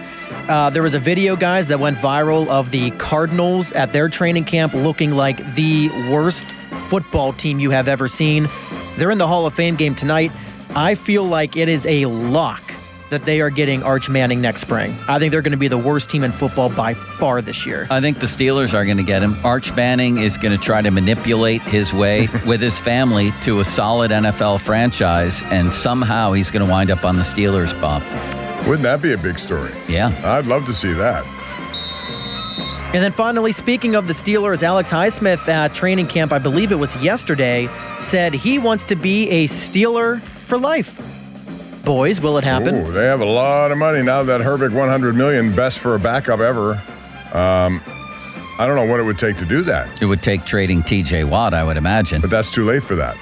There was a video, guys, that went viral of the Cardinals at their training camp looking like the worst football team you have ever seen. They're in the Hall of Fame game tonight. I feel like it is a lock that they are getting Arch Manning next spring. I think they're going to be the worst team in football by far this year. I think the Steelers are going to get him. Arch Manning is going to try to manipulate his way with his family to a solid NFL franchise, and somehow he's going to wind up on the Steelers, Bob. Wouldn't that be a big story? Yeah. I'd love to see that. And then finally, speaking of the Steelers, Alex Highsmith at training camp, I believe it was yesterday, said he wants to be a Steeler for life. Boys, will it happen? Ooh, they have a lot of money now. That Herbig $100 million, best for a backup ever. I don't know what it would take to do that. It would take trading T.J. Watt, I would imagine. But that's too late for that.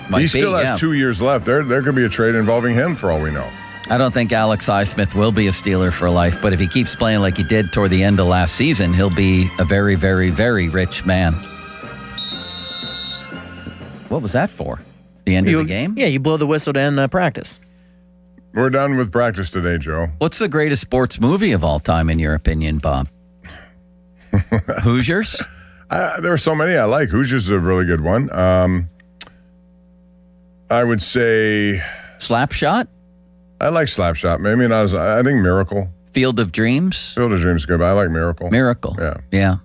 Might He be, still has yeah. 2 years left. There could be a trade involving him for all we know. I don't think Alex Highsmith will be a Steeler for life, but if he keeps playing like he did toward the end of last season, he'll be a very, very, very rich man. What was that for? The end of the game? Yeah, you blow the whistle to end practice. We're done with practice today, Joe. What's the greatest sports movie of all time, in your opinion, Bob? Hoosiers? There are so many I like. Hoosiers is a really good one. I would say... Slapshot? I like Slapshot. Maybe not as... I think Miracle. Field of Dreams? Field of Dreams is good, but I like Miracle. Miracle. Yeah. Yeah.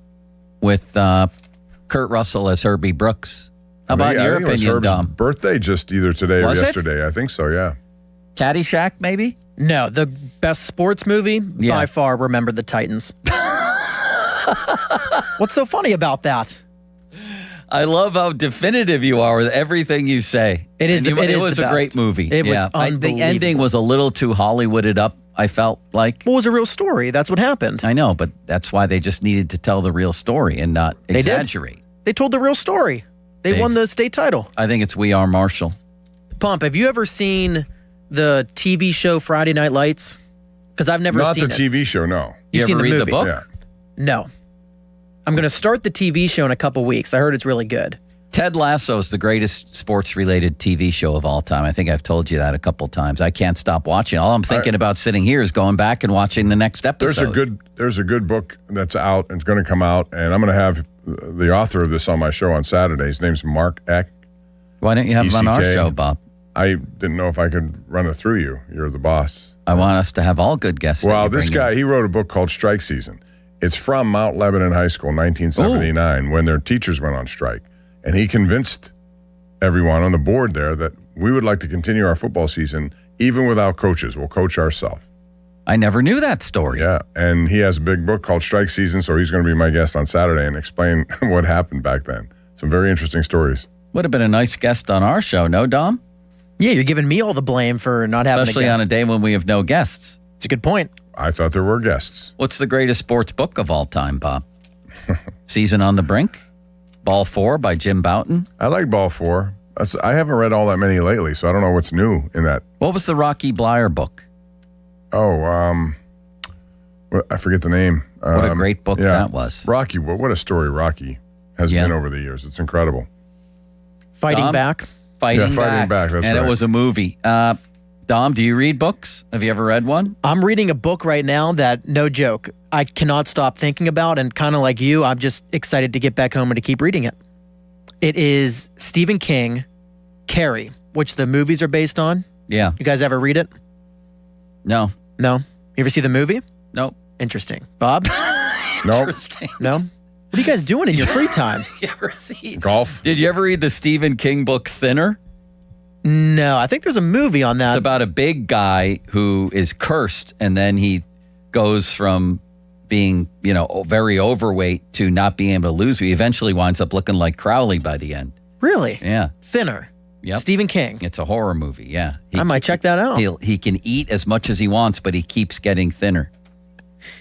With Kurt Russell as Herbie Brooks. How about your I think it was opinion, Herb's Dom? birthday just either today Was or it? yesterday. I think so, yeah. Caddyshack, maybe? No, the best sports movie by far, Remember the Titans. What's so funny about that? I love how definitive you are with everything you say. It is. It was a great movie. It was The unbelievable. ending was a little too Hollywooded up, I felt like. What was a real story? That's what happened. I know, but that's why they just needed to tell the real story and not They did. exaggerate. They told the real story. They won the state title. I think it's We Are Marshall. Pomp, have you ever seen the TV show Friday Night Lights? Because I've never seen it. Not the TV show, no. You've seen ever the read movie? the book? Yeah. No. I'm going to start the TV show in a couple weeks. I heard it's really good. Ted Lasso is the greatest sports-related TV show of all time. I think I've told you that a couple times. I can't stop watching. All I'm thinking about sitting here is going back and watching the next episode. There's a good book that's out and it's going to come out, and I'm going to have the author of this on my show on Saturday. His name's Mark Eck. Why don't you have him on our show, Bob? I didn't know if I could run it through you. You're the boss. I want us to have all good guests. Well, this guy, he wrote a book called Strike Season. It's from Mount Lebanon High School in 1979 when their teachers went on strike. And he convinced everyone on the board there that we would like to continue our football season even without coaches. We'll coach ourselves. I never knew that story. Yeah, and he has a big book called Strike Season, so he's going to be my guest on Saturday and explain what happened back then. Some very interesting stories. Would have been a nice guest on our show, no, Dom? Yeah, you're giving me all the blame for not having Especially a guest. on a day when we have no guests. It's a good point. I thought there were guests. What's the greatest sports book of all time, Bob? Season on the Brink? Ball 4 by Jim Bouton? I like Ball 4. I haven't read all that many lately, so I don't know what's new in that. What was the Rocky Blyer book? Oh, I forget the name. What a great book that was. Rocky, what a story Rocky has been over the years. It's incredible. Fighting Back? Fighting Back, that's and right. it was a movie. Dom, do you read books? Have you ever read one? I'm reading a book right now that, no joke, I cannot stop thinking about, and kind of like you, I'm just excited to get back home and to keep reading it. It is Stephen King, Carrie, which the movies are based on. Yeah. You guys ever read it? No. No? You ever see the movie? Nope. Interesting. Bob? Nope. Interesting. No? What are you guys doing in your free time? You ever see golf? Did you ever read the Stephen King book Thinner? No, I think there's a movie on that. It's about a big guy who is cursed, and then he goes from being, very overweight to not being able to lose. He eventually winds up looking like Crowley by the end. Really? Yeah. Thinner. Yep. Stephen King. It's a horror movie, yeah. I might check that out. He can eat as much as he wants, but he keeps getting thinner.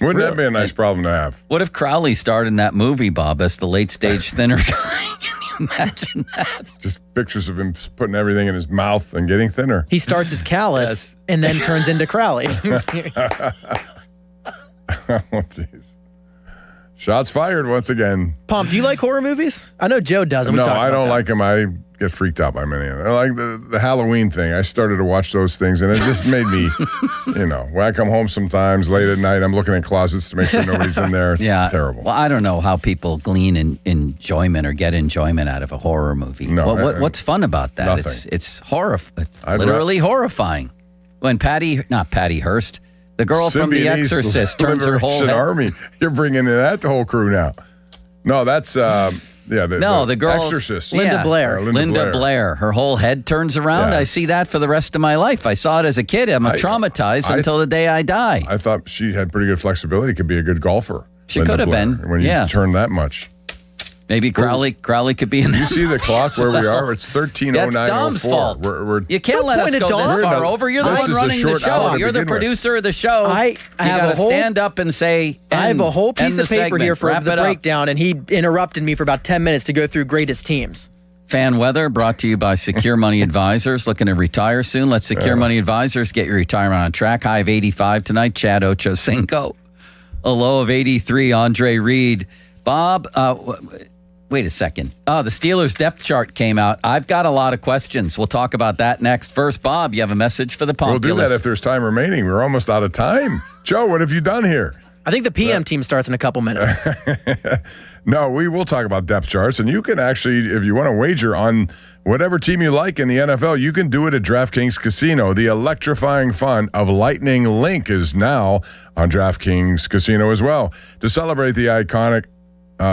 Wouldn't that be a nice problem to have? What if Crowley starred in that movie, Bob, as the late stage thinner guy? Can you imagine that? Just pictures of him putting everything in his mouth and getting thinner. He starts as Callus and then turns into Crowley. Oh, jeez. Shots fired once again. Pomp, do you like horror movies? I know Joe doesn't. No, I don't like them. I get freaked out by many of them. I like the Halloween thing. I started to watch those things, and it just made me, when I come home sometimes late at night, I'm looking in closets to make sure nobody's in there. It's terrible. Well, I don't know how people glean enjoyment or get enjoyment out of a horror movie. No, what's fun about that? Nothing. It's literally horrifying. When not Patty Hearst, the girl from The Exorcist turns her whole head. Army. You're bringing in that whole crew now. No, that's the girl Exorcist. Linda Blair. Linda Blair. Her whole head turns around. Yes. I see that for the rest of my life. I saw it as a kid. I'm traumatized until the day I die. I thought she had pretty good flexibility. Could be a good golfer. She could have been. When you turn that much. Maybe Crowley could be in You see the clock where we are? It's 13:09:04. That's Dom's fault. You can't let us go this far over. You're the one running the show. You're the producer of the show. I have a whole stand up and say. I have a whole piece of paper here for the breakdown. breakdown, and he interrupted me for about 10 minutes to go through greatest teams. Fan weather brought to you by Secure Money Advisors. Looking to retire soon? Let Secure Money Advisors get your retirement on track. High of 85 tonight. Chad Ochocinco. A low of 83. Andre Reed. Bob. Wait a second. Oh, the Steelers depth chart came out. I've got a lot of questions. We'll talk about that next. First, Bob, you have a message for the Pompulus. We'll do that if there's time remaining. We're almost out of time. Joe, what have you done here? I think the PM team starts in a couple minutes. No, we will talk about depth charts, and you can actually, if you want to wager on whatever team you like in the NFL, you can do it at DraftKings Casino. The electrifying fun of Lightning Link is now on DraftKings Casino as well. To celebrate the iconic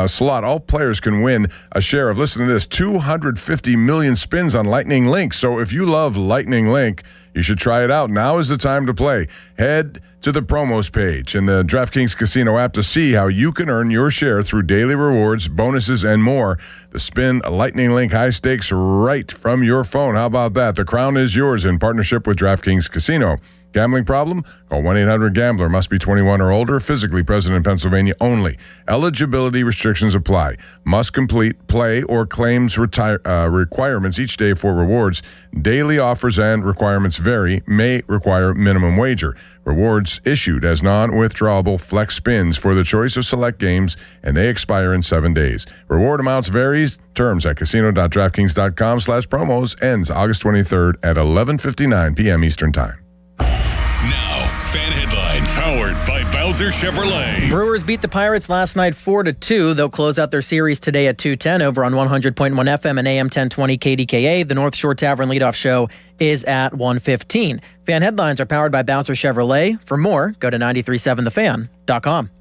slot, all players can win a share of, listen to this, 250 million spins on Lightning Link. So if you love Lightning Link, you should try it out. Now is the time to play. Head to the promos page in the DraftKings Casino app to see how you can earn your share through daily rewards, bonuses, and more. The spin Lightning Link high stakes right from your phone. How about that? The crown is yours in partnership with DraftKings Casino. Gambling problem? Call 1-800-GAMBLER. Must be 21 or older. Physically present in Pennsylvania only. Eligibility restrictions apply. Must complete play or claims requirements each day for rewards. Daily offers and requirements vary. May require minimum wager. Rewards issued as non-withdrawable flex spins for the choice of select games, and they expire in 7 days. Reward amounts varies. Terms at casino.draftkings.com/promos. Ends August 23rd at 11:59 p.m. Eastern Time. Now, fan headlines powered by Bowser Chevrolet. Brewers beat the Pirates last night 4-2. They'll close out their series today at 2:10 over on 100.1 FM and AM 1020 KDKA. The North Shore Tavern leadoff show is at 1:15. Fan headlines are powered by Bowser Chevrolet. For more, go to 937thefan.com.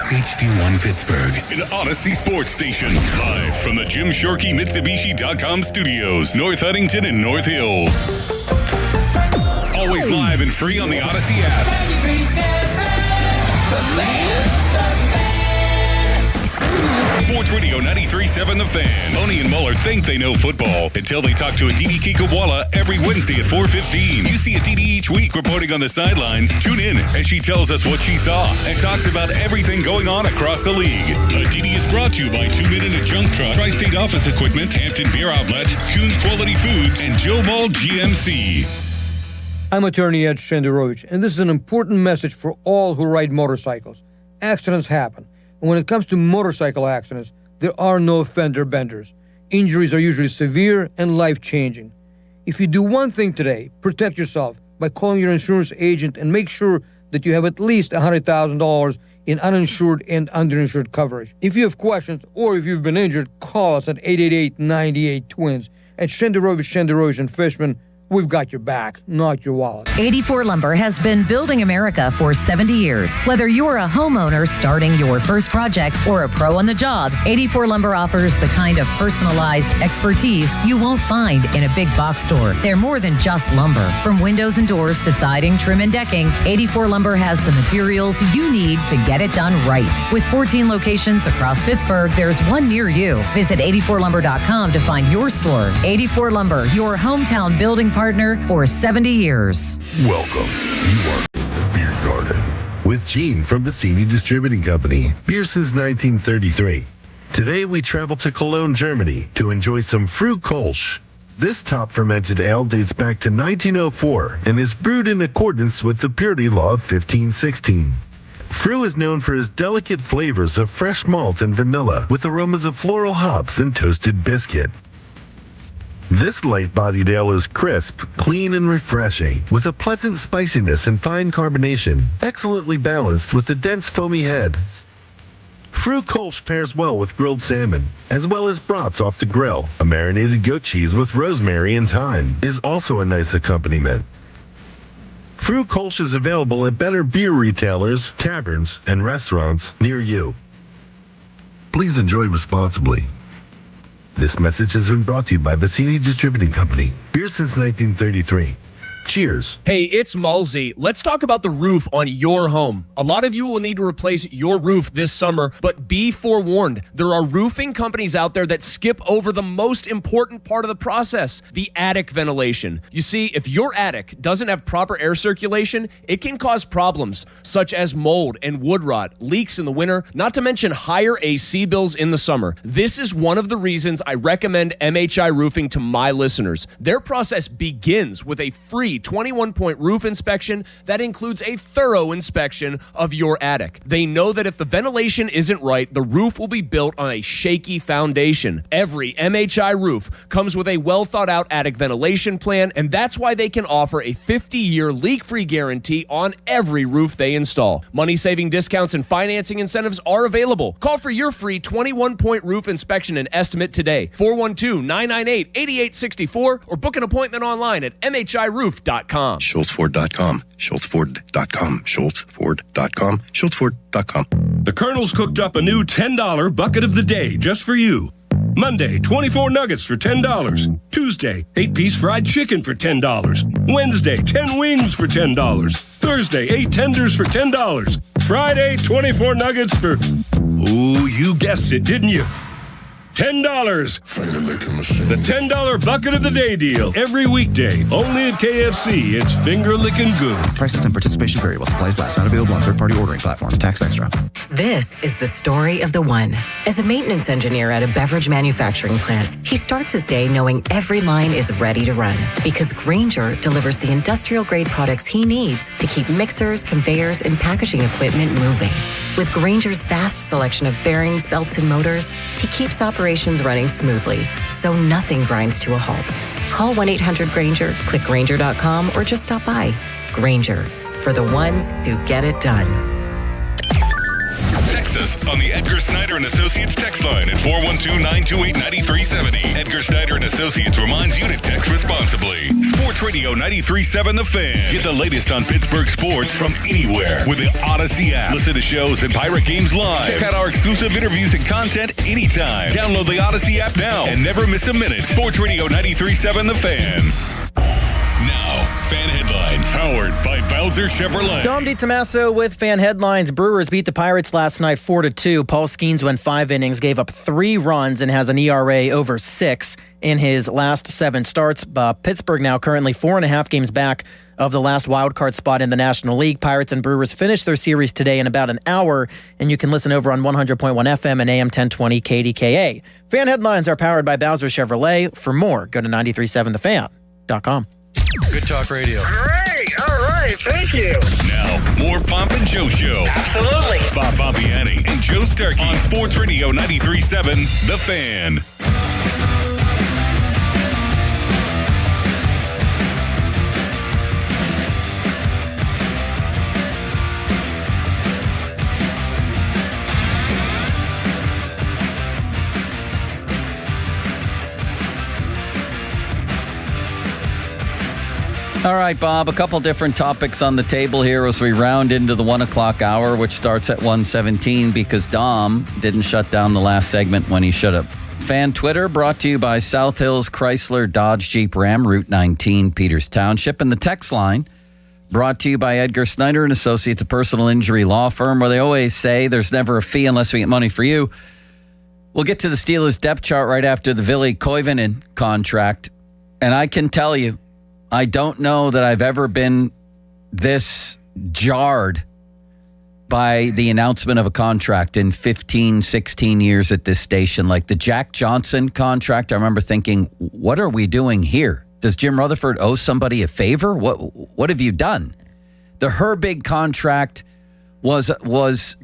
HD1 Pittsburgh, an Odyssey sports station. Live from the Jim Shorkey Mitsubishi.com studios, North Huntington and North Hills. Always live and free on the Odyssey app. Sports Radio 93.7 The Fan. Boney and Muller think they know football until they talk to Aditi Kikawala every Wednesday at 4:15. You see Aditi each week reporting on the sidelines. Tune in as she tells us what she saw and talks about everything going on across the league. Aditi is brought to you by 2 Men in a Junk Truck, Tri-State Office Equipment, Hampton Beer Outlet, Kuhn's Quality Foods, and Joe Ball GMC. I'm attorney Ed Shenderovich, and this is an important message for all who ride motorcycles. Accidents happen. And when it comes to motorcycle accidents, there are no fender benders. Injuries are usually severe and life-changing. If you do one thing today, protect yourself by calling your insurance agent and make sure that you have at least $100,000 in uninsured and underinsured coverage. If you have questions or if you've been injured, call us at 888-98-TWINS. At Shenderovich and Fishman, we've got your back, not your wallet. 84 Lumber has been building America for 70 years. Whether you're a homeowner starting your first project or a pro on the job, 84 Lumber offers the kind of personalized expertise you won't find in a big box store. They're more than just lumber. From windows and doors to siding, trim, and decking, 84 Lumber has the materials you need to get it done right. With 14 locations across Pittsburgh, there's one near you. Visit 84lumber.com to find your store. 84 Lumber, your hometown building partner for 70 years. Welcome. You are in the Beer Garden with Gene from Bassini Distributing Company. Beer since 1933. Today we travel to Cologne, Germany to enjoy some Früh Kolsch. This top fermented ale dates back to 1904 and is brewed in accordance with the purity law of 1516. Früh is known for his delicate flavors of fresh malt and vanilla with aromas of floral hops and toasted biscuit. This light-bodied ale is crisp, clean, and refreshing, with a pleasant spiciness and fine carbonation, excellently balanced with a dense foamy head. Früh Kolsch pairs well with grilled salmon, as well as brats off the grill. A marinated goat cheese with rosemary and thyme is also a nice accompaniment. Früh Kolsch is available at better beer retailers, taverns, and restaurants near you. Please enjoy responsibly. This message has been brought to you by Bassini Distributing Company. Beer since 1933. Cheers. Hey, it's Mulsey. Let's talk about the roof on your home. A lot of you will need to replace your roof this summer, but be forewarned. There are roofing companies out there that skip over the most important part of the process, the attic ventilation. You see, if your attic doesn't have proper air circulation, it can cause problems such as mold and wood rot, leaks in the winter, not to mention higher AC bills in the summer. This is one of the reasons I recommend MHI Roofing to my listeners. Their process begins with a free 21-point roof inspection that includes a thorough inspection of your attic. They know that if the ventilation isn't right, the roof will be built on a shaky foundation. Every MHI roof comes with a well-thought-out attic ventilation plan, and that's why they can offer a 50-year leak-free guarantee on every roof they install. Money-saving discounts and financing incentives are available. Call for your free 21-point roof inspection and estimate today. 412-998-8864 or book an appointment online at mhiroof.com. SchultzFord.com. SchultzFord.com. SchultzFord.com. SchultzFord.com. The Colonel's cooked up a new $10 bucket of the day just for you. Monday, 24 nuggets for $10. Tuesday, 8-piece fried chicken for $10. Wednesday, 10 wings for $10. Thursday, 8 tenders for $10. Friday, 24 nuggets for, ooh, you guessed it, didn't you? $10. The $10 bucket of the day deal. Every weekday, only at KFC. It's finger licking good. Prices and participation vary while supplies last. Not available on third-party ordering platforms. Tax extra. This is the story of the one. As a maintenance engineer at a beverage manufacturing plant, he starts his day knowing every line is ready to run because Grainger delivers the industrial-grade products he needs to keep mixers, conveyors, and packaging equipment moving. With Grainger's vast selection of bearings, belts, and motors, he keeps operations running smoothly, so nothing grinds to a halt. Call 1-800-GRAINGER, click Grainger.com, or just stop by. Grainger, for the ones who get it done. Text us on the Edgar Snyder and Associates text line at 412-928-9370. Edgar Snyder and Associates reminds you to text responsibly. Sports Radio 93.7 The Fan. Get the latest on Pittsburgh sports from anywhere with the Odyssey app. Listen to shows and Pirate Games live. Check out our exclusive interviews and content anytime. Download the Odyssey app now and never miss a minute. Sports Radio 93.7 The Fan. Now, fan headlines powered by Bowser Chevrolet. Dom DiTomaso with fan headlines. Brewers beat the Pirates last night 4-2. Paul Skeens went 5 innings, gave up 3 runs, and has an ERA over 6 in his last 7 starts. Pittsburgh now currently 4.5 games back of the last wild card spot in the National League. Pirates and Brewers finish their series today in about an hour, and you can listen over on 100.1 FM and AM 1020 KDKA. Fan headlines are powered by Bowser Chevrolet. For more, go to 937thefan.com. Good talk radio. Great. All right. Thank you. Now, more Pomp and Joe Show. Absolutely. Bob Pompiani and Joe Starkey on Sports Radio 93.7 The Fan. All right, Bob, a couple different topics on the table here as we round into the 1 o'clock hour, which starts at 1:17 because Dom didn't shut down the last segment when he should have. Fan Twitter brought to you by South Hills Chrysler Dodge Jeep Ram, Route 19, Peters Township. And the text line brought to you by Edgar Snyder and Associates, a personal injury law firm where they always say there's never a fee unless we get money for you. We'll get to the Steelers depth chart right after the Ville Koivunen contract. And I can tell you, I don't know that I've ever been this jarred by the announcement of a contract in 15, 16 years at this station. Like the Jack Johnson contract, I remember thinking, what are we doing here? Does Jim Rutherford owe somebody a favor? What have you done? The Herbig contract was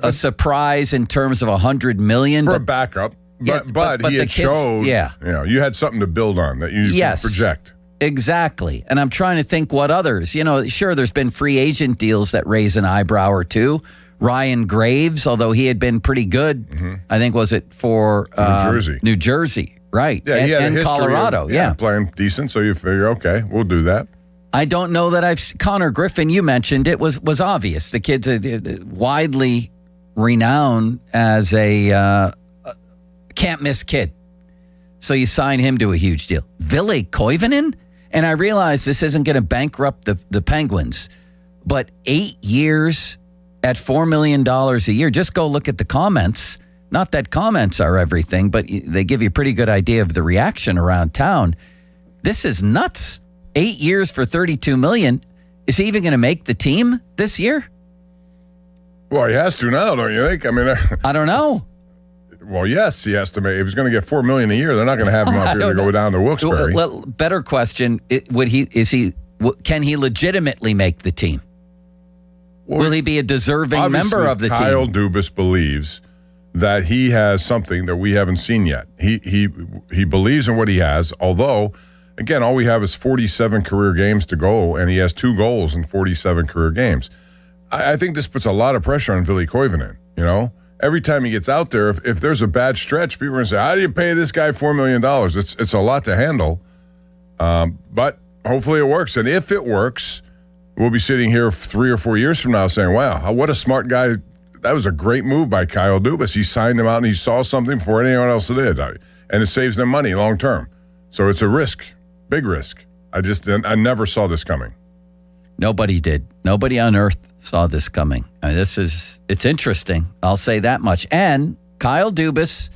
a surprise in terms of $100 million. For a backup. But he had showed, you had something to build on that you could project. Exactly. And I'm trying to think what others. Sure, there's been free agent deals that raise an eyebrow or two. Ryan Graves, although he had been pretty good, I think, was it for New Jersey, right? Yeah, he had a history Colorado, of, playing decent, so you figure, okay, we'll do that. I don't know that Connor Griffin, you mentioned, it was obvious. The kid's widely renowned as a can't-miss kid. So you sign him to a huge deal. Ville Koivunen? And I realize this isn't going to bankrupt the Penguins, but 8 years at $4 million a year. Just go look at the comments. Not that comments are everything, but they give you a pretty good idea of the reaction around town. This is nuts. 8 years for $32 million. Is he even going to make the team this year? Well, he has to now, don't you think? I mean, I don't know. Well, yes, he has to make. If he's going to get $4 million a year, they're not going to have him up here to go down to Wilkes-Barre. Better question: can he legitimately make the team? Will he be a deserving member of the team? Kyle Dubas believes that he has something that we haven't seen yet. He believes in what he has. Although, again, all we have is 47 career games to go, and he has 2 goals in 47 career games. I think this puts a lot of pressure on Ville Koivunen. Every time he gets out there, if there's a bad stretch, people are going to say, how do you pay this guy $4 million? It's a lot to handle. But hopefully it works. And if it works, we'll be sitting here 3 or 4 years from now saying, wow, what a smart guy. That was a great move by Kyle Dubas. He signed him out and he saw something before anyone else did. And it saves them money long term. So it's a risk, big risk. I never saw this coming. Nobody did. Nobody on earth saw this coming. I mean, it's interesting. I'll say that much. And Kyle Dubas,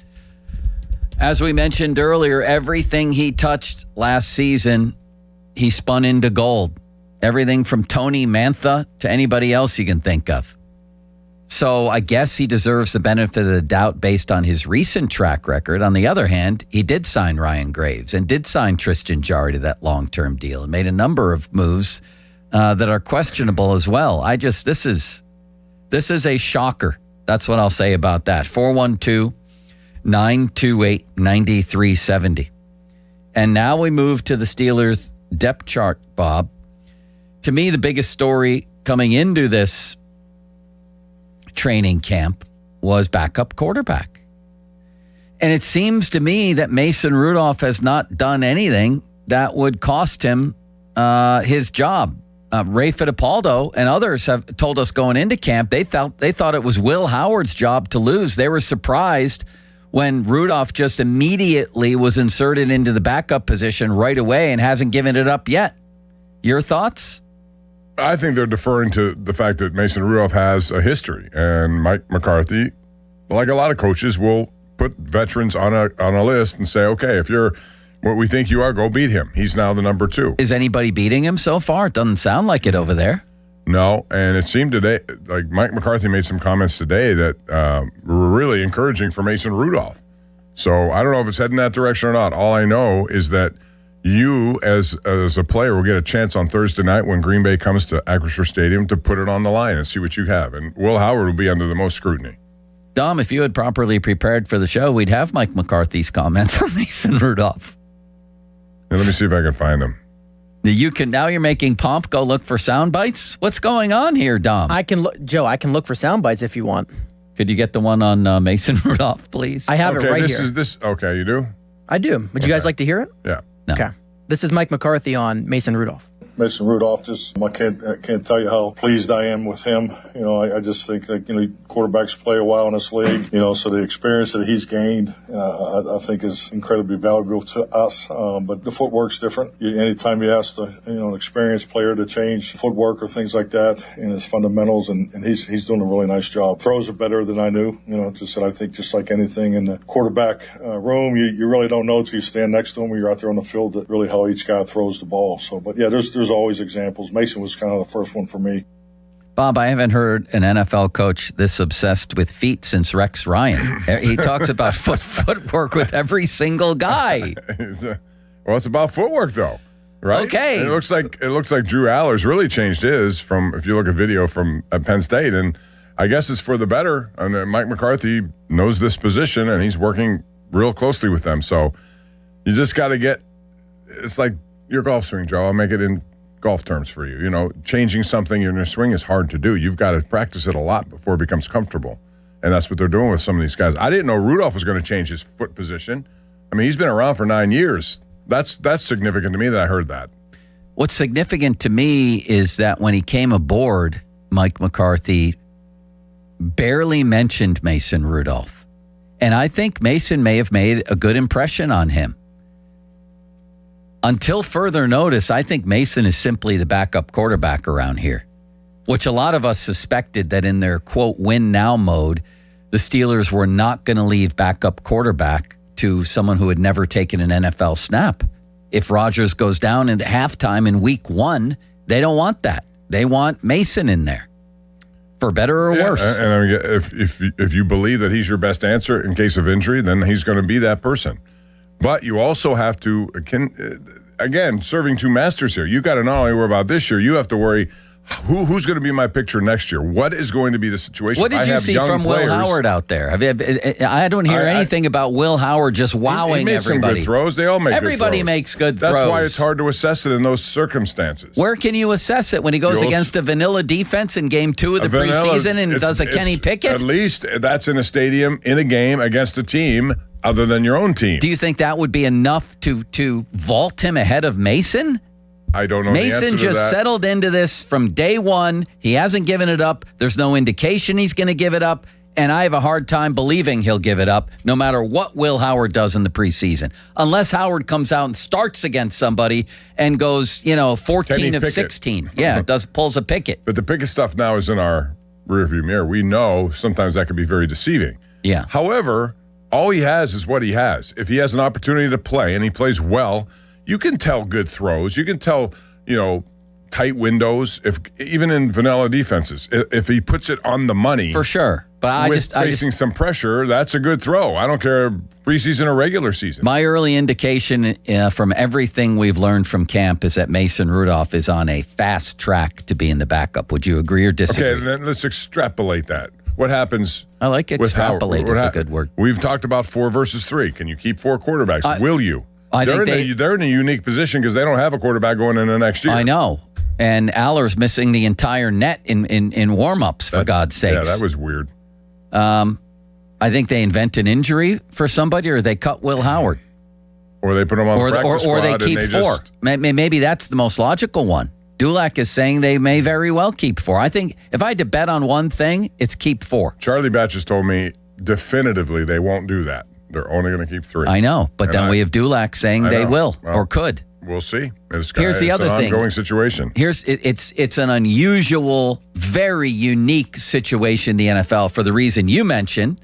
As we mentioned earlier, everything he touched last season, he spun into gold. Everything from Tony Mantha to anybody else you can think of. So I guess he deserves the benefit of the doubt based on his recent track record. On the other hand, he did sign Ryan Graves and did sign Tristan Jarry to that long-term deal and made a number of moves that are questionable as well. This is a shocker. That's what I'll say about that. 412-928-9370. And now we move to the Steelers' depth chart, Bob. To me, the biggest story coming into this training camp was backup quarterback. And it seems to me that Mason Rudolph has not done anything that would cost him his job. Ray Fittipaldo and others have told us going into camp they thought it was Will Howard's job to lose. They were surprised when Rudolph just immediately was inserted into the backup position right away and hasn't given it up yet. Your thoughts? I think they're deferring to the fact that Mason Rudolph has a history, and Mike McCarthy, like a lot of coaches, will put veterans on a list and say, okay, if you're what we think you are, go beat him. He's now the number 2. Is anybody beating him so far? It doesn't sound like it over there. No, and it seemed today, like Mike McCarthy made some comments today that were really encouraging for Mason Rudolph. So I don't know if it's heading that direction or not. All I know is that you, as a player, will get a chance on Thursday night when Green Bay comes to Acrisure Stadium to put it on the line and see what you have. And Will Howard will be under the most scrutiny. Dom, if you had properly prepared for the show, we'd have Mike McCarthy's comments on Mason Rudolph. Let me see if I can find them. You're making Pomp go look for sound bites? What's going on here, Dom? Joe, I can look for sound bites if you want. Could you get the one on Mason Rudolph, please? I have it right here. Okay, you do? I do. Would you guys like to hear it? Yeah. No. Okay. This is Mike McCarthy on Mason Rudolph. Mason Rudolph, I can't tell you how pleased I am with him. I just think quarterbacks play a while in this league, so the experience that he's gained, I think is incredibly valuable to us. But the footwork's different. Anytime you ask an experienced player to change footwork or things like that in his fundamentals, and he's doing a really nice job. Throws are better than I knew. I think just like anything in the quarterback room, you really don't know until you stand next to him or you're out there on the field that really how each guy throws the ball. So, but yeah, there's always examples. Mason was kind of the first one for me. Bob, I haven't heard an NFL coach this obsessed with feet since Rex Ryan. He talks about footwork with every single guy. Well, it's about footwork, though, right? Okay. And it looks like Drew Allers really changed his from, if you look at video from Penn State, and I guess it's for the better. And Mike McCarthy knows this position, and he's working real closely with them. So you just got to it's like your golf swing, Joe. I'll make it in golf terms for you. Changing something in your swing is hard to do. You've got to practice it a lot before it becomes comfortable. And that's what they're doing with some of these guys. I didn't know Rudolph was going to change his foot position. I mean, he's been around for 9 years. That's significant to me that I heard that. What's significant to me is that when he came aboard, Mike McCarthy barely mentioned Mason Rudolph. And I think Mason may have made a good impression on him. Until further notice, I think Mason is simply the backup quarterback around here, which a lot of us suspected that in their, quote, win now mode, the Steelers were not going to leave backup quarterback to someone who had never taken an NFL snap. If Rodgers goes down into halftime in week 1, they don't want that. They want Mason in there, for better or worse. And I mean, if you believe that he's your best answer in case of injury, then he's going to be that person. But you also have to, again, serving two masters here. You got to not only worry about this year, you have to worry who's going to be my picture next year. What is going to be the situation? What did you see from Will Howard out there? I don't hear anything about Will Howard just wowing he made everybody. Some good throws. They all make everybody good throws. makes good throws. That's why it's hard to assess it in those circumstances. Where can you assess it when he goes against a vanilla defense in game 2 of the preseason and does a Kenny Pickett? At least that's in a stadium, in a game against a team other than your own team. Do you think that would be enough to vault him ahead of Mason? I don't know. Mason just settled into this from day one. He hasn't given it up. There's no indication he's going to give it up. And I have a hard time believing he'll give it up no matter what Will Howard does in the preseason. Unless Howard comes out and starts against somebody and goes, 14 of 16. Yeah, pulls a Pickett. But the Pickett stuff now is in our rearview mirror. We know sometimes that can be very deceiving. Yeah. However, All he has is what he has. If he has an opportunity to play and he plays well, you can tell good throws. You can tell, tight windows. If even in vanilla defenses, if he puts it on the money, for sure. But facing some pressure, that's a good throw. I don't care preseason or regular season. My early indication from everything we've learned from camp is that Mason Rudolph is on a fast track to being the backup. Would you agree or disagree? Okay, then let's extrapolate that. What happens? I like extrapolate is a good word. We've talked about 4 versus 3. Can you keep 4 quarterbacks? Will you? They're in a unique position because they don't have a quarterback going into next year. I know. And Aller's missing the entire net in warm-ups, for God's sakes. Yeah, that was weird. I think they invent an injury for somebody, or they cut Will Howard. Or they put him on the practice squad. Or they keep 4. Maybe that's the most logical one. Dulac is saying they may very well keep 4. I think if I had to bet on one thing, it's keep 4. Charlie Batch has told me definitively they won't do that. They're only going to keep 3. I know, but then we have Dulac saying they will or could. We'll see. Here's the other thing. It's an ongoing situation. It's an unusual, very unique situation in the NFL for the reason you mentioned.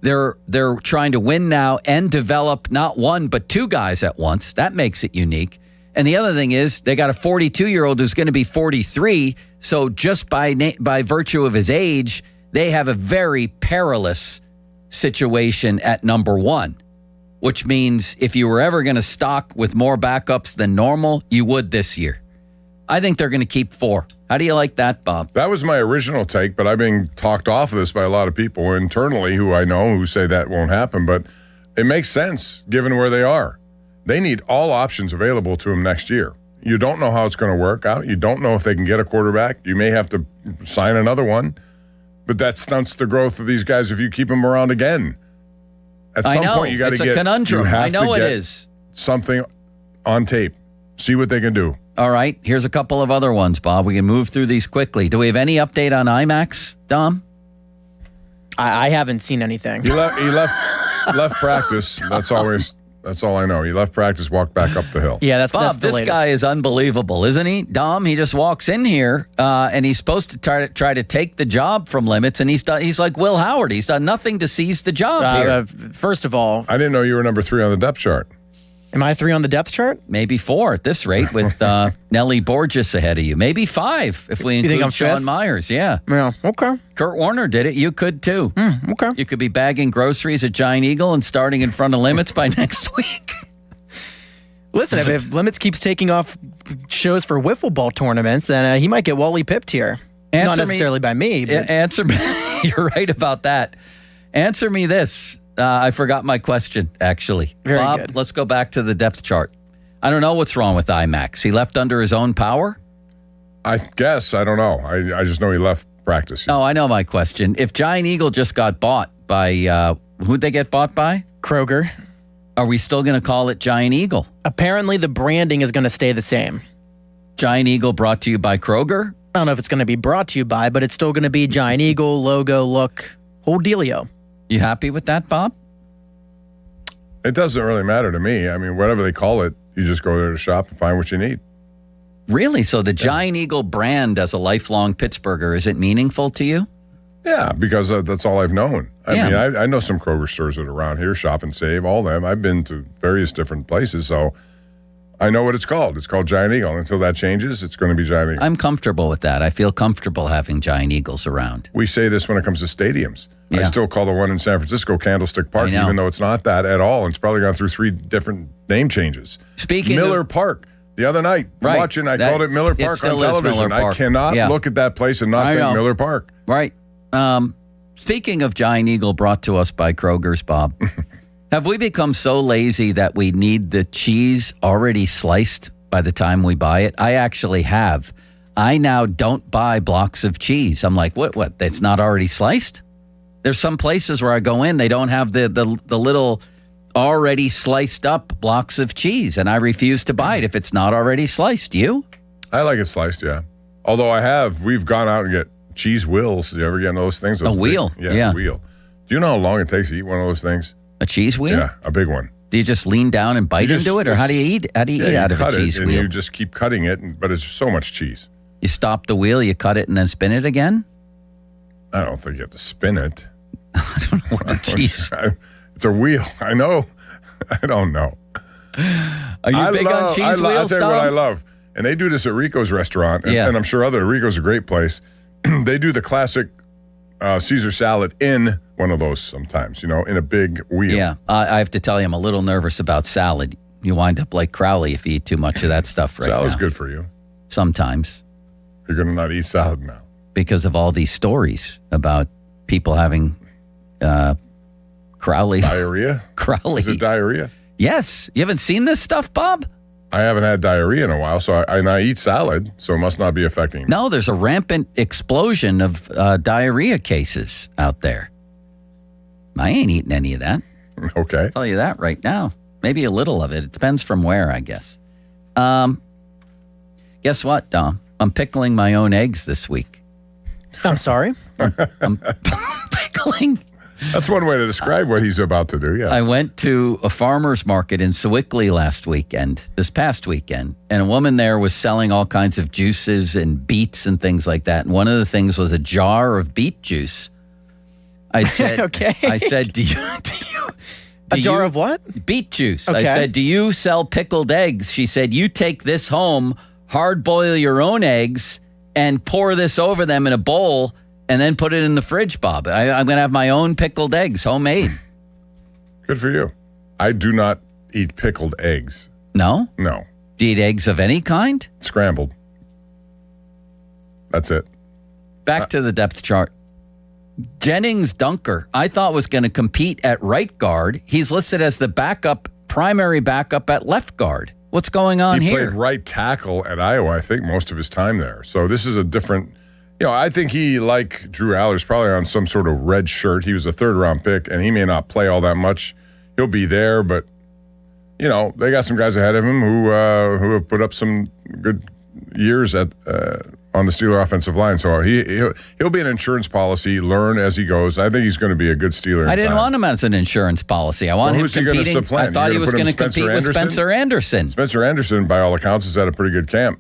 They're trying to win now and develop not 1 but 2 guys at once. That makes it unique. And the other thing is they got a 42-year-old who's going to be 43. So just by virtue of his age, they have a very perilous situation at number 1. Which means if you were ever going to stock with more backups than normal, you would this year. I think they're going to keep 4. How do you like that, Bob? That was my original take, but I've been talked off of this by a lot of people internally who I know who say that won't happen. But it makes sense given where they are. They need all options available to them next year. You don't know how it's going to work out. You don't know if they can get a quarterback. You may have to sign another one. But that stunts the growth of these guys if you keep them around again. At some point, you got to get. It's a conundrum. I know it is. Something on tape. See what they can do. All right. Here's a couple of other ones, Bob. We can move through these quickly. Do we have any update on IMAX, Dom? I haven't seen anything. He left practice. That's all I know. He left practice, walked back up the hill. Yeah, that's Bob. the This latest. guy is unbelievable, isn't he? Dom. He just walks in here, and he's supposed to try to take the job from Limits, and he's like Will Howard. He's done nothing to seize the job here. First of all, I didn't know you were number 3 on the depth chart. Am I 3 on the depth chart? Maybe 4 at this rate with Nelly Borges ahead of you. Maybe 5 if we You think include I'm Sean fifth? Myers. Yeah. Yeah. Okay. Kurt Warner did it. You could too. Okay. You could be bagging groceries at Giant Eagle and starting in front of Limits by next week. Listen, if Limits keeps taking off shows for wiffle ball tournaments, then he might get Wally pipped here. Not necessarily by me. But Answer me. You're right about that. Answer me this. I forgot my question, actually. Very Bob, good. let's go back to the depth chart. I don't know what's wrong with IMAX. He left under his own power? I guess. I don't know. I just know he left practice. No, I know my question. If Giant Eagle just got bought by, who'd they get bought by? Kroger. Are we still going to call it Giant Eagle? Apparently, the branding is going to stay the same. Giant Eagle brought to you by Kroger? I don't know if it's going to be brought to you by, but it's still going to be Giant Eagle, logo, look, whole dealio. You happy with that, Bob? It doesn't really matter to me. I mean, whatever they call it, you just go there to shop and find what you need. Really? So the Giant Eagle brand as a lifelong Pittsburgher, is it meaningful to you? Yeah, because that's all I've known. I mean, I know some Kroger stores that are around here, Shop and Save, all them. I've been to various different places, so I know what it's called. It's called Giant Eagle. Until that changes, it's going to be Giant Eagle. I'm comfortable with that. I feel comfortable having Giant Eagles around. We say this when it comes to stadiums. I still call the one in San Francisco Candlestick Park, even though it's not that at all. It's probably gone through 3 different name changes. Speaking Miller of, Park. The other night, Right. watching, I called it Miller Park on television. I cannot look at that place and not think Miller Park. Right. Speaking of Giant Eagle brought to us by Kroger's, Bob, have we become so lazy that we need the cheese already sliced by the time we buy it? I actually have. I now don't buy blocks of cheese. I'm like, what? It's not already sliced? There's some places where I go in, they don't have the little already sliced up blocks of cheese, and I refuse to buy it if it's not already sliced. You? I like it sliced, yeah. Although we've gone out and get cheese wheels. You ever get those things? A wheel? Yeah, a wheel. Do you know how long it takes to eat one of those things? A cheese wheel? Yeah, a big one. Do you just lean down and bite into it, or how do you eat? How do you eat out of a cheese and wheel? You just keep cutting it, but it's so much cheese. You stop the wheel, you cut it, and then spin it again? I don't think you have to spin it. I don't know what the cheese. It's a wheel. I know. I don't know. Are you big on cheese wheels, I'll tell you what I love. And they do this at Rico's restaurant, and I'm sure Rico's a great place. They do the classic Caesar salad in one of those sometimes, in a big wheel. Yeah, I have to tell you, I'm a little nervous about salad. You wind up like Crowley if you eat too much of that stuff right now. Salad's good for you. Sometimes. You're going to not eat salad now. Because of all these stories about people having Crowley. Diarrhea? Crowley. Is it diarrhea? Yes. You haven't seen this stuff, Bob? I haven't had diarrhea in a while, so I eat salad, so it must not be affecting me. No, there's a rampant explosion of diarrhea cases out there. I ain't eating any of that. Okay. I'll tell you that right now. Maybe a little of it. It depends from where, I guess. Guess what, Dom? I'm pickling my own eggs this week. I'm sorry? I'm pickling. That's one way to describe what he's about to do, yes. I went to a farmer's market in Sewickley this past weekend, and a woman there was selling all kinds of juices and beets and things like that. And one of the things was a jar of beet juice. I said, Okay. I said, do you A jar of what? Beet juice. Okay. I said, do you sell pickled eggs? She said, you take this home, hard boil your own eggs, and pour this over them in a bowl, and then put it in the fridge, Bob. I'm going to have my own pickled eggs, homemade. Good for you. I do not eat pickled eggs. No? No. Do you eat eggs of any kind? Scrambled. That's it. Back to the depth chart. Jennings Dunker, I thought was going to compete at right guard. He's listed as the primary backup at left guard. What's going on He here? played right tackle at Iowa, I think, most of his time there. So this is a different, I think he, like Drew Aller's, probably on some sort of red shirt. He was a third-round pick, and he may not play all that much. He'll be there, but, they got some guys ahead of him who have put up some good years on the Steeler offensive line. So he'll be an insurance policy, learn as he goes. I think he's going to be a good Steeler. I didn't want him as an insurance policy. I want him who's he competing. going to supplant? I thought he was going to compete with Spencer Anderson. Spencer Anderson, by all accounts, has had a pretty good camp.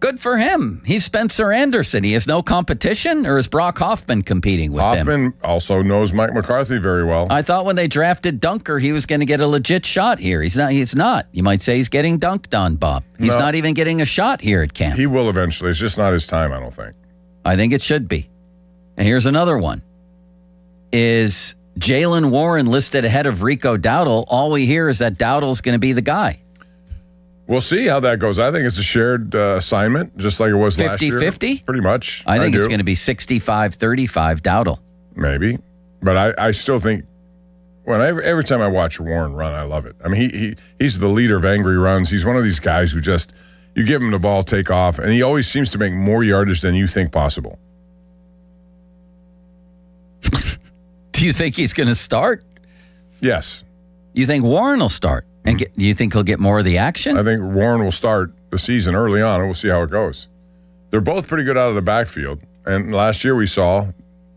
Good for him. He's Spencer Anderson. He has no competition, or is Brock Hoffman competing with him? Hoffman also knows Mike McCarthy very well. I thought when they drafted Dunker, he was going to get a legit shot here. He's not. You might say he's getting dunked on, Bob. He's not even getting a shot here at camp. He will eventually. It's just not his time, I don't think. I think it should be. And here's another one. Is Jalen Warren listed ahead of Rico Dowdle? All we hear is that Dowdle's going to be the guy. We'll see how that goes. I think it's a shared assignment, just like it was last year. 50-50? Pretty much. I think it's going to be 65-35 Dowdle. Maybe. But I still think, every time I watch Warren run, I love it. I mean, he's the leader of angry runs. He's one of these guys who just, you give him the ball, take off, and he always seems to make more yardage than you think possible. Do you think he's going to start? Yes. You think Warren will start? And do you think he'll get more of the action? I think Warren will start the season early on, and we'll see how it goes. They're both pretty good out of the backfield. And last year we saw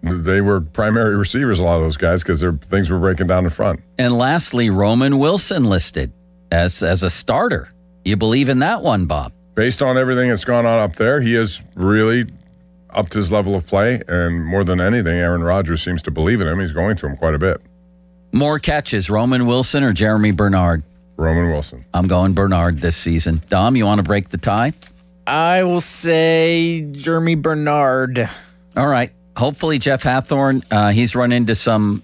they were primary receivers, a lot of those guys, because things were breaking down in front. And lastly, Roman Wilson listed as a starter. You believe in that one, Bob? Based on everything that's gone on up there, he has really upped his level of play. And more than anything, Aaron Rodgers seems to believe in him. He's going to him quite a bit. More catches, Roman Wilson or Jeremy Bernard? Roman Wilson. I'm going Bernard this season. Dom, you want to break the tie? I will say Jeremy Bernard. All right. Hopefully Jeff Hathorn, he's run into some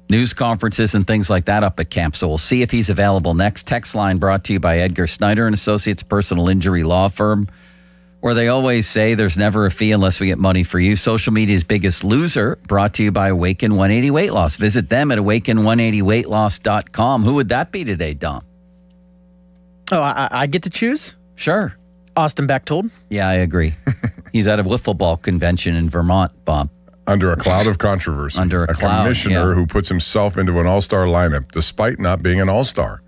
news conferences and things like that up at camp, so we'll see if he's available next. Text line brought to you by Edgar Snyder and Associates, personal injury law firm, where they always say there's never a fee unless we get money for you. Social media's biggest loser, brought to you by Awaken 180 Weight Loss. Visit them at awaken180weightloss.com. Who would that be today, Dom? Oh, I get to choose? Sure. Austin Bechtold. Yeah, I agree. He's at a wiffle ball convention in Vermont, Bob. Under a cloud of controversy. Under a cloud, commissioner who puts himself into an all-star lineup despite not being an all-star.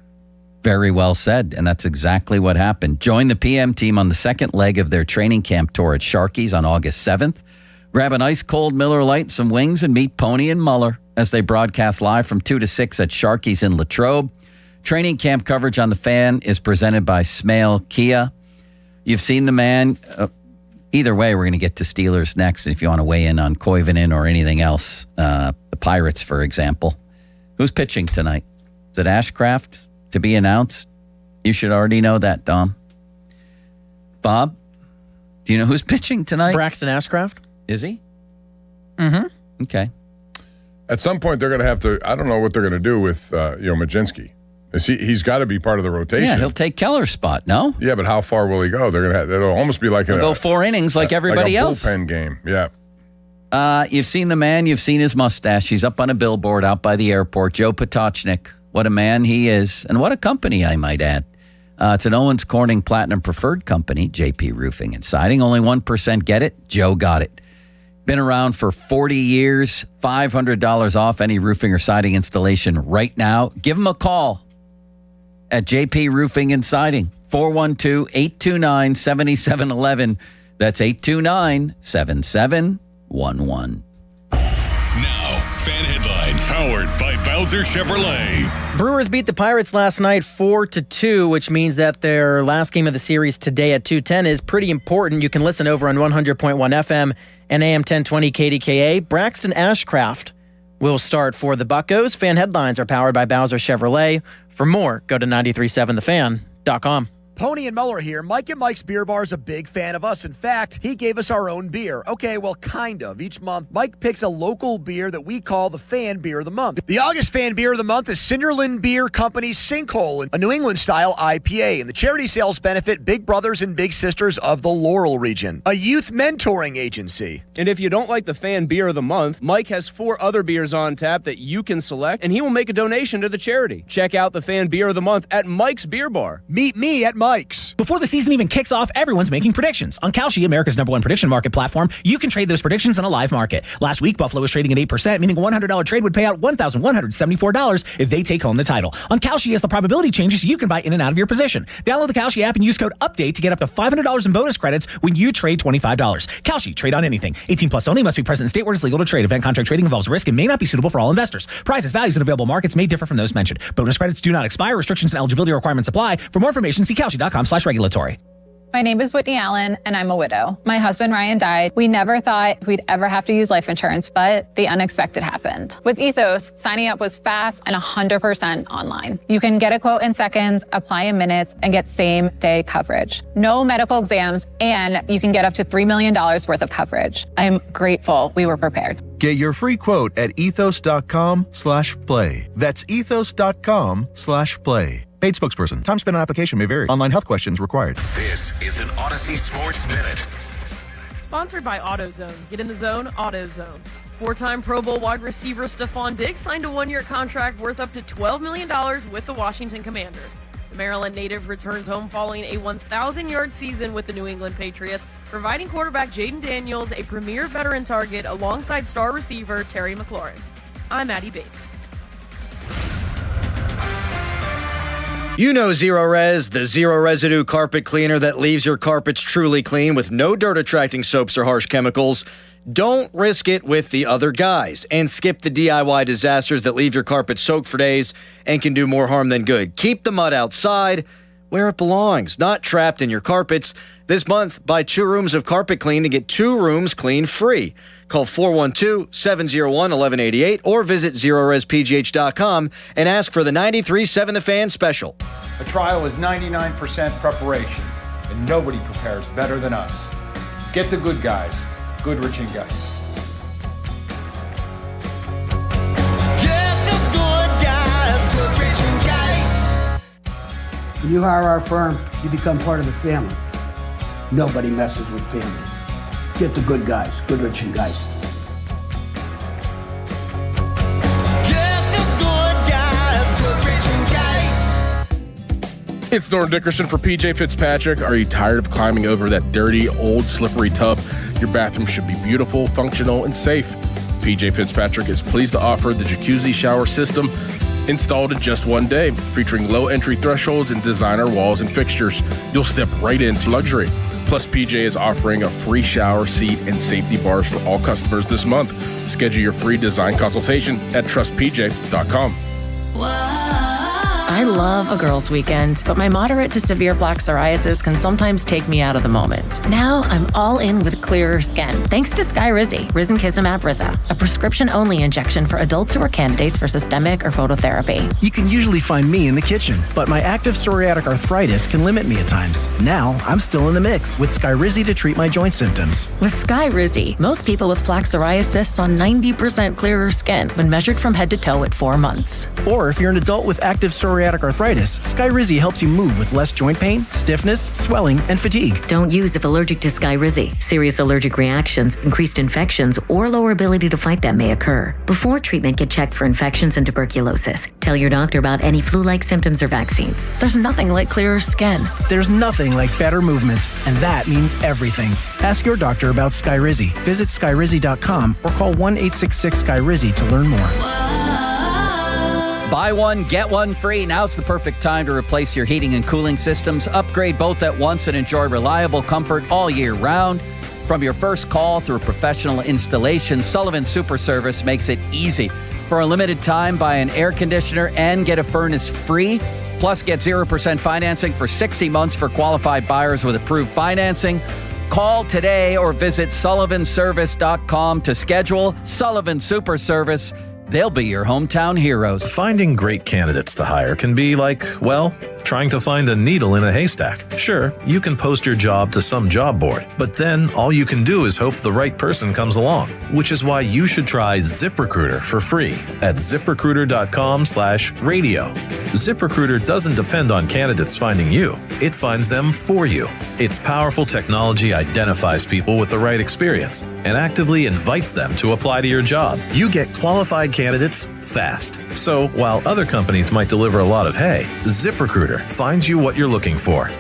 Very well said, and that's exactly what happened. Join the PM team on the second leg of their training camp tour at Sharky's on August 7th. Grab an ice-cold Miller Lite, some wings, and meet Pony and Muller as they broadcast live from 2 to 6 at Sharky's in Latrobe. Training camp coverage on The Fan is presented by Smale Kia. You've seen the man. Either way, we're going to get to Steelers next. If you want to weigh in on Koivunen or anything else, the Pirates, for example. Who's pitching tonight? Is it Ashcraft to be announced? You should already know that, Dom. Bob, do you know who's pitching tonight? Braxton Ashcraft. Is he? Mm-hmm. Okay. At some point, they're going to have to. I don't know what they're going to do with Majinski. He's got to be part of the rotation. Yeah, he'll take Keller's spot. No. Yeah, but how far will he go? They're going to. It'll almost be like He'll go 4 innings like everybody else. Bullpen game. Yeah. You've seen the man. You've seen his mustache. He's up on a billboard out by the airport. Joe Potochnik. What a man he is, and what a company, I might add. It's an Owens Corning Platinum Preferred company, JP Roofing and Siding. Only 1% get it. Joe got it. Been around for 40 years. $500 off any roofing or siding installation right now. Give him a call at JP Roofing and Siding. 412-829-7711. That's 829-7711. Now, fan headlines powered by Bowser Chevrolet. Brewers beat the Pirates last night 4-2, which means that their last game of the series today at 2:10 is pretty important. You can listen over on 100.1 FM and AM 1020 KDKA. Braxton Ashcraft will start for the Buccos. Fan headlines are powered by Bowser Chevrolet. For more, go to 937thefan.com. Pony and Muller here. Mike and Mike's Beer Bar is a big fan of us. In fact, he gave us our own beer. Okay, well, kind of. Each month, Mike picks a local beer that we call the Fan Beer of the Month. The August Fan Beer of the Month is Cinderland Beer Company's Sinkhole, a New England-style IPA. And the charity sales benefit Big Brothers and Big Sisters of the Laurel region, a youth mentoring agency. And if you don't like the Fan Beer of the Month, Mike has 4 other beers on tap that you can select, and he will make a donation to the charity. Check out the Fan Beer of the Month at Mike's Beer Bar. Meet me at Mike's. Before the season even kicks off, everyone's making predictions. On Kalshi, America's #1 prediction market platform, you can trade those predictions in a live market. Last week, Buffalo was trading at 8%, meaning a $100 trade would pay out $1,174 if they take home the title. On Kalshi, as the probability changes, you can buy in and out of your position. Download the Kalshi app and use code UPDATE to get up to $500 in bonus credits when you trade $25. Kalshi, trade on anything. 18 plus only, must be present in state where it's legal to trade. Event contract trading involves risk and may not be suitable for all investors. Prices, values, and available markets may differ from those mentioned. Bonus credits do not expire. Restrictions and eligibility requirements apply. For more information, see Kalshi.com/regulatory. My name is Whitney Allen, and I'm a widow. My husband, Ryan, died. We never thought we'd ever have to use life insurance, but the unexpected happened. With Ethos, signing up was fast and 100% online. You can get a quote in seconds, apply in minutes, and get same-day coverage. No medical exams, and you can get up to $3 million worth of coverage. I'm grateful we were prepared. Get your free quote at ethos.com/play. That's ethos.com/play. Paid spokesperson. Time spent on application may vary. Online health questions required. This is an Odyssey Sports Minute. Sponsored by AutoZone. Get in the zone, AutoZone. 4-time Pro Bowl wide receiver Stephon Diggs signed a 1-year contract worth up to $12 million with the Washington Commanders. The Maryland native returns home following a 1,000-yard season with the New England Patriots, providing quarterback Jaden Daniels a premier veteran target alongside star receiver Terry McLaurin. I'm Addie Bates. You know Zero Res, the zero residue carpet cleaner that leaves your carpets truly clean with no dirt attracting soaps or harsh chemicals. Don't risk it with the other guys and skip the DIY disasters that leave your carpet soaked for days and can do more harm than good. Keep the mud outside where it belongs, not trapped in your carpets. This month, buy 2 rooms of carpet clean to get 2 rooms clean free. Call 412-701-1188 or visit ZeroResPGH.com and ask for the 93.7 The Fan special. A trial is 99% preparation, and nobody prepares better than us. Get the good guys, Goodrich and Geist. When you hire our firm, you become part of the family. Nobody messes with family. Get the good guys, Goodrich and Geist. It's Norm Dickerson for PJ Fitzpatrick. Are you tired of climbing over that dirty, old, slippery tub? Your bathroom should be beautiful, functional, and safe. PJ Fitzpatrick is pleased to offer the jacuzzi shower system installed in just 1 day, featuring low entry thresholds and designer walls and fixtures. You'll step right into luxury. Plus, PJ is offering a free shower, seat, and safety bars for all customers this month. Schedule your free design consultation at trustpj.com. I I love a girls' weekend, but my moderate to severe plaque psoriasis can sometimes take me out of the moment. Now I'm all in with clearer skin, thanks to Skyrizi, Risankizumab Riza, a prescription-only injection for adults who are candidates for systemic or phototherapy. You can usually find me in the kitchen, but my active psoriatic arthritis can limit me at times. Now I'm still in the mix with Skyrizi to treat my joint symptoms. With Skyrizi, most people with plaque psoriasis saw 90% clearer skin when measured from head to toe at 4 months. Or if you're an adult with active psoriatic arthritis, Skyrizi helps you move with less joint pain, stiffness, swelling, and fatigue. Don't use if allergic to Skyrizi. Serious allergic reactions, increased infections, or lower ability to fight them may occur. Before treatment, get checked for infections and tuberculosis. Tell your doctor about any flu-like symptoms or vaccines. There's nothing like clearer skin. There's nothing like better movement, and that means everything. Ask your doctor about Skyrizi. Visit Skyrizi.com or call 1-866-SKYRIZI to learn more. Buy one, get one free. Now's the perfect time to replace your heating and cooling systems. Upgrade both at once and enjoy reliable comfort all year round. From your first call through professional installation, Sullivan Super Service makes it easy. For a limited time, buy an air conditioner and get a furnace free. Plus, get 0% financing for 60 months for qualified buyers with approved financing. Call today or visit sullivanservice.com to schedule. Sullivan Super Service. They'll be your hometown heroes. Finding great candidates to hire can be like, well, trying to find a needle in a haystack. Sure, you can post your job to some job board, but then all you can do is hope the right person comes along, which is why you should try ZipRecruiter for free at ZipRecruiter.com/radio. ZipRecruiter doesn't depend on candidates finding you. It finds them for you. Its powerful technology identifies people with the right experience and actively invites them to apply to your job. You get qualified candidates fast. So while other companies might deliver a lot of hay, ZipRecruiter finds you what you're looking for.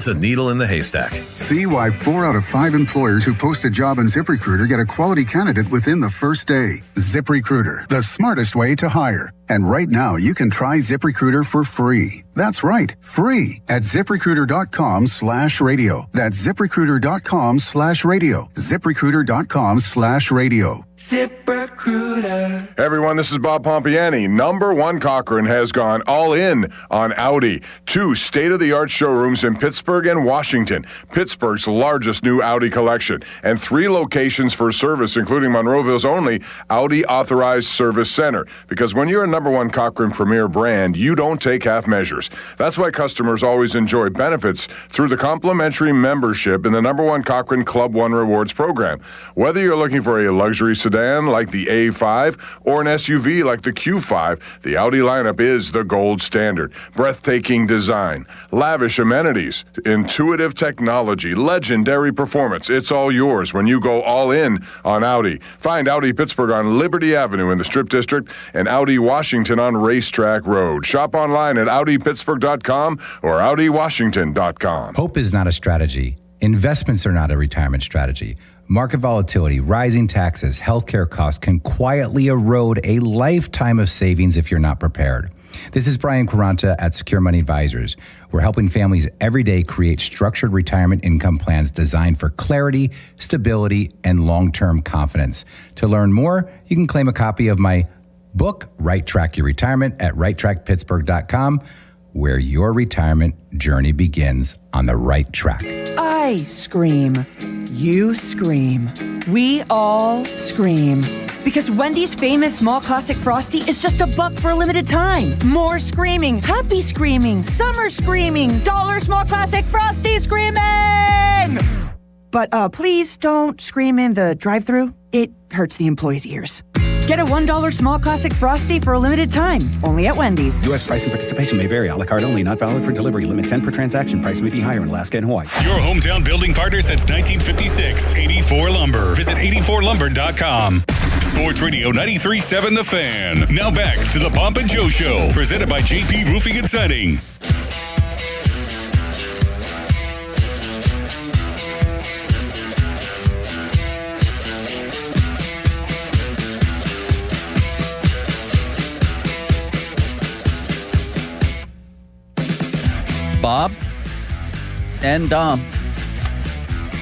The needle in the haystack. See why 4 out of 5 employers who post a job on ZipRecruiter get a quality candidate within the first day. ZipRecruiter, the smartest way to hire. And right now, you can try ZipRecruiter for free. That's right, free at ZipRecruiter.com/radio. That's ZipRecruiter.com/radio. ZipRecruiter.com/radio. ZipRecruiter. Hey everyone, this is Bob Pompiani. Number one Cochrane has gone all in on Audi. 2 state-of-the-art showrooms in Pittsburgh and Washington. Pittsburgh's largest new Audi collection. And 3 locations for service, including Monroeville's only Audi Authorized Service Center. Because when you're a number one Cochrane Premier brand, you don't take half measures. That's why customers always enjoy benefits through the complimentary membership in the number one Cochrane Club One Rewards program. Whether you're looking for a luxury sedan like the A5 or an SUV like the Q5, the Audi lineup is the gold standard. Breathtaking design, lavish amenities, intuitive technology, legendary performance. It's all yours when you go all in on Audi. Find Audi Pittsburgh on Liberty Avenue in the Strip District and Audi Washington on Racetrack Road. Shop online at AudiPittsburgh.com or AudiWashington.com. Hope is not a strategy. Investments are not a retirement strategy. Market volatility, rising taxes, healthcare costs can quietly erode a lifetime of savings if you're not prepared. This is Brian Quaranta at Secure Money Advisors. We're helping families every day create structured retirement income plans designed for clarity, stability, and long-term confidence. To learn more, you can claim a copy of my book, Right Track Your Retirement, at righttrackpittsburgh.com, where your retirement journey begins on the right track. I scream. You scream. We all scream. Because Wendy's famous small classic Frosty is just $1 for a limited time. More screaming, happy screaming, summer screaming, dollar small classic Frosty screaming! But please don't scream in the drive-thru. It hurts the employees' ears. Get a $1 small classic Frosty for a limited time, only at Wendy's. U.S. price and participation may vary. A la carte only, not valid for delivery. Limit 10 per transaction. Price may be higher in Alaska and Hawaii. Your hometown building partner since 1956. 84 Lumber. Visit 84lumber.com. Sports Radio 93.7 The Fan. Now back to the Pomp and Joe Show. Presented by JP Roofing and Siding. Bob and Dom.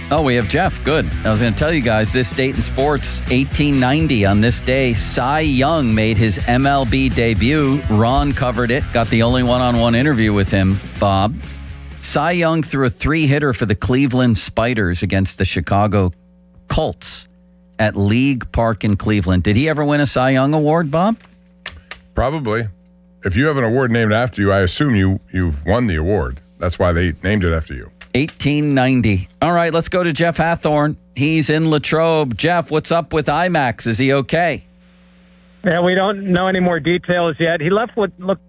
Oh, we have Jeff. Good. I was going to tell you guys this date in sports, 1890. On this day, Cy Young made his MLB debut. Ron covered it. Got the only one-on-one interview with him, Bob. Cy Young threw a 3-hitter for the Cleveland Spiders against the Chicago Colts at League Park in Cleveland. Did he ever win a Cy Young award, Bob? Probably. If you have an award named after you, I assume you've won the award. That's why they named it after you. 1890. All right, let's go to Jeff Hathorn. He's in Latrobe. Jeff, what's up with IMAX? Is he okay? Yeah, we don't know any more details yet. He left what looked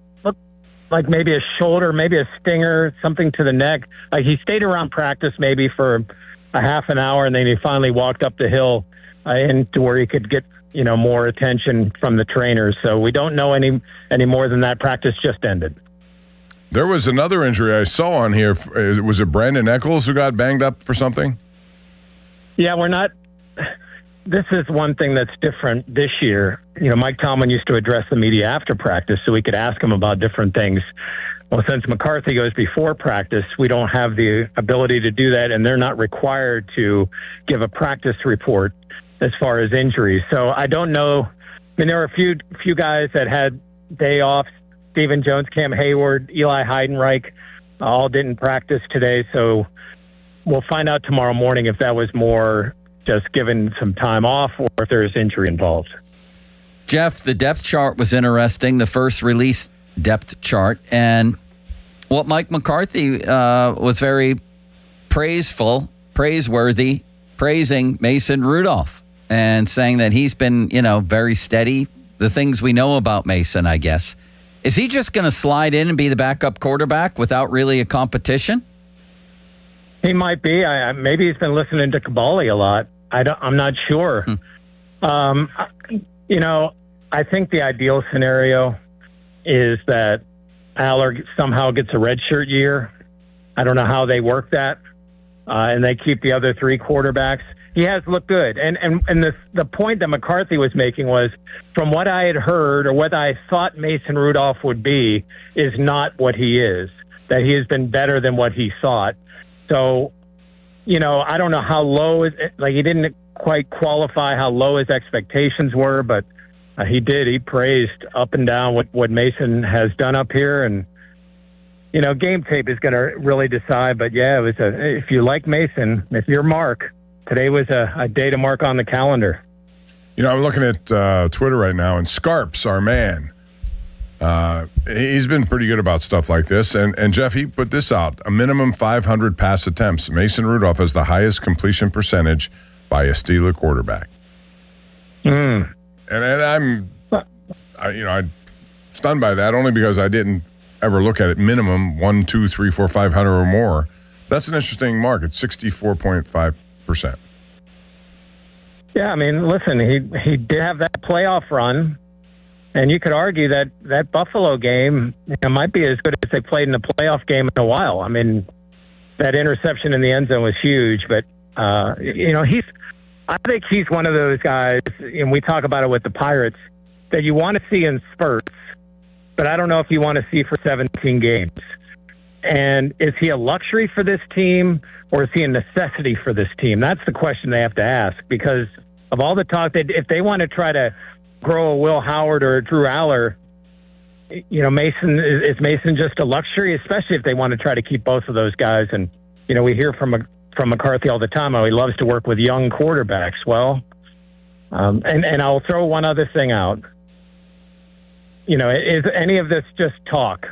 like maybe a shoulder, maybe a stinger, something to the neck. Like he stayed around practice maybe for a half an hour, and then he finally walked up the hill into where he could get more attention from the trainers. So we don't know any more than that. Practice just ended. There was another injury I saw on here. Was it Brandon Eccles who got banged up for something? Yeah, we're not. This is one thing that's different this year. Mike Tomlin used to address the media after practice so we could ask him about different things. Well, since McCarthy goes before practice, we don't have the ability to do that, and they're not required to give a practice report as far as injuries. So I don't know. I mean, there were a few guys that had day offs. Stephen Jones, Cam Hayward, Eli Heidenreich all didn't practice today. So we'll find out tomorrow morning if that was more just given some time off or if there's injury involved. Jeff, the depth chart was interesting, the first release depth chart. And what Mike McCarthy was very praiseworthy, praising Mason Rudolph and saying that he's been, very steady. The things we know about Mason, I guess. Is he just going to slide in and be the backup quarterback without really a competition? He might be. Maybe he's been listening to Kabali a lot. I'm not sure. I think the ideal scenario is that Aller somehow gets a redshirt year. I don't know how they work that, and they keep the other 3 quarterbacks. He has looked good. And the point that McCarthy was making was, from what I had heard or what I thought Mason Rudolph would be, is not what he is, that he has been better than what he thought. So, I don't know how low, he didn't quite qualify how low his expectations were, but he did. He praised up and down what Mason has done up here. And, game tape is going to really decide. But, yeah, if you like Mason, if you're Mark, today was a day to mark on the calendar. I'm looking at Twitter right now, and Scarps, our man, he's been pretty good about stuff like this. And Jeff, he put this out, a minimum 500 pass attempts. Mason Rudolph has the highest completion percentage by a Steeler quarterback. And I'm stunned by that, only because I didn't ever look at it minimum 1, 2, 3, 4, 500 or more. That's an interesting mark. It's 64.5%. Yeah, I mean, listen, he did have that playoff run, and you could argue that Buffalo game might be as good as they played in a playoff game in a while. I mean, that interception in the end zone was huge, but I think he's one of those guys, and we talk about it with the Pirates, that you want to see in spurts, but I don't know if you want to see for 17 games. And is he a luxury for this team, or is he a necessity for this team? That's the question they have to ask, because of all the talk that if they want to try to grow a Will Howard or a Drew Aller, Mason is Mason just a luxury, especially if they want to try to keep both of those guys. And we hear from McCarthy all the time how he loves to work with young quarterbacks. Well, and I'll throw one other thing out. Is any of this just talk?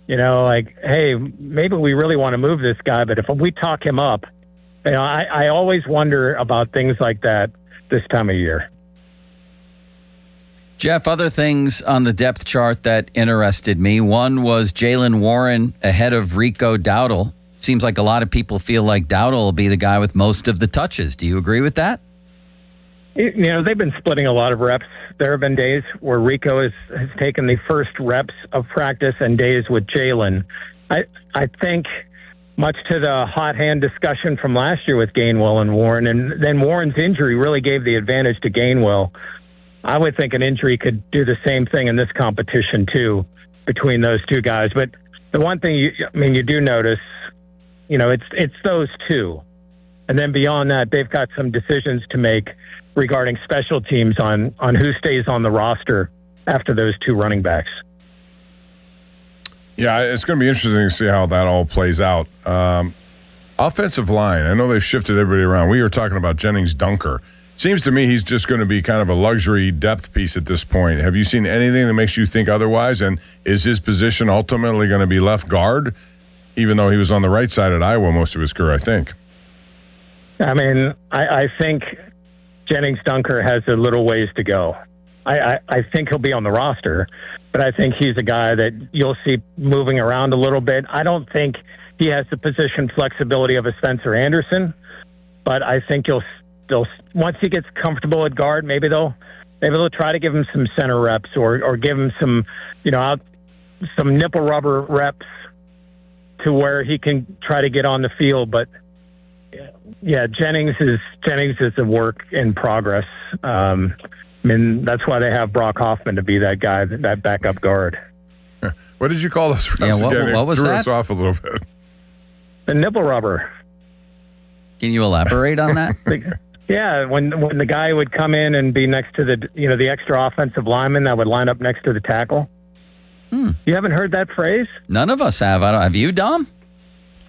Hey, maybe we really want to move this guy, but if we talk him up, I always wonder about things like that this time of year. Jeff, other things on the depth chart that interested me. One was Jaylen Warren ahead of Rico Dowdle. Seems like a lot of people feel like Dowdle will be the guy with most of the touches. Do you agree with that? They've been splitting a lot of reps. There have been days where Rico has taken the first reps of practice and days with Jaylen. I think, much to the hot hand discussion from last year with Gainwell and Warren, and then Warren's injury really gave the advantage to Gainwell. I would think an injury could do the same thing in this competition too, between those two guys. But the one thing you do notice, it's those two. And then beyond that, they've got some decisions to make regarding special teams on who stays on the roster after those 2 running backs. Yeah, it's going to be interesting to see how that all plays out. Offensive line, I know they've shifted everybody around. We were talking about Jennings Dunker. Seems to me he's just going to be kind of a luxury depth piece at this point. Have you seen anything that makes you think otherwise? And is his position ultimately going to be left guard, even though he was on the right side at Iowa most of his career, I think? I mean, I think Jennings Dunker has a little ways to go. I think he'll be on the roster, but I think he's a guy that you'll see moving around a little bit. I don't think he has the position flexibility of a Spencer Anderson, but I think they'll once he gets comfortable at guard, maybe they'll try to give him some center reps or give him some, some nipple rubber reps to where he can try to get on the field. But yeah, Jennings is a work in progress. I mean, that's why they have Brock Hoffman to be that guy, that backup guard. What did you call those reps again? What was threw that? us off a little bit. The nipple rubber. Can you elaborate on that? Yeah, when the guy would come in and be next to the extra offensive lineman that would line up next to the tackle. You haven't heard that phrase? None of us have. Have you, Dom?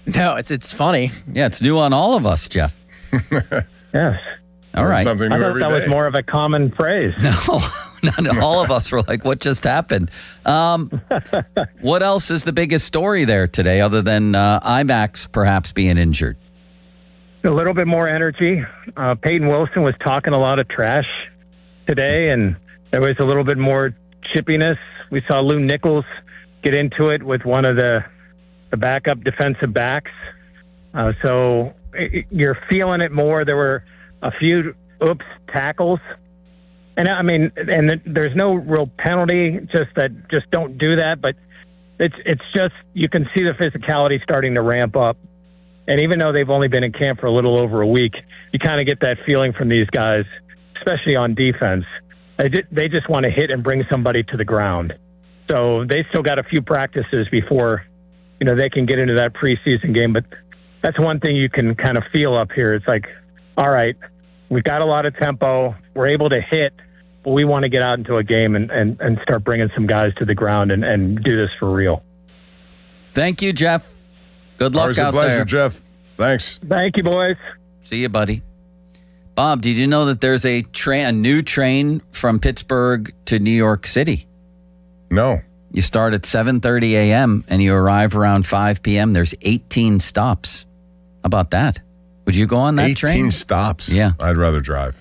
No, it's funny. Yeah, it's new on all of us, Jeff. Yes. All right. Something new I thought every that day. was more of a common phrase. No, all of us were like, what just happened? What else is the biggest story there today other than IMAX perhaps being injured? A little bit more energy. Peyton Wilson was talking a lot of trash today, and there was a little bit more chippiness. We saw Lou Nichols get into it with one of the backup defensive backs. So you're feeling it more. There were a few tackles. And I mean, and there's no real penalty, just don't do that. But it's just, you can see the physicality starting to ramp up. And even though they've only been in camp for a little over a week, you kind of get that feeling from these guys, especially on defense. They just want to hit and bring somebody to the ground. So they still got a few practices before, they can get into that preseason game. But that's one thing you can kind of feel up here. It's like, all right, we've got a lot of tempo. We're able to hit, but we want to get out into a game and start bringing some guys to the ground and do this for real. Thank you, Jeff. Good luck Always out a pleasure, there. Jeff. Thanks. Thank you, boys. See you, buddy. Bob, did you know that there's a new train from Pittsburgh to New York City? No. You start at 7:30 a.m. and you arrive around 5 p.m. There's 18 stops. How about that? Would you go on that 18 train? 18 stops? Yeah. I'd rather drive.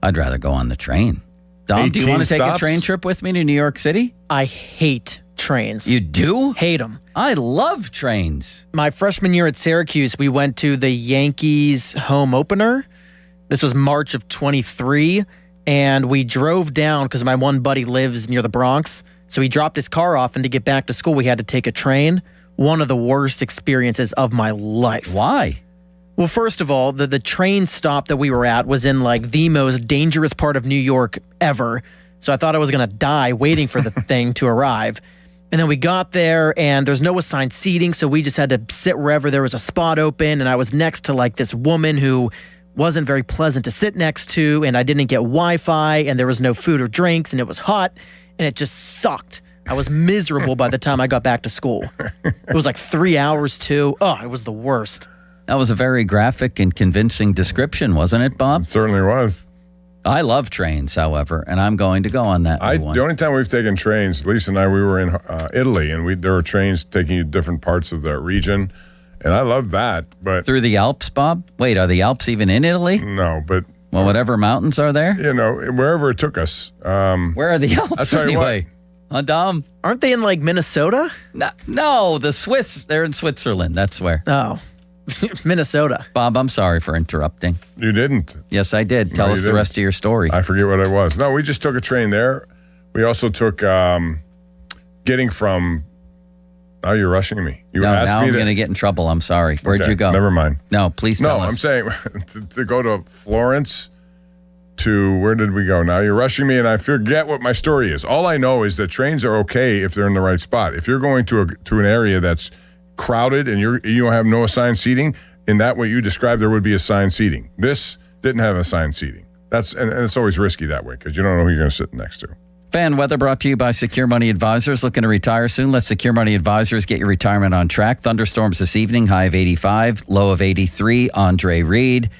I'd rather go on the train. Dom, do you want to take a train trip with me to New York City? I hate trains. You do? Hate them. I love trains. My freshman year at Syracuse, we went to the Yankees home opener. This was March of 23, and we drove down because my one buddy lives near the Bronx. So he dropped his car off, and to get back to school, we had to take a train. One of the worst experiences of my life. Why? Well, first of all, the train stop that we were at was in like the most dangerous part of New York ever. So I thought I was going to die waiting for the thing to arrive. And then we got there and there's no assigned seating. So we just had to sit wherever there was a spot open. And I was next to like this woman who wasn't very pleasant to sit next to. And I didn't get Wi-Fi and there was no food or drinks and it was hot and it just sucked. I was miserable by the time I got back to school. It was like 3 hours too. Oh, it was the worst. That was a very graphic and convincing description, wasn't it, Bob? It certainly was. I love trains, however, and I'm going to go on that one. The only time we've taken trains, Lisa and I, we were in Italy, and there were trains taking you to different parts of the region, and I loved that. But through the Alps, Bob? Wait, are the Alps even in Italy? No, but... Well, whatever mountains are there? You know, wherever it took us. Where are the Alps I'll tell you anyway? Dom? Aren't they in like Minnesota? No, the Swiss. They're in Switzerland. That's where. Oh. Minnesota. Bob, I'm sorry for interrupting. You didn't. Yes, I did. Tell us the rest of your story. I forget what it was. No, we just took a train there. We also took getting from... Now you're rushing me. You asked now me I'm going to get in trouble. I'm sorry. Where'd Okay, you go? Never mind. No, please tell us. No, I'm saying to go to Florence to... Where did we go? Now you're rushing me and I forget what my story is. All I know is that trains are okay if they're in the right spot. If you're going to an area that's crowded and you have no assigned seating, in that what you described, there would be assigned seating. This didn't have assigned seating. And it's always risky that way because you don't know who you're going to sit next to. Fan weather brought to you by Secure Money Advisors. Looking to retire soon? Let Secure Money Advisors get your retirement on track. Thunderstorms this evening, high of 85, low of 83. Andre Reed.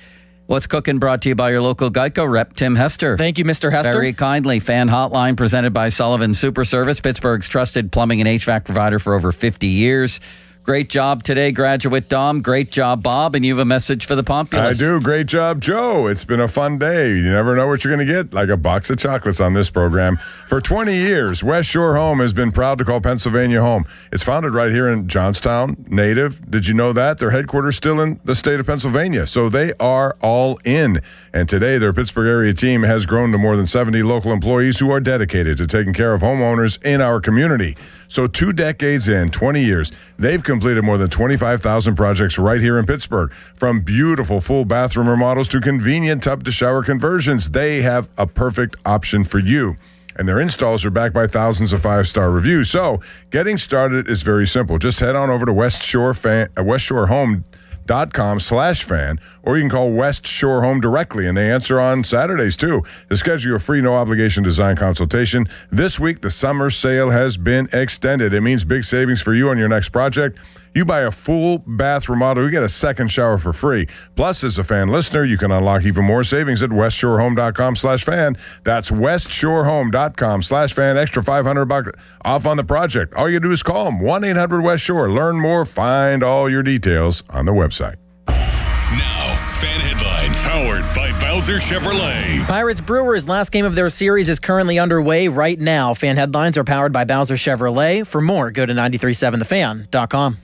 What's Cooking brought to you by your local Geico rep, Tim Hester. Thank you, Mr. Hester. Very kindly. Fan Hotline presented by Sullivan Super Service, Pittsburgh's trusted plumbing and HVAC provider for over 50 years. Great job today, Graduate Dom. Great job, Bob. And you have a message for the Populace. I do. Great job, Joe. It's been a fun day. You never know what you're going to get, like a box of chocolates on this program. For 20 years, West Shore Home has been proud to call Pennsylvania home. It's founded right here in Johnstown, native. Did you know that? Their headquarters still in the state of Pennsylvania, so they are all in. And today, their Pittsburgh area team has grown to more than 70 local employees who are dedicated to taking care of homeowners in our community. So 2 decades in, 20 years, they've completed more than 25,000 projects right here in Pittsburgh. From beautiful full bathroom remodels to convenient tub-to-shower conversions, they have a perfect option for you. And their installs are backed by thousands of 5-star reviews. So getting started is very simple. Just head on over to westshorehome.com/fan, or you can call West Shore Home directly, and they answer on Saturdays too. To schedule a free no-obligation design consultation, this week the summer sale has been extended. It means big savings for you on your next project. You buy a full bath remodel, you get a second shower for free. Plus, as a fan listener, you can unlock even more savings at westshorehome.com/fan. That's westshorehome.com/fan. Extra $500 off on the project. All you do is call them, 1-800-WEST-SHORE. Learn more, find all your details on the website. Now, fan headlines powered by Bowser Chevrolet. Pirates Brewers' last game of their series is currently underway right now. Fan headlines are powered by Bowser Chevrolet. For more, go to 937thefan.com.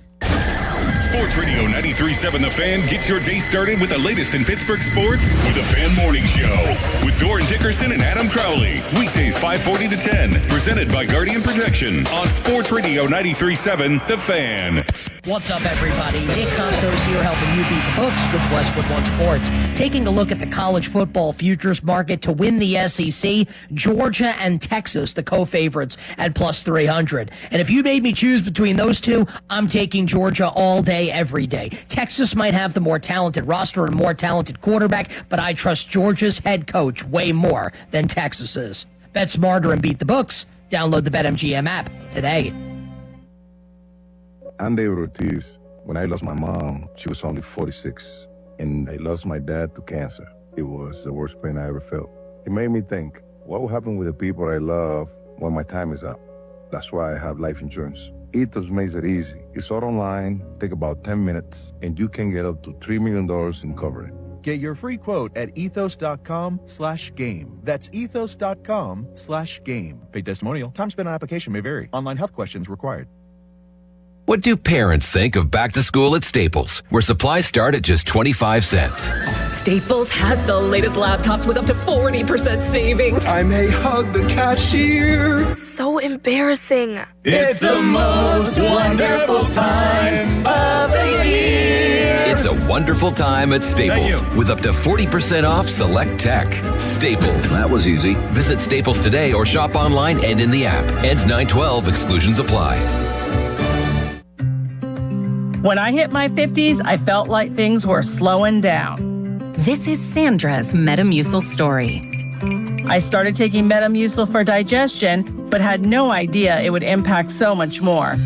Sports Radio 93.7 The Fan gets your day started with the latest in Pittsburgh sports with the Fan Morning Show with Doran Dickerson and Adam Crowley. Weekdays 5:40 to 10. Presented by Guardian Protection on Sports Radio 93.7 The Fan. What's up, everybody? Nick Costos here helping you beat the books with Westwood One Sports. Taking a look at the college football futures market to win the SEC, Georgia and Texas, the co-favorites at plus 300. And if you made me choose between those two, I'm taking Georgia all day, every day. Texas might have the more talented roster and more talented quarterback, but I trust Georgia's head coach way more than Texas's. Bet smarter and beat the books. Download the BetMGM app today. I'm David Ortiz. When I lost my mom, she was only 46, and I lost my dad to cancer. It was the worst pain I ever felt. It made me think, what will happen with the people I love when my time is up? That's why I have life insurance. Ethos makes it easy. It's all online, take about 10 minutes, and you can get up to $3 million in coverage. Get your free quote at ethos.com/game. That's ethos.com/game. Paid testimonial. Time spent on application may vary. Online health questions required. What do parents think of back to school at Staples, where supplies start at just 25 cents? Staples has the latest laptops with up to 40% savings. I may hug the cashier. So embarrassing. It's the most wonderful time of the year. It's a wonderful time at Staples with up to 40% off select tech. Staples. That was easy. Visit Staples today or shop online and in the app. Ends 9/12. Exclusions apply. When I hit my 50s, I felt like things were slowing down. This is Sandra's Metamucil story. I started taking Metamucil for digestion, but had no idea it would impact so much more.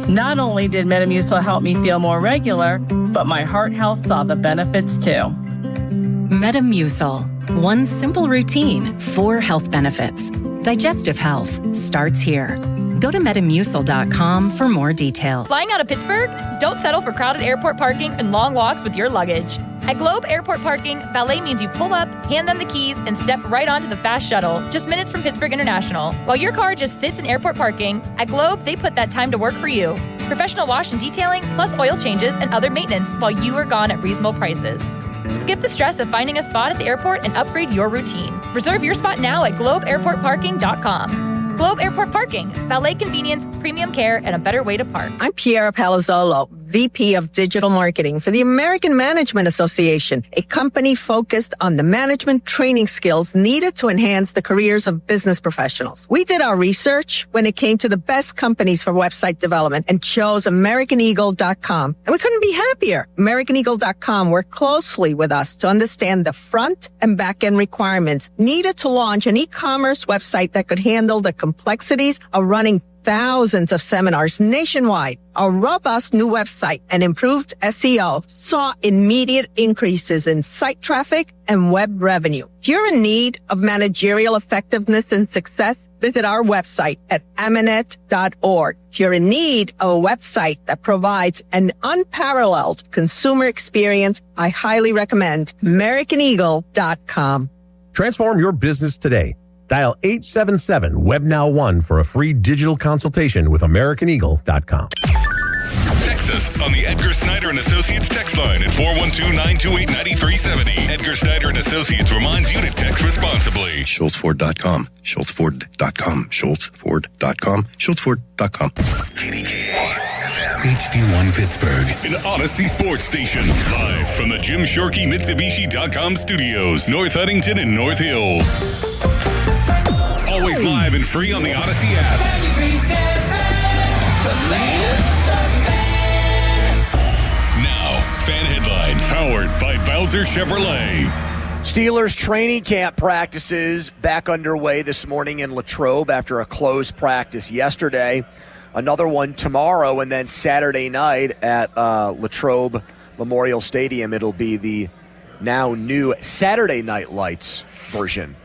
Not only did Metamucil help me feel more regular, but my heart health saw the benefits too. Metamucil. One simple routine, 4 health benefits. Digestive health starts here. Go to Metamucil.com for more details. Flying out of Pittsburgh? Don't settle for crowded airport parking and long walks with your luggage. At Globe Airport Parking, valet means you pull up, hand them the keys, and step right onto the fast shuttle, just minutes from Pittsburgh International. While your car just sits in airport parking, at Globe, they put that time to work for you. Professional wash and detailing, plus oil changes and other maintenance while you are gone at reasonable prices. Skip the stress of finding a spot at the airport and upgrade your routine. Reserve your spot now at GlobeAirportParking.com. Globe Airport Parking, valet convenience, premium care, and a better way to park. I'm Piera Palazzolo, VP of Digital Marketing for the American Management Association, a company focused on the management training skills needed to enhance the careers of business professionals. We did our research when it came to the best companies for website development and chose AmericanEagle.com. And we couldn't be happier. AmericanEagle.com worked closely with us to understand the front and back end requirements needed to launch an e-commerce website that could handle the complexities of running thousands of seminars nationwide. Our robust new website and improved SEO saw immediate increases in site traffic and web revenue. If you're in need of managerial effectiveness and success, visit our website at Amanet.org. If you're in need of a website that provides an unparalleled consumer experience, I highly recommend AmericanEagle.com. Transform your business today. Dial 877-WebNow1 for a free digital consultation with AmericanEagle.com. Text us on the Edgar Snyder and Associates text line at 412-928-9370. Edgar Snyder and Associates reminds you to text responsibly. SchultzFord.com. SchultzFord.com. SchultzFord.com. SchultzFord.com. HD1 Pittsburgh, an Odyssey sports station. Live from the Jim Shorkey Mitsubishi.com studios, North Huntington and North Hills. Always live and free on the Odyssey app. Now, fan headlines powered by Bowser Chevrolet. Steelers training camp practices back underway this morning in Latrobe after a closed practice yesterday. Another one tomorrow, and then Saturday night at Latrobe Memorial Stadium. It'll be the now new Saturday Night Lights version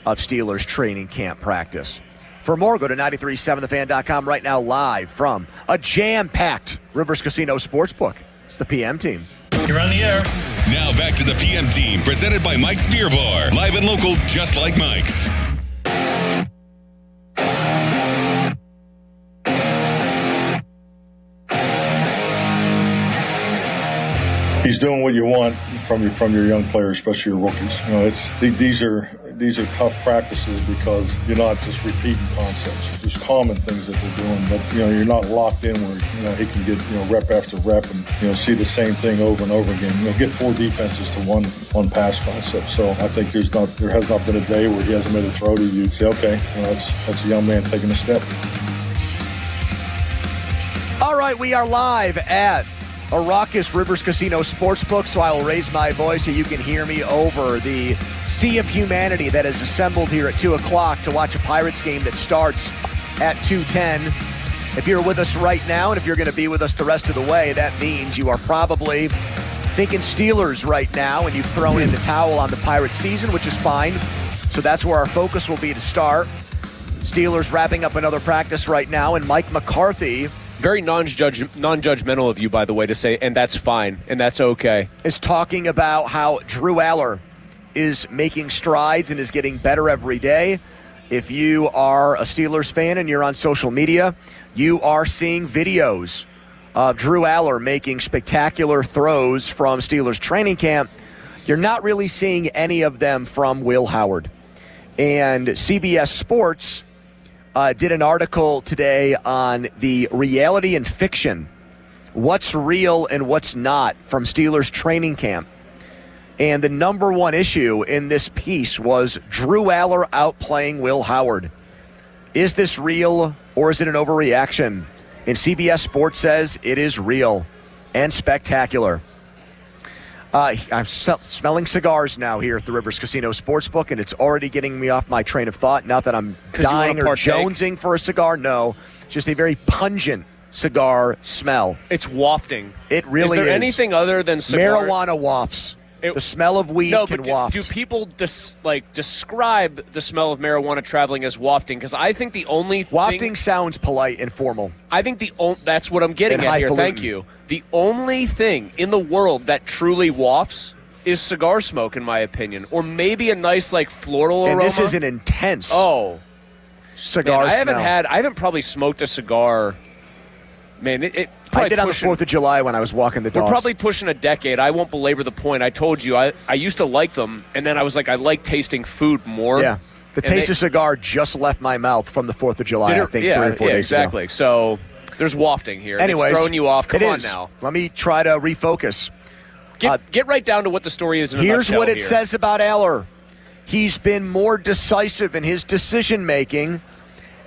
of Steelers training camp practice. For more, go to 937thefan.com right now, live from a jam-packed Rivers Casino Sportsbook. It's the PM team. You're on the air. Now back to the PM team, presented by Mike's Beer Bar. Live and local, just like Mike's. He's doing what you want from your young players, especially your rookies. You know, these are tough practices because you're not just repeating concepts. There's common things that they're doing, but you're not locked in where he can get rep after rep and see the same thing over and over again. Get four defenses to one pass concept. So I think there has not been a day where he hasn't made a throw to you. Say, okay, that's a young man taking a step. All right, we are live at a raucous Rivers Casino Sportsbook, so I will raise my voice so you can hear me over the sea of humanity that has assembled here at 2 o'clock to watch a Pirates game that starts at 2:10. If you're with us right now, and if you're going to be with us the rest of the way, that means you are probably thinking Steelers right now, and you've thrown in the towel on the Pirates season, which is fine. So that's where our focus will be to start. Steelers wrapping up another practice right now, and Mike McCarthy, very non-judgmental of you, by the way, to say, and that's fine, and that's okay, is talking about how Drew Aller is making strides and is getting better every day. If you are a Steelers fan and you're on social media, you are seeing videos of Drew Aller making spectacular throws from Steelers training camp. You're not really seeing any of them from Will Howard. And CBS Sports did an article today on the reality and fiction, what's real and what's not from Steelers training camp. And the number one issue in this piece was Drew Aller outplaying Will Howard. Is this real or is it an overreaction? And CBS Sports says it is real and spectacular. I'm smelling cigars now here at the Rivers Casino Sportsbook, and it's already getting me off my train of thought. Not that I'm dying or jonesing for a cigar. No, just a very pungent cigar smell. It's wafting. It really is. Is there anything other than cigar? Marijuana wafts. The smell of weed can waft. Do people describe the smell of marijuana traveling as wafting? Because I think the only wafting sounds polite and formal. I think that's what I'm getting at here. Thank you. The only thing in the world that truly wafts is cigar smoke, in my opinion, or maybe a nice floral aroma. And this is an intense cigar smell. I haven't probably smoked a cigar. Man, I did on the 4th of July when I was walking the dogs. We're probably pushing a decade. I won't belabor the point. I told you I used to like them, and then I was like, I like tasting food more. Yeah. The taste of cigar just left my mouth from the 4th of July, I think, 3 or 4 days exactly. ago. So There's wafting here. Anyways, it's throwing you off. Come on is. now. Let me try to refocus. Get right down to what the story is in a Here's nutshell what it here. says about Aller. He's been more decisive in his decision-making.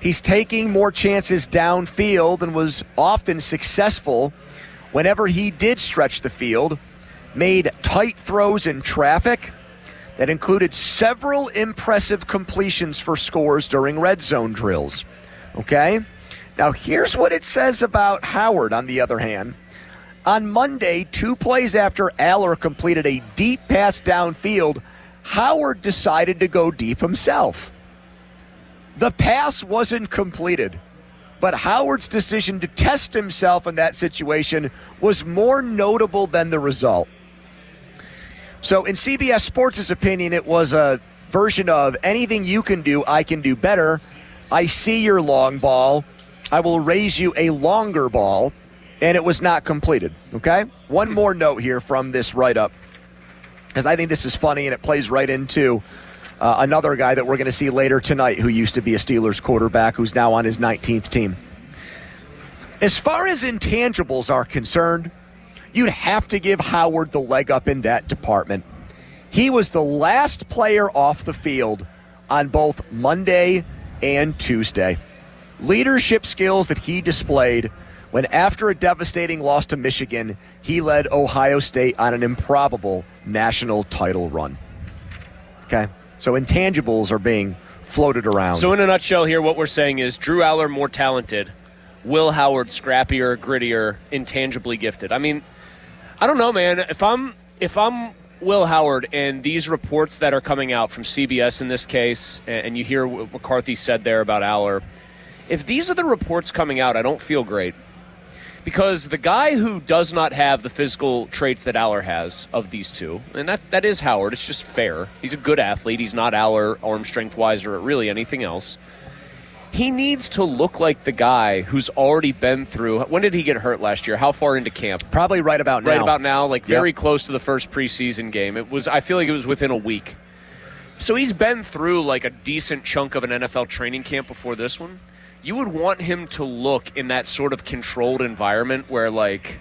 He's taking more chances downfield and was often successful whenever he did stretch the field, made tight throws in traffic that included several impressive completions for scores during red zone drills. Okay? Now, here's what it says about Howard, on the other hand. On Monday, 2 plays after Aller completed a deep pass downfield, Howard decided to go deep himself. The pass wasn't completed, but Howard's decision to test himself in that situation was more notable than the result. So in CBS Sports' opinion, it was a version of anything you can do, I can do better. I see your long ball. I will raise you a longer ball. And it was not completed, okay? One more note here from this write-up, because I think this is funny and it plays right into another guy that we're going to see later tonight who used to be a Steelers quarterback who's now on his 19th team. As far as intangibles are concerned, you'd have to give Howard the leg up in that department. He was the last player off the field on both Monday and Tuesday. Leadership skills that he displayed when, after a devastating loss to Michigan, he led Ohio State on an improbable national title run. Okay? So intangibles are being floated around. So in a nutshell here, what we're saying is Drew Aller more talented, Will Howard scrappier, grittier, intangibly gifted. I mean, I don't know, man. If I'm Will Howard and these reports that are coming out from CBS in this case, and you hear what McCarthy said there about Aller, if these are the reports coming out, I don't feel great. Because the guy who does not have the physical traits that Aller has of these two, and that is Howard, it's just fair. He's a good athlete. He's not Aller arm strength-wise or really anything else. He needs to look like the guy who's already been through. When did he get hurt last year? How far into camp? Probably right about now. Right about now, like very Yep. close close to the first preseason game. I feel like it was within a week. So he's been through like a decent chunk of an NFL training camp before this one. You would want him to look in that sort of controlled environment where, like,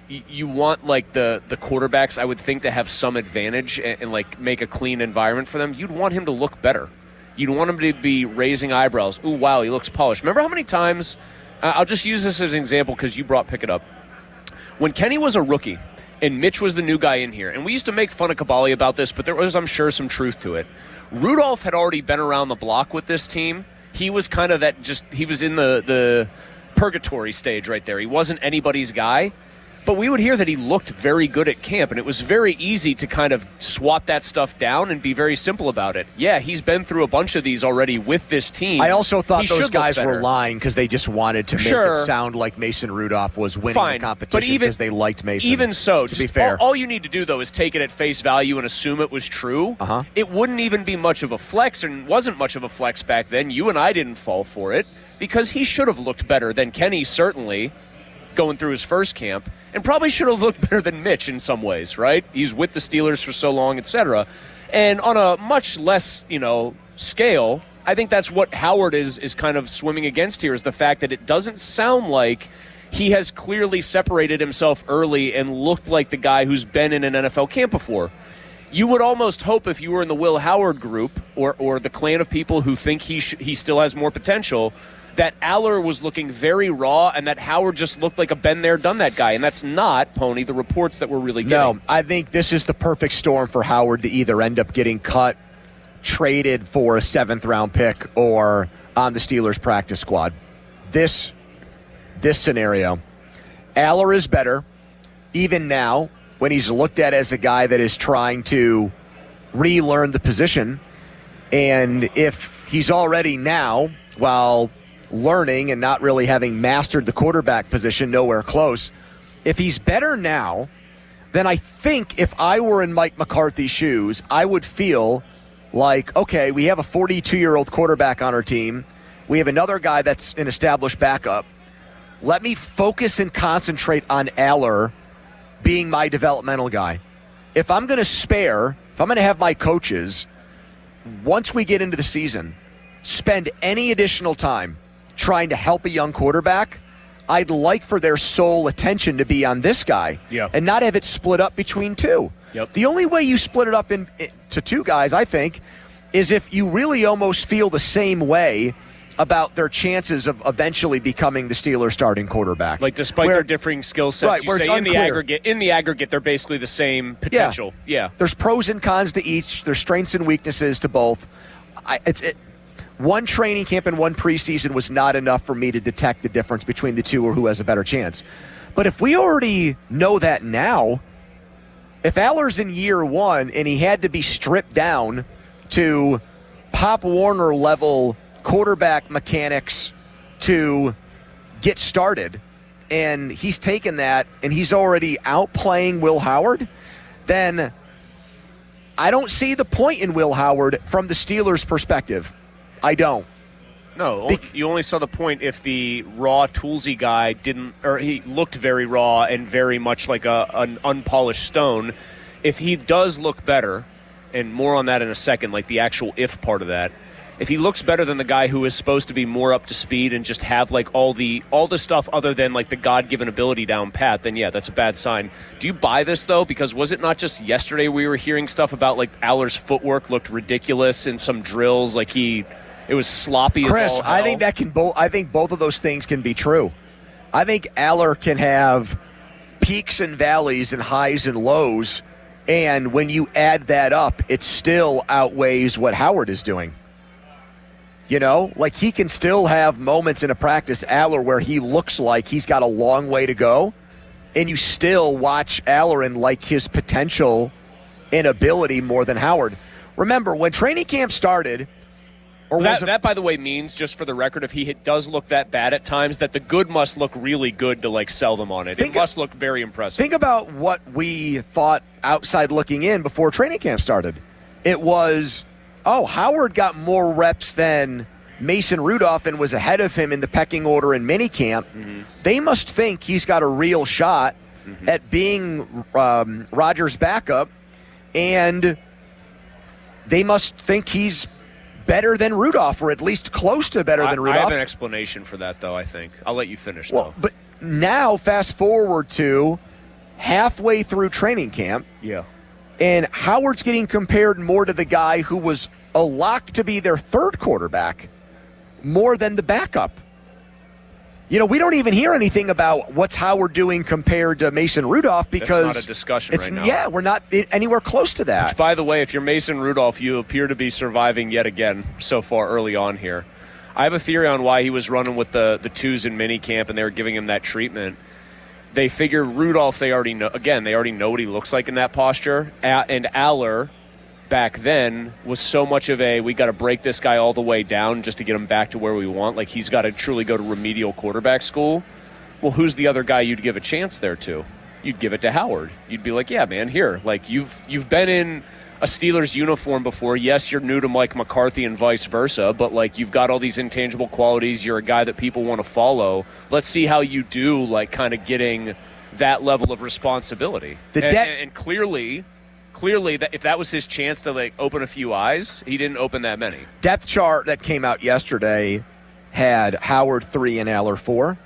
you want, like, the quarterbacks, I would think, to have some advantage and, like, make a clean environment for them. You'd want him to look better. You'd want him to be raising eyebrows. Ooh, wow, he looks polished. Remember how many times, I'll just use this as an example because you brought Pickett up. When Kenny was a rookie and Mitch was the new guy in here, and we used to make fun of Kabali about this, but there was, I'm sure, some truth to it. Rudolph had already been around the block with this team. He was kind of he was in the purgatory stage right there. He wasn't anybody's guy, but we would hear that he looked very good at camp, and it was very easy to kind of swat that stuff down and be very simple about it. Yeah, he's been through a bunch of these already with this team. I also thought He those should guys look were better. lying because they just wanted to make Sure. it sound like Mason Rudolph was winning Fine, the but competition even- because they liked Mason. Even so, to just be fair. all you need to do, though, is take it at face value and assume it was true. It wouldn't even be much of a flex, and wasn't much of a flex back then. You and I didn't fall for it because he should have looked better than Kenny, certainly, going through his first camp, and probably should have looked better than Mitch in some ways, right? He's with the Steelers for so long, etc. And on a much less, scale, I think that's what Howard is kind of swimming against here, is the fact that it doesn't sound like he has clearly separated himself early and looked like the guy who's been in an NFL camp before. You would almost hope, if you were in the Will Howard group or the clan of people who think he still has more potential, that Aller was looking very raw and that Howard just looked like a been-there, done-that guy. And that's not, Pony, the reports that we're really getting. No, I think this is the perfect storm for Howard to either end up getting cut, traded for a 7th-round pick, or on the Steelers practice squad. This scenario, Aller is better, even now, when he's looked at as a guy that is trying to relearn the position. And if he's already now, while learning and not really having mastered the quarterback position, nowhere close, if he's better now, then I think if I were in Mike McCarthy's shoes, I would feel like, okay, we have a 42-year-old quarterback on our team. We have another guy that's an established backup. Let me focus and concentrate on Aller being my developmental guy. If I'm going to have my coaches, once we get into the season, spend any additional time trying to help a young quarterback, I'd like for their sole attention to be on this guy and not have it split up between two. Yep. The only way you split it up to two guys, I think, is if you really almost feel the same way about their chances of eventually becoming the Steelers' starting quarterback. Like, despite their differing skill sets, Right, you where say it's in the aggregate, they're basically the same potential. Yeah. There's pros and cons to each. There's strengths and weaknesses to both. One training camp and one preseason was not enough for me to detect the difference between the two or who has a better chance. But if we already know that now, if Aller's in year one and he had to be stripped down to Pop Warner level quarterback mechanics to get started, and he's taken that and he's already outplaying Will Howard, then I don't see the point in Will Howard from the Steelers' perspective. I don't. No, you only saw the point if the raw toolsy guy he looked very raw and very much like an unpolished stone. If he does look better, and more on that in a second, like the actual if part of that, if he looks better than the guy who is supposed to be more up to speed and just have like all the stuff other than like the God-given ability down pat, then yeah, that's a bad sign. Do you buy this though? Because was it not just yesterday we were hearing stuff about like Aller's footwork looked ridiculous in some drills, like it was sloppy Chris, as all hell. I think I think both of those things can be true. I think Aller can have peaks and valleys and highs and lows, and when you add that up, it still outweighs what Howard is doing. You know, like he can still have moments in a practice, Aller, where he looks like he's got a long way to go, and you still watch Aller and like his potential and ability more than Howard. Remember, when training camp started, that, by the way, means, just for the record, if he does look that bad at times, that the good must look really good to like sell them on it. It must look very impressive. Think about what we thought outside looking in before training camp started. It was, Howard got more reps than Mason Rudolph and was ahead of him in the pecking order in minicamp. Mm-hmm. They must think he's got a real shot at being Rodgers' backup, and they must think he's better than Rudolph, or at least close to better than Rudolph. I have an explanation for that, though, I think. I'll let you finish, though. But now, fast forward to halfway through training camp. Yeah. And Howard's getting compared more to the guy who was a lock to be their third quarterback more than the backup. You know, we don't even hear anything about what's Howard doing compared to Mason Rudolph because that's not a discussion right now. Yeah, we're not anywhere close to that. Which, by the way, if you're Mason Rudolph, you appear to be surviving yet again so far early on here. I have a theory on why he was running with the twos in minicamp and they were giving him that treatment. They figure Rudolph, they already know what he looks like in that posture. And Aller, back then, was so much of we got to break this guy all the way down just to get him back to where we want. Like, he's got to truly go to remedial quarterback school. Well, who's the other guy you'd give a chance there to? You'd give it to Howard. You'd be like, yeah, man, here. Like, you've been in a Steelers uniform before. Yes, you're new to Mike McCarthy and vice versa, but, like, you've got all these intangible qualities. You're a guy that people want to follow. Let's see how you do, like, kind of getting that level of responsibility. And clearly, that if that was his chance to like open a few eyes, he didn't open that many. Depth chart that came out yesterday had Howard 3 and Aller 4.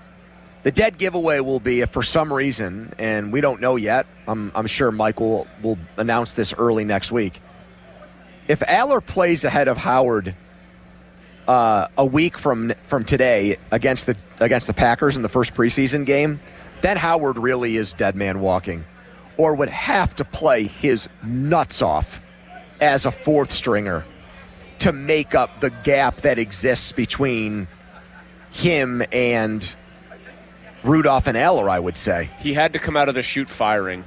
The dead giveaway will be if for some reason, and we don't know yet, I'm sure Mike will announce this early next week. If Aller plays ahead of Howard a week from today against the Packers in the first preseason game, then Howard really is dead man walking, or would have to play his nuts off as a fourth stringer to make up the gap that exists between him and Rudolph and Aller, I would say. He had to come out of the chute firing,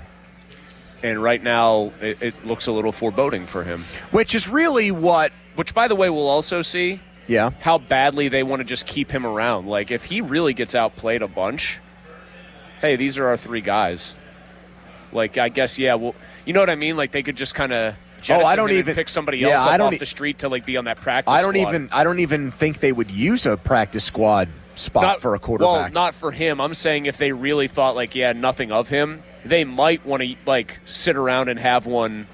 and right now it looks a little foreboding for him. Which is really Which, by the way, we'll also see how badly they want to just keep him around. Like, if he really gets outplayed a bunch, hey, these are our three guys. Like, I guess, well, you know what I mean? Like, they could just kind of pick somebody else up off the street to, like, be on that practice squad. I don't even think they would use a practice squad spot for a quarterback. Well, not for him. I'm saying if they really thought, like, nothing of him, they might want to, like, sit around and have one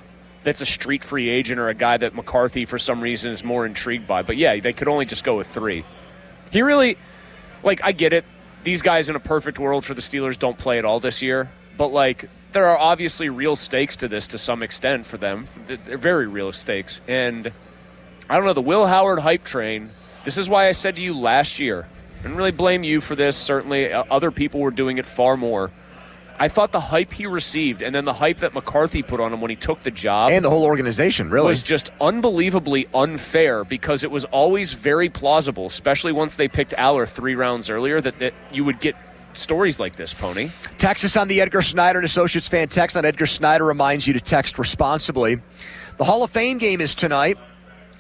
that's a street free agent or a guy that McCarthy, for some reason, is more intrigued by. But, yeah, they could only just go with 3. He really, like, I get it. these guys in a perfect world for the Steelers don't play at all this year. But, like, there are obviously real stakes to this to some extent for them. They're very real stakes. And I don't know, the Will Howard hype train, this is why I said to you last year, I didn't really blame you for this. Certainly other people were doing it far more. I thought the hype he received and then the hype that McCarthy put on him when he took the job. And the whole organization, really. Was just unbelievably unfair because it was always very plausible, especially once they picked Aller 3 rounds earlier, that you would get stories like this, Pony. Text us on the Edgar Snyder and Associates fan text on Edgar Snyder reminds you to text responsibly. The Hall of Fame game is tonight.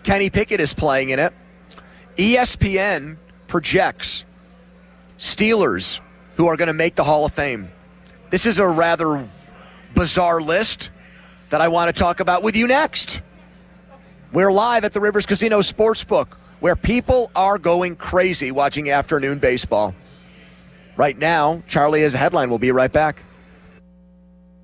Kenny Pickett is playing in it. ESPN projects Steelers who are going to make the Hall of Fame. This is a rather bizarre list that I want to talk about with you next. We're live at the Rivers Casino Sportsbook, where people are going crazy watching afternoon baseball. Right now, Charlie has a headline. We'll be right back.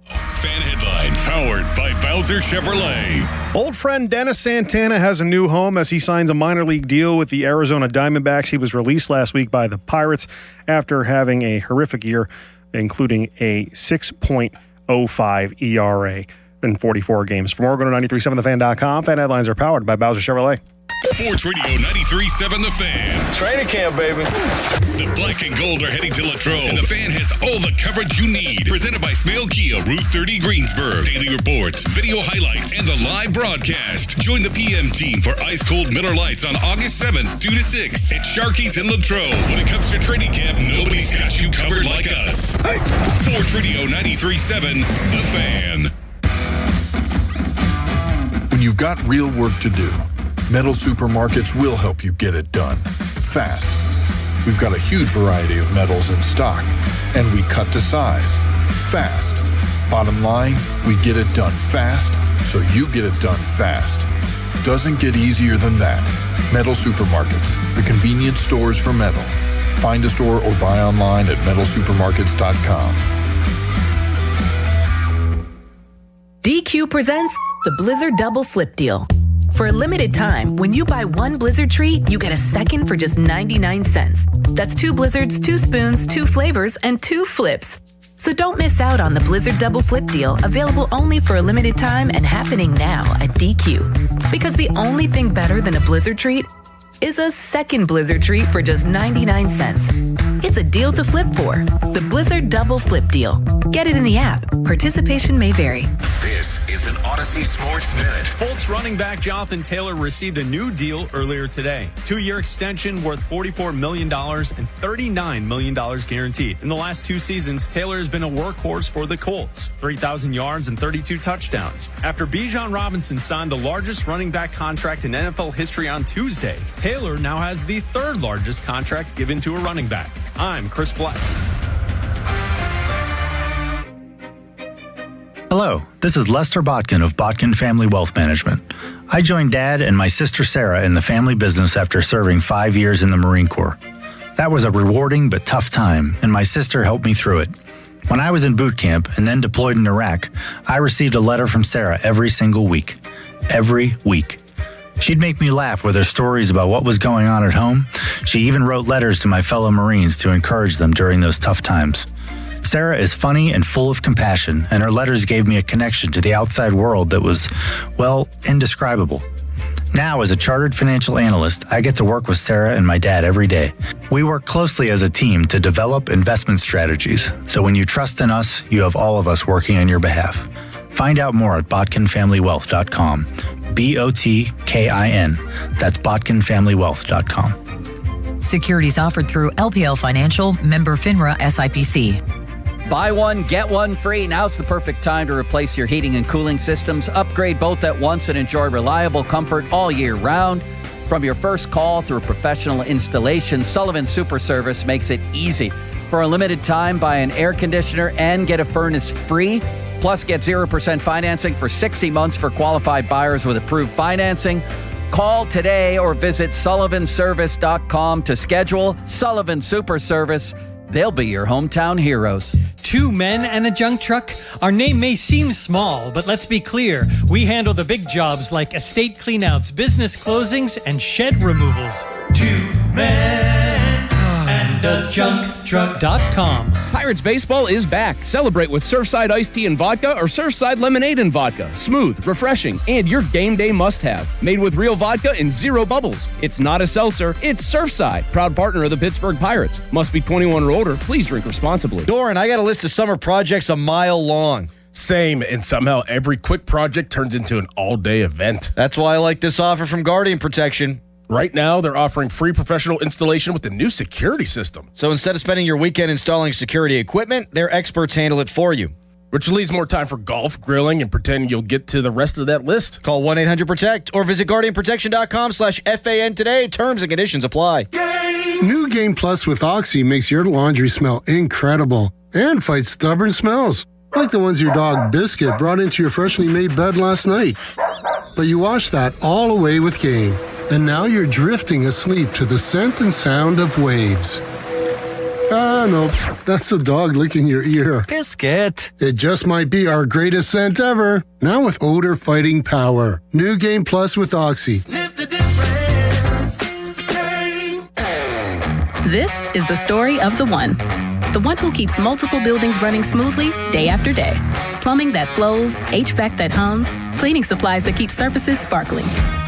Fan headlines powered by Bowser Chevrolet. Old friend Dennis Santana has a new home as he signs a minor league deal with the Arizona Diamondbacks. He was released last week by the Pirates after having a horrific year, including a 6.05 ERA in 44 games. For more, go to 937thefan.com. Fan headlines are powered by Bowser Chevrolet. Sports Radio 93.7 The Fan. Training camp, baby. The black and gold are heading to Latrobe, and The Fan has all the coverage you need. Presented by Smale Kia, Route 30 Greensburg. Daily reports, video highlights, and the live broadcast. Join the PM team for ice cold Miller Lights on August 7th, 2 to 6 at Sharky's in Latrobe. When it comes to training camp, nobody's got you covered like us. Hey. Sports Radio 93.7 The Fan. When you've got real work to do, Metal Supermarkets will help you get it done fast. We've got a huge variety of metals in stock, and we cut to size fast. Bottom line, we get it done fast, so you get it done fast. Doesn't get easier than that. Metal Supermarkets, the convenience stores for metal. Find a store or buy online at metalsupermarkets.com. DQ presents the Blizzard Double Flip Deal. For a limited time, when you buy one Blizzard treat, you get a second for just 99 cents. That's 2 Blizzards, 2 spoons, 2 flavors, and 2 flips. So don't miss out on the Blizzard Double Flip Deal, available only for a limited time and happening now at DQ. Because the only thing better than a Blizzard treat is a second Blizzard treat for just 99 cents. It's a deal to flip for. The Blizzard Double Flip Deal. Get it in the app. Participation may vary. This is an Odyssey Sports Minute. Colts running back Jonathan Taylor received a new deal earlier today. 2-year extension worth $44 million and $39 million guaranteed. In the last 2 seasons, Taylor has been a workhorse for the Colts. 3,000 yards and 32 touchdowns. After Bijan Robinson signed the largest running back contract in NFL history on Tuesday, Taylor now has the 3rd largest contract given to a running back. I'm Chris Black. Hello, this is Lester Botkin of Botkin Family Wealth Management. I joined Dad and my sister Sarah in the family business after serving 5 years in the Marine Corps. That was a rewarding but tough time, and my sister helped me through it. When I was in boot camp and then deployed in Iraq, I received a letter from Sarah every single week. Every week. She'd make me laugh with her stories about what was going on at home. She even wrote letters to my fellow Marines to encourage them during those tough times. Sarah is funny and full of compassion, and her letters gave me a connection to the outside world that was, well, indescribable. Now, as a chartered financial analyst, I get to work with Sarah and my dad every day. We work closely as a team to develop investment strategies, so when you trust in us, you have all of us working on your behalf. Find out more at botkinfamilywealth.com. BOTKIN. That's botkinfamilywealth.com. Securities offered through LPL Financial, member FINRA SIPC. Buy one, get one free. Now's the perfect time to replace your heating and cooling systems. Upgrade both at once and enjoy reliable comfort all year round. From your first call through professional installation, Sullivan Super Service makes it easy. For a limited time, buy an air conditioner and get a furnace free. Plus, get 0% financing for 60 months for qualified buyers with approved financing. Call today or visit sullivanservice.com to schedule. Sullivan Super Service. They'll be your hometown heroes. 2 men and a junk truck? Our name may seem small, but let's be clear. We handle the big jobs like estate cleanouts, business closings, and shed removals. 2 men and a thejunkdrug.com. Pirates baseball is back. Celebrate with Surfside iced tea and vodka or Surfside lemonade and vodka. Smooth, refreshing, and your game day must-have. Made with real vodka and zero bubbles. It's not a seltzer, it's Surfside. Proud partner of the Pittsburgh Pirates. Must be 21 or older. Please drink responsibly. Doran, I got a list of summer projects a mile long. Same, and somehow every quick project turns into an all-day event. That's why I like this offer from Guardian Protection. Right now, they're offering free professional installation with the new security system. So instead of spending your weekend installing security equipment, their experts handle it for you. Which leaves more time for golf, grilling, and pretending you'll get to the rest of that list. Call 1-800-PROTECT or visit GuardianProtection.com/FAN today. Terms and conditions apply. New Game Plus with Oxy makes your laundry smell incredible and fights stubborn smells, like the ones your dog Biscuit brought into your freshly made bed last night. But you washed that all away with Game, and now you're drifting asleep to the scent and sound of waves. No, that's the dog licking your ear. Biscuit. It just might be our greatest scent ever, now with odor-fighting power. New Game Plus with Oxy. This is the story of the one who keeps multiple buildings running smoothly day after day. Plumbing that flows, HVAC that hums, cleaning supplies that keep surfaces sparkling.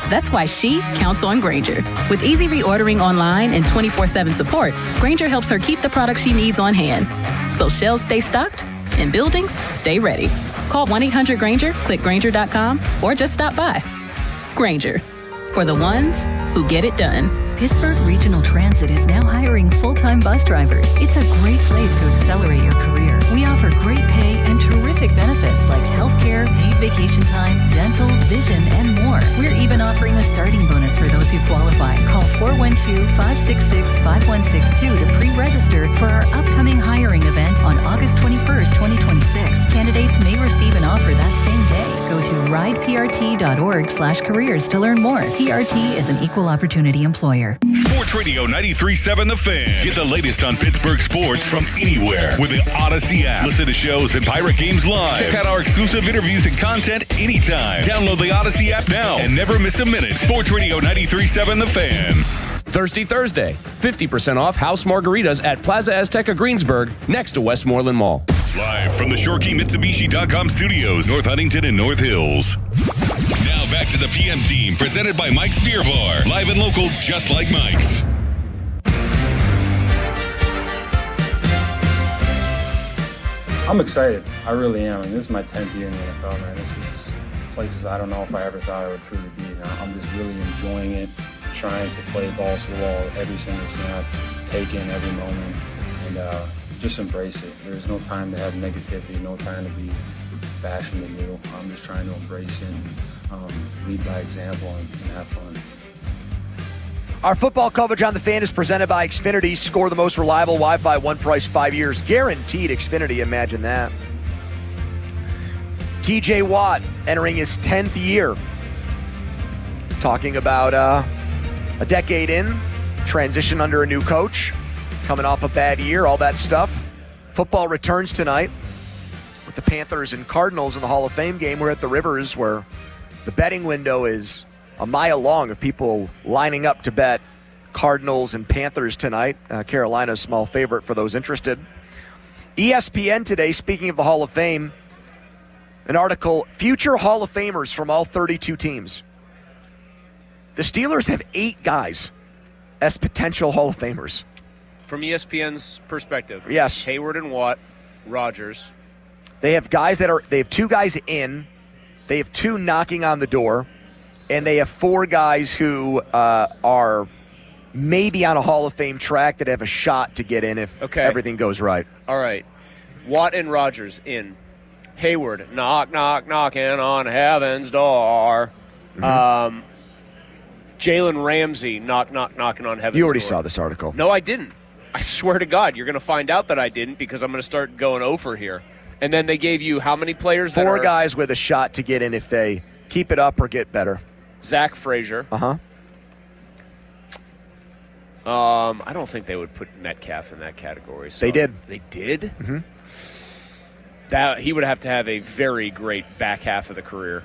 That's why she counts on Grainger. With easy reordering online and 24/7 support, Grainger helps her keep the products she needs on hand. So shelves stay stocked and buildings stay ready. Call 1-800-GRAINGER, click Grainger.com, or just stop by. Grainger, for the ones who get it done. Pittsburgh Regional Transit is now hiring full-time bus drivers. It's a great place to accelerate your career. We offer great pay and terrific benefits like healthcare, paid vacation time, dental, vision, and more. We're even offering a starting bonus for those who qualify. Call 412-566-5162 to pre-register for our upcoming hiring event on August 21st, 2026. Candidates may receive an offer that same day. Go to rideprt.org/careers to learn more. PRT is an equal opportunity employer. Sports Radio 93.7 The Fan. Get the latest on Pittsburgh sports from anywhere with the Odyssey app. Listen to shows and Pirate games live. Check out our exclusive interviews and content anytime. Download the Odyssey app now and never miss a minute. Sports Radio 93.7 The Fan. Thursday, 50% off house margaritas at Plaza Azteca Greensburg, next to Westmoreland Mall. Live from the ShoreKeyMitsubishi.com studios, North Huntington and North Hills. Now back to the PM team, presented by Mike's Beer Bar. Live and local, just like Mike's. I'm excited. I really am. And this is my 10th year in the NFL, man. This is places I don't know if I ever thought I would truly be. I'm just really enjoying it, trying to play balls to the wall every single snap, take in every moment, and just embrace it. There's no time to have negativity, no time to be bashing the new. I'm just trying to embrace it, lead by example, and have fun. Our football coverage on The Fan is presented by Xfinity. Score the most reliable Wi-Fi, one price, 5 years. Guaranteed Xfinity, imagine that. TJ Watt entering his 10th year. Talking about a decade in, transition under a new coach, coming off a bad year, all that stuff. Football returns tonight with the Panthers and Cardinals in the Hall of Fame game. We're at the Rivers where the betting window is a mile long of people lining up to bet Cardinals and Panthers tonight. Carolina's small favorite for those interested. ESPN today, speaking of the Hall of Fame, an article, Future Hall of Famers from all 32 teams. The Steelers have 8 guys as potential Hall of Famers. From ESPN's perspective, yes. Hayward and Watt, Rodgers. They have guys they have 2 guys in, they have 2 knocking on the door, and they have 4 guys who are maybe on a Hall of Fame track that have a shot to get in if everything goes right. All right. Watt and Rodgers in. Hayward, knock, knock, knocking on heaven's door. Mm-hmm. Jalen Ramsey, knock, knock, knocking on heaven's door. You already saw this article. No, I didn't. I swear to God, you're going to find out that I didn't because I'm going to start going over here. And then they gave you how many players? 4 guys with a shot to get in if they keep it up or get better. Zach Frazier. Uh-huh. I don't think they would put Metcalf in that category. So they did. They did? Mm-hmm. That he would have to have a very great back half of the career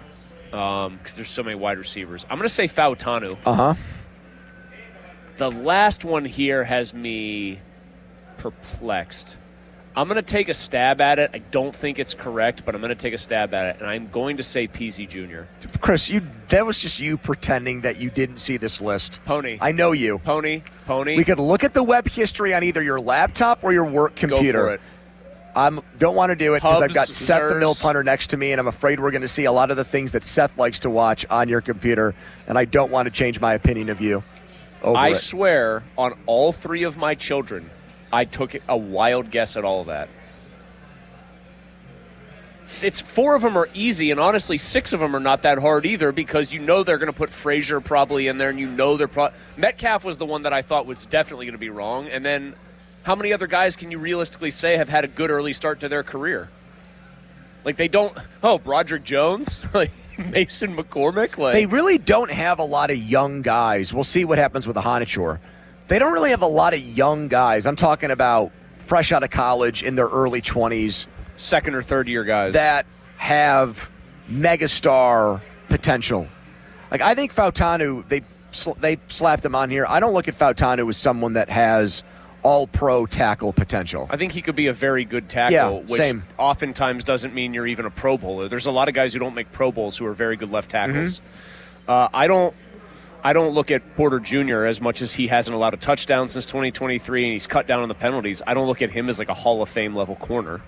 because there's so many wide receivers. I'm going to say Fautanu. Uh-huh. The last one here has me perplexed. I'm going to take a stab at it. I don't think it's correct, but I'm going to take a stab at it, and I'm going to say Peasy Jr. Chris, that was just you pretending that you didn't see this list. Pony. I know you. Pony. We could look at the web history on either your laptop or your work computer. Go for it. I don't want to do it because I've got Hubs, Seth the Zers. Mill Punter next to me, and I'm afraid we're going to see a lot of the things that Seth likes to watch on your computer, and I don't want to change my opinion of you over I it. swear on all 3 of my children, I took a wild guess at all of that. It's 4 of them are easy, and honestly, 6 of them are not that hard either because you know they're going to put Frazier probably in there, and you know Metcalf was the one that I thought was definitely going to be wrong, and then how many other guys can you realistically say have had a good early start to their career? Like they don't. Oh, Broderick Jones, like Mason McCormick. Like They really don't have a lot of young guys. We'll see what happens with the Honachur. They don't really have a lot of young guys. I'm talking about fresh out of college in their early 20s. Second or third year guys. That have megastar potential. Like, I think Fautanu, they slapped him on here. I don't look at Fautanu as someone that has all-pro tackle potential. I think he could be a very good tackle, Yeah, which same. oftentimes doesn't mean you're even a Pro Bowler. There's a lot of guys who don't make Pro Bowls who are very good left tackles. I don't look at Porter Jr. as much as he hasn't allowed a touchdown since 2023 and he's cut down on the penalties. I don't look at him as like a Hall of Fame level corner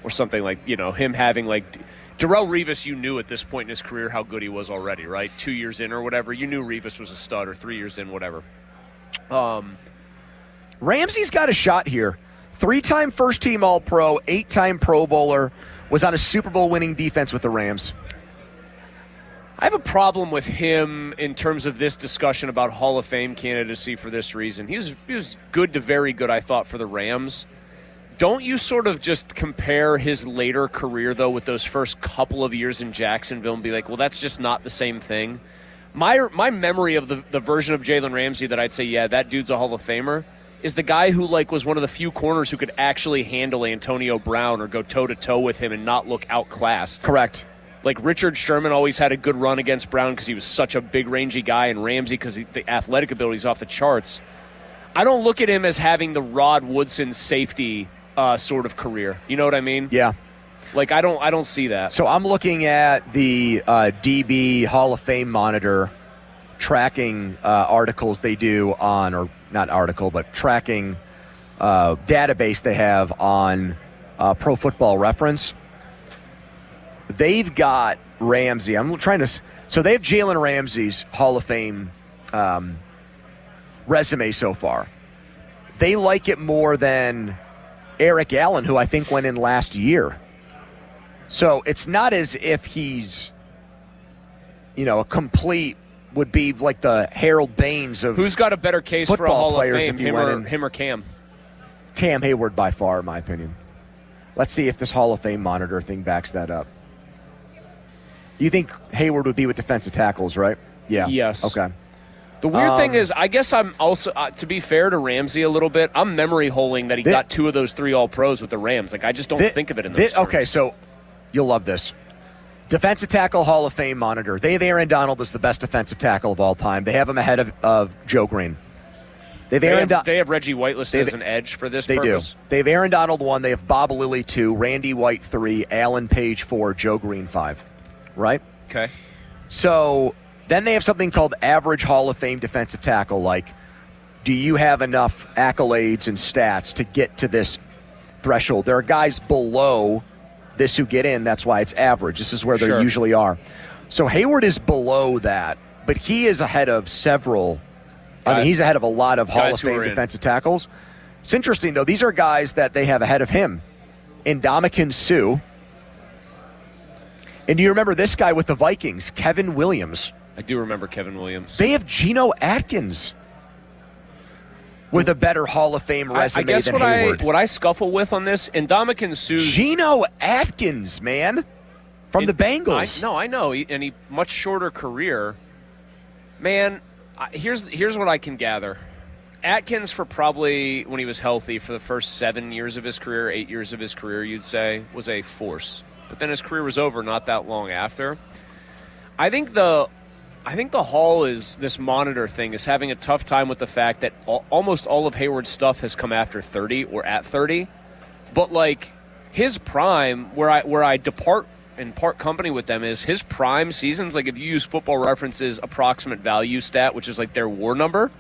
or something like, him having like Darrelle Revis. You knew at this point in his career how good he was already, right? 2 years in or whatever. You knew Revis was a stud, or 3 years in, whatever. Ramsey's got a shot here. 3-time first-team All-Pro, 8-time Pro Bowler, was on a Super Bowl winning defense with the Rams. I have a problem with him in terms of this discussion about Hall of Fame candidacy for this reason. He was good to very good, I thought, for the Rams. Don't you sort of just compare his later career, though, with those first couple of years in Jacksonville and be like, well, that's just not the same thing? My memory of the version of Jalen Ramsey that I'd say, yeah, that dude's a Hall of Famer, is the guy who was one of the few corners who could actually handle Antonio Brown or go toe-to-toe with him and not look outclassed. Correct. Like Richard Sherman always had a good run against Brown because he was such a big, rangy guy, and Ramsey because the athletic ability is off the charts. I don't look at him as having the Rod Woodson safety sort of career. You know what I mean? Yeah. Like I don't see that. So I'm looking at the DB Hall of Fame Monitor tracking articles they do on, or not article, but tracking database they have on Pro Football Reference. They've got Ramsey. I'm trying to. So they have Jalen Ramsey's Hall of Fame resume so far. They like it more than Eric Allen, who I think went in last year. So it's not as if he's, a complete, would be like the Harold Baines of Who's got a better case for a Hall of Fame, him or Cam? Cam Hayward by far, in my opinion. Let's see if this Hall of Fame monitor thing backs that up. You think Hayward would be with defensive tackles, right? Yeah. Yes. Okay. The weird thing is, I guess I'm also, to be fair to Ramsey a little bit, I'm memory holing that he got 2 of those 3 All-Pros with the Rams. Like, I just don't think of it in those terms. Okay, so you'll love this. Defensive Tackle Hall of Fame monitor. They have Aaron Donald as the best defensive tackle of all time. They have him ahead of Joe Green. They have Reggie White listed as an edge for this purpose. They do. They have Aaron Donald 1. They have Bob Lilly 2, Randy White 3, Alan Page 4, Joe Green 5. Right? Okay. So then they have something called average Hall of Fame defensive tackle. Like, do you have enough accolades and stats to get to this threshold? There are guys below this who get in. That's why it's average. This is where they usually are. So Hayward is below that, but he is ahead of several. He's ahead of a lot of Hall of Fame defensive tackles. It's interesting, though. These are guys that they have ahead of him. Ndamukong Suh. And do you remember this guy with the Vikings, Kevin Williams? I do remember Kevin Williams. They have Geno Atkins with a better Hall of Fame resume than Hayward. What I scuffle with on this, Ndamukong Suh. Geno Atkins, man, from the Bengals. I know, and he much shorter career. Man, here's what I can gather. Atkins, for probably when he was healthy for the first 7 years of his career, 8 years of his career, you'd say, was a force. But then his career was over not that long after. I think I think the Hall this monitor thing is having a tough time with the fact that almost all of Hayward's stuff has come after 30 or at 30. But like his prime, where I depart and part company with them, is his prime seasons. Like if you use Football Reference's approximate value stat, which is like their WAR number,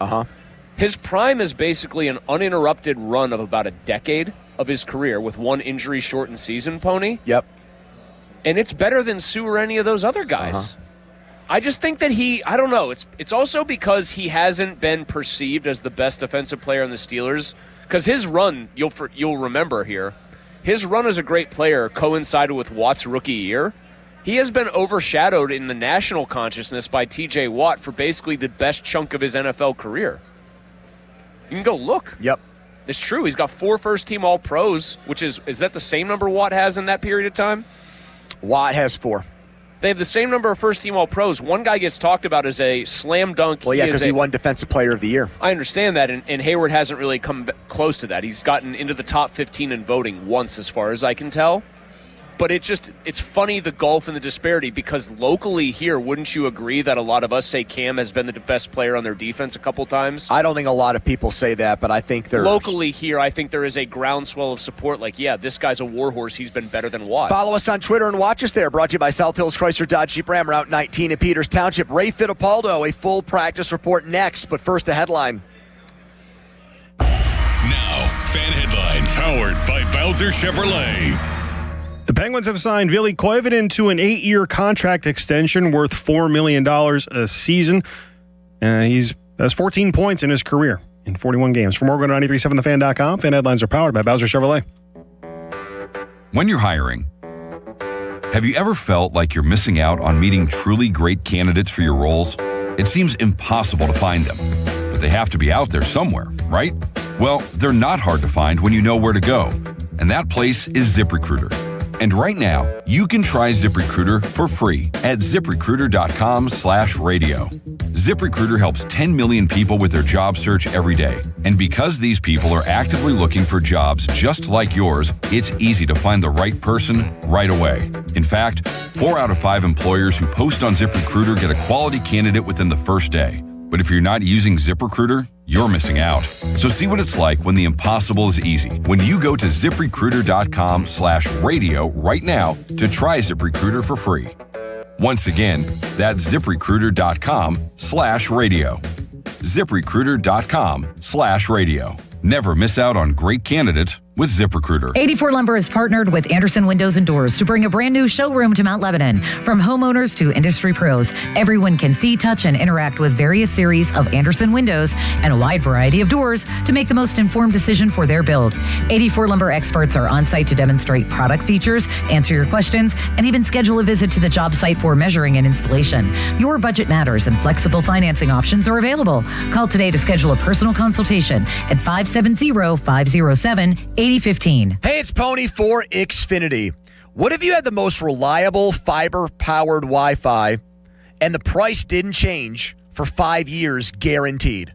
his prime is basically an uninterrupted run of about a decade of his career with one injury-shortened season, Pony. Yep. And it's better than Sue or any of those other guys. I just think that I don't know. It's also because he hasn't been perceived as the best defensive player in the Steelers. Because his run, you'll remember here, his run as a great player coincided with Watt's rookie year. He has been overshadowed in the national consciousness by T.J. Watt for basically the best chunk of his NFL career. You can go look. Yep. It's true. He's got 4 first-team All-Pros, which is that the same number Watt has in that period of time? Watt has 4. They have the same number of first-team All-Pros. One guy gets talked about as a slam dunk. Well, yeah, because he won Defensive Player of the Year. I understand that, and Hayward hasn't really come close to that. He's gotten into the top 15 in voting once, as far as I can tell. But it's funny, the gulf and the disparity, because locally here, wouldn't you agree that a lot of us say Cam has been the best player on their defense a couple times? I don't think a lot of people say that, but I think there's... Locally here, I think there is a groundswell of support. Like, yeah, this guy's a warhorse. He's been better than Watt. Follow us on Twitter and watch us there. Brought to you by South Hills Chrysler Dodge Jeep Ram, Route 19 in Peters Township. Ray Fittipaldo, a full practice report next, but first a headline. Now, fan headlines powered by Bowser Chevrolet. The Penguins have signed Ville Koivunen to an 8-year contract extension worth $4 million a season. He has 14 points in his career in 41 games. For more, go to 937thefan.com. Fan headlines are powered by Bowser Chevrolet. When you're hiring, have you ever felt like you're missing out on meeting truly great candidates for your roles? It seems impossible to find them, but they have to be out there somewhere, right? Well, they're not hard to find when you know where to go, and that place is ZipRecruiter. And right now, you can try ZipRecruiter for free at ZipRecruiter.com/radio. ZipRecruiter helps 10 million people with their job search every day. And because these people are actively looking for jobs just like yours, it's easy to find the right person right away. In fact, 4 out of 5 employers who post on ZipRecruiter get a quality candidate within the first day. But if you're not using ZipRecruiter, you're missing out. So see what it's like when the impossible is easy. When you go to ZipRecruiter.com/radio right now to try ZipRecruiter for free. Once again, that's ZipRecruiter.com/radio. ZipRecruiter.com/radio. Never miss out on great candidates with ZipRecruiter. 84 Lumber has partnered with Anderson Windows and Doors to bring a brand new showroom to Mount Lebanon. From homeowners to industry pros, everyone can see, touch, and interact with various series of Anderson windows and a wide variety of doors to make the most informed decision for their build. 84 Lumber experts are on site to demonstrate product features, answer your questions, and even schedule a visit to the job site for measuring and installation. Your budget matters, and flexible financing options are available. Call today to schedule a personal consultation at 570-507-8015. Hey, it's Pony for Xfinity. What if you had the most reliable fiber-powered Wi-Fi and the price didn't change for 5 years guaranteed?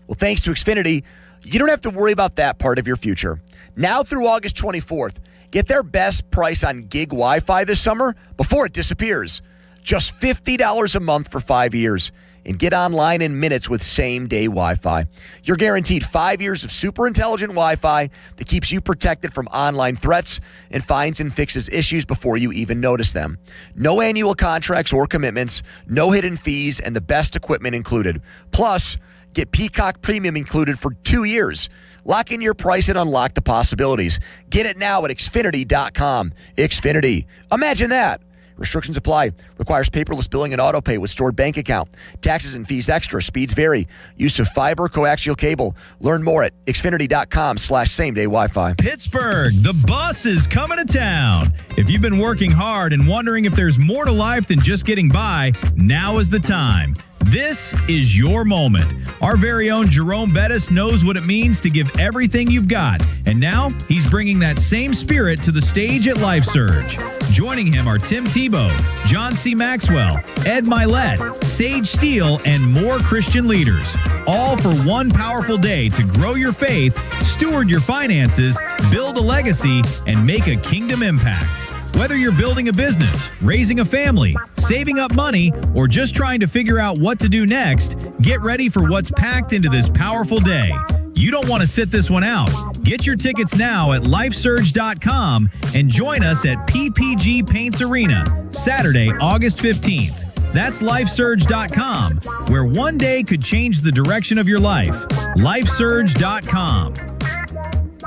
Well, thanks to Xfinity, you don't have to worry about that part of your future. Now through August 24th, get their best price on gig Wi-Fi this summer before it disappears. Just $50 a month for 5 years. And get online in minutes with same-day Wi-Fi. You're guaranteed 5 years of super intelligent Wi-Fi that keeps you protected from online threats and finds and fixes issues before you even notice them. No annual contracts or commitments, no hidden fees, and the best equipment included. Plus, get Peacock Premium included for 2 years. Lock in your price and unlock the possibilities. Get it now at Xfinity.com. Xfinity. Imagine that. Restrictions apply. Requires paperless billing and auto pay with stored bank account. Taxes and fees extra. Speeds vary. Use of fiber, coaxial cable. Learn more at Xfinity.com/same-day Wi-Fi. Pittsburgh, the bus is coming to town. If you've been working hard and wondering if there's more to life than just getting by, now is the time. This is your moment. Our very own Jerome Bettis knows what it means to give everything you've got. And now he's bringing that same spirit to the stage at Life Surge. Joining him are Tim Tebow, John C. Maxwell, Ed Milet, Sage Steele, and more Christian leaders. All for one powerful day to grow your faith, steward your finances, build a legacy, and make a kingdom impact. Whether you're building a business, raising a family, saving up money, or just trying to figure out what to do next, get ready for what's packed into this powerful day. You don't want to sit this one out. Get your tickets now at lifesurge.com and join us at PPG Paints Arena, Saturday, August 15th. That's lifesurge.com, where one day could change the direction of your life. Lifesurge.com.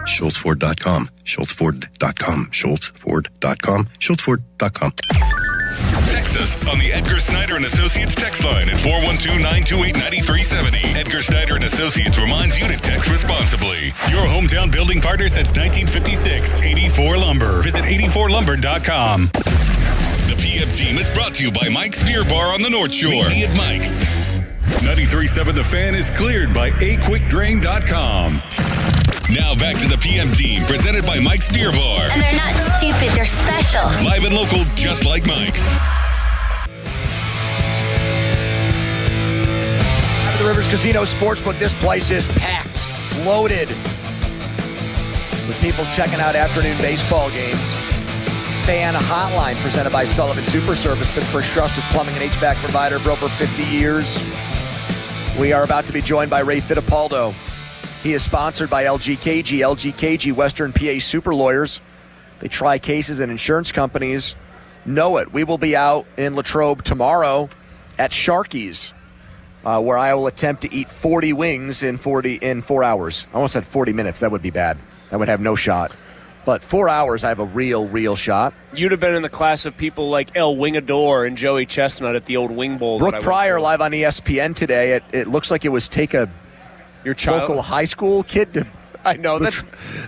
SchultzFord.com, SchultzFord.com, SchultzFord.com, SchultzFord.com. Text us on the Edgar Snyder and Associates text line at 412-928-9370. Edgar Snyder and Associates reminds you to text responsibly. Your hometown building partner since 1956. 84 Lumber. Visit 84lumber.com. The PM team is brought to you by Mike's Beer Bar on the North Shore. Meet me at Mike's. 93.7 The Fan is cleared by aquickdrain.com. Now back to the PM team, presented by Mike's Beer Bar. And they're not stupid, they're special. Live and local, just like Mike's. At the Rivers Casino Sportsbook, this place is packed, loaded, with people checking out afternoon baseball games. Fan Hotline, presented by Sullivan Super Service, Pittsburgh's trusted plumbing and HVAC provider for over 50 years. We are about to be joined by Ray Fittipaldo. He is sponsored by LGKG. LGKG, Western PA Super Lawyers. They try cases and insurance companies. Know it. We will be out in Latrobe tomorrow at Sharky's, where I will attempt to eat 40 wings in 4 hours. I almost said 40 minutes. That would be bad. I would have no shot. But 4 hours, I have a real shot. You'd have been in the class of people like El Wingador and Joey Chestnut at the old Wing Bowl. Brooke Pryor live on ESPN today. It looks like it was take a your child? Local high school kid to... I know.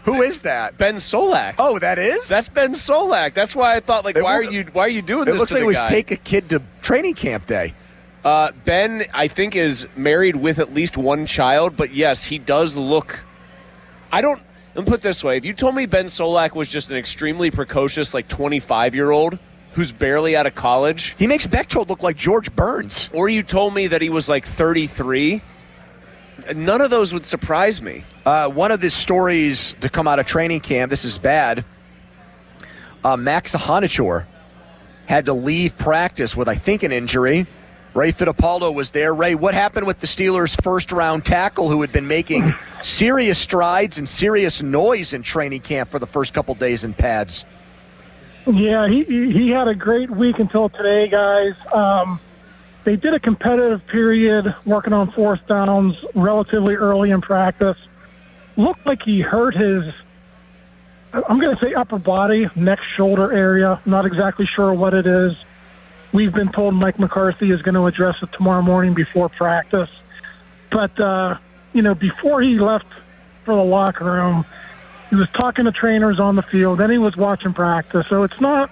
Who is that? Ben Solak. Oh, that is? That's Ben Solak. That's why I thought, like, why are you doing this? It looks to like the it was guy? take a kid to training camp day. Ben, I think, is married with at least one child, but yes, he does look... Let me put it this way. If you told me Ben Solak was just an extremely precocious, like, 25-year-old who's barely out of college... He makes Bechtold look like George Burns. Or you told me that he was, like, 33... None of those would surprise me. One of the stories to come out of training camp, this is bad, Max Ahanichor had to leave practice with, I think, an injury. Ray Fittipaldo was there. Ray, what happened with the Steelers' first-round tackle who had been making serious strides and serious noise in training camp for the first couple days in pads? Yeah, he had a great week until today, guys. They did a competitive period working on fourth downs relatively early in practice. Looked like he hurt his, I'm going to say upper body, neck, shoulder area. Not exactly sure what it is. We've been told Mike McCarthy is going to address it tomorrow morning before practice. But, before he left for the locker room, he was talking to trainers on the field. Then he was watching practice. So it's not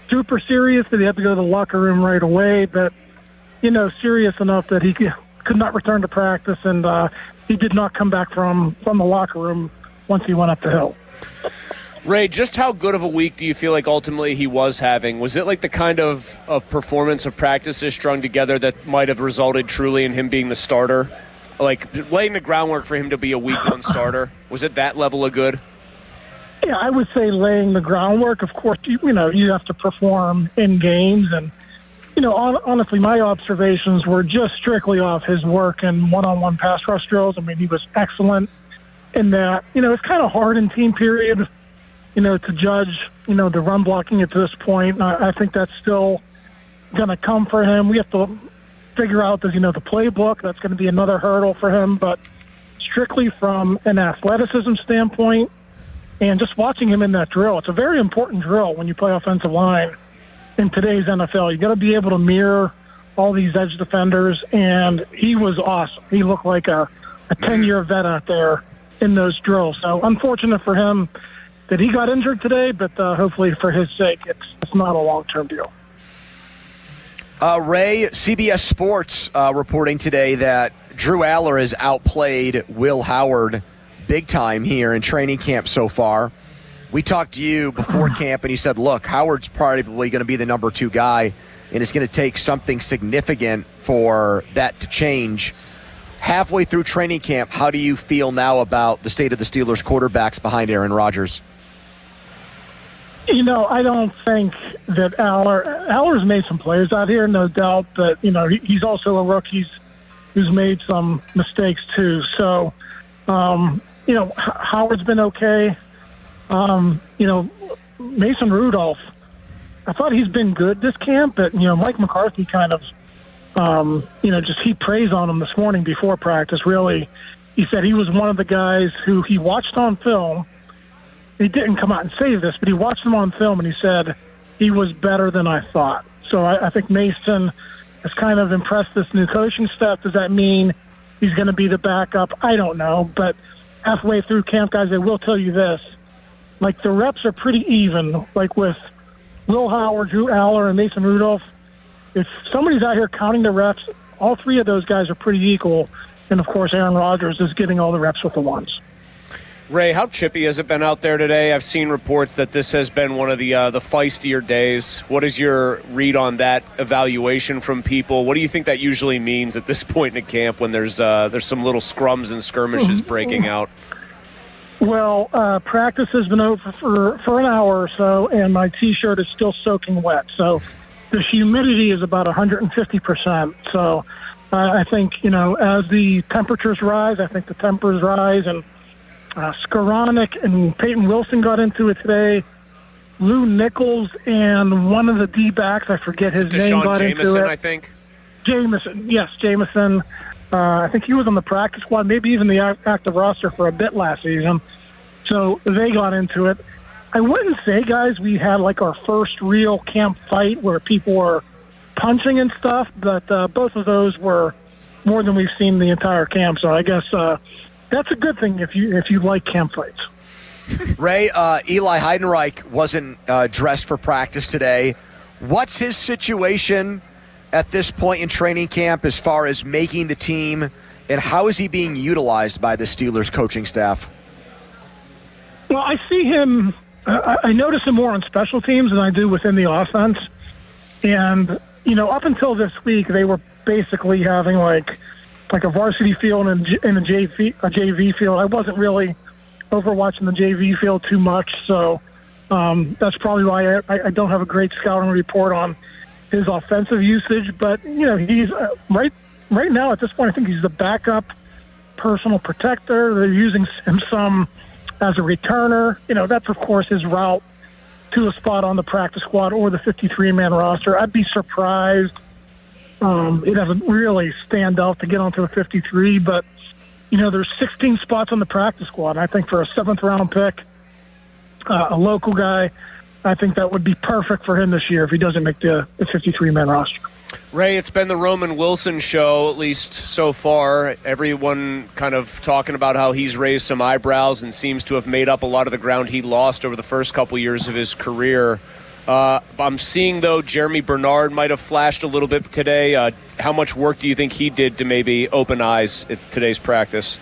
super serious that he had to go to the locker room right away, but serious enough that he could not return to practice, and he did not come back from the locker room once he went up the hill. Ray, just how good of a week do you feel like ultimately he was having? Was it like the kind of performance of practices strung together that might have resulted truly in him being the starter? Like laying the groundwork for him to be a week one starter? Was it that level of good? Yeah, I would say laying the groundwork. Of course, you have to perform in games, and honestly, my observations were just strictly off his work and one-on-one pass rush drills. I mean, he was excellent in that. It's kind of hard in team period, to judge, the run blocking at this point. I think that's still going to come for him. We have to figure out, the playbook? That's going to be another hurdle for him. But strictly from an athleticism standpoint and just watching him in that drill, it's a very important drill when you play offensive line. In today's NFL, you got to be able to mirror all these edge defenders, and he was awesome. He looked like a 10-year vet out there in those drills. So unfortunate for him that he got injured today, but hopefully for his sake, it's not a long-term deal. Ray, CBS Sports reporting today that Drew Aller has outplayed Will Howard big time here in training camp so far. We talked to you before camp, and you said, look, Howard's probably going to be the number 2 guy, and it's going to take something significant for that to change. Halfway through training camp, how do you feel now about the state of the Steelers quarterbacks behind Aaron Rodgers? I don't think that Aller's made some plays out here, no doubt, but, he's also a rookie who's made some mistakes too. So, Howard's been okay. Mason Rudolph, I thought he's been good this camp, but, Mike McCarthy kind of, just heaped praise on him this morning before practice. Really, he said he was one of the guys who he watched on film. He didn't come out and say this, but he watched him on film, and he said he was better than I thought. So I think Mason has kind of impressed this new coaching staff. Does that mean he's going to be the backup? I don't know. But halfway through camp, guys, I will tell you this. Like, the reps are pretty even. Like, with Will Howard, Drew Aller, and Mason Rudolph, if somebody's out here counting the reps, all three of those guys are pretty equal. And, of course, Aaron Rodgers is getting all the reps with the ones. Ray, how chippy has it been out there today? I've seen reports that this has been one of the feistier days. What is your read on that evaluation from people? What do you think that usually means at this point in a camp when there's some little scrums and skirmishes breaking out? Well, practice has been over for an hour or so, and my T-shirt is still soaking wet. So the humidity is about 150%. So I think, as the temperatures rise, I think the tempers rise, and Skoranek and Peyton Wilson got into it today. Lou Nichols and one of the D-backs, I forget his name, got into it. I think. Jameson, yes, Jameson. I think he was on the practice squad, maybe even the active roster for a bit last season. So they got into it. I wouldn't say, guys, we had like our first real camp fight where people were punching and stuff, but both of those were more than we've seen the entire camp. So I guess that's a good thing if you like camp fights. Ray, Eli Heidenreich wasn't dressed for practice today. What's his situation at this point in training camp as far as making the team, and how is he being utilized by the Steelers coaching staff? Well, I see him, I notice him more on special teams than I do within the offense. And, up until this week, they were basically having like a varsity field and a JV field. I wasn't really overwatching the JV field too much, so that's probably why I don't have a great scouting report on his offensive usage. But he's right now at this point. I think he's the backup personal protector. They're using him some as a returner. That's of course his route to a spot on the practice squad or the 53-man roster. I'd be surprised. It doesn't really stand out to get onto the 53, but, there's 16 spots on the practice squad. I think for a 7th-round pick, a local guy, I think that would be perfect for him this year if he doesn't make the 53-man roster. Ray, it's been the Roman Wilson show, at least so far. Everyone kind of talking about how he's raised some eyebrows and seems to have made up a lot of the ground he lost over the first couple years of his career. I'm seeing, though, Jeremy Bernard might have flashed a little bit today. How much work do you think he did to maybe open eyes at today's practice?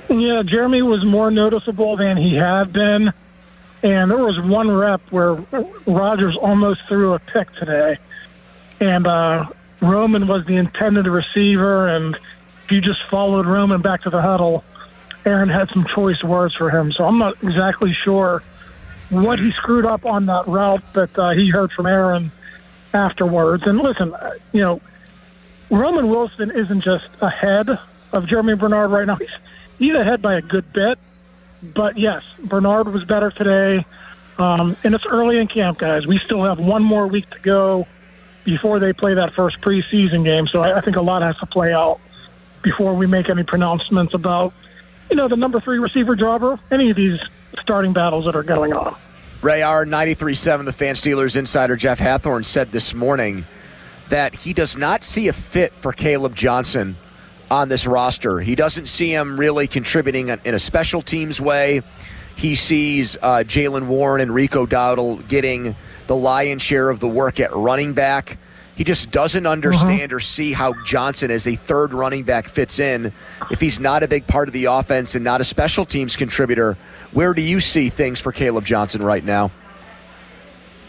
Yeah, Jeremy was more noticeable than he had been. And there was one rep where Rodgers almost threw a pick today. And Roman was the intended receiver, and if you just followed Roman back to the huddle, Aaron had some choice words for him. So I'm not exactly sure what he screwed up on that route, but he heard from Aaron afterwards. And listen, Roman Wilson isn't just ahead of Jeremy Bernard right now. He's ahead by a good bit. But, yes, Bernard was better today. And it's early in camp, guys. We still have one more week to go before they play that first preseason game. So I think a lot has to play out before we make any pronouncements about, the number 3 receiver job or any of these starting battles that are going on. Ray, our 93.7 The Fan Steelers insider Jeff Hathorn said this morning that he does not see a fit for Caleb Johnson on this roster. He doesn't see him really contributing in a special teams way. He sees Jaylen Warren and Rico Dowdle getting the lion's share of the work at running back. He just doesn't understand or see how Johnson as a third running back fits in if he's not a big part of the offense and not a special teams contributor. Where do you see things for Caleb Johnson right now?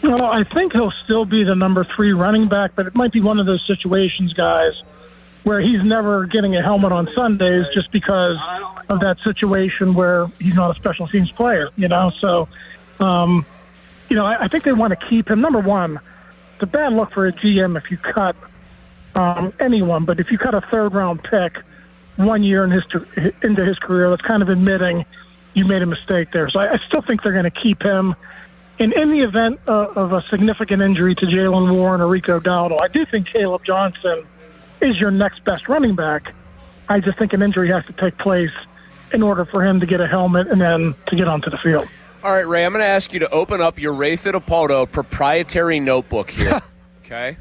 Well, I think he'll still be the number 3 running back, but it might be one of those situations, guys, where he's never getting a helmet on Sundays just because of that situation where he's not a special teams player, So, I think they want to keep him. Number one, it's a bad look for a GM if you cut anyone, but if you cut a third-round pick 1 year into his career, that's kind of admitting you made a mistake there. So I still think they're going to keep him. And in the event of a significant injury to Jalen Warren or Rico Dowdle, I do think Caleb Johnson is your next best running back. I just think an injury has to take place in order for him to get a helmet and then to get onto the field. All right, Ray, I'm going to ask you to open up your Ray Fittipaldo proprietary notebook here, okay?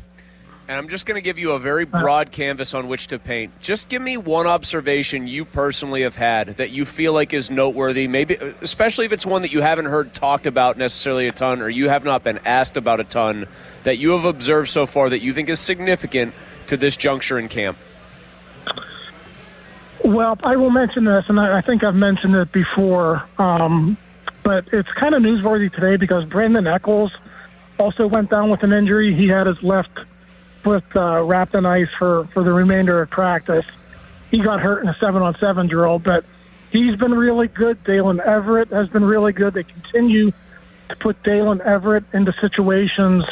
And I'm just going to give you a very broad canvas on which to paint. Just give me one observation you personally have had that you feel like is noteworthy, maybe especially if it's one that you haven't heard talked about necessarily a ton or you have not been asked about a ton that you have observed so far that you think is significant to this juncture in camp. Well, I will mention this, and I think I've mentioned it before, but it's kind of newsworthy today because Brandon Eccles also went down with an injury. He had his left foot wrapped in ice for the remainder of practice. He got hurt in a 7-on-7 drill, but he's been really good. Dalen Everett has been really good. They continue to put Dalen Everett into situations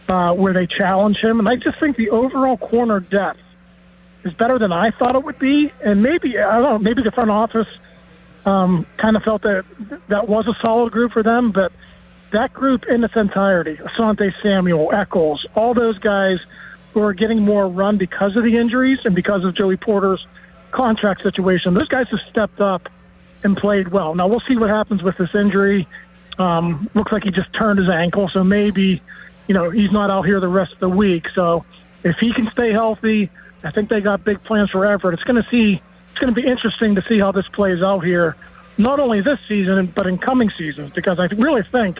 where they challenge him, and I just think the overall corner depth is better than I thought it would be, and maybe, I don't know, maybe the front office kind of felt that was a solid group for them, but that group in its entirety, Asante Samuel, Eccles, all those guys who are getting more run because of the injuries and because of Joey Porter's contract situation, those guys have stepped up and played well. Now, we'll see what happens with this injury. Looks like he just turned his ankle, so maybe, he's not out here the rest of the week. So if he can stay healthy, I think they got big plans for Everett. It's going to be interesting to see how this plays out here, not only this season, but in coming seasons, because I really think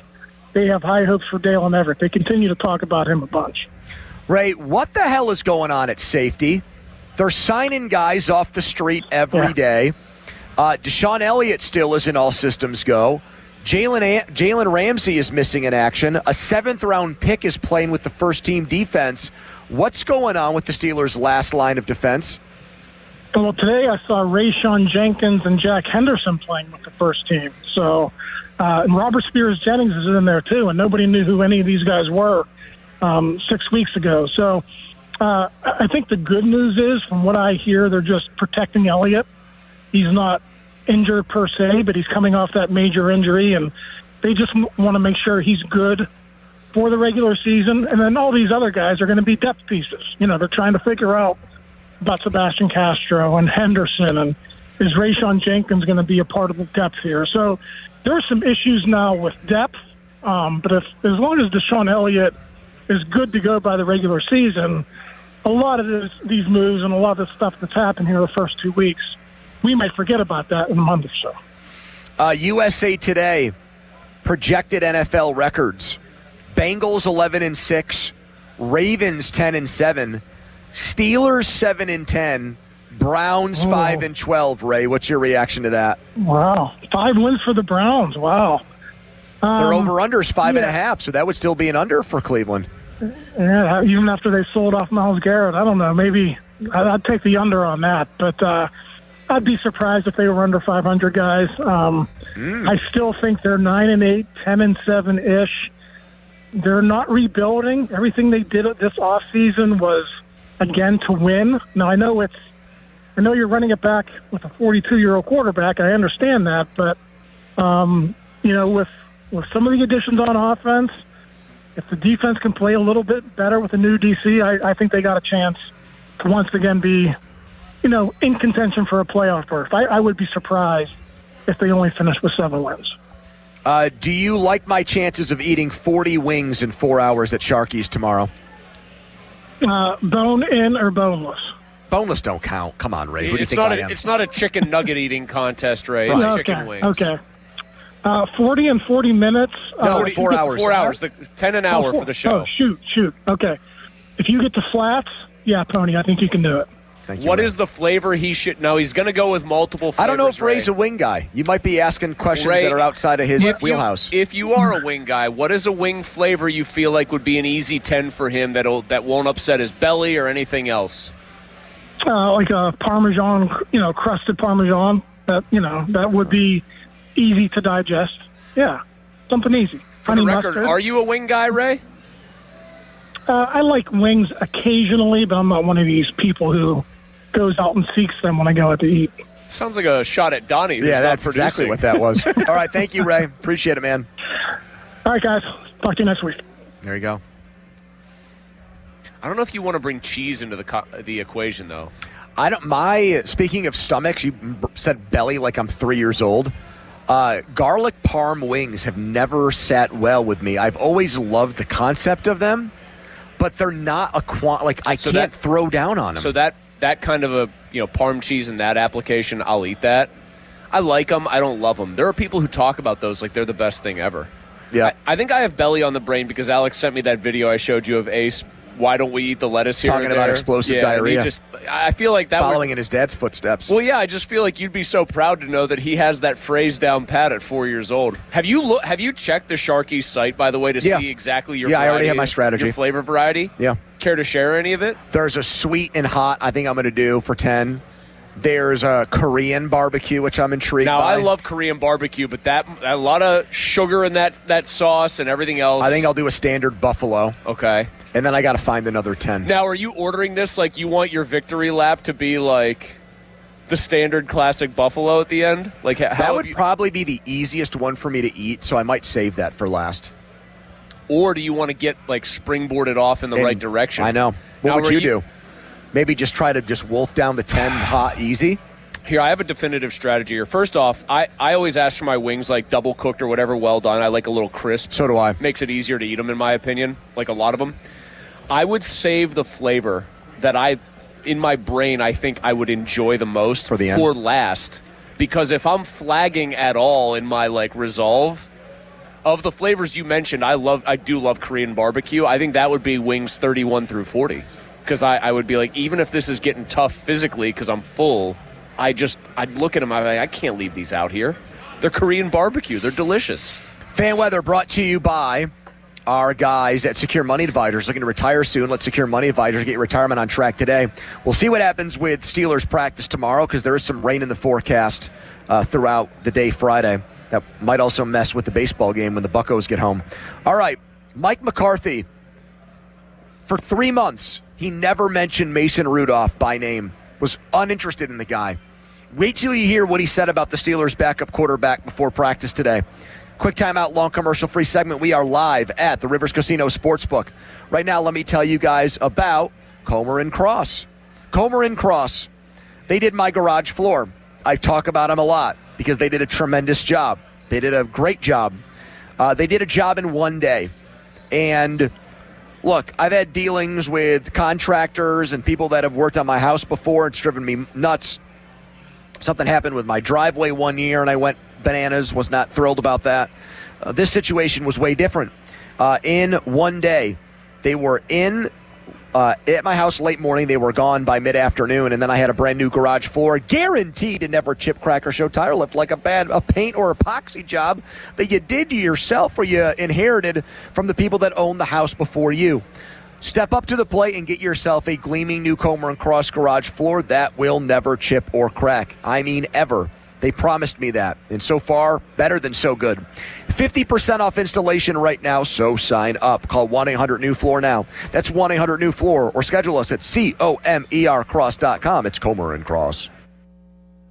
they have high hopes for Dalen Everett. They continue to talk about him a bunch. Ray, what the hell is going on at safety? They're signing guys off the street every day. Deshaun Elliott still isn't all systems go. Jalen Ramsey is missing in action. A 7th-round pick is playing with the first-team defense. What's going on with the Steelers' last line of defense? Well, today I saw Rayshon Jenkins and Jack Henderson playing with the first team. So, and Robert Spears-Jennings is in there too, and nobody knew who any of these guys were 6 weeks ago. So I think the good news is, from what I hear, they're just protecting Elliott. He's not injured per se, but he's coming off that major injury, and they just want to make sure he's good for the regular season. And then all these other guys are going to be depth pieces. They're trying to figure out about Sebastian Castro and Henderson, and is Rayshon Jenkins going to be a part of the depth here? So there are some issues now with depth, but as long as Deshaun Elliott is good to go by the regular season, a lot of these moves and a lot of the stuff that's happened here the first 2 weeks, we might forget about that in a month or so. USA Today projected NFL records. Bengals 11-6, Ravens 10-7, Steelers 7-10, Browns 5-12. Ray, what's your reaction to that? Wow, 5 wins for the Browns. Wow. Their over/under's 5.5, so that would still be an under for Cleveland. Yeah, even after they sold off Myles Garrett, I don't know. Maybe I'd take the under on that, but I'd be surprised if they were under 500 guys. I still think they're 9-8, 10-7-ish. They're not rebuilding. Everything they did this offseason was, again, to win. Now, I know you're running it back with a 42-year-old quarterback. I understand that, but with some of the additions on offense, if the defense can play a little bit better with the new DC, I think they got a chance to once again be, in contention for a playoff berth. I would be surprised if they only finish with 7 wins. Do you like my chances of eating 40 wings in 4 hours at Sharky's tomorrow? Bone in or boneless? Boneless don't count. Come on, Ray. Who do you think I am? It's not a chicken nugget eating contest, Ray. Right. It's chicken wings. Okay. 40 and 40 minutes. No, 4 hours. 4 hours. 10 an hour for the show. Oh, shoot. Okay. If you get the flats, yeah, Pony, I think you can do it. What is the flavor he should? No, he's going to go with multiple flavors. I don't know if Ray's a wing guy. You might be asking questions that are outside of his wheelhouse. If you are a wing guy, what is a wing flavor you feel like would be an easy 10 for him that won't upset his belly or anything else? Like a Parmesan, crusted Parmesan. That would be easy to digest. Yeah, something easy. For the honey record, mustard. are you a wing guy, Ray? I like wings occasionally, but I'm not one of these people who goes out and seeks them when I go out to eat. Sounds like a shot at Donnie. who's Yeah, not that's exactly producing. what that was. All right, thank you, Ray. Appreciate it, man. All right, guys. Talk to you next week. There you go. I don't know if you want to bring cheese into the equation, though. I don't. Speaking of stomachs, you said belly like I'm 3 years old. Garlic parm wings have never sat well with me. I've always loved the concept of them, but they're not I can't throw down on them. So that kind of a parm cheese in that application, I'll eat that. I like them. I don't love them. There are people who talk about those like they're the best thing ever. Yeah. I think I have belly on the brain because Alex sent me that video I showed you of Ace. Why don't we eat the lettuce here? Talking about explosive diarrhea. I feel like that following in his dad's footsteps. Well, yeah, I just feel like you'd be so proud to know that he has that phrase down pat at 4 years old. Have you checked the Sharky's site, by the way, to see exactly your Yeah, variety, I already have my strategy. your flavor variety? Yeah. Care to share any of it? There's a sweet and hot I think I'm going to do for 10. There's a Korean barbecue, which I'm intrigued Now, by. I love Korean barbecue, but a lot of sugar in that sauce and everything else. I think I'll do a standard buffalo. Okay. And then I got to find another 10. Now, are you ordering this like you want your victory lap to be like the standard classic buffalo at the end? Like that would probably be the easiest one for me to eat, so I might save that for last. Or do you want to get like springboarded off in the right direction? I know. What Now, would are you do? Maybe just try to just wolf down the 10 hot easy? Here, I have a definitive strategy here. First off, I always ask for my wings like double cooked or whatever, well done. I like a little crisp. So do I. Makes it easier to eat them, in my opinion, like a lot of them. I would save the flavor that in my brain, I think I would enjoy the most for last. Because if I'm flagging at all in my like resolve, of the flavors you mentioned, I do love Korean barbecue. I think that would be wings 31 through 40. Because I would be like, even if this is getting tough physically because I'm full, I'd look at them, I'm like, I can't leave these out here. They're Korean barbecue. They're delicious. Fan weather brought to you by our guys at Secure Money Advisors. Looking to retire soon. Let Secure Money Advisors get your retirement on track today. We'll see what happens with Steelers practice tomorrow because there is some rain in the forecast throughout the day Friday. That might also mess with the baseball game when the Buccos get home. All right, Mike McCarthy. For 3 months, he never mentioned Mason Rudolph by name. Was uninterested in the guy. Wait till you hear what he said about the Steelers' backup quarterback before practice today. Quick timeout, long commercial-free segment. We are live at the Rivers Casino Sportsbook. Right now, let me tell you guys about Comer & Cross. Comer & Cross, they did my garage floor. I talk about them a lot because they did a tremendous job. They did a great job. They did a job in one day. And look, I've had dealings with contractors and people that have worked on my house before. It's driven me nuts. Something happened with my driveway one year, and I went bananas, was not thrilled about that. This situation was way different. In one day, they were at my house late morning. They were gone by mid-afternoon, and then I had a brand-new garage floor, guaranteed to never chip, crack, or show tire lift, like a paint or epoxy job that you did to yourself or you inherited from the people that owned the house before you. Step up to the plate and get yourself a gleaming new Comer & Cross garage floor that will never chip or crack. I mean, ever. They promised me that. And so far, better than so good. 50% off installation right now, so sign up. Call 1-800-NEW-FLOOR now. That's 1-800-NEW-FLOOR. Or schedule us at COMERcross.com. It's Comer & Cross.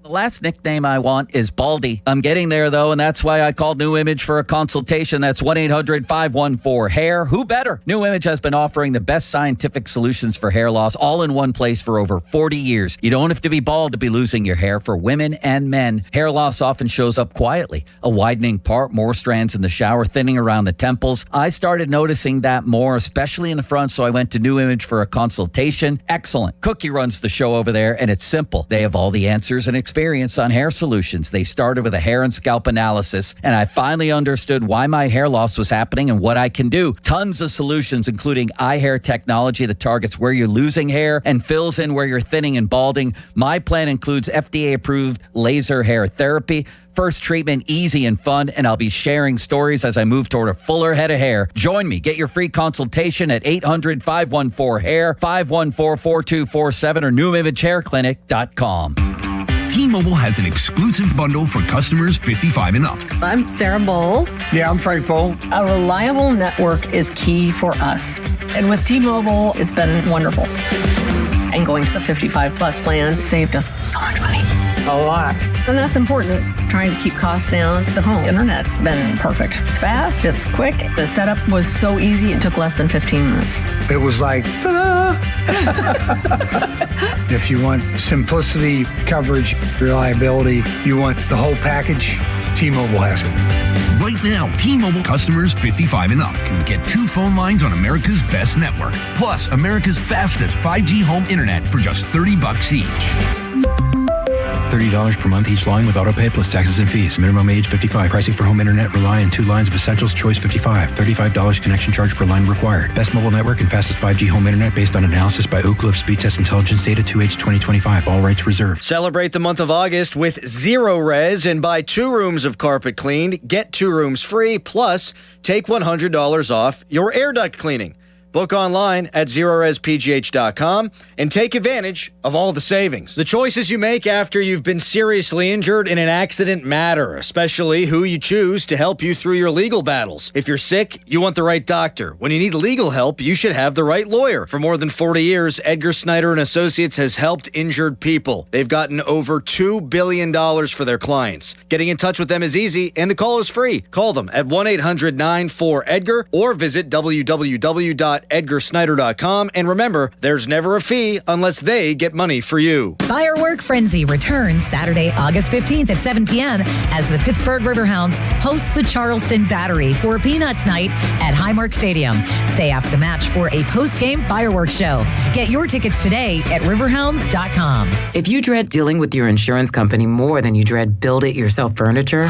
The last nickname I want is Baldy. I'm getting there, though, and that's why I called New Image for a consultation. That's 1-800-514-HAIR. Who better? New Image has been offering the best scientific solutions for hair loss all in one place for over 40 years. You don't have to be bald to be losing your hair. For women and men, hair loss often shows up quietly. A widening part, more strands in the shower, thinning around the temples. I started noticing that more, especially in the front, so I went to New Image for a consultation. Excellent. Cookie runs the show over there, and it's simple. They have all the answers and experience on hair solutions. They started with a hair and scalp analysis, and I finally understood why my hair loss was happening and what I can do. Tons of solutions, including eye hair technology that targets where you're losing hair and fills in where you're thinning and balding. My plan includes FDA-approved laser hair therapy. First treatment, easy and fun, and I'll be sharing stories as I move toward a fuller head of hair. Join me. Get your free consultation at 800-514-HAIR, 514-4247, or NewImageHairClinic.com. T-Mobile has an exclusive bundle for customers 55 and up. I'm Sarah Bowl. Yeah, I'm Frank Bowl. A reliable network is key for us. And with T-Mobile, it's been wonderful. And going to the 55 plus plan saved us so much money. A lot. And that's important. Trying to keep costs down. The home internet's been perfect. It's fast, it's quick. The setup was so easy, it took less than 15 minutes. It was like, ta-da! If you want simplicity, coverage, reliability, you want the whole package, T-Mobile has it. Right now, T-Mobile customers 55 and up can get 2 phone lines on America's best network, plus America's fastest 5G home internet for just $30 each. $30 per month each line with autopay plus taxes and fees. Minimum age 55. Pricing for home internet rely on 2 lines of essentials. Choice 55. $35 connection charge per line required. Best mobile network and fastest 5G home internet based on analysis by Ookla of Speed Test Intelligence data 2H 2025. All rights reserved. Celebrate the month of August with Zero Res and buy 2 rooms of carpet cleaned. Get 2 rooms free, plus take $100 off your air duct cleaning. Book online at ZeroResPGH.com and take advantage of all the savings. The choices you make after you've been seriously injured in an accident matter, especially who you choose to help you through your legal battles. If you're sick, you want the right doctor. When you need legal help, you should have the right lawyer. For more than 40 years, Edgar Snyder and Associates has helped injured people. They've gotten over $2 billion for their clients. Getting in touch with them is easy, and the call is free. Call them at 1-800-94-EDGAR or visit www.edgarsnyder.com. And remember, there's never a fee unless they get money for you. Firework Frenzy returns Saturday, August 15th at 7 p.m. as the Pittsburgh Riverhounds host the Charleston Battery for a Peanuts night at Highmark Stadium. Stay after the match for a post-game fireworks show. Get your tickets today at riverhounds.com. If you dread dealing with your insurance company more than you dread build-it-yourself furniture,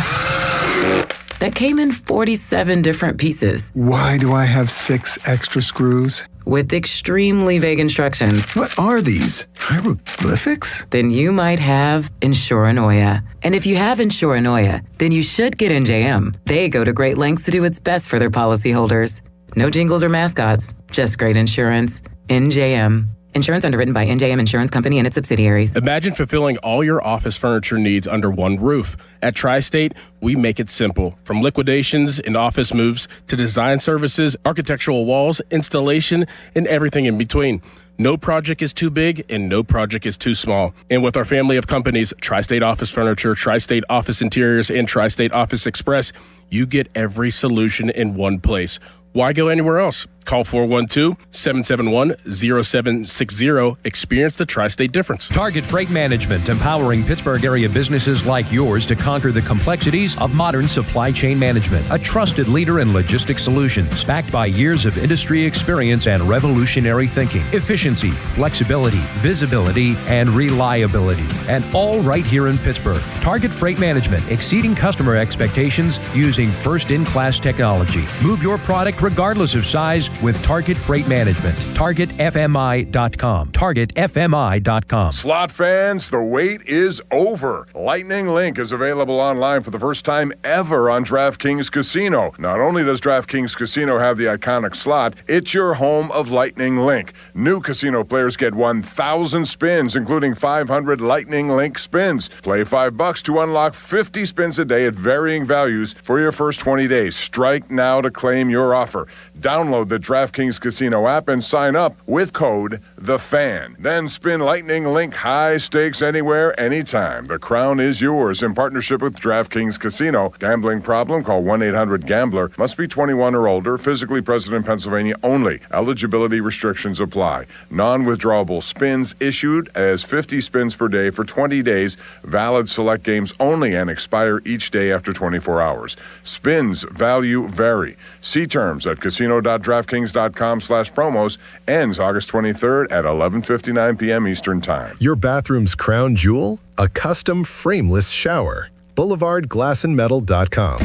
that came in 47 different pieces. Why do I have 6 extra screws? With extremely vague instructions. What are these? Hieroglyphics? Then you might have Insuranoia. And if you have Insuranoia, then you should get NJM. They go to great lengths to do what's best for their policyholders. No jingles or mascots, just great insurance. NJM. Insurance underwritten by NJM Insurance Company and its subsidiaries. Imagine fulfilling all your office furniture needs under one roof. At Tri-State, we make it simple. From liquidations and office moves to design services, architectural walls, installation, and everything in between. No project is too big and no project is too small. And with our family of companies, Tri-State Office Furniture, Tri-State Office Interiors, and Tri-State Office Express, you get every solution in one place. Why go anywhere else? Call 412-771-0760. Experience the Tri-State difference. Target Freight Management, empowering Pittsburgh area businesses like yours to conquer the complexities of modern supply chain management. A trusted leader in logistics solutions, backed by years of industry experience and revolutionary thinking. Efficiency, flexibility, visibility, and reliability. And all right here in Pittsburgh. Target Freight Management, exceeding customer expectations using first-in-class technology. Move your product regardless of size with Target Freight Management. TargetFMI.com. TargetFMI.com. Slot fans, the wait is over. Lightning Link is available online for the first time ever on DraftKings Casino. Not only does DraftKings Casino have the iconic slot, it's your home of Lightning Link. New casino players get 1,000 spins, including 500 Lightning Link spins. Play $5 to unlock 50 spins a day at varying values for your first 20 days. Strike now to claim your offer. Download the DraftKings Casino app and sign up with code THEFAN. Then spin Lightning Link high stakes anywhere, anytime. The crown is yours in partnership with DraftKings Casino. Gambling problem? Call 1-800-GAMBLER. Must be 21 or older. Physically present in Pennsylvania only. Eligibility restrictions apply. Non-withdrawable spins issued as 50 spins per day for 20 days. Valid select games only and expire each day after 24 hours. Spins value vary. See terms at casino.draftkings.com/promos. Ends August 23rd at 11:59 p.m. Eastern Time. Your bathroom's crown jewel? A custom frameless shower. BoulevardGlassandMetal.com.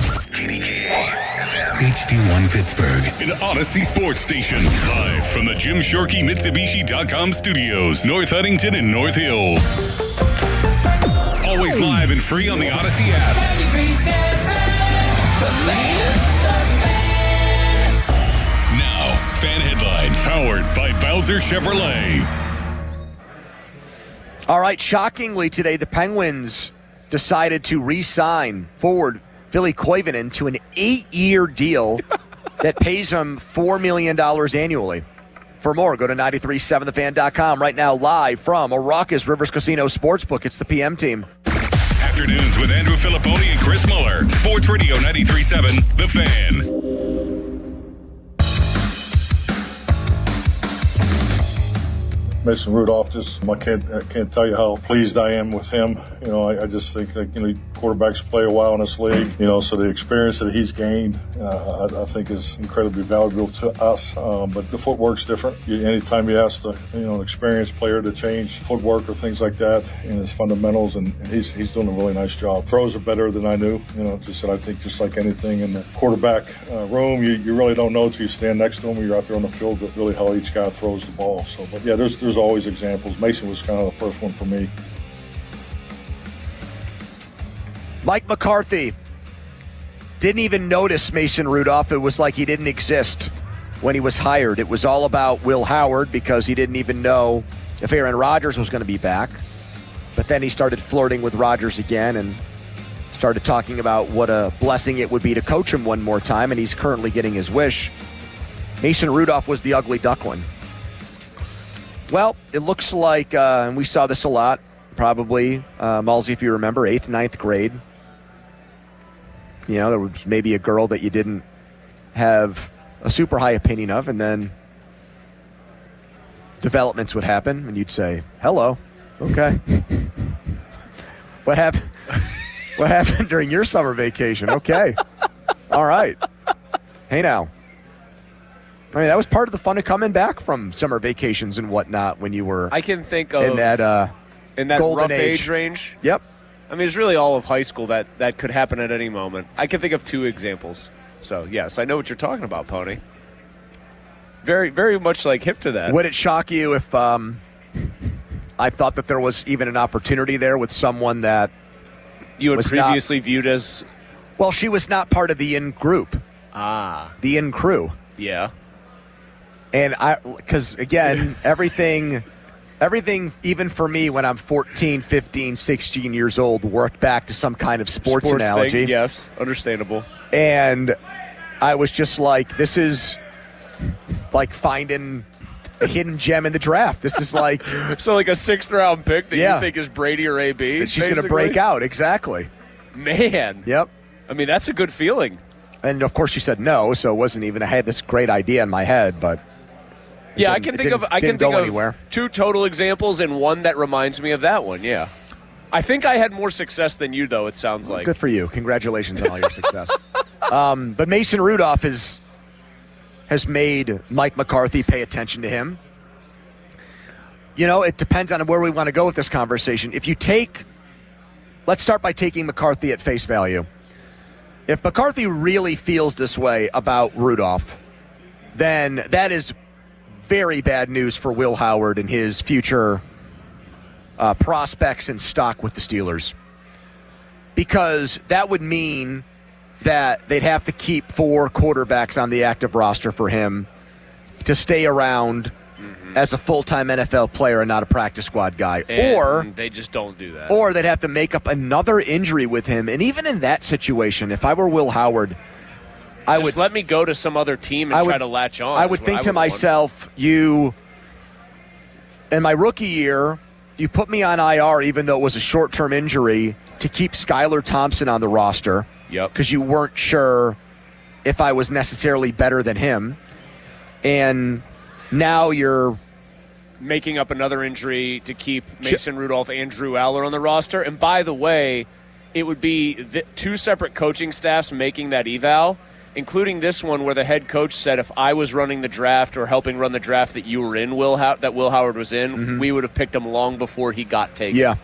HD1 Pittsburgh, an Odyssey sports station. Live from the Jim Shorkey Mitsubishi.com studios, North Huntington and North Hills. Always live and free on the Odyssey app. Now, fan headlines powered by Bowser Chevrolet. All right, shockingly today, the Penguins decided to re-sign forward Ville Koivunen to an 8-year deal that pays him $4 million annually. For more, go to 937thefan.com right now, live from Araucus Rivers Casino Sportsbook. It's the PM team. Afternoons with Andrew Filipponi and Chris Muller. Sports Radio 93.7 The Fan. Mason Rudolph, I can't tell you how pleased I am with him. I just think that, quarterbacks play a while in this league, so the experience that he's gained, I think is incredibly valuable to us. But the footwork's different. Anytime you ask an experienced player to change footwork or things like that in his fundamentals, and he's doing a really nice job. Throws are better than I knew. I think just like anything in the quarterback room, you really don't know until you stand next to him or you're out there on the field that really how each guy throws the ball. So, but yeah, there's always examples. Mason was kind of the first one for me. Mike McCarthy didn't even notice Mason Rudolph. It was like he didn't exist when he was hired. It was all about Will Howard because he didn't even know if Aaron Rodgers was going to be back. But then he started flirting with Rodgers again and started talking about what a blessing it would be to coach him one more time, and he's currently getting his wish. Mason Rudolph was the ugly duckling. Well, it looks like, and we saw this a lot, probably, Malsey, if you remember, 8th, 9th grade. There was maybe a girl that you didn't have a super high opinion of, and then developments would happen, and you'd say, hello, okay. What happened? What happened during your summer vacation? Okay. All right. Hey, now. I mean, that was part of the fun of coming back from summer vacations and whatnot when you were I can think of in that golden rough age range. Yep. I mean, it's really all of high school that could happen at any moment. I can think of 2 examples. So, yes, I know what you're talking about, Pony. Very, very much hip to that. Would it shock you if I thought that there was even an opportunity there with someone that you had previously viewed as... Well, she was not part of the in group. The in crew. Yeah. And because again, everything, even for me when I'm 14, 15, 16 years old, worked back to some kind of sports analogy. Thing, yes, understandable. And I was just like, this is like finding a hidden gem in the draft. This is like... So like a 6th round pick that you think is Brady or AB? That she's going to break out, exactly. Man. Yep. I mean, that's a good feeling. And of course she said no, so it wasn't even, I had this great idea in my head, but... Yeah, I can think of 2 total examples and one that reminds me of that one, yeah. I think I had more success than you, though, it sounds like. Good for you. Congratulations on all your success. But Mason Rudolph has made Mike McCarthy pay attention to him. It depends on where we want to go with this conversation. Let's start by taking McCarthy at face value. If McCarthy really feels this way about Rudolph, then that is very bad news for Will Howard and his future prospects and stock with the Steelers. Because that would mean that they'd have to keep 4 quarterbacks on the active roster for him to stay around as a full-time NFL player and not a practice squad guy. And or they just don't do that. Or they'd have to make up another injury with him. And even in that situation, if I were Will Howard, I would let me go to some other team and try to latch on. I would think to myself, in my rookie year, you put me on IR even though it was a short-term injury to keep Skylar Thompson on the roster. Yep. Because you weren't sure if I was necessarily better than him. And now you're making up another injury to keep Mason Rudolph and Drew Aller on the roster. And by the way, it would be 2 separate coaching staffs making that eval, including this one where the head coach said if I was running the draft or helping run the draft that you were in, that Will Howard was in, we would have picked him long before he got taken. Yeah.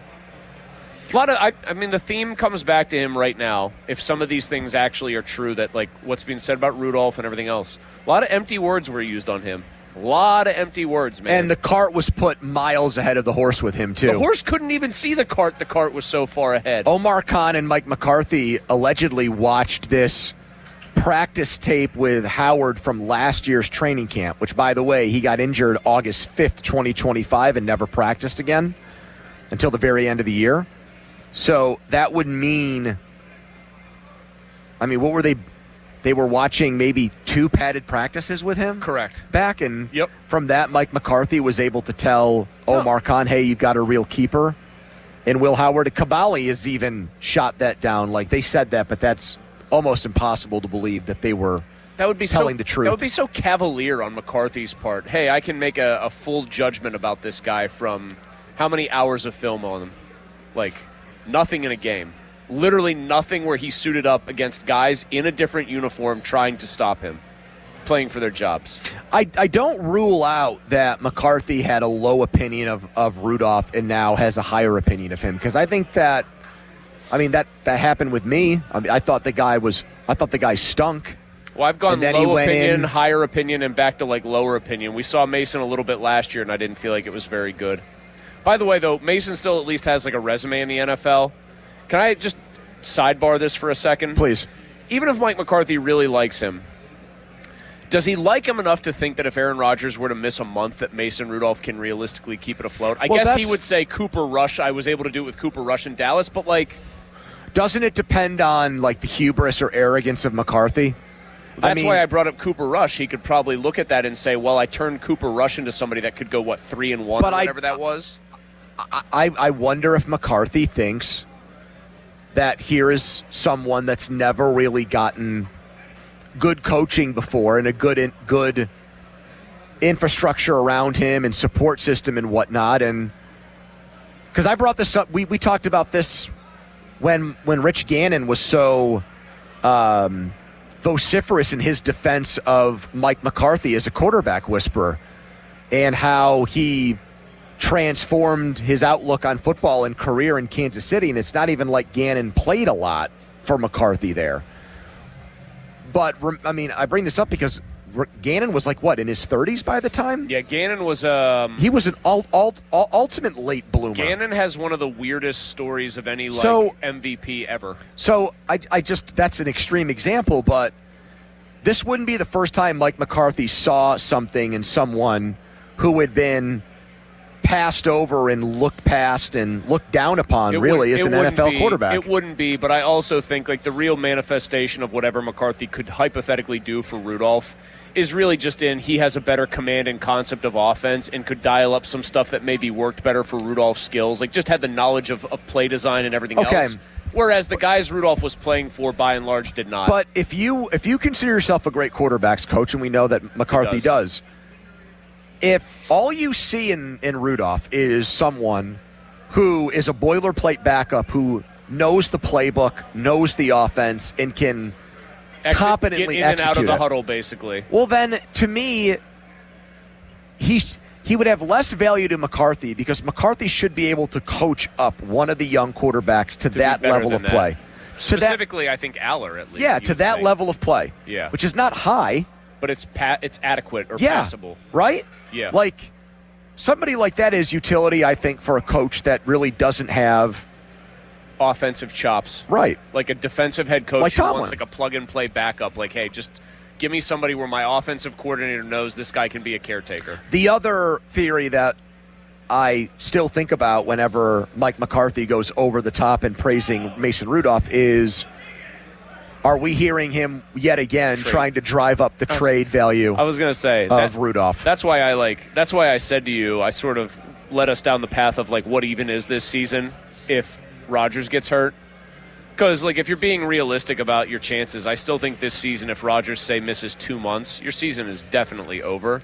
A lot of, I mean, the theme comes back to him right now. If some of these things actually are true, that like what's being said about Rudolph and everything else, a lot of empty words were used on him. A lot of empty words, man. And the cart was put miles ahead of the horse with him, too. The horse couldn't even see the cart. The cart was so far ahead. Omar Khan and Mike McCarthy allegedly watched this practice tape with Howard from last year's training camp, which, by the way, he got injured August 5th, 2025 and never practiced again. until the very end of the year. So that would mean, what were they? They were watching maybe 2 padded practices with him? Correct. Back, and from that, Mike McCarthy was able to tell Omar Khan, hey, you've got a real keeper. And Will Howard Kabali has even shot that down. Like, they said that, but that's almost impossible to believe that they were telling the truth. That would be so cavalier on McCarthy's part. Hey, I can make a full judgment about this guy from how many hours of film on him? Like, nothing in a game. Literally nothing where he suited up against guys in a different uniform trying to stop him, playing for their jobs. I don't rule out that McCarthy had a low opinion of Rudolph and now has a higher opinion of him, because I think that happened with me. I thought the guy stunk. Well, I've gone low opinion, higher opinion, and back to like lower opinion. We saw Mason a little bit last year, and I didn't feel like it was very good. By the way, though, Mason still at least has like a resume in the NFL. Can I just sidebar this for a second? Please. Even if Mike McCarthy really likes him, does he like him enough to think that if Aaron Rodgers were to miss a month that Mason Rudolph can realistically keep it afloat? I guess he would say Cooper Rush. I was able to do it with Cooper Rush in Dallas, but like... Doesn't it depend on like the hubris or arrogance of McCarthy? That's why I brought up Cooper Rush. He could probably look at that and say, well, I turned Cooper Rush into somebody that could go, 3-1 or whatever that was? I wonder if McCarthy thinks that here is someone that's never really gotten good coaching before and a good infrastructure around him and support system and whatnot. And because I brought this up, we talked about this when Rich Gannon was so vociferous in his defense of Mike McCarthy as a quarterback whisperer, and how he transformed his outlook on football and career in Kansas City. And it's not even like Gannon played a lot for McCarthy there. But, I bring this up because Gannon was in his 30s by the time? Yeah, Gannon was... he was an ultimate late bloomer. Gannon has one of the weirdest stories of any MVP ever. So, that's an extreme example, but this wouldn't be the first time Mike McCarthy saw something in someone who had been passed over and looked past and looked down upon, as an NFL quarterback. It wouldn't be, but I also think the real manifestation of whatever McCarthy could hypothetically do for Rudolph is really just he has a better command and concept of offense and could dial up some stuff that maybe worked better for Rudolph's skills, just had the knowledge of play design and everything else. Whereas the guys Rudolph was playing for, by and large, did not. But if you consider yourself a great quarterbacks coach, and we know that McCarthy does, if all you see in Rudolph is someone who is a boilerplate backup who knows the playbook, knows the offense, and can competently get in and execute out of the it, huddle, basically. well, then, to me, he would have less value to McCarthy, because McCarthy should be able to coach up one of the young quarterbacks to that level of play. Specifically, I think Aller, at least. Yeah, to that level of play. Yeah. Which is not high. But it's adequate or passable. Right? Yeah. Somebody like that is utility, I think, for a coach that really doesn't have offensive chops. Right. Like a defensive head coach Like who Tomlin. wants a plug-and-play backup. Hey, just give me somebody where my offensive coordinator knows this guy can be a caretaker. The other theory that I still think about whenever Mike McCarthy goes over the top in praising Mason Rudolph is, are we hearing him yet again trying to drive up the trade value? I was going to say of Rudolph. That's why I said to you, I sort of led us down the path of what even is this season if Rodgers gets hurt. Because if you're being realistic about your chances, I still think this season, if Rodgers say misses 2 months, your season is definitely over.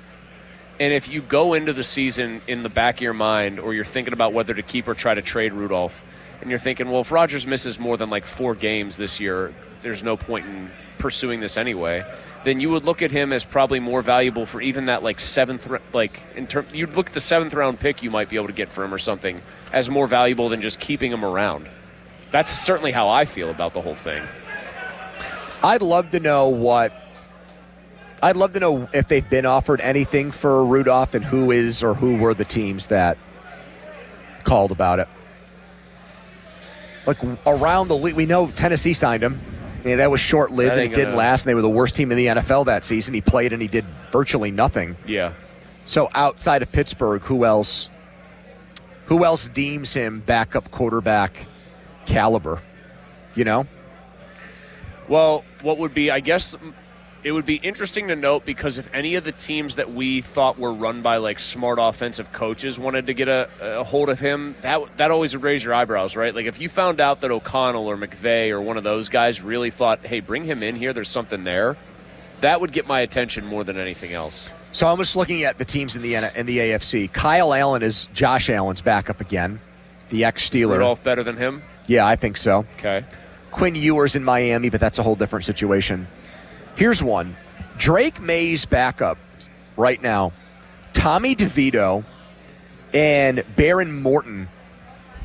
And if you go into the season in the back of your mind, or you're thinking about whether to keep or try to trade Rudolph, and you're thinking, well, if Rodgers misses more than 4 games this year, there's no point in pursuing this anyway, then you would look at him as probably more valuable for even that seventh, you'd look at the 7th round pick you might be able to get for him or something as more valuable than just keeping him around. That's certainly how I feel about the whole thing. I'd love to know if they've been offered anything for Rudolph and who were the teams that called about it. Around the league, we know Tennessee signed him. That was short-lived, and it didn't last, and they were the worst team in the NFL that season. He played, and he did virtually nothing. Yeah. So outside of Pittsburgh, who else who else deems him backup quarterback caliber? You know? Well, what would be, I guess, it would be interesting to note, because if any of the teams that we thought were run by like smart offensive coaches wanted to get a hold of him, that always would raise your eyebrows, right? Like if you found out that O'Connell or McVay or one of those guys really thought, hey, bring him in here, there's something there, that would get my attention more than anything else. So I'm just looking at the teams in the AFC. Kyle Allen is Josh Allen's backup again, the ex-Steeler. Rudolph better than him? Yeah, I think so. Okay. Quinn Ewers in Miami, but that's a whole different situation. Here's one. Drake May's backup right now, Tommy DeVito and Baron Morton,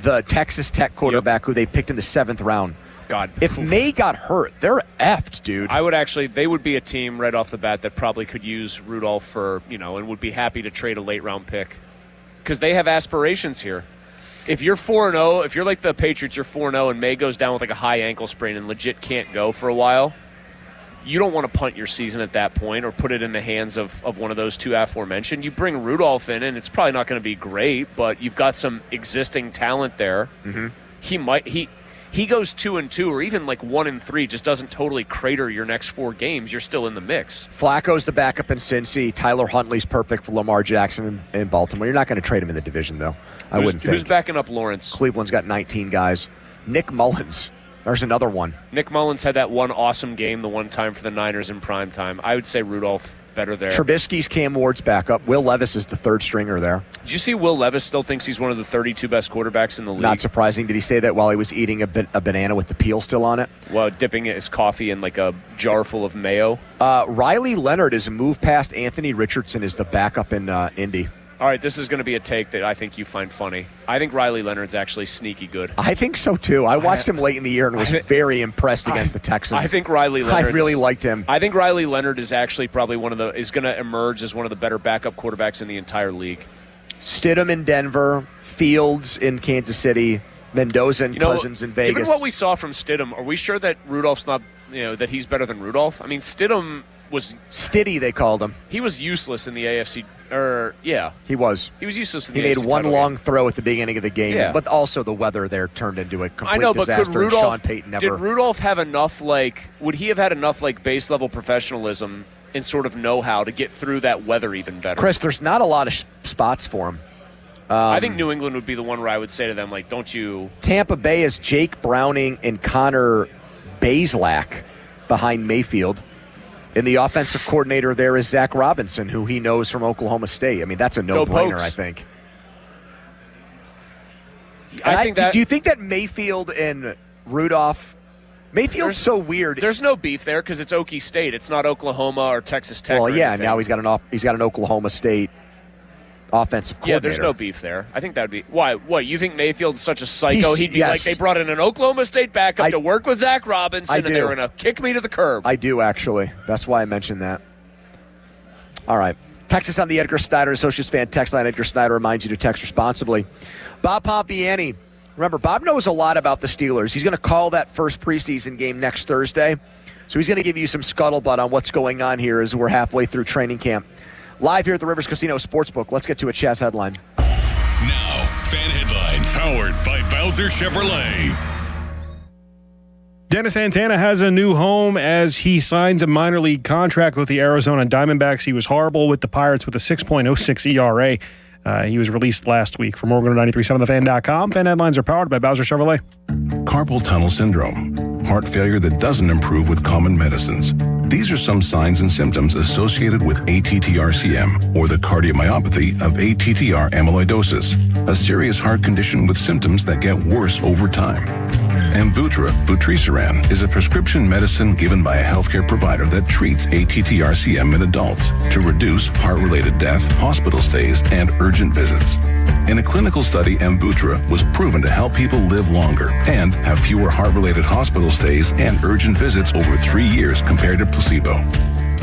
the Texas Tech quarterback who they picked in the 7th round. God. If May got hurt, they're effed, dude. They would be a team right off the bat that probably could use Rudolph for, and would be happy to trade a late round pick. Because they have aspirations here. If you're 4-0, if you're like the Patriots, you're 4-0 and May goes down with like a high ankle sprain and legit can't go for a while, you don't want to punt your season at that point or put it in the hands of one of those two aforementioned. You bring Rudolph in, and it's probably not going to be great, but you've got some existing talent there. Mm-hmm. He goes 2-2 or even like 1-3, just doesn't totally crater your next 4 games. You're still in the mix. Flacco's the backup in Cincy. Tyler Huntley's perfect for Lamar Jackson in Baltimore. You're not going to trade him in the division, though. I wouldn't think. Who's backing up Lawrence? Cleveland's got 19 guys. Nick Mullins. There's another one. Nick Mullins had that one awesome game the one time for the Niners in prime time. I would say Rudolph better there. Trubisky's Cam Ward's backup. Will Levis is the 3rd stringer there. Did you see Will Levis still thinks he's one of the 32 best quarterbacks in the league? Not surprising. Did he say that while he was eating a banana with the peel still on it? Well, dipping his coffee in like a jar full of mayo. Riley Leonard is moved past Anthony Richardson as the backup in Indy. All right, this is going to be a take that I think you find funny. I think Riley Leonard's actually sneaky good. I think so, too. I watched him late in the year and was very impressed against the Texans. I think Riley Leonard. I really liked him. I think Riley Leonard is actually probably is going to emerge as one of the better backup quarterbacks in the entire league. Stidham in Denver, Fields in Kansas City, Mendoza and Cousins in Vegas. Given what we saw from Stidham, are we sure that Rudolph's not, that he's better than Rudolph? I mean, Stidham was Stiddy, they called him. He was useless in the AFC. He was. He was useless in the AFC. He made one title long game. throw at the beginning of the game, Yeah. but also the weather there turned into a complete I know, but disaster. could Rudolph, Sean Payton did Rudolph have enough, would he have had enough, base level professionalism and sort of know-how to get through that weather even better? Chris, there's not a lot of spots for him. I think New England would be the one where I would say to them, don't you... Tampa Bay is Jake Browning and Connor Bazelak behind Mayfield. And the offensive coordinator there is Zach Robinson, who he knows from Oklahoma State. I mean, that's a no-brainer, I think. Do you think that Mayfield and Rudolph... Mayfield's so weird. There's no beef there because it's Okie State. It's not Oklahoma or Texas Tech. Well, yeah, now he's got an Oklahoma State offensive coordinator. Yeah, there's no beef there. I think that would be... Why? What, you think Mayfield's such a psycho? He'd be yes. like, they brought in an Oklahoma State backup to work with Zach Robinson, and they were going to kick me to the curb. I do, actually. That's why I mentioned that. All right. Text us on the Edgar Snyder Associates fan text line. Edgar Snyder reminds you to text responsibly. Bob Pompiani. Remember, Bob knows a lot about the Steelers. He's going to call that first preseason game next Thursday. So he's going to give you some scuttlebutt on what's going on here as we're halfway through training camp. Live here at the Rivers Casino Sportsbook. Let's get to a Chaz headline. Now, fan headlines powered by Bowser Chevrolet. Dennis Santana has a new home as he signs a minor league contract with the Arizona Diamondbacks. He was horrible with the Pirates with a 6.06 ERA. He was released last week. For more, go to 937thefan.com. Fan headlines are powered by Bowser Chevrolet. Carpal tunnel syndrome, heart failure that doesn't improve with common medicines. These are some signs and symptoms associated with ATTR-CM, or the cardiomyopathy of ATTR amyloidosis, a serious heart condition with symptoms that get worse over time. Amvuttra, vutrisiran, is a prescription medicine given by a healthcare provider that treats ATTR-CM in adults to reduce heart-related death, hospital stays, and urgent visits. In a clinical study, Amvuttra was proven to help people live longer and have fewer heart-related hospital stays and urgent visits over 3 years compared to placebo.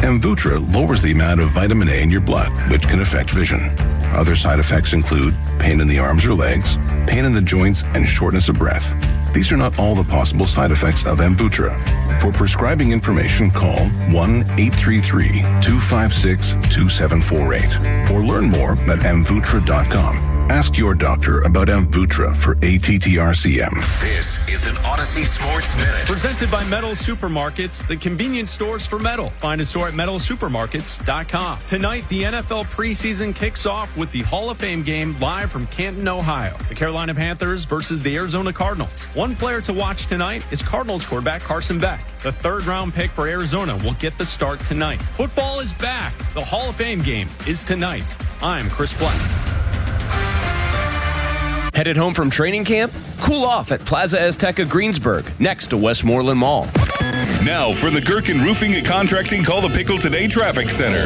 Amvuttra lowers the amount of vitamin A in your blood, which can affect vision. Other side effects include pain in the arms or legs, pain in the joints, and shortness of breath. These are not all the possible side effects of Amvuttra. For prescribing information, call 1-833-256-2748 or learn more at amvuttra.com. Ask your doctor about Amvuttra for ATTR-CM. This is an Odyssey Sports Minute. Presented by Metal Supermarkets, the convenience stores for metal. Find a store at metalsupermarkets.com. Tonight, the NFL preseason kicks off with the Hall of Fame game live from Canton, Ohio. The Carolina Panthers versus the Arizona Cardinals. One player to watch tonight is Cardinals quarterback Carson Beck. The third-round pick for Arizona will get the start tonight. Football is back. The Hall of Fame game is tonight. I'm Chris Black. Headed home from training camp? Cool off at Plaza Azteca Greensburg, next to Westmoreland Mall. Now for the Gherkin Roofing and Contracting Call the Pickle Today Traffic Center.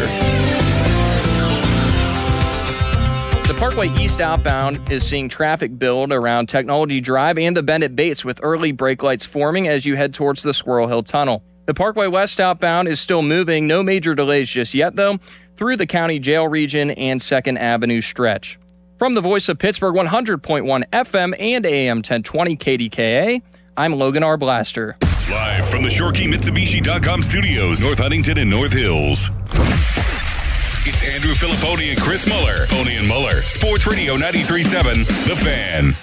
The Parkway East outbound is seeing traffic build around Technology Drive and the Bennett Bates with early brake lights forming as you head towards the Squirrel Hill Tunnel. The Parkway West outbound is still moving. No major delays just yet, though, through the County Jail region and 2nd Avenue stretch. From the Voice of Pittsburgh 100.1 FM and AM 1020 KDKA, I'm Logan R. Blaster. Live from the ShoreKeyMitsubishi.com studios, North Huntington and North Hills. It's Andrew Filipponi and Chris Muller. Pony and Muller. Sports Radio 93.7, The Fan.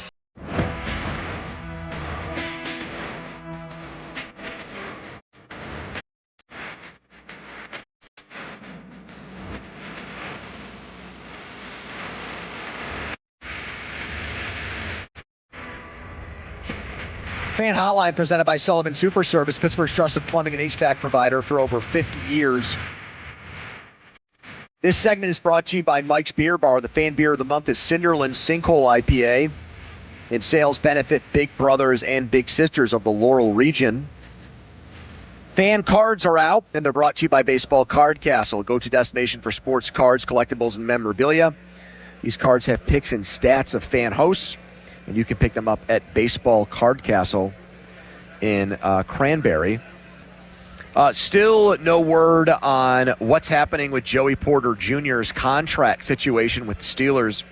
Fan Hotline presented by Sullivan Super Service, Pittsburgh's trusted plumbing and HVAC provider for over 50 years. This segment is brought to you by Mike's Beer Bar. The fan beer of the month is Cinderland Sinkhole IPA. Its sales benefit big brothers and big sisters of the Laurel region. Fan cards are out, and they're brought to you by Baseball Card Castle, go-to destination for sports cards, collectibles, and memorabilia. These cards have picks and stats of fan hosts, and you can pick them up at Baseball Card Castle in Cranberry. Still no word on what's happening with Joey Porter Jr.'s contract situation with the Steelers.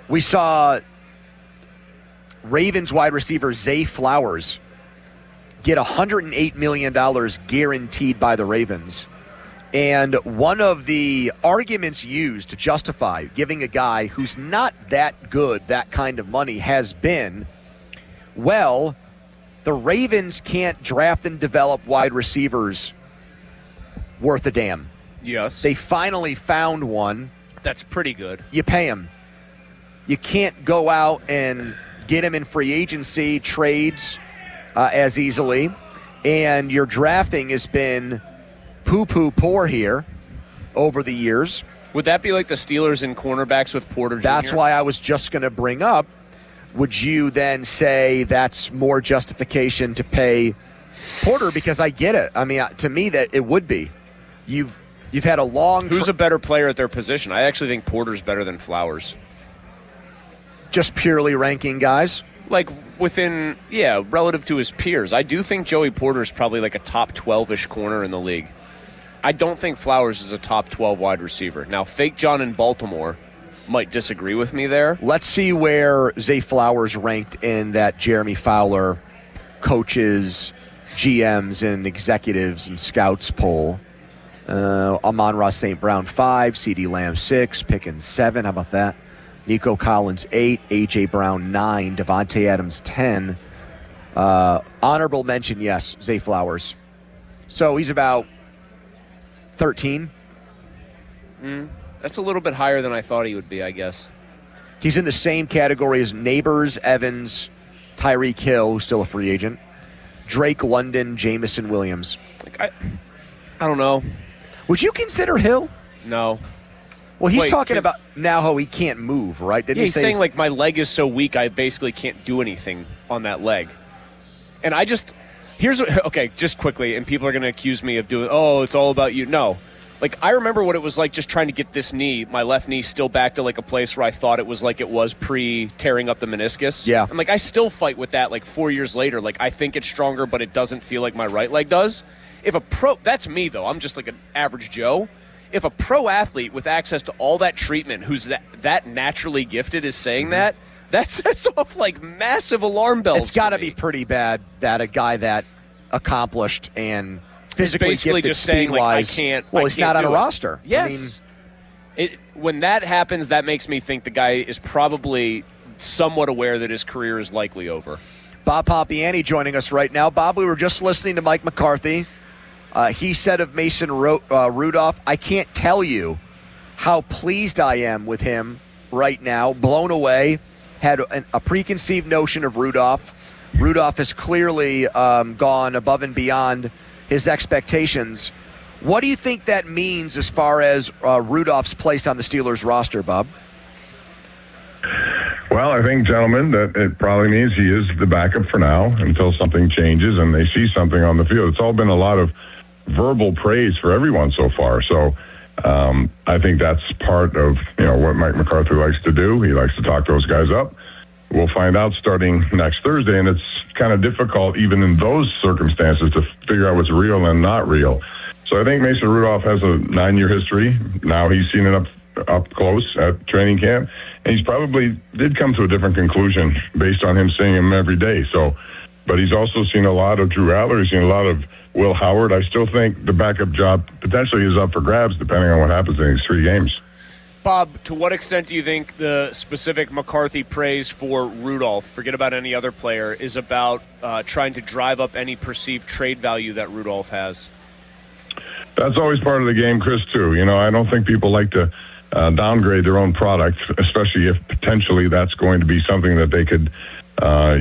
We saw Ravens wide receiver Zay Flowers get $108 million guaranteed by the Ravens. And one of the arguments used to justify giving a guy who's not that good that kind of money has been, well, the Ravens can't draft and develop wide receivers worth a damn. Yes. They finally found one. That's pretty good. You pay him. You can't go out and get him in free agency trades as easily. And your drafting has been poo-poo poor here over the years. Would that be like the Steelers in cornerbacks with Porter Jr.? That's why I was just going to bring up, would you then say that's more justification to pay Porter? Because I get it. I mean, to me, that it would be. You've had a long... Who's a better player at their position? I actually think Porter's better than Flowers. Just purely ranking guys? Like within, relative to his peers. I do think Joey Porter's probably like a top 12-ish corner in the league. I don't think Flowers is a top 12 wide receiver. Now, Fake John in Baltimore might disagree with me there. Let's see where Zay Flowers ranked in that Jeremy Fowler coaches, GMs, and executives and scouts poll. Amon-Ra St. Brown 5, CeeDee Lamb 6, Pickens 7. How about that? Nico Collins 8, A.J. Brown 9, Devontae Adams 10. Honorable mention, yes, Zay Flowers. So he's about 13. That's a little bit higher than I thought he would be, I guess. He's in the same category as Neighbors, Evans, Tyreek Hill, who's still a free agent, Drake London, Jamison Williams. I don't know. Would you consider Hill? No. Well, he's talking about now how he can't move, right? Didn't he he's saying, like, my leg is so weak I basically can't do anything on that leg. And I just... Okay, just quickly, and people are going to accuse me of doing, it's all about you. No. Like, I remember what it was like just trying to get this knee, my left knee, still back to, like, a place where I thought it was like it was pre-tearing up the meniscus. Yeah. And, like, I still fight with that, like, 4 years later. Like, I think it's stronger, but it doesn't feel like my right leg does. If a pro... That's me, though. I'm just, like, an average Joe. If a pro athlete with access to all that treatment who's that naturally gifted is saying that, that sets off, like, massive alarm bells. It's got to be pretty bad that a guy that accomplished and physically basically gifted just saying, like, I speed-wise, can't. well, I he's can't not on a do it. roster. Yes. when that happens, that makes me think the guy is probably somewhat aware that his career is likely over. Bob Pompiani joining us right now. Bob, we were just listening to Mike McCarthy. He said of Mason Rudolph, I can't tell you how pleased I am with him right now, blown away, had a preconceived notion of Rudolph. Rudolph has clearly gone above and beyond his expectations. What do you think that means as far as Rudolph's place on the Steelers roster, Bob? Well, I think, gentlemen, that it probably means he is the backup for now until something changes and they see something on the field. It's all been a lot of verbal praise for everyone so far. So I think that's part of what Mike McCarthy likes to do. He likes to talk those guys up. We'll find out starting next Thursday, and it's kind of difficult even in those circumstances to figure out what's real and not real. So I think Mason Rudolph has a 9-year history. Now he's seen it up close at training camp, and he's probably did come to a different conclusion based on him seeing him every day. So, but he's also seen a lot of Drew Aller. He's seen a lot of Will Howard. I still think the backup job potentially is up for grabs depending on what happens in these 3 games. Bob, to what extent do you think the specific McCarthy praise for Rudolph, forget about any other player, is about trying to drive up any perceived trade value that Rudolph has? That's always part of the game, Chris, too. I don't think people like to downgrade their own product, especially if potentially that's going to be something that they could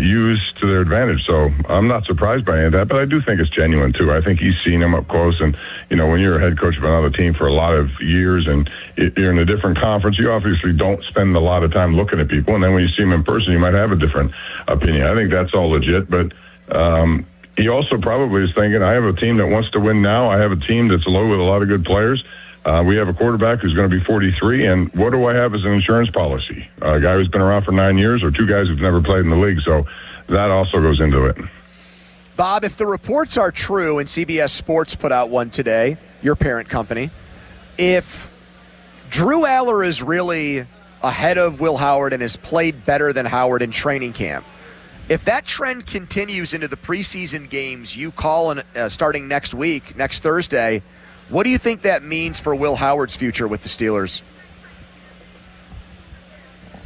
use to their advantage. So I'm not surprised by any of that, but I do think it's genuine, too. I think he's seen him up close, and, when you're a head coach of another team for a lot of years and you're in a different conference, you obviously don't spend a lot of time looking at people, and then when you see him in person, you might have a different opinion. I think that's all legit, but he also probably is thinking, I have a team that wants to win now. I have a team that's low with a lot of good players. We have a quarterback who's going to be 43, and what do I have as an insurance policy? A guy who's been around for 9 years or 2 guys who've never played in the league, so that also goes into it. Bob, if the reports are true, and CBS Sports put out one today, your parent company, if Drew Aller is really ahead of Will Howard and has played better than Howard in training camp, if that trend continues into the preseason games you call starting next week, next Thursday, what do you think that means for Will Howard's future with the Steelers?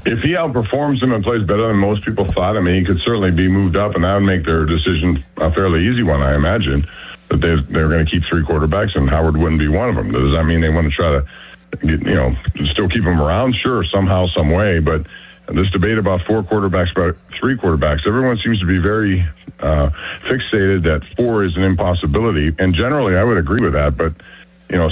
If he outperforms them and plays better than most people thought, he could certainly be moved up, and that would make their decision a fairly easy one, I imagine, that they're going to keep 3 quarterbacks, and Howard wouldn't be one of them. Does that mean they want to try to still keep him around? Sure, somehow, some way, but this debate about 4 quarterbacks, about 3 quarterbacks, everyone seems to be very fixated that 4 is an impossibility, and generally I would agree with that, but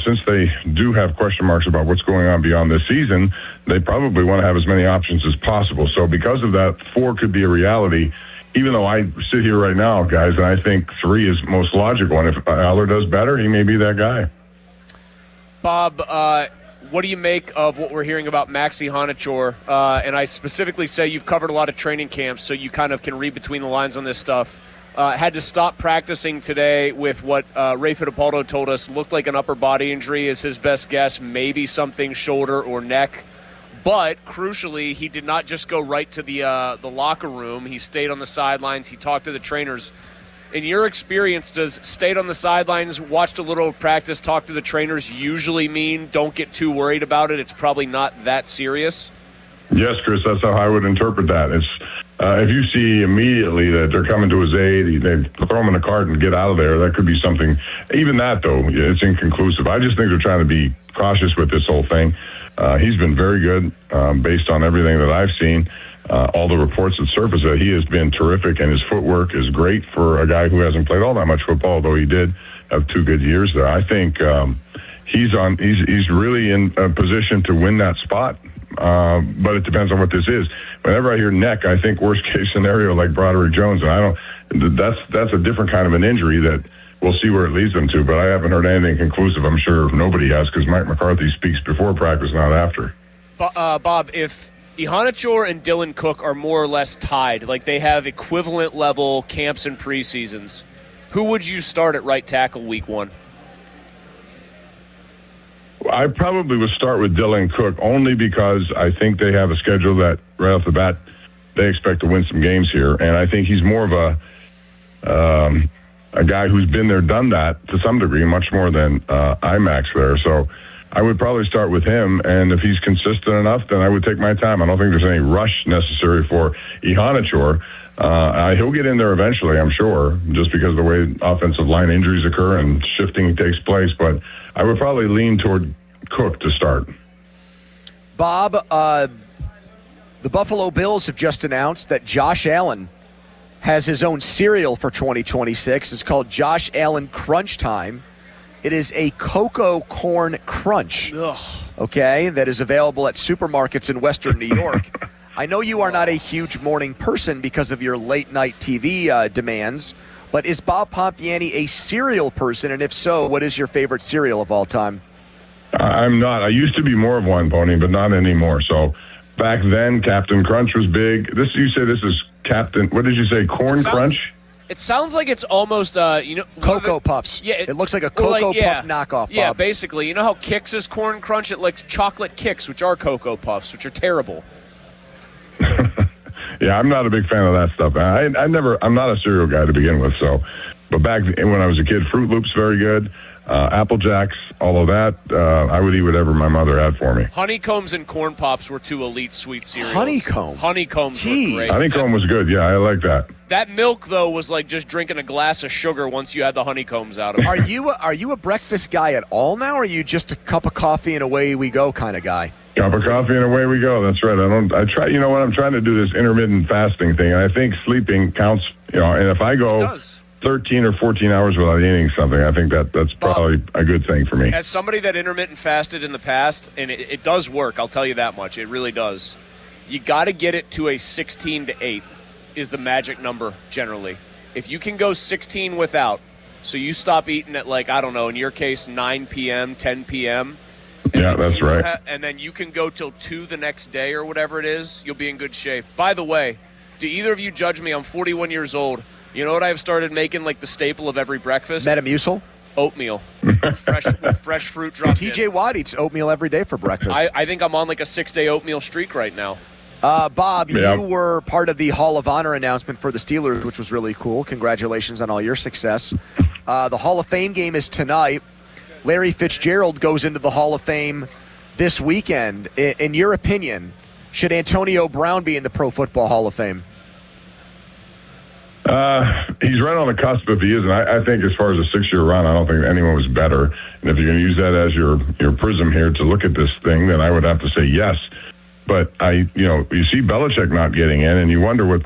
since they do have question marks about what's going on beyond this season, they probably want to have as many options as possible. So because of that, 4 could be a reality, even though I sit here right now, guys, and I think 3 is most logical, and if Aller does better, he may be that guy. Bob, what do you make of what we're hearing about Maxi Honachor? And I specifically say you've covered a lot of training camps, so you kind of can read between the lines on this stuff. Had to stop practicing today with what Ray Fittipaldo told us looked like an upper body injury is his best guess, maybe something shoulder or neck. But crucially, he did not just go right to the locker room. He stayed on the sidelines. He talked to the trainers. In your experience, does stayed on the sidelines, watched a little practice, talk to the trainers usually mean don't get too worried about it? It's probably not that serious? Yes, Chris, that's how I would interpret that. It's if you see immediately that they're coming to his aid, they throw him in a cart and get out of there. That could be something. Even that, though, it's inconclusive. I just think they're trying to be cautious with this whole thing. He's been very good based on everything that I've seen. All the reports that surface that he has been terrific, and his footwork is great for a guy who hasn't played all that much football, though he did have 2 good years there. I think he's really in a position to win that spot. But it depends on what this is. Whenever I hear neck, I think worst case scenario like Broderick Jones, and that's a different kind of an injury that we'll see where it leads them to. But I haven't heard anything conclusive. I'm sure nobody has, because Mike McCarthy speaks before practice, not after. Bob, if Ihanichor and Dylan Cook are more or less tied, like they have equivalent level camps and preseasons, who would you start at right tackle week 1? I probably would start with Dylan Cook only because I think they have a schedule that right off the bat they expect to win some games here, and I think he's more of a guy who's been there, done that to some degree, much more than IMAX there. So I would probably start with him, and if he's consistent enough, then I would take my time. I don't think there's any rush necessary for Ihanacho. He'll get in there eventually, I'm sure, just because of the way offensive line injuries occur and shifting takes place. But I would probably lean toward Cook to start. Bob, the Buffalo Bills have just announced that Josh Allen has his own cereal for 2026. It's called Josh Allen Crunch Time. It is a cocoa corn crunch, okay, that is available at supermarkets in Western New York. I know you are not a huge morning person because of your late-night TV demands, but is Bob Pompiani a cereal person? And if so, what is your favorite cereal of all time? I'm not. I used to be more of one, Pony, but not anymore. So back then, Captain Crunch was big. You say this is Captain, what did you say, Corn Crunch? It sounds like it's almost, Cocoa Puffs. Yeah, it looks like a Cocoa Puff knockoff, Bob. Yeah, basically. You know how Kix is Corn Crunch? It likes chocolate Kix, which are Cocoa Puffs, which are terrible. Yeah, I'm not a big fan of that stuff. I'm not a cereal guy to begin with. So, but back when I was a kid, Fruit Loops very good. Apple Jacks, all of that. I would eat whatever my mother had for me. Honeycombs and Corn Pops were two elite sweet cereals. Honeycombs were great. Honeycomb was good. Yeah, I like that. That milk though was like just drinking a glass of sugar once you had the honeycombs out of it. Are you a breakfast guy at all now, or are you just a cup of coffee and away we go kind of guy? Cup of coffee and away we go. That's right. I try. You know what? I'm trying to do this intermittent fasting thing, and I think sleeping counts. And if I go 13 or 14 hours without eating something, I think that's probably a good thing for me. As somebody that intermittent fasted in the past, and it does work, I'll tell you that much. It really does. You got to get it to a 16 to 8 is the magic number generally. If you can go 16 without, so you stop eating at like, I don't know, in your case, 9 p.m., 10 p.m., yeah, that's right. And then you can go till 2 the next day or whatever it is, you'll be in good shape. By the way, do either of you judge me? I'm 41 years old. You know what I've started making like the staple of every breakfast? Metamucil? Oatmeal. with fresh fruit dropped in. TJ Watt eats oatmeal every day for breakfast. I think I'm on like a 6-day oatmeal streak right now. Bob, you were part of the Hall of Honor announcement for the Steelers, which was really cool. Congratulations on all your success. The Hall of Fame game is tonight. Larry Fitzgerald goes into the Hall of Fame this weekend. In your opinion, should Antonio Brown be in the Pro Football Hall of Fame? He's right on the cusp if he is, and I think as far as a 6-year run, I don't think anyone was better. And if you're going to use that as your prism here to look at this thing, then I would have to say yes. But you see Belichick not getting in, and you wonder what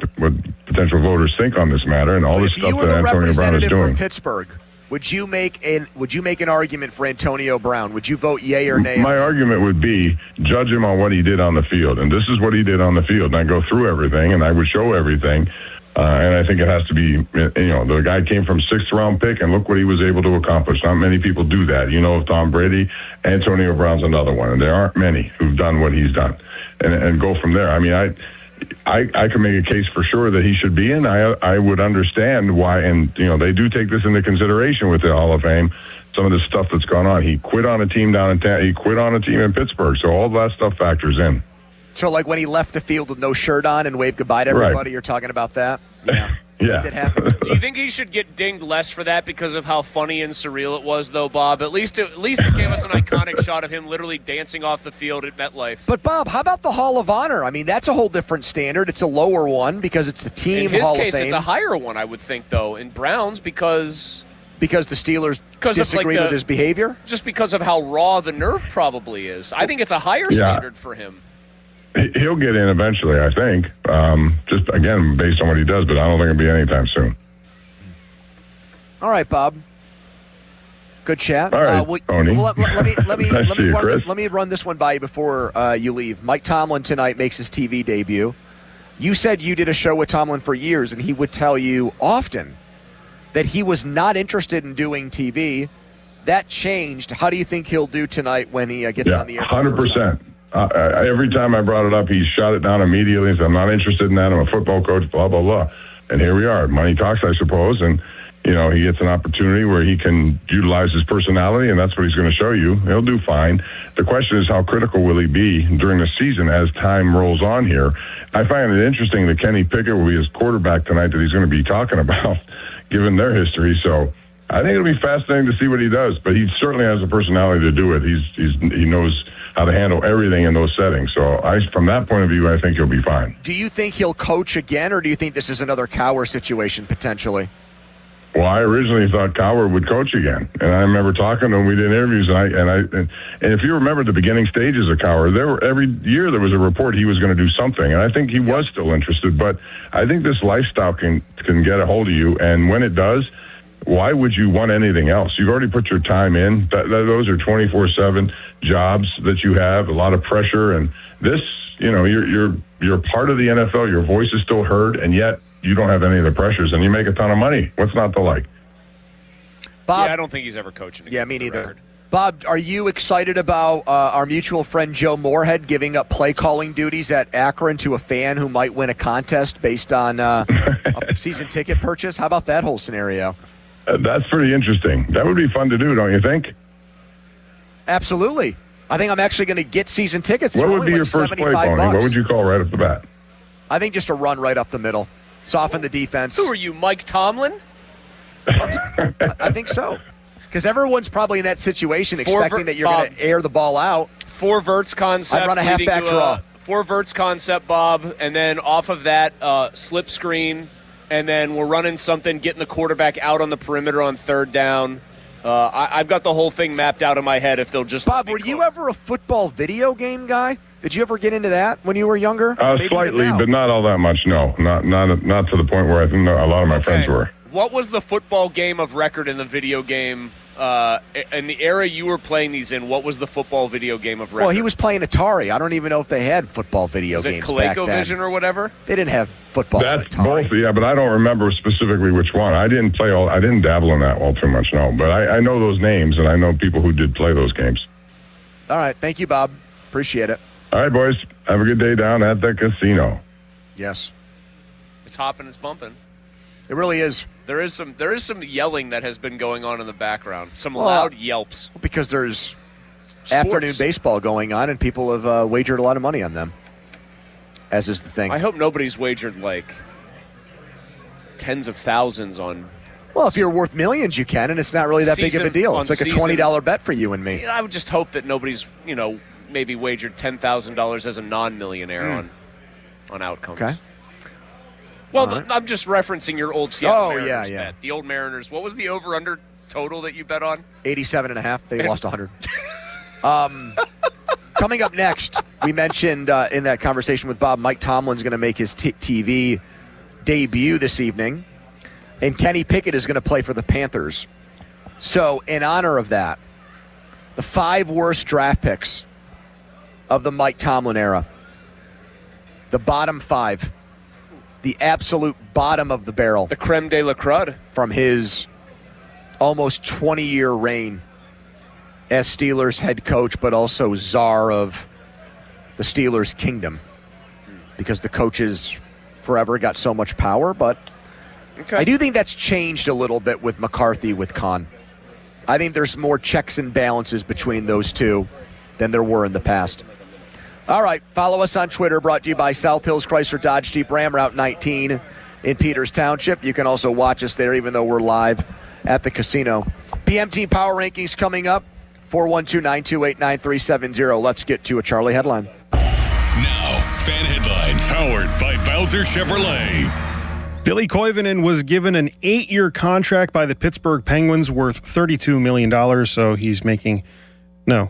potential voters think on this matter, and all this stuff that Antonio Brown is doing. From Pittsburgh, would you make an argument for Antonio Brown? Would you vote yay or nay? My argument would be judge him on what he did on the field, and this is what he did on the field. And I go through everything, and I would show everything. And I think it has to be, the guy came from 6th round pick, and look what he was able to accomplish. Not many people do that. You know, of Tom Brady, Antonio Brown's another one, and there aren't many who've done what he's done, and go from there. I mean, I can make a case for sure that he should be in. I would understand why, and they do take this into consideration with the Hall of Fame. Some of the stuff that's gone on. He quit on a team he quit on a team in Pittsburgh, so all that stuff factors in. So, like when he left the field with no shirt on and waved goodbye to everybody, You're talking about that? Yeah. Yeah. That happened. Do you think he should get dinged less for that because of how funny and surreal it was, though, Bob? At least it gave us an iconic shot of him literally dancing off the field at MetLife. But, Bob, how about the Hall of Honor? I mean, that's a whole different standard. It's a lower one because it's the team Hall of Fame. In his case, it's a higher one, I would think, though. In Brown's, because the Steelers disagree with his behavior? Just because of how raw the nerve probably is. I think it's a higher standard for him. He'll get in eventually, I think. Just, again, based on what he does, but I don't think it'll be anytime soon. All right, Bob. Good chat. All right, Tony. Let me run this one by you before you leave. Mike Tomlin tonight makes his TV debut. You said you did a show with Tomlin for years, and he would tell you often that he was not interested in doing TV. That changed. How do you think he'll do tonight when he gets on the air? 100%. Every time I brought it up, he shot it down immediately. Said, I'm not interested in that. I'm a football coach, blah, blah, blah. And here we are. Money talks, I suppose. And, he gets an opportunity where he can utilize his personality, and that's what he's going to show you. He'll do fine. The question is, how critical will he be during the season as time rolls on here? I find it interesting that Kenny Pickett will be his quarterback tonight that he's going to be talking about, given their history. So I think it'll be fascinating to see what he does, but he certainly has the personality to do it. He knows how to handle everything in those settings. So from that point of view, I think he'll be fine. Do you think he'll coach again, or do you think this is another Cowher situation potentially? Well, I originally thought Cowher would coach again, and I remember talking to him. We did interviews, and if you remember the beginning stages of Cowher, every year there was a report he was going to do something, and I think he was still interested. But I think this lifestyle can get a hold of you, and when it does, why would you want anything else? You've already put your time in. Those are 24/7 jobs that you have, a lot of pressure, and this, you're part of the NFL. Your voice is still heard, and yet you don't have any of the pressures, and you make a ton of money. What's not to like? Bob, I don't think he's ever coaching again. Yeah, me neither. Bob, are you excited about our mutual friend Joe Moorhead giving up play calling duties at Akron to a fan who might win a contest based on a season ticket purchase? How about that whole scenario? That's pretty interesting. That would be fun to do, don't you think? Absolutely. I think I'm actually going to get season tickets. What would be your first play calling? What would you call right off the bat? I think just a run right up the middle. Soften the defense. Who are you, Mike Tomlin? I think so. Because everyone's probably in that situation expecting that you're going to air the ball out. 4 verts concept. I run a halfback draw. 4 verts concept, Bob, and then off of that, slip screen, and then we're running something, getting the quarterback out on the perimeter on third down. I've got the whole thing mapped out in my head if they'll just... Bob, were you ever a football video game guy? Did you ever get into that when you were younger? Slightly, but not all that much, no. Not to the point where I think a lot of my friends were. What was the football game of record in the video game? In the era you were playing these in, what was the football video game of record? Well, he was playing Atari. I don't even know if they had football video games back then. ColecoVision or whatever? They didn't have football. That's both, yeah, but I don't remember specifically which one. I didn't dabble in that all too much, no. But I know those names, and I know people who did play those games. All right. Thank you, Bob. Appreciate it. All right, boys. Have a good day down at the casino. Yes. It's hopping, it's bumping. It really is. There is some yelling that has been going on in the background. Some loud yelps. Because there's afternoon baseball going on, and people have wagered a lot of money on them, as is the thing. I hope nobody's wagered, tens of thousands on... Well, if you're worth millions, you can, and it's not really that big of a deal. It's like a $20 bet for you and me. I would just hope that nobody's, maybe wagered $10,000 as a non-millionaire on outcomes. Okay. Well, I'm just referencing your old Seattle Mariners yeah. bet. The old Mariners. What was the over-under total that you bet on? 87.5. They lost 100. Coming up next, we mentioned in that conversation with Bob, Mike Tomlin's going to make his TV debut this evening, and Kenny Pickett is going to play for the Panthers. So, in honor of that, the 5 worst draft picks of the Mike Tomlin era, the bottom 5. The absolute bottom of the barrel. The creme de la crud. From his almost 20-year reign as Steelers head coach, but also czar of the Steelers kingdom. Because the coaches forever got so much power, but I do think that's changed a little bit with McCarthy, with Khan. I think there's more checks and balances between those two than there were in the past. All right, follow us on Twitter, brought to you by South Hills Chrysler Dodge Jeep Ram, Route 19 in Peters Township. You can also watch us there, even though we're live at the casino. PM Team Power Rankings coming up, 412-928-9370. Let's get to a Charlie headline. Now, fan headlines powered by Bowser Chevrolet. Billy Koivunen was given an 8-year contract by the Pittsburgh Penguins worth $32 million, so he's making $4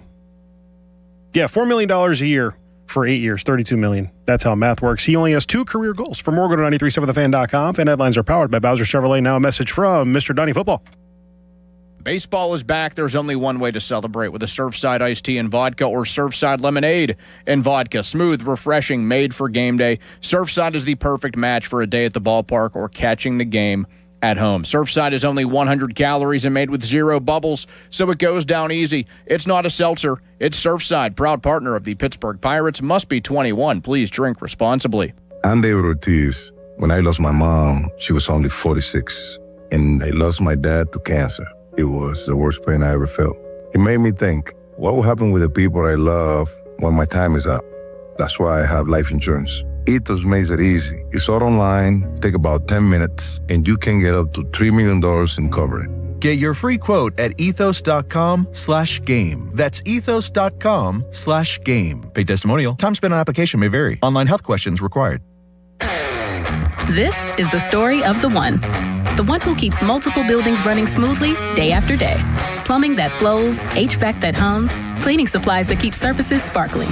million a year. For 8 years, $32 million. That's how math works. He only has 2 career goals. For more, go to 937thefan.com. Fan headlines are powered by Bowser Chevrolet. Now a message from Mr. Donnie Football. Baseball is back. There's only one way to celebrate, with a Surfside iced tea and vodka or Surfside lemonade and vodka. Smooth, refreshing, made for game day. Surfside is the perfect match for a day at the ballpark or catching the game at home. Surfside is only 100 calories and made with 0 bubbles, so it goes down easy. It's not a seltzer. It's Surfside, proud partner of the Pittsburgh Pirates. Must be 21. Please drink responsibly. I'm David Ortiz. When I lost my mom, she was only 46, and I lost my dad to cancer. It was the worst pain I ever felt. It made me think, what will happen with the people I love when my time is up? That's why I have life insurance. Ethos makes it easy. It's all online, take about 10 minutes, and you can get up to $3 million in coverage. Get your free quote at ethos.com/game. That's ethos.com/game. Paid testimonial. Time spent on application may vary. Online health questions required. This is the story of the one. The one who keeps multiple buildings running smoothly day after day. Plumbing that flows, HVAC that hums, cleaning supplies that keep surfaces sparkling.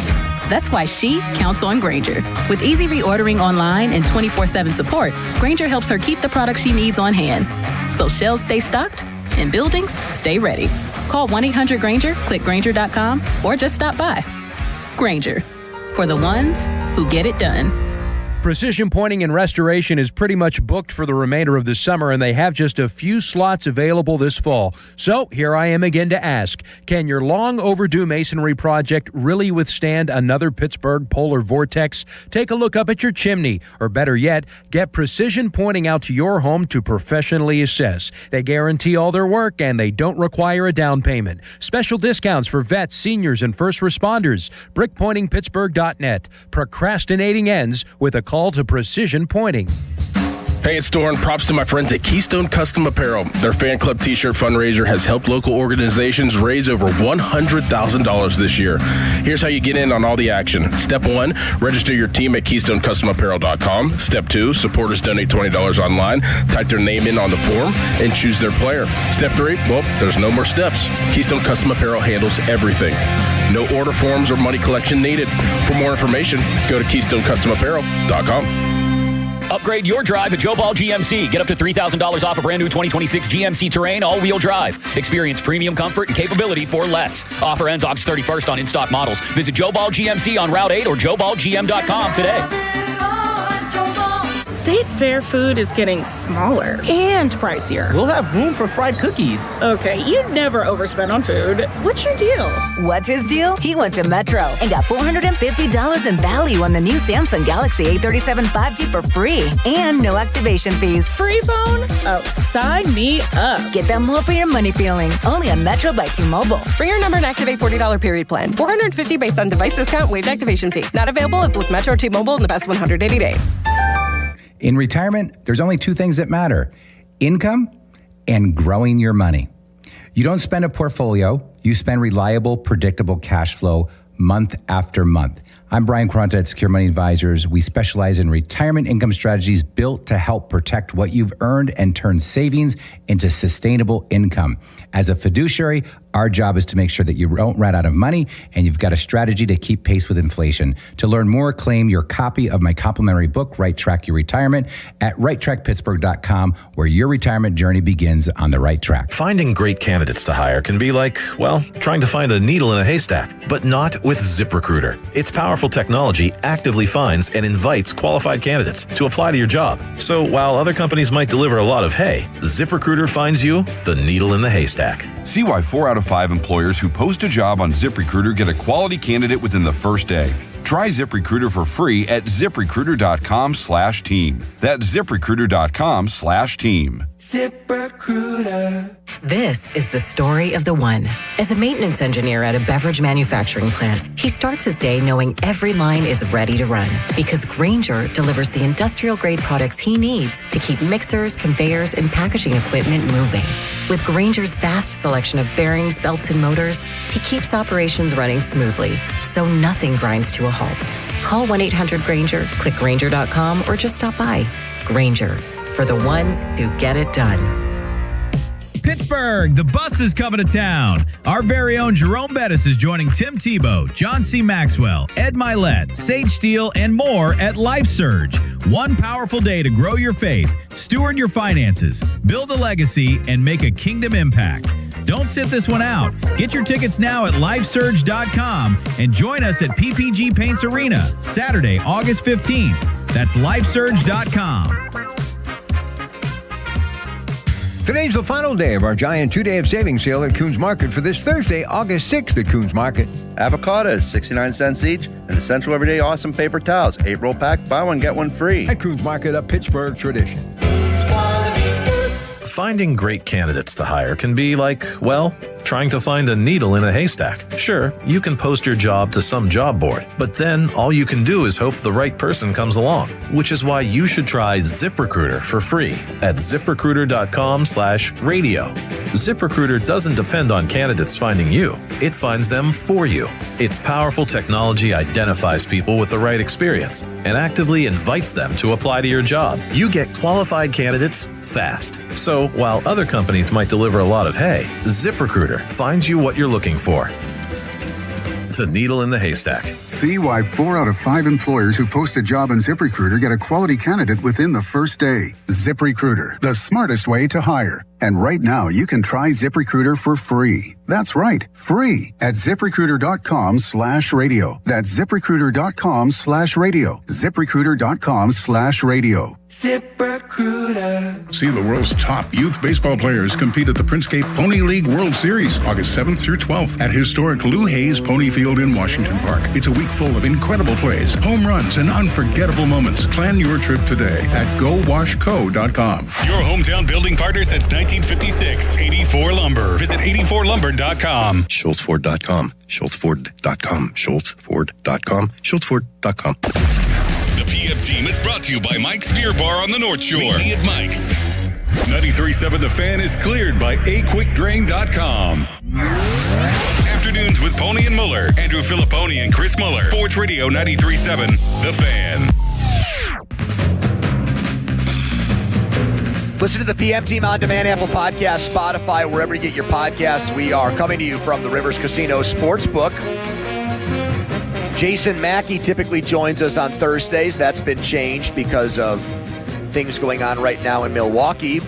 That's why she counts on Grainger. With easy reordering online and 24/7 support, Grainger helps her keep the products she needs on hand. So shelves stay stocked and buildings stay ready. Call 1-800-GRAINGER, click Grainger.com, or just stop by. Grainger, for the ones who get it done. Precision Pointing and Restoration is pretty much booked for the remainder of the summer, and they have just a few slots available this fall. So here I am again to ask, can your long overdue masonry project really withstand another Pittsburgh polar vortex? Take a look up at your chimney, or better yet, get Precision Pointing out to your home to professionally assess. They guarantee all their work, and they don't require a down payment. Special discounts for vets, seniors, and first responders. BrickPointingPittsburgh.net. Procrastinating ends with a call to Precision Pointing. Hey, it's Doran. Props to my friends at Keystone Custom Apparel. Their fan club t-shirt fundraiser has helped local organizations raise over $100,000 this year. Here's how you get in on all the action. Step 1, register your team at KeystoneCustomApparel.com. Step 2, supporters donate $20 online, type their name in on the form, and choose their player. Step 3, well, there's no more steps. Keystone Custom Apparel handles everything. No order forms or money collection needed. For more information, go to KeystoneCustomApparel.com. Upgrade your drive at Joe Ball GMC. Get up to $3,000 off a brand new 2026 GMC Terrain all-wheel drive. Experience premium comfort and capability for less. Offer ends August 31st on in-stock models. Visit Joe Ball GMC on Route 8 or JoeBallGM.com today. State Fair food is getting smaller and pricier. We'll have room for fried cookies. Okay, you never overspend on food. What's your deal? What's his deal? He went to Metro and got $450 in value on the new Samsung Galaxy A37 5G for free and no activation fees. Free phone? Oh, sign me up. Get that more for your money feeling. Only on Metro by T-Mobile. For your number and activate $40 period plan. $450 based on device discount, waived activation fee. Not available if with Metro T-Mobile in the past 180 days. In retirement, there's only two things that matter: income and growing your money. You don't spend a portfolio, you spend reliable, predictable cash flow month after month. I'm Brian Quaranta at Secure Money Advisors. We specialize in retirement income strategies built to help protect what you've earned and turn savings into sustainable income. As a fiduciary, our job is to make sure that you don't run out of money and you've got a strategy to keep pace with inflation. To learn more, claim your copy of my complimentary book, Right Track Your Retirement, at righttrackpittsburgh.com, where your retirement journey begins on the right track. Finding great candidates to hire can be like, well, trying to find a needle in a haystack, but not with ZipRecruiter. Its powerful technology actively finds and invites qualified candidates to apply to your job. So while other companies might deliver a lot of hay, ZipRecruiter finds you the needle in the haystack. See why 4 out of 5 employers who post a job on ZipRecruiter get a quality candidate within the first day. Try ZipRecruiter for free at ZipRecruiter.com/team. That's ZipRecruiter.com/team. ZipRecruiter. This is the story of the one. As a maintenance engineer at a beverage manufacturing plant, he starts his day knowing every line is ready to run because Grainger delivers the industrial-grade products he needs to keep mixers, conveyors, and packaging equipment moving. With Grainger's vast selection of bearings, belts, and motors, he keeps operations running smoothly, so nothing grinds to a halt. Call 1-800-GRAINGER, click Grainger.com, or just stop by. Grainger, for the ones who get it done. Pittsburgh, the bus is coming to town. Our very own Jerome Bettis is joining Tim Tebow, John C. Maxwell, Ed Milet, Sage Steele, and more at LifeSurge. One powerful day to grow your faith, steward your finances, build a legacy, and make a kingdom impact. Don't sit this one out. Get your tickets now at LifeSurge.com and join us at PPG Paints Arena, Saturday, August 15th. That's LifeSurge.com. Today's the final day of our giant 2-day of savings sale at Coons Market for this Thursday, August 6th at Coons Market. Avocados, 69 cents each, and Essential Everyday Awesome paper towels, 8-roll pack, buy one, get one free. At Coons Market, a Pittsburgh tradition. Finding great candidates to hire can be like, well, trying to find a needle in a haystack. Sure, you can post your job to some job board, but then all you can do is hope the right person comes along, which is why you should try ZipRecruiter for free at ZipRecruiter.com/radio. ZipRecruiter doesn't depend on candidates finding you. It finds them for you. Its powerful technology identifies people with the right experience and actively invites them to apply to your job. You get qualified candidates fast. So while other companies might deliver a lot of hay, ZipRecruiter finds you what you're looking for. The needle in the haystack. See why 4 out of 5 employers who post a job on ZipRecruiter get a quality candidate within the first day. ZipRecruiter, the smartest way to hire. And right now, you can try ZipRecruiter for free. That's right, free at ZipRecruiter.com/radio. That's ZipRecruiter.com/radio. ZipRecruiter.com/radio. ZipRecruiter. See the world's top youth baseball players compete at the Princecade Pony League World Series, August 7th through 12th at historic Lou Hayes Pony Field in Washington Park. It's a week full of incredible plays, home runs, and unforgettable moments. Plan your trip today at GoWashCo.com. Your hometown building partner since 1956, 84 Lumber. Visit 84lumber.com. SchultzFord.com. SchultzFord.com. SchultzFord.com. SchultzFord.com. The PM team is brought to you by Mike's Beer Bar on the North Shore. Meet me at Mike's. 93.7 The Fan is cleared by AQuickDrain.com. Afternoons with Pony and Muller. Andrew Filipponi and Chris Muller. Sports Radio 93.7 The Fan. Listen to the PM Team On Demand, Apple Podcasts, Spotify, wherever you get your podcasts. We are coming to you from the Rivers Casino Sportsbook. Jason Mackey typically joins us on Thursdays. That's been changed because of things going on right now in Milwaukee.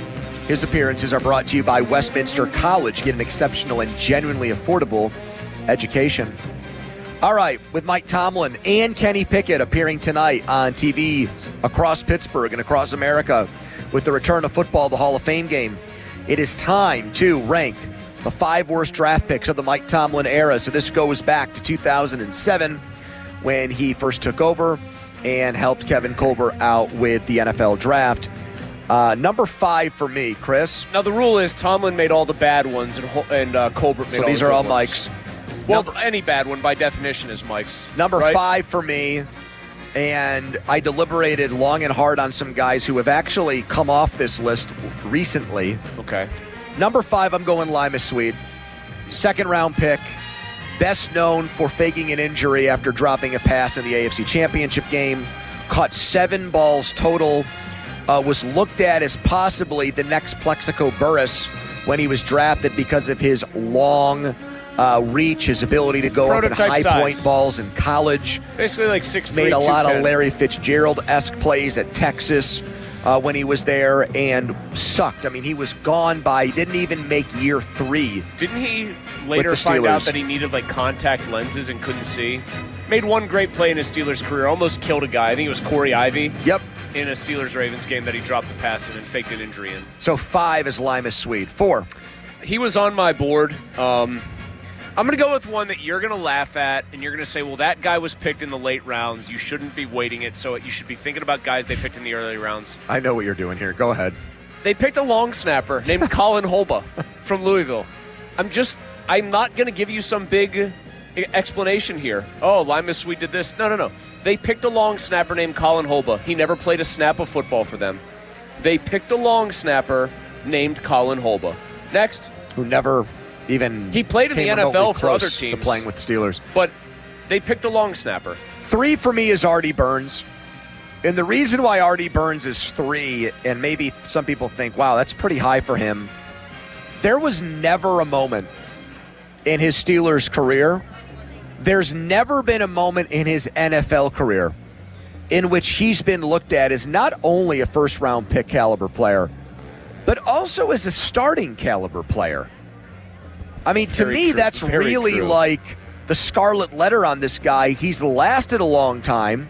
His appearances are brought to you by Westminster College. Get an exceptional and genuinely affordable education. All right, with Mike Tomlin and Kenny Pickett appearing tonight on TV across Pittsburgh and across America with the return of football, the Hall of Fame game, it is time to rank the 5 worst draft picks of the Mike Tomlin era. So this goes back to 2007 when he first took over and helped Kevin Colbert out with the NFL draft. Number 5 for me, Chris. Now the rule is Tomlin made all the bad ones and Colbert made all the good ones. So these are all Mike's. Well, any bad one by definition is Mike's. Number right? 5 for me, and I deliberated long and hard on some guys who have actually come off this list recently. Okay. Number 5, I'm going Limas Swede. 2nd round pick. Best known for faking an injury after dropping a pass in the AFC Championship game. Caught 7 balls total. Was looked at as possibly the next Plexico Burress when he was drafted because of his long reach, his ability to go Prototype up in high size. point balls in college. Basically like 6'3", Made a lot 210. of Larry Fitzgerald-esque plays at Texas when he was there and sucked. I mean, he was gone by, didn't even make year 3. Didn't he later find out that he needed like contact lenses and couldn't see? Made one great play in his Steelers career, almost killed a guy. I think it was Corey Ivy. Yep. In a Steelers-Ravens game that he dropped the pass in and faked an injury in. So 5 is Limas Swede. 4. He was on my board. I'm going to go with one that you're going to laugh at, and you're going to say, well, that guy was picked in the late rounds. You shouldn't be waiting it, so you should be thinking about guys they picked in the early rounds. I know what you're doing here. Go ahead. They picked a long snapper named Colin Holba from Louisville. I'm not going to give you some big explanation here. Oh, Limas Swede did this. No. They picked a long snapper named Colin Holba. He never played a snap of football for them. They picked a long snapper named Colin Holba. Next. Who never even he played in the NFL for other teams. To playing with the Steelers. But they picked a long snapper. 3 for me is Artie Burns. And the reason why Artie Burns is 3, and maybe some people think, wow, that's pretty high for him. There was never a moment in his Steelers career, there's never been a moment in his NFL career in which he's been looked at as not only a first-round pick caliber player, but also as a starting caliber player. I mean, to me, that's really like the scarlet letter on this guy. He's lasted a long time.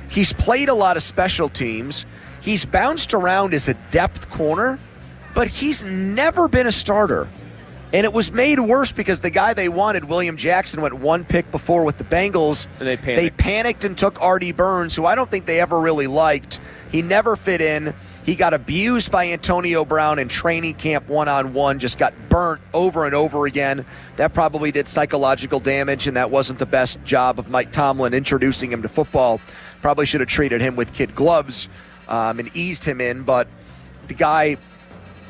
He's played a lot of special teams. He's bounced around as a depth corner, but he's never been a starter. And it was made worse because the guy they wanted, William Jackson, went 1 pick before with the Bengals. And they panicked. They panicked and took Artie Burns, who I don't think they ever really liked. He never fit in. He got abused by Antonio Brown in training camp one-on-one, just got burnt over and over again. That probably did psychological damage, and that wasn't the best job of Mike Tomlin introducing him to football. Probably should have treated him with kid gloves and eased him in, but the guy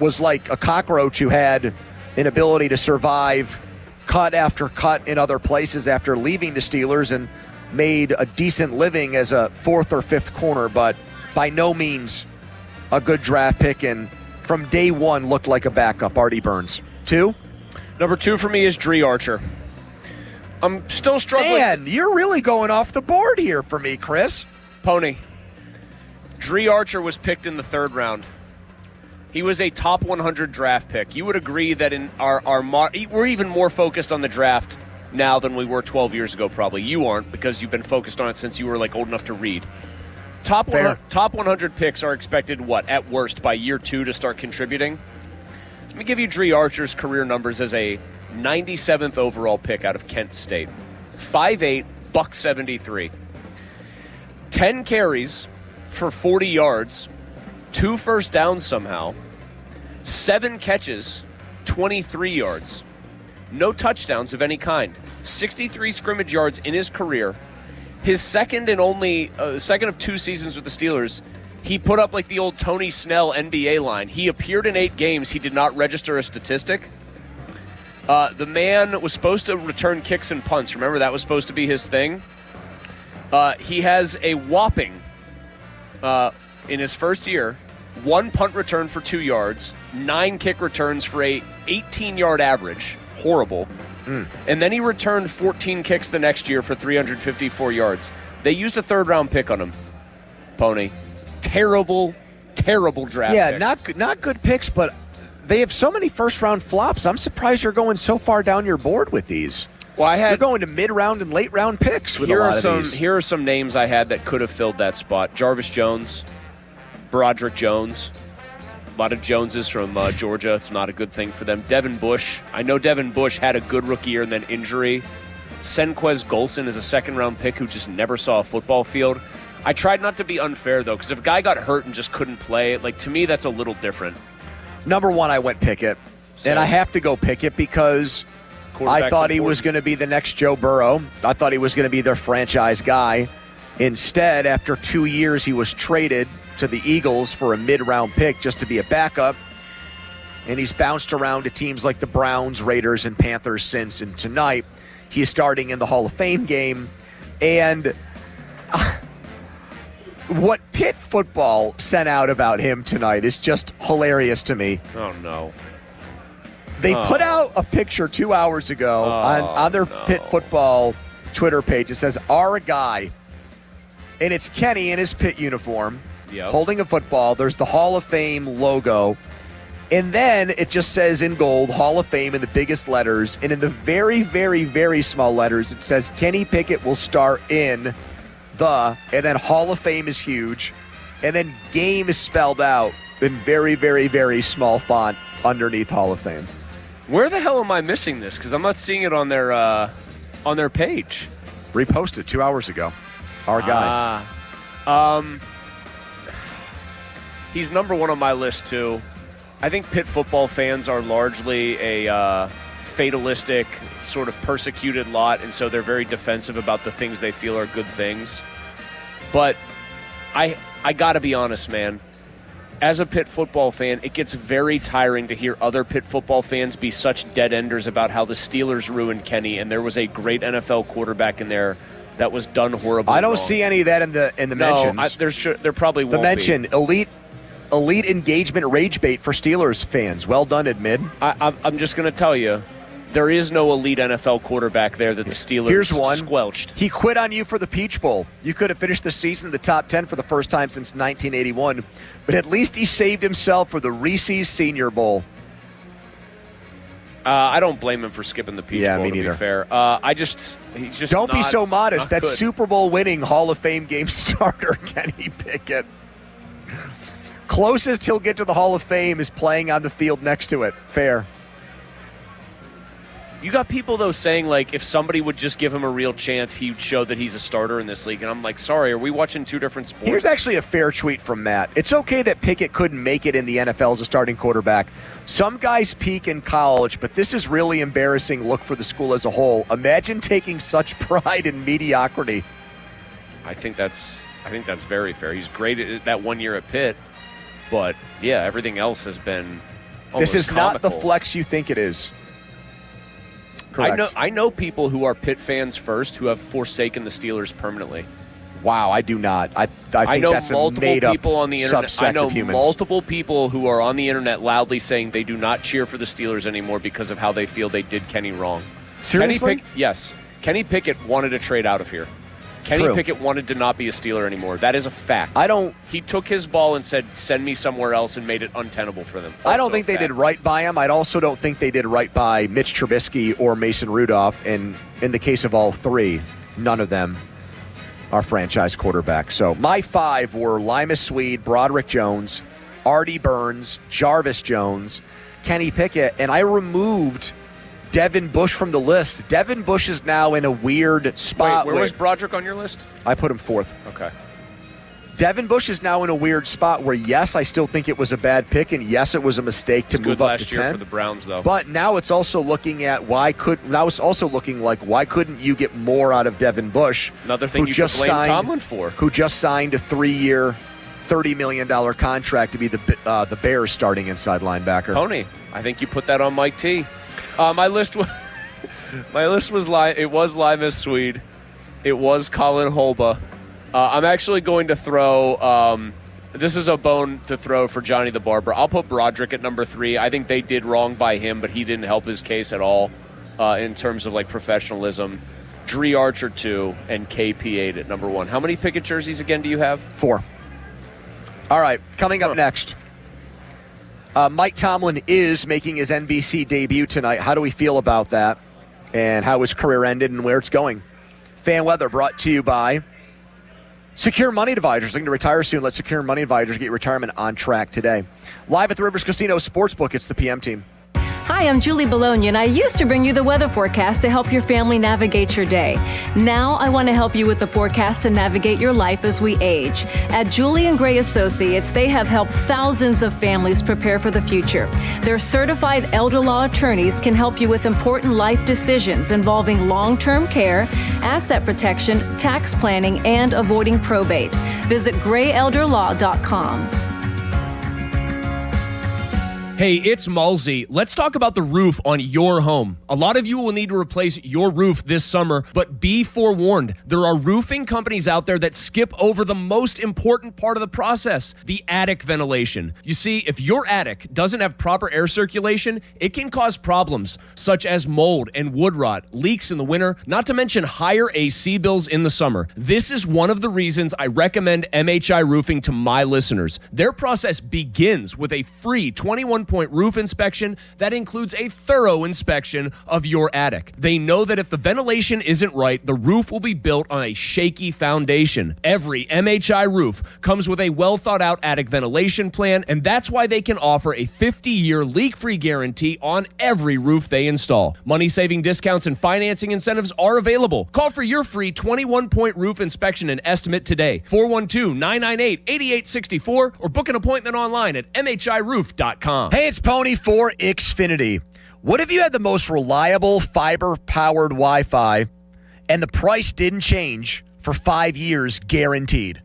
was like a cockroach who had an ability to survive cut after cut in other places after leaving the Steelers and made a decent living as a fourth or fifth corner, but by no means a good draft pick, and from day one looked like a backup. Artie Burns. 2? Number 2 for me is Dree Archer. I'm still struggling. Man, you're really going off the board here for me, Chris. Pony. Dree Archer was picked in the 3rd round. He was a top 100 draft pick. You would agree that in we're even more focused on the draft now than we were 12 years ago, probably. You aren't, because you've been focused on it since you were like old enough to read. Top 100 picks are expected, at worst, by year 2 to start contributing. Let me give you Dree Archer's career numbers as a 97th overall pick out of Kent State. 5'8", $173. 10 carries for 40 yards, 2 first downs somehow, 7 catches, 23 yards. No touchdowns of any kind. 63 scrimmage yards in his career. His second of 2 seasons with the Steelers, he put up like the old Tony Snell NBA line. He appeared in 8 games. He did not register a statistic. The man was supposed to return kicks and punts. Remember, that was supposed to be his thing. He has a whopping, in his first year, 1 punt return for 2 yards, 9 kick returns for a 18-yard average. Horrible. And then he returned 14 kicks the next year for 354 yards. They used a 3rd-round pick on him, Pony. Terrible, terrible draft pick. Not good picks, but they have so many first-round flops. I'm surprised you're going so far down your board with these. Well, you're going to mid-round and late-round picks with a lot of these. Here are some names I had that could have filled that spot. Jarvis Jones, Broderick Jones. A lot of Joneses from Georgia. It's not a good thing for them. Devin Bush. I know Devin Bush had a good rookie year and then injury. Senquez Golson is a 2nd-round pick who just never saw a football field. I tried not to be unfair, though, because if a guy got hurt and just couldn't play, to me, that's a little different. Number 1, I went Pickett. And I have to go Pickett because I thought he was going to be the next Joe Burrow. I thought he was going to be their franchise guy. Instead, after 2 years, he was traded to the Eagles for a mid-round pick just to be a backup. And he's bounced around to teams like the Browns, Raiders, and Panthers since. And tonight, he's starting in the Hall of Fame game. And what Pitt football sent out about him tonight is just hilarious to me. Oh, no. They put out a picture 2 hours ago on their Pitt football Twitter page. It says, our guy. And it's Kenny in his Pitt uniform. Yep. Holding a football. There's the Hall of Fame logo. And then it just says in gold, Hall of Fame in the biggest letters. And in the very, very, very small letters, it says Kenny Pickett will start in and then Hall of Fame is huge. And then game is spelled out in very, very, very small font underneath Hall of Fame. Where the hell am I missing this? Because I'm not seeing it on their page. Reposted 2 hours ago. Our guy. He's number 1 on my list, too. I think Pitt football fans are largely a fatalistic, sort of persecuted lot, and so they're very defensive about the things they feel are good things. But I got to be honest, man. As a Pitt football fan, it gets very tiring to hear other Pitt football fans be such dead-enders about how the Steelers ruined Kenny, and there was a great NFL quarterback in there that was done horribly I don't wrong. see any of that in the mentions. There probably won't be. The mention, be. elite engagement rage bait for Steelers fans. Well done, Admid. I'm just going to tell you, there is no elite NFL quarterback there that the Steelers squelched. He quit on you for the Peach Bowl. You could have finished the season in the top 10 for the first time since 1981, but at least he saved himself for the Reese's Senior Bowl. I don't blame him for skipping the Peach Bowl, me neither. To be fair. He's just Don't be so modest. That's good. Super Bowl winning Hall of Fame game starter, Kenny Pickett. Closest he'll get to the Hall of Fame is playing on the field next to it. Fair. You got people, though, saying, like, if somebody would just give him a real chance, he'd show that he's a starter in this league. And I'm like, sorry, are we watching two different sports? Here's actually a fair tweet from Matt. It's okay that Pickett couldn't make it in the NFL as a starting quarterback. Some guys peak in college, but this is really embarrassing look for the school as a whole. Imagine taking such pride in mediocrity. I think that's very fair. He's great at that 1 year at Pitt, but, yeah, everything else has been almost This is comical. not the flex you think it is. Correct. I know people who are Pitt fans first who have forsaken the Steelers permanently. Wow, I do not. I think know that's multiple a made-up people on the internet. subsect I know of humans. multiple people who are on the internet loudly saying they do not cheer for the Steelers anymore because of how they feel they did Kenny wrong. Seriously? Kenny Pickett wanted to trade out of here. Kenny True. Pickett wanted to not be a Steeler anymore. That is a fact. He took his ball and said, send me somewhere else, and made it untenable for them. I don't think they did right by him. I also don't think they did right by Mitch Trubisky or Mason Rudolph. And in the case of all three, none of them are franchise quarterbacks. So my 5 were Limas Sweed, Broderick Jones, Artie Burns, Jarvis Jones, Kenny Pickett, and I removed Devin Bush from the list. Devin Bush is now in a weird spot. Wait, where was Broderick on your list? I put him 4th. Okay. Devin Bush is now in a weird spot where, yes, I still think it was a bad pick, and yes, it was a mistake to move up last to year 10. for the Browns, though. But now it's also looking at why couldn't you get more out of Devin Bush? Another thing who you just could blame signed- Tomlin for. Who just signed a 3-year, $30 million contract to be the Bears starting inside linebacker. Pony, I think you put that on Mike T. My list was Limas Sweed. It was Colin Holba. I'm actually going to throw. This is a bone to throw for Johnny the Barber. I'll put Broderick at number 3. I think they did wrong by him, but he didn't help his case at all in terms of like professionalism. Dree Archer 2 and KP8 at number 1. How many Pickett jerseys again do you have? 4. All right, coming up next. Mike Tomlin is making his NBC debut tonight. How do we feel about that? And how his career ended and where it's going? Fan weather brought to you by Secure Money Advisors. Looking to retire soon? Let Secure Money Advisors get your retirement on track today. Live at the Rivers Casino Sportsbook, it's the PM team. Hi, I'm Julie Bologna, and I used to bring you the weather forecast to help your family navigate your day. Now I want to help you with the forecast to navigate your life as we age. At Julie & Gray Associates, they have helped thousands of families prepare for the future. Their certified elder law attorneys can help you with important life decisions involving long-term care, asset protection, tax planning, and avoiding probate. Visit grayelderlaw.com. Hey, it's Malsey. Let's talk about the roof on your home. A lot of you will need to replace your roof this summer, but be forewarned. There are roofing companies out there that skip over the most important part of the process, the attic ventilation. You see, if your attic doesn't have proper air circulation, it can cause problems such as mold and wood rot, leaks in the winter, not to mention higher AC bills in the summer. This is one of the reasons I recommend MHI Roofing to my listeners. Their process begins with a free 21-point roof inspection that includes a thorough inspection of your attic. They know that if the ventilation isn't right, the roof will be built on a shaky foundation. Every MHI roof comes with a well-thought-out attic ventilation plan, and that's why they can offer a 50-year leak-free guarantee on every roof they install. Money-saving discounts and financing incentives are available. Call for your free 21-point roof inspection and estimate today. 412-998-8864 or book an appointment online at mhiroof.com. Hey, it's Pony for Xfinity. What if you had the most reliable fiber-powered Wi-Fi and the price didn't change for 5 years guaranteed?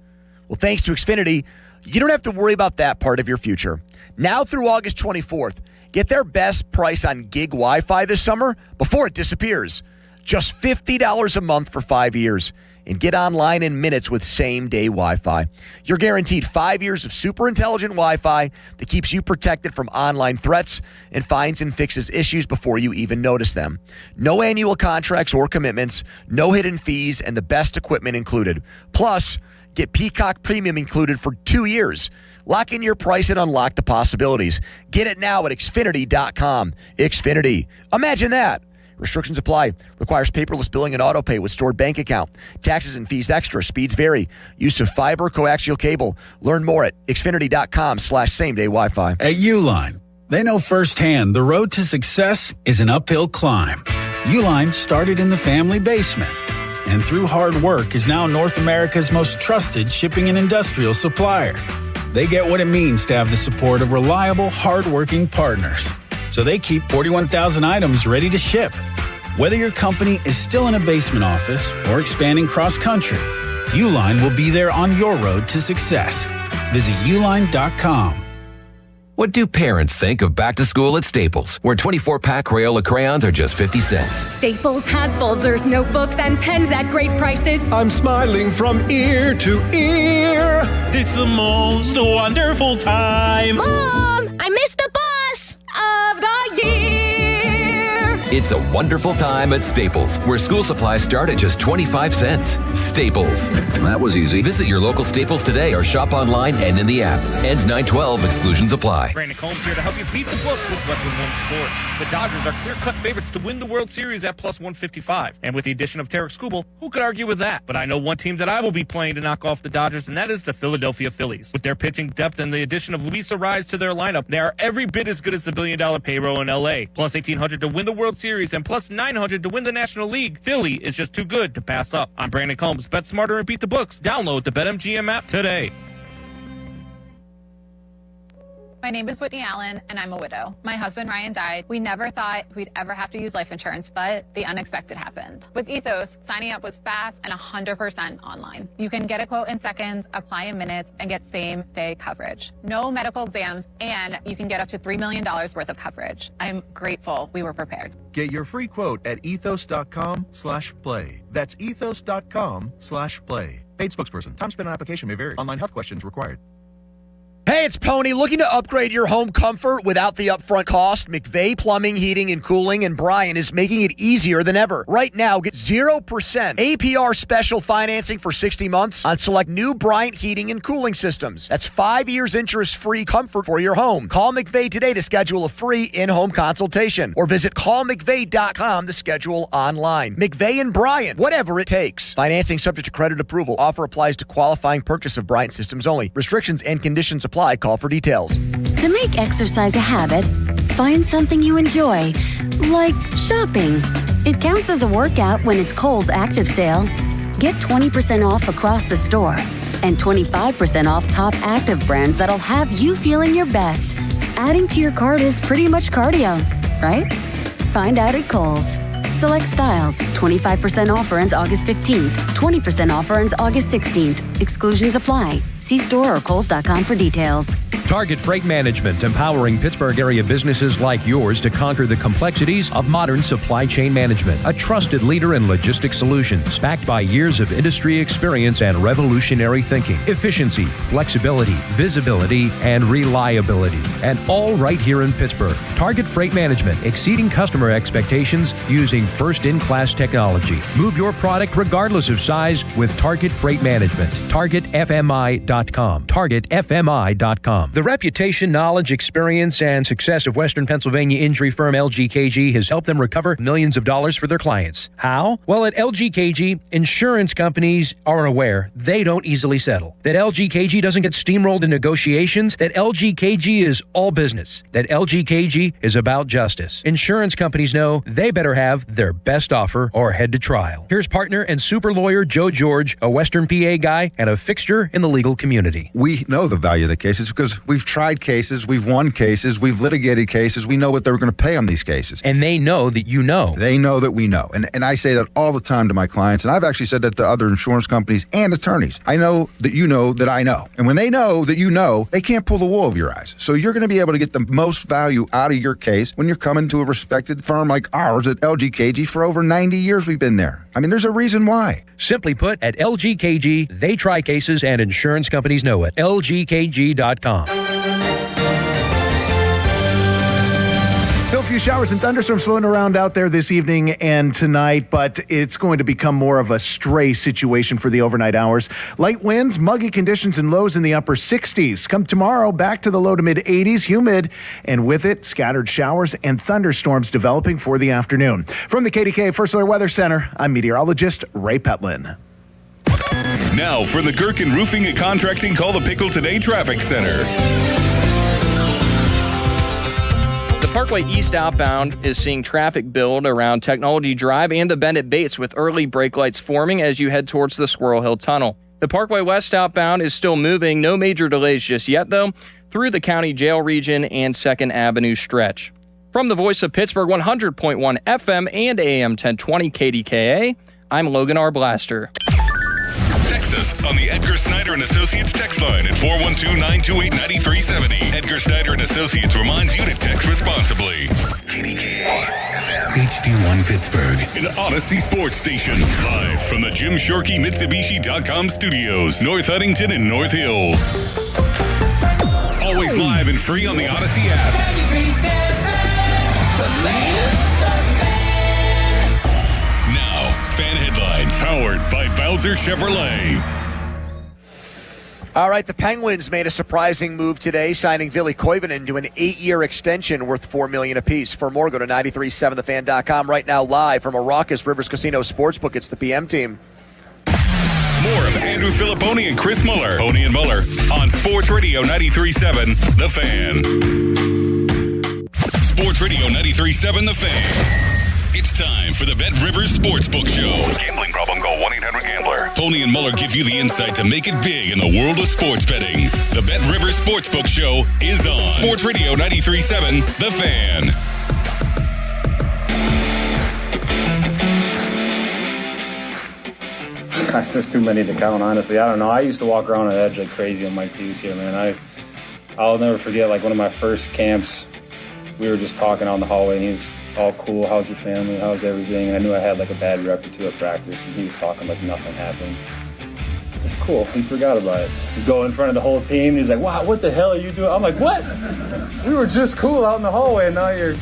Well, thanks to Xfinity, you don't have to worry about that part of your future. Now through August 24th, get their best price on gig Wi-Fi this summer before it disappears. Just $50 a month for 5 years. And get online in minutes with same-day Wi-Fi. You're guaranteed 5 years of super intelligent Wi-Fi that keeps you protected from online threats and finds and fixes issues before you even notice them. No annual contracts or commitments, no hidden fees, and the best equipment included. Plus, get Peacock Premium included for 2 years. Lock in your price and unlock the possibilities. Get it now at Xfinity.com. Xfinity. Imagine that. Restrictions apply. Requires paperless billing and autopay with stored bank account. Taxes and fees extra. Speeds vary. Use of fiber coaxial cable. Learn more at Xfinity.com/same-day Wi-Fi. At Uline, They know firsthand the road to success is an uphill climb. Uline started in the family basement, and through hard work is now North America's most trusted shipping and industrial supplier. They get what it means to have the support of reliable, hard-working partners. So they keep 41,000 items ready to ship. Whether your company is still in a basement office or expanding cross-country, Uline will be there on your road to success. Visit uline.com. What do parents think of back to school at Staples, where 24-pack Crayola crayons are just 50 cents? Staples has folders, notebooks, and pens at great prices. I'm smiling from ear to ear. It's the most wonderful time. Mom, I missed the bus of the year. It's a wonderful time at Staples, where school supplies start at just 25 cents. Staples. That was easy. Visit your local Staples today or shop online and in the app. Ends 9/12. Exclusions apply. Brandon Combs here to help you beat the books with Westwood One Sports. The Dodgers are clear-cut favorites to win the World Series at plus 155. And with the addition of Tarek Skubal, who could argue with that? But I know one team that I will be playing to knock off the Dodgers, and that is the Philadelphia Phillies. With their pitching depth and the addition of Luis Arraez to their lineup, they are every bit as good as the billion-dollar payroll in L.A. Plus 1,800 to win the World Series and plus 900 to win the National League. Philly is just too good to pass up. I'm Brandon Combs. Bet smarter and beat the books. Download the BetMGM app today. My name is Whitney Allen, and I'm a widow. My husband, Ryan, died. We never thought we'd ever have to use life insurance, but the unexpected happened. With Ethos, signing up was fast and 100% online. You can get a quote in seconds, apply in minutes, and get same-day coverage. No medical exams, and you can get up to $3 million worth of coverage. I'm grateful we were prepared. Get your free quote at ethos.com/play. That's ethos.com/play. Paid spokesperson. Time spent on application may vary. Online health questions required. Hey, it's Pony. Looking to upgrade your home comfort without the upfront cost? McVeigh Plumbing, Heating, and Cooling and Bryan is making it easier than ever. Right now, get 0% APR special financing for 60 months on select new Bryant Heating and Cooling systems. That's 5 years interest-free comfort for your home. Call McVeigh today to schedule a free in-home consultation or visit callmcveigh.com to schedule online. McVeigh and Bryan, whatever it takes. Financing subject to credit approval. Offer applies to qualifying purchase of Bryant systems only. Restrictions and conditions apply. Call for details. To make exercise a habit, find something you enjoy, like shopping. It counts as a workout when it's Kohl's Active Sale. Get 20% off across the store and 25% off top active brands that'll have you feeling your best. Adding to your cart is pretty much cardio, right? Find out at Kohl's. Select styles. 25% offer ends August 15th. 20% offer ends August 16th. Exclusions apply. See store or Kohls.com for details. Target Freight Management, empowering Pittsburgh area businesses like yours to conquer the complexities of modern supply chain management. A trusted leader in logistics solutions, backed by years of industry experience and revolutionary thinking. Efficiency, flexibility, visibility, and reliability. And all right here in Pittsburgh. Target Freight Management, exceeding customer expectations using first-in-class technology. Move your product regardless of size with Target Freight Management. TargetFMI.com. TargetFMI.com. The reputation, knowledge, experience, and success of Western Pennsylvania injury firm LGKG has helped them recover millions of dollars for their clients. How? Well, at LGKG, insurance companies are aware they don't easily settle. That LGKG doesn't get steamrolled in negotiations. That LGKG is all business. That LGKG is about justice. Insurance companies know they better have their best offer or head to trial. Here's partner and super lawyer Joe George, a Western PA guy and a fixture in the legal community. We know the value of the cases because we've tried cases, we've won cases, we've litigated cases. We know what they're going to pay on these cases. And they know that you know. They know that we know. And I say that all the time to my clients, and I've actually said that to other insurance companies and attorneys. I know that you know that I know. And when they know that you know, they can't pull the wool over your eyes. So you're going to be able to get the most value out of your case when you're coming to a respected firm like ours at LGKG. For over 90 years we've been there. I mean, there's a reason why. Simply put, at LGKG, they try cases and insurance companies know it. LGKG.com. Still a few showers and thunderstorms floating around out there this evening and tonight, but it's going to become more of a stray situation for the overnight hours. Light winds, muggy conditions, and lows in the upper 60s. Come tomorrow, back to the low to mid 80s, humid, and with it, scattered showers and thunderstorms developing for the afternoon. From the KDK First Alert Weather Center, I'm meteorologist Ray Petlin. Now for the Gherkin Roofing and Contracting Call the Pickle Today Traffic Center. Parkway East outbound is seeing traffic build around Technology Drive and the Bend at Bates with early brake lights forming as you head towards the Squirrel Hill Tunnel. The Parkway West outbound is still moving. No major delays just yet, though, through the county jail region and 2nd Avenue stretch. From the Voice of Pittsburgh 100.1 FM and AM 1020 KDKA, I'm Logan R. Blaster. Text us on the Edgar Snyder & Associates text line at 412-928-9370. Edgar Snyder & Associates reminds you to text responsibly. KDKA FM HD1 Pittsburgh, an Odyssey sports station. Live from the Jim Shorkey Mitsubishi.com studios, North Huntington and North Hills. Always live and free on the Odyssey app. Fan headlines powered by Bowser Chevrolet. All right, the Penguins made a surprising move today, signing Ville Koivunen to an 8-year extension worth $4 million apiece. For more, go to 937thefan.com. Right now, live from a raucous Rivers Casino Sportsbook, it's the PM team. More of Andrew Filipponi and Chris Muller, Pony and Muller, on Sports Radio 93.7 The Fan. Sports Radio 93.7 The Fan. It's time for the Bet Rivers Sportsbook Show. Gambling problem? Call 1-800-GAMBLER. Pony and Muller give you the insight to make it big in the world of sports betting. The Bet Rivers Sportsbook Show is on Sports Radio 93.7 The Fan. There's too many to count, honestly. I don't know. I used to walk around on the edge like crazy on my tees here, man. I'll never forget, like, one of my first camps, we were just talking out in the hallway, and he's all cool. How's your family? How's everything? And I knew I had like a bad rep or two at practice, and he was talking like nothing happened. It's cool. He forgot about it. You go in front of the whole team, and he's like, "Wow, what the hell are you doing?" I'm like, "What? We were just cool out in the hallway, and now you're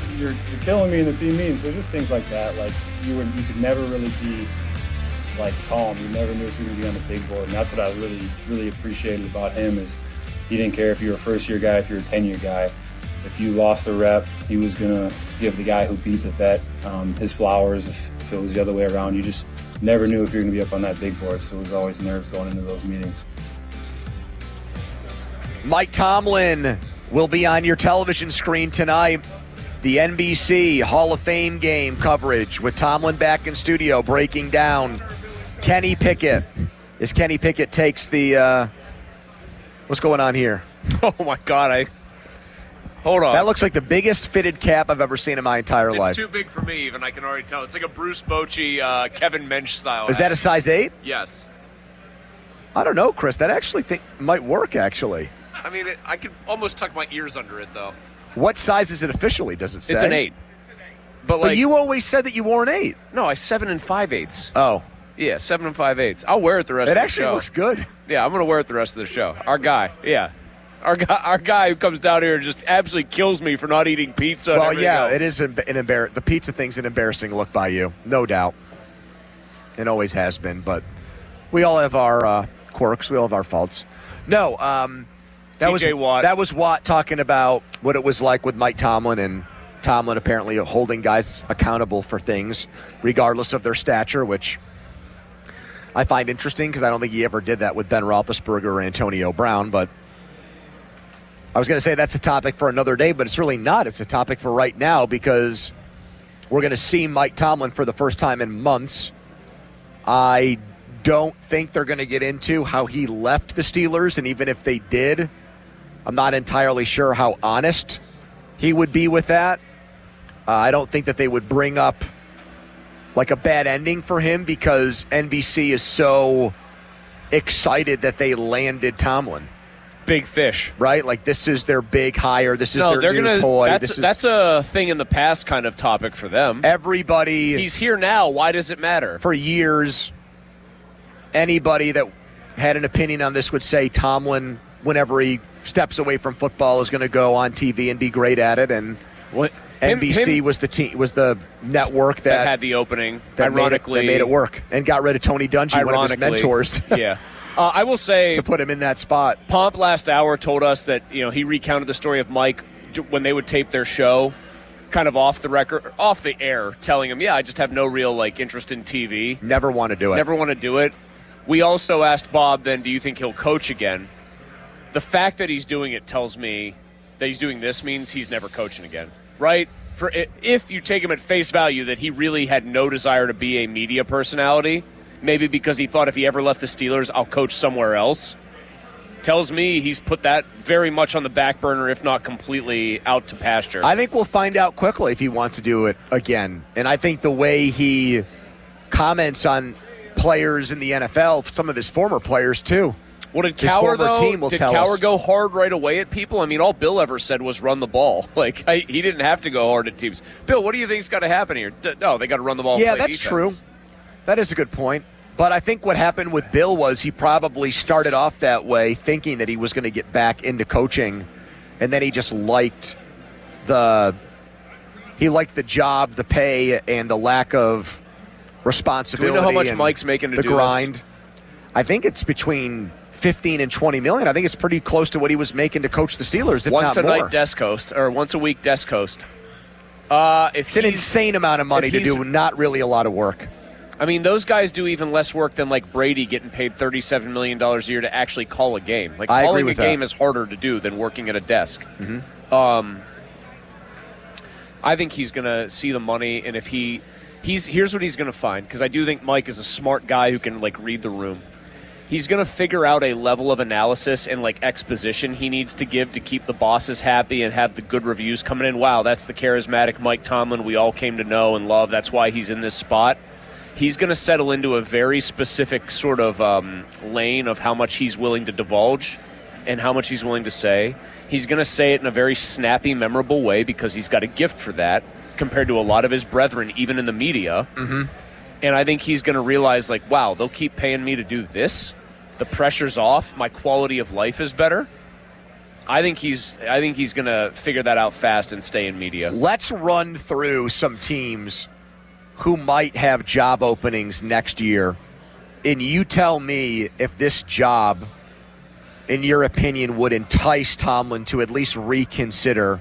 killing me in the team meeting." So just things like that. Like you could never really be like calm. You never knew if you were gonna be on the big board, and that's what I really, really appreciated about him is he didn't care if you were a first-year guy, if you were a 10-year guy. If you lost a rep, he was going to give the guy who beat the vet his flowers. If it was the other way around, you just never knew if you were going to be up on that big board, so it was always nerves going into those meetings. Mike Tomlin will be on your television screen tonight. The NBC Hall of Fame game coverage with Tomlin back in studio breaking down Kenny Pickett. As Kenny Pickett takes the... what's going on here? Oh, my God, Hold on. That looks like the biggest fitted cap I've ever seen in my entire life. It's too big for me, even. I can already tell. It's like a Bruce Bochy, Kevin Mensch style. Is that a size 8? Yes. I don't know, Chris. That actually might work, actually. I mean, I could almost tuck my ears under it, though. What size is it officially, does it say? It's an 8. But you always said that you wore an 8. No, I 7 5/8. Oh. Yeah, 7 5/8. I'll wear it the rest of the show. It actually looks good. Yeah, I'm going to wear it the rest of the show. Our guy, yeah. Our guy who comes down here and just absolutely kills me for not eating pizza. Well, yeah, it is an embarrassing. The pizza thing's an embarrassing look by you, no doubt. It always has been, but we all have our quirks. We all have our faults. No, that was Watt talking about what it was like with Mike Tomlin, and Tomlin apparently holding guys accountable for things, regardless of their stature, which I find interesting because I don't think he ever did that with Ben Roethlisberger or Antonio Brown, but I was going to say that's a topic for another day, but it's really not. It's a topic for right now because we're going to see Mike Tomlin for the first time in months. I don't think they're going to get into how he left the Steelers, and even if they did, I'm not entirely sure how honest he would be with that. I don't think that they would bring up like a bad ending for him because NBC is so excited that they landed Tomlin. Big fish. Right? Like, this is their big hire. This is their new toy. That's a thing in the past kind of topic for them. Everybody. He's here now. Why does it matter? For years, anybody that had an opinion on this would say Tomlin, whenever he steps away from football, is going to go on TV and be great at it. And NBC was the network that had the opening. That ironically, made it work and got rid of Tony Dungy, one of his mentors. Yeah. I will say, to put him in that spot. Pomp last hour told us that he recounted the story of Mike when they would tape their show, kind of off the air, telling him, "Yeah, I just have no real interest in TV. Never want to do it. Never want to do it." We also asked Bob, then, do you think he'll coach again? The fact that he's doing it tells me that he's doing this means he's never coaching again. right? If you take him at face value that he really had no desire to be a media personality, maybe because he thought if he ever left the Steelers, I'll coach somewhere else, tells me he's put that very much on the back burner, if not completely out to pasture. I think we'll find out quickly if he wants to do it again. And I think the way he comments on players in the NFL, some of his former players too. Well, did his Cowher, former team will did tell Cowher us. go hard right away at people? I mean, all Bill ever said was run the ball. Like, he didn't have to go hard at teams. Bill, what do you think's got to happen here? No, they got to run the ball. Yeah, and play that's defense. true. That is a good point. But I think what happened with Bill was he probably started off that way thinking that he was going to get back into coaching, and then he just liked the job, the pay, and the lack of responsibility. Do we know how much and Mike's making to the do grind. this? I think it's between 15 and 20 million. I think it's pretty close to what he was making to coach the Steelers, if Once not a more. night desk host, or once a week desk host. It's an insane amount of money to do, not really a lot of work. I mean, those guys do even less work than like Brady getting paid $37 million a year to actually call a game. Like I agree calling a with game that. is harder to do than working at a desk. Mm-hmm. I think he's going to see the money, and if here's what he's going to find, because I do think Mike is a smart guy who can like read the room. He's going to figure out a level of analysis and like exposition he needs to give to keep the bosses happy and have the good reviews coming in. Wow, that's the charismatic Mike Tomlin we all came to know and love. That's why he's in this spot. He's going to settle into a very specific sort of lane of how much he's willing to divulge and how much he's willing to say. He's going to say it in a very snappy, memorable way because he's got a gift for that compared to a lot of his brethren, even in the media. Mm-hmm. And I think he's going to realize, like, wow, they'll keep paying me to do this. The pressure's off. My quality of life is better. I think he's going to figure that out fast and stay in media. Let's run through some teams who might have job openings next year. And you tell me if this job, in your opinion, would entice Tomlin to at least reconsider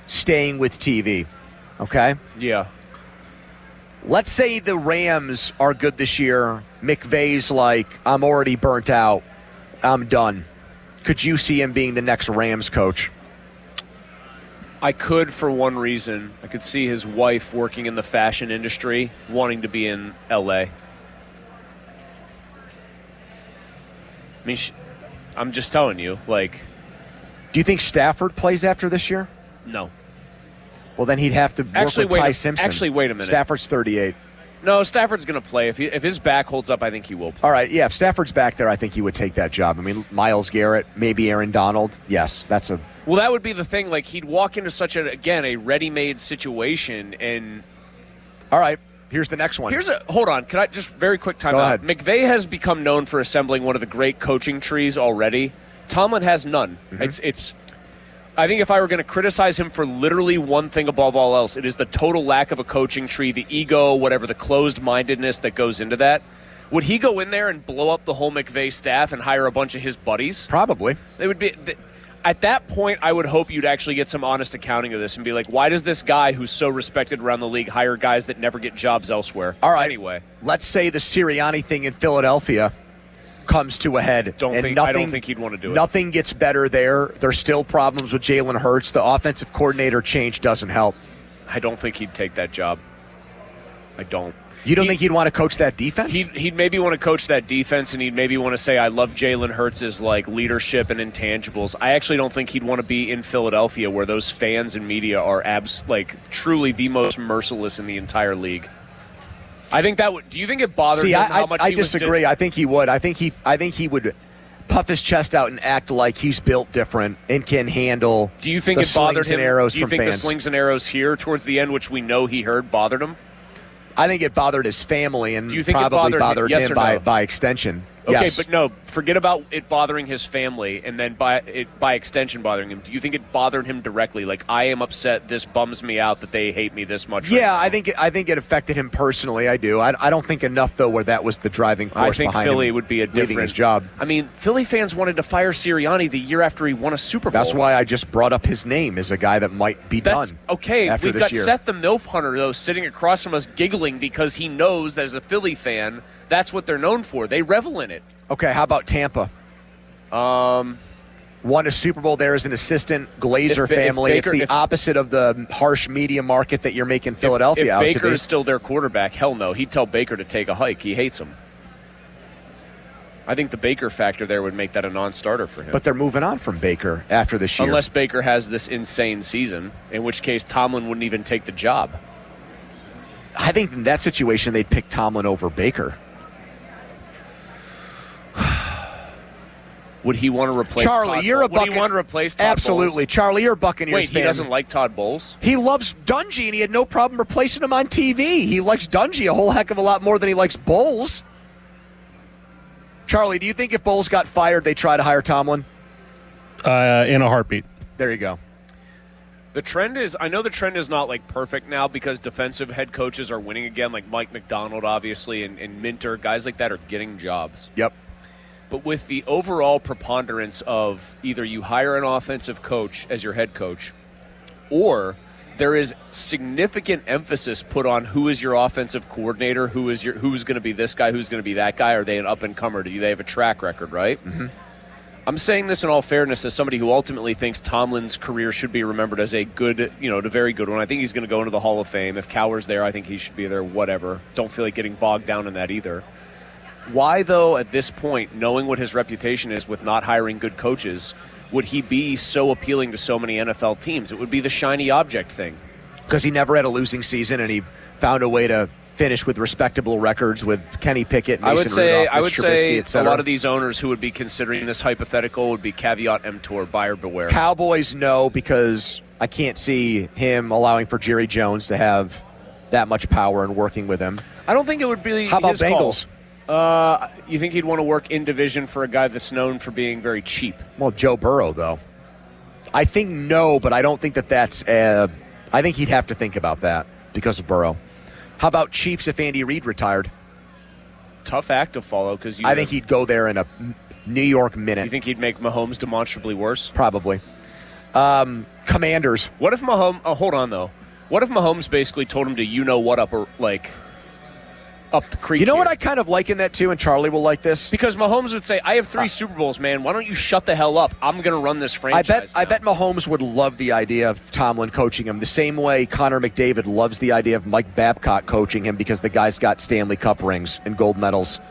staying with TV. Okay? Yeah. Let's say the Rams are good this year. McVay's like, I'm already burnt out. I'm done. Could you see him being the next Rams coach? I could, for one reason. I could see his wife working in the fashion industry, wanting to be in L.A. I mean, I'm just telling you, like... Do you think Stafford plays after this year? No. Well, then he'd have to work with Ty Simpson. Actually, wait a minute. Stafford's 38. No, Stafford's going to play. If his back holds up, I think he will play. All right, yeah, if Stafford's back there, I think he would take that job. I mean, Myles Garrett, maybe Aaron Donald. Yes, that's a... Well, that would be the thing. Like, he'd walk into such a ready-made situation, and... All right, here's the next one. Hold on. Can I just very quick time Go out? ahead. McVay has become known for assembling one of the great coaching trees already. Tomlin has none. Mm-hmm. It's. I think if I were going to criticize him for literally one thing above all else, it is the total lack of a coaching tree, the ego, whatever, the closed-mindedness that goes into that. Would he go in there and blow up the whole McVay staff and hire a bunch of his buddies? Probably. They would be. At that point, I would hope you'd actually get some honest accounting of this and be like, why does this guy who's so respected around the league hire guys that never get jobs elsewhere? All right. Anyway. Let's say the Sirianni thing in Philadelphia comes to a head. I don't think he'd want to do it. Nothing gets better there. There's still problems with Jalen Hurts. The offensive coordinator change doesn't help. I don't think he'd take that job. I don't. You don't think he'd want to coach that defense? He'd maybe want to coach that defense, and he'd maybe want to say, I love Jalen Hurts' like leadership and intangibles. I actually don't think he'd want to be in Philadelphia where those fans and media are truly the most merciless in the entire league. I think that would. Do you think it bothered him how much I he was disagree. I think he would. I think he would puff his chest out and act like he's built different and can handle. Do you think the it bothered slings him? And arrows do you from think fans. the slings and arrows here towards the end, which we know he heard, bothered him? I think it bothered his family and Do you think probably it bothered him yes or no? by extension. Okay, Yes. but no, forget about it bothering his family and then by extension bothering him. Do you think it bothered him directly? Like, I am upset, this bums me out that they hate me this much. Yeah, I think it affected him personally. I do. I don't think enough though where that was the driving force I think behind Philly him would be a leaving different his job. I mean, Philly fans wanted to fire Sirianni the year after he won a Super Bowl. That's why I just brought up his name as a guy that might be done. Okay, after we've this got year. Seth the MILF Hunter, though, sitting across from us giggling because he knows that as a Philly fan, that's what they're known for. They revel in it. Okay, how about Tampa? Won a Super Bowl there as an assistant. Glazer family. It's the opposite of the harsh media market that you're making Philadelphia out to be. If Baker is still their quarterback, hell no. He'd tell Baker to take a hike. He hates him. I think the Baker factor there would make that a non-starter for him. But they're moving on from Baker after this year. Unless Baker has this insane season, in which case Tomlin wouldn't even take the job. I think in that situation they'd pick Tomlin over Baker. Would he want to replace Charlie? Todd You're a Would he want to replace Todd Absolutely. Bowles? Charlie, you're a Buccaneers Wait, fan. he doesn't like Todd Bowles? He loves Dungy, and he had no problem replacing him on TV. He likes Dungy a whole heck of a lot more than he likes Bowles. Charlie, do you think if Bowles got fired, they try to hire Tomlin? In a heartbeat. There you go. The trend is, I know the trend is not like perfect now because defensive head coaches are winning again, like Mike McDonald, obviously, and Minter. Guys like that are getting jobs. Yep. But with the overall preponderance of either you hire an offensive coach as your head coach, or there is significant emphasis put on who is your offensive coordinator, who's going to be this guy, who's going to be that guy. Are they an up-and-comer? Do they have a track record, right? Mm-hmm. I'm saying this in all fairness as somebody who ultimately thinks Tomlin's career should be remembered as a good, a very good one. I think he's going to go into the Hall of Fame. If Cowher's there, I think he should be there, whatever. Don't feel like getting bogged down in that either. Why, though, at this point, knowing what his reputation is with not hiring good coaches, would he be so appealing to so many NFL teams? It would be the shiny object thing. Because he never had a losing season, and he found a way to finish with respectable records with Kenny Pickett, Mason Rudolph, I would say Trubisky, a lot of these owners who would be considering this hypothetical would be caveat emptor, buyer beware. Cowboys, no, because I can't see him allowing for Jerry Jones to have that much power and working with him. I don't think it would be How about his Bengals? Call. You think he'd want to work in division for a guy that's known for being very cheap? Well, Joe Burrow, though. I think no, but I don't think that's I think he'd have to think about that because of Burrow. How about Chiefs if Andy Reid retired? Tough act to follow because I think he'd go there in a New York minute. You think he'd make Mahomes demonstrably worse? Probably. Commanders. What if Mahomes? Oh, hold on though. What if Mahomes basically told him to up the creek? You know what I kind of like in that too, and Charlie will like this? Because Mahomes would say, I have 3 Super Bowls, man. Why don't you shut the hell up? I'm going to run this franchise. I bet Mahomes would love the idea of Tomlin coaching him the same way Connor McDavid loves the idea of Mike Babcock coaching him because the guy's got Stanley Cup rings and gold medals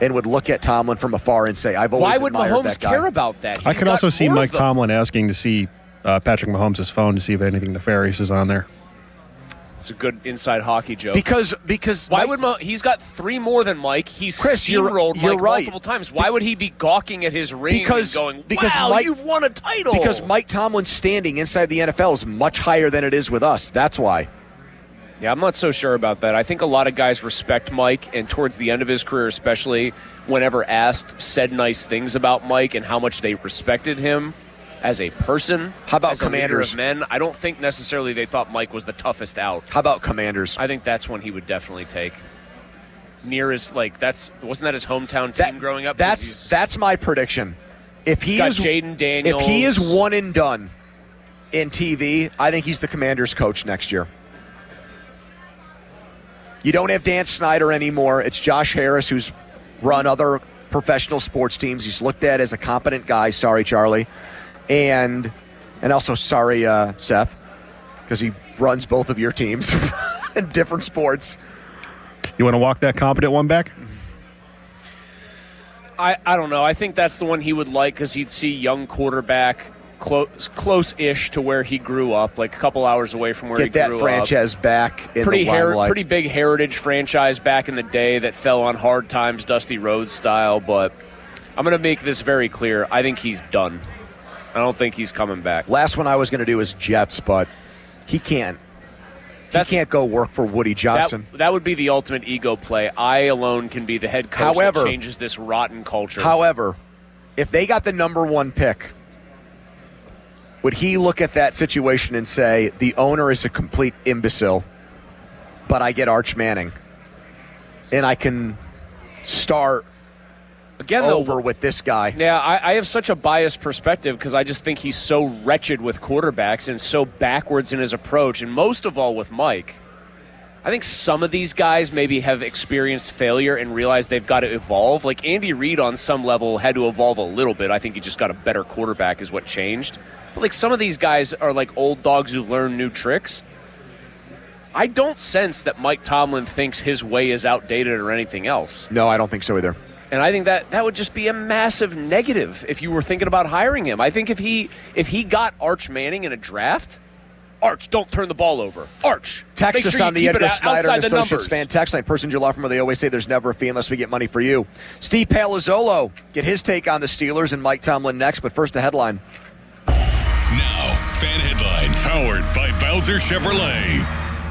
and would look at Tomlin from afar and say, I've always admired that guy. Why would Mahomes care about that? I can also see Mike Tomlin asking to see Patrick Mahomes' phone to see if anything nefarious is on there. It's a good inside hockey joke. Because why would he's got 3 more than Mike? He's Chris, steamrolled you're Mike right. multiple times. Why would he be gawking at his ring and going, wow, Mike, you've won a title? Because Mike Tomlin's standing inside the NFL is much higher than it is with us. That's why. Yeah, I'm not so sure about that. I think a lot of guys respect Mike, and towards the end of his career especially, whenever asked, said nice things about Mike and how much they respected him as a person. How about as a leader Commanders? of men? I don't think necessarily they thought Mike was the toughest out. How about Commanders? I think that's one he would definitely take. Near his wasn't that his hometown team growing up? That's my prediction. If he is Jaden Daniels, if he is one and done in TV, I think he's the Commanders coach next year. You don't have Dan Snyder anymore. It's Josh Harris, who's run other professional sports teams. He's looked at as a competent guy. Sorry, Charlie. And also sorry, Seth, because he runs both of your teams in different sports. You want to walk that competent one back? I don't know. I think that's the one he would like because he'd see young quarterback close-ish to where he grew up, like a couple hours away from where he grew up. Get that franchise back in the limelight. Pretty big heritage franchise back in the day that fell on hard times, Dusty Rhodes style. But I'm going to make this very clear. I think he's done. I don't think he's coming back. Last one I was going to do is Jets, but he can't. He can't go work for Woody Johnson. That would be the ultimate ego play. I alone can be the head coach that changes this rotten culture. However, if they got the number 1 pick, would he look at that situation and say, the owner is a complete imbecile, but I get Arch Manning, and I can start over with this guy? Yeah, I have such a biased perspective because I just think he's so wretched with quarterbacks and so backwards in his approach, and most of all with Mike. I think some of these guys maybe have experienced failure and realize they've got to evolve. Like Andy Reid on some level had to evolve a little bit. I think he just got a better quarterback is what changed. But like some of these guys are like old dogs who learn new tricks. I don't sense that Mike Tomlin thinks his way is outdated or anything else. No, I don't think so either. And I think that would just be a massive negative if you were thinking about hiring him. I think if he got Arch Manning in a draft, Arch, don't turn the ball over. Arch, text us on the Edgar Snyder and Associates numbers. fan text line. Person July from where they always say there's never a fee unless we get money for you. Steve Palazzolo, get his take on the Steelers and Mike Tomlin next. But first, a headline. Now, fan headlines powered by Bowser Chevrolet.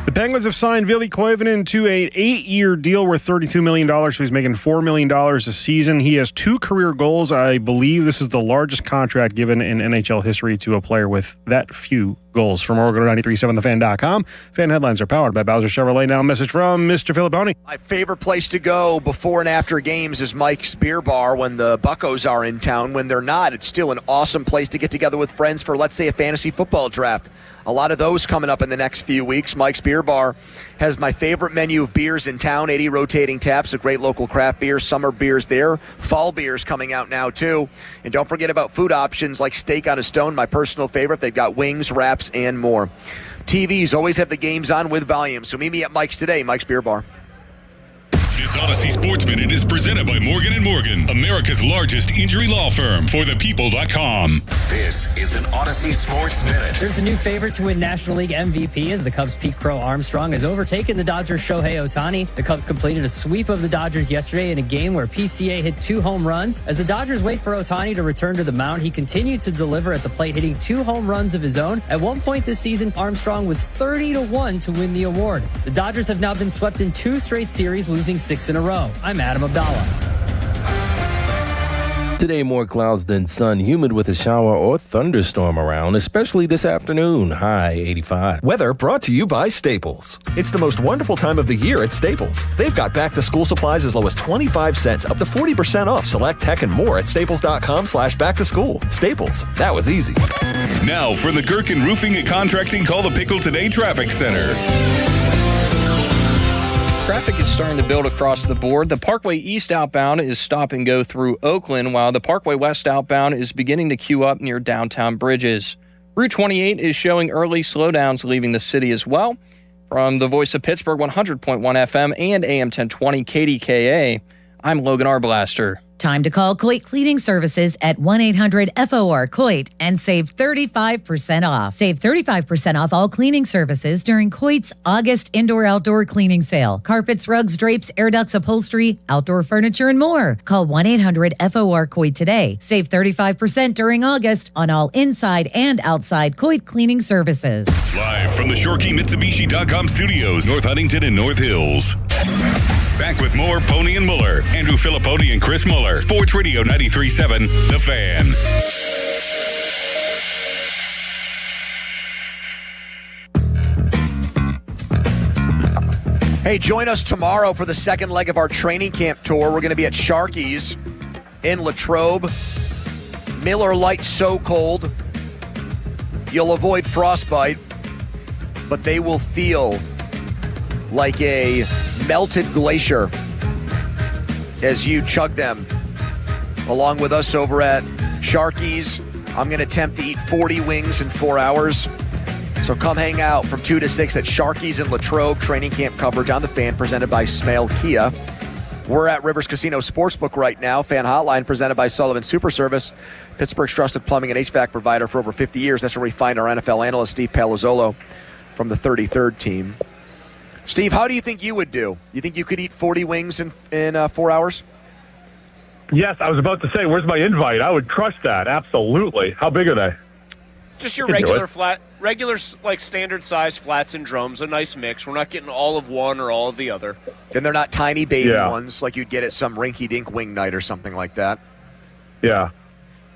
The Penguins have signed Ville Koivunen to an 8-year deal worth $32 million. So he's making $4 million a season. He has 2 career goals. I believe this is the largest contract given in NHL history to a player with that few goals. For more, go to 937thefan.com. Fan headlines are powered by Bowser Chevrolet. Now a message from Mr. Filipponi. My favorite place to go before and after games is Mike's Beer Bar when the Buccos are in town. When they're not, it's still an awesome place to get together with friends for, let's say, a fantasy football draft. A lot of those coming up in the next few weeks. Mike's Beer Bar has my favorite menu of beers in town, 80 rotating taps of great local craft beers, summer beers there, fall beers coming out now too. And don't forget about food options like Steak on a Stone, my personal favorite. They've got wings, wraps, and more. TVs always have the games on with volume, so meet me at Mike's today, Mike's Beer Bar. This Odyssey Sports Minute is presented by Morgan & Morgan, America's largest injury law firm, forthepeople.com. This is an Odyssey Sports Minute. There's a new favorite to win National League MVP as the Cubs' Pete Crow Armstrong has overtaken the Dodgers' Shohei Ohtani. The Cubs completed a sweep of the Dodgers yesterday in a game where PCA hit 2 home runs. As the Dodgers wait for Ohtani to return to the mound, he continued to deliver at the plate, hitting 2 home runs of his own. At one point this season, Armstrong was 30-1 to win the award. The Dodgers have now been swept in 2 straight series, losing 6 in a row. I'm Adam Abdallah. Today, more clouds than sun, humid with a shower or thunderstorm around, especially this afternoon. High 85. Weather brought to you by Staples. It's the most wonderful time of the year at Staples. They've got back-to-school supplies as low as 25 cents, up to 40% off select tech and more at staples.com/back-to-school. Staples, that was easy. Now for the Gherkin Roofing and Contracting Call the Pickle Today Traffic Center. Traffic is starting to build across the board. The Parkway East outbound is stop and go through Oakland, while the Parkway West outbound is beginning to queue up near downtown Bridges. Route 28 is showing early slowdowns leaving the city as well. From the Voice of Pittsburgh 100.1 FM and AM 1020 KDKA, I'm Logan Arblaster. Time to call Coit Cleaning Services at 1-800-FOR-COIT and save 35% off. Save 35% off all cleaning services during Coit's August indoor-outdoor cleaning sale. Carpets, rugs, drapes, air ducts, upholstery, outdoor furniture, and more. Call 1-800-FOR-COIT today. Save 35% during August on all inside and outside Coit Cleaning Services. Live from the ShoreKeyMitsubishi.com studios, North Huntington and North Hills. Back with more Pony and Muller. Andrew Filipponi and Chris Muller. Sports Radio 93.7, The Fan. Hey, join us tomorrow for the second leg of our training camp tour. We're going to be at Sharky's in Latrobe. Miller Lite so cold, you'll avoid frostbite, but they will feel like a melted glacier as you chug them. Along with us over at Sharky's, I'm going to attempt to eat 40 wings in 4 hours. So come hang out from 2 to 6 at Sharky's in Latrobe. Training camp coverage on The Fan presented by Smale Kia. We're at Rivers Casino Sportsbook right now. Fan Hotline presented by Sullivan Super Service, Pittsburgh's trusted plumbing and HVAC provider for over 50 years. That's where we find our NFL analyst, Steve Palazzolo, from the 33rd team. Steve, how do you think you would do? You think you could eat 40 wings in 4 hours? Yes, I was about to say, where's my invite? I would crush that, absolutely. How big are they? Just your regular like standard size flats and drums, a nice mix. We're not getting all of one or all of the other. And they're not tiny baby ones like you'd get at some rinky-dink wing night or something like that. Yeah.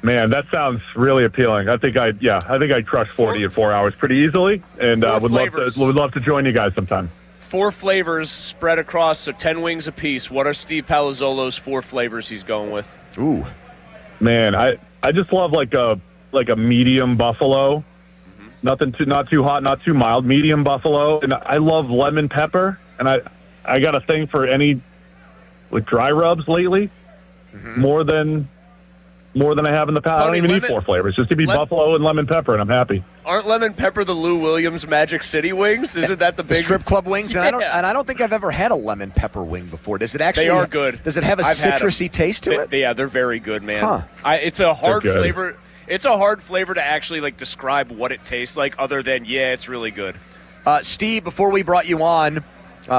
Man, that sounds really appealing. I think I'd crush 40 in 4 hours pretty easily, and would love to join you guys sometime. 4 flavors spread across, so 10 wings apiece. What are Steve Palazzolo's 4 flavors he's going with? Ooh. Man, I just love like a medium buffalo. Mm-hmm. Not too hot, not too mild. Medium buffalo. And I love lemon pepper. and I got a thing for any like dry rubs lately, more than I have in the past. I don't even need 4 flavors. Just give me buffalo and lemon pepper, and I'm happy. Aren't lemon pepper the Lou Williams Magic City wings? Isn't that the big strip club wings? Yeah. And I don't think I've ever had a lemon pepper wing before. Does it actually? They are good. Does it have a citrusy taste to it? Yeah, they're very good, man. Huh. It's a hard They're good. flavor. It's a hard flavor to actually like describe what it tastes like, other than it's really good. Steve, before we brought you on,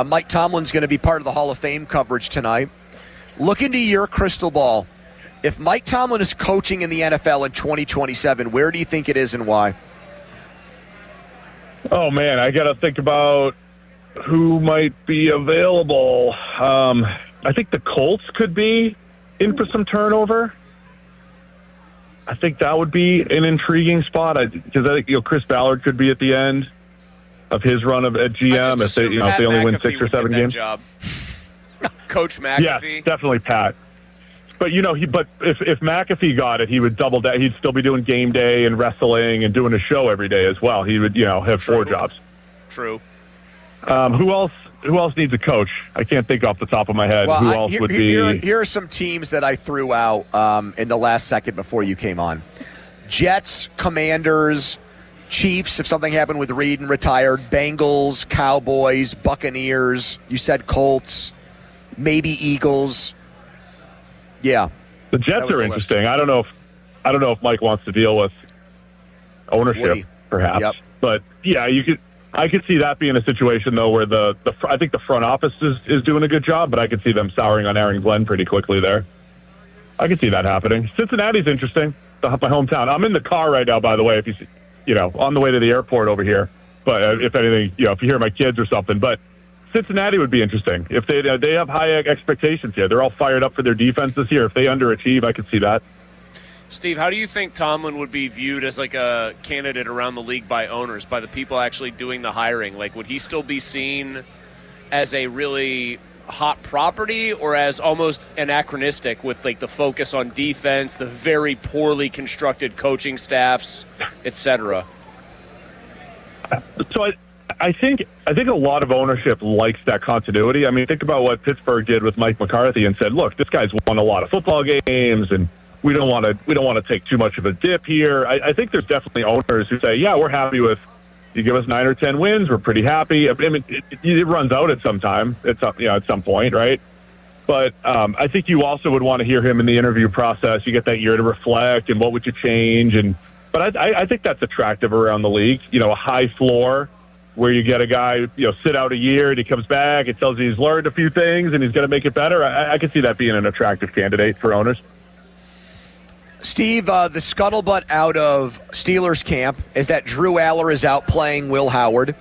Mike Tomlin's going to be part of the Hall of Fame coverage tonight. Look into your crystal ball. If Mike Tomlin is coaching in the NFL in 2027, where do you think it is and why? Oh, man, I got to think about who might be available. I think the Colts could be in for some turnover. I think that would be an intriguing spot because I think Chris Ballard could be at the end of his run at GM if they only win 6 or 7 games. Job. Coach McAfee. Yeah, definitely Pat. But if McAfee got it, he would double that. He'd still be doing game day and wrestling and doing a show every day as well. He would have 4 jobs. True. Who else needs a coach? I can't think off the top of my head. Well, who else would be? Here are some teams that I threw out in the last second before you came on: Jets, Commanders, Chiefs. If something happened with Reed and retired, Bengals, Cowboys, Buccaneers. You said Colts, maybe Eagles. Yeah, the Jets are interesting. I don't know if Mike wants to deal with ownership, perhaps. But yeah, I could see that being a situation though where I think the front office is doing a good job, but I could see them souring on Aaron Glenn pretty quickly there. I could see that happening. Cincinnati's interesting. My hometown. I'm in the car right now, by the way. If you see, on the way to the airport over here. But if anything, if you hear my kids or something, but. Cincinnati would be interesting. If they have high expectations here. They're all fired up for their defense this year. If they underachieve, I could see that. Steve, how do you think Tomlin would be viewed as like a candidate around the league by owners, by the people actually doing the hiring? Like, would he still be seen as a really hot property or as almost anachronistic with like the focus on defense, the very poorly constructed coaching staffs, etc.? So I think a lot of ownership likes that continuity. I mean, think about what Pittsburgh did with Mike McCarthy and said, "Look, this guy's won a lot of football games, and we don't want to take too much of a dip here." I think there's definitely owners who say, "Yeah, we're happy with you give us 9 or 10 wins, we're pretty happy." I mean, it runs out at some time, at some point, right? But I think you also would want to hear him in the interview process. You get that year to reflect and what would you change, but I think that's attractive around the league. A high floor. Where you get a guy, sit out a year and he comes back and tells you he's learned a few things and he's going to make it better. I could see that being an attractive candidate for owners. Steve, the scuttlebutt out of Steelers camp is that Drew Aller is out playing Will Howard,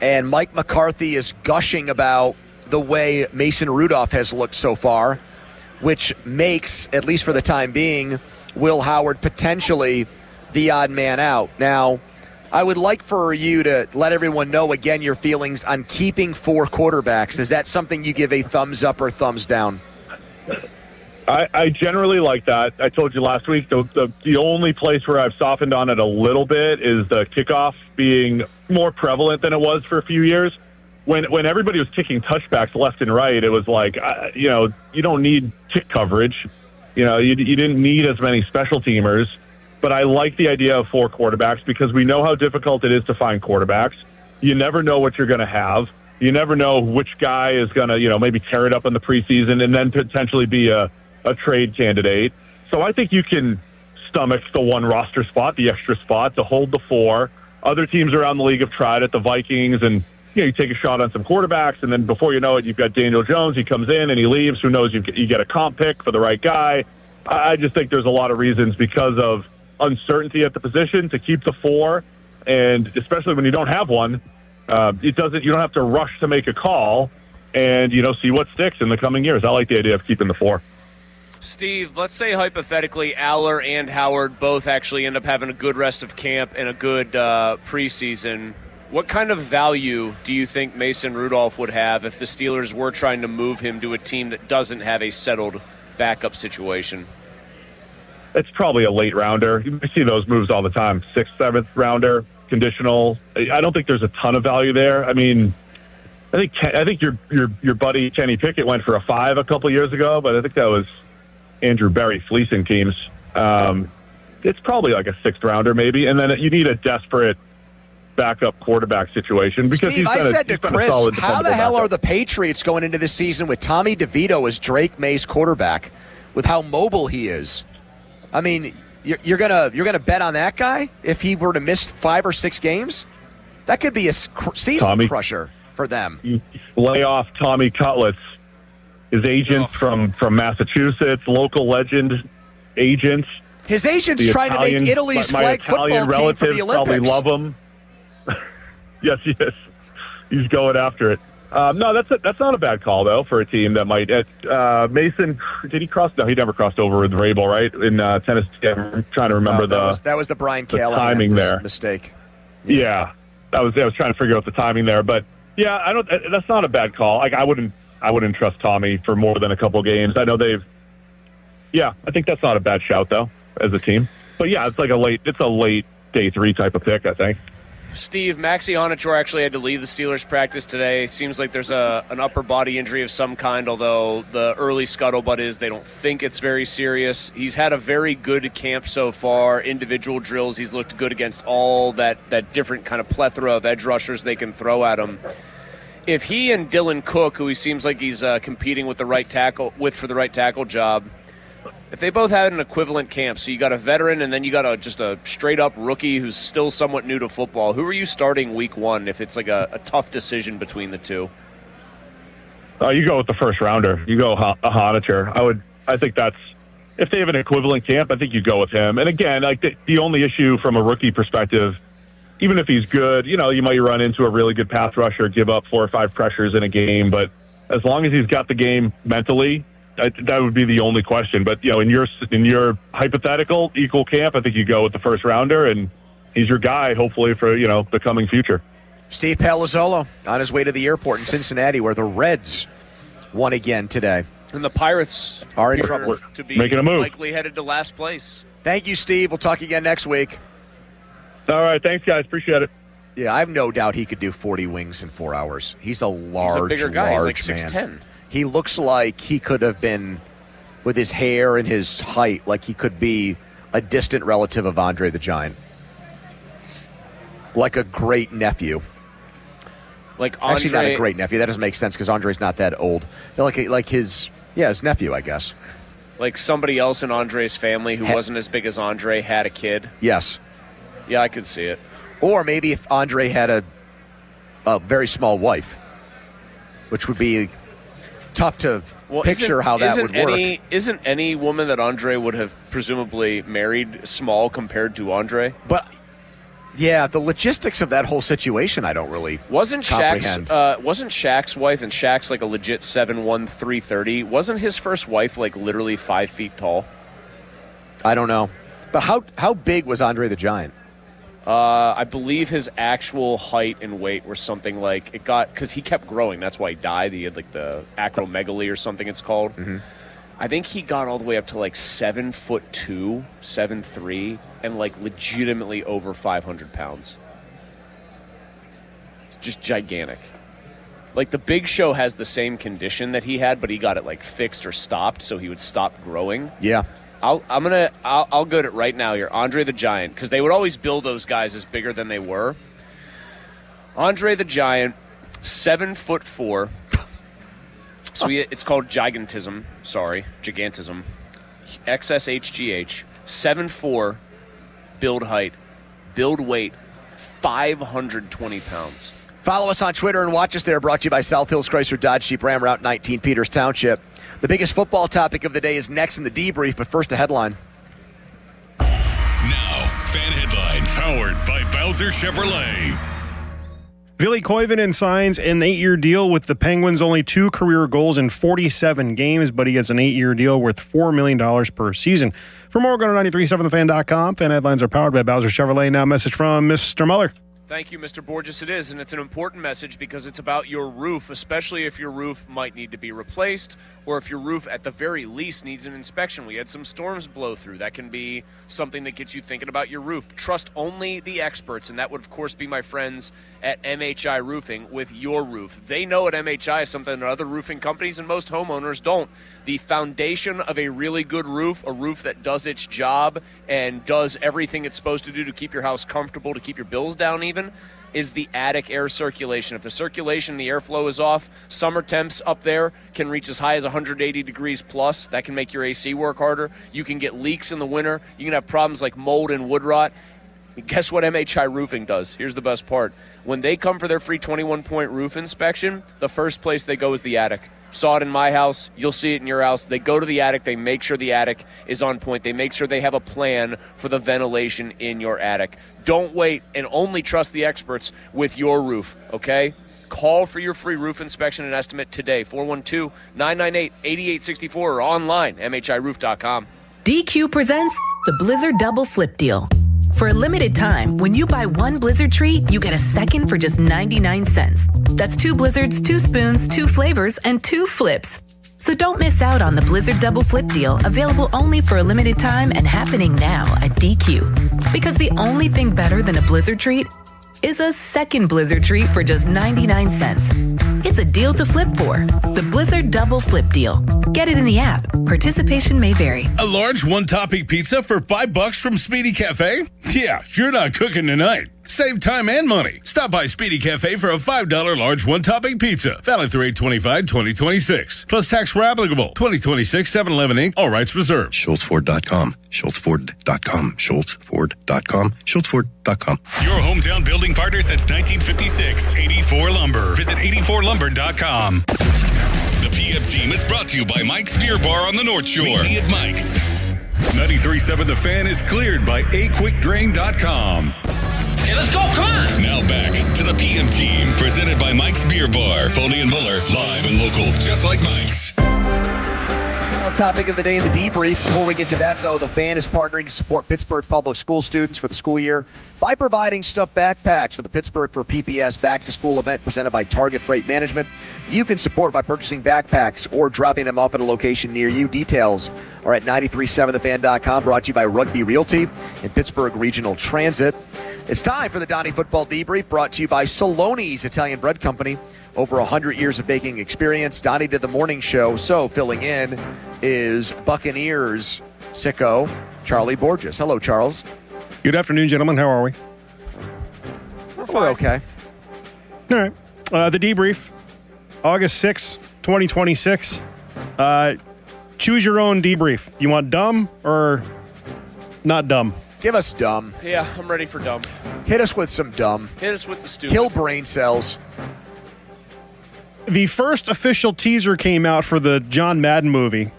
and Mike McCarthy is gushing about the way Mason Rudolph has looked so far, which makes, at least for the time being, Will Howard potentially the odd man out. Now, I would like for you to let everyone know again your feelings on keeping 4 quarterbacks. Is that something you give a thumbs up or thumbs down? I generally like that. I told you last week the only place where I've softened on it a little bit is the kickoff being more prevalent than it was for a few years. When everybody was kicking touchbacks left and right, it was like, you don't need kick coverage. You didn't need as many special teamers. But I like the idea of 4 quarterbacks because we know how difficult it is to find quarterbacks. You never know what you're going to have. You never know which guy is going to, maybe tear it up in the preseason and then potentially be a trade candidate. So I think you can stomach the 1 roster spot, the extra spot, to hold the 4. Other teams around the league have tried it, the Vikings, and you take a shot on some quarterbacks, and then before you know it, you've got Daniel Jones. He comes in and he leaves. Who knows? You get a comp pick for the right guy. I just think there's a lot of reasons because of uncertainty at the position to keep the 4, and especially when you don't have one, you don't have to rush to make a call and see what sticks in the coming years. I like the idea of keeping the 4. Steve, let's say hypothetically Aller and Howard both actually end up having a good rest of camp and a good preseason. What kind of value do you think Mason Rudolph would have if the Steelers were trying to move him to a team that doesn't have a settled backup situation? It's probably a late rounder. You see those moves all the time. 6th, 7th rounder, conditional. I don't think there's a ton of value there. I mean, I think your buddy Kenny Pickett went for a 5 a couple years ago, but I think that was Andrew Berry fleecing teams. It's probably like a 6th rounder maybe, and then you need a desperate backup quarterback situation because Steve, I said to Chris, how the hell are the Patriots going into this season with Tommy DeVito as Drake May's quarterback, with how mobile he is? I mean, you're gonna bet on that guy if he were to miss 5 or 6 games? That could be a season crusher for them. You lay off Tommy Cutlets, his agents from Massachusetts, local legend agents. His agent's trying to make Italy's flag football team for the Olympics. Probably love him. Yes, he is. He's going after it. No, that's not a bad call though for a team that might. Mason, did he cross? No, he never crossed over with Vrabel, right? In Tennessee, I'm trying to remember that was the Brian Callahan timing there mistake. Yeah, I was trying to figure out the timing there, but yeah, I don't. That's not a bad call. Like I wouldn't trust Tommy for more than a couple games. I know they've. Yeah, I think that's not a bad shout though as a team. But yeah, it's a late day 3 type of pick, I think. Steve, Maxi Onachor actually had to leave the Steelers practice today. Seems like there's an upper body injury of some kind, although the early scuttlebutt is they don't think it's very serious. He's had a very good camp so far. Individual drills, he's looked good against all that different kind of plethora of edge rushers they can throw at him. If he and Dylan Cook, who he seems like he's competing with for the right tackle job, if they both had an equivalent camp, so you got a veteran and then you got just a straight-up rookie who's still somewhat new to football, who are you starting week 1 if it's like a tough decision between the two? You go with the first rounder. You go Honachur. I think that's, if they have an equivalent camp, I think you go with him. And again, like the only issue from a rookie perspective, even if he's good, you might run into a really good pass rusher, give up 4 or 5 pressures in a game, but as long as he's got the game mentally, that would be the only question. But in your hypothetical equal camp, I think you go with the first rounder, and he's your guy, hopefully for the coming future. Steve Palazzolo on his way to the airport in Cincinnati, where the Reds won again today, and the Pirates are in trouble to be making a move, likely headed to last place. Thank you, Steve. We'll talk again next week. All right, thanks, guys. Appreciate it. Yeah, I have no doubt he could do 40 wings in 4 hours. He's a bigger guy. He's like man. 6'10". He looks like he could have been, with his hair and his height, like he could be a distant relative of Andre the Giant. Like a great nephew. Actually, not a great nephew. That doesn't make sense because Andre's not that old. Like his nephew, I guess. Like somebody else in Andre's family who wasn't as big as Andre had a kid. Yes. Yeah, I could see it. Or maybe if Andre had a very small wife, which would be tough to picture how that would work. Isn't any woman that Andre would have presumably married small compared to Andre? But yeah, the logistics of that whole situation, I don't really comprehend. Wasn't Shaq's wife, and Shaq's like a legit 7'1", 330. Wasn't his first wife like literally 5 feet tall? I don't know, but how big was Andre the Giant? I believe his actual height and weight were something like because he kept growing. That's why he died. He had like the acromegaly or something it's called. Mm-hmm. I think he got all the way up to like 7'2", 7'3", and like legitimately over 500 pounds. Just gigantic. Like the Big Show has the same condition that he had, but he got it like fixed or stopped, so he would stop growing. Yeah. I'll go to it right now here. Andre the Giant, because they would always build those guys as bigger than they were. Andre the Giant, 7'4". So it's called gigantism. Sorry, gigantism. XSHGH. 7'4", build height, build weight, 520 pounds. Follow us on Twitter and watch us there. Brought to you by South Hills Chrysler Dodge Jeep Ram Route 19, Peters Township. The biggest football topic of the day is next in the debrief, but first a headline. Now, fan headlines powered by Bowser Chevrolet. Billy Koivunen signs an 8-year deal with the Penguins. Only 2 career goals in 47 games, but he gets an 8-year deal worth $4 million per season. For more, go to 937thefan.com. Fan headlines are powered by Bowser Chevrolet. Now, a message from Mr. Muller. Thank you, Mr. Borges. It is, and it's an important message because it's about your roof, especially if your roof might need to be replaced or if your roof, at the very least, needs an inspection. We had some storms blow through. That can be something that gets you thinking about your roof. Trust only the experts, and that would, of course, be my friends at MHI Roofing with your roof. They know at MHI something that other roofing companies and most homeowners don't. The foundation of a really good roof, a roof that does its job and does everything it's supposed to do to keep your house comfortable, to keep your bills down even, is the attic air circulation. If the circulation, the airflow is off, summer temps up there can reach as high as 180 degrees plus. That can make your AC work harder. You can get leaks in the winter. You can have problems like mold and wood rot. Guess what MHI Roofing does? Here's the best part. When they come for their free 21-point roof inspection, the first place they go is the attic. Saw it in my house. You'll see it in your house. They go to the attic. They make sure the attic is on point. They make sure they have a plan for the ventilation in your attic. Don't wait and only trust the experts with your roof, okay? Call for your free roof inspection and estimate today, 412-998-8864 or online, mhiroof.com. DQ presents the Blizzard Double Flip Deal. For a limited time, when you buy one Blizzard treat, you get a second for just 99 cents. That's 2 Blizzards, 2 spoons, 2 flavors, and 2 flips. So don't miss out on the Blizzard Double Flip Deal, available only for a limited time and happening now at DQ. Because the only thing better than a Blizzard treat is a second Blizzard treat for just 99 cents. It's a deal to flip for. The Blizzard Double Flip Deal. Get it in the app. Participation may vary. A large one-topping pizza for $5 from Speedy Cafe? Yeah, you're not cooking tonight. Save time and money. Stop by Speedy Cafe for a $5 large one-topping pizza. Valid through 8/25/2026. Plus tax where applicable. 2026 7-Eleven Inc. All rights reserved. SchultzFord.com. SchultzFord.com. SchultzFord.com. SchultzFord.com. Your hometown building partner since 1956. 84 Lumber. Visit 84lumber.com. The PM team is brought to you by Mike's Beer Bar on the North Shore. Meet me at Mike's. 93.7 The Fan is cleared by aquickdrain.com. Okay, let's go. Come on. Now back to the PM team, presented by Mike's Beer Bar. Foley and Muller, live and local, just like Mike's. Final topic of the day in the debrief. Before we get to that, though, the Fan is partnering to support Pittsburgh public school students for the school year by providing stuffed backpacks for the Pittsburgh for PPS back-to-school event presented by Target Freight Management. You can support by purchasing backpacks or dropping them off at a location near you. Details are at 937thefan.com, brought to you by Rugby Realty and Pittsburgh Regional Transit. It's time for the Donnie Football Debrief, brought to you by Saloni's Italian Bread Company. Over 100 years of baking experience. Donnie did the morning show, so filling in is Buccaneers sicko Charlie Borges. Hello, Charles. Good afternoon, gentlemen. How are we? We're okay. All right. The debrief, August 6, 2026. Choose your own debrief. You want dumb or not dumb? Give us dumb. Yeah, I'm ready for dumb. Hit us with some dumb. Hit us with the stupid. Kill brain cells. The first official teaser came out for the John Madden movie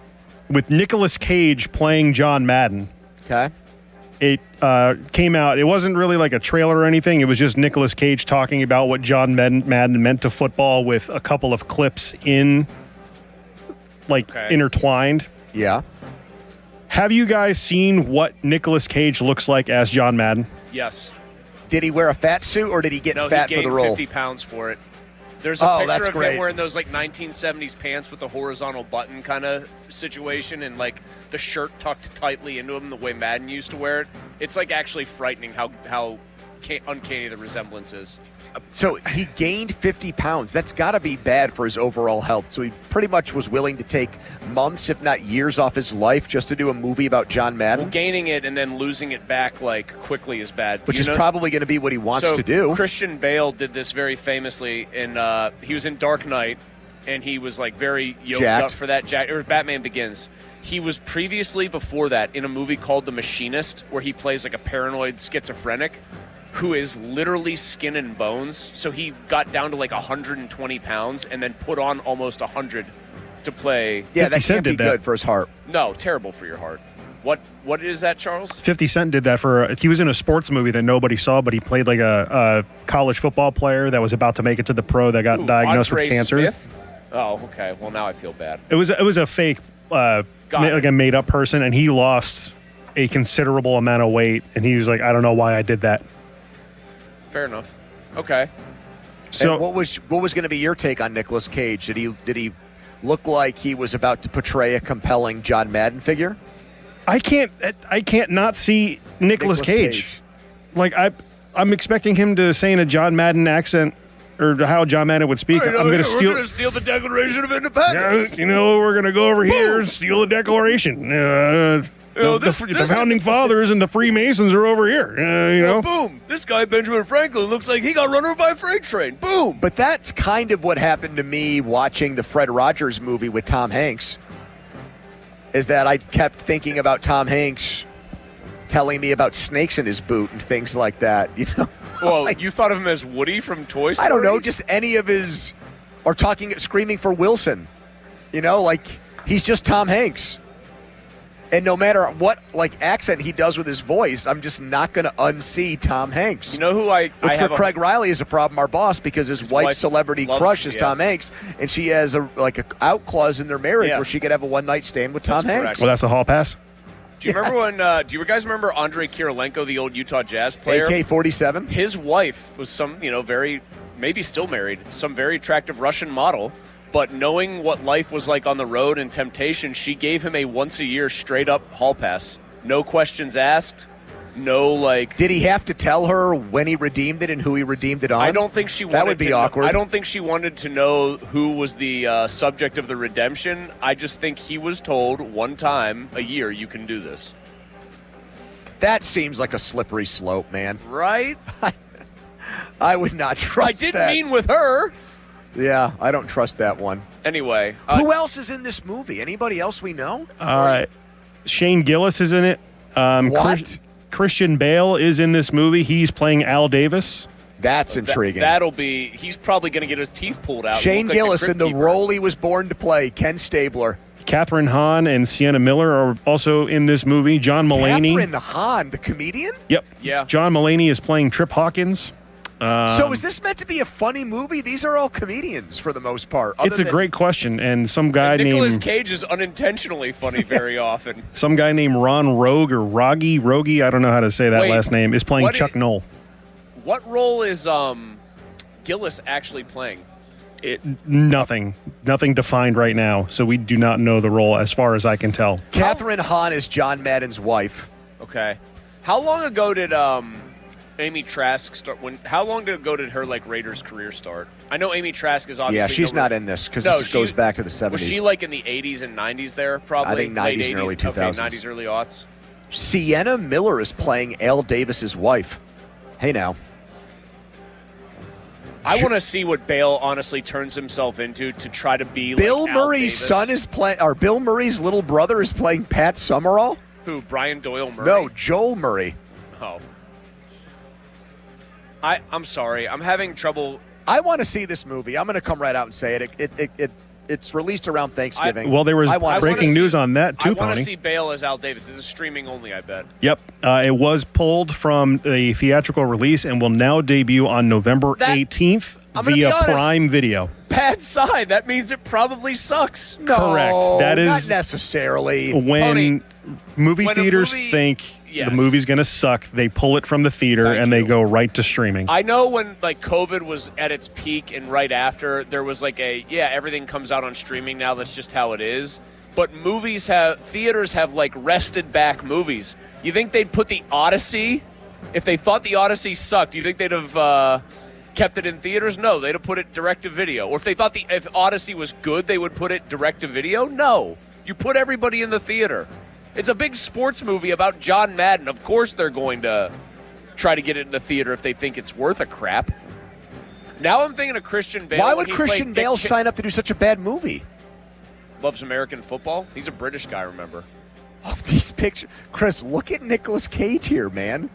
with Nicolas Cage playing John Madden. Okay. It came out. It wasn't really like a trailer or anything. It was just Nicolas Cage talking about what John Madden meant to football with a couple of clips intertwined. Yeah. Have you guys seen what Nicolas Cage looks like as John Madden? Yes. Did he wear a fat suit or did he get fat he for the role? 50 pounds for it. There's a picture of great. him wearing those 1970s pants with the horizontal button kind of situation and the shirt tucked tightly into him the way Madden used to wear it. It's actually frightening how uncanny the resemblance is. So he gained 50 pounds. That's got to be bad for his overall health. So he pretty much was willing to take months, if not years, off his life just to do a movie about John Madden. Well, gaining it and then losing it back quickly is bad. Which is probably going to be what he wants to do. Christian Bale did this very famously. He was in Dark Knight, and he was very yoked up for that. It was Batman Begins. He was previously, before that, in a movie called The Machinist, where he plays a paranoid schizophrenic who is literally skin and bones. So he got down to 120 pounds and then put on almost 100 to play. Yeah, that can't be good for his heart. No, terrible for your heart. What is that, Charles? 50 Cent did that he was in a sports movie that nobody saw, but he played a college football player that was about to make it to the pro that got diagnosed with cancer. Smith? Oh, okay. Well, now I feel bad. It was a fake, a made up person, and he lost a considerable amount of weight, and he was I don't know why I did that. Fair enough. Okay. So and what was going to be your take on Nicolas Cage? Did he look like he was about to portray a compelling John Madden figure? I can't not see Nicolas Cage. Like I'm expecting him to say in a John Madden accent or how John Madden would speak. We're going to steal the Declaration of Independence. We're going to go over here and steal the Declaration. The founding fathers and the Freemasons are over here. Boom. This guy, Benjamin Franklin, looks like he got run over by a freight train. Boom. But that's kind of what happened to me watching the Fred Rogers movie with Tom Hanks, is that I kept thinking about Tom Hanks telling me about snakes in his boot and things like that. Well, you thought of him as Woody from Toy Story? I don't know, just any of his, or screaming for Wilson. He's just Tom Hanks. And no matter what accent he does with his voice, I'm just not going to unsee Tom Hanks. You know who which for Craig Riley is a problem, our boss, because his wife's celebrity crush is Tom Hanks, and she has a out clause in their marriage where she could have a one-night stand with Tom Hanks. Well, that's a hall pass. Do you remember when? Do you guys remember Andrei Kirilenko, the old Utah Jazz player? AK-47. His wife was some, very, maybe still married, some very attractive Russian model. But knowing what life was like on the road and temptation, she gave him a once-a-year straight-up hall pass. No questions asked. No, Did he have to tell her when he redeemed it and who he redeemed it on? I don't think she wanted that would be awkward. I don't think she wanted to know who was the subject of the redemption. I just think he was told one time a year, you can do this. That seems like a slippery slope, man. Right? I would not trust I didn't mean with her. Yeah, I don't trust that one. Anyway. Who else is in this movie? Anybody else we know? Shane Gillis is in it. What? Christian Bale is in this movie. He's playing Al Davis. That's intriguing. He's probably going to get his teeth pulled out. Shane Gillis in the role he was born to play, Ken Stabler. Catherine Hahn and Sienna Miller are also in this movie. John Mulaney. Catherine Hahn, the comedian? Yep. Yeah. John Mulaney is playing Trip Hawkins. So is this meant to be a funny movie? These are all comedians for the most part. It's a great question, and some guy Nicolas named Cage is unintentionally funny very often. Some guy named Ron Rogue or Rogie, I don't know how to say that last name, is playing Chuck Knoll. What role is Gillis actually playing? Nothing defined right now, so we do not know the role as far as I can tell. Catherine Hahn is John Madden's wife. Okay. How long ago did Amy Trask start? How long ago did her Raiders career start? I know Amy Trask is obviously. Yeah, she's not in this because this goes back to the 70s. Was she in the 80s and 90s there? Probably. I think 90s and early 2000s. Okay, 90s, early aughts. Sienna Miller is playing Al Davis's wife. Hey now. I want to see what Bale honestly turns himself into to try to be Bill like Al Murray's Davis. son is playing, or Bill Murray's little brother is playing Pat Summerall. Who? Brian Doyle Murray? No, Joel Murray. Oh. I'm sorry. I'm having trouble. I want to see this movie. I'm going to come right out and say it. It's released around Thanksgiving. Well, there was breaking news on that too, I want Pony. to see Bale as Al Davis. This is streaming only, I bet. Yep. It was pulled from the theatrical release and will now debut on November 18th via Prime Video. Bad sign. That means it probably sucks. No, correct. That is not necessarily. When movie theaters think the movie's going to suck, they pull it from the theater and they go right to streaming. I know when COVID was at its peak and right after, there was everything comes out on streaming now. That's just how it is. But theaters have rested back movies. You think they'd put the Odyssey? If they thought the Odyssey sucked, you think they'd have kept it in theaters? No, they'd have put it direct to video. Or if they thought if Odyssey was good, they would put it direct to video? No. You put everybody in the theater. It's a big sports movie about John Madden. Of course they're going to try to get it in the theater if they think it's worth a crap. Now I'm thinking of Christian Bale. Why would Christian Bale sign up to do such a bad movie? Loves American football. He's a British guy, remember? Oh, these pictures. Chris, look at Nicolas Cage here, man.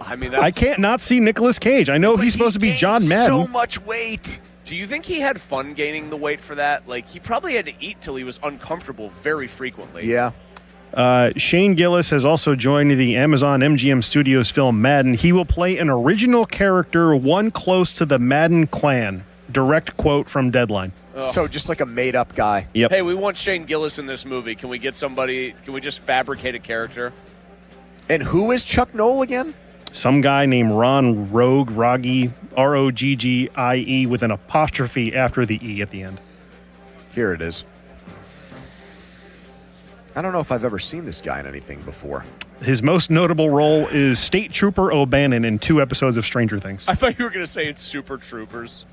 I mean, I can't not see Nicolas Cage. I know he's supposed to be John Madden. So much weight. Do you think he had fun gaining the weight for that? He probably had to eat till he was uncomfortable very frequently. Yeah. Shane Gillis has also joined the Amazon MGM Studios film Madden. He will play an original character, one close to the Madden clan. Direct quote from Deadline. So just like a made-up guy. Yep. Hey, we want Shane Gillis in this movie. Can we get somebody? Can we just fabricate a character? And who is Chuck Knoll again? Some guy named Ron Roggie, Roggie, with an apostrophe after the E at the end. Here it is. I don't know if I've ever seen this guy in anything before. His most notable role is State Trooper O'Bannon in 2 episodes of Stranger Things. I thought you were going to say it's Super Troopers.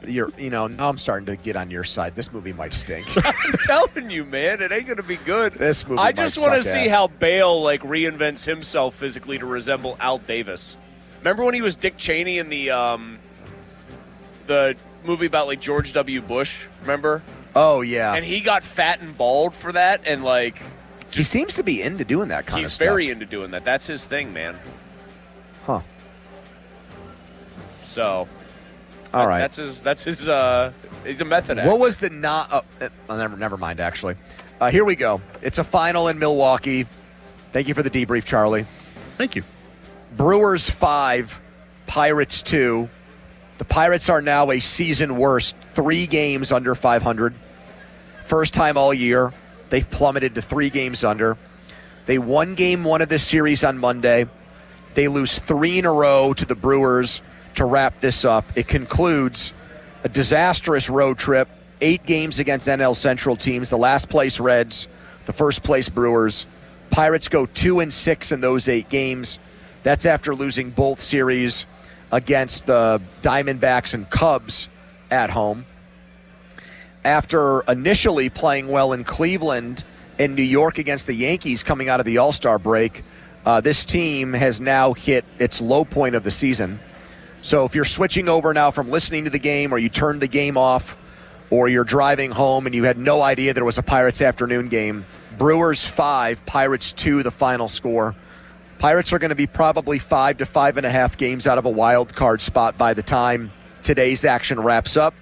Now I'm starting to get on your side. This movie might stink. I'm telling you, man, it ain't going to be good. This movie I just want to see how Bale reinvents himself physically to resemble Al Davis. Remember when he was Dick Cheney in the movie about George W. Bush? Remember? Oh yeah. And he got fat and bald for that, and he seems to be into doing that kind of stuff. He's very into doing that. That's his thing, man. Huh. So. All right. That's his. He's a method actor. What was the never mind. Actually, here we go. It's a final in Milwaukee. Thank you for the debrief, Charlie. Thank you. Brewers 5, Pirates 2. The Pirates are now a season worst 3 games under 500. First time all year. They've plummeted to 3 games under. They won game 1 of this series on Monday. They lose 3 in a row to the Brewers to wrap this up. It concludes a disastrous road trip, 8 games against NL Central teams, the last place Reds, the first place Brewers. Pirates go 2-6 in those 8 games. That's after losing both series against the Diamondbacks and Cubs at home. After initially playing well in Cleveland and New York against the Yankees coming out of the All-Star break, this team has now hit its low point of the season. So if you're switching over now from listening to the game, or you turned the game off, or you're driving home and you had no idea there was a Pirates afternoon game, Brewers 5, Pirates 2, the final score. Pirates are going to be probably 5 to 5.5 games out of a wild card spot by the time today's action wraps up.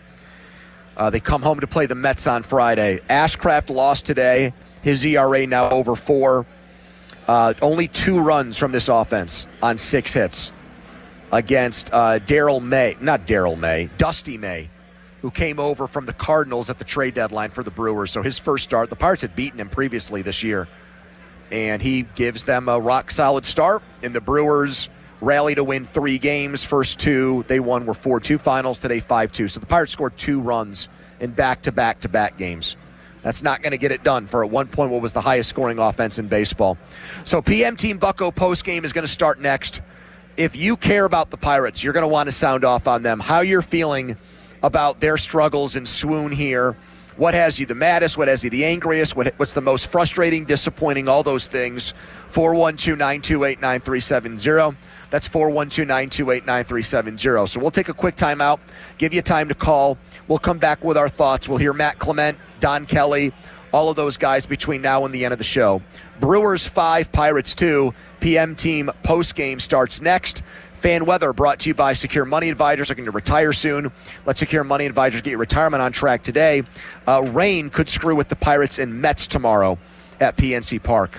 They come home to play the Mets on Friday. Ashcraft lost today. His ERA now over 4. Only 2 runs from this offense on 6 hits against Dusty May, who came over from the Cardinals at the trade deadline for the Brewers. So his first start, the Pirates had beaten him previously this year, and he gives them a rock-solid start, and the Brewers rally to win 3 games. First 2 they won were 4-2 finals, today 5-2. So the Pirates scored 2 runs in back-to-back-to-back games. That's not going to get it done for, at one point, what was the highest-scoring offense in baseball. So PM Team Bucko postgame is going to start next. If you care about the Pirates, you're going to want to sound off on them. How you're feeling about their struggles and swoon here. What has you the maddest? What has you the angriest? What's the most frustrating, disappointing, all those things. 412-928-9370. That's 412-928-9370. So we'll take a quick timeout, give you time to call. We'll come back with our thoughts. We'll hear Matt Clement, Don Kelly, all of those guys between now and the end of the show. Brewers 5, Pirates 2. PM Team postgame starts next. Fan weather brought to you by Secure Money Advisors. Looking to retire soon? Let Secure Money Advisors get your retirement on track today. Rain could screw with the Pirates and Mets tomorrow at PNC Park,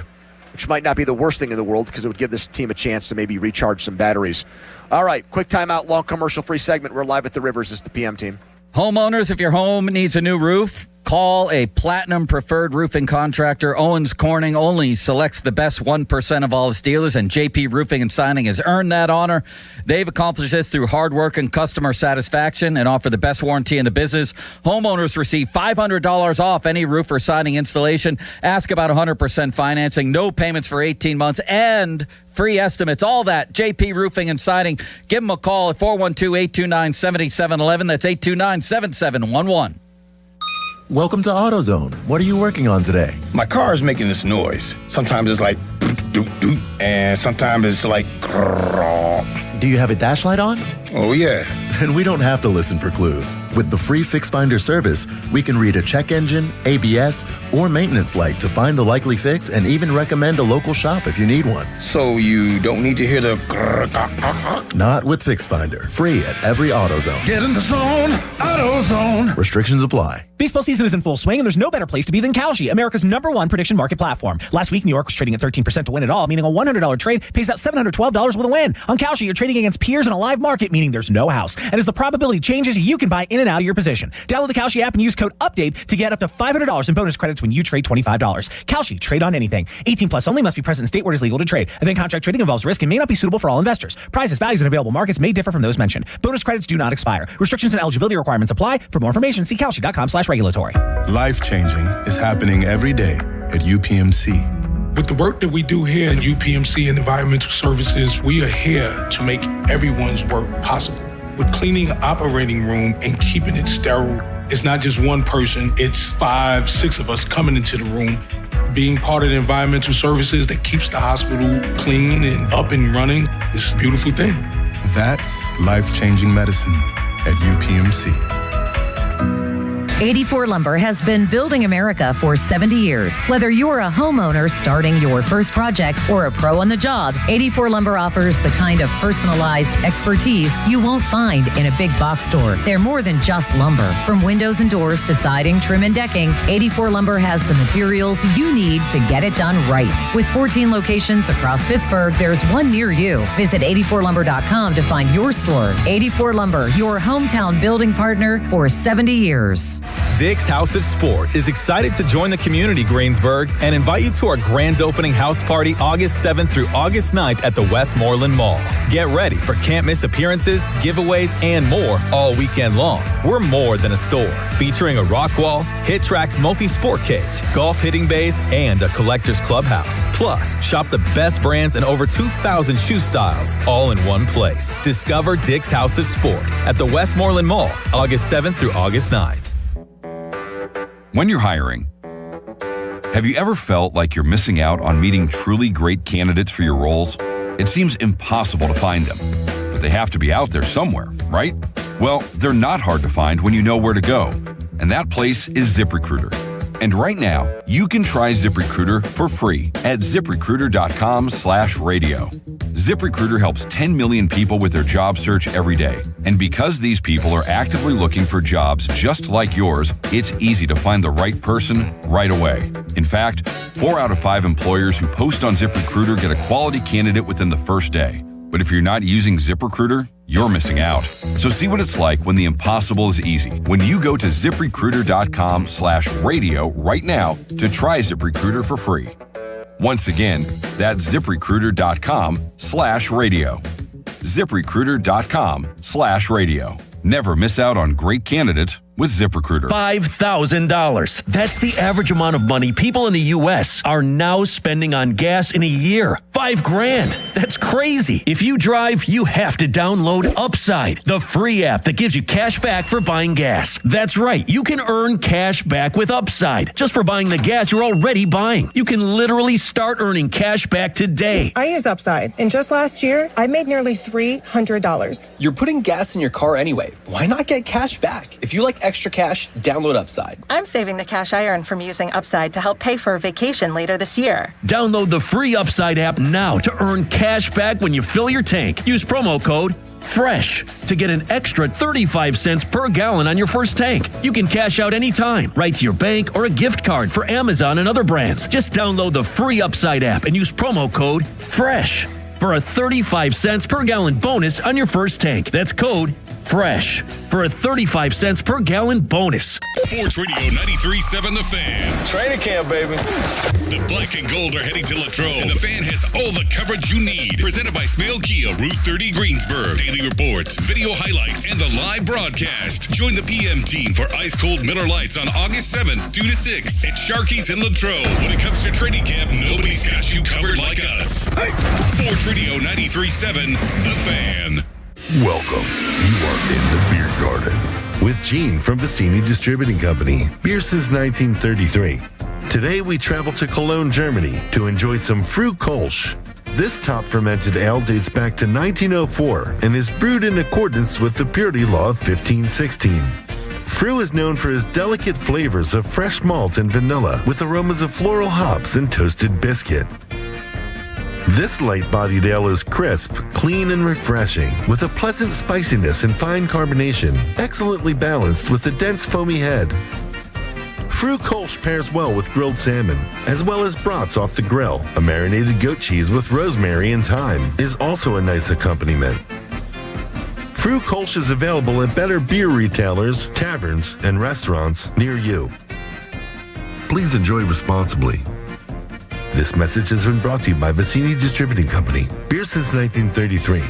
which might not be the worst thing in the world because it would give this team a chance to maybe recharge some batteries. All right, quick timeout, long commercial-free segment. We're live at the Rivers. It's the PM Team. Homeowners, if your home needs a new roof, call a Platinum Preferred Roofing Contractor. Owens Corning only selects the best 1% of all its dealers, and JP Roofing and Signing has earned that honor. They've accomplished this through hard work and customer satisfaction and offer the best warranty in the business. Homeowners receive $500 off any roof or siding installation. Ask about 100% financing, no payments for 18 months, and free estimates. All that, JP Roofing and Siding. Give them a call at 412-829-7711. That's 829-7711. Welcome to AutoZone. What are you working on today? My car is making this noise. Sometimes it's like doot doot, and sometimes it's like grrr. Do you have a dash light on? Oh, yeah. And we don't have to listen for clues. With the free Fix Finder service, we can read a check engine, ABS, or maintenance light to find the likely fix and even recommend a local shop if you need one. So you don't need to hear the grrr. Not with Fix Finder. Free at every AutoZone. Get in the zone, AutoZone. Restrictions apply. Baseball season is in full swing, and there's no better place to be than Kalshi, America's #1 prediction market platform. Last week, New York was trading at 13% to win it all, meaning a $100 trade pays out $712 with a win. On Kalshi, you're trading against peers in a live market, meaning there's no house. And as the probability changes, you can buy in and out of your position. Download the Kalshi app and use code UPDATE to get up to $500 in bonus credits when you trade $25. Kalshi, trade on anything. 18 plus only, must be present in state where it is legal to trade. Event contract trading involves risk and may not be suitable for all investors. Prices, values, and available markets may differ from those mentioned. Bonus credits do not expire. Restrictions and eligibility requirements apply. For more information, see Kalshi.com/regulatory. Life-changing is happening every day at UPMC. With the work that we do here at UPMC and Environmental Services, we are here to make everyone's work possible. With cleaning an operating room and keeping it sterile, it's not just one person, it's 5, 6 of us coming into the room. Being part of the Environmental Services that keeps the hospital clean and up and running is a beautiful thing. That's life-changing medicine at UPMC. 84 Lumber has been building America for 70 years. Whether you're a homeowner starting your first project or a pro on the job, 84 Lumber offers the kind of personalized expertise you won't find in a big box store. They're more than just lumber. From windows and doors to siding, trim, and decking, 84 Lumber has the materials you need to get it done right. With 14 locations across Pittsburgh, there's one near you. Visit 84lumber.com to find your store. 84 Lumber, your hometown building partner for 70 years. Dick's House of Sport is excited to join the community, Greensburg, and invite you to our grand opening house party August 7th through August 9th at the Westmoreland Mall. Get ready for can't-miss appearances, giveaways, and more all weekend long. We're more than a store, featuring a rock wall, Hit Tracks multi-sport cage, golf hitting bays, and a collector's clubhouse. Plus, shop the best brands and over 2,000 shoe styles, all in one place. Discover Dick's House of Sport at the Westmoreland Mall, August 7th through August 9th. When you're hiring, have you ever felt like you're missing out on meeting truly great candidates for your roles? It seems impossible to find them, but they have to be out there somewhere, right? Well, they're not hard to find when you know where to go, and that place is ZipRecruiter. And right now, you can try ZipRecruiter for free at ZipRecruiter.com/radio. ZipRecruiter helps 10 million people with their job search every day. And because these people are actively looking for jobs just like yours, it's easy to find the right person right away. In fact, 4 out of 5 employers who post on ZipRecruiter get a quality candidate within the first day. But if you're not using ZipRecruiter, you're missing out. So see what it's like when the impossible is easy. When you go to ZipRecruiter.com/radio right now to try ZipRecruiter for free. Once again, that's ZipRecruiter.com/radio. ZipRecruiter.com/radio. Never miss out on great candidates with ZipRecruiter. $5,000. That's the average amount of money people in the U.S. are now spending on gas in a year. $5,000. That's crazy. If you drive, you have to download Upside, the free app that gives you cash back for buying gas. That's right. You can earn cash back with Upside just for buying the gas you're already buying. You can literally start earning cash back today. I use Upside, and just last year, I made nearly $300. You're putting gas in your car anyway. Why not get cash back? If you like extra cash, download Upside. I'm saving the cash I earn from using Upside to help pay for a vacation later this year. Download the free Upside app now to earn cash back when you fill your tank. Use promo code FRESH to get an extra 35 cents per gallon on your first tank. You can cash out anytime, right to your bank or a gift card for Amazon and other brands. Just download the free Upside app and use promo code FRESH for a 35 cents per gallon bonus on your first tank. That's code FRESH for a 35 cents per gallon bonus. Sports Radio 93.7 The Fan. Training camp, baby. The Black and Gold are heading to Latrobe, and The Fan has all the coverage you need. Presented by Smale Kia, Route 30 Greensburg. Daily reports, video highlights, and the live broadcast. Join the PM team for ice cold Miller Lights on August 7th, 2 to 6 at Sharky's in Latrobe. When it comes to training camp, nobody's got you covered like us. Sports Radio 93.7 The Fan. Welcome. You are in the beer garden with Gene from Bassini Distributing Company. Beer since 1933. Today we travel to Cologne, Germany to enjoy some Früh Kolsch. This top fermented ale dates back to 1904 and is brewed in accordance with the purity law of 1516. Früh is known for his delicate flavors of fresh malt and vanilla with aromas of floral hops and toasted biscuit. This light-bodied ale is crisp, clean, and refreshing, with a pleasant spiciness and fine carbonation, excellently balanced with a dense foamy head. Früh Kolsch pairs well with grilled salmon, as well as brats off the grill. A marinated goat cheese with rosemary and thyme is also a nice accompaniment. Fru Kolsch is available at better beer retailers, taverns, and restaurants near you. Please enjoy responsibly. This message has been brought to you by Vicini Distributing Company. Beer since 1933.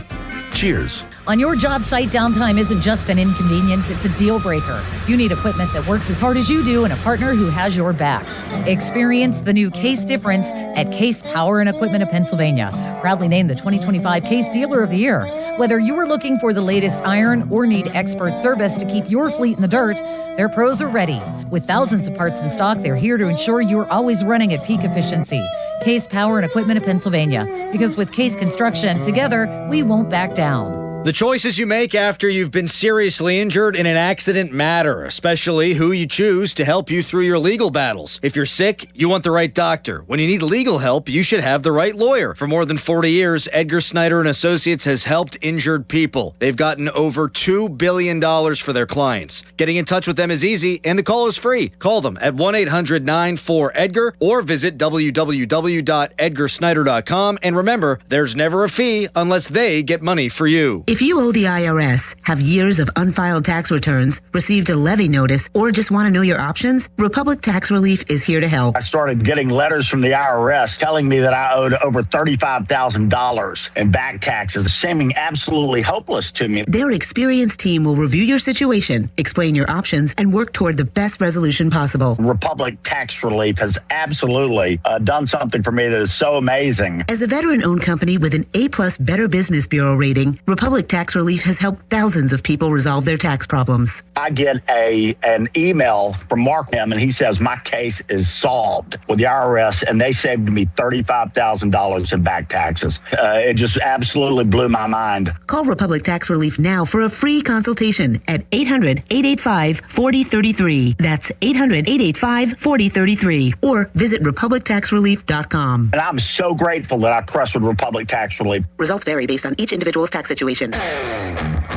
Cheers. On your job site, downtime isn't just an inconvenience, it's a deal breaker. You need equipment that works as hard as you do and a partner who has your back. Experience the new Case difference at Case Power and Equipment of Pennsylvania. Proudly named the 2025 Case Dealer of the Year. Whether you are looking for the latest iron or need expert service to keep your fleet in the dirt, their pros are ready. With thousands of parts in stock, they're here to ensure you're always running at peak efficiency. Case Power and Equipment of Pennsylvania. Because with Case Construction, together, we won't back down. The choices you make after you've been seriously injured in an accident matter, especially who you choose to help you through your legal battles. If you're sick, you want the right doctor. When you need legal help, you should have the right lawyer. For more than 40 years, Edgar Snyder and Associates has helped injured people. They've gotten over $2 billion for their clients. Getting in touch with them is easy, and the call is free. Call them at 1-800-94-EDGAR or visit www.edgarsnyder.com. And remember, there's never a fee unless they get money for you. If you owe the IRS, have years of unfiled tax returns, received a levy notice, or just want to know your options, Republic Tax Relief is here to help. I started getting letters from the IRS telling me that I owed over $35,000 in back taxes, seeming absolutely hopeless to me. Their experienced team will review your situation, explain your options, and work toward the best resolution possible. Republic Tax Relief has absolutely done something for me that is so amazing. As a veteran-owned company with an A+ Better Business Bureau rating, Republic Tax Relief has helped thousands of people resolve their tax problems. I get an email from Mark M, and he says my case is solved with the IRS, and they saved me $35,000 in back taxes. It just absolutely blew my mind. Call Republic Tax Relief now for a free consultation at 800-885-4033. That's 800-885-4033. Or visit republictaxrelief.com. And I'm so grateful that I trusted Republic Tax Relief. Results vary based on each individual's tax situation.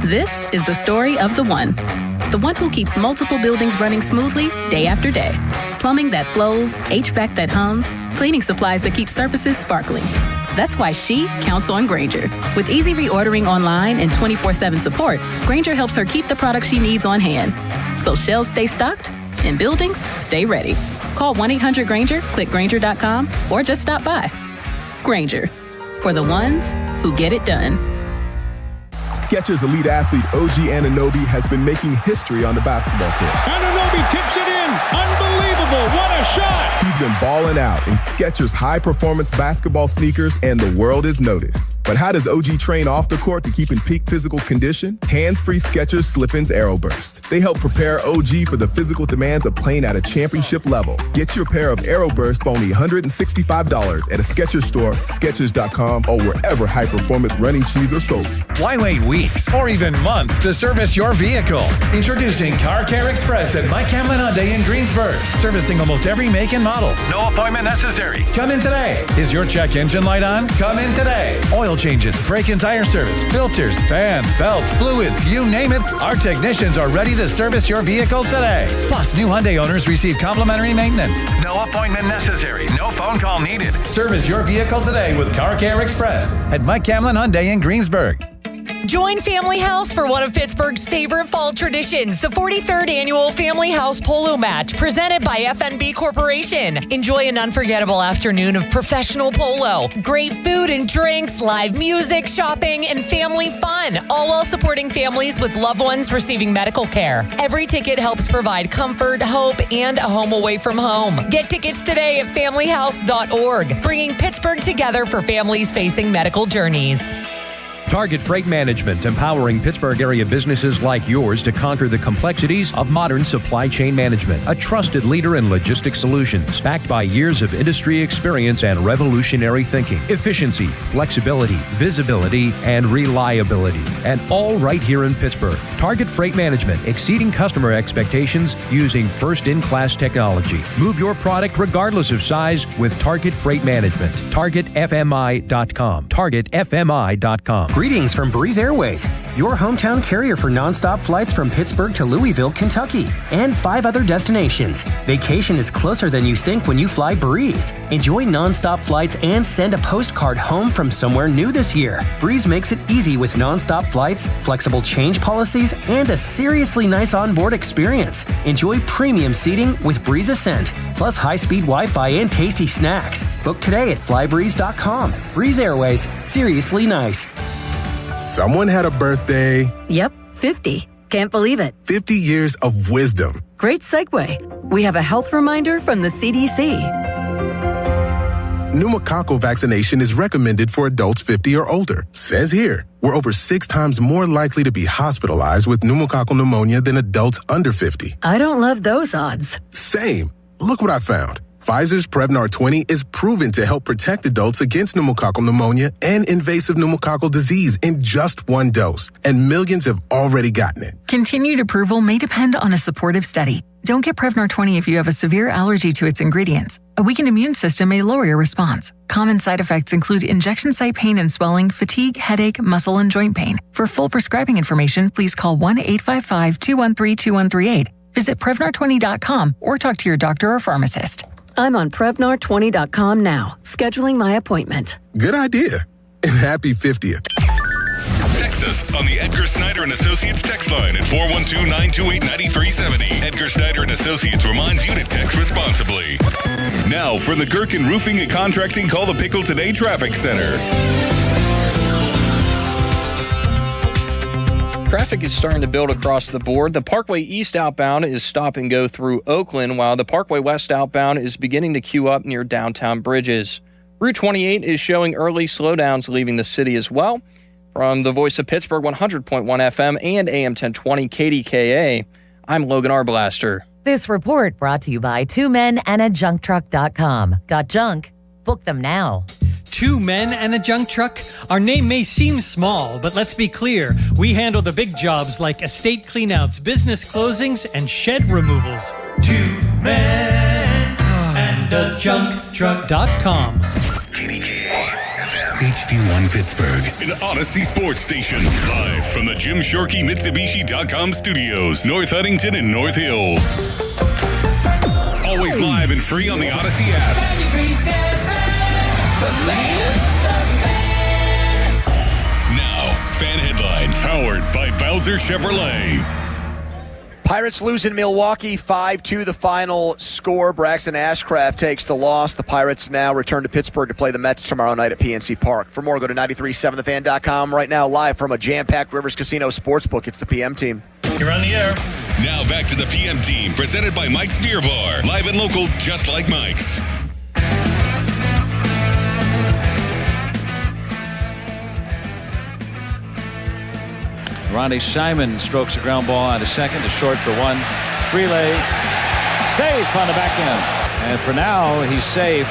This is the story of the one who keeps multiple buildings running smoothly day after day. Plumbing that flows, HVAC that hums, cleaning supplies that keep surfaces sparkling. That's why she counts on Grainger. With easy reordering online and 24/7 support, Grainger helps her keep the products she needs on hand. So shelves stay stocked and buildings stay ready. Call 1-800-GRAINGER, click Grainger.com, or just stop by. Grainger, for the ones who get it done. Skechers elite athlete OG Anunoby has been making history on the basketball court. Anunoby tips it in. Unbelievable. What a shot. He's been balling out in Skechers high-performance basketball sneakers, and the world has noticed. But how does OG train off the court to keep in peak physical condition? Hands-free Skechers Slip-ins AeroBurst. They help prepare OG for the physical demands of playing at a championship level. Get your pair of AeroBurst for only $165 at a Skechers store, Skechers.com, or wherever high-performance running shoes are sold. Why wait weeks or even months to service your vehicle? Introducing Car Care Express at Mike Hamlin Hyundai in Greensburg, servicing almost every make and model. No appointment necessary. Come in today. Is your check engine light on? Come in today. Oil changes, brake and tire service, filters, fans, belts, fluids, you name it. Our technicians are ready to service your vehicle today. Plus, new Hyundai owners receive complimentary maintenance. No appointment necessary. No phone call needed. Service your vehicle today with Car Care Express at Mike Hamlin Hyundai in Greensburg. Join Family House for one of Pittsburgh's favorite fall traditions, the 43rd Annual Family House Polo Match, presented by FNB Corporation. Enjoy an unforgettable afternoon of professional polo, great food and drinks, live music, shopping, and family fun, all while supporting families with loved ones receiving medical care. Every ticket helps provide comfort, hope, and a home away from home. Get tickets today at familyhouse.org, bringing Pittsburgh together for families facing medical journeys. Target Freight Management, empowering Pittsburgh area businesses like yours to conquer the complexities of modern supply chain management. A trusted leader in logistics solutions, backed by years of industry experience and revolutionary thinking. Efficiency, flexibility, visibility, and reliability. And all right here in Pittsburgh. Target Freight Management, exceeding customer expectations using first-in-class technology. Move your product regardless of size with Target Freight Management. TargetFMI.com. TargetFMI.com. Greetings from Breeze Airways, your hometown carrier for nonstop flights from Pittsburgh to Louisville, Kentucky, and 5 other destinations. Vacation is closer than you think when you fly Breeze. Enjoy nonstop flights and send a postcard home from somewhere new this year. Breeze makes it easy with nonstop flights, flexible change policies, and a seriously nice onboard experience. Enjoy premium seating with Breeze Ascent, plus high-speed Wi-Fi and tasty snacks. Book today at flybreeze.com. Breeze Airways, seriously nice. Someone had a birthday. Yep, 50. Can't believe it. 50 years of wisdom. Great segue. We have a health reminder from the CDC. Pneumococcal vaccination is recommended for adults 50 or older. Says here, we're over 6 times more likely to be hospitalized with pneumococcal pneumonia than adults under 50. I don't love those odds. Same. Look what I found. Pfizer's Prevnar 20 is proven to help protect adults against pneumococcal pneumonia and invasive pneumococcal disease in just 1 dose, and millions have already gotten it. Continued approval may depend on a supportive study. Don't get Prevnar 20 if you have a severe allergy to its ingredients. A weakened immune system may lower your response. Common side effects include injection site pain and swelling, fatigue, headache, muscle, and joint pain. For full prescribing information, please call 1-855-213-2138. Visit Prevnar20.com or talk to your doctor or pharmacist. I'm on Prevnar20.com now, scheduling my appointment. Good idea. And happy 50th. Text us on the Edgar Snyder and Associates text line at 412-928-9370. Edgar Snyder and Associates reminds you to text responsibly. Now for the Gherkin Roofing and Contracting Call the Pickle Today Traffic Center. Traffic is starting to build across the board. The Parkway East outbound is stop and go through Oakland, while the Parkway West outbound is beginning to queue up near downtown Bridges. Route 28 is showing early slowdowns leaving the city as well. From the Voice of Pittsburgh 100.1 FM and AM 1020 KDKA, I'm Logan Arblaster. This report brought to you by 2 Men and a JunkTruck.com. Got junk? Book them now. 2 Men and a Junk Truck? Our name may seem small, but let's be clear. We handle the big jobs like estate cleanouts, business closings, and shed removals. 2 Men and a JunkTruck.com. HD1 Pittsburgh, an Odyssey sports station. Live from the Jim Shorkey Mitsubishi.com studios, North Huntington and North Hills. Always live and free on the Odyssey app. Now, fan headlines powered by Bowser Chevrolet. Pirates lose in Milwaukee, 5-2 the final score. Braxton Ashcraft takes the loss. The Pirates now return to Pittsburgh to play the Mets tomorrow night at PNC Park. For more, go to 937thefan.com. Right now, live from a jam-packed Rivers Casino Sportsbook, it's the PM team. You're on the air. Now back to the PM team, presented by Mike's Beer Bar. Live and local, just like Mike's. Ronnie Simon strokes a ground ball out of second to short for 1. Freley safe on the back end. And for now, he's safe